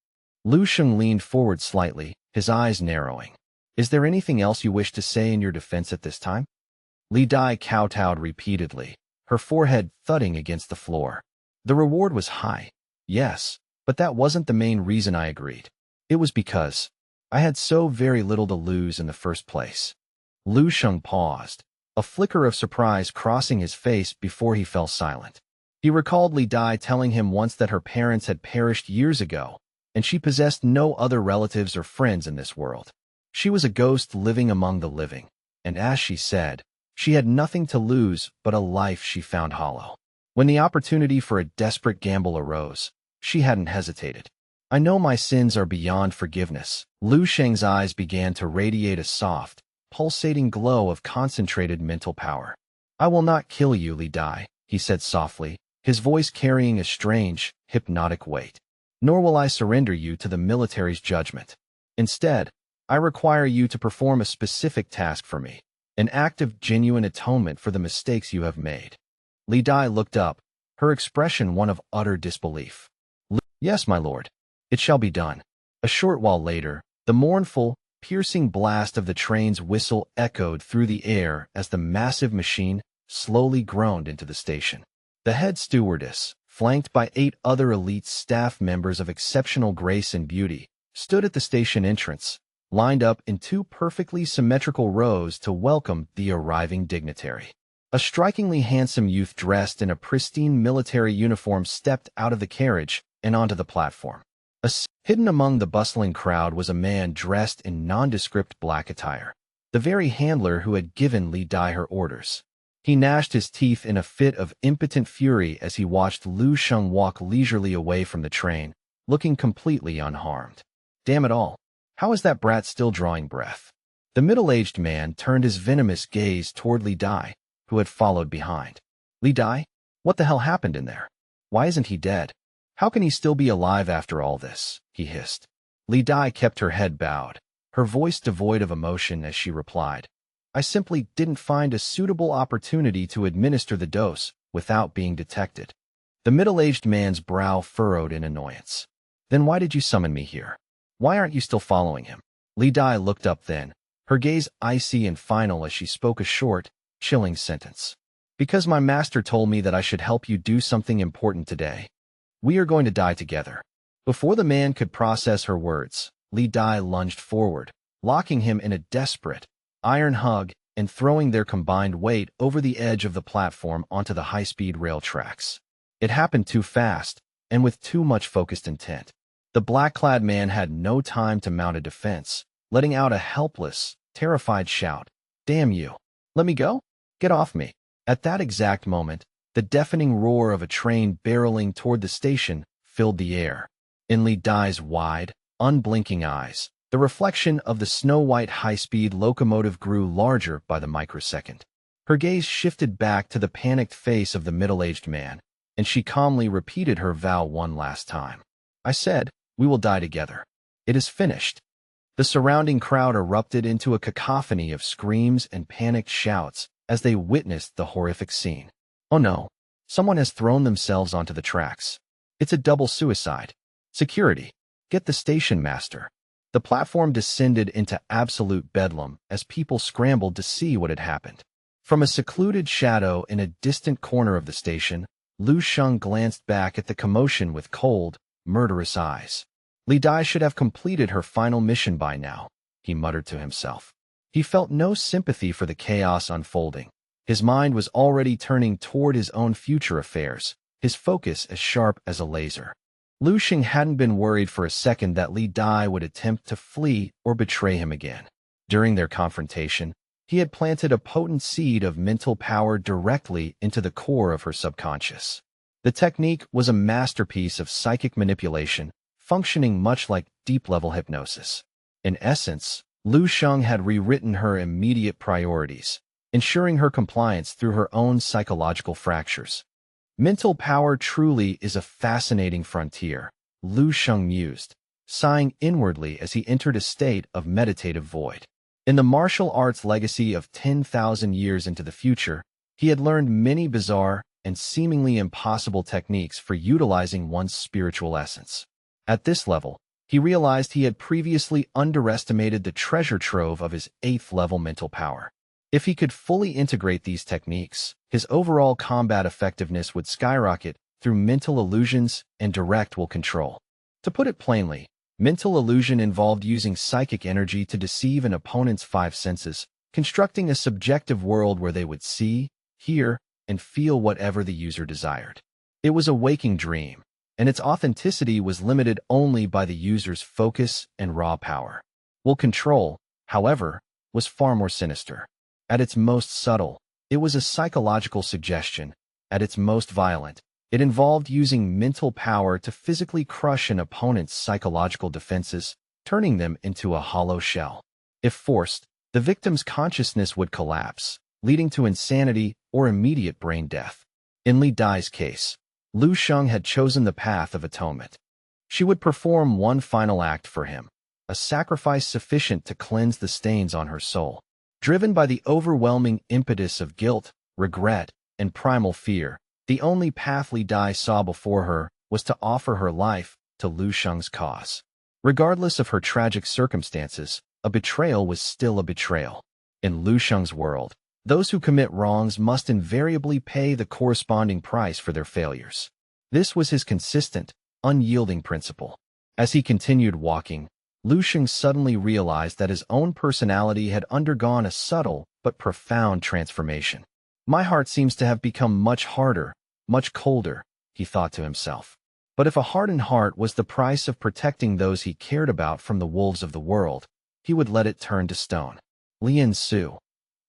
Lu Sheng leaned forward slightly, his eyes narrowing. "Is there anything else you wish to say in your defense at this time?" Li Dai kowtowed repeatedly, her forehead thudding against the floor. "The reward was high, yes, but that wasn't the main reason I agreed. It was because I had so very little to lose in the first place." Lu Sheng paused, a flicker of surprise crossing his face before he fell silent. He recalled Li Dai telling him once that her parents had perished years ago, and she possessed no other relatives or friends in this world. She was a ghost living among the living, and as she said, she had nothing to lose but a life she found hollow. When the opportunity for a desperate gamble arose, she hadn't hesitated. "I know my sins are beyond forgiveness." Lu Sheng's eyes began to radiate a soft, pulsating glow of concentrated mental power. "I will not kill you, Li Dai," he said softly, his voice carrying a strange, hypnotic weight. "Nor will I surrender you to the military's judgment. Instead, I require you to perform a specific task for me, an act of genuine atonement for the mistakes you have made." Li Dai looked up, her expression one of utter disbelief. "Yes, my lord. It shall be done." A short while later, the mournful, piercing blast of the train's whistle echoed through the air as the massive machine slowly groaned into the station. The head stewardess, flanked by 8 other elite staff members of exceptional grace and beauty, stood at the station entrance, lined up in 2 perfectly symmetrical rows to welcome the arriving dignitary. A strikingly handsome youth dressed in a pristine military uniform stepped out of the carriage and onto the platform. Hidden among the bustling crowd was a man dressed in nondescript black attire, the very handler who had given Li Dai her orders. He gnashed his teeth in a fit of impotent fury as he watched Lu Sheng walk leisurely away from the train, looking completely unharmed. Damn it all. How is that brat still drawing breath? The middle-aged man turned his venomous gaze toward Li Dai, who had followed behind. Li Dai? What the hell happened in there? Why isn't he dead? How can he still be alive after all this? He hissed. Li Dai kept her head bowed, her voice devoid of emotion as she replied, I simply didn't find a suitable opportunity to administer the dose without being detected. The middle-aged man's brow furrowed in annoyance. Then why did you summon me here? Why aren't you still following him? Li Dai looked up then, her gaze icy and final as she spoke a short, chilling sentence. Because my master told me that I should help you do something important today. We are going to die together. Before the man could process her words, Li Dai lunged forward, locking him in a desperate, iron hug and throwing their combined weight over the edge of the platform onto the high-speed rail tracks. It happened too fast, and with too much focused intent. The black-clad man had no time to mount a defense, letting out a helpless, terrified shout. Damn you! Let me go? Get off me! At that exact moment, the deafening roar of a train barreling toward the station filled the air. In Li Dai's wide, unblinking eyes, the reflection of the snow-white high-speed locomotive grew larger by the microsecond. Her gaze shifted back to the panicked face of the middle-aged man, and she calmly repeated her vow one last time. I said, we will die together. It is finished. The surrounding crowd erupted into a cacophony of screams and panicked shouts as they witnessed the horrific scene. Oh no, someone has thrown themselves onto the tracks. It's a double suicide. Security, get the station master. The platform descended into absolute bedlam as people scrambled to see what had happened. From a secluded shadow in a distant corner of the station, Lu Sheng glanced back at the commotion with cold, murderous eyes. Li Dai should have completed her final mission by now, he muttered to himself. He felt no sympathy for the chaos unfolding. His mind was already turning toward his own future affairs, his focus as sharp as a laser. Lu Sheng hadn't been worried for a second that Li Dai would attempt to flee or betray him again. During their confrontation, he had planted a potent seed of mental power directly into the core of her subconscious. The technique was a masterpiece of psychic manipulation, functioning much like deep-level hypnosis. In essence, Lu Sheng had rewritten her immediate priorities, ensuring her compliance through her own psychological fractures. Mental power truly is a fascinating frontier, Lu Sheng mused, sighing inwardly as he entered a state of meditative void. In the martial arts legacy of 10,000 years into the future, he had learned many bizarre and seemingly impossible techniques for utilizing one's spiritual essence. At this level, he realized he had previously underestimated the treasure trove of his 8th-level mental power. If he could fully integrate these techniques, his overall combat effectiveness would skyrocket through mental illusions and direct will control. To put it plainly, mental illusion involved using psychic energy to deceive an opponent's 5 senses, constructing a subjective world where they would see, hear, and feel whatever the user desired. It was a waking dream, and its authenticity was limited only by the user's focus and raw power. Will control, however, was far more sinister. At its most subtle, it was a psychological suggestion. At its most violent, it involved using mental power to physically crush an opponent's psychological defenses, turning them into a hollow shell. If forced, the victim's consciousness would collapse, leading to insanity or immediate brain death. In Li Dai's case, Lu Sheng had chosen the path of atonement. She would perform one final act for him, a sacrifice sufficient to cleanse the stains on her soul. Driven by the overwhelming impetus of guilt, regret, and primal fear, the only path Li Dai saw before her was to offer her life to Lu Sheng's cause. Regardless of her tragic circumstances, a betrayal was still a betrayal. In Lu Sheng's world, those who commit wrongs must invariably pay the corresponding price for their failures. This was his consistent, unyielding principle. As he continued walking, Lu Sheng suddenly realized that his own personality had undergone a subtle but profound transformation. My heart seems to have become much harder, much colder, he thought to himself. But if a hardened heart was the price of protecting those he cared about from the wolves of the world, he would let it turn to stone. Lien Su.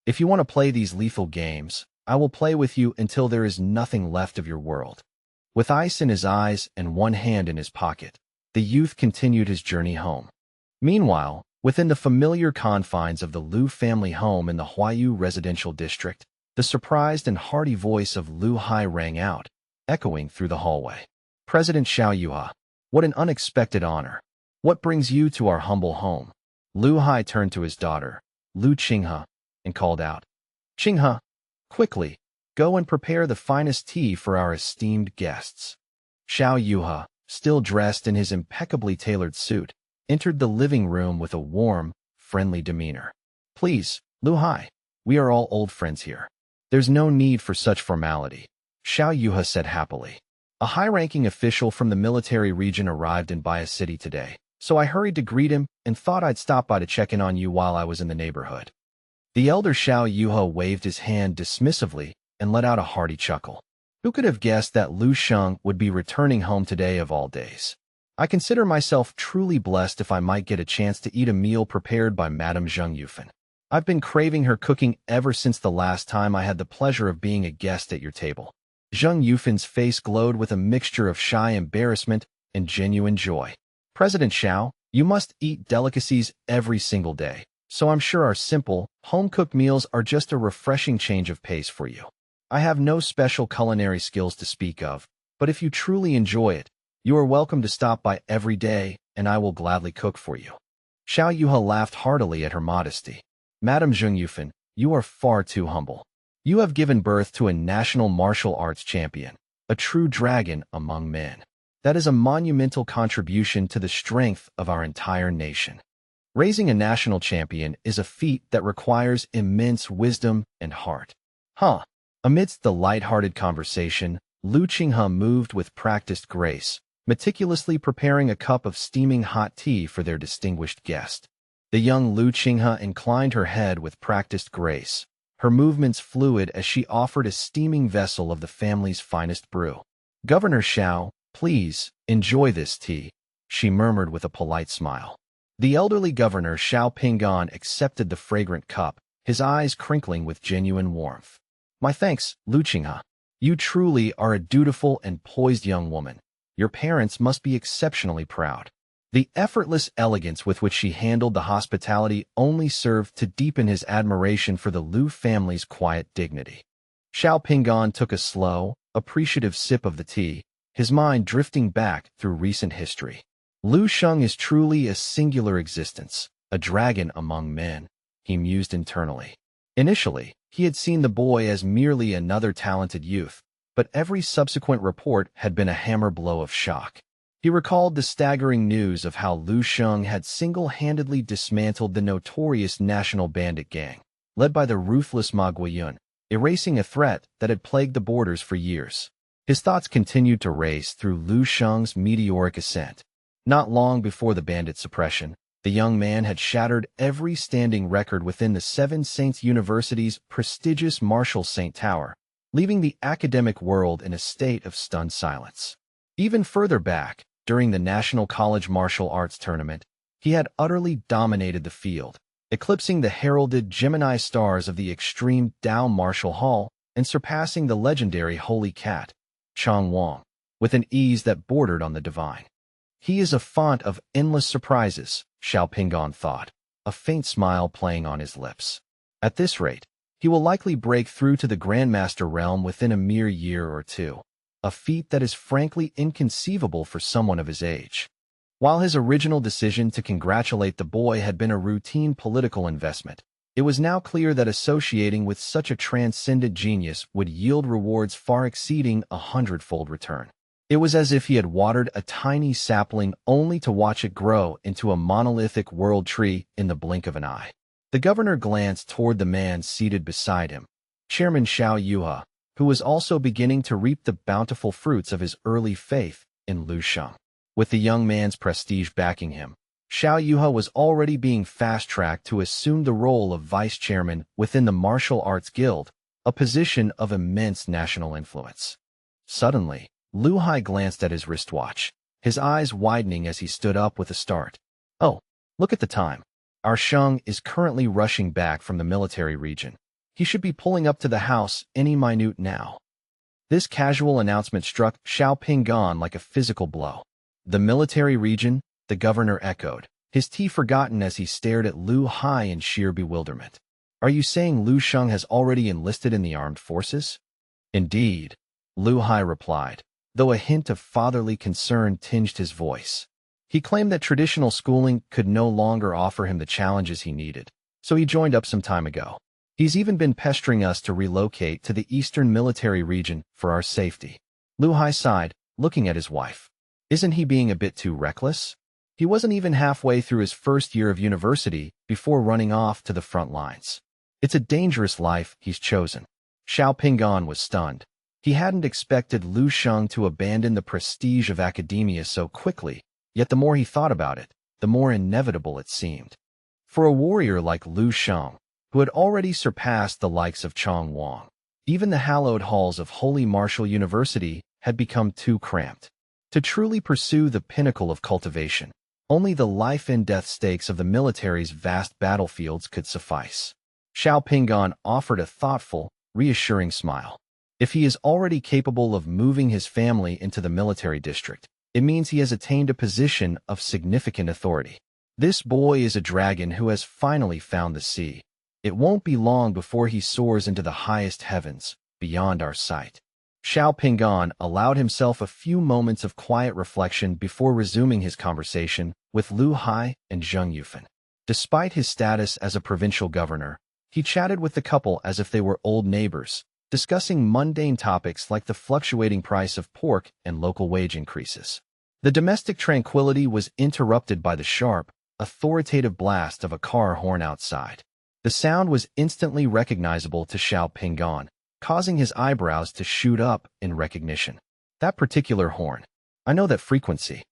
If you want to play these lethal games, I will play with you until there is nothing left of your world. With ice in his eyes and one hand in his pocket, the youth continued his journey home. Meanwhile, within the familiar confines of the Lu family home in the Huayu residential district, the surprised and hearty voice of Lu Hai rang out, echoing through the hallway. President Xiao Yuha, what an unexpected honor. What brings you to our humble home? Lu Hai turned to his daughter, Lu Qinghe, and called out, Qinghe, quickly, go and prepare the finest tea for our esteemed guests. Xiao Yuha, still dressed in his impeccably tailored suit, entered the living room with a warm, friendly demeanor. Please, Lu Hai, we are all old friends here. There's no need for such formality, Xiao Yuha said happily. A high-ranking official from the military region arrived in Baya City today, so I hurried to greet him and thought I'd stop by to check in on you while I was in the neighborhood. The elder Xiao Yuha waved his hand dismissively and let out a hearty chuckle. Who could have guessed that Lu Sheng would be returning home today of all days? I consider myself truly blessed if I might get a chance to eat a meal prepared by Madame Zheng Yufan. I've been craving her cooking ever since the last time I had the pleasure of being a guest at your table. Zheng Yufan's face glowed with a mixture of shy embarrassment and genuine joy. President Xiao, you must eat delicacies every single day, so I'm sure our simple, home-cooked meals are just a refreshing change of pace for you. I have no special culinary skills to speak of, but if you truly enjoy it, you are welcome to stop by every day, and I will gladly cook for you. Xiao Yuha laughed heartily at her modesty. Madame Zheng Yufan, you are far too humble. You have given birth to a national martial arts champion, a true dragon among men. That is a monumental contribution to the strength of our entire nation. Raising a national champion is a feat that requires immense wisdom and heart. Amidst the light-hearted conversation, Lu Qinghe moved with practiced grace, meticulously preparing a cup of steaming hot tea for their distinguished guest. The young Lu Qinghe inclined her head with practiced grace, her movements fluid as she offered a steaming vessel of the family's finest brew. Governor Xiao, please, enjoy this tea, she murmured with a polite smile. The elderly governor Xiao Pingan accepted the fragrant cup, his eyes crinkling with genuine warmth. My thanks, Lu Qinghe. You truly are a dutiful and poised young woman. Your parents must be exceptionally proud. The effortless elegance with which she handled the hospitality only served to deepen his admiration for the Lu family's quiet dignity. Xiao Pingan took a slow, appreciative sip of the tea, his mind drifting back through recent history. Lu Sheng is truly a singular existence, a dragon among men, he mused internally. Initially, he had seen the boy as merely another talented youth, but every subsequent report had been a hammer blow of shock. He recalled the staggering news of how Lu Sheng had single-handedly dismantled the notorious national bandit gang, led by the ruthless Ma Guiyun, erasing a threat that had plagued the borders for years. His thoughts continued to race through Lu Sheng's meteoric ascent. Not long before the bandit suppression, the young man had shattered every standing record within the Seven Saints University's prestigious Martial Saint Tower, leaving the academic world in a state of stunned silence. Even further back, during the National College Martial Arts Tournament, he had utterly dominated the field, eclipsing the heralded Gemini stars of the extreme Dao Martial Hall and surpassing the legendary Holy Cat, Chang Wang, with an ease that bordered on the divine. He is a font of endless surprises, Xiao Pingan thought, a faint smile playing on his lips. At this rate, he will likely break through to the Grandmaster realm within a mere year or two, a feat that is frankly inconceivable for someone of his age. While his original decision to congratulate the boy had been a routine political investment, it was now clear that associating with such a transcendent genius would yield rewards far exceeding 100-fold return. It was as if he had watered a tiny sapling only to watch it grow into a monolithic world tree in the blink of an eye. The governor glanced toward the man seated beside him, Chairman Xiao Yuha, who was also beginning to reap the bountiful fruits of his early faith in Lu Sheng. With the young man's prestige backing him, Xiao Yuha was already being fast-tracked to assume the role of vice chairman within the Martial Arts Guild, a position of immense national influence. Suddenly, Lu Hai glanced at his wristwatch, his eyes widening as he stood up with a start. "Oh, look at the time. Our Sheng is currently rushing back from the military region. He should be pulling up to the house any minute now." This casual announcement struck Xiao Pinggan like a physical blow. "The military region?" the governor echoed, his tea forgotten as he stared at Lu Hai in sheer bewilderment. "Are you saying Lu Sheng has already enlisted in the armed forces?" "Indeed," Lu Hai replied, though a hint of fatherly concern tinged his voice. He claimed that traditional schooling could no longer offer him the challenges he needed, so he joined up some time ago. He's even been pestering us to relocate to the eastern military region for our safety. Lu Hai sighed, looking at his wife. Isn't he being a bit too reckless? He wasn't even halfway through his first year of university before running off to the front lines. It's a dangerous life he's chosen. Xiao Pinggan was stunned. He hadn't expected Lu Sheng to abandon the prestige of academia so quickly, yet the more he thought about it, the more inevitable it seemed. For a warrior like Lu Sheng, who had already surpassed the likes of Chong Wang, even the hallowed halls of Holy Martial University had become too cramped. To truly pursue the pinnacle of cultivation, only the life-and-death stakes of the military's vast battlefields could suffice. Xiao Pinggan offered a thoughtful, reassuring smile. If he is already capable of moving his family into the military district, it means he has attained a position of significant authority. This boy is a dragon who has finally found the sea. It won't be long before he soars into the highest heavens, beyond our sight. Xiao Pinggan allowed himself a few moments of quiet reflection before resuming his conversation with Lu Hai and Zheng Yufan. Despite his status as a provincial governor, he chatted with the couple as if they were old neighbors, discussing mundane topics like the fluctuating price of pork and local wage increases. The domestic tranquility was interrupted by the sharp, authoritative blast of a car horn outside. The sound was instantly recognizable to Xiao Pinggan, causing his eyebrows to shoot up in recognition. That particular horn. I know that frequency.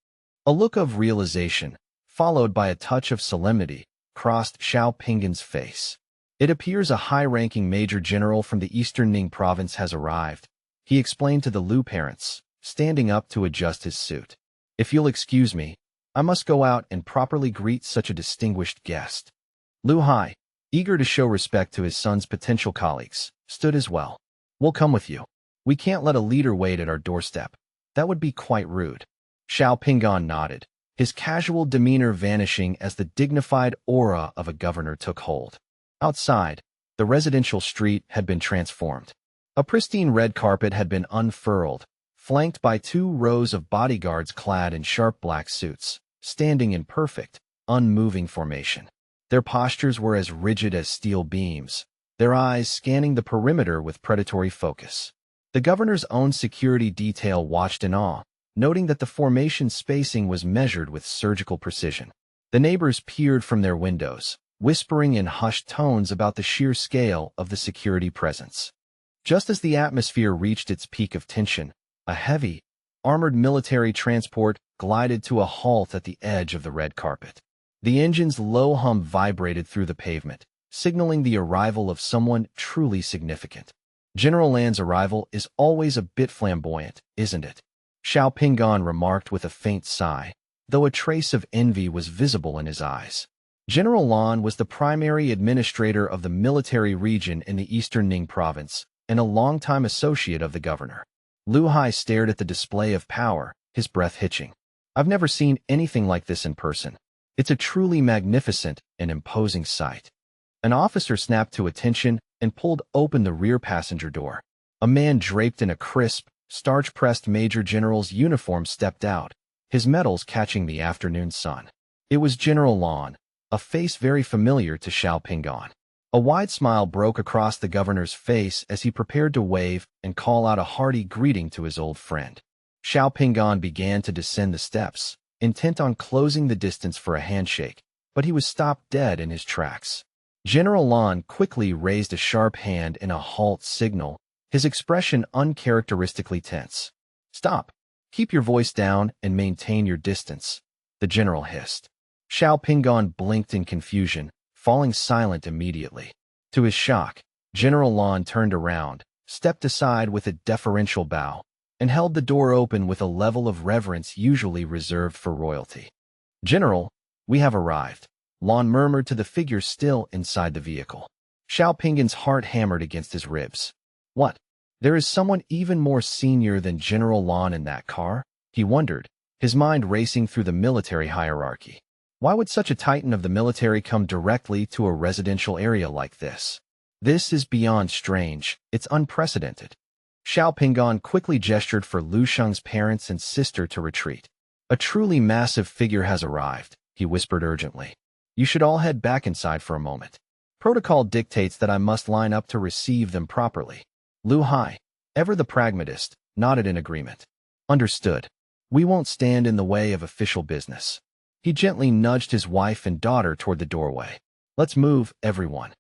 A look of realization, followed by a touch of solemnity, crossed Xiao Pinggan's face. It appears a high-ranking major general from the eastern Ning province has arrived, he explained to the Lu parents, standing up to adjust his suit. If you'll excuse me, I must go out and properly greet such a distinguished guest. Lu Hai, eager to show respect to his son's potential colleagues, stood as well. We'll come with you. We can't let a leader wait at our doorstep. That would be quite rude. Xiao Pinggan nodded, his casual demeanor vanishing as the dignified aura of a governor took hold. Outside, the residential street had been transformed. A pristine red carpet had been unfurled, flanked by 2 rows of bodyguards clad in sharp black suits, standing in perfect, unmoving formation. Their postures were as rigid as steel beams, their eyes scanning the perimeter with predatory focus. The governor's own security detail watched in awe, noting that the formation spacing was measured with surgical precision. The neighbors peered from their windows, whispering in hushed tones about the sheer scale of the security presence. Just as the atmosphere reached its peak of tension, a heavy, armored military transport glided to a halt at the edge of the red carpet. The engine's low hum vibrated through the pavement, signaling the arrival of someone truly significant. General Lan's arrival is always a bit flamboyant, isn't it? Xiao Pinggan remarked with a faint sigh, though a trace of envy was visible in his eyes. General Lan was the primary administrator of the military region in the eastern Ning province, and a longtime associate of the governor. Lu Hai stared at the display of power, his breath hitching. I've never seen anything like this in person. It's a truly magnificent and imposing sight. An officer snapped to attention and pulled open the rear passenger door. A man draped in a crisp, starch-pressed major general's uniform stepped out, his medals catching the afternoon sun. It was General Lan, a face very familiar to Xiao Pinggan. A wide smile broke across the governor's face as he prepared to wave and call out a hearty greeting to his old friend. Xiao Pingan began to descend the steps, intent on closing the distance for a handshake, but he was stopped dead in his tracks. General Lan quickly raised a sharp hand in a halt signal, his expression uncharacteristically tense. "Stop! Keep your voice down and maintain your distance," the general hissed. Xiao Pingan blinked in confusion, falling silent immediately. To his shock, General Lan turned around, stepped aside with a deferential bow, and held the door open with a level of reverence usually reserved for royalty. "General, we have arrived," Lan murmured to the figure still inside the vehicle. Xiao Pingan's heart hammered against his ribs. What? There is someone even more senior than General Lan in that car? He wondered, his mind racing through the military hierarchy. Why would such a titan of the military come directly to a residential area like this? This is beyond strange, it's unprecedented. Xiao Pingan quickly gestured for Lu Sheng's parents and sister to retreat. "A truly massive figure has arrived," he whispered urgently. "You should all head back inside for a moment. Protocol dictates that I must line up to receive them properly." Lu Hai, ever the pragmatist, nodded in agreement. "Understood. We won't stand in the way of official business." He gently nudged his wife and daughter toward the doorway. "Let's move, everyone.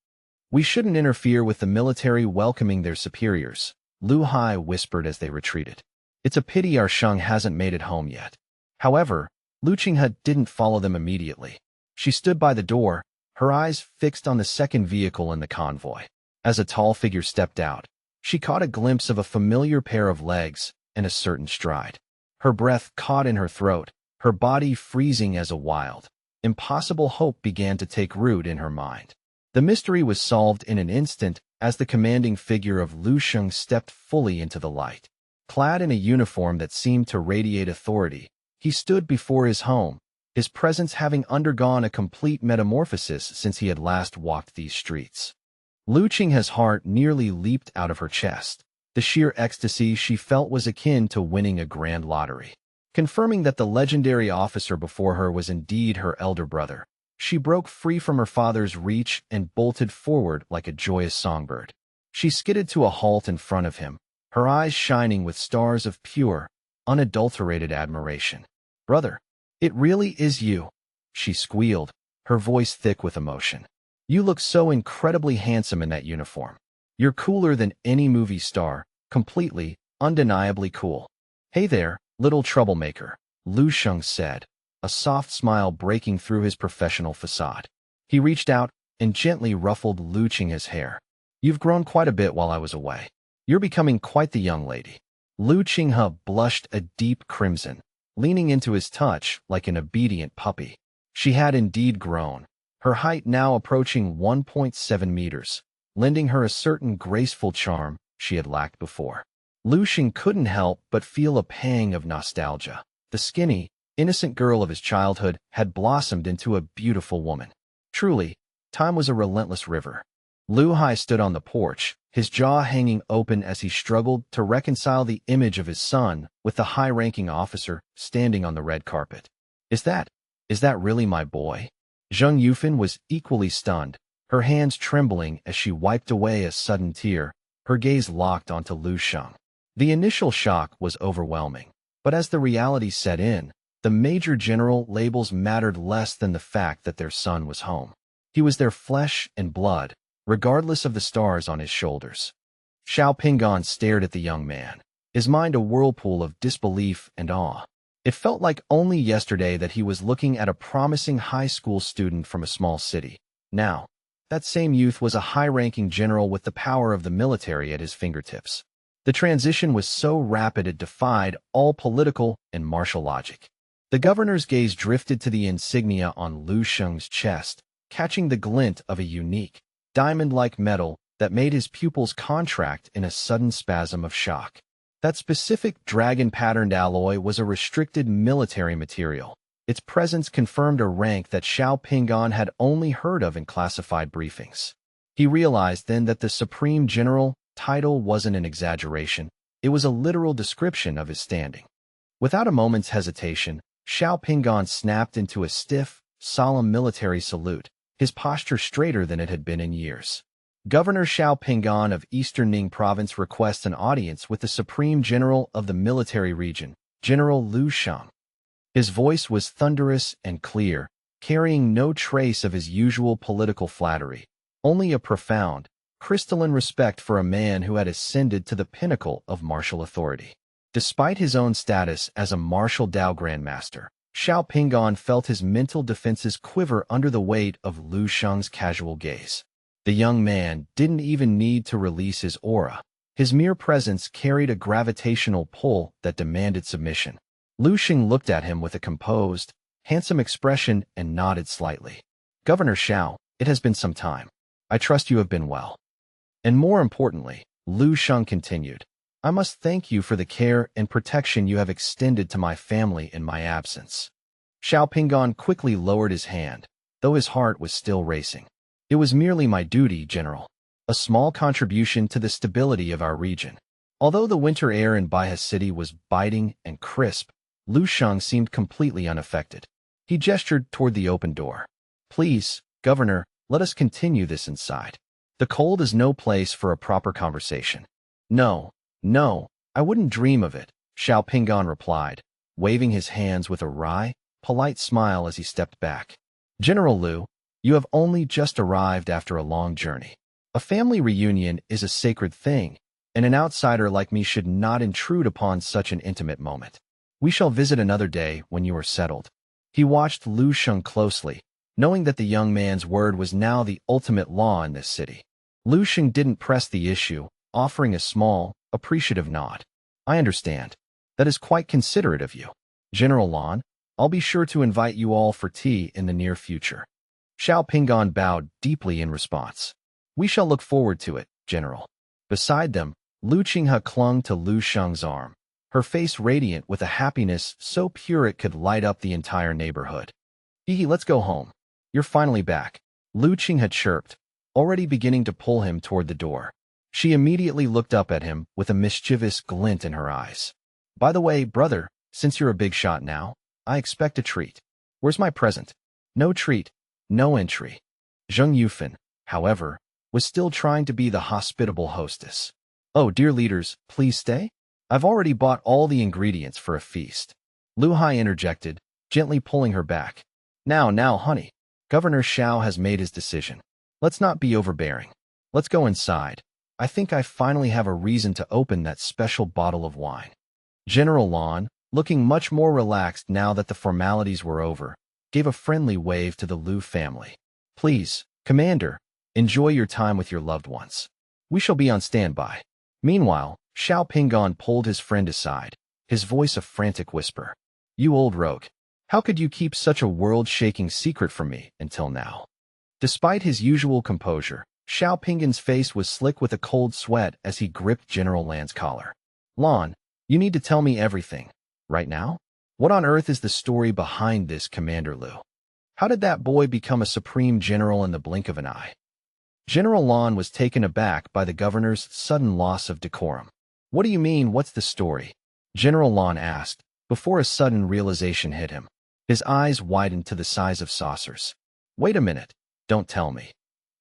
We shouldn't interfere with the military welcoming their superiors," Lu Hai whispered as they retreated. "It's a pity our Sheng hasn't made it home yet." However, Lu Qinghe didn't follow them immediately. She stood by the door, her eyes fixed on the second vehicle in the convoy. As a tall figure stepped out, she caught a glimpse of a familiar pair of legs and a certain stride. Her breath caught in her throat, her body freezing as a wild, impossible hope began to take root in her mind. The mystery was solved in an instant as the commanding figure of Lu Sheng stepped fully into the light. Clad in a uniform that seemed to radiate authority, he stood before his home, his presence having undergone a complete metamorphosis since he had last walked these streets. Lu Qinghe's heart nearly leaped out of her chest. The sheer ecstasy she felt was akin to winning a grand lottery. Confirming that the legendary officer before her was indeed her elder brother, she broke free from her father's reach and bolted forward like a joyous songbird. She skidded to a halt in front of him, her eyes shining with stars of pure, unadulterated admiration. "Brother, it really is you," she squealed, her voice thick with emotion. "You look so incredibly handsome in that uniform. You're cooler than any movie star, completely, undeniably cool." "Hey there, little troublemaker," Lu Sheng said, a soft smile breaking through his professional facade. He reached out and gently ruffled Lu Qinghe's hair. "You've grown quite a bit while I was away. You're becoming quite the young lady." Lu Qinghe blushed a deep crimson, leaning into his touch like an obedient puppy. She had indeed grown, her height now approaching 1.7 meters, lending her a certain graceful charm she had lacked before. Lu Xing couldn't help but feel a pang of nostalgia. The skinny, innocent girl of his childhood had blossomed into a beautiful woman. Truly, time was a relentless river. Lu Hai stood on the porch, his jaw hanging open as he struggled to reconcile the image of his son with the high-ranking officer standing on the red carpet. Is that really my boy?" Zheng Yufan was equally stunned, her hands trembling as she wiped away a sudden tear, her gaze locked onto Lu Sheng. The initial shock was overwhelming, but as the reality set in, the Major General labels mattered less than the fact that their son was home. He was their flesh and blood, regardless of the stars on his shoulders. Xiao Pingan stared at the young man, his mind a whirlpool of disbelief and awe. It felt like only yesterday that he was looking at a promising high school student from a small city. Now, that same youth was a high-ranking general with the power of the military at his fingertips. The transition was so rapid it defied all political and martial logic. The governor's gaze drifted to the insignia on Lu Sheng's chest, catching the glint of a unique, diamond-like metal that made his pupils contract in a sudden spasm of shock. That specific dragon-patterned alloy was a restricted military material. Its presence confirmed a rank that Xiao Pingan had only heard of in classified briefings. He realized then that the Supreme General title wasn't an exaggeration, it was a literal description of his standing. Without a moment's hesitation, Xiao Pingan snapped into a stiff, solemn military salute, his posture straighter than it had been in years. "Governor Xiao Pingan of Eastern Ning Province requests an audience with the Supreme General of the military region," General Lu Sheng. His voice was thunderous and clear, carrying no trace of his usual political flattery, only a profound, crystalline respect for a man who had ascended to the pinnacle of martial authority. Despite his own status as a martial Dao grandmaster, Xiao Pingan felt his mental defenses quiver under the weight of Lu Sheng's casual gaze. The young man didn't even need to release his aura. His mere presence carried a gravitational pull that demanded submission. Lu Sheng looked at him with a composed, handsome expression and nodded slightly. Governor Xiao, it has been some time. I trust you have been well. And more importantly, Lu Sheng continued, I must thank you for the care and protection you have extended to my family in my absence. Xiao Pingan quickly lowered his hand, though his heart was still racing. It was merely my duty, General. A small contribution to the stability of our region. Although the winter air in Baihe City was biting and crisp, Lu Sheng seemed completely unaffected. He gestured toward the open door. Please, Governor, let us continue this inside. The cold is no place for a proper conversation. No, I wouldn't dream of it, Xiao Pingan replied, waving his hands with a wry, polite smile as he stepped back. General Lu, you have only just arrived after a long journey. A family reunion is a sacred thing, and an outsider like me should not intrude upon such an intimate moment. We shall visit another day when you are settled. He watched Lu Sheng closely, knowing that the young man's word was now the ultimate law in this city. Lu Sheng didn't press the issue, offering a small, appreciative nod. I understand. That is quite considerate of you. General Lan, I'll be sure to invite you all for tea in the near future. Xiao Pingan bowed deeply in response. We shall look forward to it, General. Beside them, Lu Qinghe clung to Lu Sheng's arm, her face radiant with a happiness so pure it could light up the entire neighborhood. Let's go home. You're finally back, Lu Qinghe chirped, already beginning to pull him toward the door. She immediately looked up at him with a mischievous glint in her eyes. By the way, brother, since you're a big shot now, I expect a treat. Where's my present? No treat, no entry. Zheng Yufan, however, was still trying to be the hospitable hostess. Oh, dear leaders, please stay? I've already bought all the ingredients for a feast. Lu Hai interjected, gently pulling her back. Now, honey. Governor Xiao has made his decision. Let's not be overbearing. Let's go inside. I think I finally have a reason to open that special bottle of wine. General Lan, looking much more relaxed now that the formalities were over, gave a friendly wave to the Lu family. Please, Commander, enjoy your time with your loved ones. We shall be on standby. Meanwhile, Xiao Pingan pulled his friend aside, his voice a frantic whisper. You old rogue. How could you keep such a world-shaking secret from me until now? Despite his usual composure, Xiao Pingan's face was slick with a cold sweat as he gripped General Lan's collar. Lan, you need to tell me everything. Right now? What on earth is the story behind this, Commander Lu? How did that boy become a supreme general in the blink of an eye? General Lan was taken aback by the governor's sudden loss of decorum. What do you mean, what's the story? General Lan asked, before a sudden realization hit him. His eyes widened to the size of saucers. Wait a minute, don't tell me.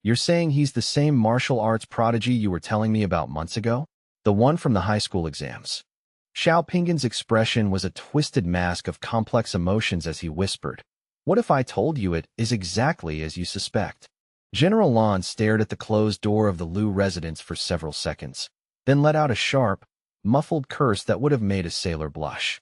You're saying he's the same martial arts prodigy you were telling me about months ago? The one from the high school exams. Xiao Pingan's expression was a twisted mask of complex emotions as he whispered, What if I told you it is exactly as you suspect? General Lan stared at the closed door of the Lu residence for several seconds, then let out a sharp, muffled curse that would have made a sailor blush.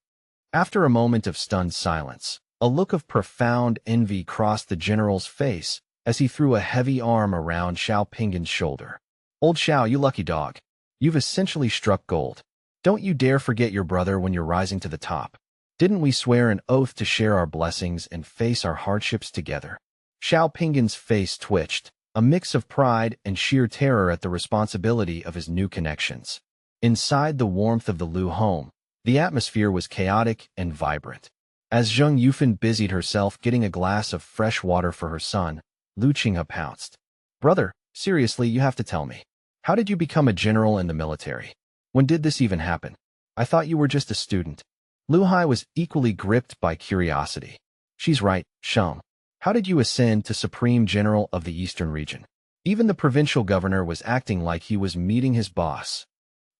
After a moment of stunned silence, a look of profound envy crossed the general's face as he threw a heavy arm around Xiao Pingan's shoulder. Old Xiao, you lucky dog. You've essentially struck gold. Don't you dare forget your brother when you're rising to the top. Didn't we swear an oath to share our blessings and face our hardships together? Xiao Pingan's face twitched, a mix of pride and sheer terror at the responsibility of his new connections. Inside the warmth of the Lu home, the atmosphere was chaotic and vibrant. As Zheng Yufan busied herself getting a glass of fresh water for her son, Lu Qinghe pounced. Brother, seriously, you have to tell me. How did you become a general in the military? When did this even happen? I thought you were just a student. Lu Hai was equally gripped by curiosity. She's right, Sheng. How did you ascend to Supreme General of the Eastern region? Even the provincial governor was acting like he was meeting his boss.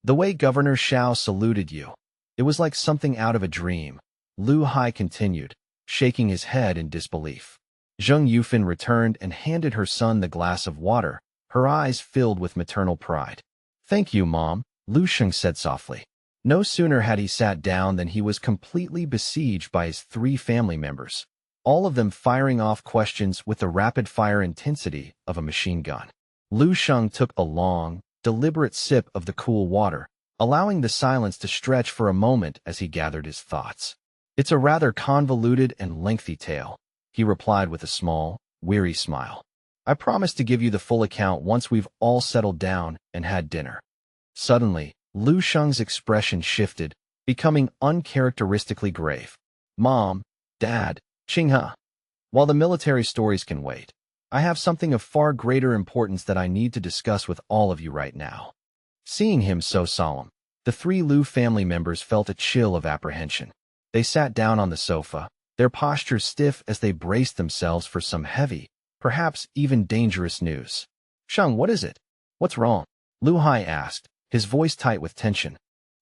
The way Governor Xiao saluted you. It was like something out of a dream. Lu Hai continued, shaking his head in disbelief. Zheng Yufan returned and handed her son the glass of water, her eyes filled with maternal pride. "Thank you, Mom," Lu Sheng said softly. No sooner had he sat down than he was completely besieged by his 3 family members, all of them firing off questions with the rapid-fire intensity of a machine gun. Lu Sheng took a long, deliberate sip of the cool water, allowing the silence to stretch for a moment as he gathered his thoughts. "It's a rather convoluted and lengthy tale," he replied with a small, weary smile. "I promise to give you the full account once we've all settled down and had dinner." Suddenly, Lu Sheng's expression shifted, becoming uncharacteristically grave. "Mom, Dad, Qinghe, while the military stories can wait, I have something of far greater importance that I need to discuss with all of you right now." Seeing him so solemn, the 3 Lu family members felt a chill of apprehension. They sat down on the sofa, their postures stiff as they braced themselves for some heavy, perhaps even dangerous news. "Sheng, what is it? What's wrong?" Lu Hai asked, his voice tight with tension.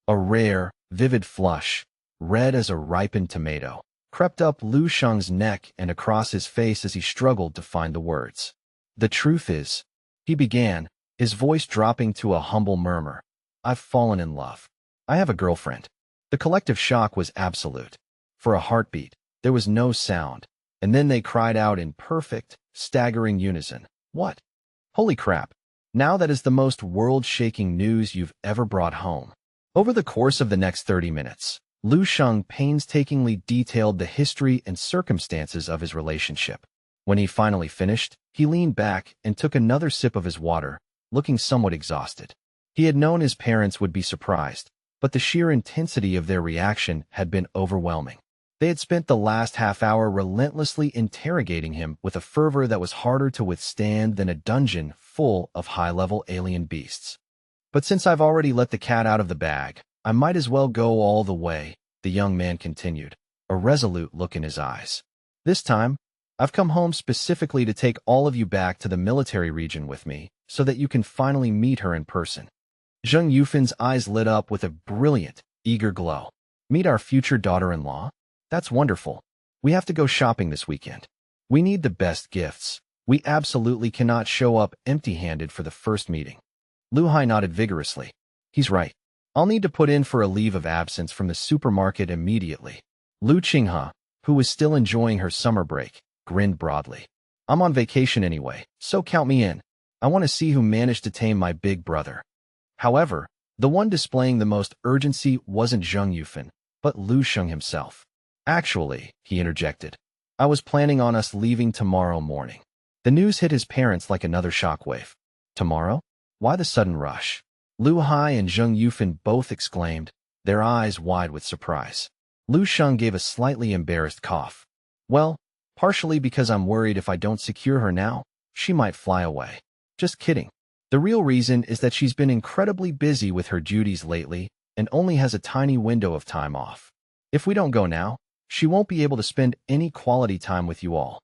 A rare, vivid flush, red as a ripened tomato, crept up Lu Sheng's neck and across his face as he struggled to find the words. "The truth is," he began, his voice dropping to a humble murmur, "I've fallen in love. I have a girlfriend." The collective shock was absolute. For a heartbeat, there was no sound, and then they cried out in perfect, staggering unison. "What? Holy crap. Now that is the most world-shaking news you've ever brought home." Over the course of the next 30 minutes, Lu Sheng painstakingly detailed the history and circumstances of his relationship. When he finally finished, he leaned back and took another sip of his water, looking somewhat exhausted. He had known his parents would be surprised, but the sheer intensity of their reaction had been overwhelming. They had spent the last half hour relentlessly interrogating him with a fervor that was harder to withstand than a dungeon full of high-level alien beasts. "But since I've already let the cat out of the bag, I might as well go all the way," the young man continued, a resolute look in his eyes. "This time, I've come home specifically to take all of you back to the military region with me so that you can finally meet her in person." Zheng Yufan's eyes lit up with a brilliant, eager glow. "Meet our future daughter-in-law? That's wonderful. We have to go shopping this weekend. We need the best gifts. We absolutely cannot show up empty-handed for the first meeting." Lu Hai nodded vigorously. "He's right. I'll need to put in for a leave of absence from the supermarket immediately." Lu Qinghe, who was still enjoying her summer break, grinned broadly. "I'm on vacation anyway, so count me in. I want to see who managed to tame my big brother." However, the one displaying the most urgency wasn't Zheng Yufan, but Lu Sheng himself. "Actually," he interjected, "I was planning on us leaving tomorrow morning." The news hit his parents like another shockwave. "Tomorrow? Why the sudden rush?" Lu Hai and Zheng Yufan both exclaimed, their eyes wide with surprise. Lu Sheng gave a slightly embarrassed cough. "Well, partially because I'm worried if I don't secure her now, she might fly away. Just kidding. The real reason is that she's been incredibly busy with her duties lately and only has a tiny window of time off. If we don't go now, she won't be able to spend any quality time with you all."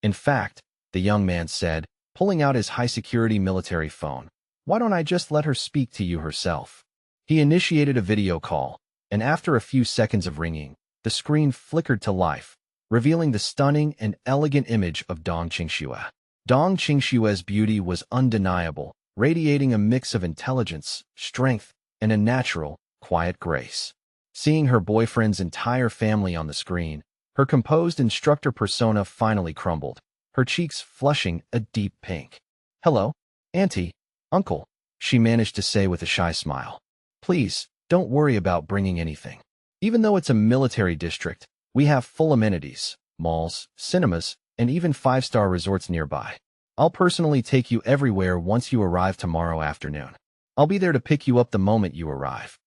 "In fact," the young man said, pulling out his high-security military phone, "why don't I just let her speak to you herself?" He initiated a video call, and after a few seconds of ringing, the screen flickered to life, revealing the stunning and elegant image of Dong Qingxue. Dong Qingxue's beauty was undeniable, radiating a mix of intelligence, strength, and a natural, quiet grace. Seeing her boyfriend's entire family on the screen, her composed instructor persona finally crumbled, her cheeks flushing a deep pink. "Hello, Auntie, Uncle," she managed to say with a shy smile. "Please, don't worry about bringing anything. Even though it's a military district, we have full amenities, malls, cinemas, and even 5-star resorts nearby. I'll personally take you everywhere once you arrive tomorrow afternoon. I'll be there to pick you up the moment you arrive."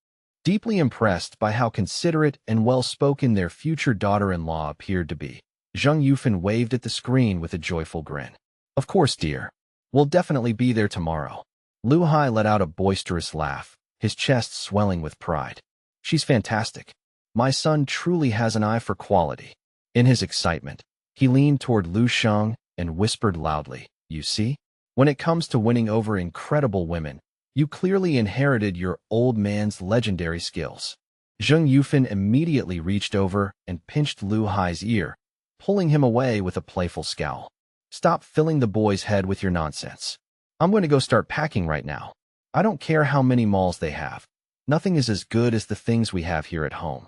Deeply impressed by how considerate and well-spoken their future daughter-in-law appeared to be, Zheng Yufan waved at the screen with a joyful grin. "Of course, dear. We'll definitely be there tomorrow." Lu Hai let out a boisterous laugh, his chest swelling with pride. "She's fantastic. My son truly has an eye for quality." In his excitement, he leaned toward Lu Sheng and whispered loudly, "You see? When it comes to winning over incredible women, you clearly inherited your old man's legendary skills." Zheng Yufan immediately reached over and pinched Lu Hai's ear, pulling him away with a playful scowl. Stop filling the boy's head with your nonsense. I'm going to go start packing right now. I don't care how many malls they have. Nothing is as good as the things we have here at home.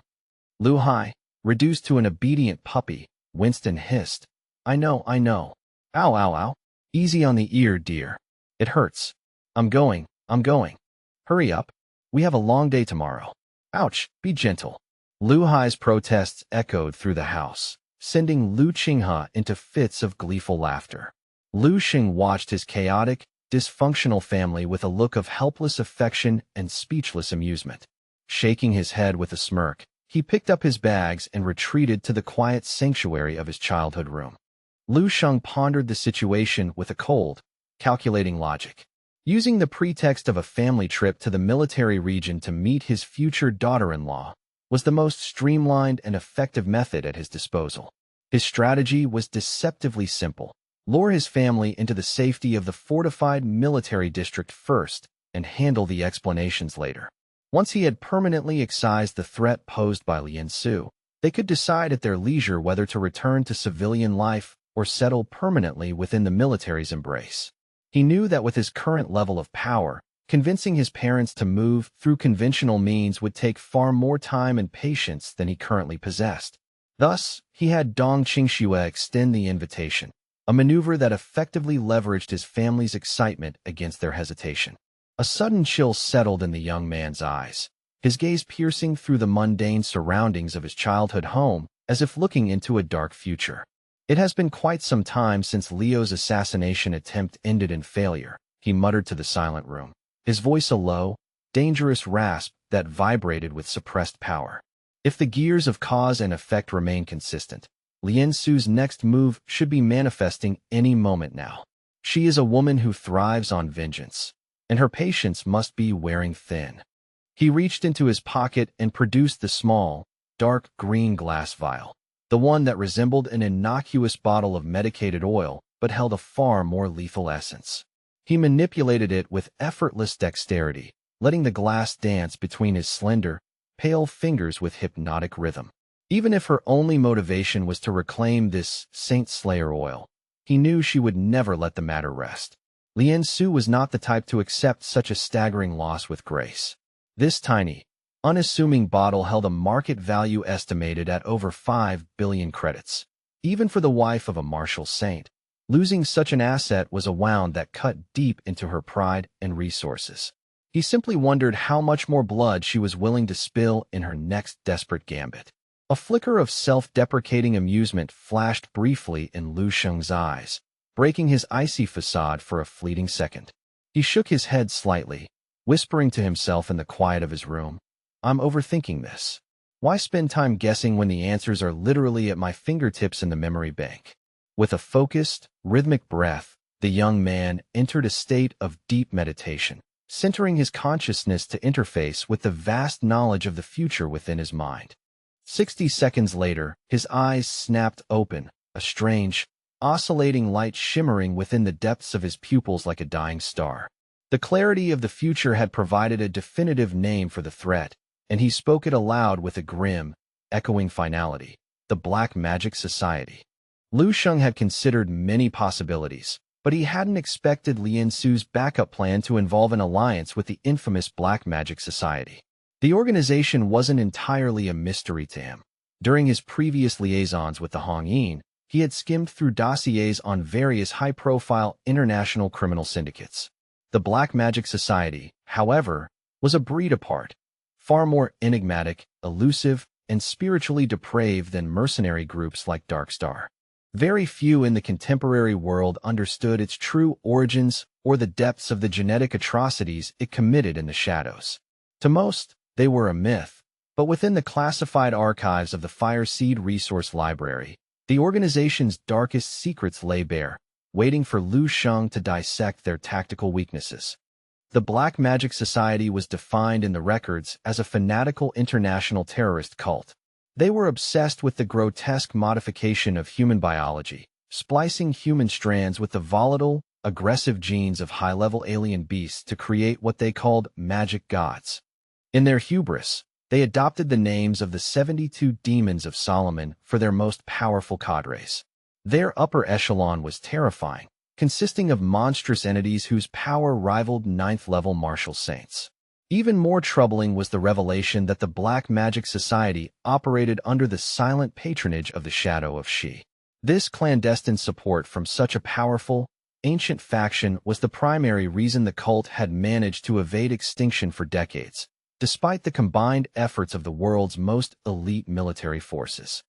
Lu Hai, reduced to an obedient puppy, winced and hissed. I know. Ow, ow, ow. Easy on the ear, dear. It hurts. I'm going. Hurry up. We have a long day tomorrow. Ouch, be gentle. Lu Hai's protests echoed through the house, sending Lu Qinghe into fits of gleeful laughter. Lu Xing watched his chaotic, dysfunctional family with a look of helpless affection and speechless amusement. Shaking his head with a smirk, he picked up his bags and retreated to the quiet sanctuary of his childhood room. Lu Sheng pondered the situation with a cold, calculating logic. Using the pretext of a family trip to the military region to meet his future daughter-in-law was the most streamlined and effective method at his disposal. His strategy was deceptively simple. Lure his family into the safety of the fortified military district first and handle the explanations later. Once he had permanently excised the threat posed by Lian Su, they could decide at their leisure whether to return to civilian life or settle permanently within the military's embrace. He knew that with his current level of power, convincing his parents to move through conventional means would take far more time and patience than he currently possessed. Thus, he had Dong Qingxue extend the invitation, a maneuver that effectively leveraged his family's excitement against their hesitation. A sudden chill settled in the young man's eyes, his gaze piercing through the mundane surroundings of his childhood home as if looking into a dark future. It has been quite some time since Leo's assassination attempt ended in failure, he muttered to the silent room, his voice a low, dangerous rasp that vibrated with suppressed power. If the gears of cause and effect remain consistent, Lian Su's next move should be manifesting any moment now. She is a woman who thrives on vengeance, and her patience must be wearing thin. He reached into his pocket and produced the small, dark green glass vial, the one that resembled an innocuous bottle of medicated oil but held a far more lethal essence. He manipulated it with effortless dexterity, letting the glass dance between his slender, pale fingers with hypnotic rhythm. Even if her only motivation was to reclaim this Saint Slayer oil, he knew she would never let the matter rest. Lian Su was not the type to accept such a staggering loss with grace. This tiny, unassuming bottle held a market value estimated at over 5 billion credits. Even for the wife of a martial saint, losing such an asset was a wound that cut deep into her pride and resources. He simply wondered how much more blood she was willing to spill in her next desperate gambit. A flicker of self-deprecating amusement flashed briefly in Lu Sheng's eyes, breaking his icy facade for a fleeting second. He shook his head slightly, whispering to himself in the quiet of his room, I'm overthinking this. Why spend time guessing when the answers are literally at my fingertips in the memory bank? With a focused, rhythmic breath, the young man entered a state of deep meditation, centering his consciousness to interface with the vast knowledge of the future within his mind. 60 seconds later, his eyes snapped open, a strange, oscillating light shimmering within the depths of his pupils like a dying star. The clarity of the future had provided a definitive name for the threat, and he spoke it aloud with a grim, echoing finality: the Black Magic Society. Lu Sheng had considered many possibilities, but he hadn't expected Lian Su's backup plan to involve an alliance with the infamous Black Magic Society. The organization wasn't entirely a mystery to him. During his previous liaisons with the Hongyin, he had skimmed through dossiers on various high-profile international criminal syndicates. The Black Magic Society, however, was a breed apart, far more enigmatic, elusive, and spiritually depraved than mercenary groups like Darkstar. Very few in the contemporary world understood its true origins or the depths of the genetic atrocities it committed in the shadows. To most, they were a myth, but within the classified archives of the Fireseed Resource Library, the organization's darkest secrets lay bare, waiting for Lu Sheng to dissect their tactical weaknesses. The Black Magic Society was defined in the records as a fanatical international terrorist cult. They were obsessed with the grotesque modification of human biology, splicing human strands with the volatile, aggressive genes of high-level alien beasts to create what they called magic gods. In their hubris, They adopted the names of the 72 demons of Solomon for their most powerful cadres. Their upper echelon was terrifying, consisting of monstrous entities whose power rivaled ninth-level martial saints. Even more troubling was the revelation that the Black Magic Society operated under the silent patronage of the Shadow of She. This clandestine support from such a powerful, ancient faction was the primary reason the cult had managed to evade extinction for decades, despite the combined efforts of the world's most elite military forces.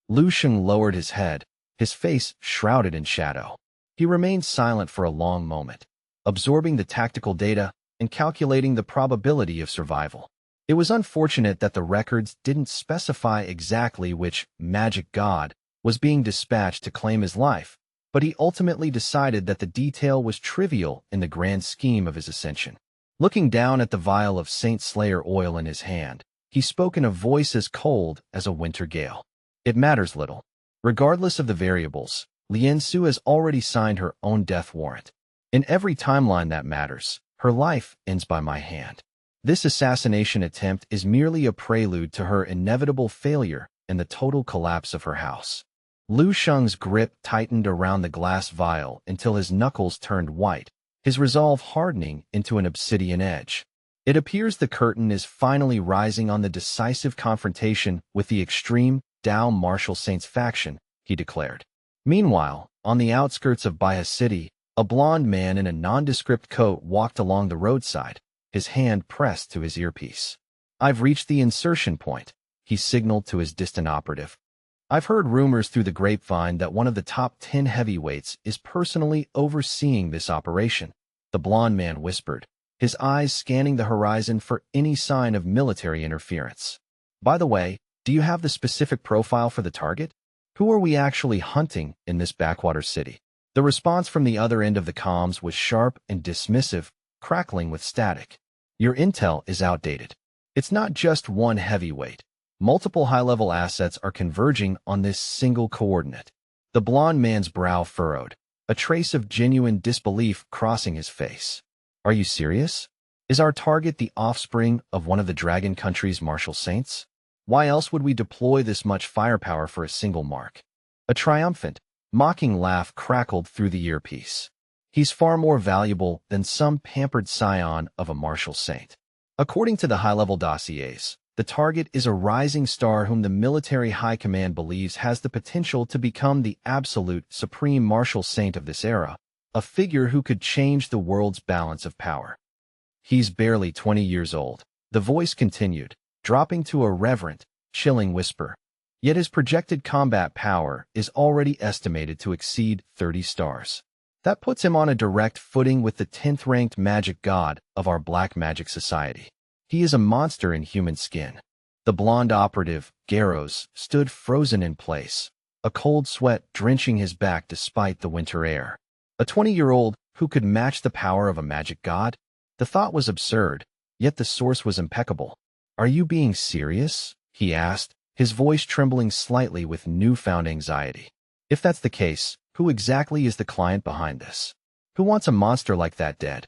Lu Sheng lowered his head, his face shrouded in shadow. He remained silent for a long moment, absorbing the tactical data and calculating the probability of survival. It was unfortunate that the records didn't specify exactly which magic god was being dispatched to claim his life, but he ultimately decided that the detail was trivial in the grand scheme of his ascension. Looking down at the vial of Saint Slayer oil in his hand, he spoke in a voice as cold as a winter gale. It matters little. Regardless of the variables, Lien Su has already signed her own death warrant. In every timeline that matters, her life ends by my hand. This assassination attempt is merely a prelude to her inevitable failure and the total collapse of her house. Lu Sheng's grip tightened around the glass vial until his knuckles turned white, his resolve hardening into an obsidian edge. It appears the curtain is finally rising on the decisive confrontation with the extreme Dao Martial Saints faction, he declared. Meanwhile, on the outskirts of Baiha City, a blond man in a nondescript coat walked along the roadside, his hand pressed to his earpiece. "I've reached the insertion point," he signaled to his distant operative. "I've heard rumors through the grapevine that one of the top 10 heavyweights is personally overseeing this operation," the blond man whispered, his eyes scanning the horizon for any sign of military interference. "By the way, do you have the specific profile for the target? Who are we actually hunting in this backwater city?" The response from the other end of the comms was sharp and dismissive, crackling with static. "Your intel is outdated. It's not just one heavyweight. Multiple high-level assets are converging on this single coordinate." The blond man's brow furrowed, a trace of genuine disbelief crossing his face. "Are you serious? Is our target the offspring of one of the Dragon Country's martial saints? Why else would we deploy this much firepower for a single mark?" A triumphant, mocking laugh crackled through the earpiece. "He's far more valuable than some pampered scion of a martial saint. According to the high-level dossiers, the target is a rising star whom the military high command believes has the potential to become the absolute supreme martial saint of this era, a figure who could change the world's balance of power. He's barely 20 years old," the voice continued, dropping to a reverent, chilling whisper. "Yet his projected combat power is already estimated to exceed 30 stars. That puts him on a direct footing with the 10th-ranked magic god of our Black Magic Society. He is a monster in human skin." The blonde operative, Garros, stood frozen in place, a cold sweat drenching his back despite the winter air. A 20-year-old who could match the power of a magic god? The thought was absurd, yet the source was impeccable. "Are you being serious?" he asked, his voice trembling slightly with newfound anxiety. "If that's the case, who exactly is the client behind this? Who wants a monster like that dead?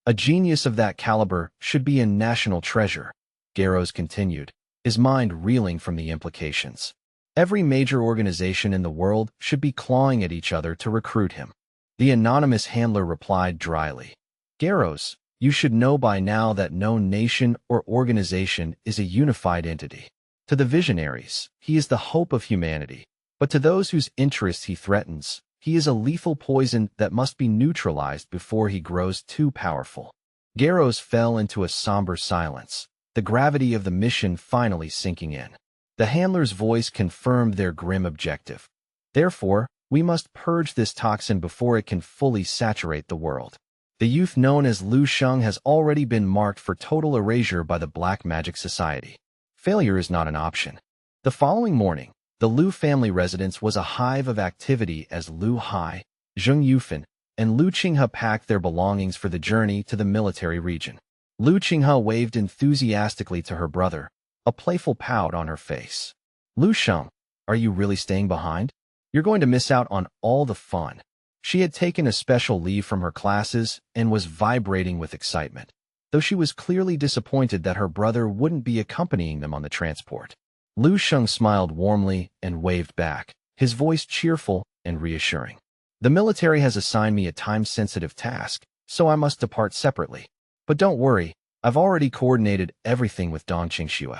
A genius of that caliber should be a national treasure," Garros continued, his mind reeling from the implications. "Every major organization in the world should be clawing at each other to recruit him." The anonymous handler replied dryly. "Garros, you should know by now that no nation or organization is a unified entity. To the visionaries, he is the hope of humanity, but to those whose interests he threatens, he is a lethal poison that must be neutralized before he grows too powerful." Garros fell into a somber silence, the gravity of the mission finally sinking in. The handler's voice confirmed their grim objective. "Therefore, we must purge this toxin before it can fully saturate the world." The youth known as Lu Sheng has already been marked for total erasure by the Black Magic Society. Failure is not an option. The following morning, the Lu family residence was a hive of activity as Lu Hai, Zheng Yufan, and Lu Qinghe packed their belongings for the journey to the military region. Lu Qinghe waved enthusiastically to her brother, a playful pout on her face. "Lu Sheng, are you really staying behind? You're going to miss out on all the fun." She had taken a special leave from her classes and was vibrating with excitement. though she was clearly disappointed that her brother wouldn't be accompanying them on the transport. Lu Sheng smiled warmly and waved back, his voice cheerful and reassuring. The military has assigned me a time-sensitive task, so I must depart separately. But don't worry, I've already coordinated everything with Dong Qingxue.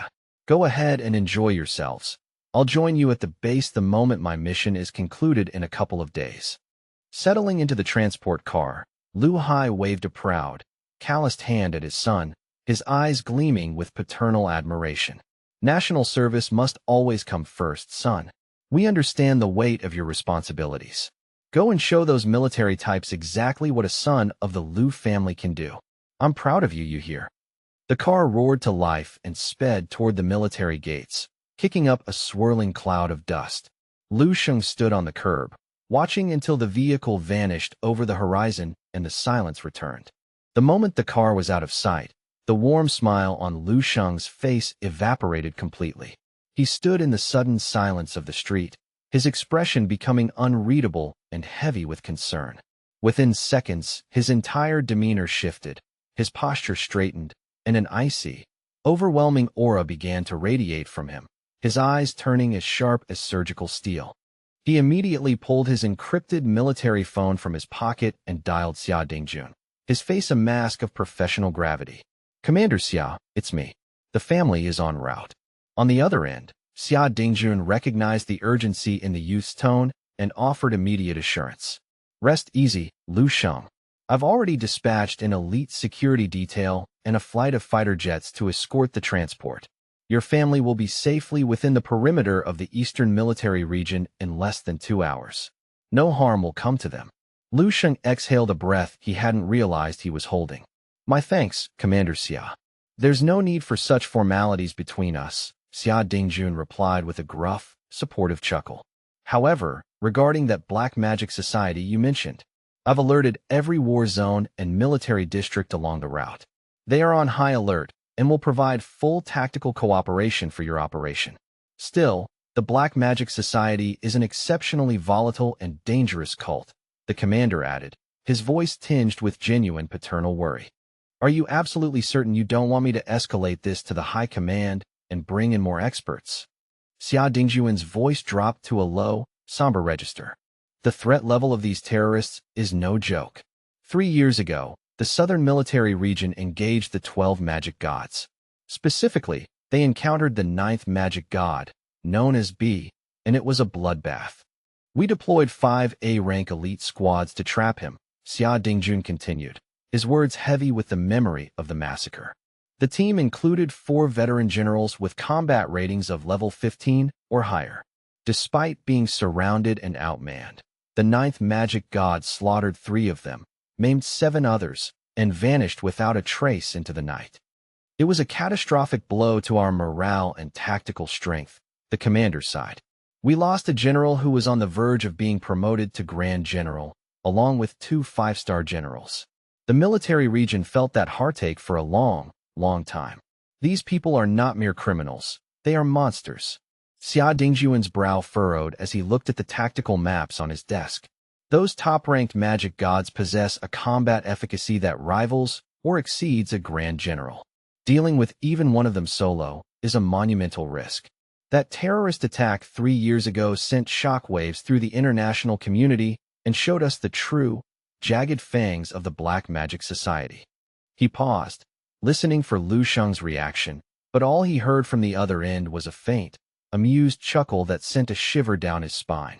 Go ahead and enjoy yourselves. I'll join you at the base the moment my mission is concluded in a couple of days. Settling into the transport car, Lu Hai waved a proud, calloused hand at his son, his eyes gleaming with paternal admiration. National service must always come first, son. We understand the weight of your responsibilities. Go and show those military types exactly what a son of the Lu family can do. I'm proud of you, you hear. The car roared to life and sped toward the military gates, kicking up a swirling cloud of dust. Lu Sheng stood on the curb, watching until the vehicle vanished over the horizon and the silence returned. The moment the car was out of sight, the warm smile on Lu Sheng's face evaporated completely. He stood in the sudden silence of the street, his expression becoming unreadable and heavy with concern. Within seconds, his entire demeanor shifted, his posture straightened, and an icy, overwhelming aura began to radiate from him, his eyes turning as sharp as surgical steel. He immediately pulled his encrypted military phone from his pocket and dialed Xia Dingjun, his face a mask of professional gravity. Commander Xia, it's me. The family is en route. On the other end, Xia Dingjun recognized the urgency in the youth's tone and offered immediate assurance. Rest easy, Lu Sheng. I've already dispatched an elite security detail and a flight of fighter jets to escort the transport. Your family will be safely within the perimeter of the Eastern Military Region in less than 2 hours. No harm will come to them. Lu Sheng exhaled a breath he hadn't realized he was holding. My thanks, Commander Xia. There's no need for such formalities between us, Xia Dingjun replied with a gruff, supportive chuckle. However, regarding that black magic society you mentioned, I've alerted every war zone and military district along the route. They are on high alert and will provide full tactical cooperation for your operation. Still, the Black Magic Society is an exceptionally volatile and dangerous cult, the commander added, his voice tinged with genuine paternal worry. Are you absolutely certain you don't want me to escalate this to the high command and bring in more experts? Xia Dingjun's voice dropped to a low, somber register. The threat level of these terrorists is no joke. 3 years ago, the Southern Military Region engaged the 12 magic gods. Specifically, they encountered the 9th magic god, known as B, and it was a bloodbath. We deployed 5 A-rank elite squads to trap him, Xia Dingjun continued, his words heavy with the memory of the massacre. The team included 4 veteran generals with combat ratings of level 15 or higher. Despite being surrounded and outmanned, the 9th magic god slaughtered 3 of them, maimed 7 others, and vanished without a trace into the night. It was a catastrophic blow to our morale and tactical strength, the commander sighed. We lost a general who was on the verge of being promoted to Grand General, along with 2 5-star generals. The military region felt that heartache for a long time. These people are not mere criminals, they are monsters. Xia Dingjun's brow furrowed as he looked at the tactical maps on his desk. Those top-ranked magic gods possess a combat efficacy that rivals or exceeds a Grand General. Dealing with even one of them solo is a monumental risk. That terrorist attack 3 years ago sent shockwaves through the international community and showed us the true, jagged fangs of the Black Magic Society. He paused, listening for Lu Sheng's reaction, but all he heard from the other end was a faint, amused chuckle that sent a shiver down his spine.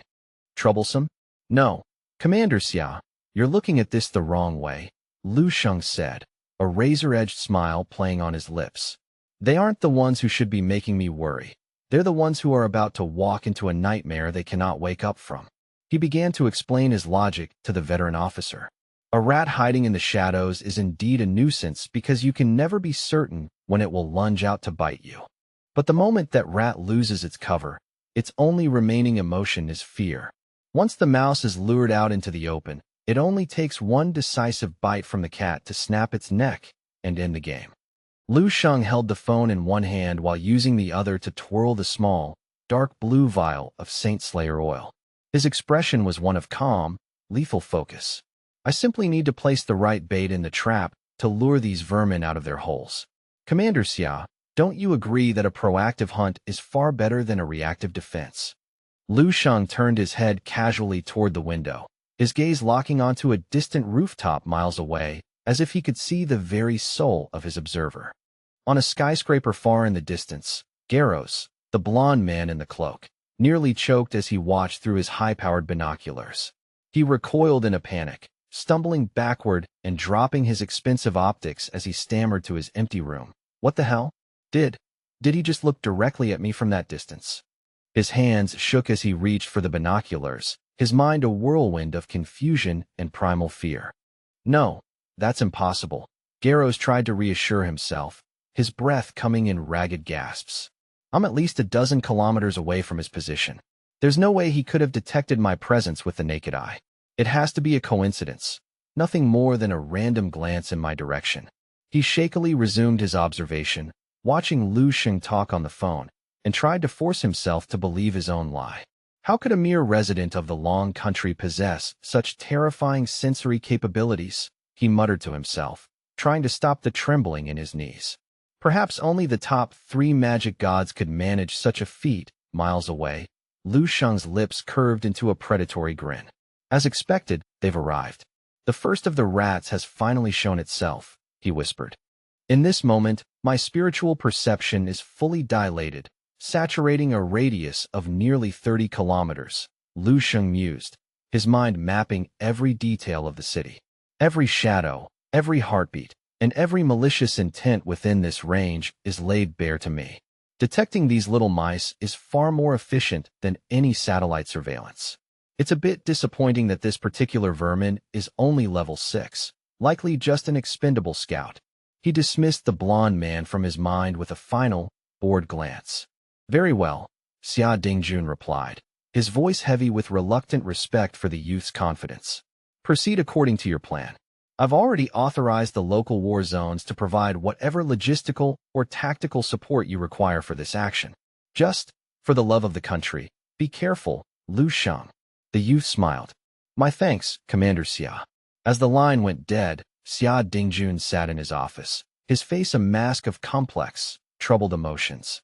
Troublesome? No. Commander Xia, you're looking at this the wrong way, Lu Sheng said, a razor-edged smile playing on his lips. They aren't the ones who should be making me worry. They're the ones who are about to walk into a nightmare they cannot wake up from. He began to explain his logic to the veteran officer. A rat hiding in the shadows is indeed a nuisance because you can never be certain when it will lunge out to bite you. But the moment that rat loses its cover, its only remaining emotion is fear. Once the mouse is lured out into the open, it only takes one decisive bite from the cat to snap its neck and end the game. Lu Sheng held the phone in one hand while using the other to twirl the small, dark blue vial of Saint Slayer oil. His expression was one of calm, lethal focus. I simply need to place the right bait in the trap to lure these vermin out of their holes. Commander Xia, don't you agree that a proactive hunt is far better than a reactive defense? Lu Sheng turned his head casually toward the window, his gaze locking onto a distant rooftop miles away, as if he could see the very soul of his observer. On a skyscraper far in the distance, Garros, the blond man in the cloak, nearly choked as he watched through his high-powered binoculars. He recoiled in a panic, stumbling backward and dropping his expensive optics as he stammered to his empty room. What the hell? Did he just look directly at me from that distance? His hands shook as he reached for the binoculars, his mind a whirlwind of confusion and primal fear. No, that's impossible. Garros tried to reassure himself, his breath coming in ragged gasps. I'm at least a dozen kilometers away from his position. There's no way he could have detected my presence with the naked eye. It has to be a coincidence, nothing more than a random glance in my direction. He shakily resumed his observation, watching Lu Sheng talk on the phone, and tried to force himself to believe his own lie. How could a mere resident of the Long Country possess such terrifying sensory capabilities? He muttered to himself, trying to stop the trembling in his knees. Perhaps only the top 3 magic gods could manage such a feat. Miles away, Lu Sheng's lips curved into a predatory grin. As expected, they've arrived. The first of the rats has finally shown itself, he whispered. In this moment, my spiritual perception is fully dilated, saturating a radius of nearly 30 kilometers, Lu Sheng mused, his mind mapping every detail of the city. Every shadow, every heartbeat, and every malicious intent within this range is laid bare to me. Detecting these little mice is far more efficient than any satellite surveillance. It's a bit disappointing that this particular vermin is only level 6, likely just an expendable scout. He dismissed the blond man from his mind with a final, bored glance. Very well, Xia Dingjun replied, his voice heavy with reluctant respect for the youth's confidence. Proceed according to your plan. I've already authorized the local war zones to provide whatever logistical or tactical support you require for this action. Just, for the love of the country, be careful, Lu Sheng. The youth smiled. My thanks, Commander Xia. As the line went dead, Xia Dingjun sat in his office, his face a mask of complex, troubled emotions.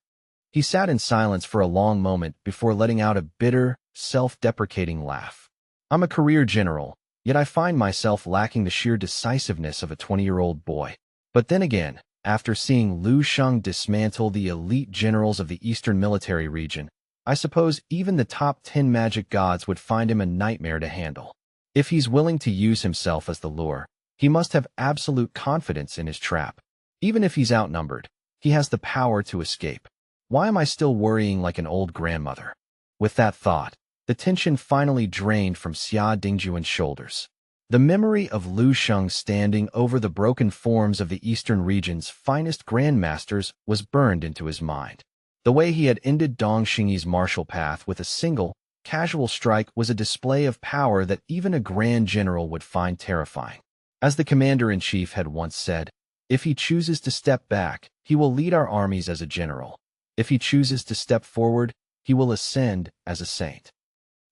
He sat in silence for a long moment before letting out a bitter, self-deprecating laugh. I'm a career general, yet I find myself lacking the sheer decisiveness of a 20-year-old boy. But then again, after seeing Lu Sheng dismantle the elite generals of the Eastern Military Region, I suppose even the top 10 magic gods would find him a nightmare to handle. If he's willing to use himself as the lure, he must have absolute confidence in his trap. Even if he's outnumbered, he has the power to escape. Why am I still worrying like an old grandmother? With that thought, the tension finally drained from Xia Dingjun's shoulders. The memory of Lu Sheng standing over the broken forms of the Eastern region's finest grandmasters was burned into his mind. The way he had ended Dong Xingyi's martial path with a single, casual strike was a display of power that even a grand general would find terrifying. As the commander-in-chief had once said, if he chooses to step back, he will lead our armies as a general. If he chooses to step forward, he will ascend as a saint.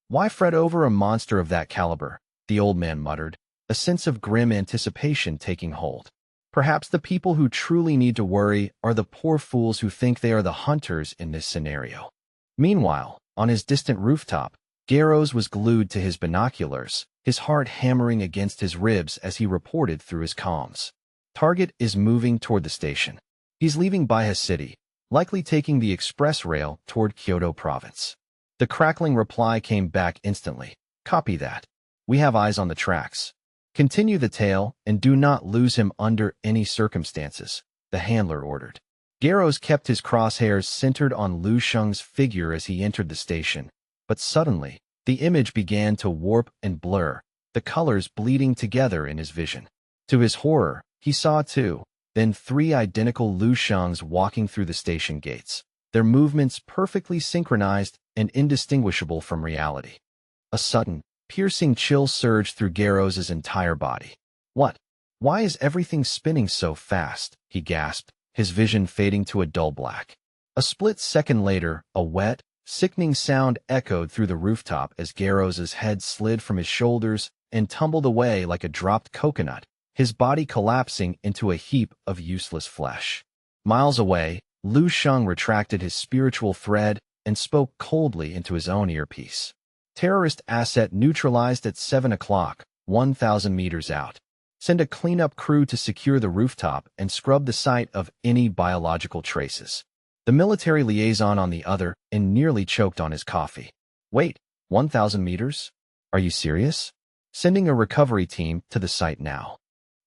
Why fret over a monster of that caliber? The old man muttered, a sense of grim anticipation taking hold. Perhaps the people who truly need to worry are the poor fools who think they are the hunters in this scenario. Meanwhile, on his distant rooftop, Garros was glued to his binoculars, his heart hammering against his ribs as he reported through his comms. Target is moving toward the station. He's leaving Baihe City, likely taking the express rail toward Kyoto province. The crackling reply came back instantly. Copy that. We have eyes on the tracks. Continue the tail and do not lose him under any circumstances, the handler ordered. Garros kept his crosshairs centered on Lu Sheng's figure as he entered the station, but suddenly, the image began to warp and blur, the colors bleeding together in his vision. To his horror, he saw two, then three identical Lu Shengs walking through the station gates, their movements perfectly synchronized and indistinguishable from reality. A sudden, piercing chill surged through Garros's entire body. What? Why is everything spinning so fast? He gasped, his vision fading to a dull black. A split second later, a wet, sickening sound echoed through the rooftop as Garros's head slid from his shoulders and tumbled away like a dropped coconut, his body collapsing into a heap of useless flesh. Miles away, Lu Sheng retracted his spiritual thread and spoke coldly into his own earpiece. Terrorist asset neutralized at 7 o'clock, 1,000 meters out. Send a cleanup crew to secure the rooftop and scrub the site of any biological traces. The military liaison on the other end nearly choked on his coffee. Wait, 1,000 meters? Are you serious? Sending a recovery team to the site now.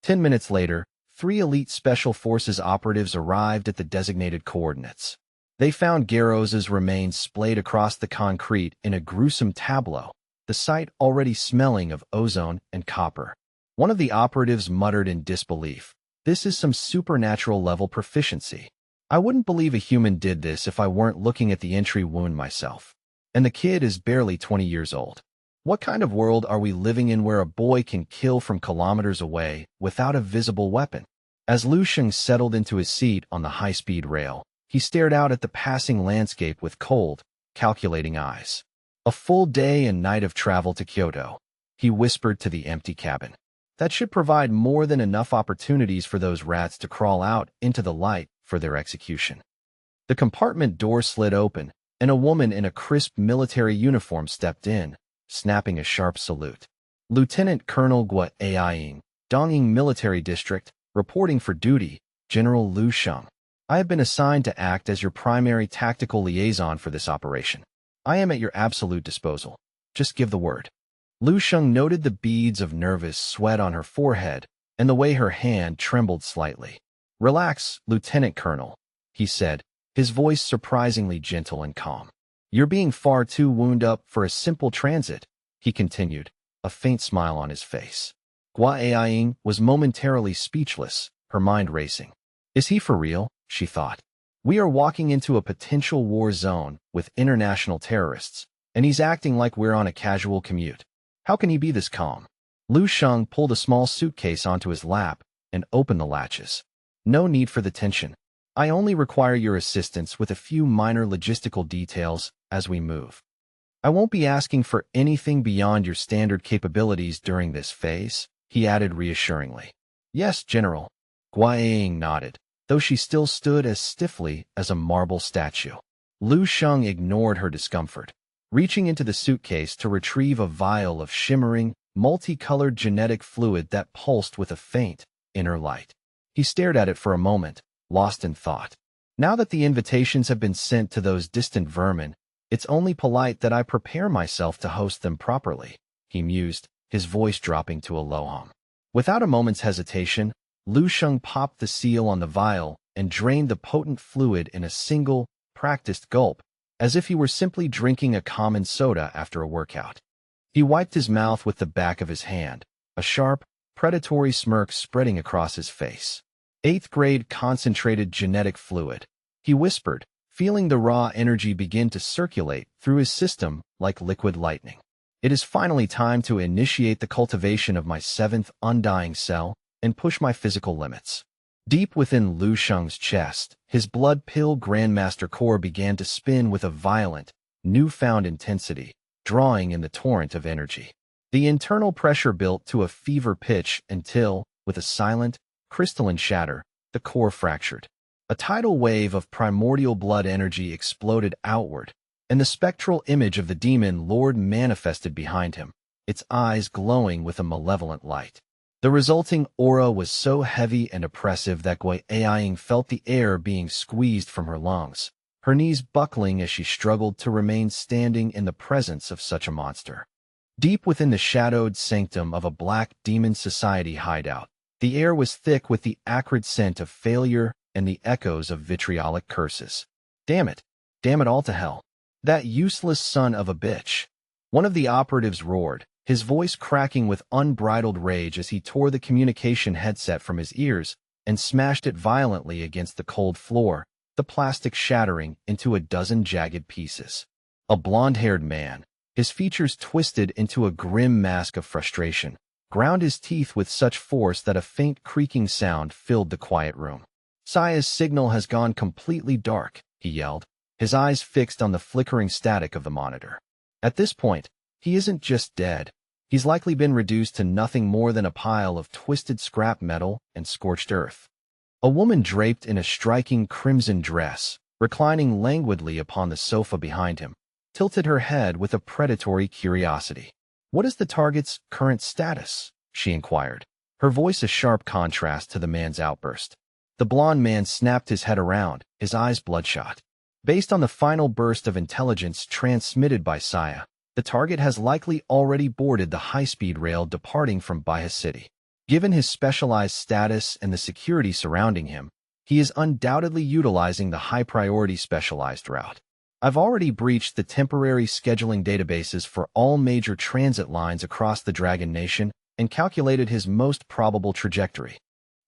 10 minutes later, 3 elite special forces operatives arrived at the designated coordinates. They found Garros's remains splayed across the concrete in a gruesome tableau, the site already smelling of ozone and copper. One of the operatives muttered in disbelief, "This is some supernatural level proficiency. I wouldn't believe a human did this if I weren't looking at the entry wound myself. And the kid is barely 20 years old. What kind of world are we living in where a boy can kill from kilometers away without a visible weapon?" As Lu Sheng settled into his seat on the high-speed rail, he stared out at the passing landscape with cold, calculating eyes. A full day and night of travel to Kyoto, he whispered to the empty cabin. That should provide more than enough opportunities for those rats to crawl out into the light for their execution. The compartment door slid open, and a woman in a crisp military uniform stepped in, snapping a sharp salute. Lieutenant Colonel Gua Aiying, Dongying Military District, reporting for duty, General Lu Sheng. I have been assigned to act as your primary tactical liaison for this operation. I am at your absolute disposal. Just give the word. Lu Sheng noted the beads of nervous sweat on her forehead and the way her hand trembled slightly. Relax, Lieutenant Colonel, he said, his voice surprisingly gentle and calm. You're being far too wound up for a simple transit, he continued, a faint smile on his face. Gua Aiying was momentarily speechless, her mind racing. Is he for real? She thought. We are walking into a potential war zone with international terrorists, and he's acting like we're on a casual commute. How can he be this calm? Lu Sheng pulled a small suitcase onto his lap and opened the latches. No need for the tension. I only require your assistance with a few minor logistical details as we move. I won't be asking for anything beyond your standard capabilities during this phase, he added reassuringly. Yes, General. Gua Aiying nodded, though she still stood as stiffly as a marble statue. Lu Sheng ignored her discomfort, reaching into the suitcase to retrieve a vial of shimmering, multicolored genetic fluid that pulsed with a faint, inner light. He stared at it for a moment, lost in thought. Now that the invitations have been sent to those distant vermin, it's only polite that I prepare myself to host them properly, he mused, his voice dropping to a low hum. Without a moment's hesitation, Lu Sheng popped the seal on the vial and drained the potent fluid in a single, practiced gulp, as if he were simply drinking a common soda after a workout. He wiped his mouth with the back of his hand, a sharp, predatory smirk spreading across his face. 8th grade concentrated genetic fluid, he whispered, feeling the raw energy begin to circulate through his system like liquid lightning. It is finally time to initiate the cultivation of my 7th undying cell and push my physical limits. Deep within Lu Sheng's chest, his blood pill Grandmaster core began to spin with a violent, newfound intensity, drawing in the torrent of energy. The internal pressure built to a fever pitch until, with a silent, crystalline shatter, the core fractured. A tidal wave of primordial blood energy exploded outward, and the spectral image of the demon lord manifested behind him, its eyes glowing with a malevolent light. The resulting aura was so heavy and oppressive that Gua Aiying felt the air being squeezed from her lungs, her knees buckling as she struggled to remain standing in the presence of such a monster. Deep within the shadowed sanctum of a black demon society hideout, the air was thick with the acrid scent of failure and the echoes of vitriolic curses. Damn it all to hell. That useless son of a bitch. One of the operatives roared, his voice cracking with unbridled rage as he tore the communication headset from his ears and smashed it violently against the cold floor, the plastic shattering into a dozen jagged pieces. A blonde-haired man, his features twisted into a grim mask of frustration, ground his teeth with such force that a faint creaking sound filled the quiet room. Saya's signal has gone completely dark, he yelled, his eyes fixed on the flickering static of the monitor. At this point, he isn't just dead, He's likely been reduced to nothing more than a pile of twisted scrap metal and scorched earth. A woman draped in a striking crimson dress, reclining languidly upon the sofa behind him, tilted her head with a predatory curiosity. "What is the target's current status?" she inquired, her voice a sharp contrast to the man's outburst. The blond man snapped his head around, his eyes bloodshot. Based on the final burst of intelligence transmitted by Saya, the target has likely already boarded the high-speed rail departing from Baiha City. Given his specialized status and the security surrounding him, he is undoubtedly utilizing the high-priority specialized route. I've already breached the temporary scheduling databases for all major transit lines across the Dragon Nation and calculated his most probable trajectory.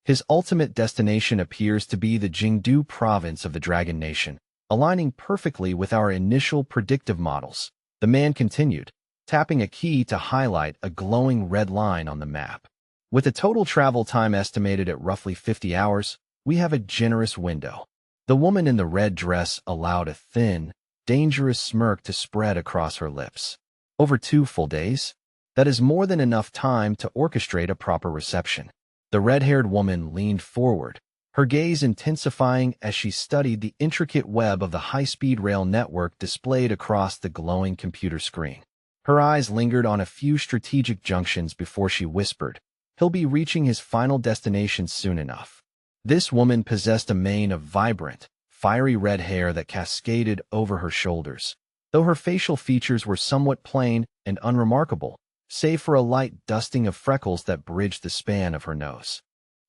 His ultimate destination appears to be the Jingdu province of the Dragon Nation, aligning perfectly with our initial predictive models, the man continued, tapping a key to highlight a glowing red line on the map. With a total travel time estimated at roughly 50 hours, we have a generous window. The woman in the red dress allowed a thin, dangerous smirk to spread across her lips. Over 2 full days? That is more than enough time to orchestrate a proper reception. The red-haired woman leaned forward, her gaze intensifying as she studied the intricate web of the high-speed rail network displayed across the glowing computer screen. Her eyes lingered on a few strategic junctions before she whispered, "He'll be reaching his final destination soon enough." This woman possessed a mane of vibrant, fiery red hair that cascaded over her shoulders, though her facial features were somewhat plain and unremarkable, save for a light dusting of freckles that bridged the span of her nose.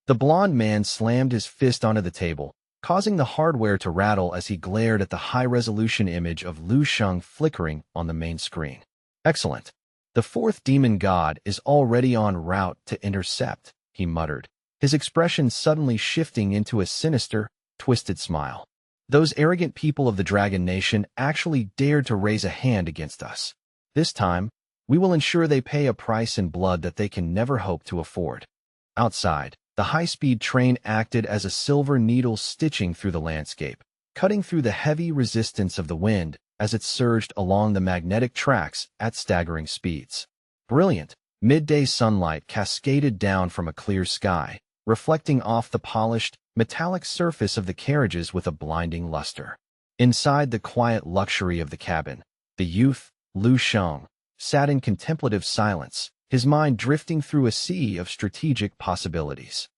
The blond man slammed his fist onto the table, causing the hardware to rattle as he glared at the high-resolution image of Lu Sheng flickering on the main screen. "Excellent. The 4th demon god is already en route to intercept," he muttered, his expression suddenly shifting into a sinister, twisted smile. "Those arrogant people of the Dragon Nation actually dared to raise a hand against us. This time, we will ensure they pay a price in blood that they can never hope to afford." Outside, the high-speed train acted as a silver needle stitching through the landscape, cutting through the heavy resistance of the wind as it surged along the magnetic tracks at staggering speeds. Brilliant, midday sunlight cascaded down from a clear sky, reflecting off the polished, metallic surface of the carriages with a blinding luster. Inside the quiet luxury of the cabin, the youth, Lu Sheng, sat in contemplative silence, his mind drifting through a sea of strategic possibilities.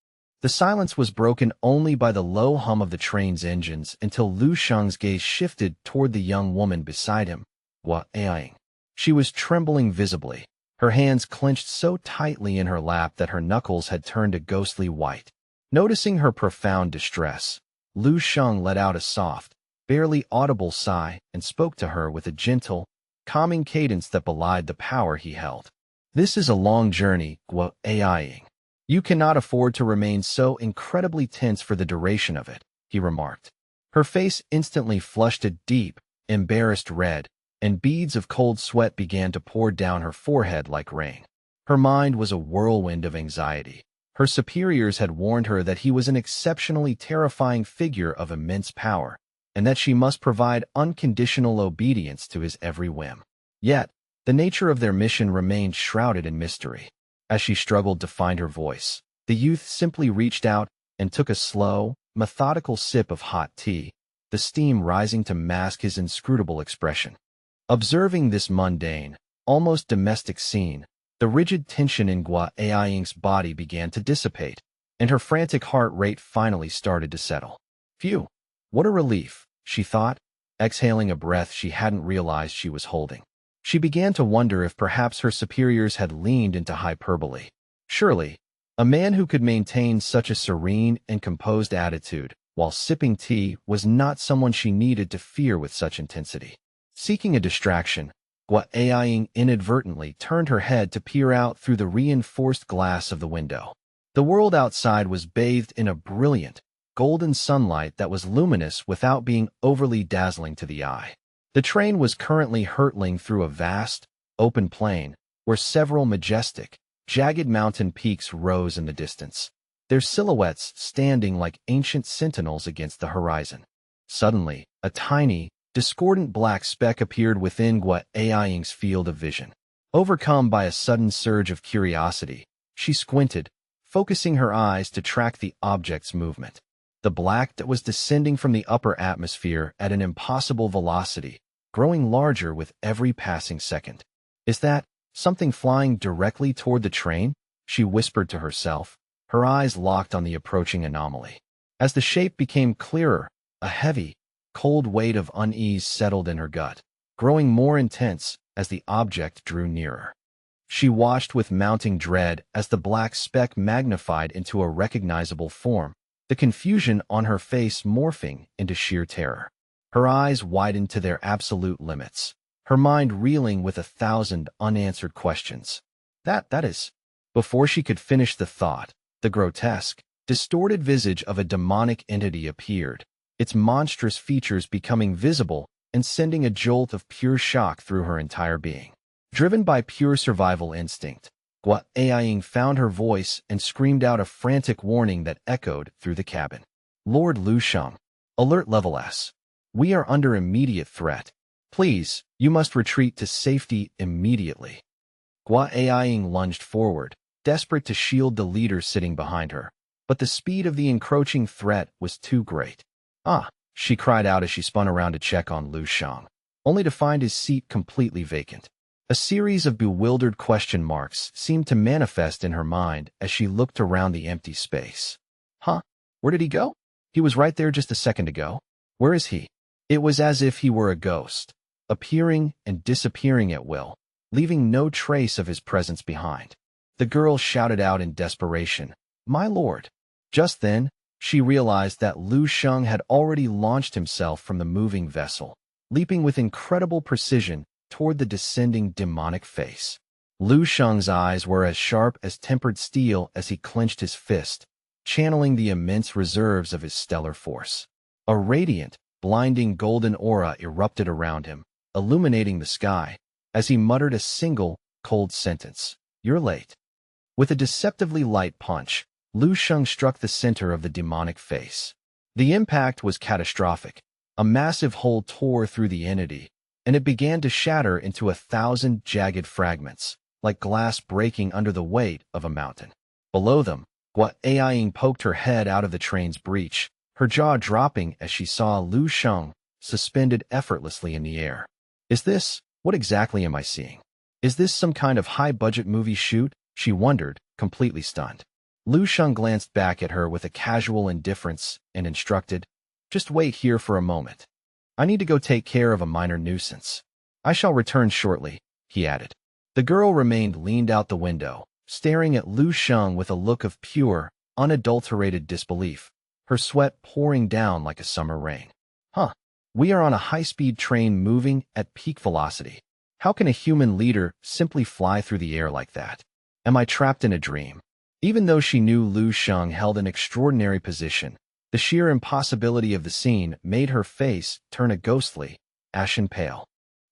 The silence was broken only by the low hum of the train's engines until Lu Sheng's gaze shifted toward the young woman beside him, Yahello. She was trembling visibly, her hands clenched so tightly in her lap that her knuckles had turned a ghostly white. Noticing her profound distress, Lu Sheng let out a soft, barely audible sigh and spoke to her with a gentle, calming cadence that belied the power he held. "This is a long journey, Yahello. You cannot afford to remain so incredibly tense for the duration of it," he remarked. Her face instantly flushed a deep, embarrassed red, and beads of cold sweat began to pour down her forehead like rain. Her mind was a whirlwind of anxiety. Her superiors had warned her that he was an exceptionally terrifying figure of immense power, and that she must provide unconditional obedience to his every whim. Yet, the nature of their mission remained shrouded in mystery. As she struggled to find her voice, the youth simply reached out and took a slow, methodical sip of hot tea, the steam rising to mask his inscrutable expression. Observing this mundane, almost domestic scene, the rigid tension in Yahello's body began to dissipate, and her frantic heart rate finally started to settle. "Phew, what a relief," she thought, exhaling a breath she hadn't realized she was holding. She began to wonder if perhaps her superiors had leaned into hyperbole. Surely, a man who could maintain such a serene and composed attitude while sipping tea was not someone she needed to fear with such intensity. Seeking a distraction, Yahello inadvertently turned her head to peer out through the reinforced glass of the window. The world outside was bathed in a brilliant, golden sunlight that was luminous without being overly dazzling to the eye. The train was currently hurtling through a vast, open plain, where several majestic, jagged mountain peaks rose in the distance, their silhouettes standing like ancient sentinels against the horizon. Suddenly, a tiny, discordant black speck appeared within Yahello's field of vision. Overcome by a sudden surge of curiosity, she squinted, focusing her eyes to track the object's movement. The black that was descending from the upper atmosphere at an impossible velocity, growing larger with every passing second. Is that something flying directly toward the train? She whispered to herself, her eyes locked on the approaching anomaly. As the shape became clearer, a heavy, cold weight of unease settled in her gut, growing more intense as the object drew nearer. She watched with mounting dread as the black speck magnified into a recognizable form, the confusion on her face morphing into sheer terror. Her eyes widened to their absolute limits, her mind reeling with 1,000 unanswered questions. That is. Before she could finish the thought, the grotesque, distorted visage of a demonic entity appeared, its monstrous features becoming visible and sending a jolt of pure shock through her entire being. Driven by pure survival instinct, Gua Aiying found her voice and screamed out a frantic warning that echoed through the cabin. Lord Lu Sheng, alert level S. We are under immediate threat. Please, you must retreat to safety immediately. Gua Aiying lunged forward, desperate to shield the leader sitting behind her. But the speed of the encroaching threat was too great. Ah, she cried out as she spun around to check on Lu Sheng, only to find his seat completely vacant. A series of bewildered question marks seemed to manifest in her mind as she looked around the empty space. Huh? Where did he go? He was right there just a second ago. Where is he? It was as if he were a ghost, appearing and disappearing at will, leaving no trace of his presence behind. The girl shouted out in desperation, "My lord!" Just then, she realized that Lu Sheng had already launched himself from the moving vessel, leaping with incredible precision toward the descending demonic face. Lu Sheng's eyes were as sharp as tempered steel as he clenched his fist, channeling the immense reserves of his stellar force. A radiant, blinding golden aura erupted around him, illuminating the sky, as he muttered a single, cold sentence. "You're late." With a deceptively light punch, Lu Sheng struck the center of the demonic face. The impact was catastrophic. A massive hole tore through the entity, and it began to shatter into 1,000 jagged fragments, like glass breaking under the weight of a mountain. Below them, Gua Aiying poked her head out of the train's breach, her jaw dropping as she saw Lu Sheng suspended effortlessly in the air. What exactly am I seeing? Is this some kind of high-budget movie shoot? She wondered, completely stunned. Lu Sheng glanced back at her with a casual indifference and instructed, "Just wait here for a moment. I need to go take care of a minor nuisance. I shall return shortly," he added. The girl remained leaned out the window, staring at Lu Sheng with a look of pure, unadulterated disbelief, her sweat pouring down like a summer rain. Huh. We are on a high-speed train moving at peak velocity. How can a human leader simply fly through the air like that? Am I trapped in a dream? Even though she knew Lu Sheng held an extraordinary position, the sheer impossibility of the scene made her face turn a ghostly, ashen pale.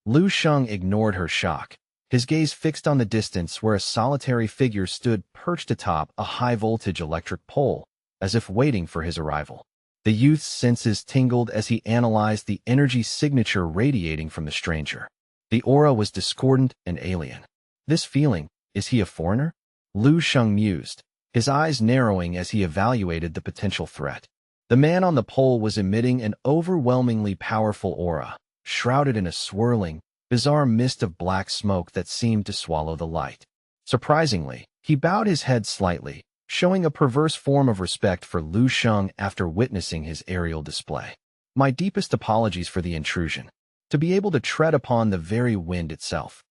Lu Sheng ignored her shock, his gaze fixed on the distance where a solitary figure stood perched atop a high-voltage electric pole, as if waiting for his arrival. The youth's senses tingled as he analyzed the energy signature radiating from the stranger. The aura was discordant and alien. This feeling, is he a foreigner? Lu Sheng mused, his eyes narrowing as he evaluated the potential threat. The man on the pole was emitting an overwhelmingly powerful aura, shrouded in a swirling, bizarre mist of black smoke that seemed to swallow the light. Surprisingly, he bowed his head slightly, showing a perverse form of respect for Lu Sheng after witnessing his aerial display. My deepest apologies for the intrusion. To be able to tread upon the very wind itself.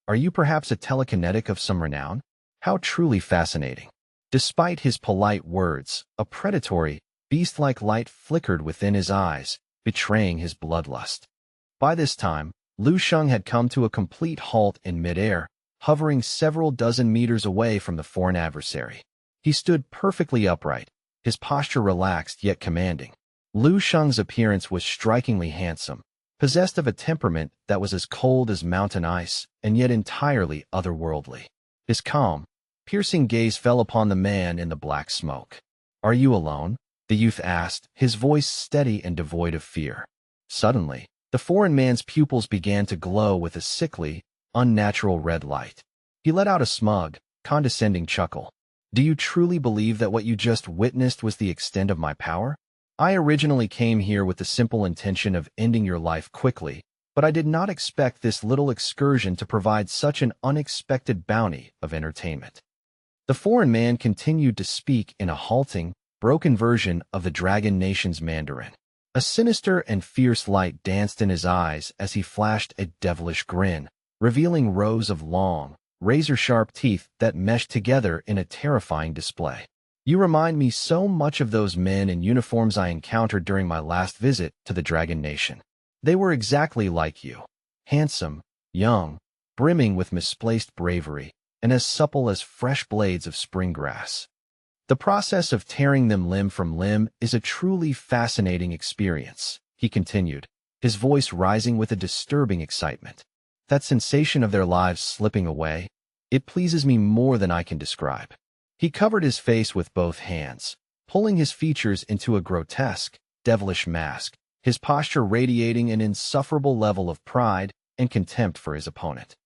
Are you perhaps a telekinetic of some renown? How truly fascinating. Despite his polite words, a predatory, beast-like light flickered within his eyes, betraying his bloodlust. By this time, Lu Sheng had come to a complete halt in midair, hovering several dozen meters away from the foreign adversary. He stood perfectly upright, his posture relaxed yet commanding. Lu Sheng's appearance was strikingly handsome, possessed of a temperament that was as cold as mountain ice and yet entirely otherworldly. His calm, piercing gaze fell upon the man in the black smoke. "Are you alone?" the youth asked, his voice steady and devoid of fear. Suddenly, the foreign man's pupils began to glow with a sickly, unnatural red light. He let out a smug, condescending chuckle. Do you truly believe that what you just witnessed was the extent of my power? I originally came here with the simple intention of ending your life quickly, but I did not expect this little excursion to provide such an unexpected bounty of entertainment. The foreign man continued to speak in a halting, broken version of the Dragon Nation's Mandarin. A sinister and fierce light danced in his eyes as he flashed a devilish grin, revealing rows of long, razor-sharp teeth that meshed together in a terrifying display. You remind me so much of those men in uniforms I encountered during my last visit to the Dragon Nation. They were exactly like you, handsome, young, brimming with misplaced bravery, and as supple as fresh blades of spring grass. The process of tearing them limb from limb is a truly fascinating experience, he continued, his voice rising with a disturbing excitement. That sensation of their lives slipping away, it pleases me more than I can describe. He covered his face with both hands, pulling his features into a grotesque, devilish mask, his posture radiating an insufferable level of pride and contempt for his opponent.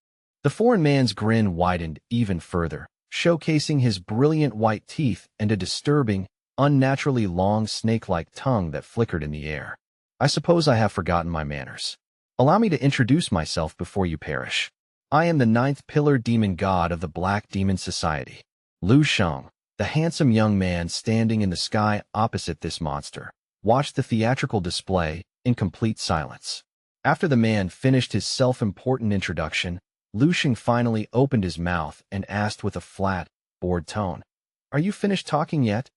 The foreign man's grin widened even further, showcasing his brilliant white teeth and a disturbing, unnaturally long snake-like tongue that flickered in the air. I suppose I have forgotten my manners. Allow me to introduce myself before you perish. I am the 9th pillar demon god of the Black Demon Society, Lu Sheng. The handsome young man standing in the sky opposite this monster watched the theatrical display in complete silence. After the man finished his self-important introduction, Lu Sheng finally opened his mouth and asked with a flat, bored tone, "Are you finished talking yet?"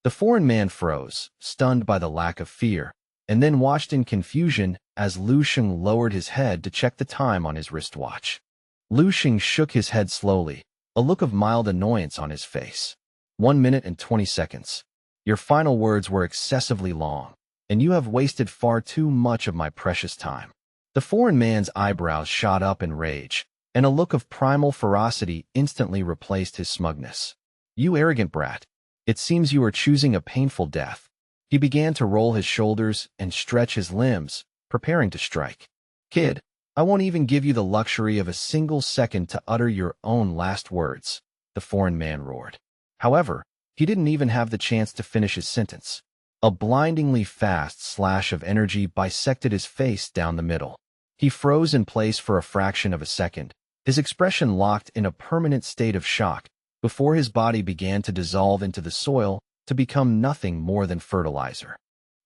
The foreign man froze, stunned by the lack of fear, and then watched in confusion as Lu Sheng lowered his head to check the time on his wristwatch. Lu Sheng shook his head slowly, a look of mild annoyance on his face. 1 minute and 20 seconds. Your final words were excessively long, and you have wasted far too much of my precious time. The foreign man's eyebrows shot up in rage, and a look of primal ferocity instantly replaced his smugness. You arrogant brat. It seems you are choosing a painful death. He began to roll his shoulders and stretch his limbs, preparing to strike. Kid, I won't even give you the luxury of a single second to utter your own last words, the foreign man roared. However, he didn't even have the chance to finish his sentence. A blindingly fast slash of energy bisected his face down the middle. He froze in place for a fraction of a second, his expression locked in a permanent state of shock, before his body began to dissolve into the soil to become nothing more than fertilizer.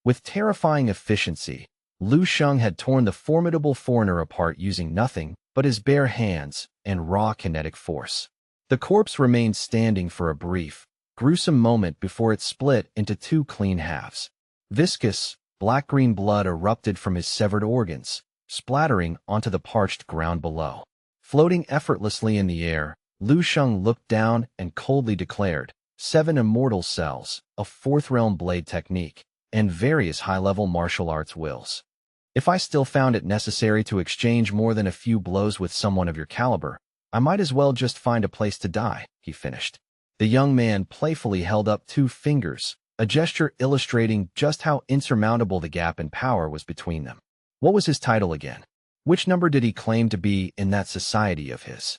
With terrifying efficiency, Lu Sheng had torn the formidable foreigner apart using nothing but his bare hands and raw kinetic force. The corpse remained standing for a brief, gruesome moment before it split into 2 clean halves. Viscous, black-green blood erupted from his severed organs, splattering onto the parched ground below. Floating effortlessly in the air, Lu Sheng looked down and coldly declared, 7 immortal cells, a 4th realm blade technique, and various high-level martial arts wills. If I still found it necessary to exchange more than a few blows with someone of your caliber, I might as well just find a place to die, he finished. The young man playfully held up 2 fingers, a gesture illustrating just how insurmountable the gap in power was between them. What was his title again? Which number did he claim to be in that society of his?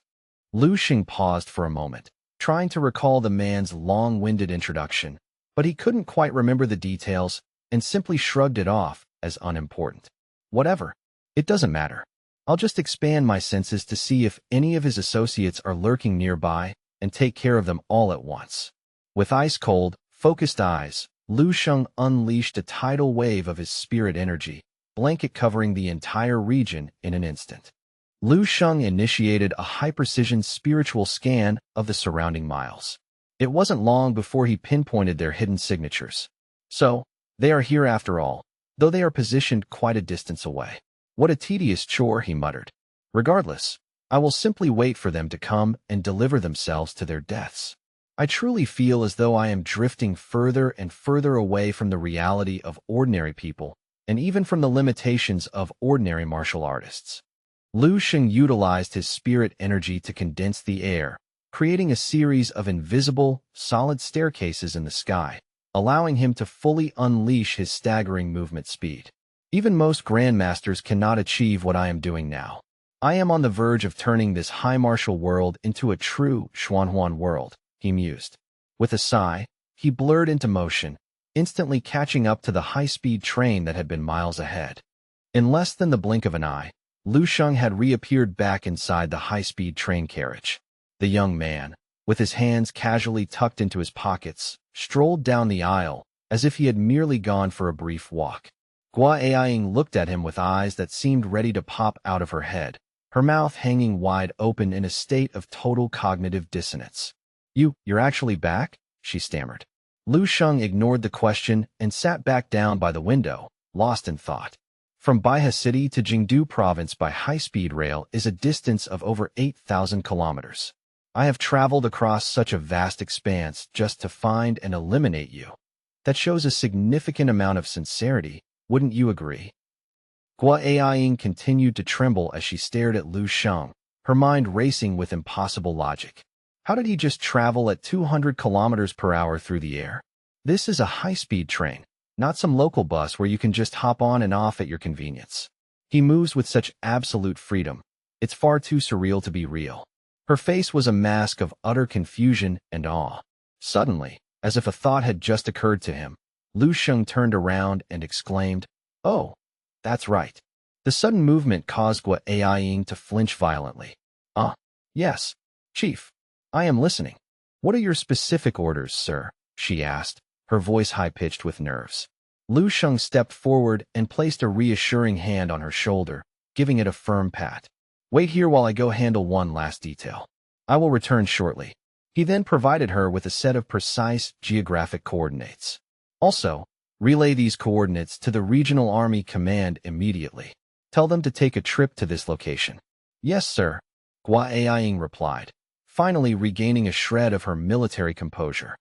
Lu Sheng paused for a moment, trying to recall the man's long-winded introduction, but he couldn't quite remember the details and simply shrugged it off as unimportant. Whatever. It doesn't matter. I'll just expand my senses to see if any of his associates are lurking nearby and take care of them all at once. With ice-cold, focused eyes, Lu Sheng unleashed a tidal wave of his spirit energy, blanket covering the entire region in an instant. Lu Sheng initiated a high-precision spiritual scan of the surrounding miles. It wasn't long before he pinpointed their hidden signatures. So, they are here after all, though they are positioned quite a distance away. What a tedious chore, he muttered. Regardless, I will simply wait for them to come and deliver themselves to their deaths. I truly feel as though I am drifting further and further away from the reality of ordinary people, and even from the limitations of ordinary martial artists. Lu Sheng utilized his spirit energy to condense the air, creating a series of invisible, solid staircases in the sky, allowing him to fully unleash his staggering movement speed. Even most grandmasters cannot achieve what I am doing now. I am on the verge of turning this high martial world into a true Xuanhuan world, he mused. With a sigh, he blurred into motion, instantly catching up to the high-speed train that had been miles ahead. In less than the blink of an eye, Lu Sheng had reappeared back inside the high-speed train carriage. The young man, with his hands casually tucked into his pockets, strolled down the aisle as if he had merely gone for a brief walk. Gua Aiying looked at him with eyes that seemed ready to pop out of her head, her mouth hanging wide open in a state of total cognitive dissonance. You're actually back?" she stammered. Lu Sheng ignored the question and sat back down by the window, lost in thought. From Baihe City to Jingdu Province by high-speed rail is a distance of over 8,000 kilometers. I have traveled across such a vast expanse just to find and eliminate you. That shows a significant amount of sincerity, wouldn't you agree? Gua Aiying continued to tremble as she stared at Lu Sheng, her mind racing with impossible logic. How did he just travel at 200 kilometers per hour through the air? This is a high-speed train, not some local bus where you can just hop on and off at your convenience. He moves with such absolute freedom. It's far too surreal to be real. Her face was a mask of utter confusion and awe. Suddenly, as if a thought had just occurred to him, Lu Sheng turned around and exclaimed, "Oh, that's right." The sudden movement caused Gua Aiying to flinch violently. Yes, Chief. I am listening." "What are your specific orders, sir?" she asked, her voice high-pitched with nerves. Lu Sheng stepped forward and placed a reassuring hand on her shoulder, giving it a firm pat. "Wait here while I go handle one last detail. I will return shortly." He then provided her with a set of precise geographic coordinates. "Also, relay these coordinates to the Regional Army Command immediately. Tell them to take a trip to this location." "Yes, sir," Gua Aiying replied, finally regaining a shred of her military composure.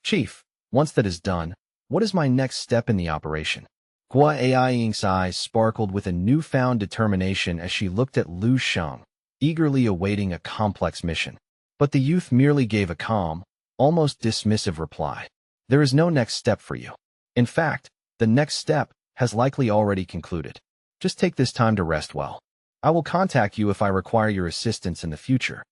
"Chief, once that is done, what is my next step in the operation?" Gua Aiying's eyes sparkled with a newfound determination as she looked at Lu Sheng, eagerly awaiting a complex mission. But the youth merely gave a calm, almost dismissive reply. "There is no next step for you. In fact, the next step has likely already concluded. Just take this time to rest well. I will contact you if I require your assistance in the future."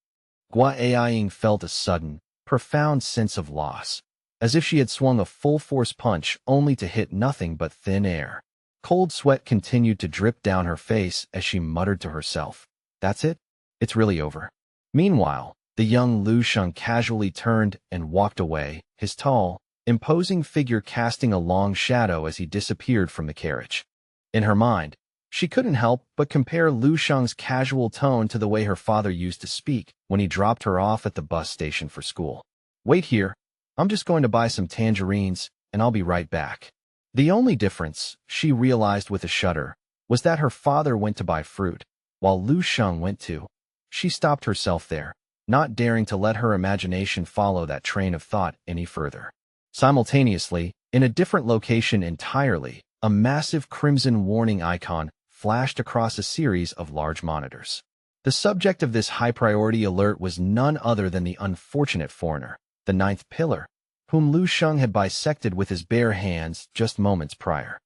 Gua Aiying felt a sudden, profound sense of loss, as if she had swung a full-force punch only to hit nothing but thin air. Cold sweat continued to drip down her face as she muttered to herself, "That's it? It's really over." Meanwhile, the young Lu Sheng casually turned and walked away, his tall, imposing figure casting a long shadow as he disappeared from the carriage. In her mind, she couldn't help but compare Lu Sheng's casual tone to the way her father used to speak when he dropped her off at the bus station for school. "Wait here. I'm just going to buy some tangerines, and I'll be right back." The only difference, she realized with a shudder, was that her father went to buy fruit, while Lu Sheng went to. She stopped herself there, not daring to let her imagination follow that train of thought any further. Simultaneously, in a different location entirely, a massive crimson warning icon flashed across a series of large monitors. The subject of this high-priority alert was none other than the unfortunate foreigner, the ninth pillar, whom Lu Sheng had bisected with his bare hands just moments prior.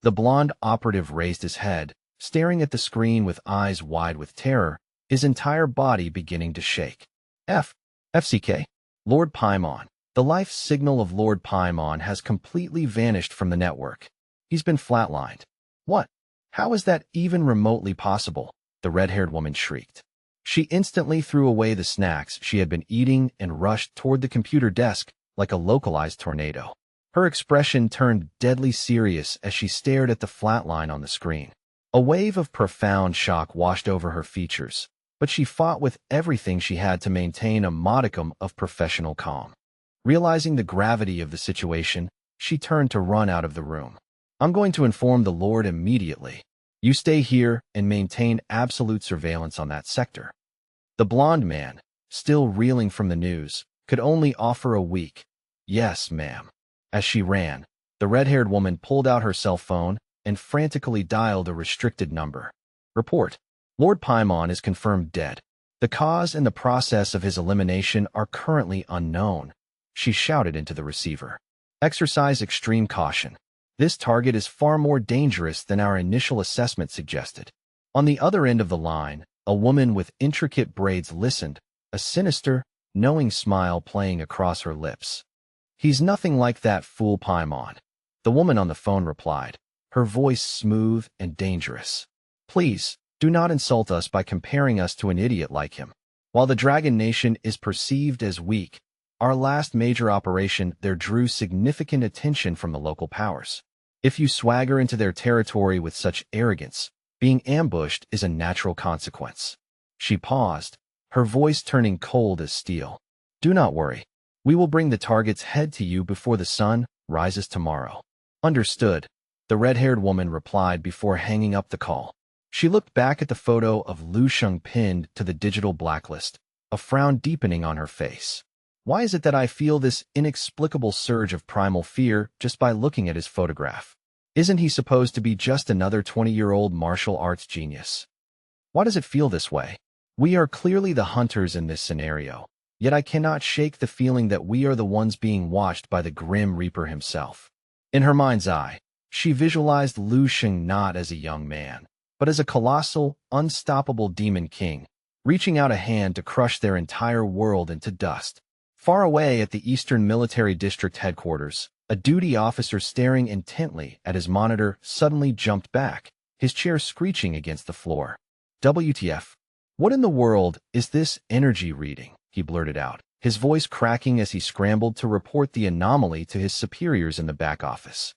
The blonde operative raised his head, staring at the screen with eyes wide with terror, his entire body beginning to shake. FCK. Lord Paimon. The life signal of Lord Paimon has completely vanished from the network. He's been flatlined. What? How is that even remotely possible? The red-haired woman shrieked. She instantly threw away the snacks she had been eating and rushed toward the computer desk like a localized tornado. Her expression turned deadly serious as she stared at the flatline on the screen. A wave of profound shock washed over her features, but she fought with everything she had to maintain a modicum of professional calm. Realizing the gravity of the situation, she turned to run out of the room. "I'm going to inform the Lord immediately. You stay here and maintain absolute surveillance on that sector." The blonde man, still reeling from the news, could only offer a weak, "Yes, ma'am." As she ran, the red-haired woman pulled out her cell phone and frantically dialed a restricted number. "Report. Lord Paimon is confirmed dead. The cause and the process of his elimination are currently unknown," she shouted into the receiver. "Exercise extreme caution. This target is far more dangerous than our initial assessment suggested." On the other end of the line, A woman with intricate braids listened, a sinister, knowing smile playing across her lips. "He's nothing like that fool Paimon," the woman on the phone replied, her voice smooth and dangerous. "Please, do not insult us by comparing us to an idiot like him. While the Dragon Nation is perceived as weak, our last major operation there drew significant attention from the local powers. If you swagger into their territory with such arrogance, being ambushed is a natural consequence." She paused, her voice turning cold as steel. "Do not worry. We will bring the target's head to you before the sun rises tomorrow." "Understood," the red-haired woman replied before hanging up the call. She looked back at the photo of Lu Sheng pinned to the digital blacklist, a frown deepening on her face. "Why is it that I feel this inexplicable surge of primal fear just by looking at his photograph? Isn't he supposed to be just another 20-year-old martial arts genius? Why does it feel this way? We are clearly the hunters in this scenario, yet I cannot shake the feeling that we are the ones being watched by the Grim Reaper himself." In her mind's eye, she visualized Lu Sheng not as a young man, but as a colossal, unstoppable demon king, reaching out a hand to crush their entire world into dust. Far away at the Eastern Military District headquarters, a duty officer staring intently at his monitor suddenly jumped back, his chair screeching against the floor. "WTF? What in the world is this energy reading?" he blurted out, his voice cracking as he scrambled to report the anomaly to his superiors in the back office.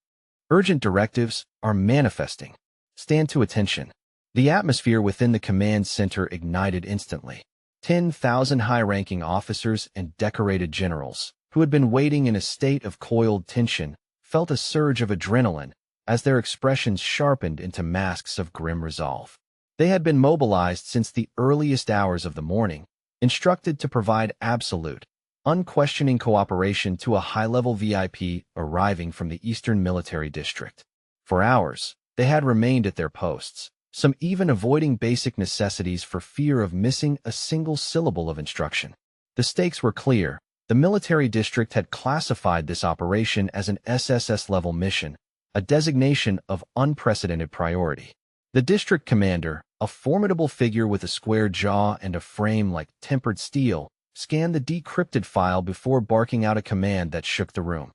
"Urgent directives are manifesting. Stand to attention." The atmosphere within the command center ignited instantly. 10,000 high-ranking officers and decorated generals, who had been waiting in a state of coiled tension, felt a surge of adrenaline as their expressions sharpened into masks of grim resolve. They had been mobilized since the earliest hours of the morning, instructed to provide absolute, unquestioning cooperation to a high-level VIP arriving from the Eastern Military District. For hours, they had remained at their posts, some even avoiding basic necessities for fear of missing a single syllable of instruction. The stakes were clear. The military district had classified this operation as an SSS-level mission, a designation of unprecedented priority. The district commander, a formidable figure with a square jaw and a frame like tempered steel, scanned the decrypted file before barking out a command that shook the room.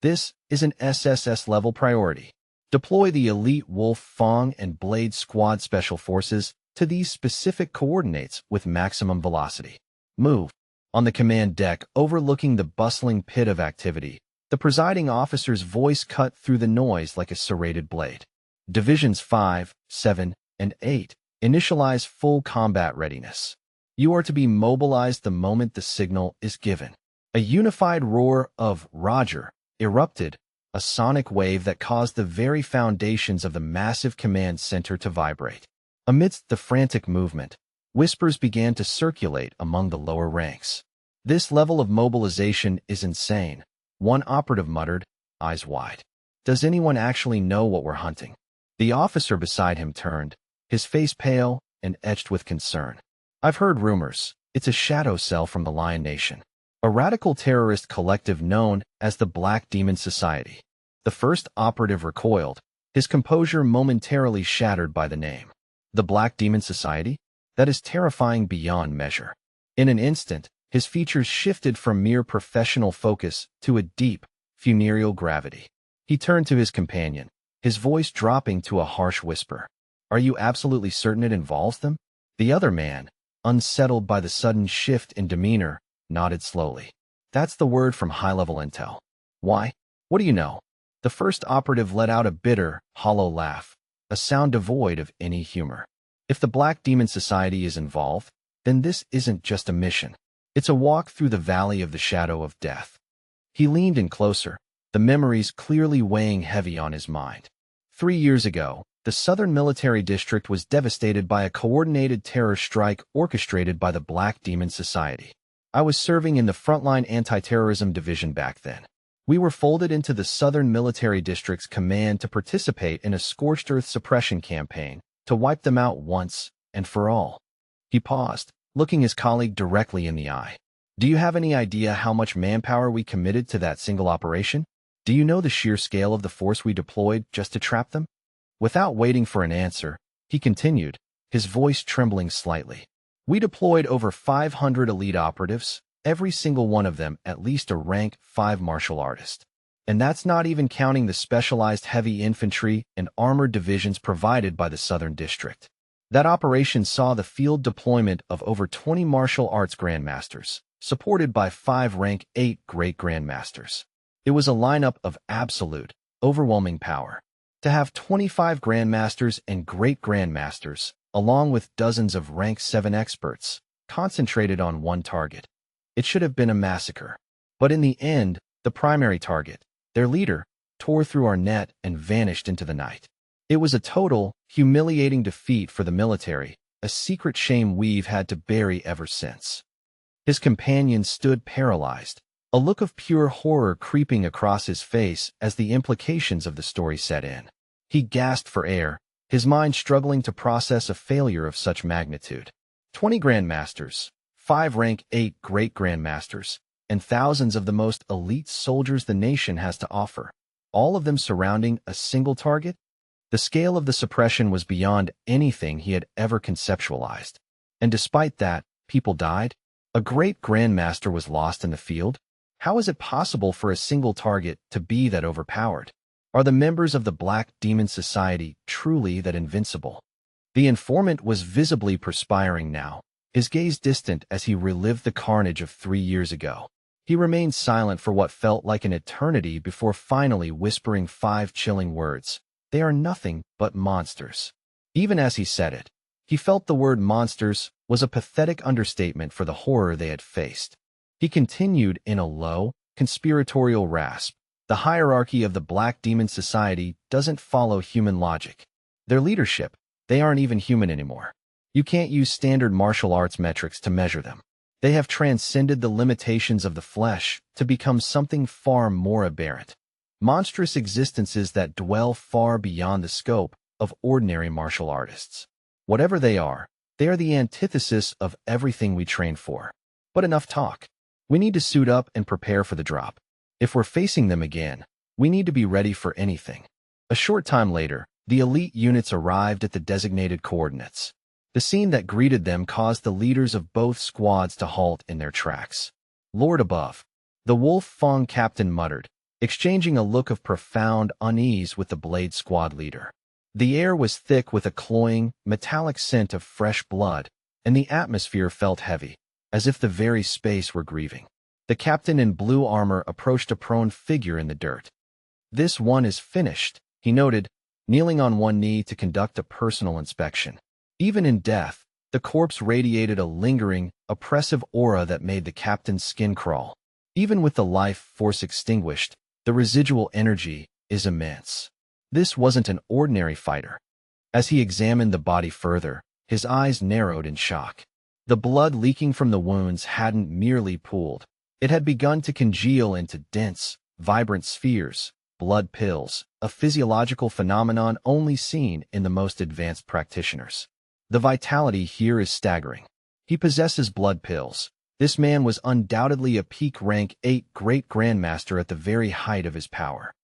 "This is an SSS-level priority. Deploy the elite Wolf, Fang, and Blade Squad Special Forces to these specific coordinates with maximum velocity. Move." On the command deck overlooking the bustling pit of activity, the presiding officer's voice cut through the noise like a serrated blade. "Divisions 5, 7, and 8, initialize full combat readiness. You are to be mobilized the moment the signal is given." A unified roar of "Roger" erupted, a sonic wave that caused the very foundations of the massive command center to vibrate. Amidst the frantic movement, whispers began to circulate among the lower ranks. "This level of mobilization is insane," one operative muttered, eyes wide. "Does anyone actually know what we're hunting?" The officer beside him turned, his face pale and etched with concern. "I've heard rumors. It's a shadow cell from the Lion Nation, a radical terrorist collective known as the Black Demon Society." The first operative recoiled, his composure momentarily shattered by the name. The Black Demon Society? That is terrifying beyond measure. In an instant, his features shifted from mere professional focus to a deep, funereal gravity. He turned to his companion, his voice dropping to a harsh whisper. "Are you absolutely certain it involves them?" The other man, unsettled by the sudden shift in demeanor, nodded slowly. "That's the word from high-level intel." "Why? What do you know?" The first operative let out a bitter, hollow laugh, a sound devoid of any humor. "If the Black Demon Society is involved, then this isn't just a mission. It's a walk through the valley of the shadow of death." He leaned in closer, the memories clearly weighing heavy on his mind. 3 years ago, the Southern Military District was devastated by a coordinated terror strike orchestrated by the Black Demon Society. I was serving in the Frontline Anti-Terrorism Division back then. We were folded into the Southern Military District's command to participate in a scorched earth suppression campaign to wipe them out once and for all. He paused, looking his colleague directly in the eye. "Do you have any idea how much manpower we committed to that single operation? Do you know the sheer scale of the force we deployed just to trap them?" Without waiting for an answer, he continued, his voice trembling slightly. "We deployed over 500 elite operatives, every single one of them at least a rank 5 martial artist. And that's not even counting the specialized heavy infantry and armored divisions provided by the Southern District. That operation saw the field deployment of over 20 martial arts grandmasters, supported by 5 rank 8 great grandmasters. It was a lineup of absolute, overwhelming power. To have 25 grandmasters and great grandmasters, along with dozens of rank 7 experts, concentrated on one target. It should have been a massacre. But in the end, the primary target, their leader, tore through our net and vanished into the night. It was a total, humiliating defeat for the military, a secret shame we've had to bury ever since." His companion stood paralyzed, a look of pure horror creeping across his face as the implications of the story set in. He gasped for air, his mind struggling to process a failure of such magnitude. 20 grandmasters, 5 rank 8 great grandmasters, and thousands of the most elite soldiers the nation has to offer, all of them surrounding a single target? The scale of the suppression was beyond anything he had ever conceptualized. And despite that, people died? A great grandmaster was lost in the field? How is it possible for a single target to be that overpowered? Are the members of the Black Demon Society truly that invincible? The informant was visibly perspiring now, his gaze distant as he relived the carnage of 3 years ago. He remained silent for what felt like an eternity before finally whispering 5 chilling words. "They are nothing but monsters." Even as he said it, he felt the word monsters was a pathetic understatement for the horror they had faced. He continued in a low, conspiratorial rasp. "The hierarchy of the Black Demon Society doesn't follow human logic. Their leadership, they aren't even human anymore. You can't use standard martial arts metrics to measure them. They have transcended the limitations of the flesh to become something far more aberrant. Monstrous existences that dwell far beyond the scope of ordinary martial artists. Whatever they are the antithesis of everything we train for. But enough talk. We need to suit up and prepare for the drop. If we're facing them again, we need to be ready for anything." A short time later, the elite units arrived at the designated coordinates. The scene that greeted them caused the leaders of both squads to halt in their tracks. "Lord above," the Wolf Fong captain muttered, exchanging a look of profound unease with the Blade Squad leader. The air was thick with a cloying, metallic scent of fresh blood, and the atmosphere felt heavy, as if the very space were grieving. The captain in blue armor approached a prone figure in the dirt. "This one is finished," he noted, kneeling on one knee to conduct a personal inspection. Even in death, the corpse radiated a lingering, oppressive aura that made the captain's skin crawl. Even with the life force extinguished, the residual energy is immense. This wasn't an ordinary fighter. As he examined the body further, his eyes narrowed in shock. The blood leaking from the wounds hadn't merely pooled. It had begun to congeal into dense, vibrant spheres, blood pills, a physiological phenomenon only seen in the most advanced practitioners. The vitality here is staggering. He possesses blood pills. This man was undoubtedly a peak rank 8 great grandmaster at the very height of his power.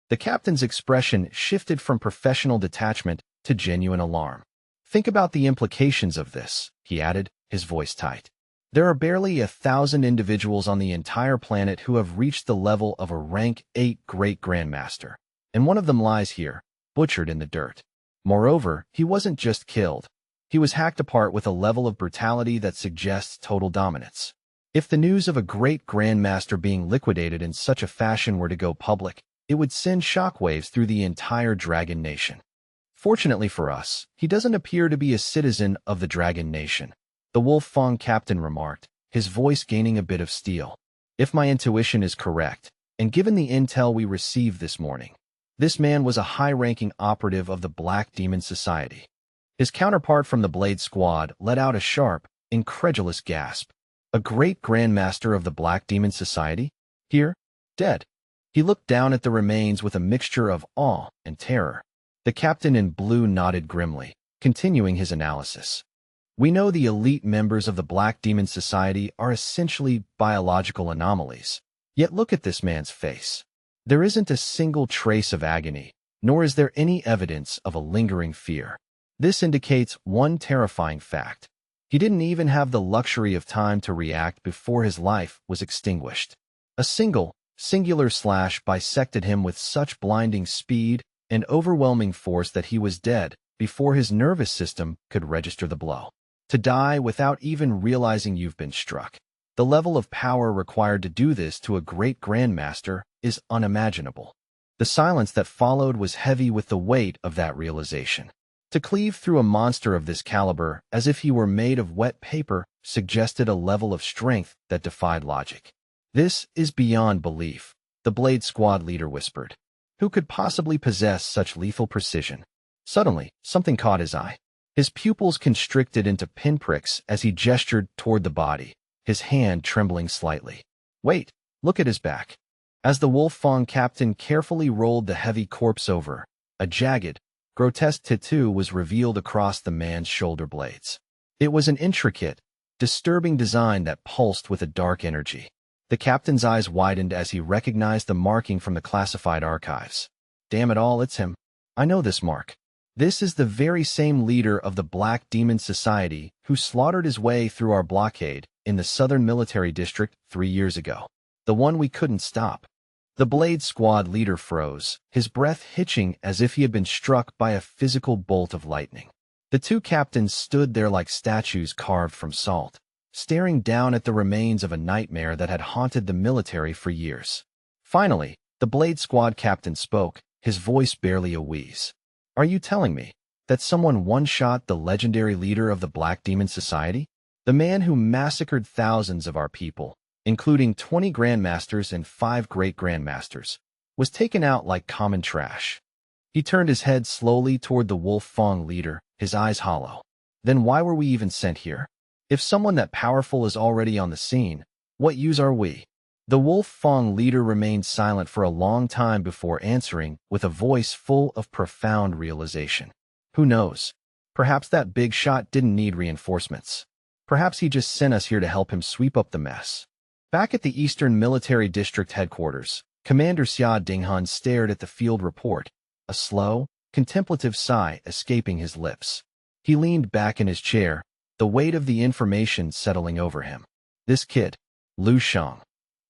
The captain's expression shifted from professional detachment to genuine alarm. "Think about the implications of this," he added, his voice tight. "There are barely 1,000 individuals on the entire planet who have reached the level of a rank 8 great grandmaster, and one of them lies here, butchered in the dirt. Moreover, he wasn't just killed. He was hacked apart with a level of brutality that suggests total dominance. If the news of a great grandmaster being liquidated in such a fashion were to go public, it would send shockwaves through the entire Dragon Nation. Fortunately for us, he doesn't appear to be a citizen of the Dragon Nation," the Wolf Fong captain remarked, his voice gaining a bit of steel. "If my intuition is correct, and given the intel we received this morning, this man was a high-ranking operative of the Black Demon Society." His counterpart from the Blade Squad let out a sharp, incredulous gasp. "A great grandmaster of the Black Demon Society? Here? Dead?" He looked down at the remains with a mixture of awe and terror. The captain in blue nodded grimly, continuing his analysis. "We know the elite members of the Black Demon Society are essentially biological anomalies. Yet look at this man's face. There isn't a single trace of agony, nor is there any evidence of a lingering fear. This indicates one terrifying fact. He didn't even have the luxury of time to react before his life was extinguished. A singular slash bisected him with such blinding speed and overwhelming force that he was dead before his nervous system could register the blow. To die without even realizing you've been struck. The level of power required to do this to a great grandmaster is unimaginable. The silence that followed was heavy with the weight of that realization. To cleave through a monster of this caliber as if he were made of wet paper suggested a level of strength that defied logic. This is beyond belief, the Blade Squad leader whispered. Who could possibly possess such lethal precision? Suddenly, something caught his eye. His pupils constricted into pinpricks as he gestured toward the body, his hand trembling slightly. Wait, look at his back. As the wolf fawn captain carefully rolled the heavy corpse over, a jagged, grotesque tattoo was revealed across the man's shoulder blades. It was an intricate, disturbing design that pulsed with a dark energy. The captain's eyes widened as he recognized the marking from the classified archives. Damn it all, it's him. I know this mark. This is the very same leader of the Black Demon Society who slaughtered his way through our blockade in the Southern Military District 3 years ago. The one we couldn't stop. The Blade Squad leader froze, his breath hitching as if he had been struck by a physical bolt of lightning. The two captains stood there like statues carved from salt, staring down at the remains of a nightmare that had haunted the military for years. Finally, the Blade Squad captain spoke, his voice barely a wheeze. Are you telling me that someone one-shot the legendary leader of the Black Demon Society? The man who massacred thousands of our people, including 20 grandmasters and 5 great grandmasters, was taken out like common trash. He turned his head slowly toward the Wolf Fong leader, his eyes hollow. Then why were we even sent here? If someone that powerful is already on the scene, what use are we? The Wolf Fong leader remained silent for a long time before answering with a voice full of profound realization. Who knows? Perhaps that big shot didn't need reinforcements. Perhaps he just sent us here to help him sweep up the mess. Back at the Eastern Military District headquarters, Commander Xia Dinghan stared at the field report, a slow, contemplative sigh escaping his lips. He leaned back in his chair, the weight of the information settling over him. This kid, Lu Shang.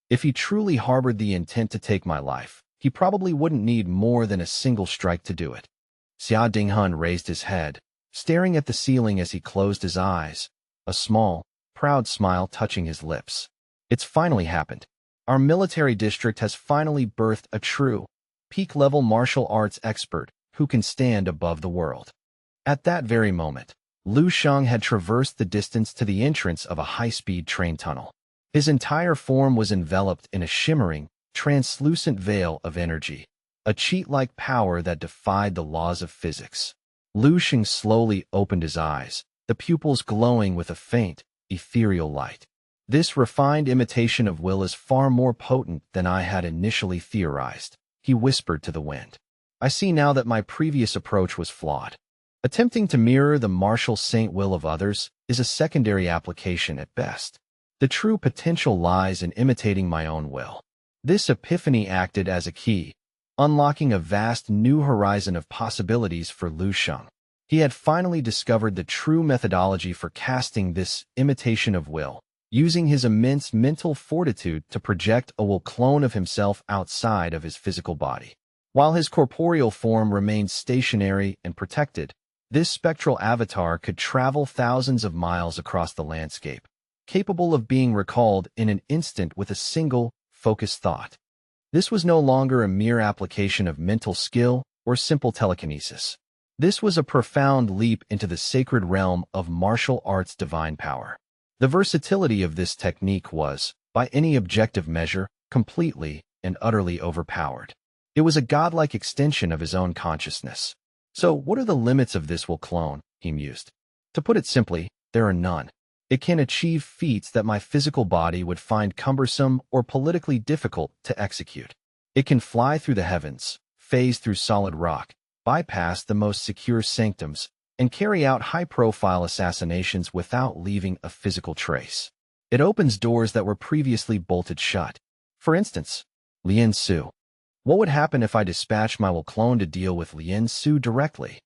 If he truly harbored the intent to take my life, he probably wouldn't need more than a single strike to do it. Xia Dinghan raised his head, staring at the ceiling as he closed his eyes, a small, proud smile touching his lips. It's finally happened. Our military district has finally birthed a true, peak-level martial arts expert who can stand above the world. At that very moment, Lu Shang had traversed the distance to the entrance of a high-speed train tunnel. His entire form was enveloped in a shimmering, translucent veil of energy, a cheat-like power that defied the laws of physics. Lu Shang slowly opened his eyes, the pupils glowing with a faint, ethereal light. This refined imitation of will is far more potent than I had initially theorized, he whispered to the wind. I see now that my previous approach was flawed. Attempting to mirror the martial saint will of others is a secondary application at best. The true potential lies in imitating my own will. This epiphany acted as a key, unlocking a vast new horizon of possibilities for Lu Shang. He had finally discovered the true methodology for casting this imitation of will, using his immense mental fortitude to project a will clone of himself outside of his physical body. While his corporeal form remained stationary and protected, this spectral avatar could travel thousands of miles across the landscape, capable of being recalled in an instant with a single, focused thought. This was no longer a mere application of mental skill or simple telekinesis. This was a profound leap into the sacred realm of martial arts' divine power. The versatility of this technique was, by any objective measure, completely and utterly overpowered. It was a godlike extension of his own consciousness. So, what are the limits of this will clone? He mused. To put it simply, there are none. It can achieve feats that my physical body would find cumbersome or politically difficult to execute. It can fly through the heavens, phase through solid rock, bypass the most secure sanctums, and carry out high-profile assassinations without leaving a physical trace. It opens doors that were previously bolted shut. For instance, Lien Su. What would happen if I dispatched my will clone to deal with Lien Su directly?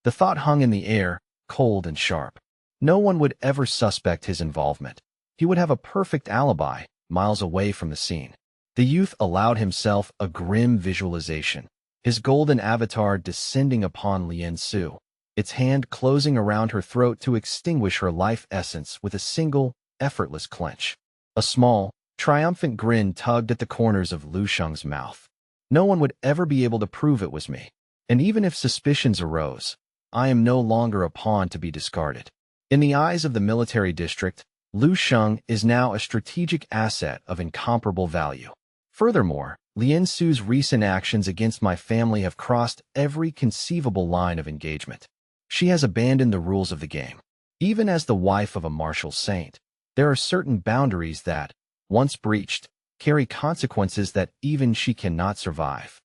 The thought hung in the air, cold and sharp. No one would ever suspect his involvement. He would have a perfect alibi, miles away from the scene. The youth allowed himself a grim visualization, his golden avatar descending upon Lien Su, its hand closing around her throat to extinguish her life essence with a single, effortless clench. A small, triumphant grin tugged at the corners of Lu Sheng's mouth. No one would ever be able to prove it was me. And even if suspicions arose, I am no longer a pawn to be discarded. In the eyes of the military district, Lu Sheng is now a strategic asset of incomparable value. Furthermore, Lien Su's recent actions against my family have crossed every conceivable line of engagement. She has abandoned the rules of the game. Even as the wife of a martial saint, there are certain boundaries that, once breached, carry consequences that even she cannot survive.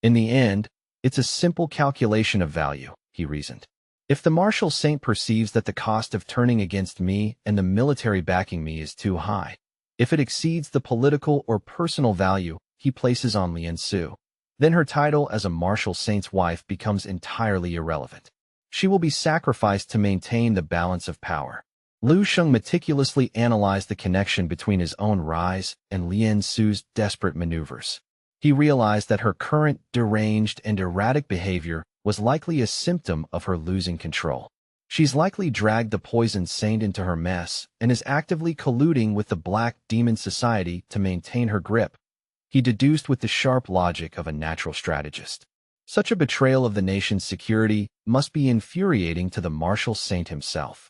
In the end, it's a simple calculation of value, he reasoned. If the martial saint perceives that the cost of turning against me and the military backing me is too high, if it exceeds the political or personal value he places on Lien Su, then her title as a martial saint's wife becomes entirely irrelevant. She will be sacrificed to maintain the balance of power. Lu Sheng meticulously analyzed the connection between his own rise and Lien Su's desperate maneuvers. He realized that her current deranged and erratic behavior was likely a symptom of her losing control. She's likely dragged the poisoned saint into her mess and is actively colluding with the Black Demon Society to maintain her grip. He deduced with the sharp logic of a natural strategist. Such a betrayal of the nation's security must be infuriating to the martial saint himself.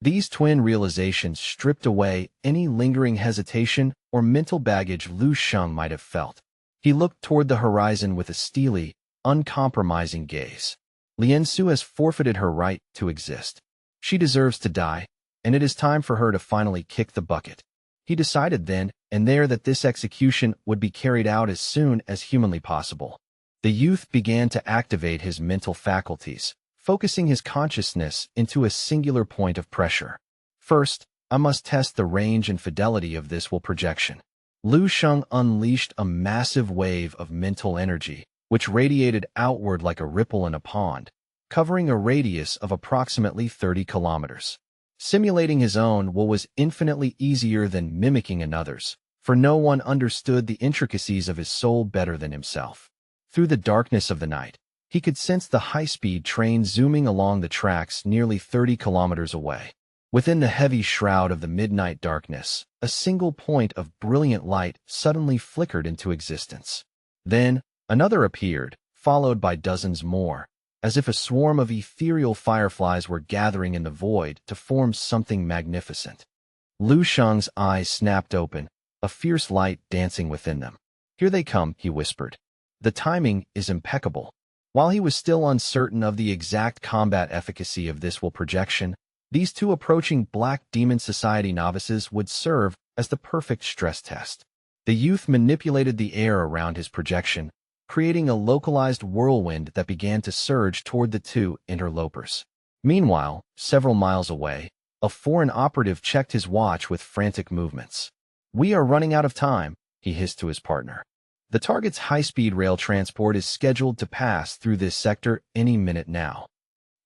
These twin realizations stripped away any lingering hesitation or mental baggage Lu Sheng might have felt. He looked toward the horizon with a steely, uncompromising gaze. Lien Su has forfeited her right to exist. She deserves to die, and it is time for her to finally kick the bucket. He decided then and there that this execution would be carried out as soon as humanly possible. The youth began to activate his mental faculties, focusing his consciousness into a singular point of pressure. First, I must test the range and fidelity of this will projection. Lu Sheng unleashed a massive wave of mental energy, which radiated outward like a ripple in a pond, covering a radius of approximately 30 kilometers. Simulating his own will was infinitely easier than mimicking another's, for no one understood the intricacies of his soul better than himself. Through the darkness of the night, he could sense the high-speed train zooming along the tracks nearly 30 kilometers away. Within the heavy shroud of the midnight darkness, a single point of brilliant light suddenly flickered into existence. Then, another appeared, followed by dozens more, as if a swarm of ethereal fireflies were gathering in the void to form something magnificent. Lu Sheng's eyes snapped open, a fierce light dancing within them. "Here they come," he whispered. The timing is impeccable. While he was still uncertain of the exact combat efficacy of this will projection, these two approaching Black Demon Society novices would serve as the perfect stress test. The youth manipulated the air around his projection, creating a localized whirlwind that began to surge toward the two interlopers. Meanwhile, several miles away, a foreign operative checked his watch with frantic movements. "We are running out of time," he hissed to his partner. "The target's high-speed rail transport is scheduled to pass through this sector any minute now."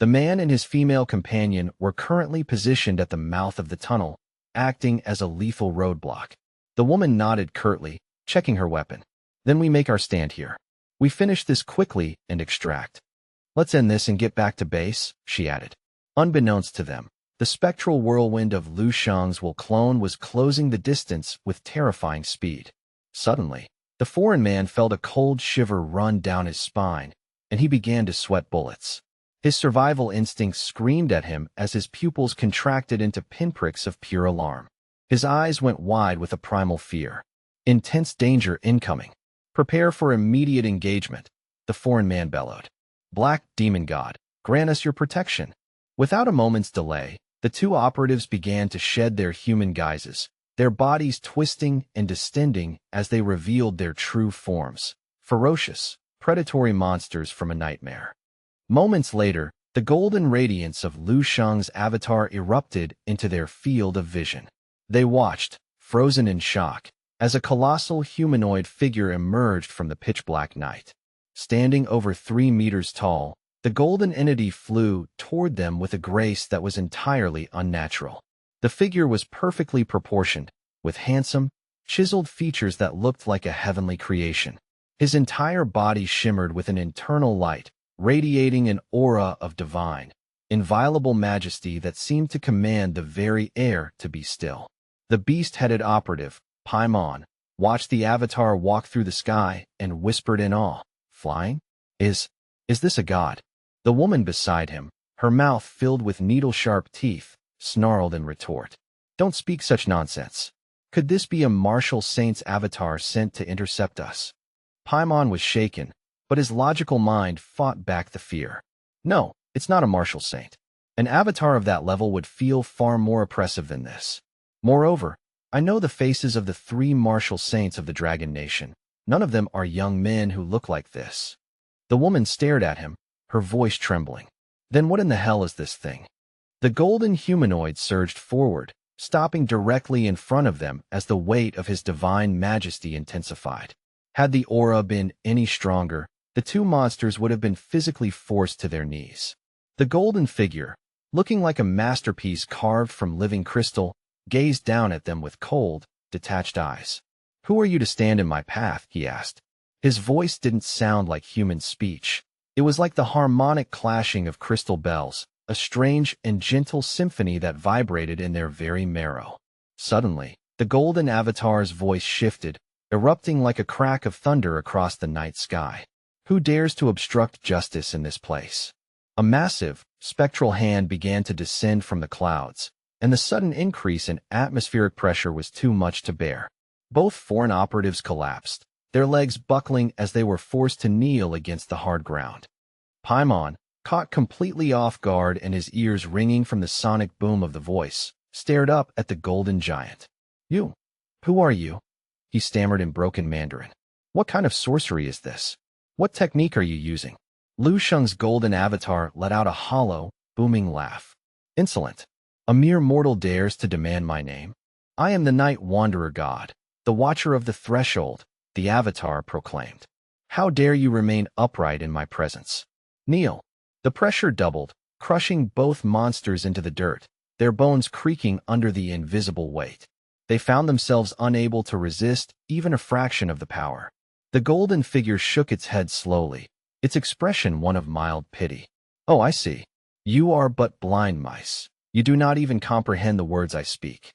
The man and his female companion were currently positioned at the mouth of the tunnel, acting as a lethal roadblock. The woman nodded curtly, checking her weapon. "Then we make our stand here. We finish this quickly and extract. Let's end this and get back to base," she added. Unbeknownst to them, the spectral whirlwind of Lu Sheng's will clone was closing the distance with terrifying speed. Suddenly, the foreign man felt a cold shiver run down his spine, and he began to sweat bullets. His survival instincts screamed at him as his pupils contracted into pinpricks of pure alarm. His eyes went wide with a primal fear. "Intense danger incoming. Prepare for immediate engagement," the foreign man bellowed. "Black Demon God, grant us your protection." Without a moment's delay, the two operatives began to shed their human guises, their bodies twisting and distending as they revealed their true forms, ferocious, predatory monsters from a nightmare. Moments later, the golden radiance of Lu Sheng's avatar erupted into their field of vision. They watched, frozen in shock, as a colossal humanoid figure emerged from the pitch-black night. Standing over 3 meters tall, The golden entity flew toward them with a grace that was entirely unnatural. The figure was perfectly proportioned, with handsome, chiseled features that looked like a heavenly creation. His entire body shimmered with an internal light, radiating an aura of divine, inviolable majesty that seemed to command the very air to be still. The beast-headed operative, Paimon, watched the avatar walk through the sky and whispered in awe, "Flying? Is this a god?" The woman beside him, her mouth filled with needle-sharp teeth, snarled in retort. "Don't speak such nonsense. Could this be a martial saint's avatar sent to intercept us?" Paimon was shaken, but his logical mind fought back the fear. "No, it's not a martial saint. An avatar of that level would feel far more oppressive than this. Moreover, I know the faces of the 3 martial saints of the Dragon Nation. None of them are young men who look like this." The woman stared at him, her voice trembling. "Then what in the hell is this thing?" The golden humanoid surged forward, stopping directly in front of them as the weight of his divine majesty intensified. Had the aura been any stronger, the 2 monsters would have been physically forced to their knees. The golden figure, looking like a masterpiece carved from living crystal, gazed down at them with cold, detached eyes. "Who are you to stand in my path?" he asked. His voice didn't sound like human speech. It was like the harmonic clashing of crystal bells, a strange and gentle symphony that vibrated in their very marrow. Suddenly, the golden avatar's voice shifted, erupting like a crack of thunder across the night sky. "Who dares to obstruct justice in this place?" A massive, spectral hand began to descend from the clouds, and the sudden increase in atmospheric pressure was too much to bear. Both foreign operatives collapsed, their legs buckling as they were forced to kneel against the hard ground. Paimon, caught completely off guard and his ears ringing from the sonic boom of the voice, stared up at the golden giant. "You? Who are you?" he stammered in broken Mandarin. "What kind of sorcery is this? What technique are you using?" Lu Sheng's golden avatar let out a hollow, booming laugh. "Insolent. A mere mortal dares to demand my name? I am the Night Wanderer God, the Watcher of the Threshold," the avatar proclaimed. "How dare you remain upright in my presence? Kneel." The pressure doubled, crushing both monsters into the dirt, their bones creaking under the invisible weight. They found themselves unable to resist even a fraction of the power. The golden figure shook its head slowly, its expression one of mild pity. "Oh, I see. You are but blind mice. You do not even comprehend the words I speak.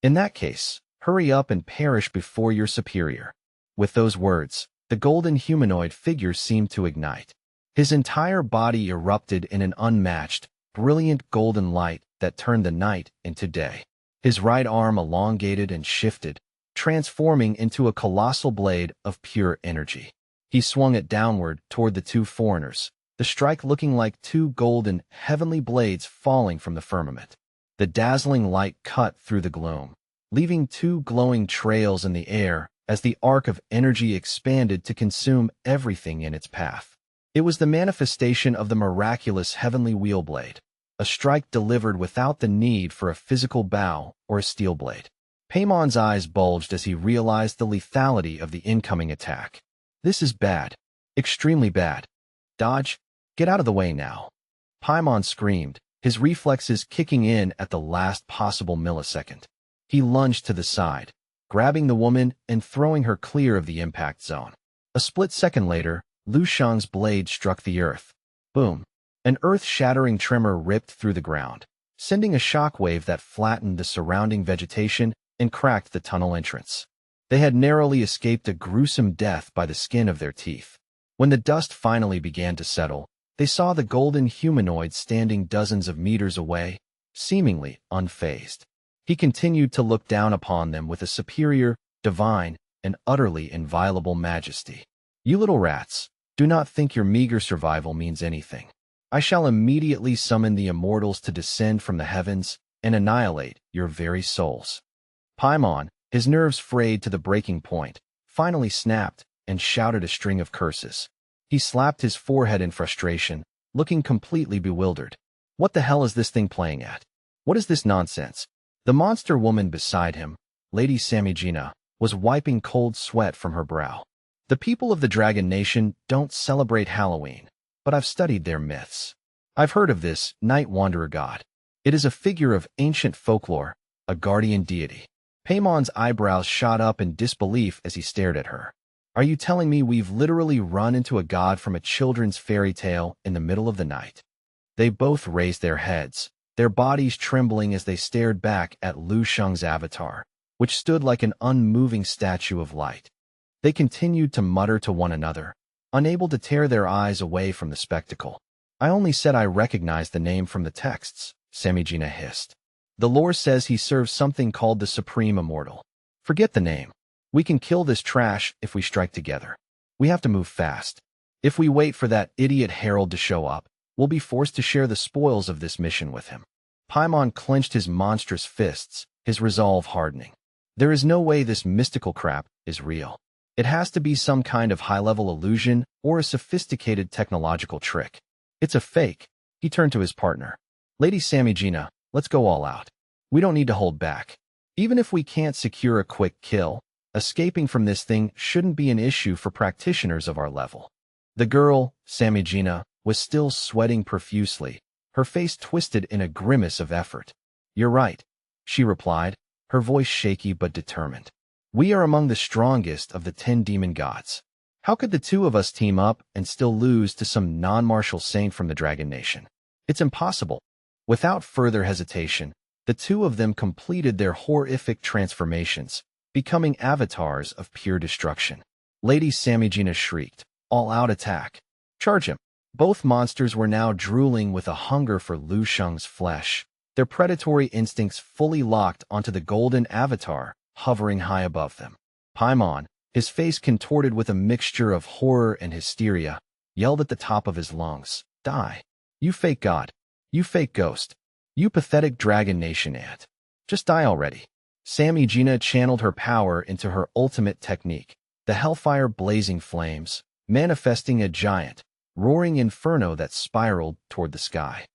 In that case, hurry up and perish before your superior." With those words, the golden humanoid figure seemed to ignite. His entire body erupted in an unmatched, brilliant golden light that turned the night into day. His right arm elongated and shifted, transforming into a colossal blade of pure energy. He swung it downward toward the 2 foreigners, the strike looking like 2 golden, heavenly blades falling from the firmament. The dazzling light cut through the gloom, leaving 2 glowing trails in the air as the arc of energy expanded to consume everything in its path. It was the manifestation of the miraculous heavenly wheelblade, a strike delivered without the need for a physical bow or a steel blade. Paimon's eyes bulged as he realized the lethality of the incoming attack. "This is bad. Extremely bad. Dodge. Get out of the way now." Paimon screamed, his reflexes kicking in at the last possible millisecond. He lunged to the side, grabbing the woman and throwing her clear of the impact zone. A split second later, Lu Sheng's blade struck the earth. Boom. An earth-shattering tremor ripped through the ground, sending a shockwave that flattened the surrounding vegetation and cracked the tunnel entrance. They had narrowly escaped a gruesome death by the skin of their teeth. When the dust finally began to settle, they saw the golden humanoid standing dozens of meters away, seemingly unfazed. He continued to look down upon them with a superior, divine, and utterly inviolable majesty. "You little rats, do not think your meager survival means anything. I shall immediately summon the immortals to descend from the heavens and annihilate your very souls." Paimon, his nerves frayed to the breaking point, finally snapped and shouted a string of curses. He slapped his forehead in frustration, looking completely bewildered. "What the hell is this thing playing at? What is this nonsense?" The monster woman beside him, Lady Samijina, was wiping cold sweat from her brow. "The people of the Dragon Nation don't celebrate Halloween, but I've studied their myths. I've heard of this night wanderer god. It is a figure of ancient folklore, a guardian deity. Paimon's eyebrows shot up in disbelief as he stared at her. Are you telling me we've literally run into a god from a children's fairy tale in the middle of the night? They both raised their heads, their bodies trembling as they stared back at Lu Sheng's avatar, which stood like an unmoving statue of light. They continued to mutter to one another, unable to tear their eyes away from the spectacle. I only said I recognized the name from the texts, Samijina hissed. The lore says he serves something called the Supreme Immortal. Forget the name. We can kill this trash if we strike together. We have to move fast. If we wait for that idiot herald to show up, we'll be forced to share the spoils of this mission with him. Paimon clenched his monstrous fists, his resolve hardening. There is no way this mystical crap is real. It has to be some kind of high-level illusion or a sophisticated technological trick. It's a fake. He turned to his partner. Lady Samijina, let's go all out. We don't need to hold back. Even if we can't secure a quick kill, escaping from this thing shouldn't be an issue for practitioners of our level. The girl, Samijina, was still sweating profusely, her face twisted in a grimace of effort. You're right, she replied, her voice shaky but determined. We are among the strongest of the 10 demon gods. How could the two of us team up and still lose to some non-martial saint from the Dragon Nation? It's impossible. Without further hesitation, the two of them completed their horrific transformations, becoming avatars of pure destruction. Lady Samijina shrieked, all-out attack. Charge him. Both monsters were now drooling with a hunger for Lu Sheng's flesh, their predatory instincts fully locked onto the golden avatar, hovering high above them. Paimon, his face contorted with a mixture of horror and hysteria, yelled at the top of his lungs, Die! You fake god! You fake ghost! You pathetic Dragon Nation ant! Just die already! Samijina channeled her power into her ultimate technique, the hellfire blazing flames, manifesting a giant, roaring inferno that spiraled toward the sky.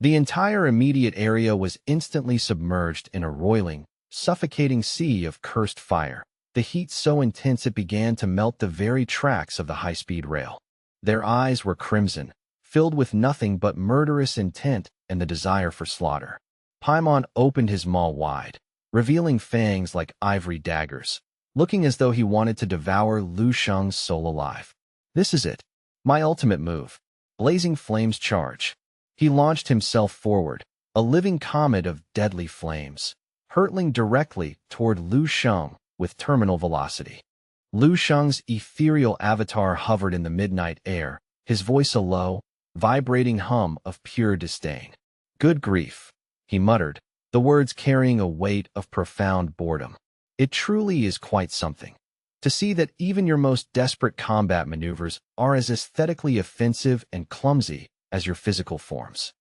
The entire immediate area was instantly submerged in a roiling, suffocating sea of cursed fire, the heat so intense it began to melt the very tracks of the high-speed rail. Their eyes were crimson, filled with nothing but murderous intent and the desire for slaughter. Paimon opened his maw wide, revealing fangs like ivory daggers, looking as though he wanted to devour Lu Sheng's soul alive. This is it. My ultimate move. Blazing flames charge. He launched himself forward, a living comet of deadly flames, hurtling directly toward Lu Sheng with terminal velocity. Lu Sheng's ethereal avatar hovered in the midnight air, his voice a low, vibrating hum of pure disdain. Good grief, he muttered, the words carrying a weight of profound boredom. It truly is quite something. To see that even your most desperate combat maneuvers are as aesthetically offensive and clumsy as your physical forms.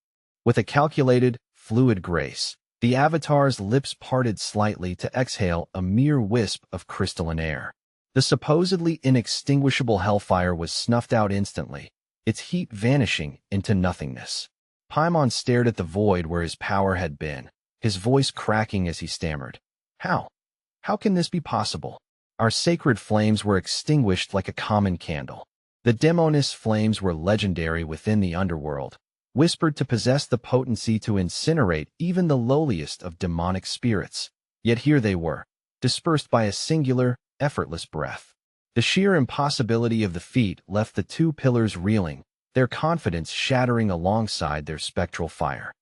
With a calculated, fluid grace, the avatar's lips parted slightly to exhale a mere wisp of crystalline air. The supposedly inextinguishable hellfire was snuffed out instantly, its heat vanishing into nothingness. Paimon stared at the void where his power had been, his voice cracking as he stammered. How? How can this be possible? Our sacred flames were extinguished like a common candle. The demoness flames were legendary within the underworld, whispered to possess the potency to incinerate even the lowliest of demonic spirits. Yet here they were, dispersed by a singular, effortless breath. The sheer impossibility of the feat left the two pillars reeling, their confidence shattering alongside their spectral fire.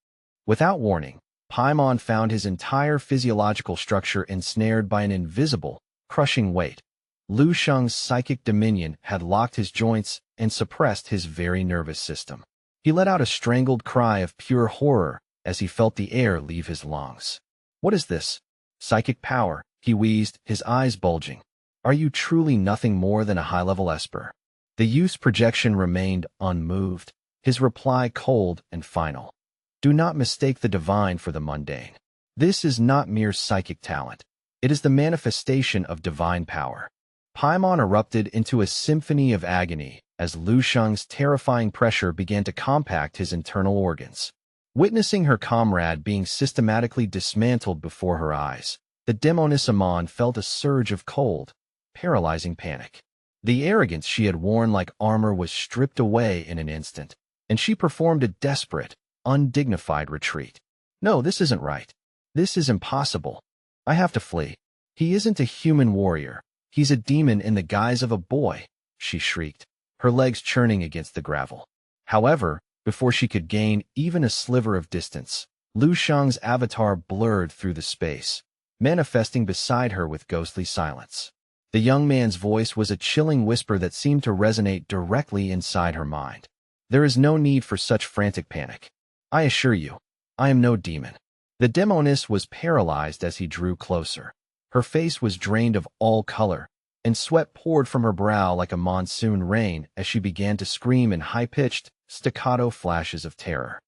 Without warning, Paimon found his entire physiological structure ensnared by an invisible, crushing weight. Lu Sheng's psychic dominion had locked his joints and suppressed his very nervous system. He let out a strangled cry of pure horror as he felt the air leave his lungs. What is this? Psychic power, he wheezed, his eyes bulging. Are you truly nothing more than a high-level esper? The youth's projection remained unmoved, his reply cold and final. Do not mistake the divine for the mundane. This is not mere psychic talent. It is the manifestation of divine power. Paimon erupted into a symphony of agony as Lu Sheng's terrifying pressure began to compact his internal organs. Witnessing her comrade being systematically dismantled before her eyes, the demoness Amon felt a surge of cold, paralyzing panic. The arrogance she had worn like armor was stripped away in an instant, and she performed a desperate, undignified retreat. No, this isn't right. This is impossible. I have to flee. He isn't a human warrior. He's a demon in the guise of a boy, she shrieked, her legs churning against the gravel. However, before she could gain even a sliver of distance, Lu Sheng's avatar blurred through the space, manifesting beside her with ghostly silence. The young man's voice was a chilling whisper that seemed to resonate directly inside her mind. There is no need for such frantic panic. I assure you, I am no demon. The demoness was paralyzed as he drew closer. Her face was drained of all color, and sweat poured from her brow like a monsoon rain as she began to scream in high-pitched, staccato flashes of terror.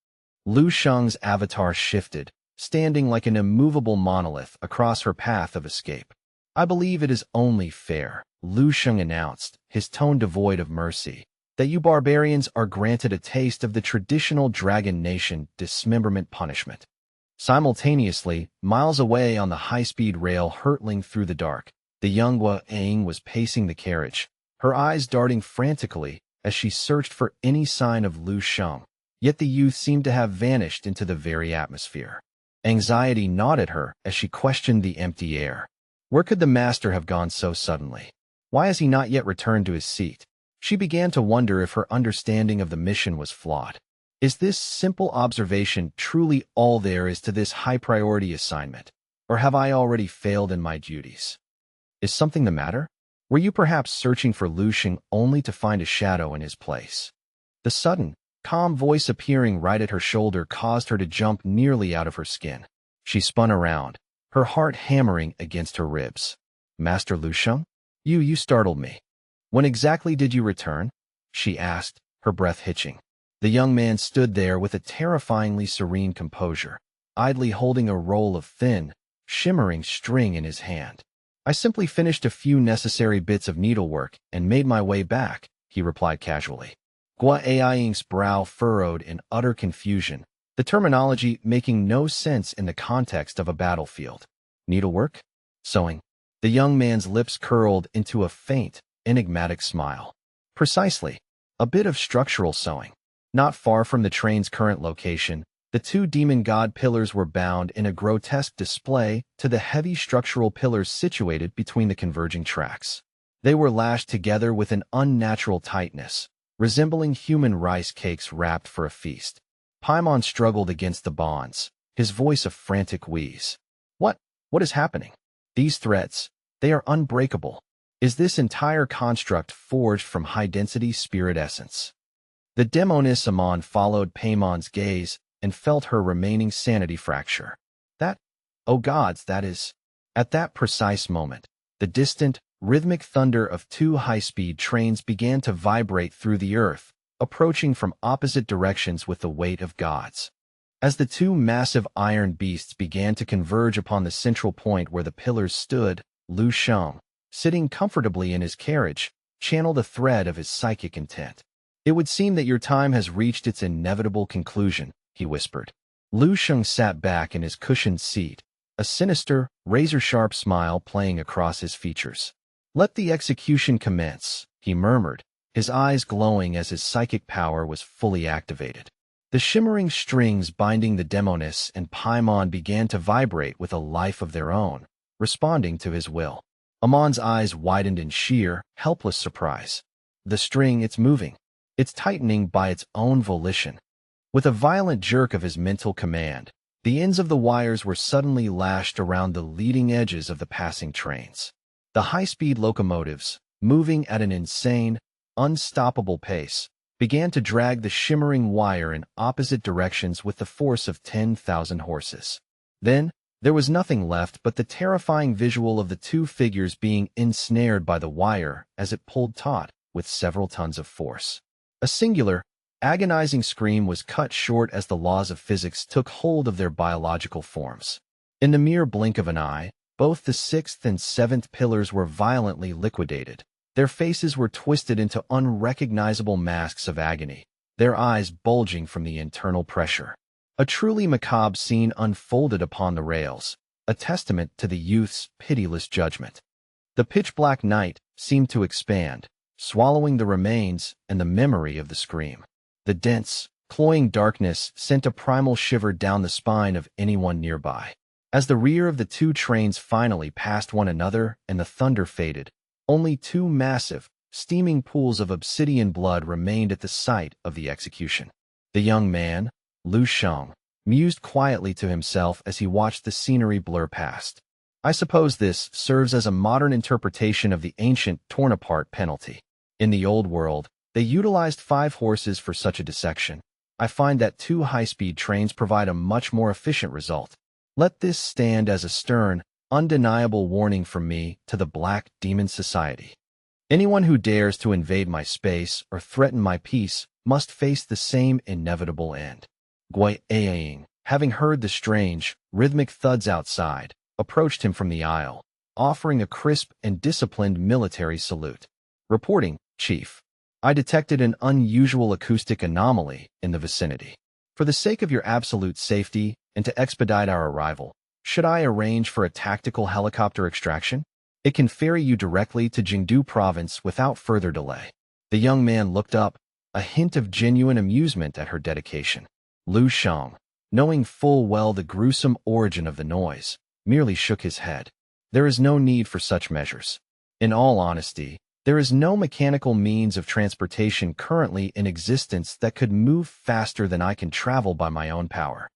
Lu Sheng's avatar shifted, standing like an immovable monolith across her path of escape. I believe it is only fair, Lu Sheng announced, his tone devoid of mercy, that you barbarians are granted a taste of the traditional Dragon Nation dismemberment punishment. Simultaneously, miles away on the high-speed rail hurtling through the dark, the young Hua Ang was pacing the carriage, her eyes darting frantically as she searched for any sign of Lu Sheng. Yet the youth seemed to have vanished into the very atmosphere. Anxiety gnawed at her as she questioned the empty air. Where could the master have gone so suddenly? Why has he not yet returned to his seat? She began to wonder if her understanding of the mission was flawed. Is this simple observation truly all there is to this high-priority assignment? Or have I already failed in my duties? Is something the matter? Were you perhaps searching for Lu Sheng only to find a shadow in his place? The sudden, calm voice appearing right at her shoulder caused her to jump nearly out of her skin. She spun around, her heart hammering against her ribs. Master Lu Sheng? You startled me. When exactly did you return? She asked, her breath hitching. The young man stood there with a terrifyingly serene composure, idly holding a roll of thin, shimmering string in his hand. I simply finished a few necessary bits of needlework and made my way back, he replied casually. Hua Aing's brow furrowed in utter confusion, the terminology making no sense in the context of a battlefield. Needlework? Sewing? The young man's lips curled into a faint, enigmatic smile. Precisely. A bit of structural sewing. Not far from the train's current location, the two demon god pillars were bound in a grotesque display to the heavy structural pillars situated between the converging tracks. They were lashed together with an unnatural tightness, resembling human rice cakes wrapped for a feast. Paimon struggled against the bonds, his voice a frantic wheeze. What is happening? These threads, they are unbreakable. Is this entire construct forged from high-density spirit essence? The demoness Amon followed Paimon's gaze and felt her remaining sanity fracture. Oh gods, that is... At that precise moment, the distant, rhythmic thunder of two high-speed trains began to vibrate through the earth, approaching from opposite directions with the weight of gods. As the two massive iron beasts began to converge upon the central point where the pillars stood, Lu Sheng, sitting comfortably in his carriage, channeled a thread of his psychic intent. It would seem that your time has reached its inevitable conclusion, he whispered. Lu Sheng sat back in his cushioned seat, a sinister, razor-sharp smile playing across his features. Let the execution commence, he murmured, his eyes glowing as his psychic power was fully activated. The shimmering strings binding the demoness and Paimon began to vibrate with a life of their own, responding to his will. Amon's eyes widened in sheer, helpless surprise. The string, it's moving. It's tightening by its own volition. With a violent jerk of his mental command, the ends of the wires were suddenly lashed around the leading edges of the passing trains. The high-speed locomotives, moving at an insane, unstoppable pace, began to drag the shimmering wire in opposite directions with the force of 10,000 horses. Then, there was nothing left but the terrifying visual of the two figures being ensnared by the wire as it pulled taut with several tons of force. A singular, agonizing scream was cut short as the laws of physics took hold of their biological forms. In the mere blink of an eye, both the sixth and seventh pillars were violently liquidated. Their faces were twisted into unrecognizable masks of agony, their eyes bulging from the internal pressure. A truly macabre scene unfolded upon the rails, a testament to the youth's pitiless judgment. The pitch-black night seemed to expand, swallowing the remains and the memory of the scream. The dense, cloying darkness sent a primal shiver down the spine of anyone nearby. As the rear of the two trains finally passed one another and the thunder faded, only two massive, steaming pools of obsidian blood remained at the site of the execution. The young man, Lu Sheng, mused quietly to himself as he watched the scenery blur past. I suppose this serves as a modern interpretation of the ancient torn-apart penalty. In the old world, they utilized 5 horses for such a dissection. I find that 2 high-speed trains provide a much more efficient result. Let this stand as a stern, undeniable warning from me to the Black Demon Society. Anyone who dares to invade my space or threaten my peace must face the same inevitable end. Gui Aing, having heard the strange, rhythmic thuds outside, approached him from the aisle, offering a crisp and disciplined military salute. Reporting, Chief. I detected an unusual acoustic anomaly in the vicinity. For the sake of your absolute safety and to expedite our arrival, should I arrange for a tactical helicopter extraction? It can ferry you directly to Jingdu province without further delay. The young man looked up, a hint of genuine amusement at her dedication. Lu Sheng, knowing full well the gruesome origin of the noise, merely shook his head. There is no need for such measures. In all honesty, there is no mechanical means of transportation currently in existence that could move faster than I can travel by my own power.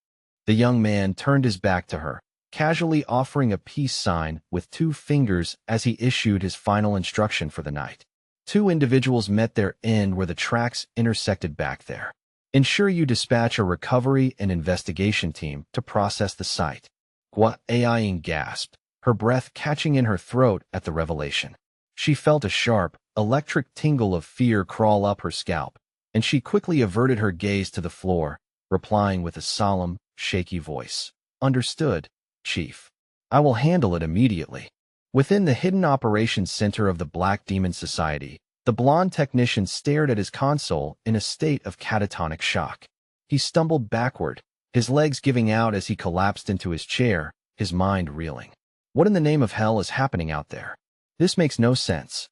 The young man turned his back to her, casually offering a peace sign with 2 fingers as he issued his final instruction for the night. 2 individuals met their end where the tracks intersected back there. Ensure you dispatch a recovery and investigation team to process the site. Gua Aing gasped, her breath catching in her throat at the revelation. She felt a sharp, electric tingle of fear crawl up her scalp, and she quickly averted her gaze to the floor, replying with a solemn, shaky voice. Understood, Chief. I will handle it immediately. Within the hidden operations center of the Black Demon Society, the blonde technician stared at his console in a state of catatonic shock. He stumbled backward, his legs giving out as he collapsed into his chair, his mind reeling. What in the name of hell is happening out there? This makes no sense.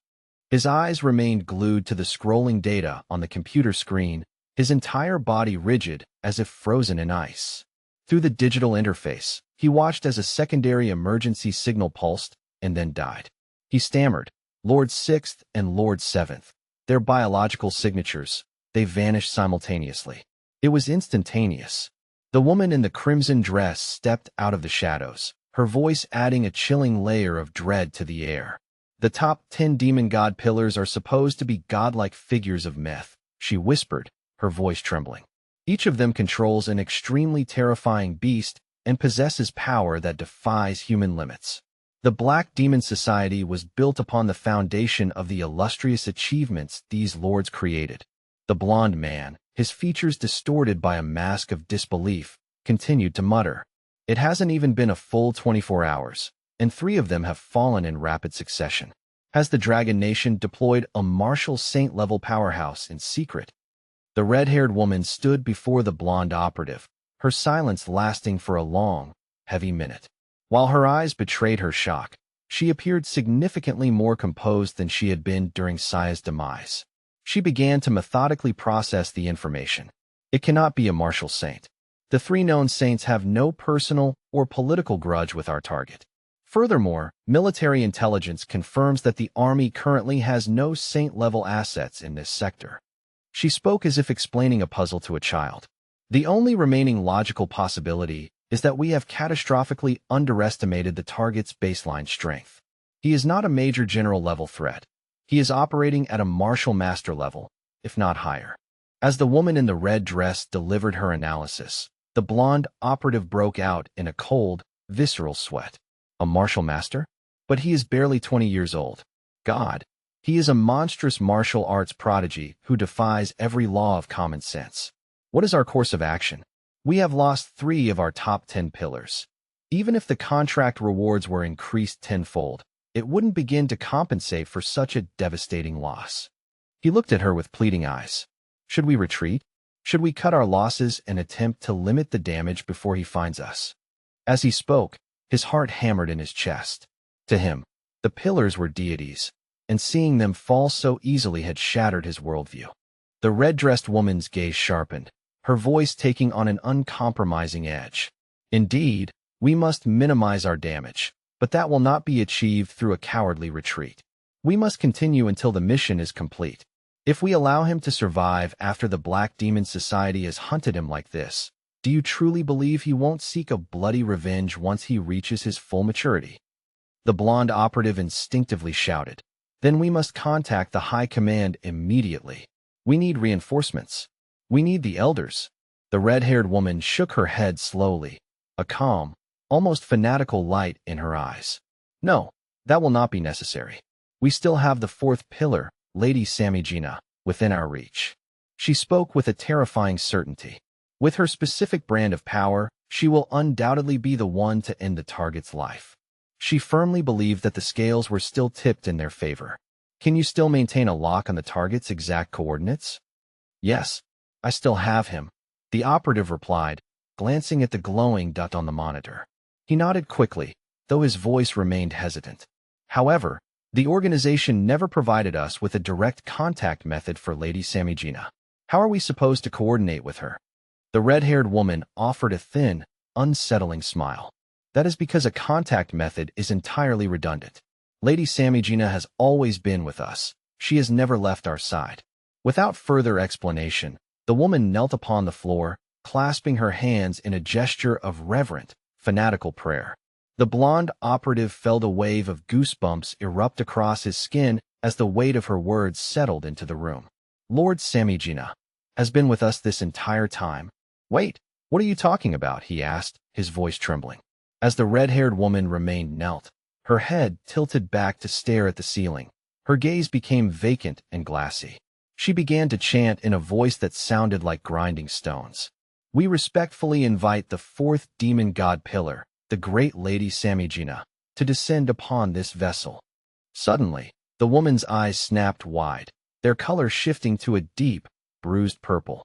His eyes remained glued to the scrolling data on the computer screen, his entire body rigid as if frozen in ice. Through the digital interface, he watched as a secondary emergency signal pulsed and then died. He stammered, Lord 6th and Lord 7th. Their biological signatures, they vanished simultaneously. It was instantaneous. The woman in the crimson dress stepped out of the shadows, her voice adding a chilling layer of dread to the air. The top 10 demon god pillars are supposed to be godlike figures of myth, she whispered, her voice trembling. Each of them controls an extremely terrifying beast and possesses power that defies human limits. The Black Demon Society was built upon the foundation of the illustrious achievements these lords created. The blond man, his features distorted by a mask of disbelief, continued to mutter. It hasn't even been a full 24 hours, and 3 of them have fallen in rapid succession. Has the Dragon Nation deployed a Marshal Saint-level powerhouse in secret? The red-haired woman stood before the blonde operative, her silence lasting for a long, heavy minute. While her eyes betrayed her shock, she appeared significantly more composed than she had been during Saya's demise. She began to methodically process the information. It cannot be a Marshal Saint. The 3 known saints have no personal or political grudge with our target. Furthermore, military intelligence confirms that the army currently has no saint-level assets in this sector. She spoke as if explaining a puzzle to a child. The only remaining logical possibility is that we have catastrophically underestimated the target's baseline strength. He is not a major general-level threat. He is operating at a Marshal Master level, if not higher. As the woman in the red dress delivered her analysis, the blonde operative broke out in a cold, visceral sweat. A Martial Master? But he is barely 20 years old. God, he is a monstrous martial arts prodigy who defies every law of common sense. What is our course of action? We have lost 3 of our top 10 pillars. Even if the contract rewards were increased tenfold, it wouldn't begin to compensate for such a devastating loss. He looked at her with pleading eyes. Should we retreat? Should we cut our losses and attempt to limit the damage before he finds us? As he spoke, his heart hammered in his chest. To him, the pillars were deities, and seeing them fall so easily had shattered his worldview. The red-dressed woman's gaze sharpened, her voice taking on an uncompromising edge. Indeed, we must minimize our damage, but that will not be achieved through a cowardly retreat. We must continue until the mission is complete. If we allow him to survive after the Black Demon Society has hunted him like this, do you truly believe he won't seek a bloody revenge once he reaches his full maturity? The blonde operative instinctively shouted. Then we must contact the High Command immediately. We need reinforcements. We need the elders. The red-haired woman shook her head slowly, a calm, almost fanatical light in her eyes. No, that will not be necessary. We still have the fourth pillar, Lady Samijina, within our reach. She spoke with a terrifying certainty. With her specific brand of power, she will undoubtedly be the one to end the target's life. She firmly believed that the scales were still tipped in their favor. Can you still maintain a lock on the target's exact coordinates? Yes, I still have him, the operative replied, glancing at the glowing dot on the monitor. He nodded quickly, though his voice remained hesitant. However, the organization never provided us with a direct contact method for Lady Samijina. How are we supposed to coordinate with her? The red-haired woman offered a thin, unsettling smile. That is because a contact method is entirely redundant. Lady Samijina has always been with us. She has never left our side. Without further explanation, the woman knelt upon the floor, clasping her hands in a gesture of reverent, fanatical prayer. The blonde operative felt a wave of goosebumps erupt across his skin as the weight of her words settled into the room. Lord Samijina has been with us this entire time. Wait, what are you talking about? He asked, his voice trembling. As the red-haired woman remained knelt, her head tilted back to stare at the ceiling. Her gaze became vacant and glassy. She began to chant in a voice that sounded like grinding stones. We respectfully invite the fourth demon god pillar, the great Lady Samijina, to descend upon this vessel. Suddenly, the woman's eyes snapped wide, their color shifting to a deep, bruised purple.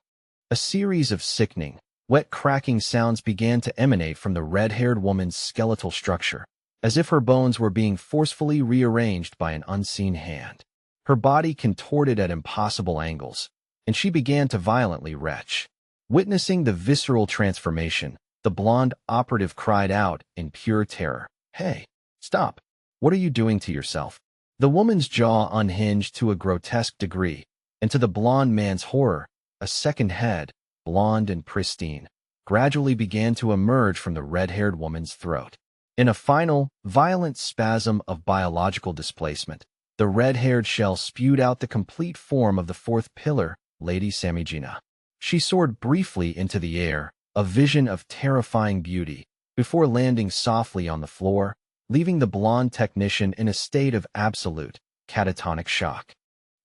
A series of sickening, wet cracking sounds began to emanate from the red-haired woman's skeletal structure, as if her bones were being forcefully rearranged by an unseen hand. Her body contorted at impossible angles, and she began to violently retch. Witnessing the visceral transformation, the blonde operative cried out in pure terror. Hey, stop! What are you doing to yourself? The woman's jaw unhinged to a grotesque degree, and to the blonde man's horror, a second head, blonde and pristine, gradually began to emerge from the red-haired woman's throat. In a final, violent spasm of biological displacement, the red-haired shell spewed out the complete form of the fourth pillar, Lady Samijina. She soared briefly into the air, a vision of terrifying beauty, before landing softly on the floor, leaving the blonde technician in a state of absolute, catatonic shock.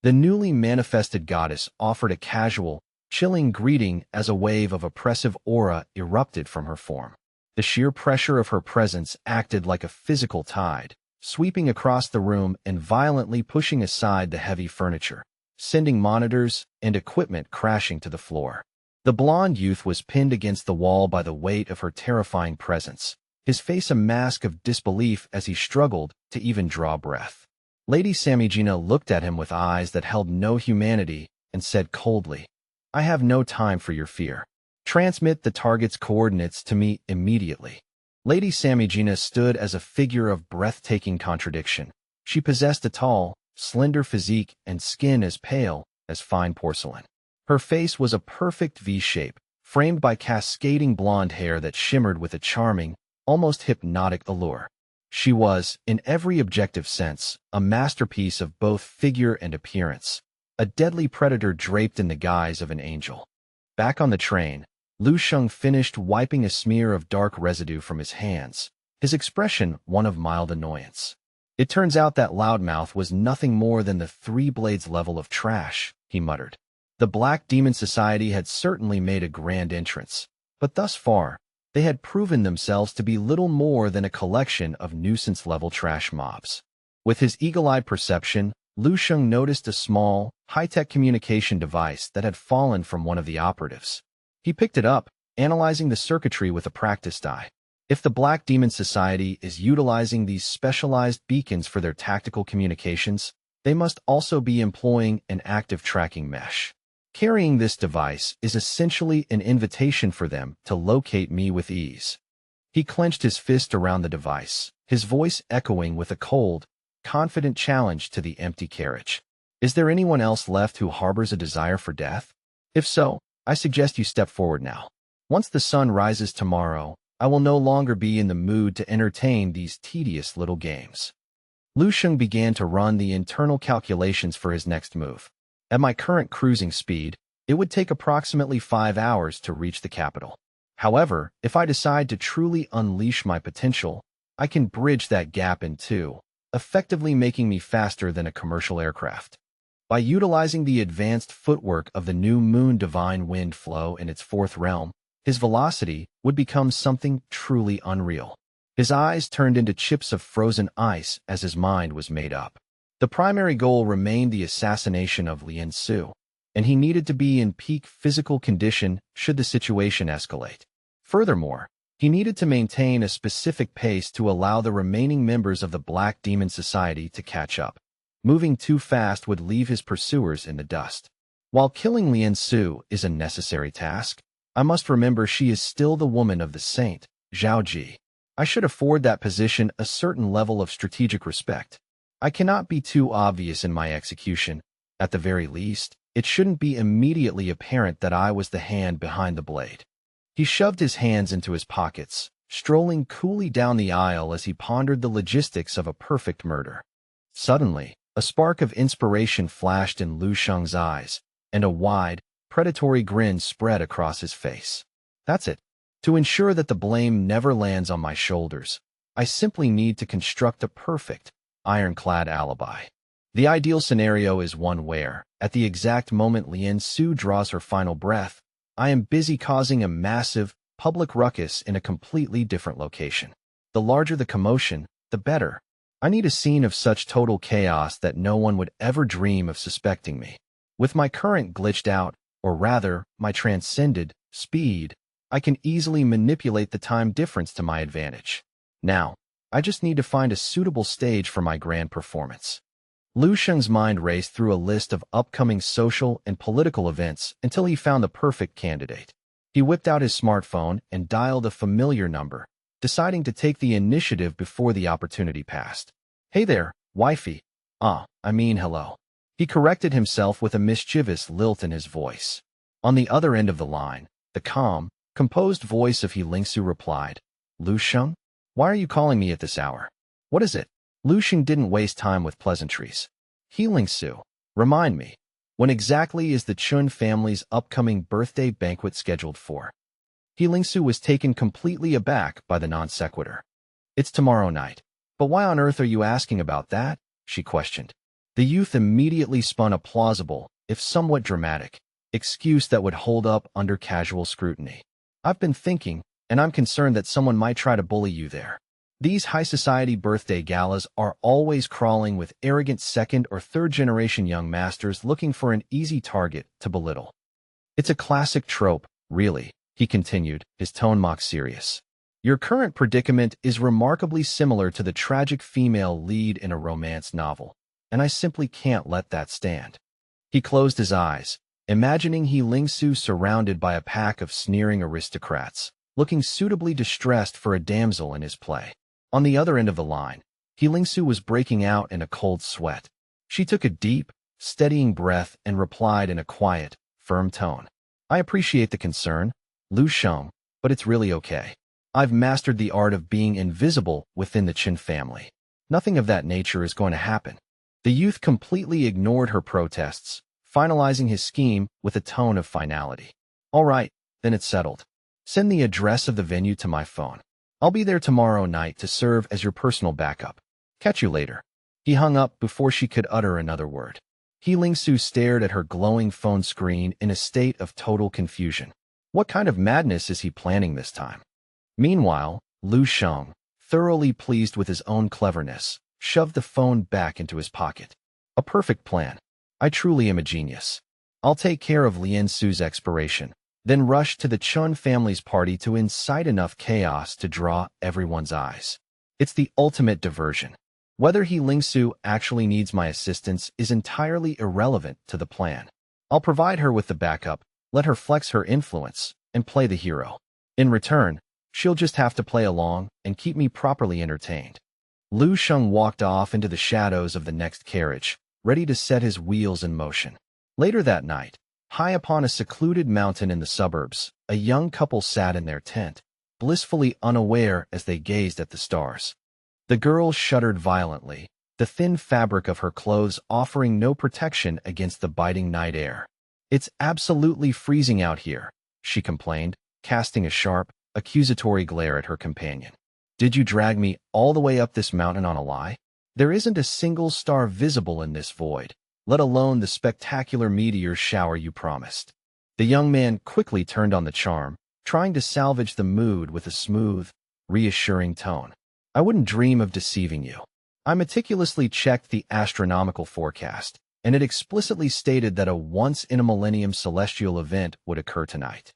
The newly manifested goddess offered a casual, chilling greeting as a wave of oppressive aura erupted from her form. The sheer pressure of her presence acted like a physical tide, sweeping across the room and violently pushing aside the heavy furniture, sending monitors and equipment crashing to the floor. The blonde youth was pinned against the wall by the weight of her terrifying presence, his face a mask of disbelief as he struggled to even draw breath. Lady Samijina looked at him with eyes that held no humanity and said coldly, I have no time for your fear. Transmit the target's coordinates to me immediately. Lady Samijina stood as a figure of breathtaking contradiction. She possessed a tall, slender physique and skin as pale as fine porcelain. Her face was a perfect V-shape, framed by cascading blonde hair that shimmered with a charming, almost hypnotic allure. She was, in every objective sense, a masterpiece of both figure and appearance, a deadly predator draped in the guise of an angel. Back on the train, Lu Sheng finished wiping a smear of dark residue from his hands, his expression one of mild annoyance. It turns out that Loudmouth was nothing more than the Three Blades level of trash, he muttered. The Black Demon Society had certainly made a grand entrance, but thus far, they had proven themselves to be little more than a collection of nuisance-level trash mobs. With his eagle-eyed perception, Lu Sheng noticed a small, high-tech communication device that had fallen from one of the operatives. He picked it up, analyzing the circuitry with a practiced eye. If the Black Demon Society is utilizing these specialized beacons for their tactical communications, they must also be employing an active tracking mesh. Carrying this device is essentially an invitation for them to locate me with ease. He clenched his fist around the device, his voice echoing with a cold, confident challenge to the empty carriage. Is there anyone else left who harbors a desire for death? If so, I suggest you step forward now. Once the sun rises tomorrow, I will no longer be in the mood to entertain these tedious little games. Lu Sheng began to run the internal calculations for his next move. At my current cruising speed, it would take approximately 5 hours to reach the capital. However, if I decide to truly unleash my potential, I can bridge that gap in two, effectively making me faster than a commercial aircraft. By utilizing the advanced footwork of the new moon divine wind flow in its fourth realm, his velocity would become something truly unreal. His eyes turned into chips of frozen ice as his mind was made up. The primary goal remained the assassination of Lien Su, and he needed to be in peak physical condition should the situation escalate. Furthermore, he needed to maintain a specific pace to allow the remaining members of the Black Demon Society to catch up. Moving too fast would leave his pursuers in the dust. While killing Lien Su is a necessary task, I must remember she is still the woman of the saint, Zhao Ji. I should afford that position a certain level of strategic respect. I cannot be too obvious in my execution. At the very least, it shouldn't be immediately apparent that I was the hand behind the blade. He shoved his hands into his pockets, strolling coolly down the aisle as he pondered the logistics of a perfect murder. Suddenly, a spark of inspiration flashed in Lu Sheng's eyes, and a wide, predatory grin spread across his face. That's it. To ensure that the blame never lands on my shoulders, I simply need to construct a perfect, ironclad alibi. The ideal scenario is one where, at the exact moment Lien Su draws her final breath, I am busy causing a massive, public ruckus in a completely different location. The larger the commotion, the better. I need a scene of such total chaos that no one would ever dream of suspecting me. With my current glitched out, or rather, my transcended, speed, I can easily manipulate the time difference to my advantage. Now, I just need to find a suitable stage for my grand performance. Lu Sheng's mind raced through a list of upcoming social and political events until he found the perfect candidate. He whipped out his smartphone and dialed a familiar number, deciding to take the initiative before the opportunity passed. Hey there, wifey. Hello. He corrected himself with a mischievous lilt in his voice. On the other end of the line, the calm, composed voice of He Lingsu replied, Lu Sheng? Why are you calling me at this hour? What is it? Lu Sheng didn't waste time with pleasantries. He Lingsu, remind me, when exactly is the Chun family's upcoming birthday banquet scheduled for? He Lingsu was taken completely aback by the non sequitur. It's tomorrow night. But why on earth are you asking about that? She questioned. The youth immediately spun a plausible, if somewhat dramatic, excuse that would hold up under casual scrutiny. I've been thinking, and I'm concerned that someone might try to bully you there. These high society birthday galas are always crawling with arrogant second or third generation young masters looking for an easy target to belittle. It's a classic trope, really, he continued, his tone mock serious. Your current predicament is remarkably similar to the tragic female lead in a romance novel, and I simply can't let that stand. He closed his eyes, imagining He Lingsu surrounded by a pack of sneering aristocrats, looking suitably distressed for a damsel in his play. On the other end of the line, He Lingsu was breaking out in a cold sweat. She took a deep, steadying breath and replied in a quiet, firm tone. I appreciate the concern, Lu Sheng, but it's really okay. I've mastered the art of being invisible within the Qin family. Nothing of that nature is going to happen. The youth completely ignored her protests, finalizing his scheme with a tone of finality. All right, then it's settled. Send the address of the venue to my phone. I'll be there tomorrow night to serve as your personal backup. Catch you later. He hung up before she could utter another word. He Lingsu stared at her glowing phone screen in a state of total confusion. What kind of madness is he planning this time? Meanwhile, Lu Sheng, thoroughly pleased with his own cleverness, shoved the phone back into his pocket. A perfect plan. I truly am a genius. I'll take care of Lien Su's expiration, then rush to the Chun family's party to incite enough chaos to draw everyone's eyes. It's the ultimate diversion. Whether He Lingsu actually needs my assistance is entirely irrelevant to the plan. I'll provide her with the backup, let her flex her influence, and play the hero. In return, she'll just have to play along and keep me properly entertained. Lu Sheng walked off into the shadows of the next carriage, ready to set his wheels in motion. Later that night, high upon a secluded mountain in the suburbs, a young couple sat in their tent, blissfully unaware as they gazed at the stars. The girl shuddered violently, the thin fabric of her clothes offering no protection against the biting night air. "It's absolutely freezing out here," she complained, casting a sharp, accusatory glare at her companion. "Did you drag me all the way up this mountain on a lie? There isn't a single star visible in this void, let alone the spectacular meteor shower you promised." The young man quickly turned on the charm, trying to salvage the mood with a smooth, reassuring tone. "I wouldn't dream of deceiving you. I meticulously checked the astronomical forecast, and it explicitly stated that a once-in-a-millennium celestial event would occur tonight."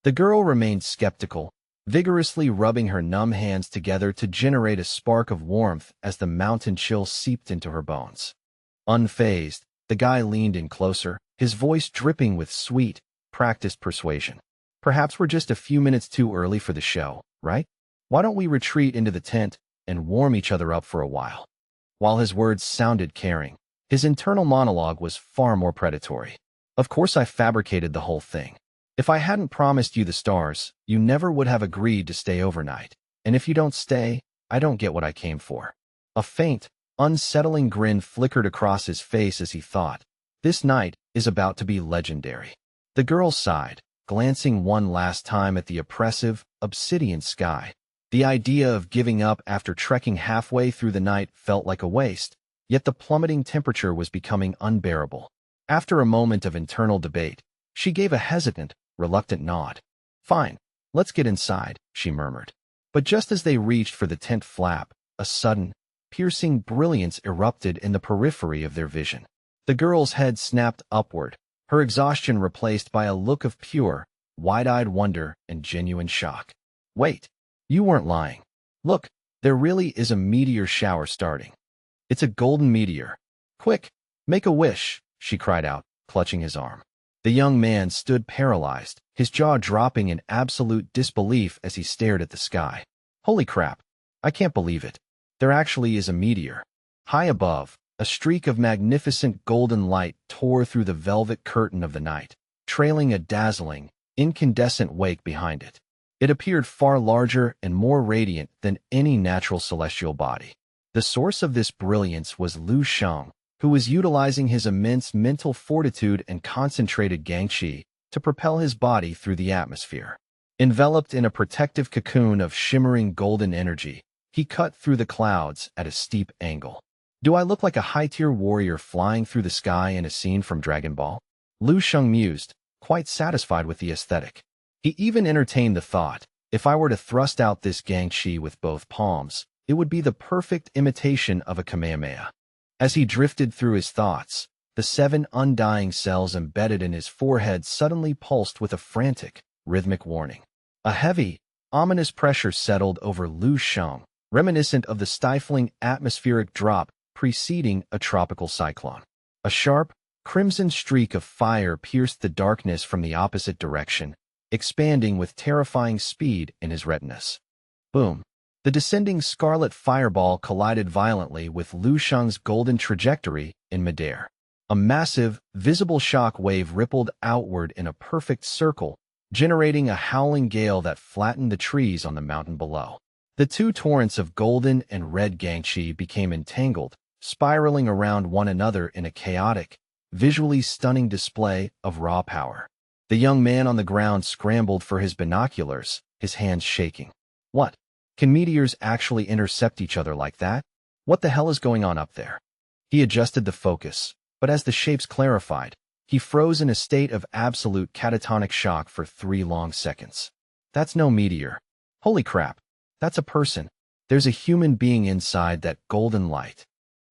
The girl remained skeptical, vigorously rubbing her numb hands together to generate a spark of warmth as the mountain chill seeped into her bones. Unfazed, the guy leaned in closer, his voice dripping with sweet, practiced persuasion. "Perhaps we're just a few minutes too early for the show, right? Why don't we retreat into the tent and warm each other up for a while?" While his words sounded caring, his internal monologue was far more predatory. "Of course I fabricated the whole thing. If I hadn't promised you the stars, you never would have agreed to stay overnight. And if you don't stay, I don't get what I came for." A faint, unsettling grin flickered across his face as he thought, "This night is about to be legendary." The girl sighed, glancing one last time at the oppressive, obsidian sky. The idea of giving up after trekking halfway through the night felt like a waste, yet the plummeting temperature was becoming unbearable. After a moment of internal debate, she gave a hesitant, reluctant nod. "Fine, let's get inside," she murmured. But just as they reached for the tent flap, a sudden, piercing brilliance erupted in the periphery of their vision. The girl's head snapped upward, her exhaustion replaced by a look of pure, wide-eyed wonder and genuine shock. "Wait, you weren't lying. Look, there really is a meteor shower starting. It's a golden meteor. Quick, make a wish," she cried out, clutching his arm. The young man stood paralyzed, his jaw dropping in absolute disbelief as he stared at the sky. "Holy crap, I can't believe it. There actually is a meteor." High above, a streak of magnificent golden light tore through the velvet curtain of the night, trailing a dazzling, incandescent wake behind it. It appeared far larger and more radiant than any natural celestial body. The source of this brilliance was Lu Sheng, who was utilizing his immense mental fortitude and concentrated gangqi to propel his body through the atmosphere. Enveloped in a protective cocoon of shimmering golden energy, he cut through the clouds at a steep angle. "Do I look like a high-tier warrior flying through the sky in a scene from Dragon Ball?" Lu Sheng mused, quite satisfied with the aesthetic. He even entertained the thought, if I were to thrust out this gangqi with both palms, it would be the perfect imitation of a Kamehameha. As he drifted through his thoughts, the 7 undying cells embedded in his forehead suddenly pulsed with a frantic, rhythmic warning. A heavy, ominous pressure settled over Lu Sheng, reminiscent of the stifling atmospheric drop preceding a tropical cyclone. A sharp, crimson streak of fire pierced the darkness from the opposite direction, expanding with terrifying speed in his retinas. Boom! The descending scarlet fireball collided violently with Lu Sheng's golden trajectory in midair. A massive, visible shock wave rippled outward in a perfect circle, generating a howling gale that flattened the trees on the mountain below. The two torrents of golden and red gangqi became entangled, spiraling around one another in a chaotic, visually stunning display of raw power. The young man on the ground scrambled for his binoculars, his hands shaking. "What? Can meteors actually intercept each other like that? What the hell is going on up there?" He adjusted the focus, but as the shapes clarified, he froze in a state of absolute catatonic shock for 3 long seconds. "That's no meteor. Holy crap, that's a person. There's a human being inside that golden light."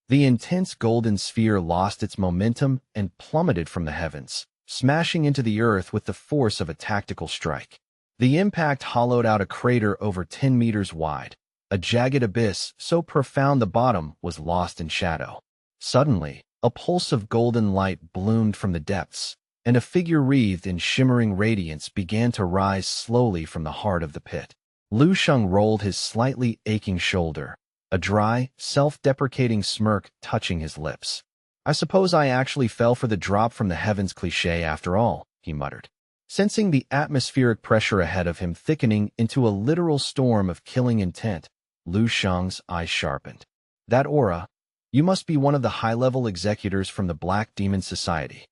The intense golden sphere lost its momentum and plummeted from the heavens, smashing into the earth with the force of a tactical strike. The impact hollowed out a crater over 10 meters wide, a jagged abyss so profound the bottom was lost in shadow. Suddenly, a pulse of golden light bloomed from the depths, and a figure wreathed in shimmering radiance began to rise slowly from the heart of the pit. Lu Sheng rolled his slightly aching shoulder, a dry, self-deprecating smirk touching his lips. "I suppose I actually fell for the drop from the heavens cliché after all," he muttered. Sensing the atmospheric pressure ahead of him thickening into a literal storm of killing intent, Lu Sheng's eyes sharpened. "That aura, you must be one of the high-level executors from the Black Demon Society."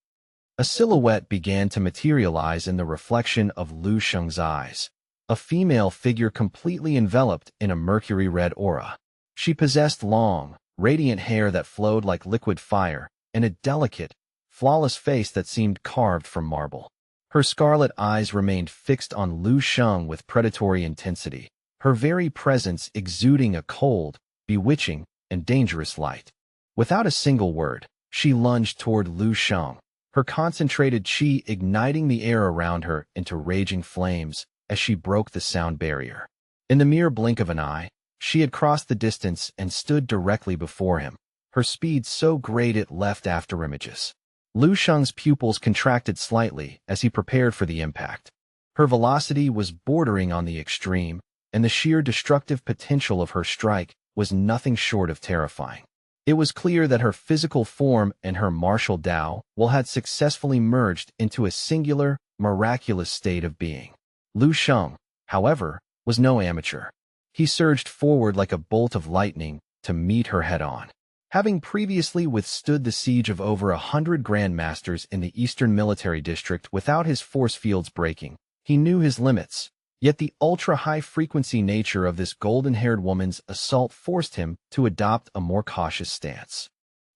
A silhouette began to materialize in the reflection of Lu Sheng's eyes, a female figure completely enveloped in a mercury-red aura. She possessed long, radiant hair that flowed like liquid fire, and a delicate, flawless face that seemed carved from marble. Her scarlet eyes remained fixed on Lu Sheng with predatory intensity, her very presence exuding a cold, bewitching, and dangerous light. Without a single word, she lunged toward Lu Sheng, her concentrated qi igniting the air around her into raging flames as she broke the sound barrier. In the mere blink of an eye, she had crossed the distance and stood directly before him, her speed so great it left afterimages. Lu Sheng's pupils contracted slightly as he prepared for the impact. Her velocity was bordering on the extreme, and the sheer destructive potential of her strike was nothing short of terrifying. It was clear that her physical form and her martial Tao had successfully merged into a singular, miraculous state of being. Lu Sheng, however, was no amateur. He surged forward like a bolt of lightning to meet her head-on. Having previously withstood the siege of over 100 grandmasters in the Eastern Military District without his force fields breaking, he knew his limits. Yet the ultra-high-frequency nature of this golden-haired woman's assault forced him to adopt a more cautious stance.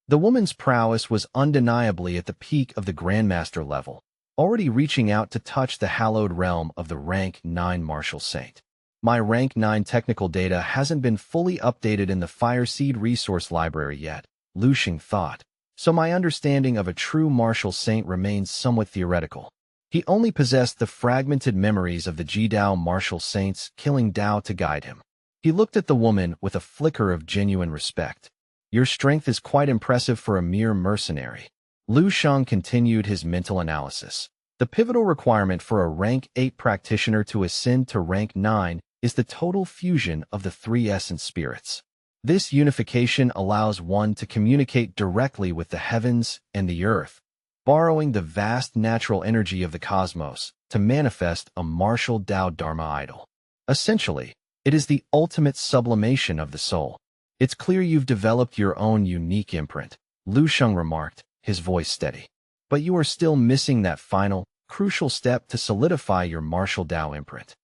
The woman's prowess was undeniably at the peak of the Grandmaster level, already reaching out to touch the hallowed realm of the Rank 9 Martial Saint. My Rank 9 technical data hasn't been fully updated in the Fireseed resource library yet, Lu Sheng thought, so my understanding of a true martial saint remains somewhat theoretical. He only possessed the fragmented memories of the Jidao martial saints killing Dao to guide him. He looked at the woman with a flicker of genuine respect. "Your strength is quite impressive for a mere mercenary." Lu Sheng continued his mental analysis. The pivotal requirement for a Rank 8 practitioner to ascend to Rank 9 is the total fusion of the three essence spirits. This unification allows one to communicate directly with the heavens and the earth, borrowing the vast natural energy of the cosmos to manifest a martial Tao Dharma idol. Essentially, it is the ultimate sublimation of the soul. "It's clear you've developed your own unique imprint," Lu Sheng remarked, his voice steady. "But you are still missing that final, crucial step to solidify your martial Tao imprint."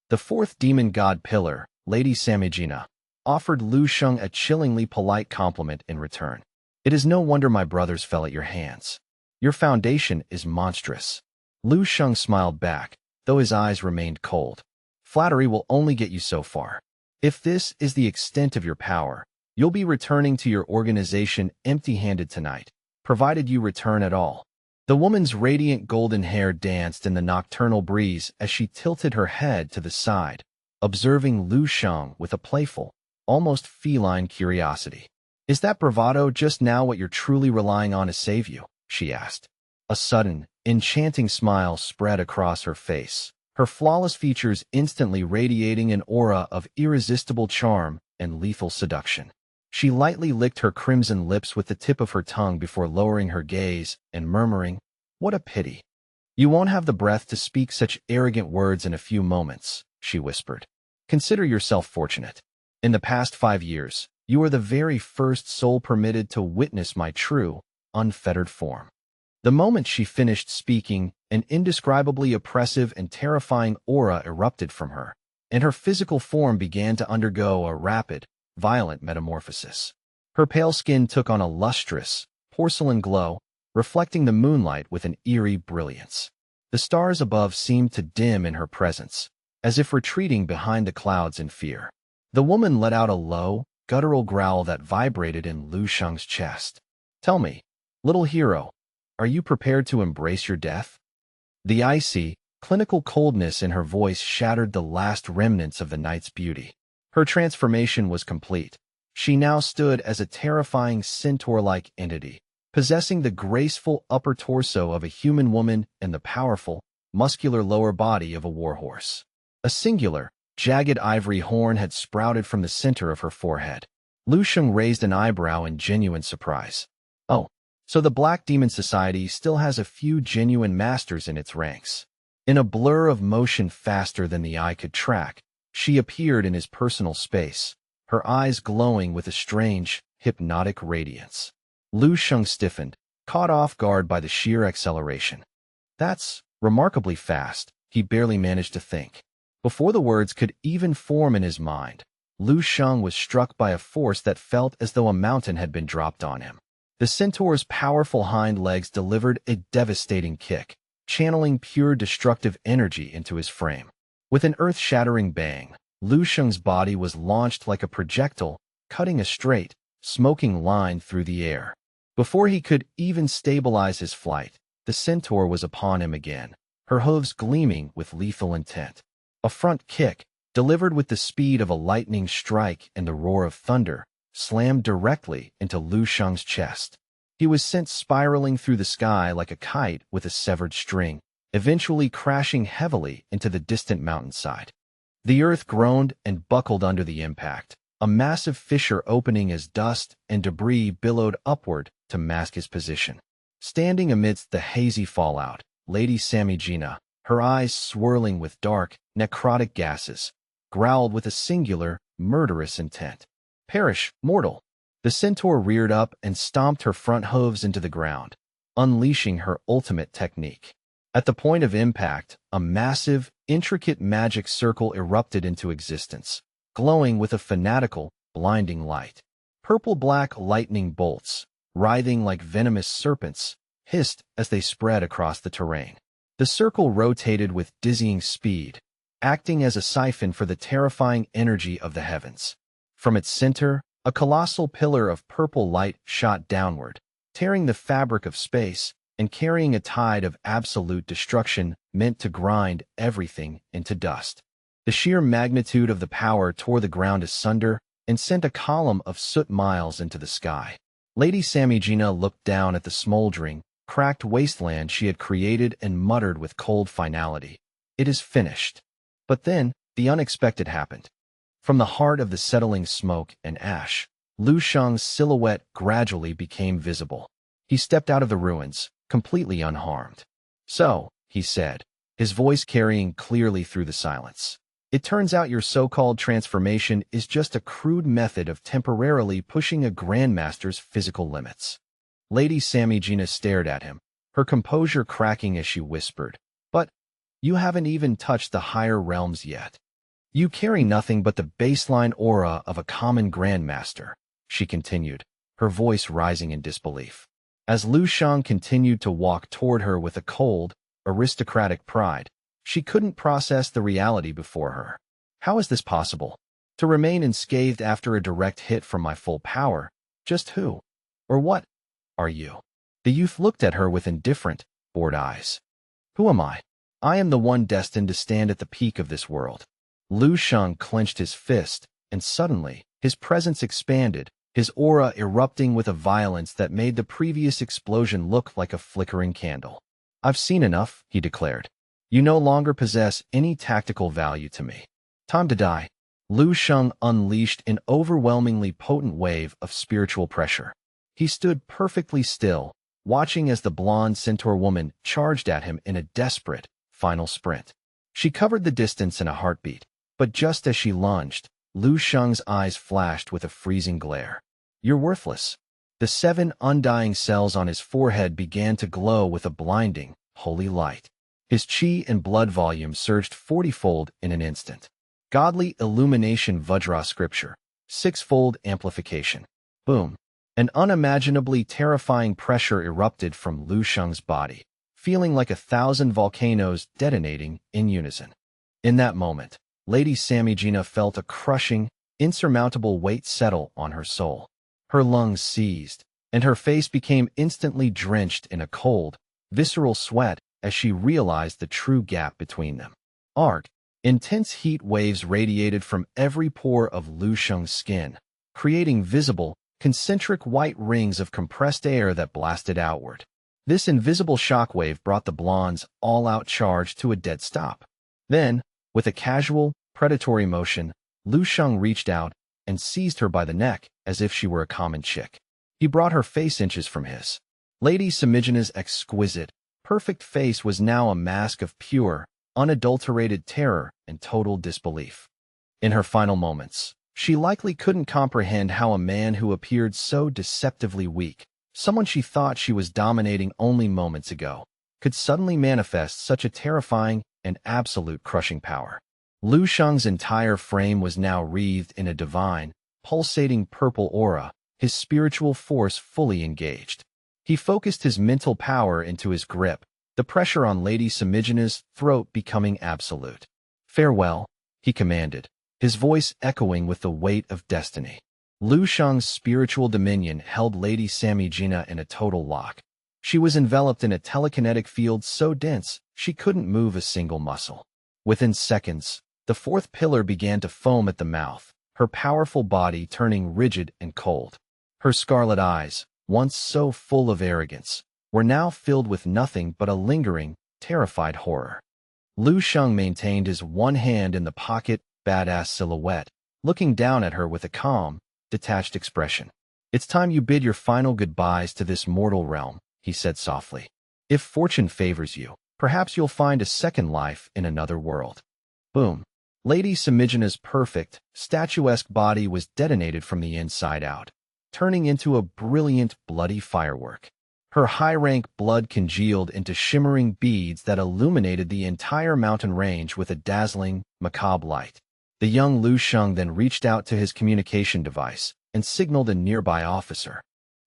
The fourth demon god pillar, Lady Samijina, offered Lu Sheng a chillingly polite compliment in return. "It is no wonder my brothers fell at your hands. Your foundation is monstrous." Lu Sheng smiled back, though his eyes remained cold. "Flattery will only get you so far. If this is the extent of your power, you'll be returning to your organization empty-handed tonight, provided you return at all." The woman's radiant golden hair danced in the nocturnal breeze as she tilted her head to the side, observing Lu Sheng with a playful, almost feline curiosity. "Is that bravado just now what you're truly relying on to save you?" she asked. A sudden, enchanting smile spread across her face, her flawless features instantly radiating an aura of irresistible charm and lethal seduction. She lightly licked her crimson lips with the tip of her tongue before lowering her gaze and murmuring, "What a pity. You won't have the breath to speak such arrogant words in a few moments," she whispered. "Consider yourself fortunate. In the past 5 years, you are the very first soul permitted to witness my true, unfettered form." The moment she finished speaking, an indescribably oppressive and terrifying aura erupted from her, and her physical form began to undergo a rapid, violent metamorphosis. Her pale skin took on a lustrous, porcelain glow, reflecting the moonlight with an eerie brilliance. The stars above seemed to dim in her presence, as if retreating behind the clouds in fear. The woman let out a low, guttural growl that vibrated in Lu Sheng's chest. "Tell me, little hero, are you prepared to embrace your death?" The icy, clinical coldness in her voice shattered the last remnants of the night's beauty. Her transformation was complete. She now stood as a terrifying centaur-like entity, possessing the graceful upper torso of a human woman and the powerful, muscular lower body of a warhorse. A singular, jagged ivory horn had sprouted from the center of her forehead. Lu Sheng raised an eyebrow in genuine surprise. Oh, so the Black Demon Society still has a few genuine masters in its ranks. In a blur of motion faster than the eye could track, she appeared in his personal space, her eyes glowing with a strange, hypnotic radiance. Lu Sheng stiffened, caught off guard by the sheer acceleration. That's remarkably fast, he barely managed to think. Before the words could even form in his mind, Lu Sheng was struck by a force that felt as though a mountain had been dropped on him. The centaur's powerful hind legs delivered a devastating kick, channeling pure destructive energy into his frame. With an earth-shattering bang, Lu Sheng's body was launched like a projectile, cutting a straight, smoking line through the air. Before he could even stabilize his flight, the centaur was upon him again, her hooves gleaming with lethal intent. A front kick, delivered with the speed of a lightning strike and the roar of thunder, slammed directly into Lu Sheng's chest. He was sent spiraling through the sky like a kite with a severed string, eventually crashing heavily into the distant mountainside. The earth groaned and buckled under the impact, a massive fissure opening as dust and debris billowed upward to mask his position. Standing amidst the hazy fallout, Lady Samigina, her eyes swirling with dark, necrotic gases, growled with a singular, murderous intent. "Perish, mortal!" The centaur reared up and stomped her front hooves into the ground, unleashing her ultimate technique. At the point of impact, a massive, intricate magic circle erupted into existence, glowing with a fanatical, blinding light. Purple-black lightning bolts, writhing like venomous serpents, hissed as they spread across the terrain. The circle rotated with dizzying speed, acting as a siphon for the terrifying energy of the heavens. From its center, a colossal pillar of purple light shot downward, tearing the fabric of space and carrying a tide of absolute destruction meant to grind everything into dust. The sheer magnitude of the power tore the ground asunder and sent a column of soot miles into the sky. Lady Samigina looked down at the smoldering, cracked wasteland she had created and muttered with cold finality, "It is finished." But then, the unexpected happened. From the heart of the settling smoke and ash, Lu Sheng's silhouette gradually became visible. He stepped out of the ruins, completely unharmed. "So," he said, his voice carrying clearly through the silence, "it turns out your so-called transformation is just a crude method of temporarily pushing a grandmaster's physical limits." Lady Samigina stared at him, her composure cracking as she whispered, "But you haven't even touched the higher realms yet. You carry nothing but the baseline aura of a common grandmaster," she continued, her voice rising in disbelief. As Lu Sheng continued to walk toward her with a cold, aristocratic pride, she couldn't process the reality before her. "How is this possible? To remain unscathed after a direct hit from my full power? Just who, or what, are you?" The youth looked at her with indifferent, bored eyes. "Who am I? I am the one destined to stand at the peak of this world." Lu Sheng clenched his fist, and suddenly, his presence expanded, his aura erupting with a violence that made the previous explosion look like a flickering candle. "I've seen enough," he declared. "You no longer possess any tactical value to me. Time to die." Lu Sheng unleashed an overwhelmingly potent wave of spiritual pressure. He stood perfectly still, watching as the blonde centaur woman charged at him in a desperate, final sprint. She covered the distance in a heartbeat, but just as she lunged, Lu Sheng's eyes flashed with a freezing glare. "You're worthless." The 7 undying cells on his forehead began to glow with a blinding, holy light. His chi and blood volume surged 40-fold in an instant. Godly illumination Vajra scripture, 6-fold amplification. Boom. An unimaginably terrifying pressure erupted from Lu Sheng's body, feeling like 1,000 volcanoes detonating in unison. In that moment, Lady Samigina felt a crushing, insurmountable weight settle on her soul. Her lungs seized, and her face became instantly drenched in a cold, visceral sweat as she realized the true gap between them. Arg! Intense heat waves radiated from every pore of Lu Sheng's skin, creating visible, concentric white rings of compressed air that blasted outward. This invisible shockwave brought the blonde's all-out charge to a dead stop. Then, with a casual, predatory motion, Lu Sheng reached out and seized her by the neck as if she were a common chick. He brought her face inches from his. Lady Samijina's exquisite, perfect face was now a mask of pure, unadulterated terror and total disbelief. In her final moments, she likely couldn't comprehend how a man who appeared so deceptively weak, someone she thought she was dominating only moments ago, could suddenly manifest such a terrifying and absolute crushing power. Lu Sheng's entire frame was now wreathed in a divine, pulsating purple aura, his spiritual force fully engaged. He focused his mental power into his grip, the pressure on Lady Samijina's throat becoming absolute. "Farewell," he commanded, his voice echoing with the weight of destiny. Lu Sheng's spiritual dominion held Lady Samijina in a total lock. She was enveloped in a telekinetic field so dense she couldn't move a single muscle. Within seconds, the fourth pillar began to foam at the mouth, her powerful body turning rigid and cold. Her scarlet eyes, once so full of arrogance, were now filled with nothing but a lingering, terrified horror. Lu Sheng maintained his one hand in the pocket, badass silhouette, looking down at her with a calm, detached expression. "It's time you bid your final goodbyes to this mortal realm," he said softly. "If fortune favors you, perhaps you'll find a second life in another world." Boom. Lady Samijina's perfect, statuesque body was detonated from the inside out, turning into a brilliant, bloody firework. Her high-rank blood congealed into shimmering beads that illuminated the entire mountain range with a dazzling, macabre light. The young Lu Sheng then reached out to his communication device and signaled a nearby officer.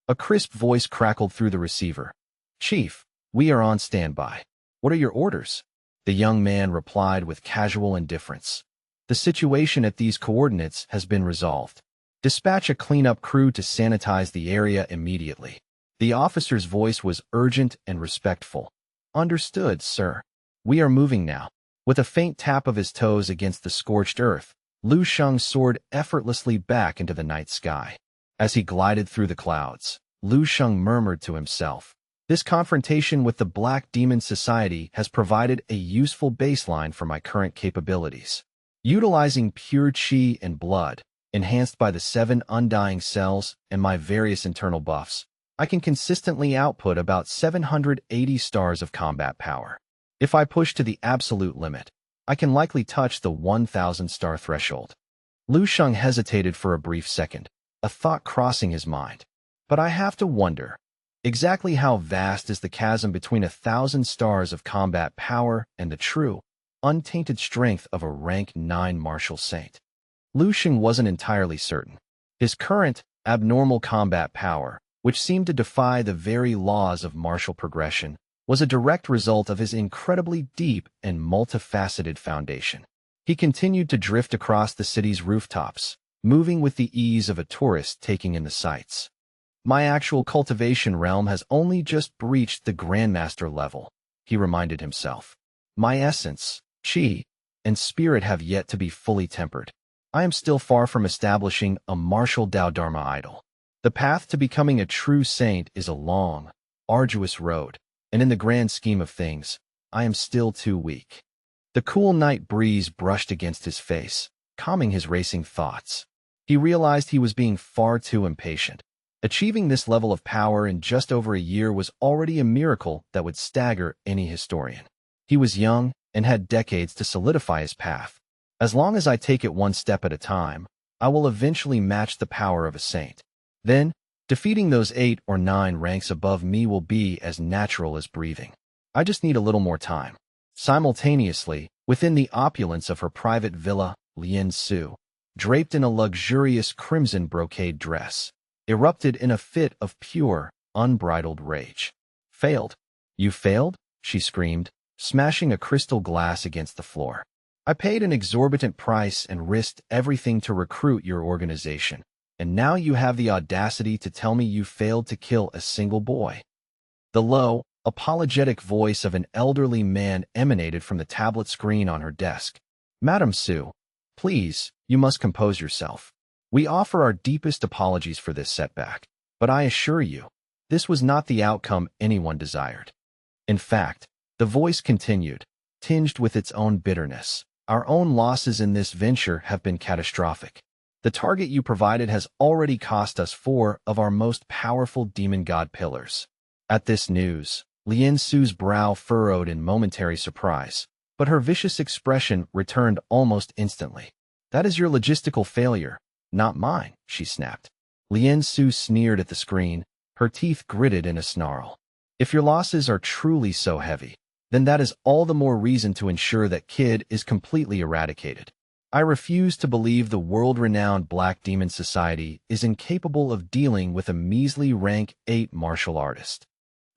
A crisp voice crackled through the receiver. "Chief, we are on standby. What are your orders?" The young man replied with casual indifference. "The situation at these coordinates has been resolved. Dispatch a cleanup crew to sanitize the area immediately." The officer's voice was urgent and respectful. "Understood, sir. We are moving now." With a faint tap of his toes against the scorched earth, Lu Sheng soared effortlessly back into the night sky. As he glided through the clouds, Lu Sheng murmured to himself, "This confrontation with the Black Demon Society has provided a useful baseline for my current capabilities. Utilizing pure qi and blood, enhanced by the 7 undying cells and my various internal buffs, I can consistently output about 780 stars of combat power. If I push to the absolute limit, I can likely touch the 1,000-star threshold." Lu Sheng hesitated for a brief second, a thought crossing his mind. "But I have to wonder, exactly how vast is the chasm between 1,000 stars of combat power and the true, untainted strength of a rank 9 martial saint?" Lu Sheng wasn't entirely certain. His current, abnormal combat power, which seemed to defy the very laws of martial progression, was a direct result of his incredibly deep and multifaceted foundation. He continued to drift across the city's rooftops, moving with the ease of a tourist taking in the sights. "My actual cultivation realm has only just breached the Grandmaster level," he reminded himself. "My essence, qi, and spirit have yet to be fully tempered. I am still far from establishing a martial Dao Dharma idol. The path to becoming a true saint is a long, arduous road, and in the grand scheme of things, I am still too weak." The cool night breeze brushed against his face, calming his racing thoughts. He realized he was being far too impatient. Achieving this level of power in just over a year was already a miracle that would stagger any historian. He was young and had decades to solidify his path. "As long as I take it one step at a time, I will eventually match the power of a saint. Then, defeating those 8 or 9 ranks above me will be as natural as breathing. I just need a little more time." Simultaneously, within the opulence of her private villa, Lien Su, draped in a luxurious crimson brocade dress, erupted in a fit of pure, unbridled rage. "Failed? You failed?" she screamed, smashing a crystal glass against the floor. "I paid an exorbitant price and risked everything to recruit your organization. And now you have the audacity to tell me you failed to kill a single boy." The low, apologetic voice of an elderly man emanated from the tablet screen on her desk. Madam Su, please, you must compose yourself. We offer our deepest apologies for this setback, but I assure you, this was not the outcome anyone desired. In fact, the voice continued, tinged with its own bitterness. Our own losses in this venture have been catastrophic. The target you provided has already cost us 4 of our most powerful demon god pillars. At this news, Lien Su's brow furrowed in momentary surprise, but her vicious expression returned almost instantly. That is your logistical failure, not mine, she snapped. Lien Su sneered at the screen, her teeth gritted in a snarl. If your losses are truly so heavy, then that is all the more reason to ensure that Kid is completely eradicated. I refuse to believe the world-renowned Black Demon Society is incapable of dealing with a measly rank 8 martial artist.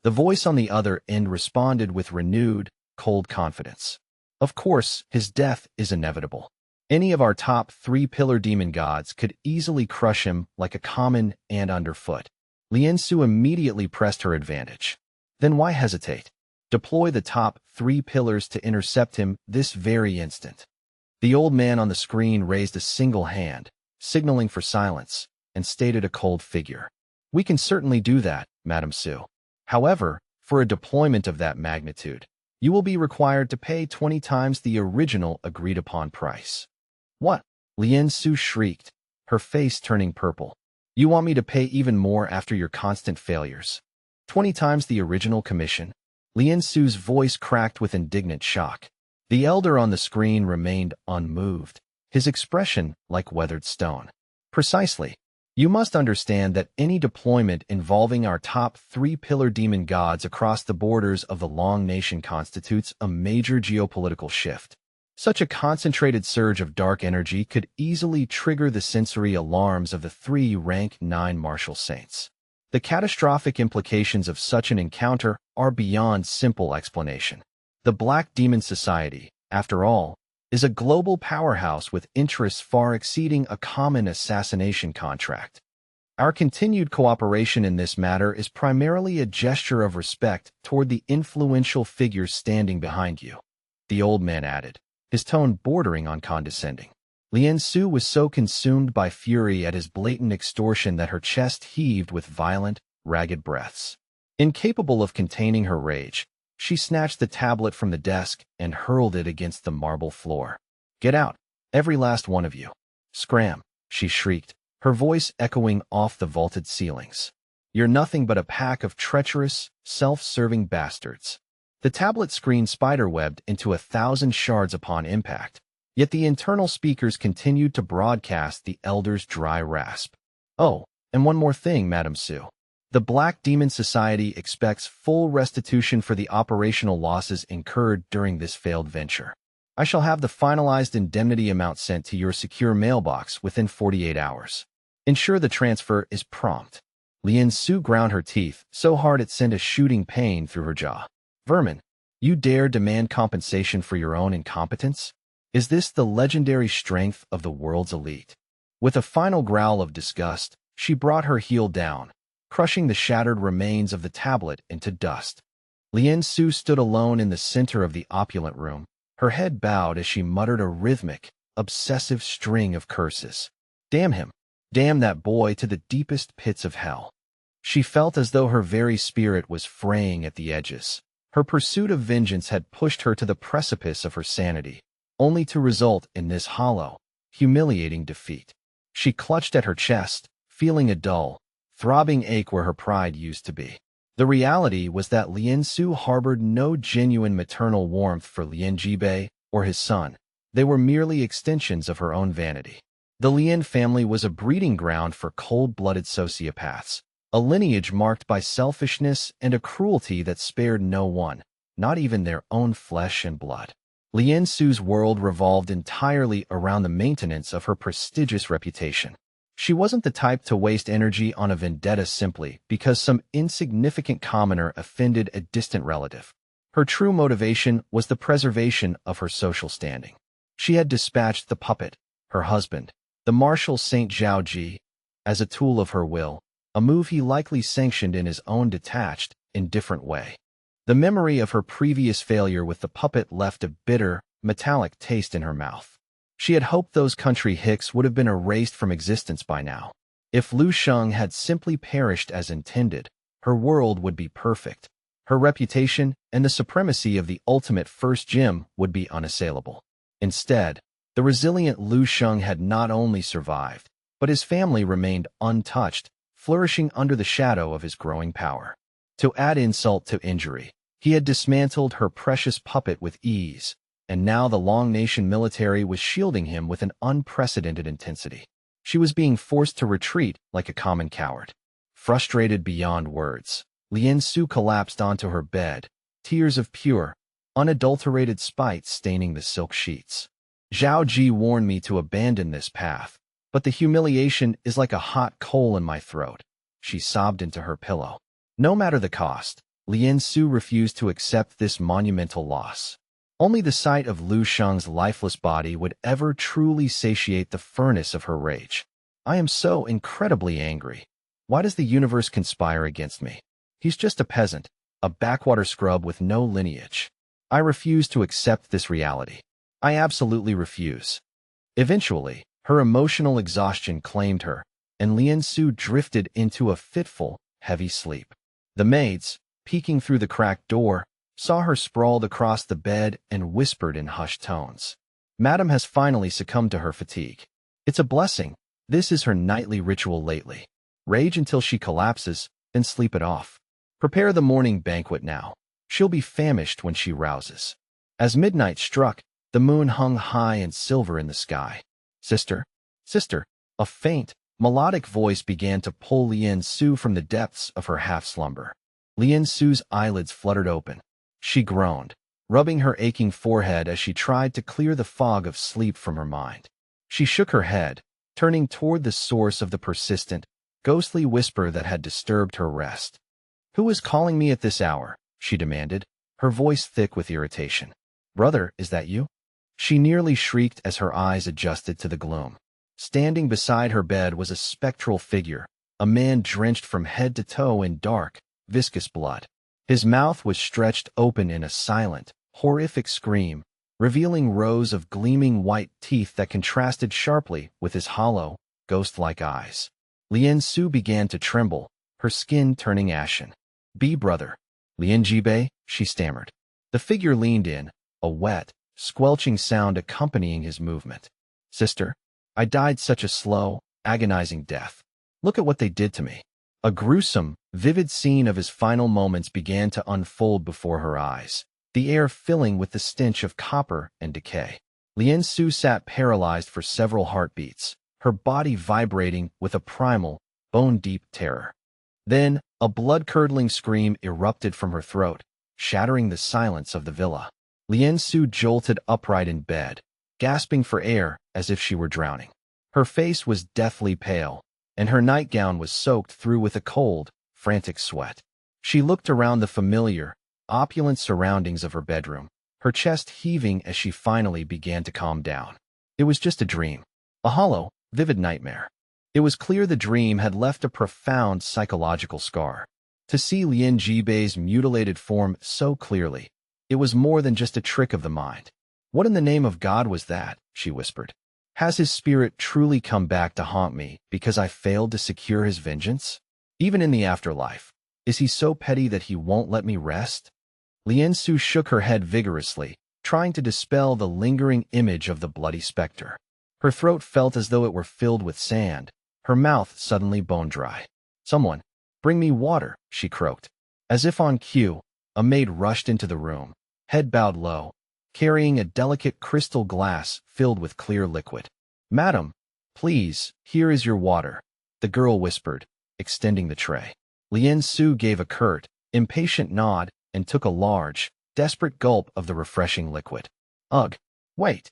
The voice on the other end responded with renewed, cold confidence. Of course, his death is inevitable. Any of our top 3 pillar demon gods could easily crush him like a common ant underfoot. Lien Su immediately pressed her advantage. Then why hesitate? Deploy the top 3 pillars to intercept him this very instant. The old man on the screen raised a single hand, signaling for silence, and stated a cold figure. We can certainly do that, Madam Su. However, for a deployment of that magnitude, you will be required to pay 20 times the original agreed-upon price. What? Lien Su shrieked, her face turning purple. You want me to pay even more after your constant failures? 20 times the original commission? Lien Su's voice cracked with indignant shock. The elder on the screen remained unmoved, his expression like weathered stone. Precisely. You must understand that any deployment involving our top 3 pillar demon gods across the borders of the Long Nation constitutes a major geopolitical shift. Such a concentrated surge of dark energy could easily trigger the sensory alarms of the 3 rank 9 martial saints. The catastrophic implications of such an encounter are beyond simple explanation. The Black Demon Society, after all, is a global powerhouse with interests far exceeding a common assassination contract. Our continued cooperation in this matter is primarily a gesture of respect toward the influential figures standing behind you, the old man added, his tone bordering on condescending. Lien Su was so consumed by fury at his blatant extortion that her chest heaved with violent, ragged breaths. Incapable of containing her rage, she snatched the tablet from the desk and hurled it against the marble floor. Get out, every last one of you. Scram, she shrieked, her voice echoing off the vaulted ceilings. You're nothing but a pack of treacherous, self-serving bastards. The tablet screen spiderwebbed into 1,000 shards upon impact, yet the internal speakers continued to broadcast the elder's dry rasp. Oh, and one more thing, Madam Su. The Black Demon Society expects full restitution for the operational losses incurred during this failed venture. I shall have the finalized indemnity amount sent to your secure mailbox within 48 hours. Ensure the transfer is prompt. Lien Su ground her teeth so hard it sent a shooting pain through her jaw. Vermin, you dare demand compensation for your own incompetence? Is this the legendary strength of the world's elite? With a final growl of disgust, she brought her heel down, crushing the shattered remains of the tablet into dust. Lien Su stood alone in the center of the opulent room, her head bowed as she muttered a rhythmic, obsessive string of curses. Damn him! Damn that boy to the deepest pits of hell. She felt as though her very spirit was fraying at the edges. Her pursuit of vengeance had pushed her to the precipice of her sanity, only to result in this hollow, humiliating defeat. She clutched at her chest, feeling a dull, throbbing ache where her pride used to be. The reality was that Lien Su harbored no genuine maternal warmth for Lien Jibei or his son. They were merely extensions of her own vanity. The Lien family was a breeding ground for cold-blooded sociopaths, a lineage marked by selfishness and a cruelty that spared no one, not even their own flesh and blood. Lien Su's world revolved entirely around the maintenance of her prestigious reputation. She wasn't the type to waste energy on a vendetta simply because some insignificant commoner offended a distant relative. Her true motivation was the preservation of her social standing. She had dispatched the puppet, her husband, the martial Saint Zhao Ji, as a tool of her will, a move he likely sanctioned in his own detached, indifferent way. The memory of her previous failure with the puppet left a bitter, metallic taste in her mouth. She had hoped those country hicks would have been erased from existence by now. If Lu Sheng had simply perished as intended, her world would be perfect. Her reputation and the supremacy of the ultimate first gym would be unassailable. Instead, the resilient Lu Sheng had not only survived, but his family remained untouched, flourishing under the shadow of his growing power. To add insult to injury, he had dismantled her precious puppet with ease, and now the Long Nation military was shielding him with an unprecedented intensity. She was being forced to retreat like a common coward. Frustrated beyond words, Lien Su collapsed onto her bed, tears of pure, unadulterated spite staining the silk sheets. Zhao Ji warned me to abandon this path, but the humiliation is like a hot coal in my throat. She sobbed into her pillow. No matter the cost, Lien Su refused to accept this monumental loss. Only the sight of Lu Sheng's lifeless body would ever truly satiate the furnace of her rage. I am so incredibly angry. Why does the universe conspire against me? He's just a peasant, a backwater scrub with no lineage. I refuse to accept this reality. I absolutely refuse. Eventually, her emotional exhaustion claimed her, and Lien Su drifted into a fitful, heavy sleep. The maids, peeking through the cracked door, saw her sprawled across the bed and whispered in hushed tones. Madam has finally succumbed to her fatigue. It's a blessing. This is her nightly ritual lately. Rage until she collapses, then sleep it off. Prepare the morning banquet now. She'll be famished when she rouses. As midnight struck, the moon hung high and silver in the sky. Sister, sister, a faint, melodic voice began to pull Lien Su from the depths of her half-slumber. Lien Su's eyelids fluttered open. She groaned, rubbing her aching forehead as she tried to clear the fog of sleep from her mind. She shook her head, turning toward the source of the persistent, ghostly whisper that had disturbed her rest. "Who is calling me at this hour?" she demanded, her voice thick with irritation. "Brother, is that you?" She nearly shrieked as her eyes adjusted to the gloom. Standing beside her bed was a spectral figure, a man drenched from head to toe in dark, viscous blood. His mouth was stretched open in a silent, horrific scream, revealing rows of gleaming white teeth that contrasted sharply with his hollow, ghost-like eyes. Lien Su began to tremble, her skin turning ashen. "Be brother. Lien Jibei," she stammered. The figure leaned in, a wet, squelching sound accompanying his movement. "Sister, I died such a slow, agonizing death. Look at what they did to me." A gruesome, vivid scene of his final moments began to unfold before her eyes, the air filling with the stench of copper and decay. Lien Su sat paralyzed for several heartbeats, her body vibrating with a primal, bone-deep terror. Then, a blood-curdling scream erupted from her throat, shattering the silence of the villa. Lien Su jolted upright in bed, gasping for air as if she were drowning. Her face was deathly pale, and her nightgown was soaked through with a cold, frantic sweat. She looked around the familiar, opulent surroundings of her bedroom, her chest heaving as she finally began to calm down. It was just a dream, a hollow, vivid nightmare. It was clear the dream had left a profound psychological scar. To see Lien Jibei's mutilated form so clearly, it was more than just a trick of the mind. "What in the name of God was that?" she whispered. "Has his spirit truly come back to haunt me because I failed to secure his vengeance? Even in the afterlife, is he so petty that he won't let me rest?" Lien Su shook her head vigorously, trying to dispel the lingering image of the bloody specter. Her throat felt as though it were filled with sand, her mouth suddenly bone-dry. "Someone, bring me water," she croaked. As if on cue, a maid rushed into the room, head bowed low, carrying a delicate crystal glass filled with clear liquid. "Madam, please, here is your water," the girl whispered, extending the tray. Lien Su gave a curt, impatient nod and took a large, desperate gulp of the refreshing liquid. "Ugh, wait.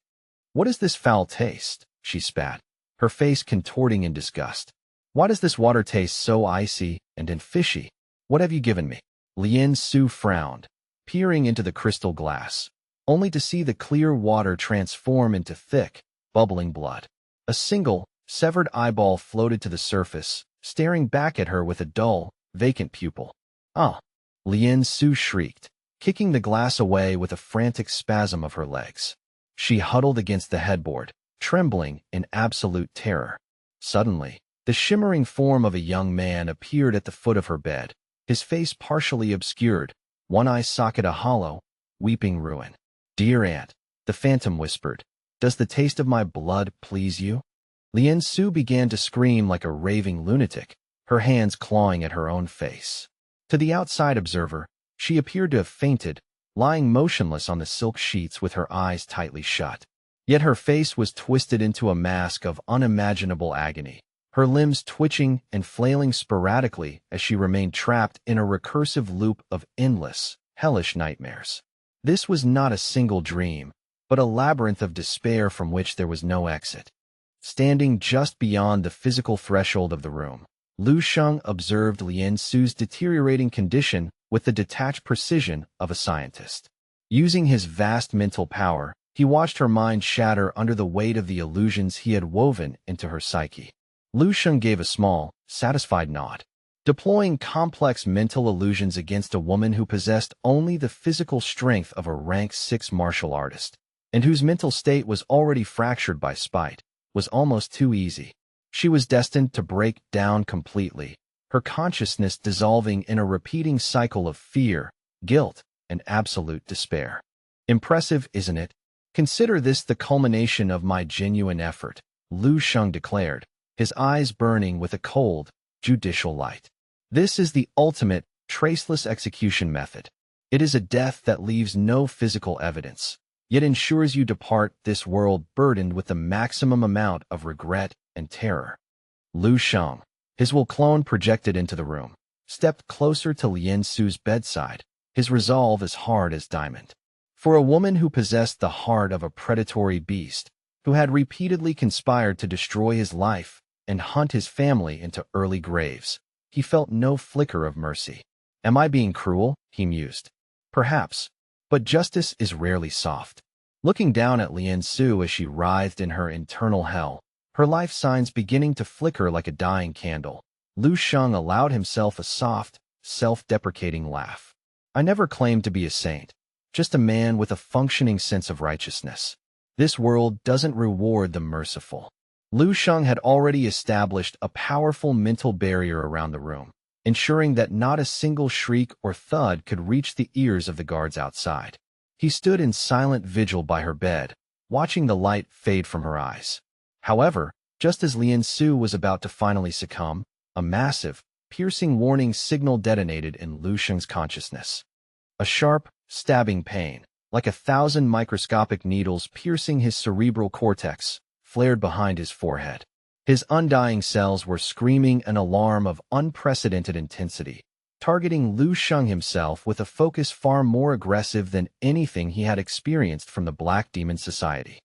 What is this foul taste?" she spat, her face contorting in disgust. "Why does this water taste so icy and fishy? What have you given me?" Lien Su frowned, peering into the crystal glass, only to see the clear water transform into thick, bubbling blood. A single, severed eyeball floated to the surface, staring back at her with a dull, vacant pupil. "Ah!" Lien Su shrieked, kicking the glass away with a frantic spasm of her legs. She huddled against the headboard, trembling in absolute terror. Suddenly, the shimmering form of a young man appeared at the foot of her bed, his face partially obscured, one eye socket a hollow, weeping ruin. "Dear aunt," the phantom whispered, "does the taste of my blood please you?" Lien Su began to scream like a raving lunatic, her hands clawing at her own face. To the outside observer, she appeared to have fainted, lying motionless on the silk sheets with her eyes tightly shut. Yet her face was twisted into a mask of unimaginable agony, her limbs twitching and flailing sporadically as she remained trapped in a recursive loop of endless, hellish nightmares. This was not a single dream, but a labyrinth of despair from which there was no exit. Standing just beyond the physical threshold of the room, Lu Sheng observed Lien Su's deteriorating condition with the detached precision of a scientist. Using his vast mental power, he watched her mind shatter under the weight of the illusions he had woven into her psyche. Lu Sheng gave a small, satisfied nod. Deploying complex mental illusions against a woman who possessed only the physical strength of a rank 6 martial artist, and whose mental state was already fractured by spite, was almost too easy. She was destined to break down completely, her consciousness dissolving in a repeating cycle of fear, guilt, and absolute despair. "Impressive, isn't it? Consider this the culmination of my genuine effort," Lu Sheng declared, his eyes burning with a cold, judicial light. "This is the ultimate, traceless execution method. It is a death that leaves no physical evidence, yet ensures you depart this world burdened with the maximum amount of regret and terror." Lu Sheng, his will clone projected into the room, stepped closer to Lien Su's bedside, his resolve as hard as diamond. For a woman who possessed the heart of a predatory beast, who had repeatedly conspired to destroy his life and hunt his family into early graves, he felt no flicker of mercy. "Am I being cruel?" he mused. "Perhaps, but justice is rarely soft." Looking down at Lien Su as she writhed in her internal hell, her life signs beginning to flicker like a dying candle, Lu Sheng allowed himself a soft, self-deprecating laugh. "I never claimed to be a saint, just a man with a functioning sense of righteousness. This world doesn't reward the merciful." Lu Sheng had already established a powerful mental barrier around the room, ensuring that not a single shriek or thud could reach the ears of the guards outside. He stood in silent vigil by her bed, watching the light fade from her eyes. However, just as Lien Su was about to finally succumb, a massive, piercing warning signal detonated in Lu Sheng's consciousness. A sharp, stabbing pain, like 1,000 microscopic needles piercing his cerebral cortex, flared behind his forehead. His undying cells were screaming an alarm of unprecedented intensity, targeting Lu Sheng himself with a focus far more aggressive than anything he had experienced from the Black Demon Society.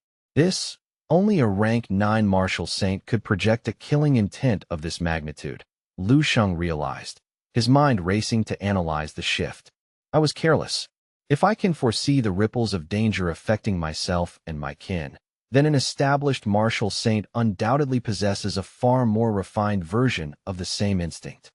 Only a rank 9 martial saint could project a killing intent of this magnitude, Lu Sheng realized, his mind racing to analyze the shift. "I was careless. If I can foresee the ripples of danger affecting myself and my kin, then an established martial saint undoubtedly possesses a far more refined version of the same instinct."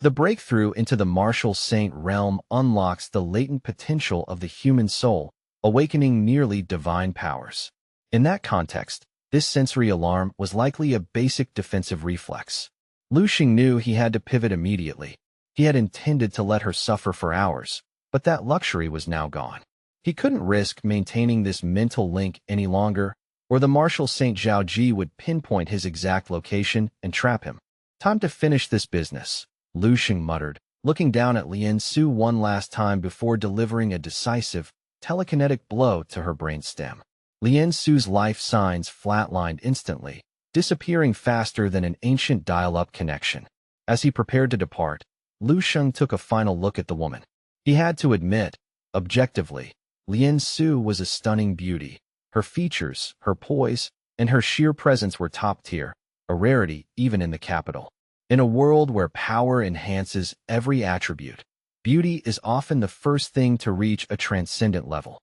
The breakthrough into the martial saint realm unlocks the latent potential of the human soul, awakening nearly divine powers. In that context, this sensory alarm was likely a basic defensive reflex. Lu Sheng knew he had to pivot immediately. He had intended to let her suffer for hours, but that luxury was now gone. He couldn't risk maintaining this mental link any longer, or the martial Saint Zhao Ji would pinpoint his exact location and trap him. "Time to finish this business," Lu Sheng muttered, looking down at Lien Su one last time before delivering a decisive, telekinetic blow to her brainstem. Lien Su's life signs flatlined instantly, disappearing faster than an ancient dial-up connection. As he prepared to depart, Lu Sheng took a final look at the woman. He had to admit, objectively, Lien Su was a stunning beauty. Her features, her poise, and her sheer presence were top tier, a rarity even in the capital. In a world where power enhances every attribute, beauty is often the first thing to reach a transcendent level.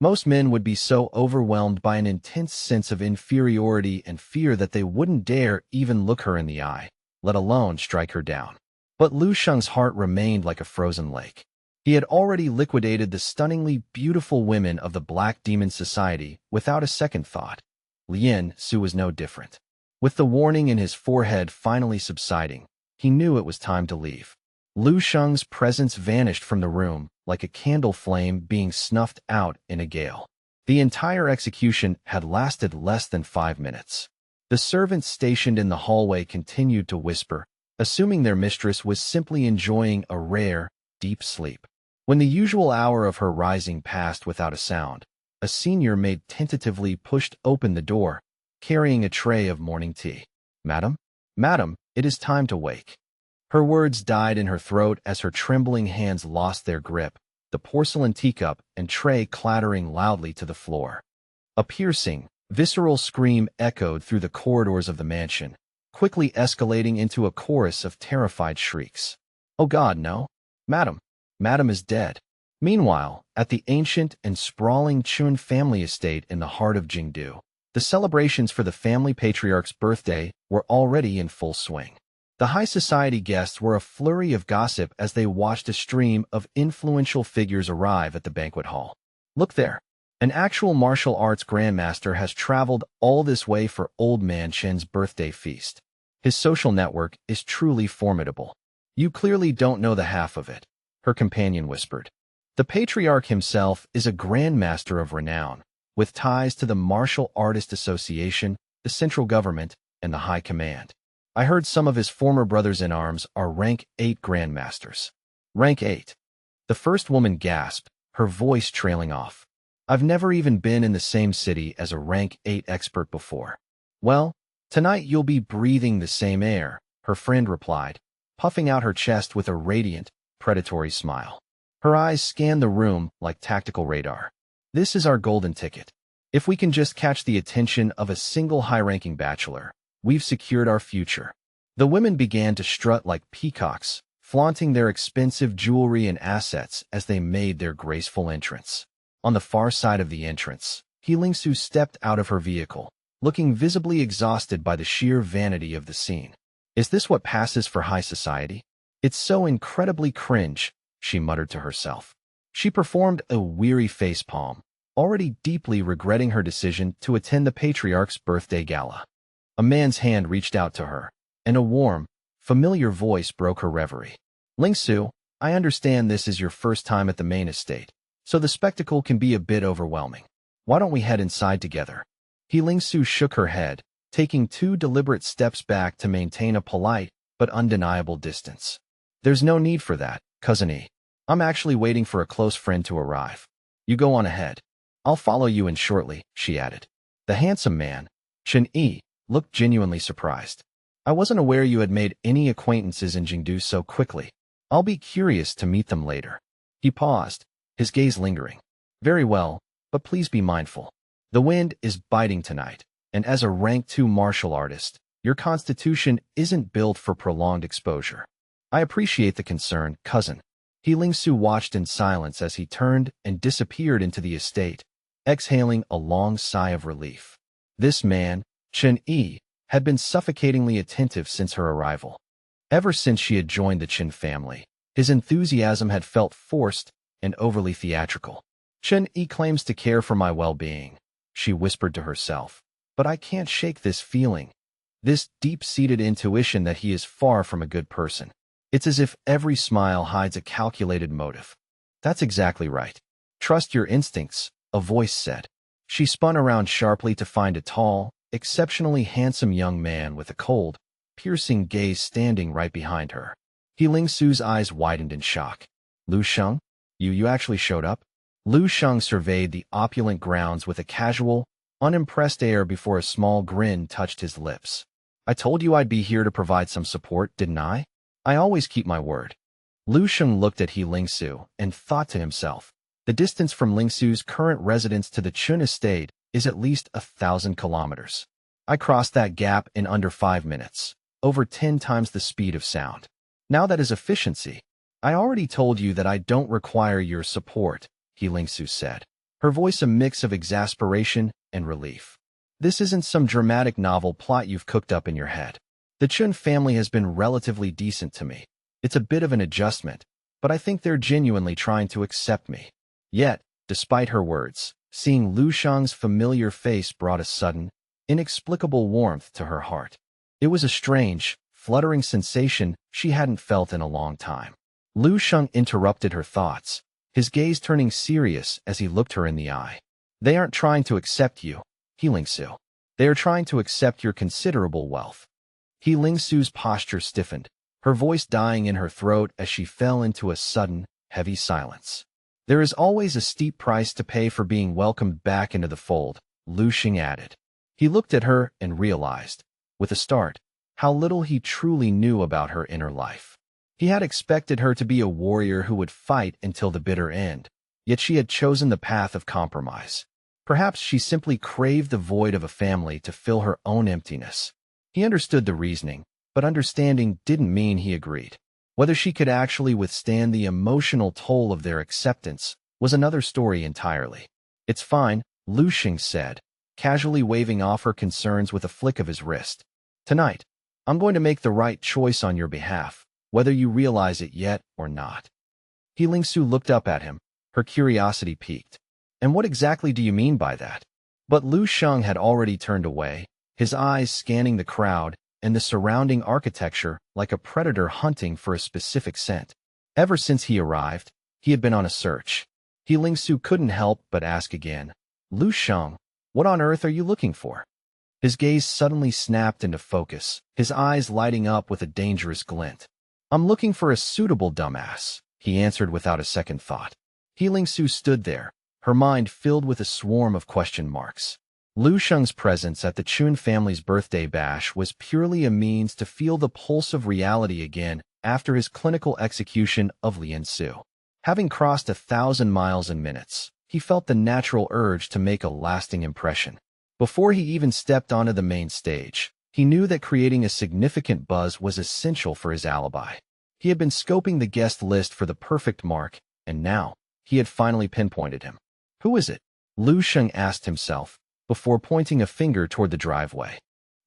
Most men would be so overwhelmed by an intense sense of inferiority and fear that they wouldn't dare even look her in the eye, let alone strike her down. But Lu Sheng's heart remained like a frozen lake. He had already liquidated the stunningly beautiful women of the Black Demon Society without a second thought. Lien Su was no different. With the warning in his forehead finally subsiding, he knew it was time to leave. Lu Sheng's presence vanished from the room like a candle flame being snuffed out in a gale. The entire execution had lasted less than 5 minutes. The servants stationed in the hallway continued to whisper, assuming their mistress was simply enjoying a rare, deep sleep. When the usual hour of her rising passed without a sound, a senior maid tentatively pushed open the door, carrying a tray of morning tea. "Madam? Madam, it is time to wake." Her words died in her throat as her trembling hands lost their grip, the porcelain teacup and tray clattering loudly to the floor. A piercing, visceral scream echoed through the corridors of the mansion, quickly escalating into a chorus of terrified shrieks. "Oh God, no! Madam! Madam is dead." Meanwhile, at the ancient and sprawling Chun family estate in the heart of Jingdu, the celebrations for the family patriarch's birthday were already in full swing. The high society guests were a flurry of gossip as they watched a stream of influential figures arrive at the banquet hall. "Look there. An actual martial arts grandmaster has traveled all this way for Old Man Chen's birthday feast. His social network is truly formidable." "You clearly don't know the half of it," her companion whispered. "The patriarch himself is a grandmaster of renown, with ties to the Martial Artist Association, the central government, and the high command. I heard some of his former brothers-in-arms are rank 8 grandmasters." "Rank 8. The first woman gasped, her voice trailing off. "I've never even been in the same city as a rank 8 expert before." "Well, tonight you'll be breathing the same air," her friend replied, puffing out her chest with a radiant, predatory smile. Her eyes scanned the room like tactical radar. "This is our golden ticket. If we can just catch the attention of a single high-ranking bachelor, we've secured our future." The women began to strut like peacocks, flaunting their expensive jewelry and assets as they made their graceful entrance. On the far side of the entrance, Heelingsu stepped out of her vehicle, looking visibly exhausted by the sheer vanity of the scene. "Is this what passes for high society? It's so incredibly cringe," she muttered to herself. She performed a weary facepalm, already deeply regretting her decision to attend the patriarch's birthday gala. A man's hand reached out to her, and a warm, familiar voice broke her reverie. "Lingsu, I understand this is your first time at the main estate, so the spectacle can be a bit overwhelming. Why don't we head inside together?" Lingsu shook her head, taking 2 deliberate steps back to maintain a polite but undeniable distance. "There's no need for that, Cousin E. I'm actually waiting for a close friend to arrive. You go on ahead. I'll follow you in shortly," she added. The handsome man, Chen E, looked genuinely surprised. "I wasn't aware you had made any acquaintances in Jingdu so quickly. I'll be curious to meet them later." He paused, his gaze lingering. "Very well, but please be mindful. The wind is biting tonight, and as a rank 2 martial artist, your constitution isn't built for prolonged exposure." "I appreciate the concern, cousin." Lingsu watched in silence as he turned and disappeared into the estate, exhaling a long sigh of relief. This man, Chen E, had been suffocatingly attentive since her arrival. Ever since she had joined the Chen family, his enthusiasm had felt forced and overly theatrical. "Chen E claims to care for my well-being," she whispered to herself, "but I can't shake this feeling, this deep-seated intuition that he is far from a good person. It's as if every smile hides a calculated motive." "That's exactly right. Trust your instincts," a voice said. She spun around sharply to find a tall, exceptionally handsome young man with a cold, piercing gaze standing right behind her. Lingsu's eyes widened in shock. "Lu Sheng? You actually showed up?" Lu Sheng surveyed the opulent grounds with a casual, unimpressed air before a small grin touched his lips. "I told you I'd be here to provide some support, didn't I? I always keep my word." Lu Sheng looked at Lingsu and thought to himself, the distance from Lingsu's current residence to the Chun estate is at least 1,000 kilometers. I crossed that gap in under 5 minutes, over 10 times the speed of sound. Now that is efficiency. "I already told you that I don't require your support," Lingsu said, her voice a mix of exasperation and relief. "This isn't some dramatic novel plot you've cooked up in your head. The Chun family has been relatively decent to me. It's a bit of an adjustment, but I think they're genuinely trying to accept me. Yet, despite her words, seeing Lu Sheng's familiar face brought a sudden, inexplicable warmth to her heart. It was a strange, fluttering sensation she hadn't felt in a long time. Lu Sheng interrupted her thoughts, his gaze turning serious as he looked her in the eye. They aren't trying to accept you, He Lingsu. They are trying to accept your considerable wealth. He Lingsu's posture stiffened, her voice dying in her throat as she fell into a sudden, heavy silence. There is always a steep price to pay for being welcomed back into the fold, Lu Sheng added. He looked at her and realized, with a start, how little he truly knew about her inner life. He had expected her to be a warrior who would fight until the bitter end, yet she had chosen the path of compromise. Perhaps she simply craved the void of a family to fill her own emptiness. He understood the reasoning, but understanding didn't mean he agreed. Whether she could actually withstand the emotional toll of their acceptance was another story entirely. It's fine, Lu Sheng said, casually waving off her concerns with a flick of his wrist. Tonight, I'm going to make the right choice on your behalf, whether you realize it yet or not. He Lingsu looked up at him, her curiosity piqued. And what exactly do you mean by that? But Lu Sheng had already turned away, his eyes scanning the crowd and the surrounding architecture like a predator hunting for a specific scent. Ever since he arrived, he had been on a search. He Lingsu couldn't help but ask again, Lu Sheng, what on earth are you looking for? His gaze suddenly snapped into focus, his eyes lighting up with a dangerous glint. I'm looking for a suitable dumbass, he answered without a second thought. He Lingsu stood there, her mind filled with a swarm of question marks. Lu Sheng's presence at the Chun family's birthday bash was purely a means to feel the pulse of reality again after his clinical execution of Lian Su. Having crossed 1,000 miles in minutes, he felt the natural urge to make a lasting impression. Before he even stepped onto the main stage, he knew that creating a significant buzz was essential for his alibi. He had been scoping the guest list for the perfect mark, and now, he had finally pinpointed him. Who is it? Lu Sheng asked himself, before pointing a finger toward the driveway.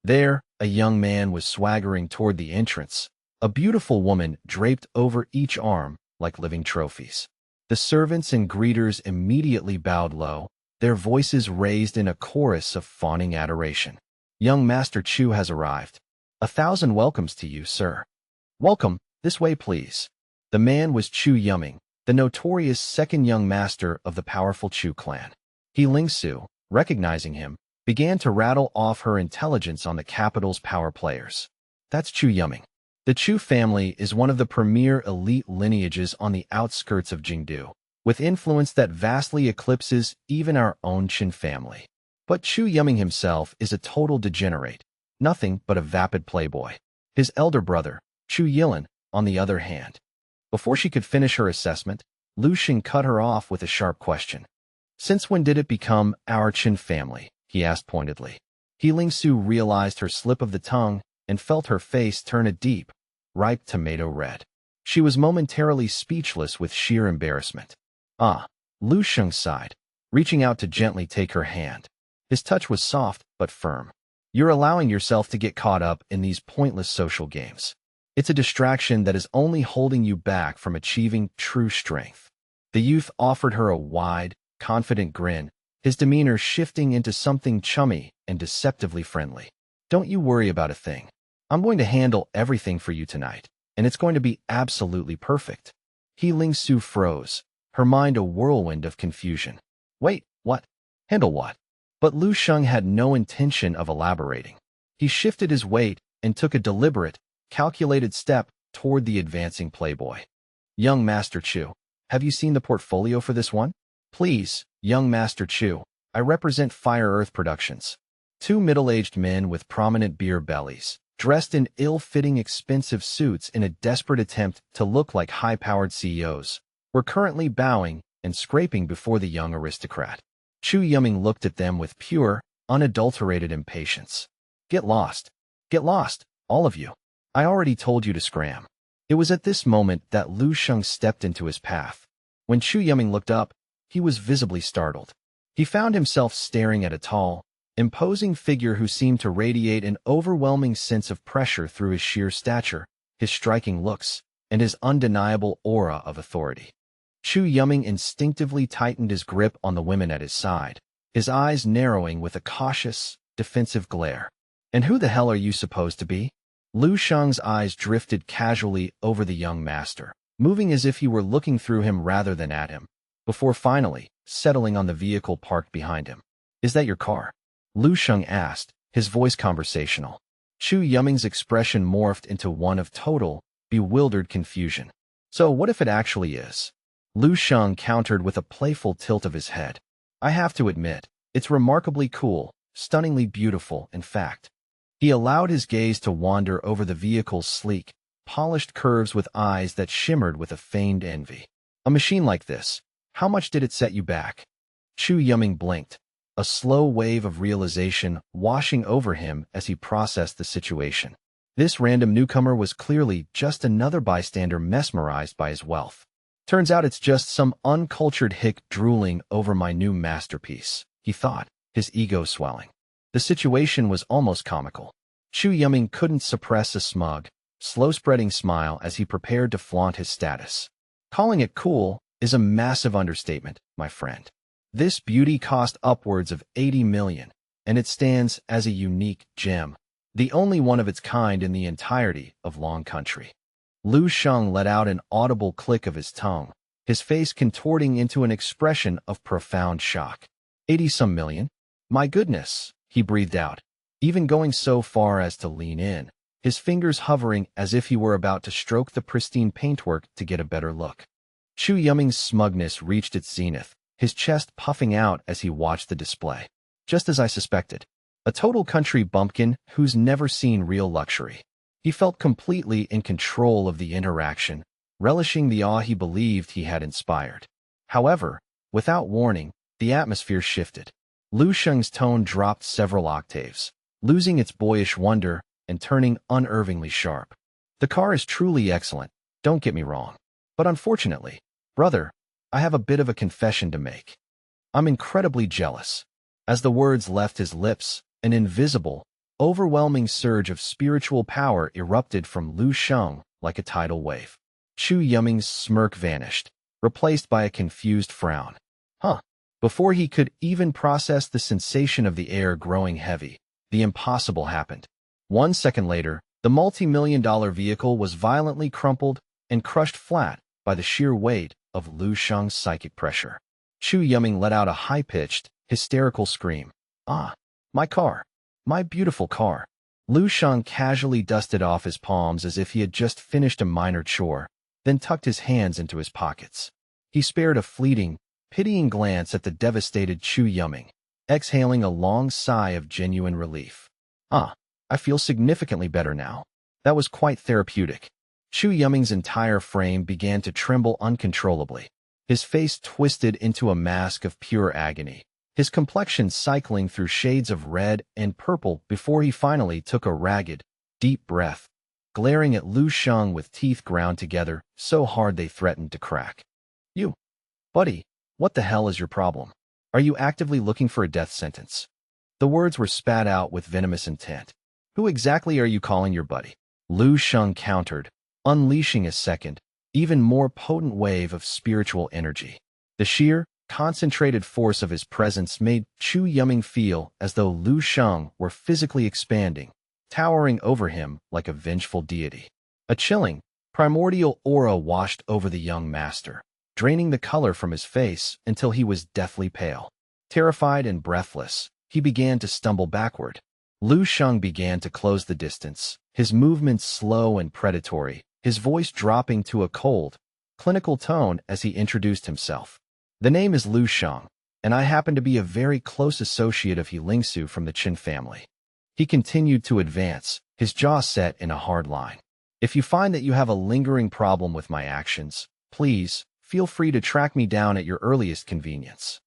There, a young man was swaggering toward the entrance, a beautiful woman draped over each arm like living trophies. The servants and greeters immediately bowed low, their voices raised in a chorus of fawning adoration. Young Master Chu has arrived. 1,000 welcomes to you, sir. Welcome, this way please. The man was Chu Yuming, the notorious second young master of the powerful Chu clan. He Lingsu, recognizing him, began to rattle off her intelligence on the capital's power players. That's Chu Yuming. The Chu family is one of the premier elite lineages on the outskirts of Jingdu, with influence that vastly eclipses even our own Qin family. But Chu Yuming himself is a total degenerate, nothing but a vapid playboy. His elder brother, Chu Yilin, on the other hand. Before she could finish her assessment, Lu Sheng cut her off with a sharp question. Since when did it become our Qin family? He asked pointedly. He Lingsu realized her slip of the tongue and felt her face turn a deep, ripe tomato red. She was momentarily speechless with sheer embarrassment. Ah, Lu Sheng sighed, reaching out to gently take her hand. His touch was soft but firm. You're allowing yourself to get caught up in these pointless social games. It's a distraction that is only holding you back from achieving true strength. The youth offered her a wide, confident grin, his demeanor shifting into something chummy and deceptively friendly. Don't you worry about a thing. I'm going to handle everything for you tonight, and it's going to be absolutely perfect. He Lingsu froze, her mind a whirlwind of confusion. Wait, what? Handle what? But Lu Sheng had no intention of elaborating. He shifted his weight and took a deliberate, calculated step toward the advancing playboy. Young Master Chu, have you seen the portfolio for this one? Please, young Master Chu, I represent Fire Earth Productions. Two middle-aged men with prominent beer bellies, dressed in ill-fitting expensive suits in a desperate attempt to look like high-powered CEOs, were currently bowing and scraping before the young aristocrat. Chu Yuming looked at them with pure, unadulterated impatience. Get lost, all of you. I already told you to scram. It was at this moment that Lu Sheng stepped into his path. When Chu Yuming looked up, he was visibly startled. He found himself staring at a tall, imposing figure who seemed to radiate an overwhelming sense of pressure through his sheer stature, his striking looks, and his undeniable aura of authority. Chu Yuming instinctively tightened his grip on the women at his side, his eyes narrowing with a cautious, defensive glare. "And who the hell are you supposed to be?" Lu Sheng's eyes drifted casually over the young master, moving as if he were looking through him rather than at him, before finally settling on the vehicle parked behind him. "Is that your car?" Lu Sheng asked, his voice conversational. Chu Yuming's expression morphed into one of total, bewildered confusion. "So what if it actually is?" Lu Sheng countered with a playful tilt of his head. "I have to admit, it's remarkably cool, stunningly beautiful, in fact." He allowed his gaze to wander over the vehicle's sleek, polished curves with eyes that shimmered with a feigned envy. "A machine like this, how much did it set you back?" Chu Yuming blinked, a slow wave of realization washing over him as he processed the situation. This random newcomer was clearly just another bystander mesmerized by his wealth. "Turns out it's just some uncultured hick drooling over my new masterpiece," he thought, his ego swelling. The situation was almost comical. Chu Yuming couldn't suppress a smug, slow-spreading smile as he prepared to flaunt his status. "Calling it cool is a massive understatement, my friend. This beauty cost upwards of 80 million, and it stands as a unique gem, the only one of its kind in the entirety of Long Country." Lu Sheng let out an audible click of his tongue, his face contorting into an expression of profound shock. 80-some million? My goodness, he breathed out, even going so far as to lean in, his fingers hovering as if he were about to stroke the pristine paintwork to get a better look. Chu Yuming's smugness reached its zenith, his chest puffing out as he watched the display. Just as I suspected. A total country bumpkin who's never seen real luxury. He felt completely in control of the interaction, relishing the awe he believed he had inspired. However, without warning, the atmosphere shifted. Lu Sheng's tone dropped several octaves, losing its boyish wonder and turning unervingly sharp. "The car is truly excellent, don't get me wrong. But unfortunately, brother, I have a bit of a confession to make. I'm incredibly jealous." As the words left his lips, an invisible, overwhelming surge of spiritual power erupted from Lu Sheng like a tidal wave. Chu Yuming's smirk vanished, replaced by a confused frown. "Huh." Before he could even process the sensation of the air growing heavy, the impossible happened. 1 second later, the multi-million-dollar vehicle was violently crumpled and crushed flat by the sheer weight of Lu Sheng's psychic pressure. Chu Yuming let out a high-pitched, hysterical scream. "Ah, my car. My beautiful car." Lu Sheng casually dusted off his palms as if he had just finished a minor chore, then tucked his hands into his pockets. He spared a fleeting, pitying glance at the devastated Chu Yuming, exhaling a long sigh of genuine relief. "Ah, I feel significantly better now. That was quite therapeutic." Chu Yuming's entire frame began to tremble uncontrollably, his face twisted into a mask of pure agony, his complexion cycling through shades of red and purple before he finally took a ragged, deep breath, glaring at Lu Sheng with teeth ground together so hard they threatened to crack. "You, buddy, what the hell is your problem? Are you actively looking for a death sentence?" The words were spat out with venomous intent. "Who exactly are you calling your buddy?" Lu Sheng countered, unleashing a second, even more potent wave of spiritual energy. The sheer, concentrated force of his presence made Chu Yuming feel as though Lu Sheng were physically expanding, towering over him like a vengeful deity. A chilling, primordial aura washed over the young master, draining the color from his face until he was deathly pale. Terrified and breathless, he began to stumble backward. Lu Sheng began to close the distance, his movements slow and predatory, his voice dropping to a cold, clinical tone as he introduced himself. "The name is Lu Sheng, and I happen to be a very close associate of He Lingsu from the Qin family." He continued to advance, his jaw set in a hard line. "If you find that you have a lingering problem with my actions, please, feel free to track me down at your earliest convenience."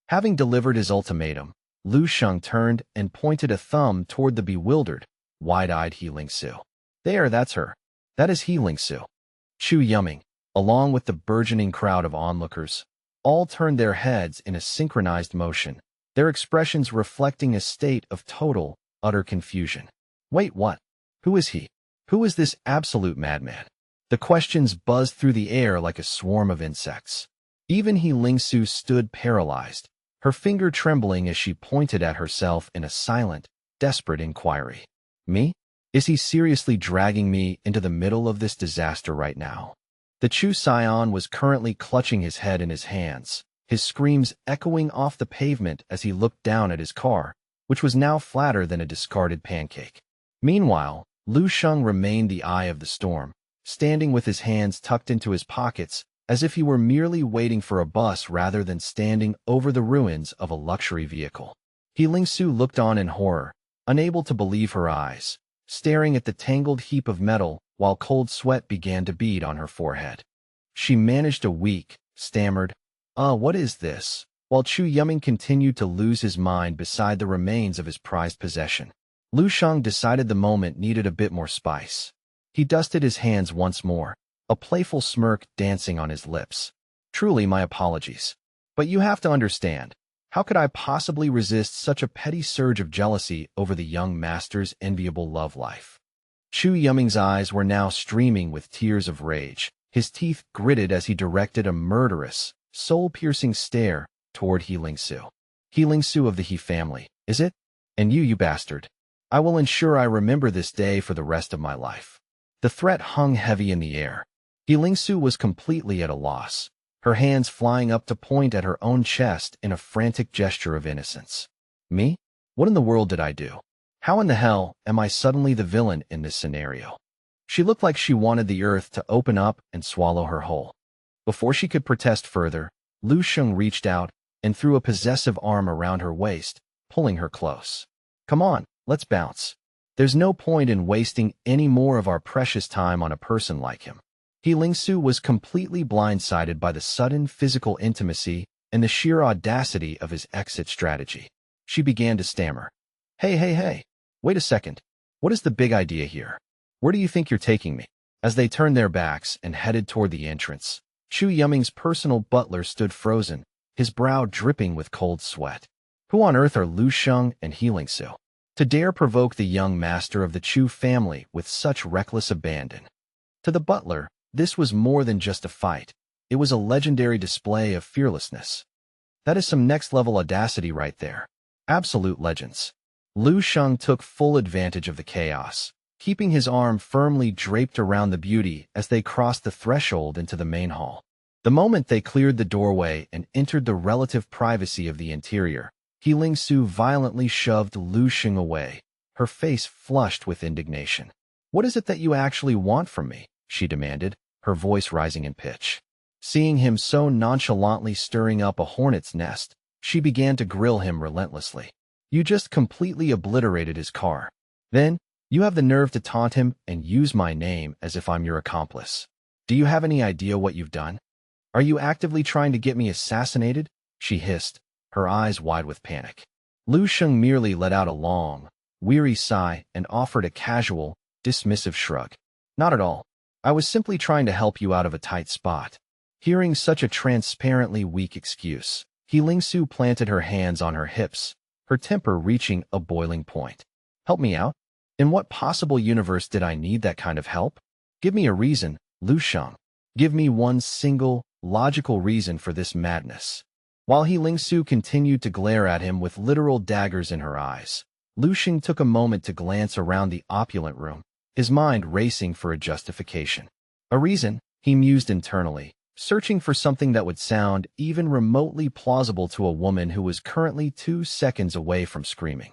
Having delivered his ultimatum, Lu Sheng turned and pointed a thumb toward the bewildered, wide-eyed He Lingsu. "There, that's her. That is He Lingsu." Chu Yuming, along with the burgeoning crowd of onlookers, all turned their heads in a synchronized motion, their expressions reflecting a state of total, utter confusion. "Wait, what? Who is he? Who is this absolute madman?" The questions buzzed through the air like a swarm of insects. Even He Lingsu stood paralyzed, her finger trembling as she pointed at herself in a silent, desperate inquiry. Me? Is he seriously dragging me into the middle of this disaster right now? The Chu Scion was currently clutching his head in his hands, his screams echoing off the pavement as he looked down at his car, which was now flatter than a discarded pancake. Meanwhile, Lu Sheng remained the eye of the storm, standing with his hands tucked into his pockets as if he were merely waiting for a bus rather than standing over the ruins of a luxury vehicle. He Lingsu looked on in horror, unable to believe her eyes, staring at the tangled heap of metal while cold sweat began to bead on her forehead. She managed a weak, stammered, what is this?" while Chu Yuming continued to lose his mind beside the remains of his prized possession. Lu Sheng decided the moment needed a bit more spice. He dusted his hands once more, a playful smirk dancing on his lips. "Truly my apologies. But you have to understand, how could I possibly resist such a petty surge of jealousy over the young master's enviable love life?" Chu Yuming's eyes were now streaming with tears of rage, his teeth gritted as he directed a murderous, soul-piercing stare toward He Lingsu. "He Lingsu of the He family, is it? And you bastard. I will ensure I remember this day for the rest of my life." The threat hung heavy in the air. He Lingsu was completely at a loss, her hands flying up to point at her own chest in a frantic gesture of innocence. "Me? What in the world did I do? How in the hell am I suddenly the villain in this scenario?" She looked like she wanted the earth to open up and swallow her whole. Before she could protest further, Lu Sheng reached out and threw a possessive arm around her waist, pulling her close. "Come on, let's bounce. There's no point in wasting any more of our precious time on a person like him." He Lingsu was completely blindsided by the sudden physical intimacy and the sheer audacity of his exit strategy. She began to stammer. Hey, wait a second. What is the big idea here? Where do you think you're taking me?" As they turned their backs and headed toward the entrance, Chu Yuming's personal butler stood frozen, his brow dripping with cold sweat. Who on earth are Lu Sheng and He Lingsu to dare provoke the young master of the Chu family with such reckless abandon? To the butler, this was more than just a fight. It was a legendary display of fearlessness. That is some next-level audacity right there. Absolute legends. Lu Sheng took full advantage of the chaos, keeping his arm firmly draped around the beauty as they crossed the threshold into the main hall. The moment they cleared the doorway and entered the relative privacy of the interior, He Lingsu violently shoved Lu Sheng away, her face flushed with indignation. "What is it that you actually want from me?" she demanded, her voice rising in pitch. Seeing him so nonchalantly stirring up a hornet's nest, she began to grill him relentlessly. "You just completely obliterated his car. Then, you have the nerve to taunt him and use my name as if I'm your accomplice. Do you have any idea what you've done? Are you actively trying to get me assassinated?" she hissed, her eyes wide with panic. Lu Sheng merely let out a long, weary sigh and offered a casual, dismissive shrug. "Not at all. I was simply trying to help you out of a tight spot." Hearing such a transparently weak excuse, He Lingsu planted her hands on her hips, her temper reaching a boiling point. "Help me out? In what possible universe did I need that kind of help? Give me a reason, Lu Sheng. Give me one single, logical reason for this madness." While He Lingsu continued to glare at him with literal daggers in her eyes, Lu Sheng took a moment to glance around the opulent room, his mind racing for a justification. A reason, he mused internally, searching for something that would sound even remotely plausible to a woman who was currently 2 seconds away from screaming.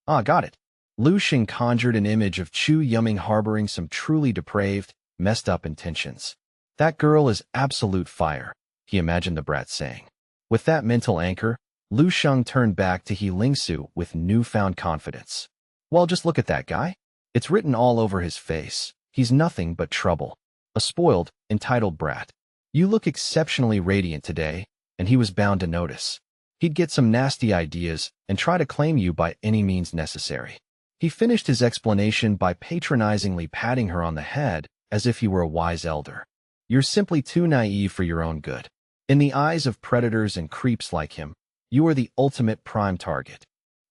Got it. Lu Sheng conjured an image of Chu Yuming harboring some truly depraved, messed up intentions. "That girl is absolute fire," he imagined the brat saying. With that mental anchor, Lu Sheng turned back to He Lingsu with newfound confidence. "Well, just look at that guy. It's written all over his face. He's nothing but trouble. A spoiled, entitled brat. You look exceptionally radiant today," and he was bound to notice. He'd get some nasty ideas and try to claim you by any means necessary. He finished his explanation by patronizingly patting her on the head as if he were a wise elder. "You're simply too naive for your own good. In the eyes of predators and creeps like him, you are the ultimate prime target."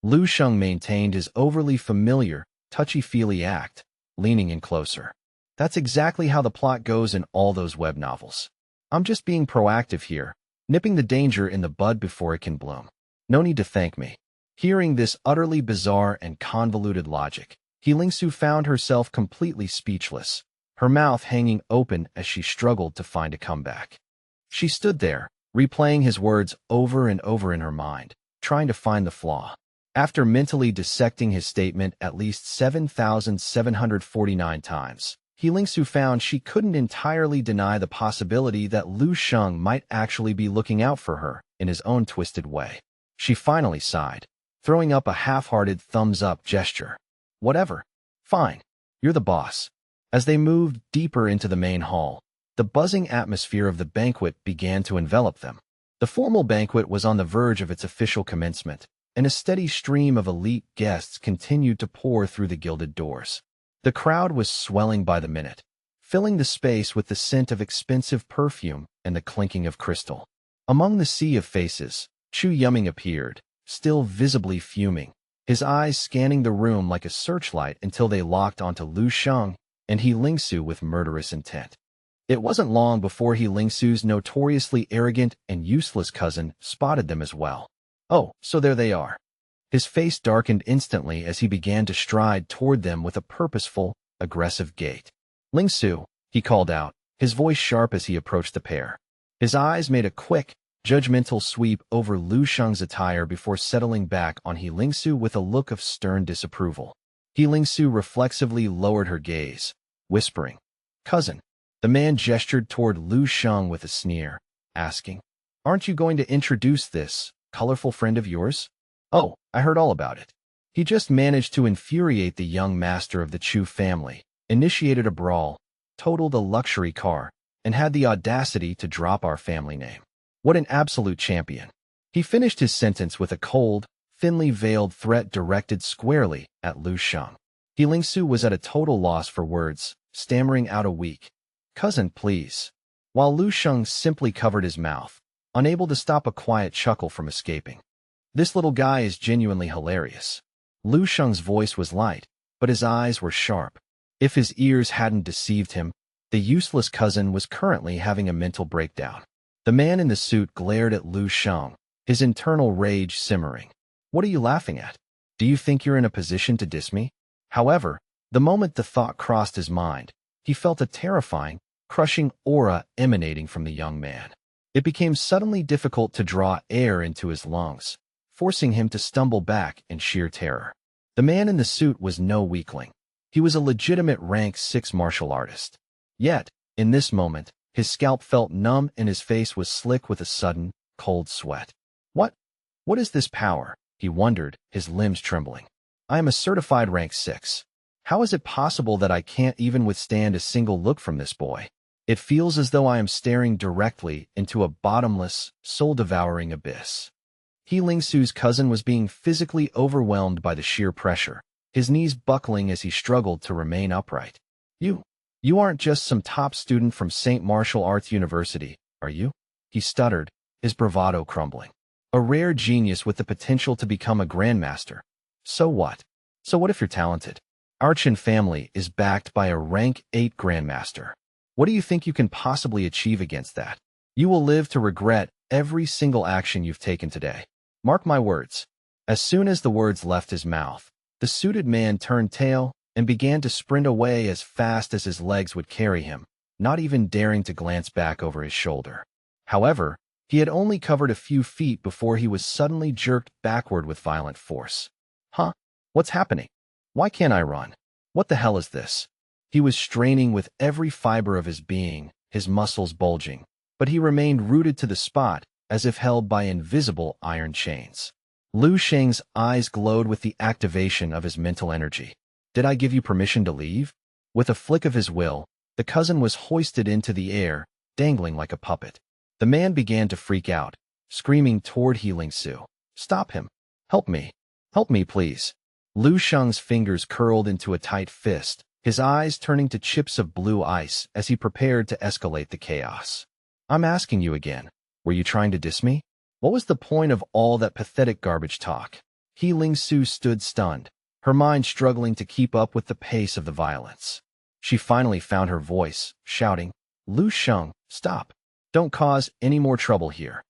Lu Sheng maintained his overly familiar, touchy-feely act, leaning in closer. That's exactly how the plot goes in all those web novels. I'm just being proactive here, nipping the danger in the bud before it can bloom. No need to thank me. Hearing this utterly bizarre and convoluted logic, Heelingsu found herself completely speechless, her mouth hanging open as she struggled to find a comeback. She stood there, replaying his words over and over in her mind, trying to find the flaw. After mentally dissecting his statement at least 7,749 times, Heelingsu found she couldn't entirely deny the possibility that Lu Sheng might actually be looking out for her in his own twisted way. She finally sighed, throwing up a half-hearted thumbs-up gesture. Whatever. Fine. You're the boss. As they moved deeper into the main hall, the buzzing atmosphere of the banquet began to envelop them. The formal banquet was on the verge of its official commencement, and a steady stream of elite guests continued to pour through the gilded doors. The crowd was swelling by the minute, filling the space with the scent of expensive perfume and the clinking of crystal. Among the sea of faces, Chu Yumming appeared, still visibly fuming, his eyes scanning the room like a searchlight until they locked onto Lu Sheng and Heelingsu with murderous intent. It wasn't long before Heelingsu's notoriously arrogant and useless cousin spotted them as well. Oh, so there they are. His face darkened instantly as he began to stride toward them with a purposeful, aggressive gait. Lingsu, he called out, his voice sharp as he approached the pair. His eyes made a quick, judgmental sweep over Lu Sheng's attire before settling back on Heelingsu with a look of stern disapproval. Heelingsu reflexively lowered her gaze, whispering, "Cousin." The man gestured toward Lu Sheng with a sneer, asking, "Aren't you going to introduce this colorful friend of yours?" "Oh, I heard all about it. He just managed to infuriate the young master of the Chu family, initiated a brawl, totaled a luxury car, and had the audacity to drop our family name. What an absolute champion." He finished his sentence with a cold, thinly veiled threat directed squarely at Lu Sheng. Heelingsu was at a total loss for words, stammering out a weak, "Cousin, please," while Lu Sheng simply covered his mouth, unable to stop a quiet chuckle from escaping. "This little guy is genuinely hilarious." Lu Sheng's voice was light, but his eyes were sharp. If his ears hadn't deceived him, the useless cousin was currently having a mental breakdown. The man in the suit glared at Lu Sheng, his internal rage simmering. "What are you laughing at? Do you think you're in a position to diss me?" However, the moment the thought crossed his mind, he felt a terrifying, crushing aura emanating from the young man. It became suddenly difficult to draw air into his lungs, forcing him to stumble back in sheer terror. The man in the suit was no weakling. He was a legitimate rank 6 martial artist. Yet, in this moment, his scalp felt numb and his face was slick with a sudden, cold sweat. What is this power?" he wondered, his limbs trembling. "I am a certified rank 6. How is it possible that I can't even withstand a single look from this boy? It feels as though I am staring directly into a bottomless, soul-devouring abyss." Heelingsu's cousin was being physically overwhelmed by the sheer pressure, his knees buckling as he struggled to remain upright. You aren't just some top student from St. Martial Arts University, are you?" he stuttered, his bravado crumbling. "A rare genius with the potential to become a grandmaster. So what? So what if you're talented? Our Chen family is backed by a rank 8 grandmaster. What do you think you can possibly achieve against that? You will live to regret every single action you've taken today. Mark my words." As soon as the words left his mouth, the suited man turned tail and began to sprint away as fast as his legs would carry him, not even daring to glance back over his shoulder. However, he had only covered a few feet before he was suddenly jerked backward with violent force. "Huh? What's happening? Why can't I run? What the hell is this?" He was straining with every fiber of his being, his muscles bulging, but he remained rooted to the spot as if held by invisible iron chains. Lu Sheng's eyes glowed with the activation of his mental energy. "Did I give you permission to leave?" With a flick of his will, the cousin was hoisted into the air, dangling like a puppet. The man began to freak out, screaming toward Heelingsu. "Stop him! Help me! Help me, please!" Lu Sheng's fingers curled into a tight fist, his eyes turning to chips of blue ice as he prepared to escalate the chaos. "I'm asking you again, were you trying to diss me? What was the point of all that pathetic garbage talk?" Heelingsu stood stunned, her mind struggling to keep up with the pace of the violence. She finally found her voice, shouting, "Lu Sheng, stop. Don't cause any more trouble here.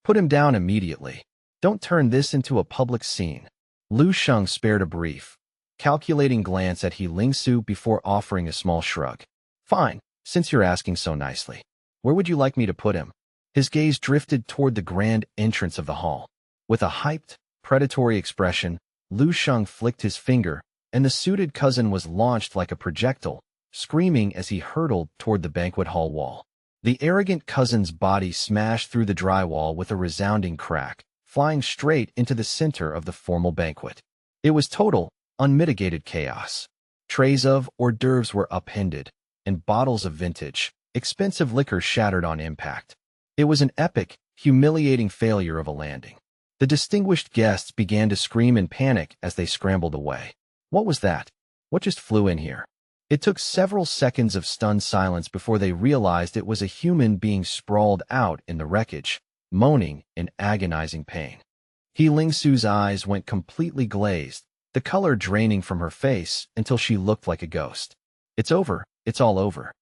Put him down immediately. Don't turn this into a public scene." Lu Sheng spared a brief, calculating glance at He Lingsu before offering a small shrug. "Fine, since you're asking so nicely. Where would you like me to put him?" His gaze drifted toward the grand entrance of the hall. With a hyped, predatory expression, Lu Sheng flicked his finger, and the suited cousin was launched like a projectile, screaming as he hurtled toward the banquet hall wall. The arrogant cousin's body smashed through the drywall with a resounding crack, flying straight into the center of the formal banquet. It was total, unmitigated chaos. Trays of hors d'oeuvres were upended, and bottles of vintage, expensive liquor shattered on impact. It was an epic, humiliating failure of a landing. The distinguished guests began to scream in panic as they scrambled away. What was that? What just flew in here? It took several seconds of stunned silence before they realized it was a human being sprawled out in the wreckage, moaning in agonizing pain. He Lingsu's eyes went completely glazed, the color draining from her face until she looked like a ghost. "It's over. It's all over."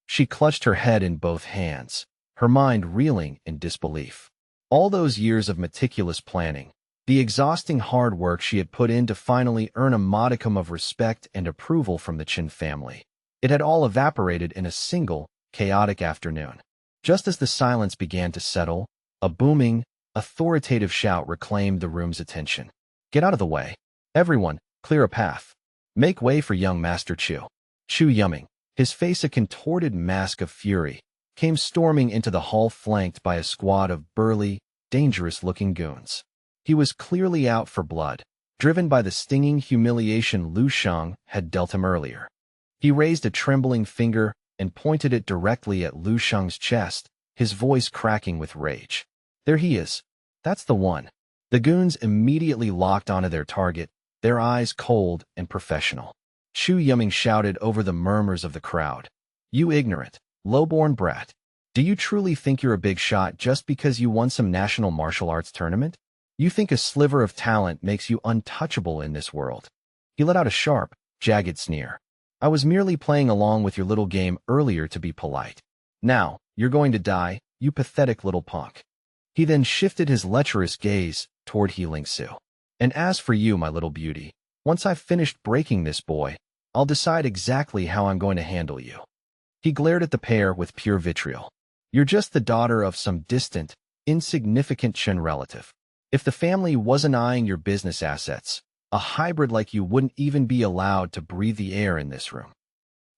She clutched her head in both hands, her mind reeling in disbelief. All those years of meticulous planning, the exhausting hard work she had put in to finally earn a modicum of respect and approval from the Chin family, it had all evaporated in a single, chaotic afternoon. Just as the silence began to settle, a booming, authoritative shout reclaimed the room's attention. "Get out of the way. Everyone, clear a path. Make way for young Master Chu." Chu Yumming, his face a contorted mask of fury, came storming into the hall flanked by a squad of burly, dangerous-looking goons. He was clearly out for blood, driven by the stinging humiliation Lu Sheng had dealt him earlier. He raised a trembling finger and pointed it directly at Lu Sheng's chest, his voice cracking with rage. "There he is. That's the one." The goons immediately locked onto their target, their eyes cold and professional. Chu Yumming shouted over the murmurs of the crowd. "You ignorant, low-born brat. Do you truly think you're a big shot just because you won some national martial arts tournament? You think a sliver of talent makes you untouchable in this world?" He let out a sharp, jagged sneer. "I was merely playing along with your little game earlier to be polite. Now, you're going to die, you pathetic little punk." He then shifted his lecherous gaze toward He Lingsu. "And as for you, my little beauty, once I've finished breaking this boy, I'll decide exactly how I'm going to handle you." He glared at the pair with pure vitriol. "You're just the daughter of some distant, insignificant Chen relative. If the family wasn't eyeing your business assets, a hybrid like you wouldn't even be allowed to breathe the air in this room."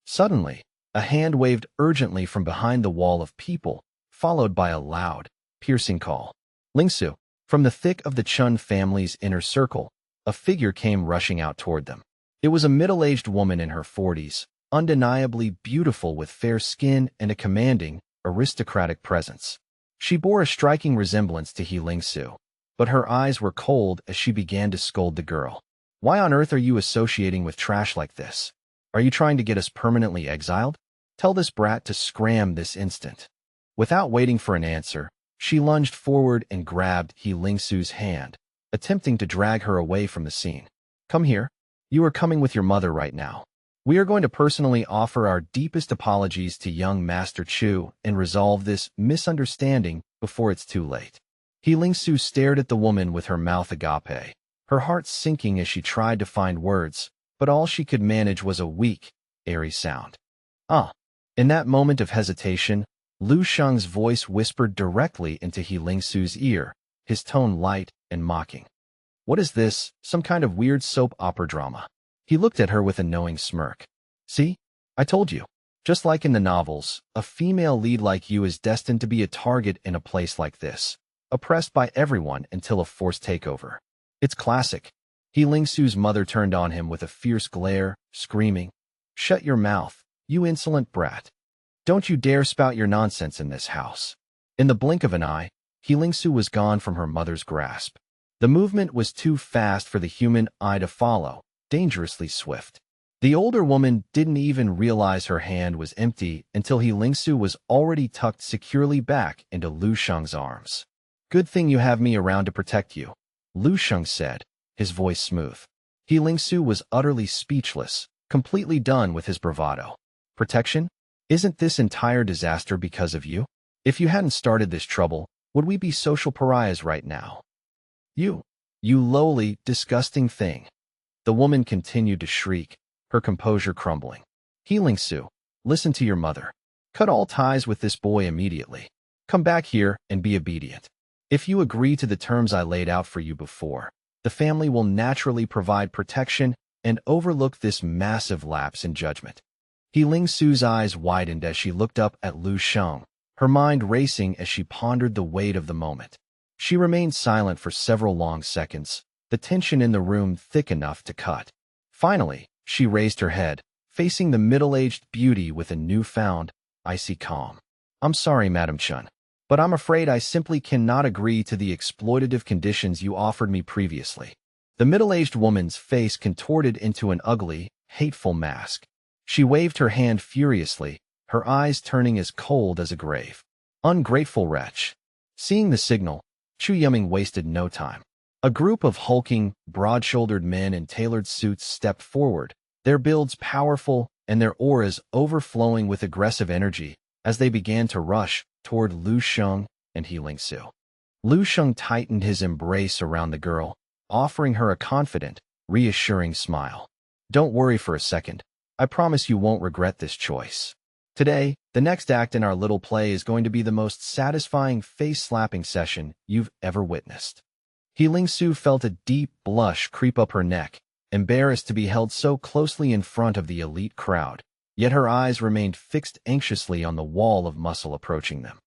Suddenly, a hand waved urgently from behind the wall of people, followed by a loud, piercing call. "Lingsu." From the thick of the Chun family's inner circle, a figure came rushing out toward them. It was a middle-aged woman in her 40s, undeniably beautiful with fair skin and a commanding, aristocratic presence. She bore a striking resemblance to He Lingsu, but her eyes were cold as she began to scold the girl. "Why on earth are you associating with trash like this? Are you trying to get us permanently exiled? Tell this brat to scram this instant." Without waiting for an answer, she lunged forward and grabbed He Lingsu's hand, attempting to drag her away from the scene. "Come here. You are coming with your mother right now. We are going to personally offer our deepest apologies to young Master Chu and resolve this misunderstanding before it's too late." He Lingsu stared at the woman with her mouth agape, her heart sinking as she tried to find words, but all she could manage was a weak, airy sound. "Ah." In that moment of hesitation, Lu Sheng's voice whispered directly into He Lingsu's ear, his tone light and mocking. "What is this, some kind of weird soap opera drama?" He looked at her with a knowing smirk. "See? I told you. Just like in the novels, a female lead like you is destined to be a target in a place like this, oppressed by everyone until a forced takeover. It's classic." He Lingsu's mother turned on him with a fierce glare, screaming, "Shut your mouth, you insolent brat. Don't you dare spout your nonsense in this house." In the blink of an eye, He Lingsu was gone from her mother's grasp. The movement was too fast for the human eye to follow, dangerously swift. The older woman didn't even realize her hand was empty until He Lingsu was already tucked securely back into Lu Sheng's arms. "Good thing you have me around to protect you," Lu Sheng said, his voice smooth. He Lingsu was utterly speechless, completely done with his bravado. Protection? Isn't this entire disaster because of you? If you hadn't started this trouble, would we be social pariahs right now? You lowly, disgusting thing. The woman continued to shriek, her composure crumbling. Healing Sue, listen to your mother. Cut all ties with this boy immediately. Come back here and be obedient. If you agree to the terms I laid out for you before, the family will naturally provide protection and overlook this massive lapse in judgment. Healing Sue's eyes widened as she looked up at Lu Sheng, her mind racing as she pondered the weight of the moment. She remained silent for several long seconds, the tension in the room thick enough to cut. Finally, she raised her head, facing the middle-aged beauty with a newfound, icy calm. I'm sorry, Madam Chun, but I'm afraid I simply cannot agree to the exploitative conditions you offered me previously. The middle-aged woman's face contorted into an ugly, hateful mask. She waved her hand furiously, her eyes turning as cold as a grave. Ungrateful wretch. Seeing the signal, Chu Yuming wasted no time. A group of hulking, broad-shouldered men in tailored suits stepped forward, their builds powerful and their auras overflowing with aggressive energy as they began to rush toward Lu Sheng and Healing Su. Lu Sheng tightened his embrace around the girl, offering her a confident, reassuring smile. Don't worry for a second. I promise you won't regret this choice. Today, the next act in our little play is going to be the most satisfying face-slapping session you've ever witnessed. Healing Su felt a deep blush creep up her neck, embarrassed to be held so closely in front of the elite crowd, yet her eyes remained fixed anxiously on the wall of muscle approaching them.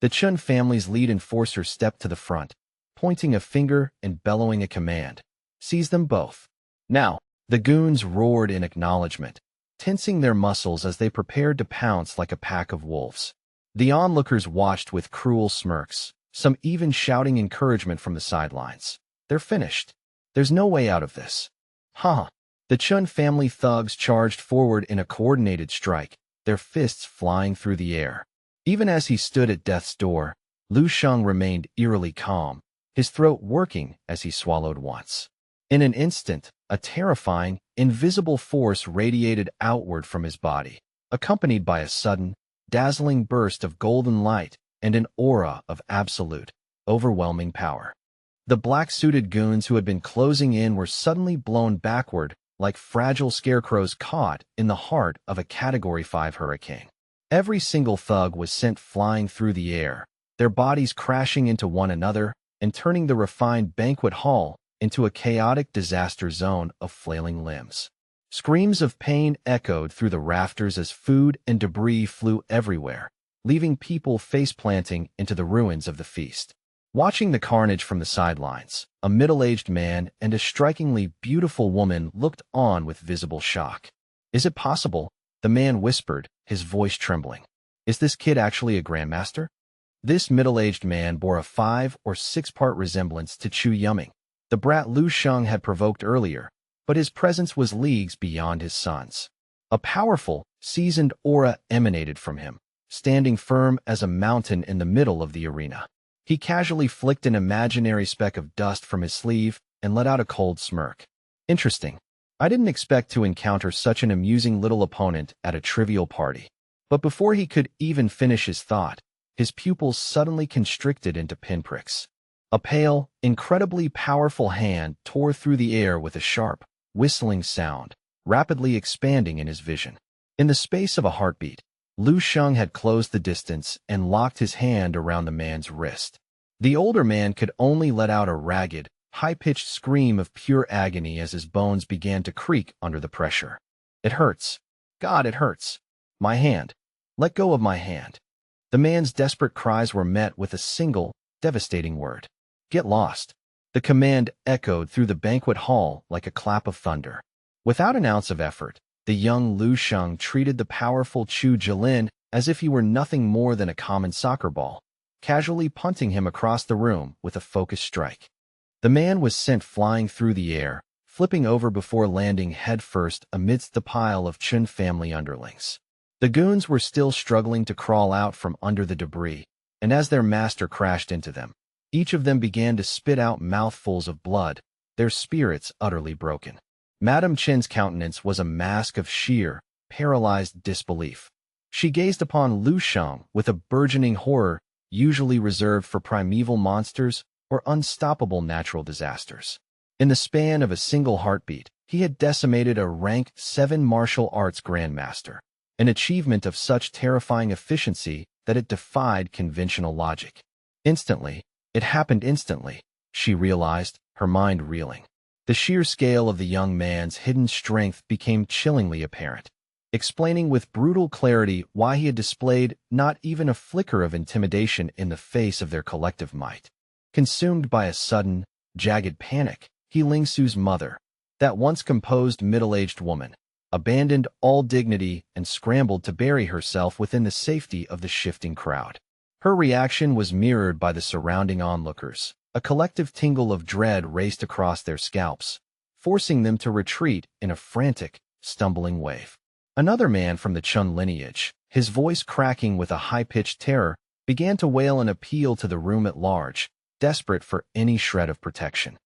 The Chun family's lead enforcer stepped to the front, pointing a finger and bellowing a command. Seize them both. Now, the goons roared in acknowledgement, tensing their muscles as they prepared to pounce like a pack of wolves. The onlookers watched with cruel smirks, some even shouting encouragement from the sidelines. They're finished. There's no way out of this. Ha! The Chun family thugs charged forward in a coordinated strike, their fists flying through the air. Even as he stood at death's door, Lu Sheng remained eerily calm, his throat working as he swallowed once. In an instant, a terrifying, invisible force radiated outward from his body, accompanied by a sudden, dazzling burst of golden light and an aura of absolute, overwhelming power. The black-suited goons who had been closing in were suddenly blown backward like fragile scarecrows caught in the heart of a Category 5 hurricane. Every single thug was sent flying through the air, their bodies crashing into one another and turning the refined banquet hall into a chaotic disaster zone of flailing limbs. Screams of pain echoed through the rafters as food and debris flew everywhere, leaving people face-planting into the ruins of the feast. Watching the carnage from the sidelines, a middle-aged man and a strikingly beautiful woman looked on with visible shock. Is it possible? The man whispered, his voice trembling. Is this kid actually a grandmaster? This middle-aged man bore a 5 or 6-part resemblance to Chu Yuming, the brat Lu Sheng had provoked earlier, but his presence was leagues beyond his son's. A powerful, seasoned aura emanated from him, standing firm as a mountain in the middle of the arena. He casually flicked an imaginary speck of dust from his sleeve and let out a cold smirk. Interesting. I didn't expect to encounter such an amusing little opponent at a trivial party. But before he could even finish his thought, his pupils suddenly constricted into pinpricks. A pale, incredibly powerful hand tore through the air with a sharp, whistling sound, rapidly expanding in his vision. In the space of a heartbeat, Lu Sheng had closed the distance and locked his hand around the man's wrist. The older man could only let out a ragged, high-pitched scream of pure agony as his bones began to creak under the pressure. It hurts. God, it hurts. My hand. Let go of my hand. The man's desperate cries were met with a single, devastating word. Get lost. The command echoed through the banquet hall like a clap of thunder. Without an ounce of effort, the young Lu Sheng treated the powerful Chu Jilin as if he were nothing more than a common soccer ball, casually punting him across the room with a focused strike. The man was sent flying through the air, flipping over before landing headfirst amidst the pile of Chun family underlings. The goons were still struggling to crawl out from under the debris, and as their master crashed into them, each of them began to spit out mouthfuls of blood, their spirits utterly broken. Madame Chen's countenance was a mask of sheer, paralyzed disbelief. She gazed upon Lu Sheng with a burgeoning horror usually reserved for primeval monsters or unstoppable natural disasters. In the span of a single heartbeat, he had decimated a ranked 7 martial arts grandmaster, an achievement of such terrifying efficiency that it defied conventional logic. Instantly, it happened instantly, she realized, her mind reeling. The sheer scale of the young man's hidden strength became chillingly apparent, explaining with brutal clarity why he had displayed not even a flicker of intimidation in the face of their collective might. Consumed by a sudden, jagged panic, Lingsu's mother, that once composed middle-aged woman, abandoned all dignity and scrambled to bury herself within the safety of the shifting crowd. Her reaction was mirrored by the surrounding onlookers. A collective tingle of dread raced across their scalps, forcing them to retreat in a frantic, stumbling wave. Another man from the Chun lineage, his voice cracking with a high-pitched terror, began to wail an appeal to the room at large, desperate for any shred of protection.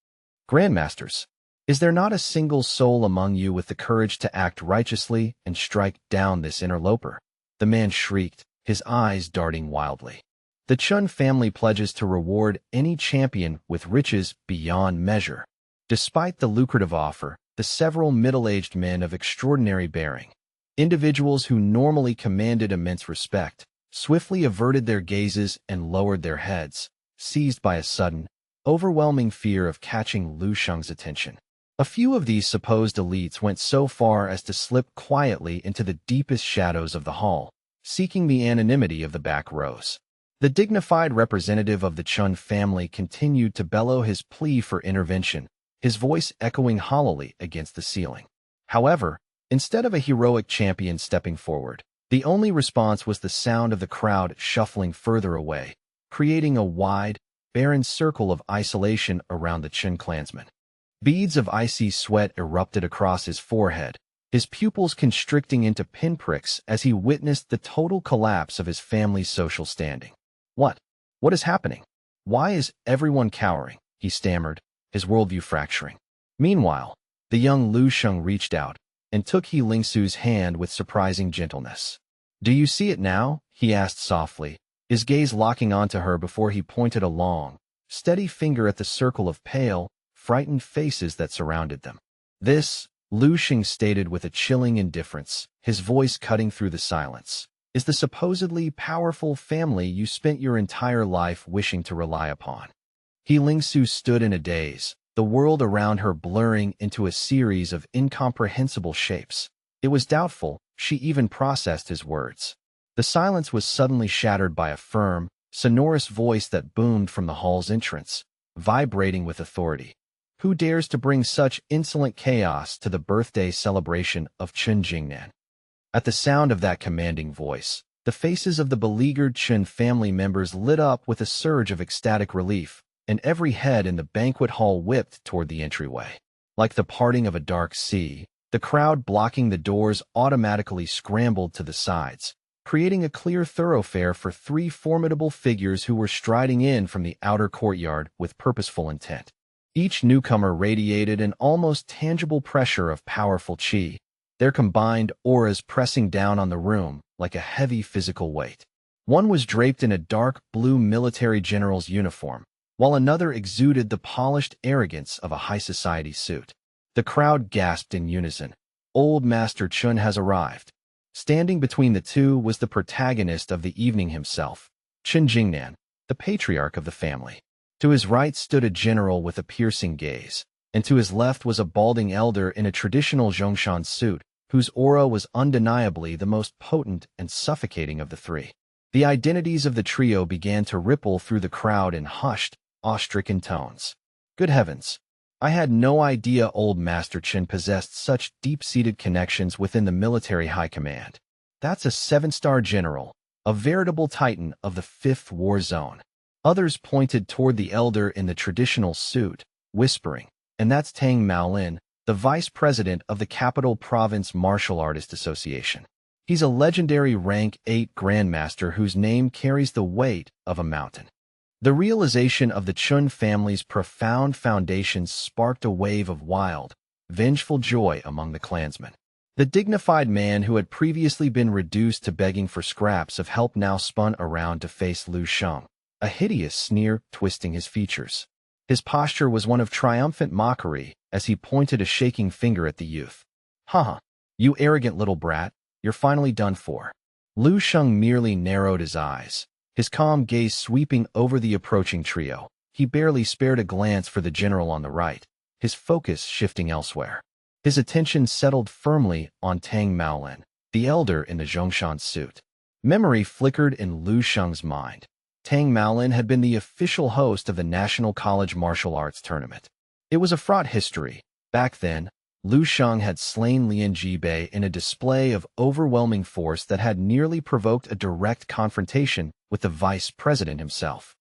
Grandmasters, is there not a single soul among you with the courage to act righteously and strike down this interloper? The man shrieked, his eyes darting wildly. The Chun family pledges to reward any champion with riches beyond measure. Despite the lucrative offer, the several middle-aged men of extraordinary bearing, individuals who normally commanded immense respect, swiftly averted their gazes and lowered their heads, seized by a sudden, overwhelming fear of catching Lu Sheng's attention. A few of these supposed elites went so far as to slip quietly into the deepest shadows of the hall, seeking the anonymity of the back rows. The dignified representative of the Chun family continued to bellow his plea for intervention, his voice echoing hollowly against the ceiling. However, instead of a heroic champion stepping forward, the only response was the sound of the crowd shuffling further away, creating a wide, barren circle of isolation around the Chun clansman. Beads of icy sweat erupted across his forehead, his pupils constricting into pinpricks as he witnessed the total collapse of his family's social standing. What is happening? Why is everyone cowering? He stammered, his worldview fracturing. Meanwhile, the young Lu Sheng reached out and took Lingsu's hand with surprising gentleness. Do you see it now? He asked softly, his gaze locking onto her before he pointed a long, steady finger at the circle of pale, frightened faces that surrounded them. This, Lu Sheng stated with a chilling indifference, his voice cutting through the silence, is the supposedly powerful family you spent your entire life wishing to rely upon. Lingsu stood in a daze, the world around her blurring into a series of incomprehensible shapes. It was doubtful she even processed his words. The silence was suddenly shattered by a firm, sonorous voice that boomed from the hall's entrance, vibrating with authority. Who dares to bring such insolent chaos to the birthday celebration of Chun Jingnan? At the sound of that commanding voice, the faces of the beleaguered Chun family members lit up with a surge of ecstatic relief, and every head in the banquet hall whipped toward the entryway. Like the parting of a dark sea, the crowd blocking the doors automatically scrambled to the sides, creating a clear thoroughfare for 3 formidable figures who were striding in from the outer courtyard with purposeful intent. Each newcomer radiated an almost tangible pressure of powerful qi, their combined auras pressing down on the room like a heavy physical weight. One was draped in a dark blue military general's uniform, while another exuded the polished arrogance of a high society suit. The crowd gasped in unison. Old Master Chun has arrived. Standing between the two was the protagonist of the evening himself, Chun Jingnan, the patriarch of the family. To his right stood a general with a piercing gaze, and to his left was a balding elder in a traditional Zhongshan suit, whose aura was undeniably the most potent and suffocating of the 3. The identities of the trio began to ripple through the crowd in hushed, awe-stricken tones. Good heavens! I had no idea old Master Chen possessed such deep-seated connections within the military high command. That's a 7-star general, a veritable titan of the 5th war zone. Others pointed toward the elder in the traditional suit, whispering, and that's Tang Maolin, the vice president of the Capital Province Martial Artist Association. He's a legendary rank 8 grandmaster whose name carries the weight of a mountain. The realization of the Chun family's profound foundations sparked a wave of wild, vengeful joy among the clansmen. The dignified man who had previously been reduced to begging for scraps of help now spun around to face Lu Sheng, a hideous sneer twisting his features. His posture was one of triumphant mockery as he pointed a shaking finger at the youth. Haha, you arrogant little brat, you're finally done for. Lu Sheng merely narrowed his eyes, his calm gaze sweeping over the approaching trio. He barely spared a glance for the general on the right, his focus shifting elsewhere. His attention settled firmly on Tang Maolin, the elder in the Zhongshan suit. Memory flickered in Lu Sheng's mind. Tang Maolin had been the official host of the National College Martial Arts Tournament. It was a fraught history. Back then, Lu Sheng had slain Lian Jibei in a display of overwhelming force that had nearly provoked a direct confrontation with the vice president himself.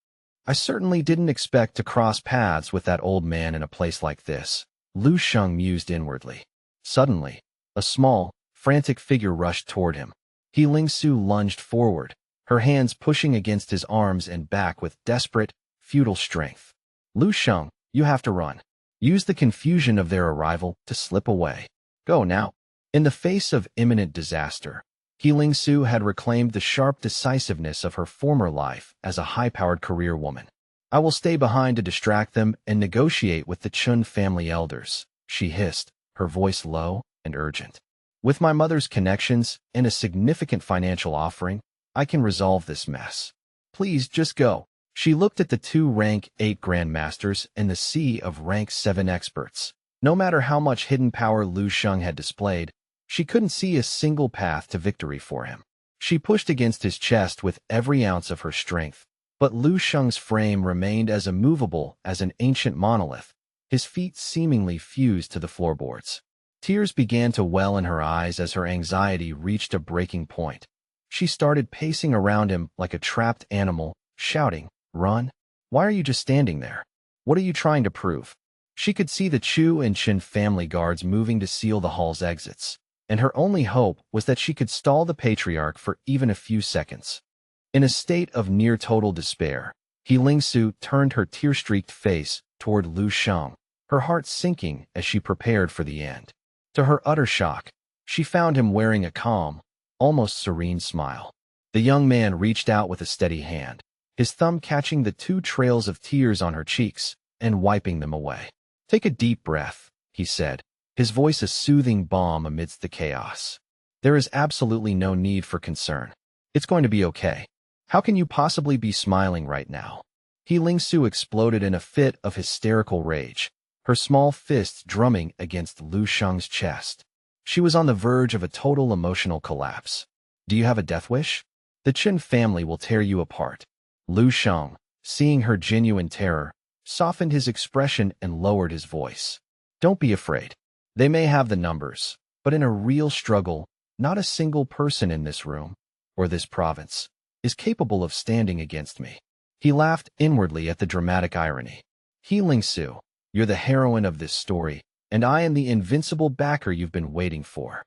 I certainly didn't expect to cross paths with that old man in a place like this, Lu Sheng mused inwardly. Suddenly, a small, frantic figure rushed toward him. He Lingsu lunged forward, her hands pushing against his arms and back with desperate, futile strength. Lu Sheng, you have to run. Use the confusion of their arrival to slip away. Go now. In the face of imminent disaster, He Lingsu had reclaimed the sharp decisiveness of her former life as a high-powered career woman. I will stay behind to distract them and negotiate with the Chun family elders, she hissed, her voice low and urgent. With my mother's connections and a significant financial offering, I can resolve this mess. Please just go. She looked at the two rank 8 grandmasters and the sea of rank 7 experts. No matter how much hidden power Lu Sheng had displayed, she couldn't see a single path to victory for him. She pushed against his chest with every ounce of her strength, but Lu Sheng's frame remained as immovable as an ancient monolith, his feet seemingly fused to the floorboards. Tears began to well in her eyes as her anxiety reached a breaking point. She started pacing around him like a trapped animal, shouting, "Run! Why are you just standing there? What are you trying to prove?" She could see the Chu and Qin family guards moving to seal the hall's exits, and her only hope was that she could stall the patriarch for even a few seconds. In a state of near-total despair, He Lingsu turned her tear-streaked face toward Lu Sheng, her heart sinking as she prepared for the end. To her utter shock, she found him wearing a calm, almost serene smile. The young man reached out with a steady hand, his thumb catching the 2 trails of tears on her cheeks and wiping them away. "Take a deep breath," he said, his voice a soothing balm amidst the chaos. "There is absolutely no need for concern. It's going to be okay. How can you possibly be smiling right now?" He Lingsu exploded in a fit of hysterical rage, her small fists drumming against Lu Sheng's chest. She was on the verge of a total emotional collapse. "Do you have a death wish? The Qin family will tear you apart." Lu Sheng, seeing her genuine terror, softened his expression and lowered his voice. "Don't be afraid. They may have the numbers, but in a real struggle, not a single person in this room, or this province, is capable of standing against me." He laughed inwardly at the dramatic irony. "He Lingsu, you're the heroine of this story, and I am the invincible backer you've been waiting for."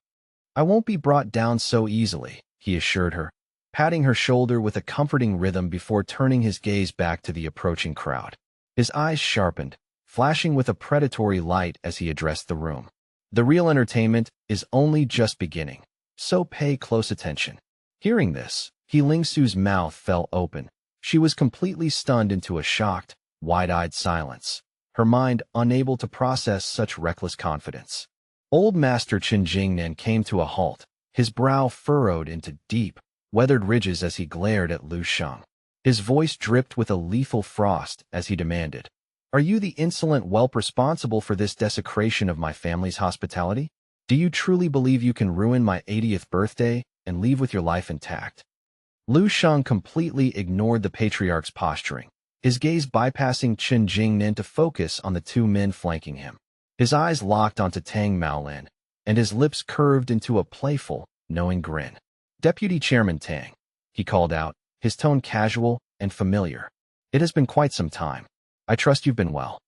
"I won't be brought down so easily," he assured her, patting her shoulder with a comforting rhythm before turning his gaze back to the approaching crowd. His eyes sharpened, flashing with a predatory light as he addressed the room. "The real entertainment is only just beginning, so pay close attention." Hearing this, He Lingsu's mouth fell open. She was completely stunned into a shocked, wide-eyed silence, her mind unable to process such reckless confidence. Old Master Qin Jingnan came to a halt, his brow furrowed into deep, weathered ridges as he glared at Lu Sheng. His voice dripped with a lethal frost as he demanded, "Are you the insolent whelp responsible for this desecration of my family's hospitality? Do you truly believe you can ruin my 80th birthday and leave with your life intact?" Lu Sheng completely ignored the patriarch's posturing, his gaze bypassing Qin Jingnan to focus on the 2 men flanking him. His eyes locked onto Tang Maolin, and his lips curved into a playful, knowing grin. "Deputy Chairman Tang," he called out, his tone casual and familiar. "It has been quite some time. I trust you've been well."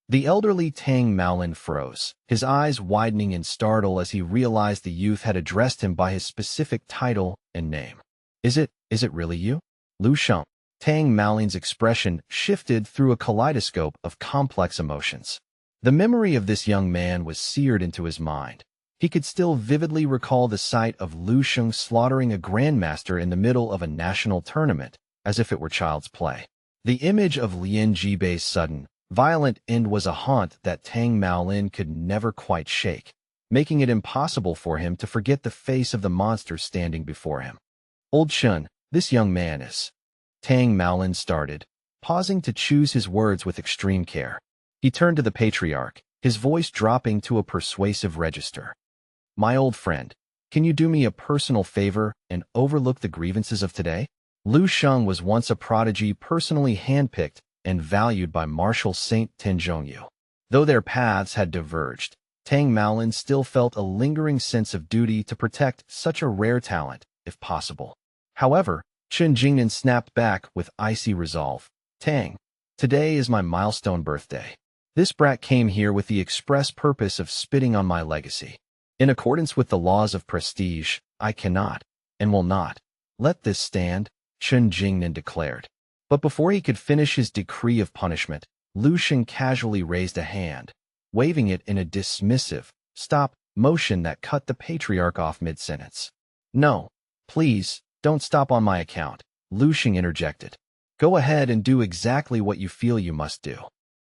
The elderly Tang Maolin froze, his eyes widening in startle as he realized the youth had addressed him by his specific title and name. Is it really you? Lu Sheng. Tang Maolin's expression shifted through a kaleidoscope of complex emotions. The memory of this young man was seared into his mind. He could still vividly recall the sight of Lu Sheng slaughtering a grandmaster in the middle of a national tournament, as if it were child's play. The image of Lin Jibei's sudden, violent end was a haunt that Tang Maolin could never quite shake, making it impossible for him to forget the face of the monster standing before him. Old Shun, this young man is... Tang Maolin started, pausing to choose his words with extreme care. He turned to the patriarch, his voice dropping to a persuasive register. My old friend, can you do me a personal favor and overlook the grievances of today? Lu Sheng was once a prodigy personally handpicked and valued by Marshal Saint Tenjongyu. Though their paths had diverged, Tang Maolin still felt a lingering sense of duty to protect such a rare talent, if possible. However, Chen Jingnan snapped back with icy resolve. Tang, today is my milestone birthday. This brat came here with the express purpose of spitting on my legacy. In accordance with the laws of prestige, I cannot, and will not, let this stand, Chen Jingnan declared. But before he could finish his decree of punishment, Lu Sheng casually raised a hand, waving it in a dismissive, stop motion that cut the patriarch off mid-sentence. No, please, don't stop on my account, Lu Sheng interjected. Go ahead and do exactly what you feel you must do.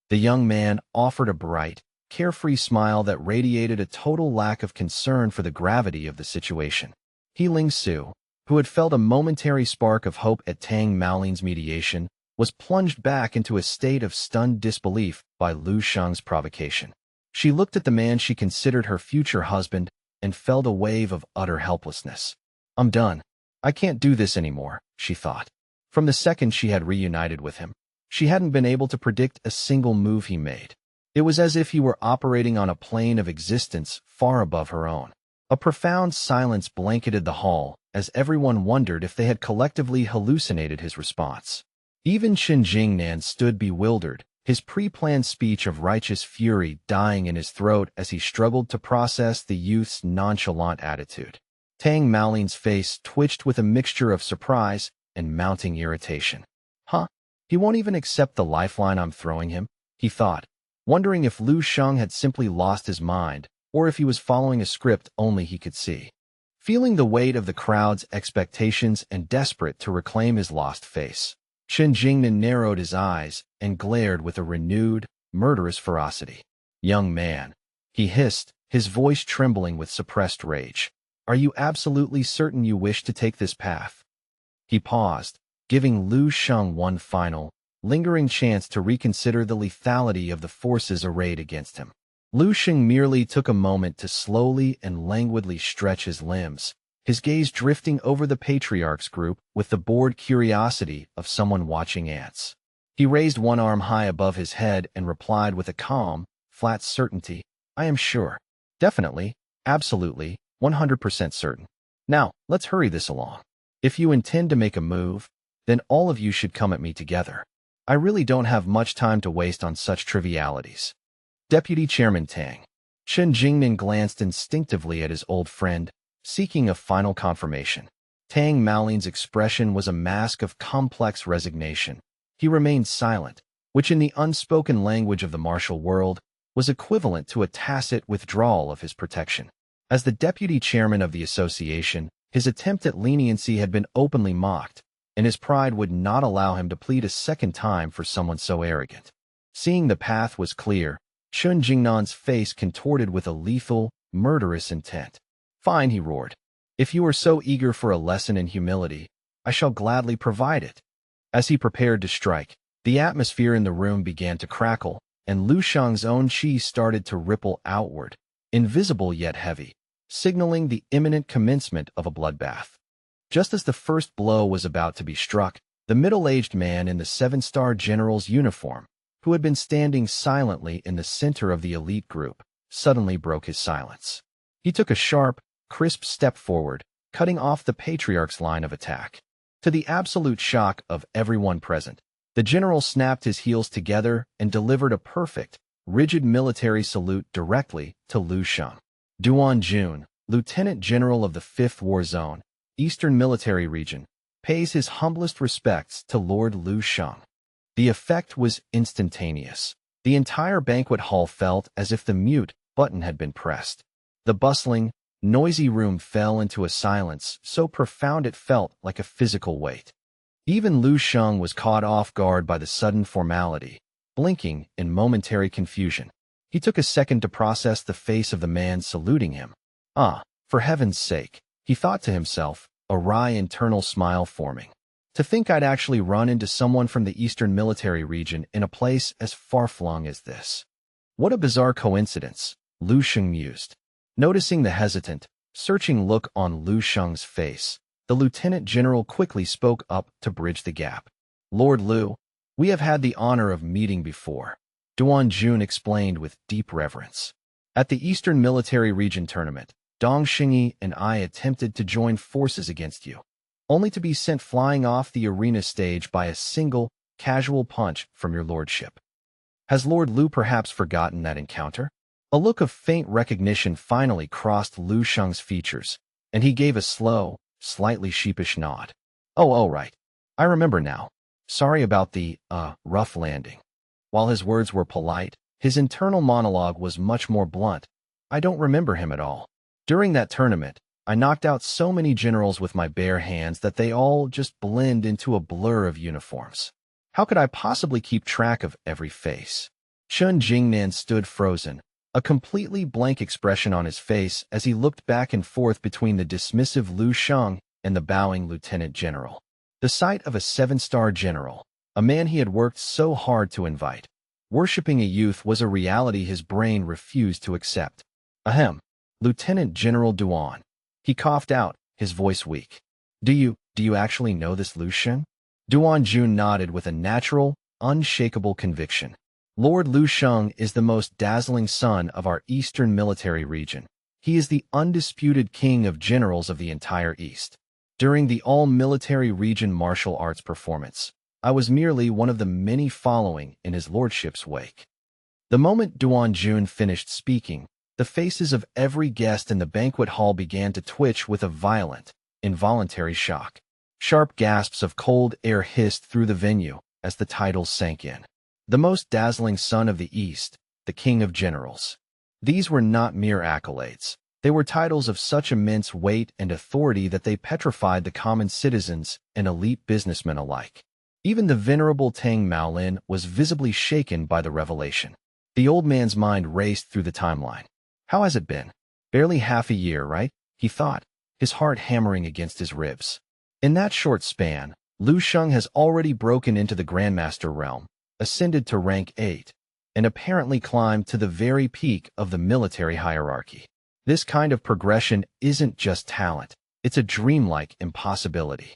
The young man offered a bright, carefree smile that radiated a total lack of concern for the gravity of the situation. He Ling Su, who had felt a momentary spark of hope at Tang Maolin's mediation, was plunged back into a state of stunned disbelief by Lu Sheng's provocation. She looked at the man she considered her future husband and felt a wave of utter helplessness. I'm done. I can't do this anymore, she thought. From the second she had reunited with him, she hadn't been able to predict a single move he made. It was as if he were operating on a plane of existence far above her own. A profound silence blanketed the hall as everyone wondered if they had collectively hallucinated his response. Even Chen Jingnan stood bewildered, his pre-planned speech of righteous fury dying in his throat as he struggled to process the youth's nonchalant attitude. Tang Maolin's face twitched with a mixture of surprise and mounting irritation. Huh? He won't even accept the lifeline I'm throwing him, he thought, wondering if Lu Sheng had simply lost his mind or if he was following a script only he could see. Feeling the weight of the crowd's expectations and desperate to reclaim his lost face, Chen Jingnan narrowed his eyes and glared with a renewed, murderous ferocity. Young man, he hissed, his voice trembling with suppressed rage. Are you absolutely certain you wish to take this path? He paused, giving Lu Sheng one final, lingering chance to reconsider the lethality of the forces arrayed against him. Lu Sheng merely took a moment to slowly and languidly stretch his limbs, his gaze drifting over the patriarch's group with the bored curiosity of someone watching ants. He raised one arm high above his head and replied with a calm, flat certainty, I am sure. Definitely, absolutely, 100% certain. Now, let's hurry this along. If you intend to make a move, then all of you should come at me together. I really don't have much time to waste on such trivialities. Deputy Chairman Tang. Chen Jingnan glanced instinctively at his old friend, seeking a final confirmation. Tang Maolin's expression was a mask of complex resignation. He remained silent, which in the unspoken language of the martial world was equivalent to a tacit withdrawal of his protection. As the deputy chairman of the association, his attempt at leniency had been openly mocked, and his pride would not allow him to plead a second time for someone so arrogant. Seeing the path was clear, Chen Jingnan's face contorted with a lethal, murderous intent. Fine, he roared. If you are so eager for a lesson in humility, I shall gladly provide it. As he prepared to strike, the atmosphere in the room began to crackle, and Lu Sheng's own chi started to ripple outward, invisible yet heavy, signaling the imminent commencement of a bloodbath. Just as the first blow was about to be struck, the middle-aged man in the seven-star general's uniform, who had been standing silently in the center of the elite group, suddenly broke his silence. He took a sharp, crisp step forward, cutting off the patriarch's line of attack. To the absolute shock of everyone present, the general snapped his heels together and delivered a perfect, rigid military salute directly to Lu Sheng. Duan Jun, Lieutenant General of the 5th War Zone, Eastern Military Region, pays his humblest respects to Lord Lu Sheng. The effect was instantaneous. The entire banquet hall felt as if the mute button had been pressed. The bustling, noisy room fell into a silence so profound it felt like a physical weight. Even Lu Sheng was caught off guard by the sudden formality, blinking in momentary confusion. He took a second to process the face of the man saluting him. Ah, for heaven's sake, he thought to himself, a wry internal smile forming. To think I'd actually run into someone from the Eastern Military Region in a place as far-flung as this. What a bizarre coincidence, Lu Sheng mused. Noticing the hesitant, searching look on Lu Sheng's face, the lieutenant general quickly spoke up to bridge the gap. Lord Lu, we have had the honor of meeting before, Duan Jun explained with deep reverence. At the Eastern Military Region tournament, Dong Xingyi and I attempted to join forces against you, only to be sent flying off the arena stage by a single, casual punch from your lordship. Has Lord Lu perhaps forgotten that encounter? A look of faint recognition finally crossed Lu Sheng's features, and he gave a slow, slightly sheepish nod. Oh, right. I remember now. Sorry about the, rough landing. While his words were polite, his internal monologue was much more blunt. I don't remember him at all. During that tournament, I knocked out so many generals with my bare hands that they all just blend into a blur of uniforms. How could I possibly keep track of every face? Chun Jingnan stood frozen, a completely blank expression on his face as he looked back and forth between the dismissive Lu Sheng and the bowing lieutenant general. The sight of a 7-star general, a man he had worked so hard to invite, worshipping a youth was a reality his brain refused to accept. Ahem, Lieutenant General Duan. He coughed out, his voice weak. Do you actually know this Lu Sheng? Duan Jun nodded with a natural, unshakable conviction. Lord Lu Sheng is the most dazzling son of our Eastern Military Region. He is the undisputed king of generals of the entire East. During the all-military region martial arts performance, I was merely one of the many following in his lordship's wake. The moment Duan Jun finished speaking, the faces of every guest in the banquet hall began to twitch with a violent, involuntary shock. Sharp gasps of cold air hissed through the venue as the titles sank in. The most dazzling son of the East, the king of generals. These were not mere accolades. They were titles of such immense weight and authority that they petrified the common citizens and elite businessmen alike. Even the venerable Tang Maolin was visibly shaken by the revelation. The old man's mind raced through the timeline. How has it been? Barely half a year, right? He thought, his heart hammering against his ribs. In that short span, Lu Sheng has already broken into the Grandmaster realm, ascended to rank 8, and apparently climbed to the very peak of the military hierarchy. This kind of progression isn't just talent, it's a dreamlike impossibility.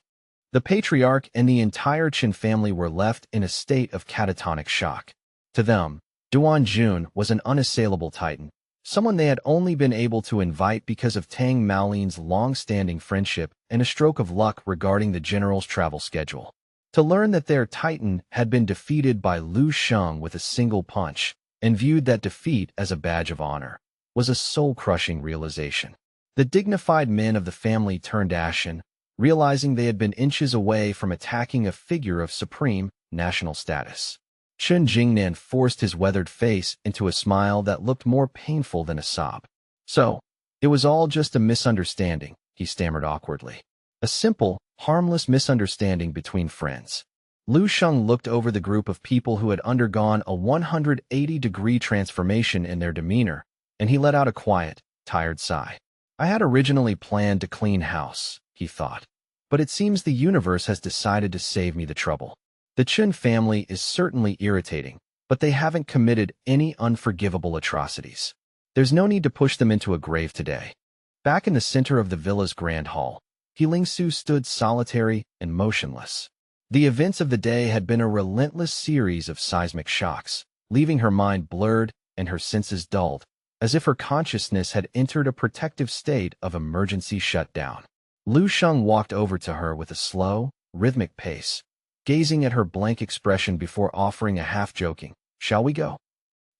The patriarch and the entire Qin family were left in a state of catatonic shock. To them, Duan Jun was an unassailable titan, someone they had only been able to invite because of Tang Maolin's long-standing friendship and a stroke of luck regarding the general's travel schedule. To learn that their titan had been defeated by Lu Sheng with a single punch, and viewed that defeat as a badge of honor, was a soul-crushing realization. The dignified men of the family turned ashen, realizing they had been inches away from attacking a figure of supreme national status. Chun Jingnan forced his weathered face into a smile that looked more painful than a sob. So, it was all just a misunderstanding, he stammered awkwardly. A simple, harmless misunderstanding between friends. Lu Sheng looked over the group of people who had undergone a 180-degree transformation in their demeanor, and he let out a quiet, tired sigh. I had originally planned to clean house, he thought, but it seems the universe has decided to save me the trouble. The Qin family is certainly irritating, but they haven't committed any unforgivable atrocities. There's no need to push them into a grave today. Back in the center of the villa's grand hall, Lingsu stood solitary and motionless. The events of the day had been a relentless series of seismic shocks, leaving her mind blurred and her senses dulled, as if her consciousness had entered a protective state of emergency shutdown. Lu Sheng walked over to her with a slow, rhythmic pace, gazing at her blank expression before offering a half-joking, "Shall we go?"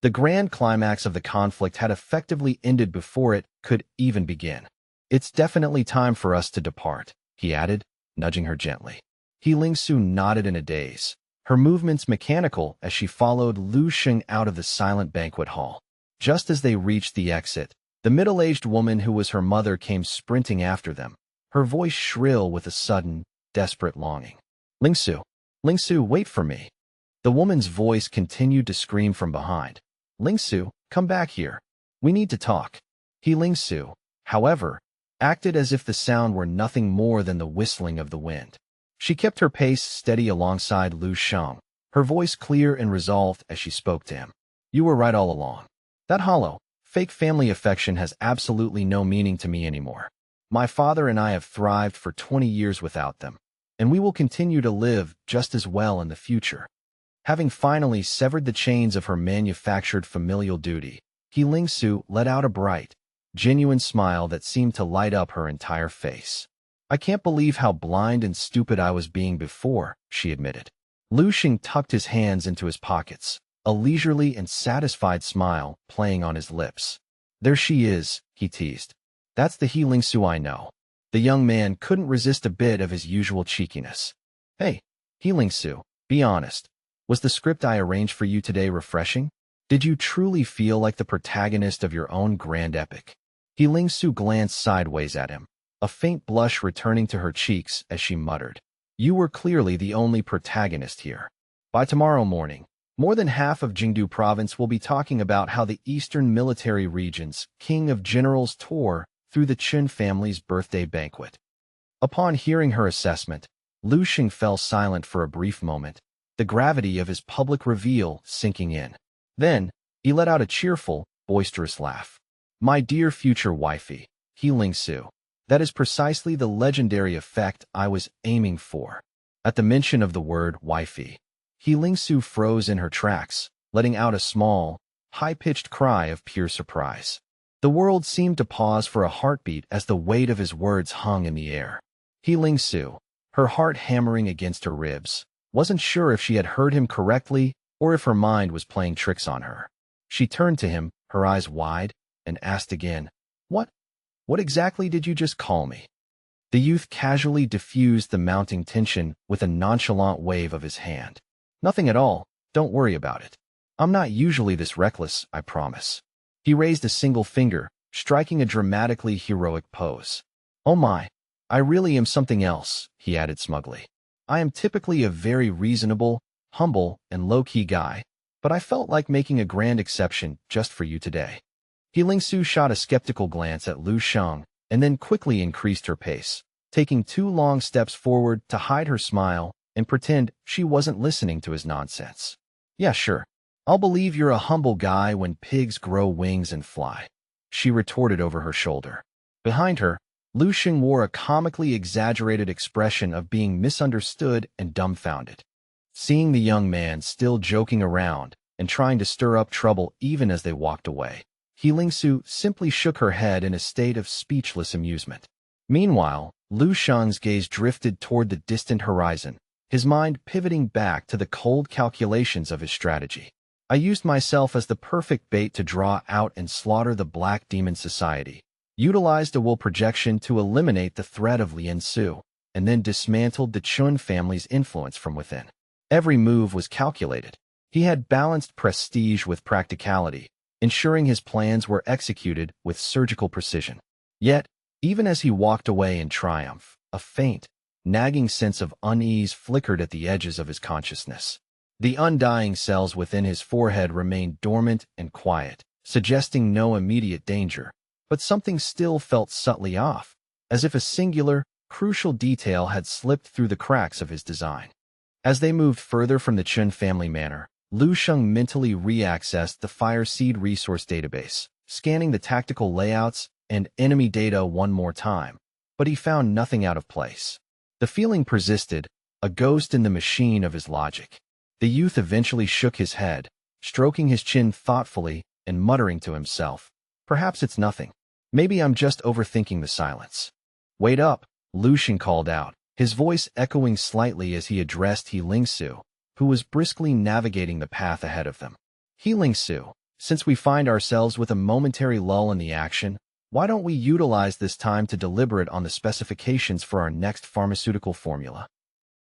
The grand climax of the conflict had effectively ended before it could even begin. It's definitely time for us to depart, he added, nudging her gently. Lingsu nodded in a daze, her movements mechanical as she followed Lu Sheng out of the silent banquet hall. Just as they reached the exit, The middle-aged woman who was her mother came sprinting after them, her voice shrill with a sudden, desperate longing. Lingsu, Lingsu, wait for me. The woman's voice continued to scream from behind. Lingsu, come back here. We need to talk. Lingsu, however, acted as if the sound were nothing more than the whistling of the wind. She kept her pace steady alongside Lu Sheng, her voice clear and resolved as she spoke to him. You were right all along. That hollow, fake family affection has absolutely no meaning to me anymore. My father and I have thrived for 20 years without them, and we will continue to live just as well in the future. Having finally severed the chains of her manufactured familial duty, Lingsu let out a bright, genuine smile that seemed to light up her entire face. I can't believe how blind and stupid I was being before, she admitted. Lu Xing tucked his hands into his pockets, a leisurely and satisfied smile playing on his lips. There she is, he teased. That's the Lingsu I know. The young man couldn't resist a bit of his usual cheekiness. Hey, Lingsu, be honest. Was the script I arranged for you today refreshing? Did you truly feel like the protagonist of your own grand epic? Lingsu glanced sideways at him, a faint blush returning to her cheeks as she muttered. You were clearly the only protagonist here. By tomorrow morning, more than half of Jingdu province will be talking about how the Eastern Military Region's King of Generals tore through the Chun family's birthday banquet. Upon hearing her assessment, Lu Xing fell silent for a brief moment, the gravity of his public reveal sinking in. Then, he let out a cheerful, boisterous laugh. My dear future wifey, Lingsu, that is precisely the legendary effect I was aiming for. At the mention of the word wifey, Lingsu froze in her tracks, letting out a small, high-pitched cry of pure surprise. The world seemed to pause for a heartbeat as the weight of his words hung in the air. Lingsu, her heart hammering against her ribs, wasn't sure if she had heard him correctly or if her mind was playing tricks on her. She turned to him, her eyes wide, and asked again, What exactly did you just call me? The youth casually diffused the mounting tension with a nonchalant wave of his hand. Nothing at all, don't worry about it. I'm not usually this reckless, I promise. He raised a single finger, striking a dramatically heroic pose. Oh my, I really am something else, he added smugly. I am typically a very reasonable, humble, and low-key guy, but I felt like making a grand exception just for you today. Lingsu shot a skeptical glance at Lu Sheng and then quickly increased her pace, taking 2 long steps forward to hide her smile and pretend she wasn't listening to his nonsense. Yeah, sure. I'll believe you're a humble guy when pigs grow wings and fly, she retorted over her shoulder. Behind her, Lu Xing wore a comically exaggerated expression of being misunderstood and dumbfounded. Seeing the young man still joking around and trying to stir up trouble even as they walked away, Lingsu simply shook her head in a state of speechless amusement. Meanwhile, Lu Sheng's gaze drifted toward the distant horizon, his mind pivoting back to the cold calculations of his strategy. I used myself as the perfect bait to draw out and slaughter the Black Demon Society, utilized a will projection to eliminate the threat of Lien Su, and then dismantled the Chun family's influence from within. Every move was calculated. He had balanced prestige with practicality, ensuring his plans were executed with surgical precision. Yet, even as he walked away in triumph, a faint, nagging sense of unease flickered at the edges of his consciousness. The undying cells within his forehead remained dormant and quiet, suggesting no immediate danger, but something still felt subtly off, as if a singular, crucial detail had slipped through the cracks of his design. As they moved further from the Chun family manor, Lu Sheng mentally reaccessed the Fire Seed resource database, scanning the tactical layouts and enemy data one more time, but he found nothing out of place. The feeling persisted, a ghost in the machine of his logic. The youth eventually shook his head, stroking his chin thoughtfully and muttering to himself, perhaps it's nothing. Maybe I'm just overthinking the silence. Wait up, Lu Xing called out, his voice echoing slightly as he addressed Lingsu, who was briskly navigating the path ahead of them. Lingsu, since we find ourselves with a momentary lull in the action, why don't we utilize this time to deliberate on the specifications for our next pharmaceutical formula?